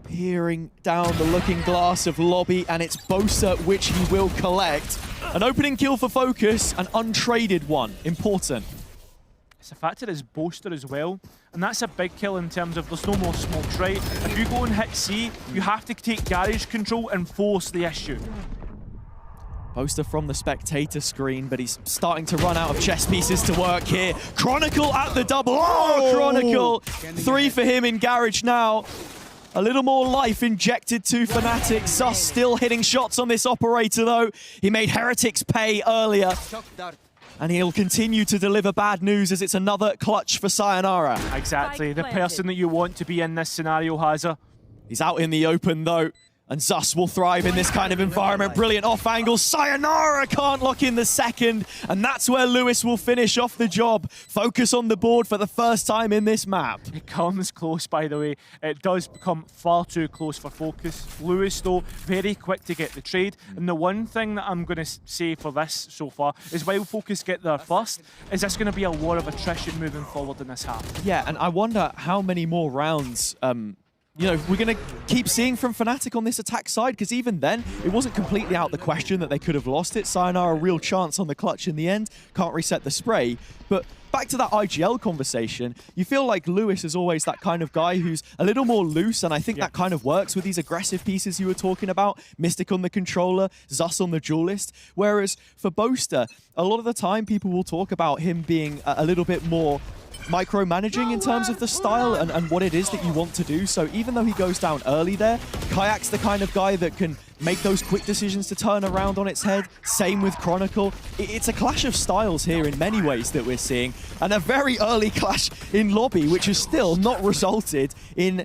Peering down the looking glass of lobby, and it's Boaster which he will collect. An opening kill for Focus, an untraded one. Important. It's a fact it is Boaster as well, and that's a big kill in terms of there's no more smokes, right? If you go and hit C, you have to take garage control and force the issue. Boaster from the spectator screen, but he's starting to run out of chess pieces to work here. Chronicle at the double. Oh, Chronicle! 3 for him in garage now. A little more life injected to Fnatic. Zus still hitting shots on this operator, though. He made Heretics pay earlier. And he'll continue to deliver bad news as it's another clutch for Sayonara. Exactly, the person that you want to be in this scenario, Hazza. He's out in the open, though. And Zus will thrive in this kind of environment. Brilliant off angle. Sayonara can't lock in the second. And that's where Lewis will finish off the job. Focus on the board for the first time in this map. It comes close, by the way. It does become far too close for Focus. Lewis, though, very quick to get the trade. And the one thing that I'm going to say for this so far is while Focus get there first, is this going to be a lot of attrition moving forward in this half. Yeah, and I wonder how many more rounds you know, we're going to keep seeing from Fnatic on this attack side, because even then, it wasn't completely out the question that they could have lost it. Sayonara, a real chance on the clutch in the end. Can't reset the spray. But back to that IGL conversation, you feel like Lewis is always that kind of guy who's a little more loose, and I think that kind of works with these aggressive pieces you were talking about. Mystic on the controller, Zus on the duelist. Whereas for Boaster, a lot of the time people will talk about him being a little bit more micromanaging in terms of the style and what it is that you want to do. So even though he goes down early there, Kayak's the kind of guy that can make those quick decisions to turn around on its head. Same with Chronicle. It's a clash of styles here in many ways that we're seeing, and a very early clash in lobby, which has still not resulted in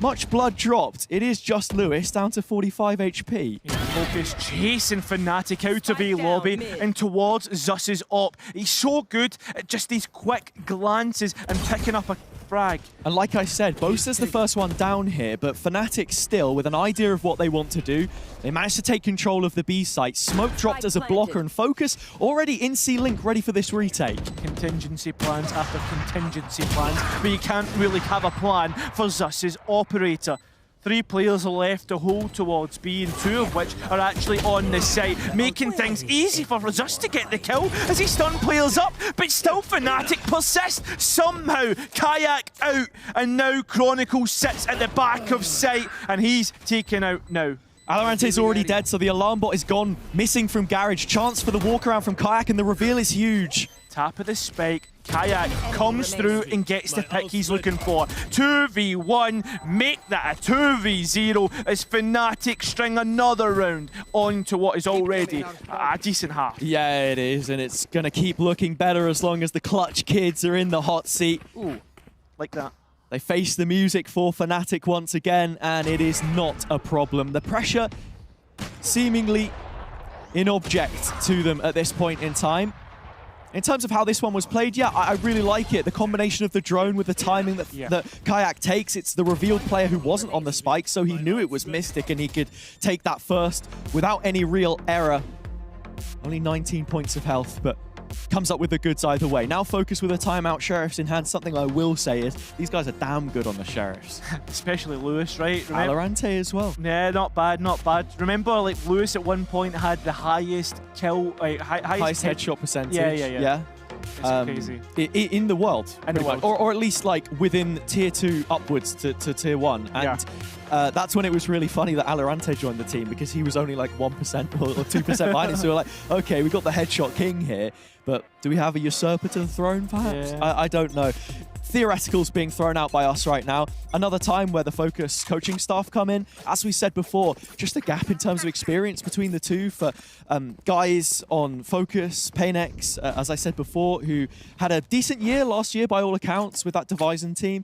much blood dropped. It is just Lewis down to 45 HP. Fokus chasing Fnatic out of A lobby and towards Zeus's op. He's so good at just these quick glances and picking up a frag. And like I said, Boaster's the first one down here, but Fnatic still, with an idea of what they want to do, they managed to take control of the B site. Smoke dropped as a blocker, and Fokus already in C-Link ready for this retake. Contingency plans after contingency plans, but you can't really have a plan for Zeus's operator. 3 players are left to hold towards B, and 2 of which are actually on the site, making things easy for Zeus to get the kill as he stun players up, but still Fnatic persist. Somehow, Kayak out, and now Chronicle sits at the back of site, and he's taken out now. Alarante's already dead, so the alarm bot is gone, missing from Garage. Chance for the walk around from Kayak, and the reveal is huge. Tap of the spike, Kayak comes through and gets the pick he's looking for. 2v1, make that a 2v0 as Fnatic string another round onto what is already a decent half. Yeah, it is, and it's going to keep looking better as long as the Clutch kids are in the hot seat. Ooh, like that. They face the music for Fnatic once again, and it is not a problem. The pressure seemingly inobject to them at this point in time. In terms of how this one was played, yeah, I really like it. The combination of the drone with the timing that Kayak takes, it's the revealed player who wasn't on the spike, so he knew it was Mystic and he could take that first without any real error. Only 19 points of health, but comes up with the goods either way. Now Fokus with a timeout, Sheriffs in hand. Something I will say is these guys are damn good on the Sheriffs. Especially Lewis, right? Valorant as well. Yeah, not bad, not bad. Remember, like, Lewis at one point had the highest kill, highest headshot percentage. Yeah. It's crazy. In the world. In the world. Or at least like within tier 2 upwards to tier 1. And that's when it was really funny that Alorante joined the team, because he was only like 1% or 2% behind him. So we're like, okay, we got the headshot king here, but do we have a usurper to the throne perhaps? Yeah. I don't know. Theoreticals being thrown out by us right now. Another time where the Fokus coaching staff come in. As we said before, just a gap in terms of experience between the two for guys on Fokus, Paynex, as I said before, who had a decent year last year by all accounts with that Divison team.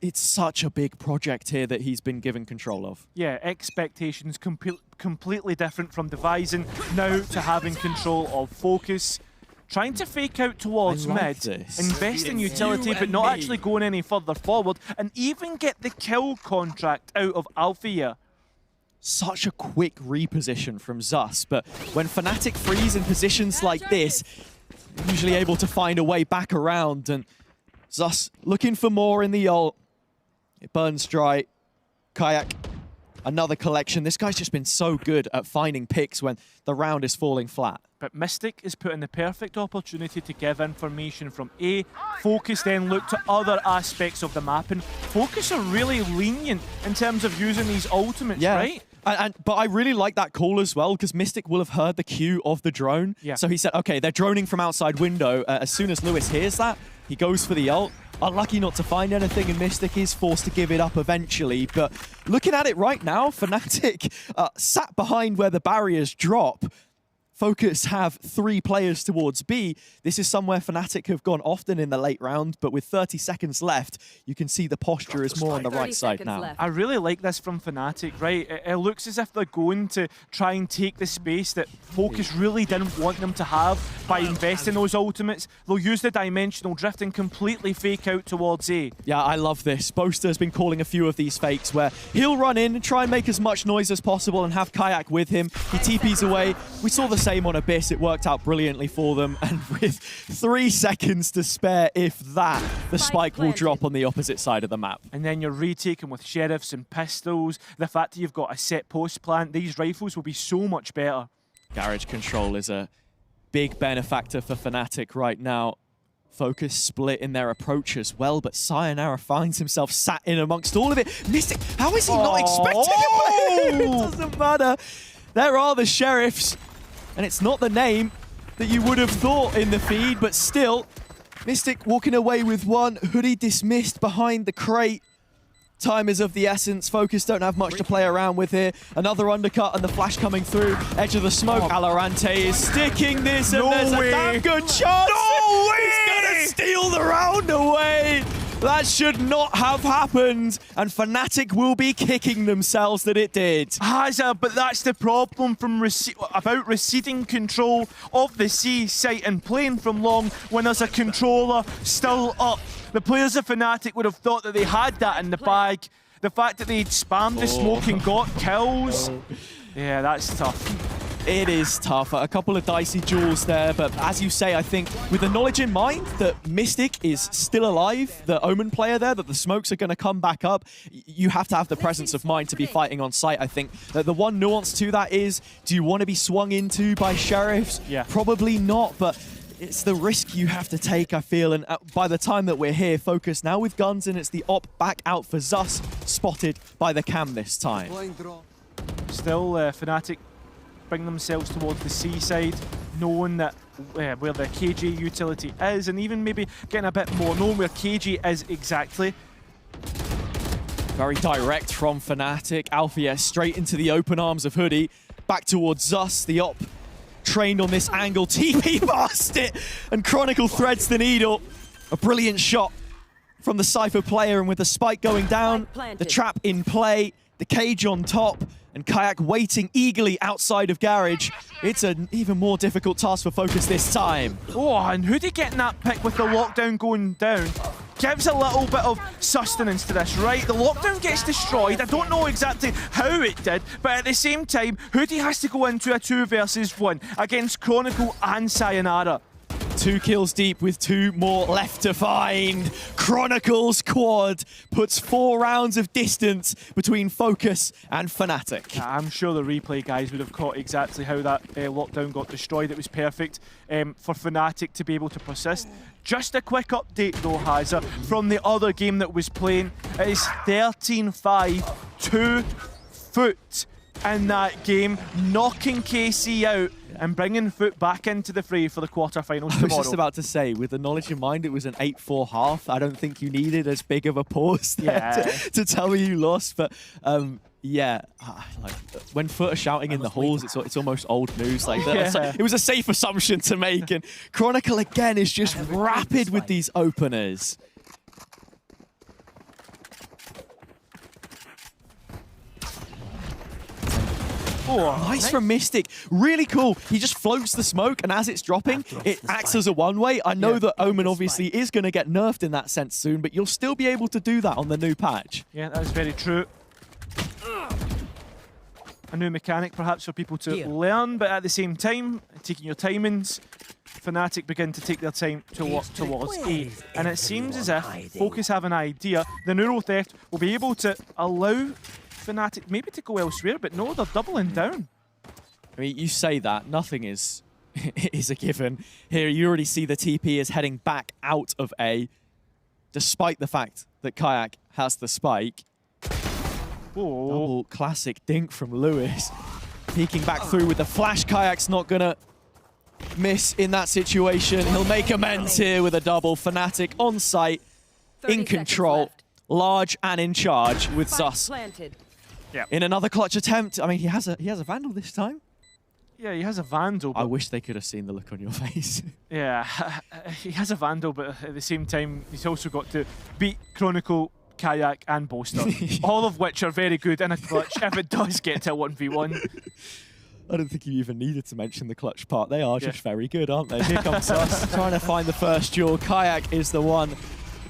It's such a big project here that he's been given control of. Yeah, expectations completely different from Divison now to having control of Fokus. Trying to fake out towards mid, invest in utility, but not actually going any further forward, and even get the kill contract out of Althea. Such a quick reposition from Zeus, but when Fnatic freeze in positions like this, usually able to find a way back around, and Zeus looking for more in the ult. It burns dry. Kayak, another collection. This guy's just been so good at finding picks when the round is falling flat. But Mystic is put in the perfect opportunity to give information from A. Fokus then look to other aspects of the map, and Fokus are really lenient in terms of using these ultimates, right? But I really like that call as well, because Mystic will have heard the cue of the drone. Yeah. So he said, okay, they're droning from outside window. As soon as Lewis hears that, he goes for the ult. Unlucky not to find anything, and Mystic is forced to give it up eventually. But looking at it right now, Fnatic sat behind where the barriers drop. Fokus have 3 players towards B. This is somewhere Fnatic have gone often in the late round, but with 30 seconds left, you can see the posture is more on the right side now. I really like this from Fnatic, right? It looks as if they're going to try and take the space that Fokus really didn't want them to have by investing those ultimates. They'll use the dimensional drift and completely fake out towards A. Yeah, I love this. Boaster has been calling a few of these fakes where he'll run in and try and make as much noise as possible and have Kayak with him. He TPs away. We saw the same on Abyss. It worked out brilliantly for them, and with 3 seconds to spare, if that, the spike will drop on the opposite side of the map. And then you're retaking with sheriffs and pistols. The fact that you've got a set post plant, these rifles will be so much better. Garage control is a big benefactor for Fnatic right now. Fokus split in their approach as well, but Sayonara finds himself sat in amongst all of it. Mystic, how is he not expecting it? It doesn't matter. There are the sheriffs. And it's not the name that you would have thought in the feed, but still, Mystic walking away with one. Hoodie dismissed behind the crate. Time is of the essence. Fokus don't have much to play around with here. Another undercut and the flash coming through. Edge of the smoke. Valorant is sticking this, and there's a damn good chance. No way! He's gonna steal the round away. That should not have happened, and Fnatic will be kicking themselves that it did. But that's the problem from about receding control of the C site and playing from long when there's a controller still up. The players of Fnatic would have thought that they had that in the bag. The fact that they'd spammed the smoke and got kills. Yeah, that's tough. It is tough. A couple of dicey duels there, but as you say, I think with the knowledge in mind that Mystic is still alive, the Omen player there, that the smokes are going to come back up, you have to have the presence of mind to be fighting on site. I think that the one nuance to that is, do you want to be swung into by Sheriffs? Yeah. Probably not, but it's the risk you have to take, I feel, and by the time that we're here, Fokus now with guns, and it's the op back out for Zus, spotted by the cam this time. Still, Fnatic bring themselves towards the C side, knowing that where the KG utility is, and even maybe getting a bit more, knowing where KG is exactly. Very direct from Fnatic. Alfie straight into the open arms of Hoodie, back towards Zus, the op. Trained on this angle, TP past it, and Chronicle threads the needle. A brilliant shot from the Cypher player, and with the spike going down, the trap in play, the cage on top, and Kayak waiting eagerly outside of Garage. It's an even more difficult task for Fokus this time. Oh, and Hoodie getting that pick with the lockdown going down gives a little bit of sustenance to this, right? The lockdown gets destroyed. I don't know exactly how it did, but at the same time, Hoodie has to go into a 2 versus 1 against Chronicle and Sayonara. 2 kills deep with 2 more left to find. Chronicles quad puts 4 rounds of distance between Fokus and Fnatic. I'm sure the replay guys would have caught exactly how that lockdown got destroyed. It was perfect for Fnatic to be able to persist. Just a quick update though, Hazza, from the other game that was playing. It is 13-5, 2 Foot in that game, knocking KC out and bringing Foot back into the fray for the quarterfinals tomorrow. I was just about to say, with the knowledge in mind, it was an 8-4 half. I don't think you needed as big of a pause there to tell me you lost. But yeah, like when Foot are shouting in the halls, it's almost old news. Like that. It was a safe assumption to make. And Chronicle again is just rapid with these openers. Oh, nice from Mystic. Really cool. He just floats the smoke, and as it's dropping, it acts as a one-way. I know that Omen obviously is going to get nerfed in that sense soon, but you'll still be able to do that on the new patch. Yeah, that's very true. A new mechanic perhaps for people to learn, but at the same time, taking your timings, Fnatic begin to take their time to walk towards A. And it seems as if Fokus have an idea. The Neuro Theft will be able to allow Fnatic maybe to go elsewhere, but no, they're doubling down. I mean, you say that, nothing is a given. Here, you already see the TP is heading back out of A, despite the fact that Kayak has the spike. Double classic dink from Lewis. Peeking back through with the flash. Kayak's not going to miss in that situation. He'll make amends here with a double. Fnatic on site, in control, large and in charge with Zus. Yeah. In another clutch attempt. I mean, he has a Vandal this time. Yeah, he has a Vandal. I wish they could have seen the look on your face. Yeah, he has a Vandal, but at the same time, he's also got to beat Chronicle, Kayak and Boaster, all of which are very good in a clutch if it does get to a 1v1. I don't think you even needed to mention the clutch part. They are just very good, aren't they? Here comes Zus, trying to find the first duel. Kayak is the one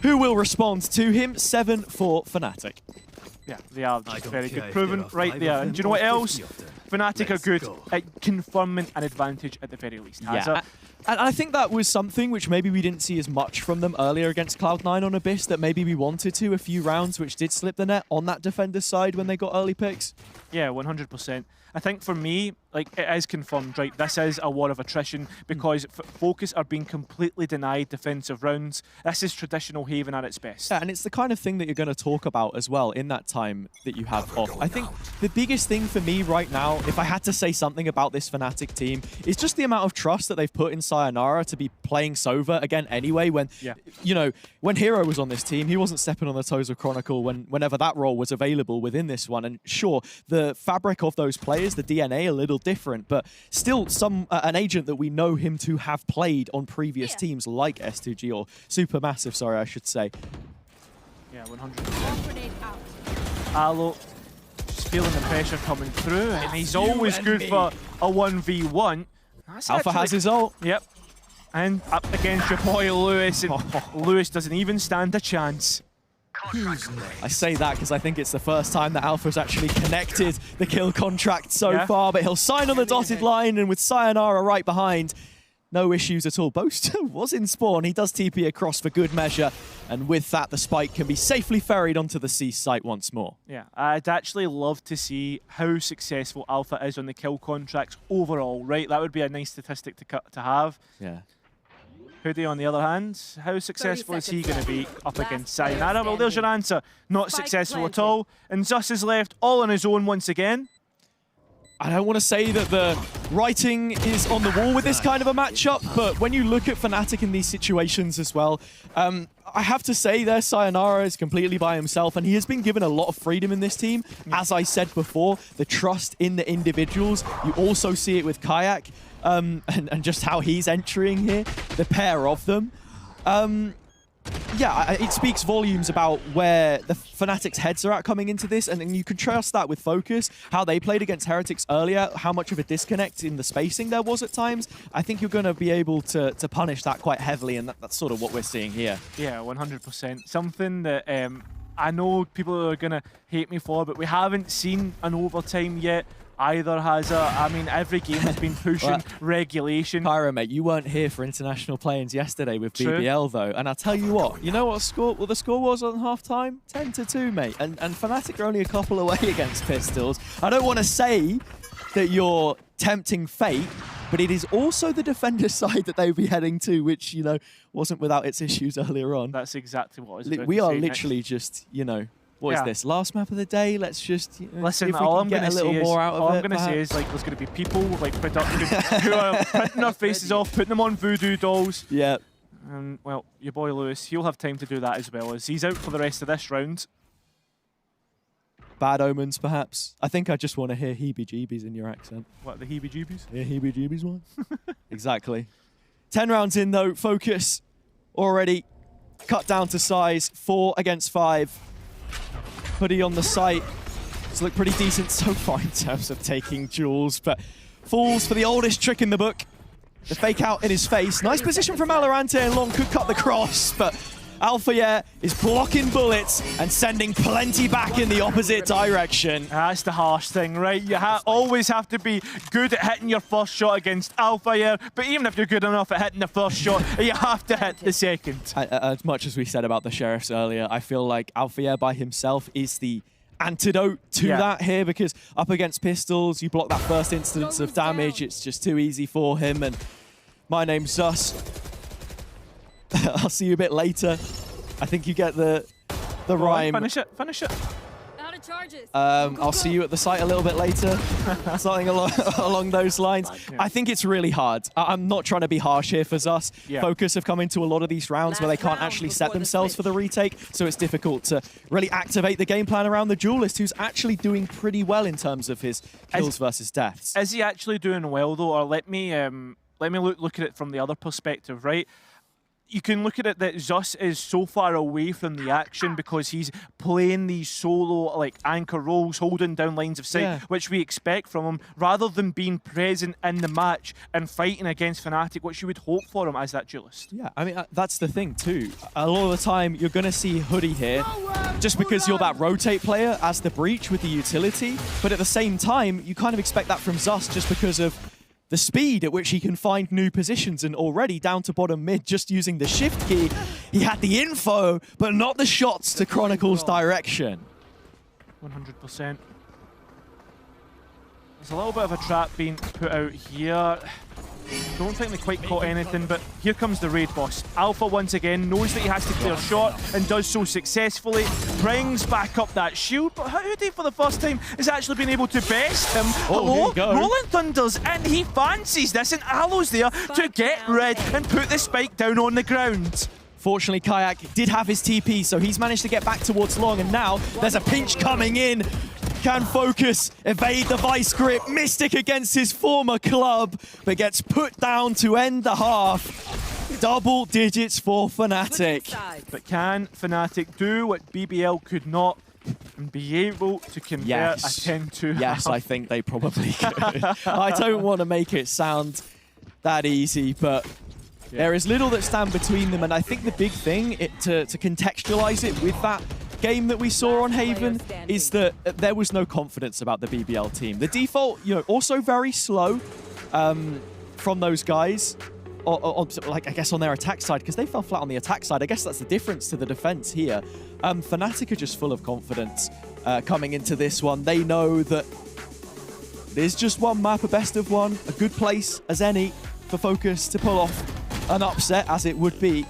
who will respond to him. 7 for Fnatic. Yeah, they are just very good. Proven right there. And do you know what else? Fnatic are good at confirming an advantage at the very least. Yeah, and I think that was something which maybe we didn't see as much from them earlier against Cloud9 on Abyss, that maybe we wanted to. A few rounds which did slip the net on that defender's side when they got early picks. Yeah, 100%. I think for me, like, it is confirmed, right? This is a war of attrition because Fokus are being completely denied defensive rounds. This is traditional Haven at its best. Yeah, and it's the kind of thing that you're going to talk about as well in that time that you have off. I think the biggest thing for me right now, if I had to say something about this Fnatic team, is just the amount of trust that they've put in Sayonara to be playing Sova again anyway when, you know, when Hero was on this team, he wasn't stepping on the toes of Chronicle whenever that role was available within this one. And sure, the fabric of those players, the DNA, a little different, but still an agent that we know him to have played on previous teams like S2G, or Supermassive, sorry, I should say. Yeah, 100%. Alo just feeling the pressure coming through, and he's always good for a 1v1. Alpha has his ult. Yep. And up against your boy Lewis, and Lewis doesn't even stand a chance. I say that because I think it's the first time that Alpha's actually connected the kill contract so far, but he'll sign on the dotted line, and with Sayonara right behind, no issues at all. Boaster was in spawn. He does TP across for good measure, and with that, the spike can be safely ferried onto the C site once more. Yeah, I'd actually love to see how successful Alpha is on the kill contracts overall, right? That would be a nice statistic to have. Yeah. Hoodie, on the other hand, how successful is he going to be up against Sayonara? Well, there's your answer. Not successful at all. And Zus is left all on his own once again. I don't want to say that the writing is on the wall with this kind of a matchup, but when you look at Fnatic in these situations as well, I have to say there, Sayonara is completely by himself, and he has been given a lot of freedom in this team. As I said before, the trust in the individuals. You also see it with Kayak, and just how he's entering here, the pair of them. Yeah, it speaks volumes about where the Fnatic's heads are at coming into this, and you contrast that with Fokus, how they played against Heretics earlier, how much of a disconnect in the spacing there was at times. I think you're going to be able to punish that quite heavily, and that's sort of what we're seeing here. Yeah, 100%. Something that I know people are going to hate me for, but we haven't seen an overtime yet. Either has I mean, every game has been pushing regulation. Pyro, mate, you weren't here for international play-ins yesterday with BBL, though. And I'll tell you what, you know what the score was on half-time? 10-2, mate. And Fnatic are only a couple away against Pistols. I don't want to say that you're tempting fate, but it is also the defender side that they would be heading to, which, you know, wasn't without its issues earlier on. That's exactly what I was about We to are say literally next. just, you know, what is this? Last map of the day? Let's just listen. see if we All can I'm get going a to little say more out of it. All I'm going to say is, like, there's going to be people like who are printing their faces off, putting them on voodoo dolls. Yeah. And well, your boy Lewis, he'll have time to do that as well, as he's out for the rest of this round. Bad omens, perhaps. I think I just want to hear heebie-jeebies in your accent. What, the heebie-jeebies? Yeah, heebie-jeebies one. Exactly. 10 rounds in, though. Fokus already cut down to size. 4 against 5. Hoodie on the site. It's looked pretty decent so far in terms of taking jewels, but falls for the oldest trick in the book. The fake out in his face. Nice position from Valorant, and Long could cut the cross, but Alpha, yeah, is blocking bullets and sending plenty back in the opposite direction. That's the harsh thing, right? You always have to be good at hitting your first shot against Alpha, yeah, but even if you're good enough at hitting the first shot, you have to hit the second. As much as we said about the Sheriffs earlier, I feel like Alpha, yeah, by himself is the antidote to that here, because up against Pistols, you block that first instance of damage, it's just too easy for him. And my name's Zus. I'll see you a bit later. I think you get the rhyme. Finish it, finish it. Out of charges. I'll see you at the site a little bit later. Something along those lines. Yeah. I think it's really hard. I'm not trying to be harsh here for Zus. Yeah. Fokus have come into a lot of these rounds where they can't actually set themselves for the retake, so it's difficult to really activate the game plan around the duelist, who's actually doing pretty well in terms of his kills versus deaths. Is he actually doing well, though? Or let me look at it from the other perspective, right? You can look at it that Zus is so far away from the action because he's playing these solo like anchor roles, holding down lines of sight, which we expect from him, rather than being present in the match and fighting against Fnatic, which you would hope for him as that duelist. Yeah, I mean, that's the thing too. A lot of the time, you're going to see Hoodie here just because you're that rotate player as the breach with the utility, but at the same time, you kind of expect that from Zus just because of the speed at which he can find new positions, and already down to bottom mid, just using the shift key, he had the info, but not the shots to Chronicle's direction. 100%. There's a little bit of a trap being put out here. Don't think they quite caught anything, but here comes the raid boss. Alpha once again knows that he has to clear shot and does so successfully. Brings back up that shield, but Hoodie for the first time has actually been able to best him. Hello, Rolling Thunders, and he fancies this, and Aloe's there to get red and put the spike down on the ground. Fortunately, Kayak did have his TP, so he's managed to get back towards Long, and now there's a pinch coming in. Can Fokus evade the vice grip? Mystic against his former club, but gets put down to end the half. Double digits for Fnatic. But can Fnatic do what BBL could not and be able to convert a 10-2 Yes, I think they probably could. I don't want to make it sound that easy, but there is little that stand between them, and I think the big thing to contextualize it with that game that we saw on Haven is that there was no confidence about the BBL team. The default, also very slow from those guys, like I guess on their attack side, because they fell flat on the attack side. I guess that's the difference to the defense here. Fnatic are just full of confidence coming into this one. They know that there's just one map, a best of one, a good place as any for Fokus to pull off an upset, as it would be.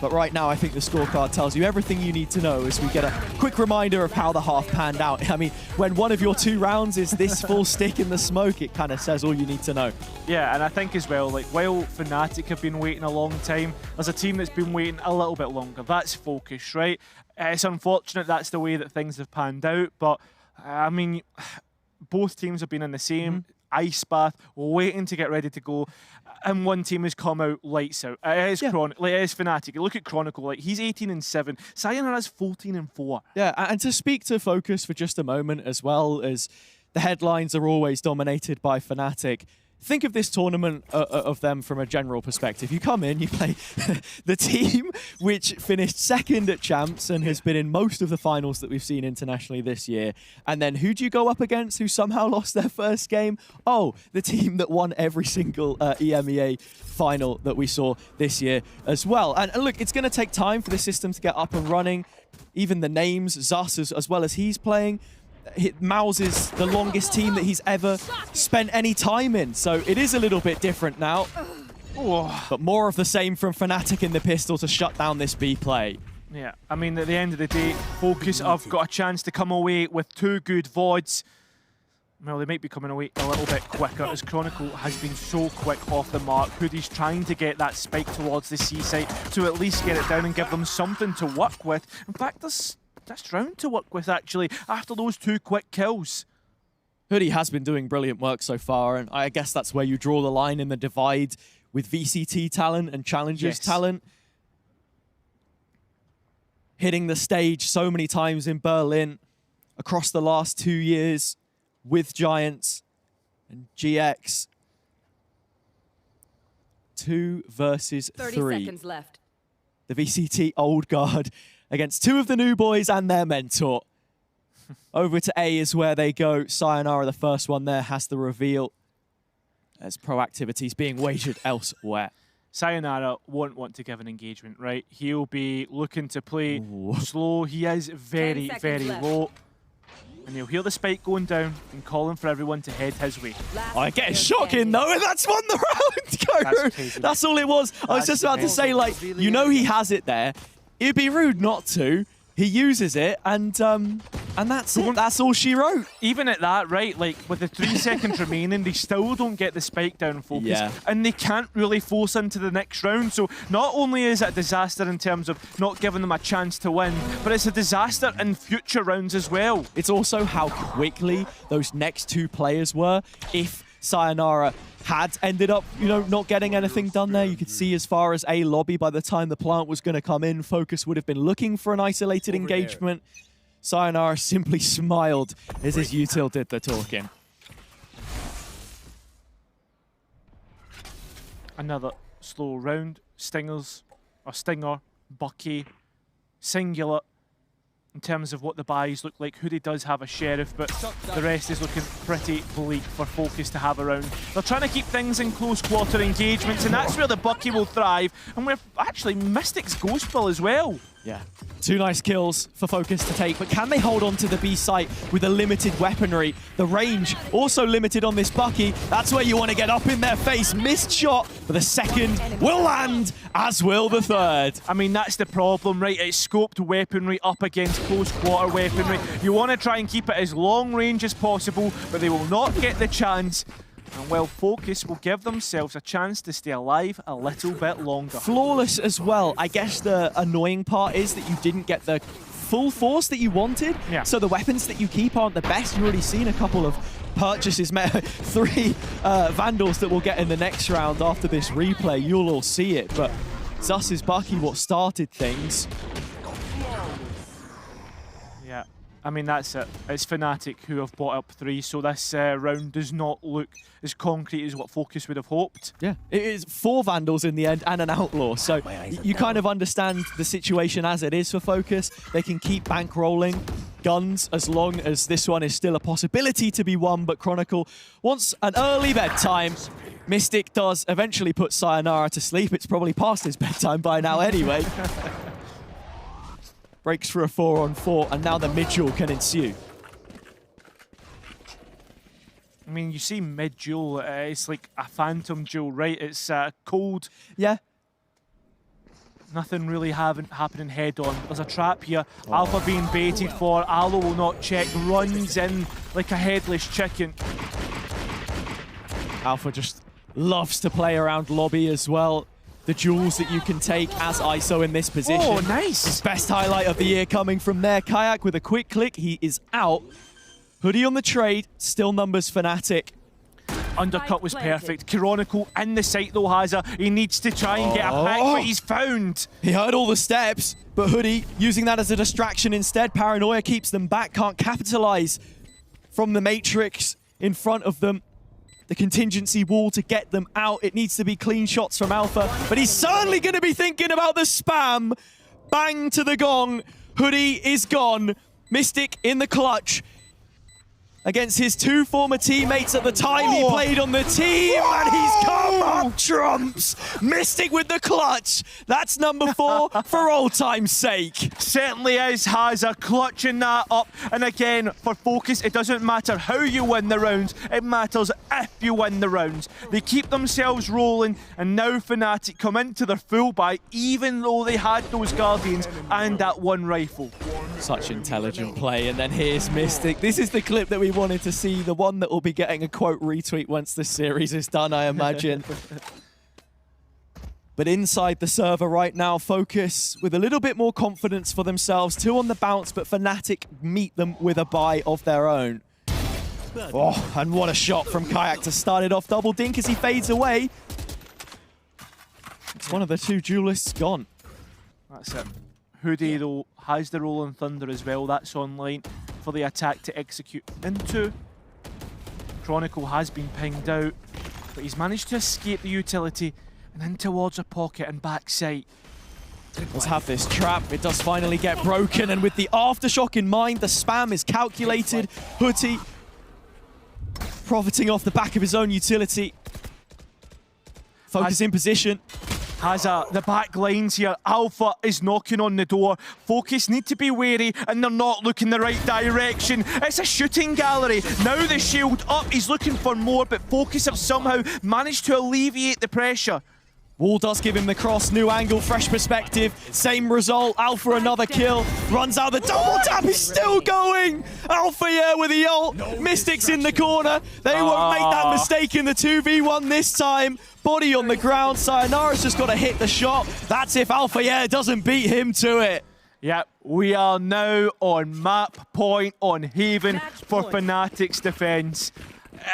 But right now, I think the scorecard tells you everything you need to know as we get a quick reminder of how the half panned out. I mean, when one of your 2 rounds is this full stick in the smoke, it kind of says all you need to know. Yeah, and I think as well, like, while Fnatic have been waiting a long time, there's a team that's been waiting a little bit longer. That's Fokus, right? It's unfortunate that's the way that things have panned out, but I mean, both teams have been in the same ice bath, waiting to get ready to go, and one team has come out lights out. It is Fnatic. Look at Chronicle, like, he's 18-7. Sayonara's 14-4. Yeah, and to speak to Fokus for just a moment, as well as the headlines are always dominated by Fnatic, think of this tournament of them from a general perspective. You come in, you play the team which finished second at Champs and has been in most of the finals that we've seen internationally this year. And then who do you go up against who somehow lost their first game? Oh, the team that won every single EMEA final that we saw this year as well. And look, it's going to take time for the system to get up and running. Even the names, Zus as well as he's playing, Mouse is the longest team that he's ever spent any time in, so it is a little bit different now. But more of the same from Fnatic in the pistol to shut down this B play. Yeah, I mean, at the end of the day, Fokus have got a chance to come away with 2 good VODs. Well, they might be coming away a little bit quicker, as Chronicle has been so quick off the mark. Hoodie's trying to get that spike towards the C site to at least get it down and give them something to work with. In fact, there's this round to work with, actually, after those 2 quick kills. Hoodie has been doing brilliant work so far, and I guess that's where you draw the line in the divide with VCT talent and Challengers talent. Hitting the stage so many times in Berlin across the last 2 years with Giants and GX. 2 versus 3. 30 seconds left. The VCT old guard against 2 of the new boys and their mentor. Over to A is where they go. Sayonara, the first one there, has the reveal as proactivities being wagered elsewhere. Sayonara won't want to give an engagement, right? He'll be looking to play slow. He is very, very low. And he'll hear the spike going down and calling for everyone to head his way. I get a shock in though, and that's won the round. That's all it was. I was just about to say, like, you know he has it there. It'd be rude not to. He uses it, and that's it. That's all she wrote. Even at that, right, like, with the 3 seconds remaining, they still don't get the spike down Focus, and they can't really force into the next round. So not only is it a disaster in terms of not giving them a chance to win, but it's a disaster in future rounds as well. It's also how quickly those next 2 players were. If Sayonara had ended up, not getting anything done there, you could see as far as A lobby, by the time the plant was going to come in, Fokus would have been looking for an isolated engagement. Sayonara simply smiled as his util did the talking. Another slow round. Stinger, Bucky, Singular. In terms of what the buys look like, Hoodie does have a Sheriff, but the rest is looking pretty bleak for Fokus to have around. They're trying to keep things in close quarter engagements, and that's where the Bucky will thrive. And we're actually Mystic's Ghost Ball as well. Yeah, 2 nice kills for Fokus to take, but can they hold on to the B site with a limited weaponry? The range also limited on this Bucky. That's where you want to get up in their face. Missed shot, but the second will land, as will the third. I mean, that's the problem, right? It's scoped weaponry up against close quarter weaponry. You want to try and keep it as long range as possible, but they will not get the chance. And well, Fokus will give themselves a chance to stay alive a little bit longer. Flawless as well. I guess the annoying part is that you didn't get the full force that you wanted. Yeah. So the weapons that you keep aren't the best. You've already seen a couple of purchases, 3 Vandals that we'll get in the next round after this replay. You'll all see it, but Zus's Bucky what started things. Yeah, I mean, that's it. It's Fnatic who have bought up 3, so this round does not look as concrete as what Fokus would have hoped. Yeah, it is 4 Vandals in the end and an Outlaw, so you kind of understand the situation as it is for Fokus. They can keep bankrolling guns as long as this one is still a possibility to be won, but Chronicle wants an early bedtime. Mystic does eventually put Sayonara to sleep. It's probably past his bedtime by now anyway. Breaks for a 4-on-4, and now the mid-duel can ensue. I mean, you see mid-duel, it's like a phantom duel, right? It's cold. Yeah. Nothing really happening head-on. There's a trap here. Alpha being baited for. Aloe will not check. Runs in like a headless chicken. Alpha just loves to play around lobby as well. The duels that you can take as ISO in this position. Oh, nice. His best highlight of the year coming from there. Kayak with a quick click. He is out. Hoodie on the trade. Still numbers Fnatic. Undercut was perfect. Chronicle in the site though, Hazza. He needs to try and get a pick, but he's found. He heard all the steps, but Hoodie using that as a distraction instead. Paranoia keeps them back, can't capitalize from the Matrix in front of them. The contingency wall to get them out. It needs to be clean shots from Alpha, but he's certainly going to be thinking about the spam. Bang to the gong. Hoodie is gone. Mystic in the clutch against his 2 former teammates at the time he played on the team, and he's come up trumps. Mystic with the clutch. That's number 4 for old time's sake. Certainly is, Hazza, clutching that up. And again, for Fokus, it doesn't matter how you win the rounds. It matters if you win the rounds. They keep themselves rolling, and now Fnatic come into their full buy, even though they had those Guardians and that 1 rifle. Such intelligent play, and then here's Mystic. This is the clip that we wanted to see, the one that will be getting a quote retweet once this series is done, I imagine. But inside the server right now, Fokus with a little bit more confidence for themselves. 2 on the bounce, but Fnatic meet them with a buy of their own. Oh, and what a shot from Kayak to start it off. Double dink as he fades away. It's one of the 2 duelists gone. That's it. Hoodie, though, has the Rolling Thunder as well. That's online for the attack to execute into. Chronicle has been pinged out, but he's managed to escape the utility and in towards a pocket and back sight. Let's have this trap. It does finally get broken, and with the aftershock in mind, the spam is calculated. Hoodie profiting off the back of his own utility. Fokus in position. Hazza, the back lines here. Alpha is knocking on the door. Fokus need to be wary, and they're not looking the right direction. It's a shooting gallery. Now the shield up. He's looking for more, but Fokus have somehow managed to alleviate the pressure. Wall does give him the cross, new angle, fresh perspective, same result. Alpha another kill, runs out the double tap, is still going. Alpha, yeah, with the ult. Mystics in the corner. They won't make that mistake in the 2v1 this time. Body on the ground, Sayonara's just got to hit the shot. That's if Alpha, yeah, doesn't beat him to it. Yep, we are now on map point on Haven for Fnatic's defense.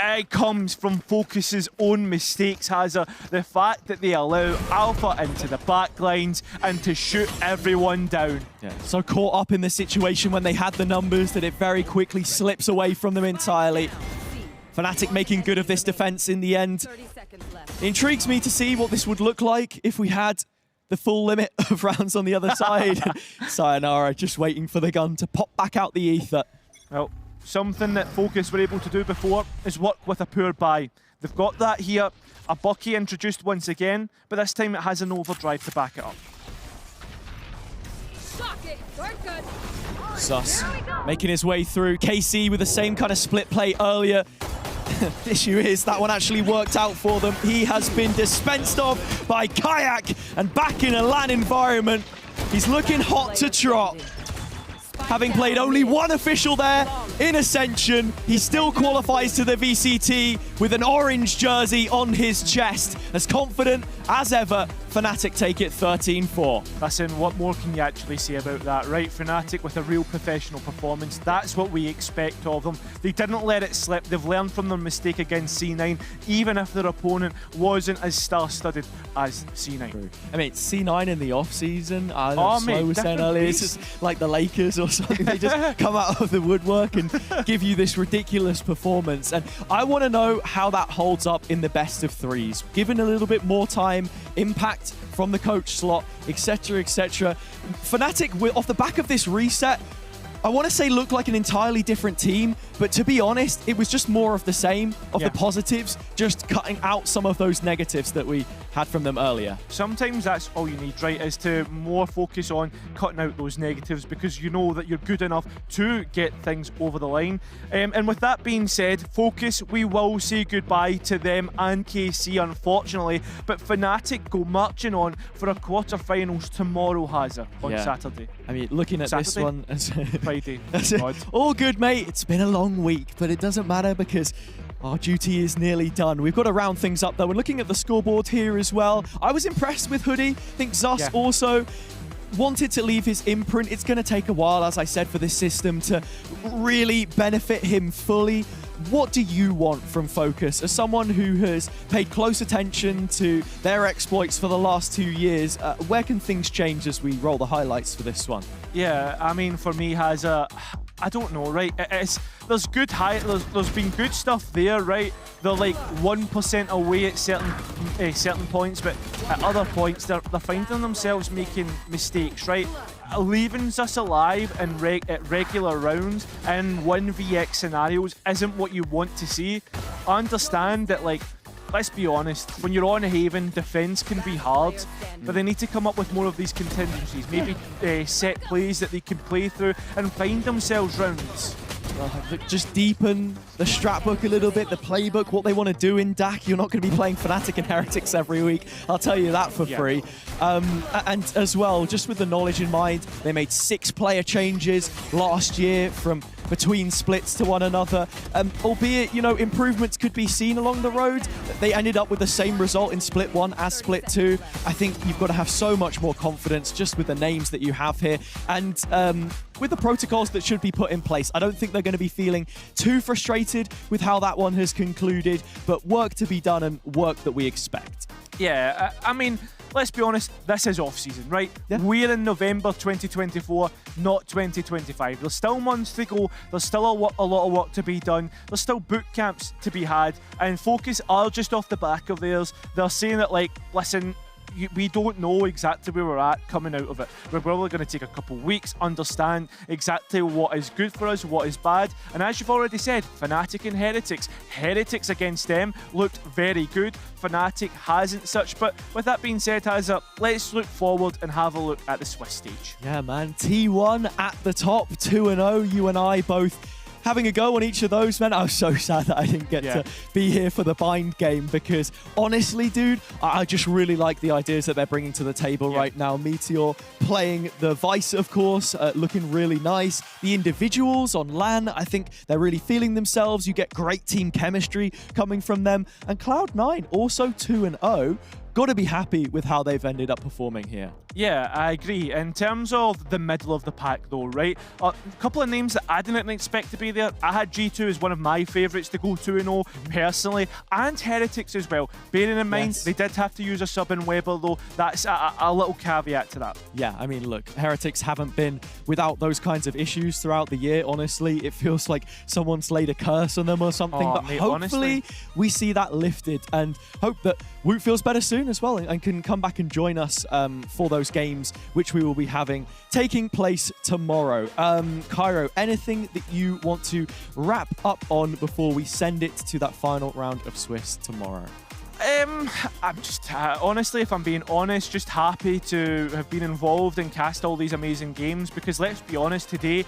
It comes from Fokus's own mistakes, Hazza. The fact that they allow Alpha into the back lines and to shoot everyone down. Yeah, so caught up in the situation when they had the numbers that it very quickly slips away from them entirely. Fnatic making good of this defense in the end. It intrigues me to see what this would look like if we had the full limit of rounds on the other side. Sayonara just waiting for the gun to pop back out the ether. Well, something that Fokus were able to do before is work with a poor buy. They've got that here. A Bucky introduced once again, but this time it has an overdrive to back it up. Sus making his way through. KC with the same kind of split play earlier. The issue is that one actually worked out for them. He has been dispensed of by Kayak and back in a LAN environment. He's looking hot to trot. Having played only one official there in Ascension, he still qualifies to the VCT with an orange jersey on his chest. As confident as ever, Fnatic take it 13-4. Listen, what more can you actually say about that, right? Fnatic with a real professional performance. That's what we expect of them. They didn't let it slip. They've learned from their mistake against C9, even if their opponent wasn't as star-studded as C9. I mean, C9 in the off-season, I Oh, Slow mate, was saying different earlier, beast. it's just like the Lakers or something. They just come out of the woodwork and give you this ridiculous performance. And I want to know how that holds up in the best of threes. Given a little bit more time, impact from the coach slot, etc., etc. Fnatic, off the back of this reset, I want to say looked like an entirely different team, but to be honest, it was just more of the same, of the positives, just cutting out some of those negatives that we had from them earlier. Sometimes that's all you need, right, is to more focus on cutting out those negatives because you know that you're good enough to get things over the line. And with that being said, Fokus, we will say goodbye to them and KC, unfortunately, but Fnatic go marching on for a quarterfinals tomorrow, Hazza, on Saturday. I mean, looking at this one... Friday. All good, mate. It's been a long week, but it doesn't matter because our duty is nearly done. We've got to round things up, though. We're looking at the scoreboard here as well. I was impressed with Hoodie. I think Zus also wanted to leave his imprint. It's going to take a while, as I said, for this system to really benefit him fully. What do you want from Fokus? As someone who has paid close attention to their exploits for the last 2 years, where can things change as we roll the highlights for this one? Yeah, I mean, for me, Hazza, I don't know, right? There's been good stuff there, right? They're like 1% away at certain points, but at other points they're finding themselves making mistakes, right? Leaving us alive in at regular rounds and 1vx scenarios isn't what you want to see. I understand that, like, let's be honest, when you're on Haven, defense can be hard, but they need to come up with more of these contingencies, maybe set plays that they can play through and find themselves rounds. Just deepen the strat book a little bit, the playbook, what they want to do in DAC. You're not going to be playing Fnatic and Heretics every week. I'll tell you that for free. And as well, just with the knowledge in mind, they made 6 player changes last year from between splits to one another. Albeit, you know, improvements could be seen along the road. They ended up with the same result in Split 1 as Split 2. I think you've got to have so much more confidence just with the names that you have here. And with the protocols that should be put in place, I don't think they're going to be feeling too frustrated with how that one has concluded, but work to be done and work that we expect. Yeah, I mean, let's be honest, this is off-season, right? Yeah. We're in November 2024, not 2025. There's still months to go. There's still a lot of work to be done. There's still boot camps to be had. And Fokus are just off the back of theirs. They're saying that, like, listen, we don't know exactly where we're at coming out of it. We're probably going to take a couple weeks, understand exactly what is good for us, what is bad. And as you've already said, Fnatic and Heretics. Heretics against them looked very good. Fnatic hasn't such. But with that being said, Hazza, let's look forward and have a look at the Swiss stage. Yeah, man. T1 at the top, 2-0. You and I both having a go on each of those, man. I was so sad that I didn't get to be here for the bind game because honestly, dude, I just really like the ideas that they're bringing to the table right now. Meteor playing the Vice, of course, looking really nice. The individuals on LAN, I think they're really feeling themselves. You get great team chemistry coming from them. And Cloud9 also 2-0. Got to be happy with how they've ended up performing here. Yeah, I agree. In terms of the middle of the pack, though, right? A couple of names that I didn't expect to be there. I had G2 as one of my favourites to go 2-0 personally, and Heretics as well. Bearing in mind, they did have to use a sub in Weber, though. That's a little caveat to that. Yeah, I mean, look, Heretics haven't been without those kinds of issues throughout the year. Honestly, it feels like someone's laid a curse on them or something. But mate, hopefully we see that lifted and hope that Woot feels better soon as well and can come back and join us for those games, which we will be having taking place tomorrow. Cairo, anything that you want to wrap up on before we send it to that final round of Swiss tomorrow? I'm just, honestly, if I'm being honest, just happy to have been involved and cast all these amazing games, because let's be honest, today,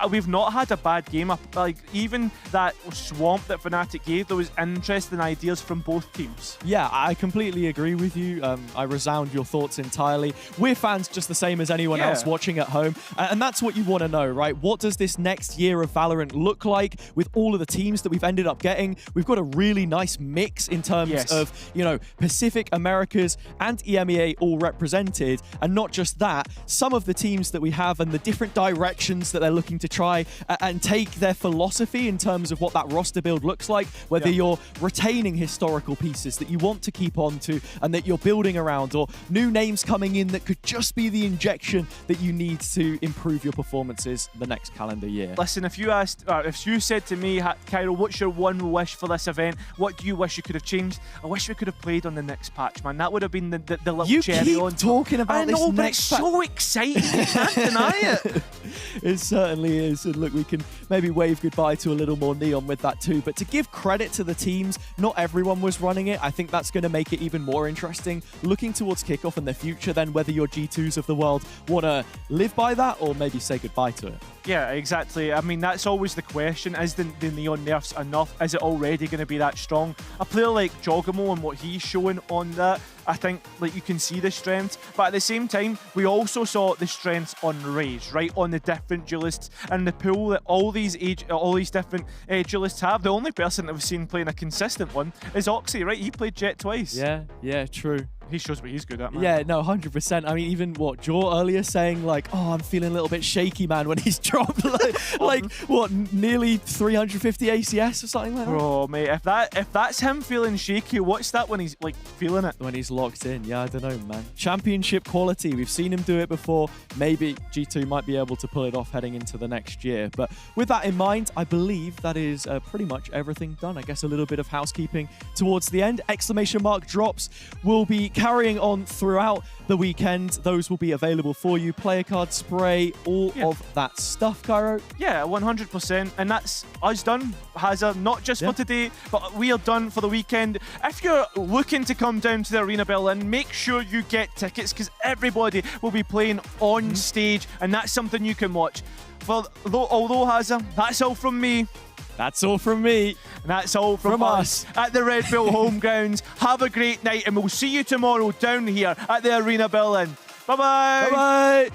we've not had a bad game. Like, even that swamp that Fnatic gave, there was interesting ideas from both teams. Yeah, I completely agree with you. I resound your thoughts entirely. We're fans just the same as anyone else watching at home, and that's what you want to know, right? What does this next year of Valorant look like with all of the teams that we've ended up getting? We've got a really nice mix in terms of, you know, Pacific, Americas, and EMEA all represented. And not just that, some of the teams that we have and the different directions that they're looking to try and take their philosophy in terms of what that roster build looks like, whether you're retaining historical pieces that you want to keep on to and that you're building around, or new names coming in that could just be the injection that you need to improve your performances the next calendar year. Listen, if you said to me, Cairo, what's your one wish for this event? What do you wish you could have changed? I wish we could have played on the next patch, man. That would have been the little cherry on. You keep talking about this but next it's so exciting. You can't deny it. It certainly is. And look, we can maybe wave goodbye to a little more neon with that too. But to give credit to the teams, not everyone was running it. I think that's going to make it even more interesting. Looking towards kickoff and the future, then whether your G2s of the world want to live by that or maybe say goodbye to it. Yeah, exactly. I mean, that's always the question. Is the neon nerfs enough? Is it already going to be that strong? A player like Jawgemo and what he's showing on that, I think, like, you can see the strengths. But at the same time, we also saw the strengths on Raze, right? On the different duelists and the pool that all these different duelists have. The only person that we've seen playing a consistent one is Oxy, right? He played Jet twice. Yeah, true. He shows what he's good at, man. Yeah, no, 100%. I mean, even what Jaw earlier saying, like, oh, I'm feeling a little bit shaky, man, when he's dropped like what, nearly 350 ACS or something like that. Bro, mate, if that's him feeling shaky, what's that when he's like feeling it? When he's locked in, yeah, I don't know, man. Championship quality. We've seen him do it before. Maybe G2 might be able to pull it off heading into the next year. But with that in mind, I believe that is pretty much everything done. I guess a little bit of housekeeping towards the end. Exclamation mark drops will be carrying on throughout the weekend. Those will be available for you. Player card spray, all of that stuff, Cairo. Yeah, 100%. And that's us done, Hazza, not just for today, but we are done for the weekend. If you're looking to come down to the Arena Berlin, make sure you get tickets, because everybody will be playing on stage, and that's something you can watch. Although, Hazza, that's all from me. That's all from me. And that's all from us at the Red Bull Homegrounds. Have a great night, and we'll see you tomorrow down here at the Arena Berlin. Bye-bye. Bye-bye.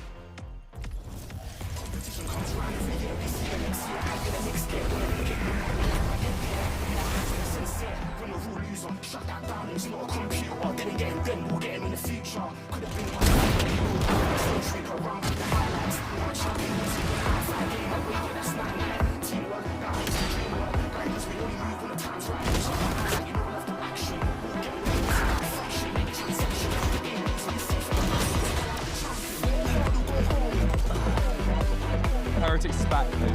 Heretics is back, baby.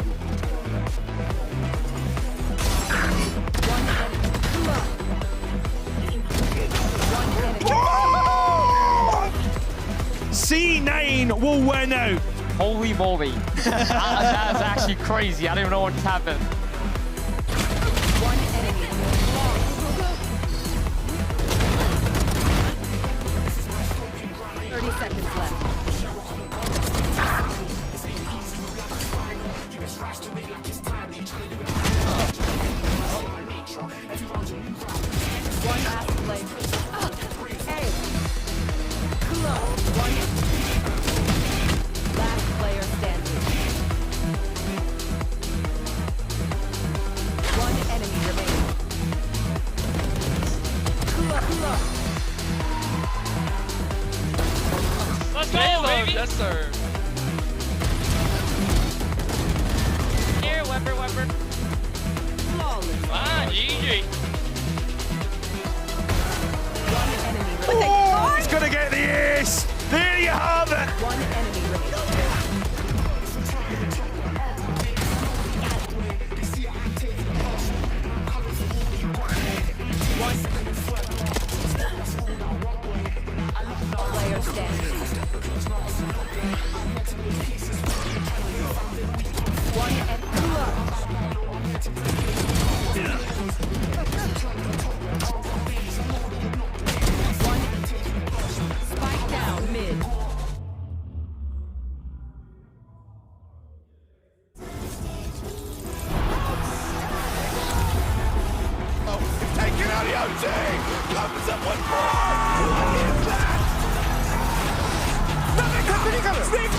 C9 will win out. Holy moly. That is actually crazy. I don't even know what happened. One enemy. 30 seconds left. One last play. Hey. One. Last player standing. One enemy remaining. Let's go, baby! Yes, sir. Here, Weber. Ah, GG. Oh, he's gonna get the ace. There you have it. One enemy player standing. One enemy. OG comes up with more. What is that? Snake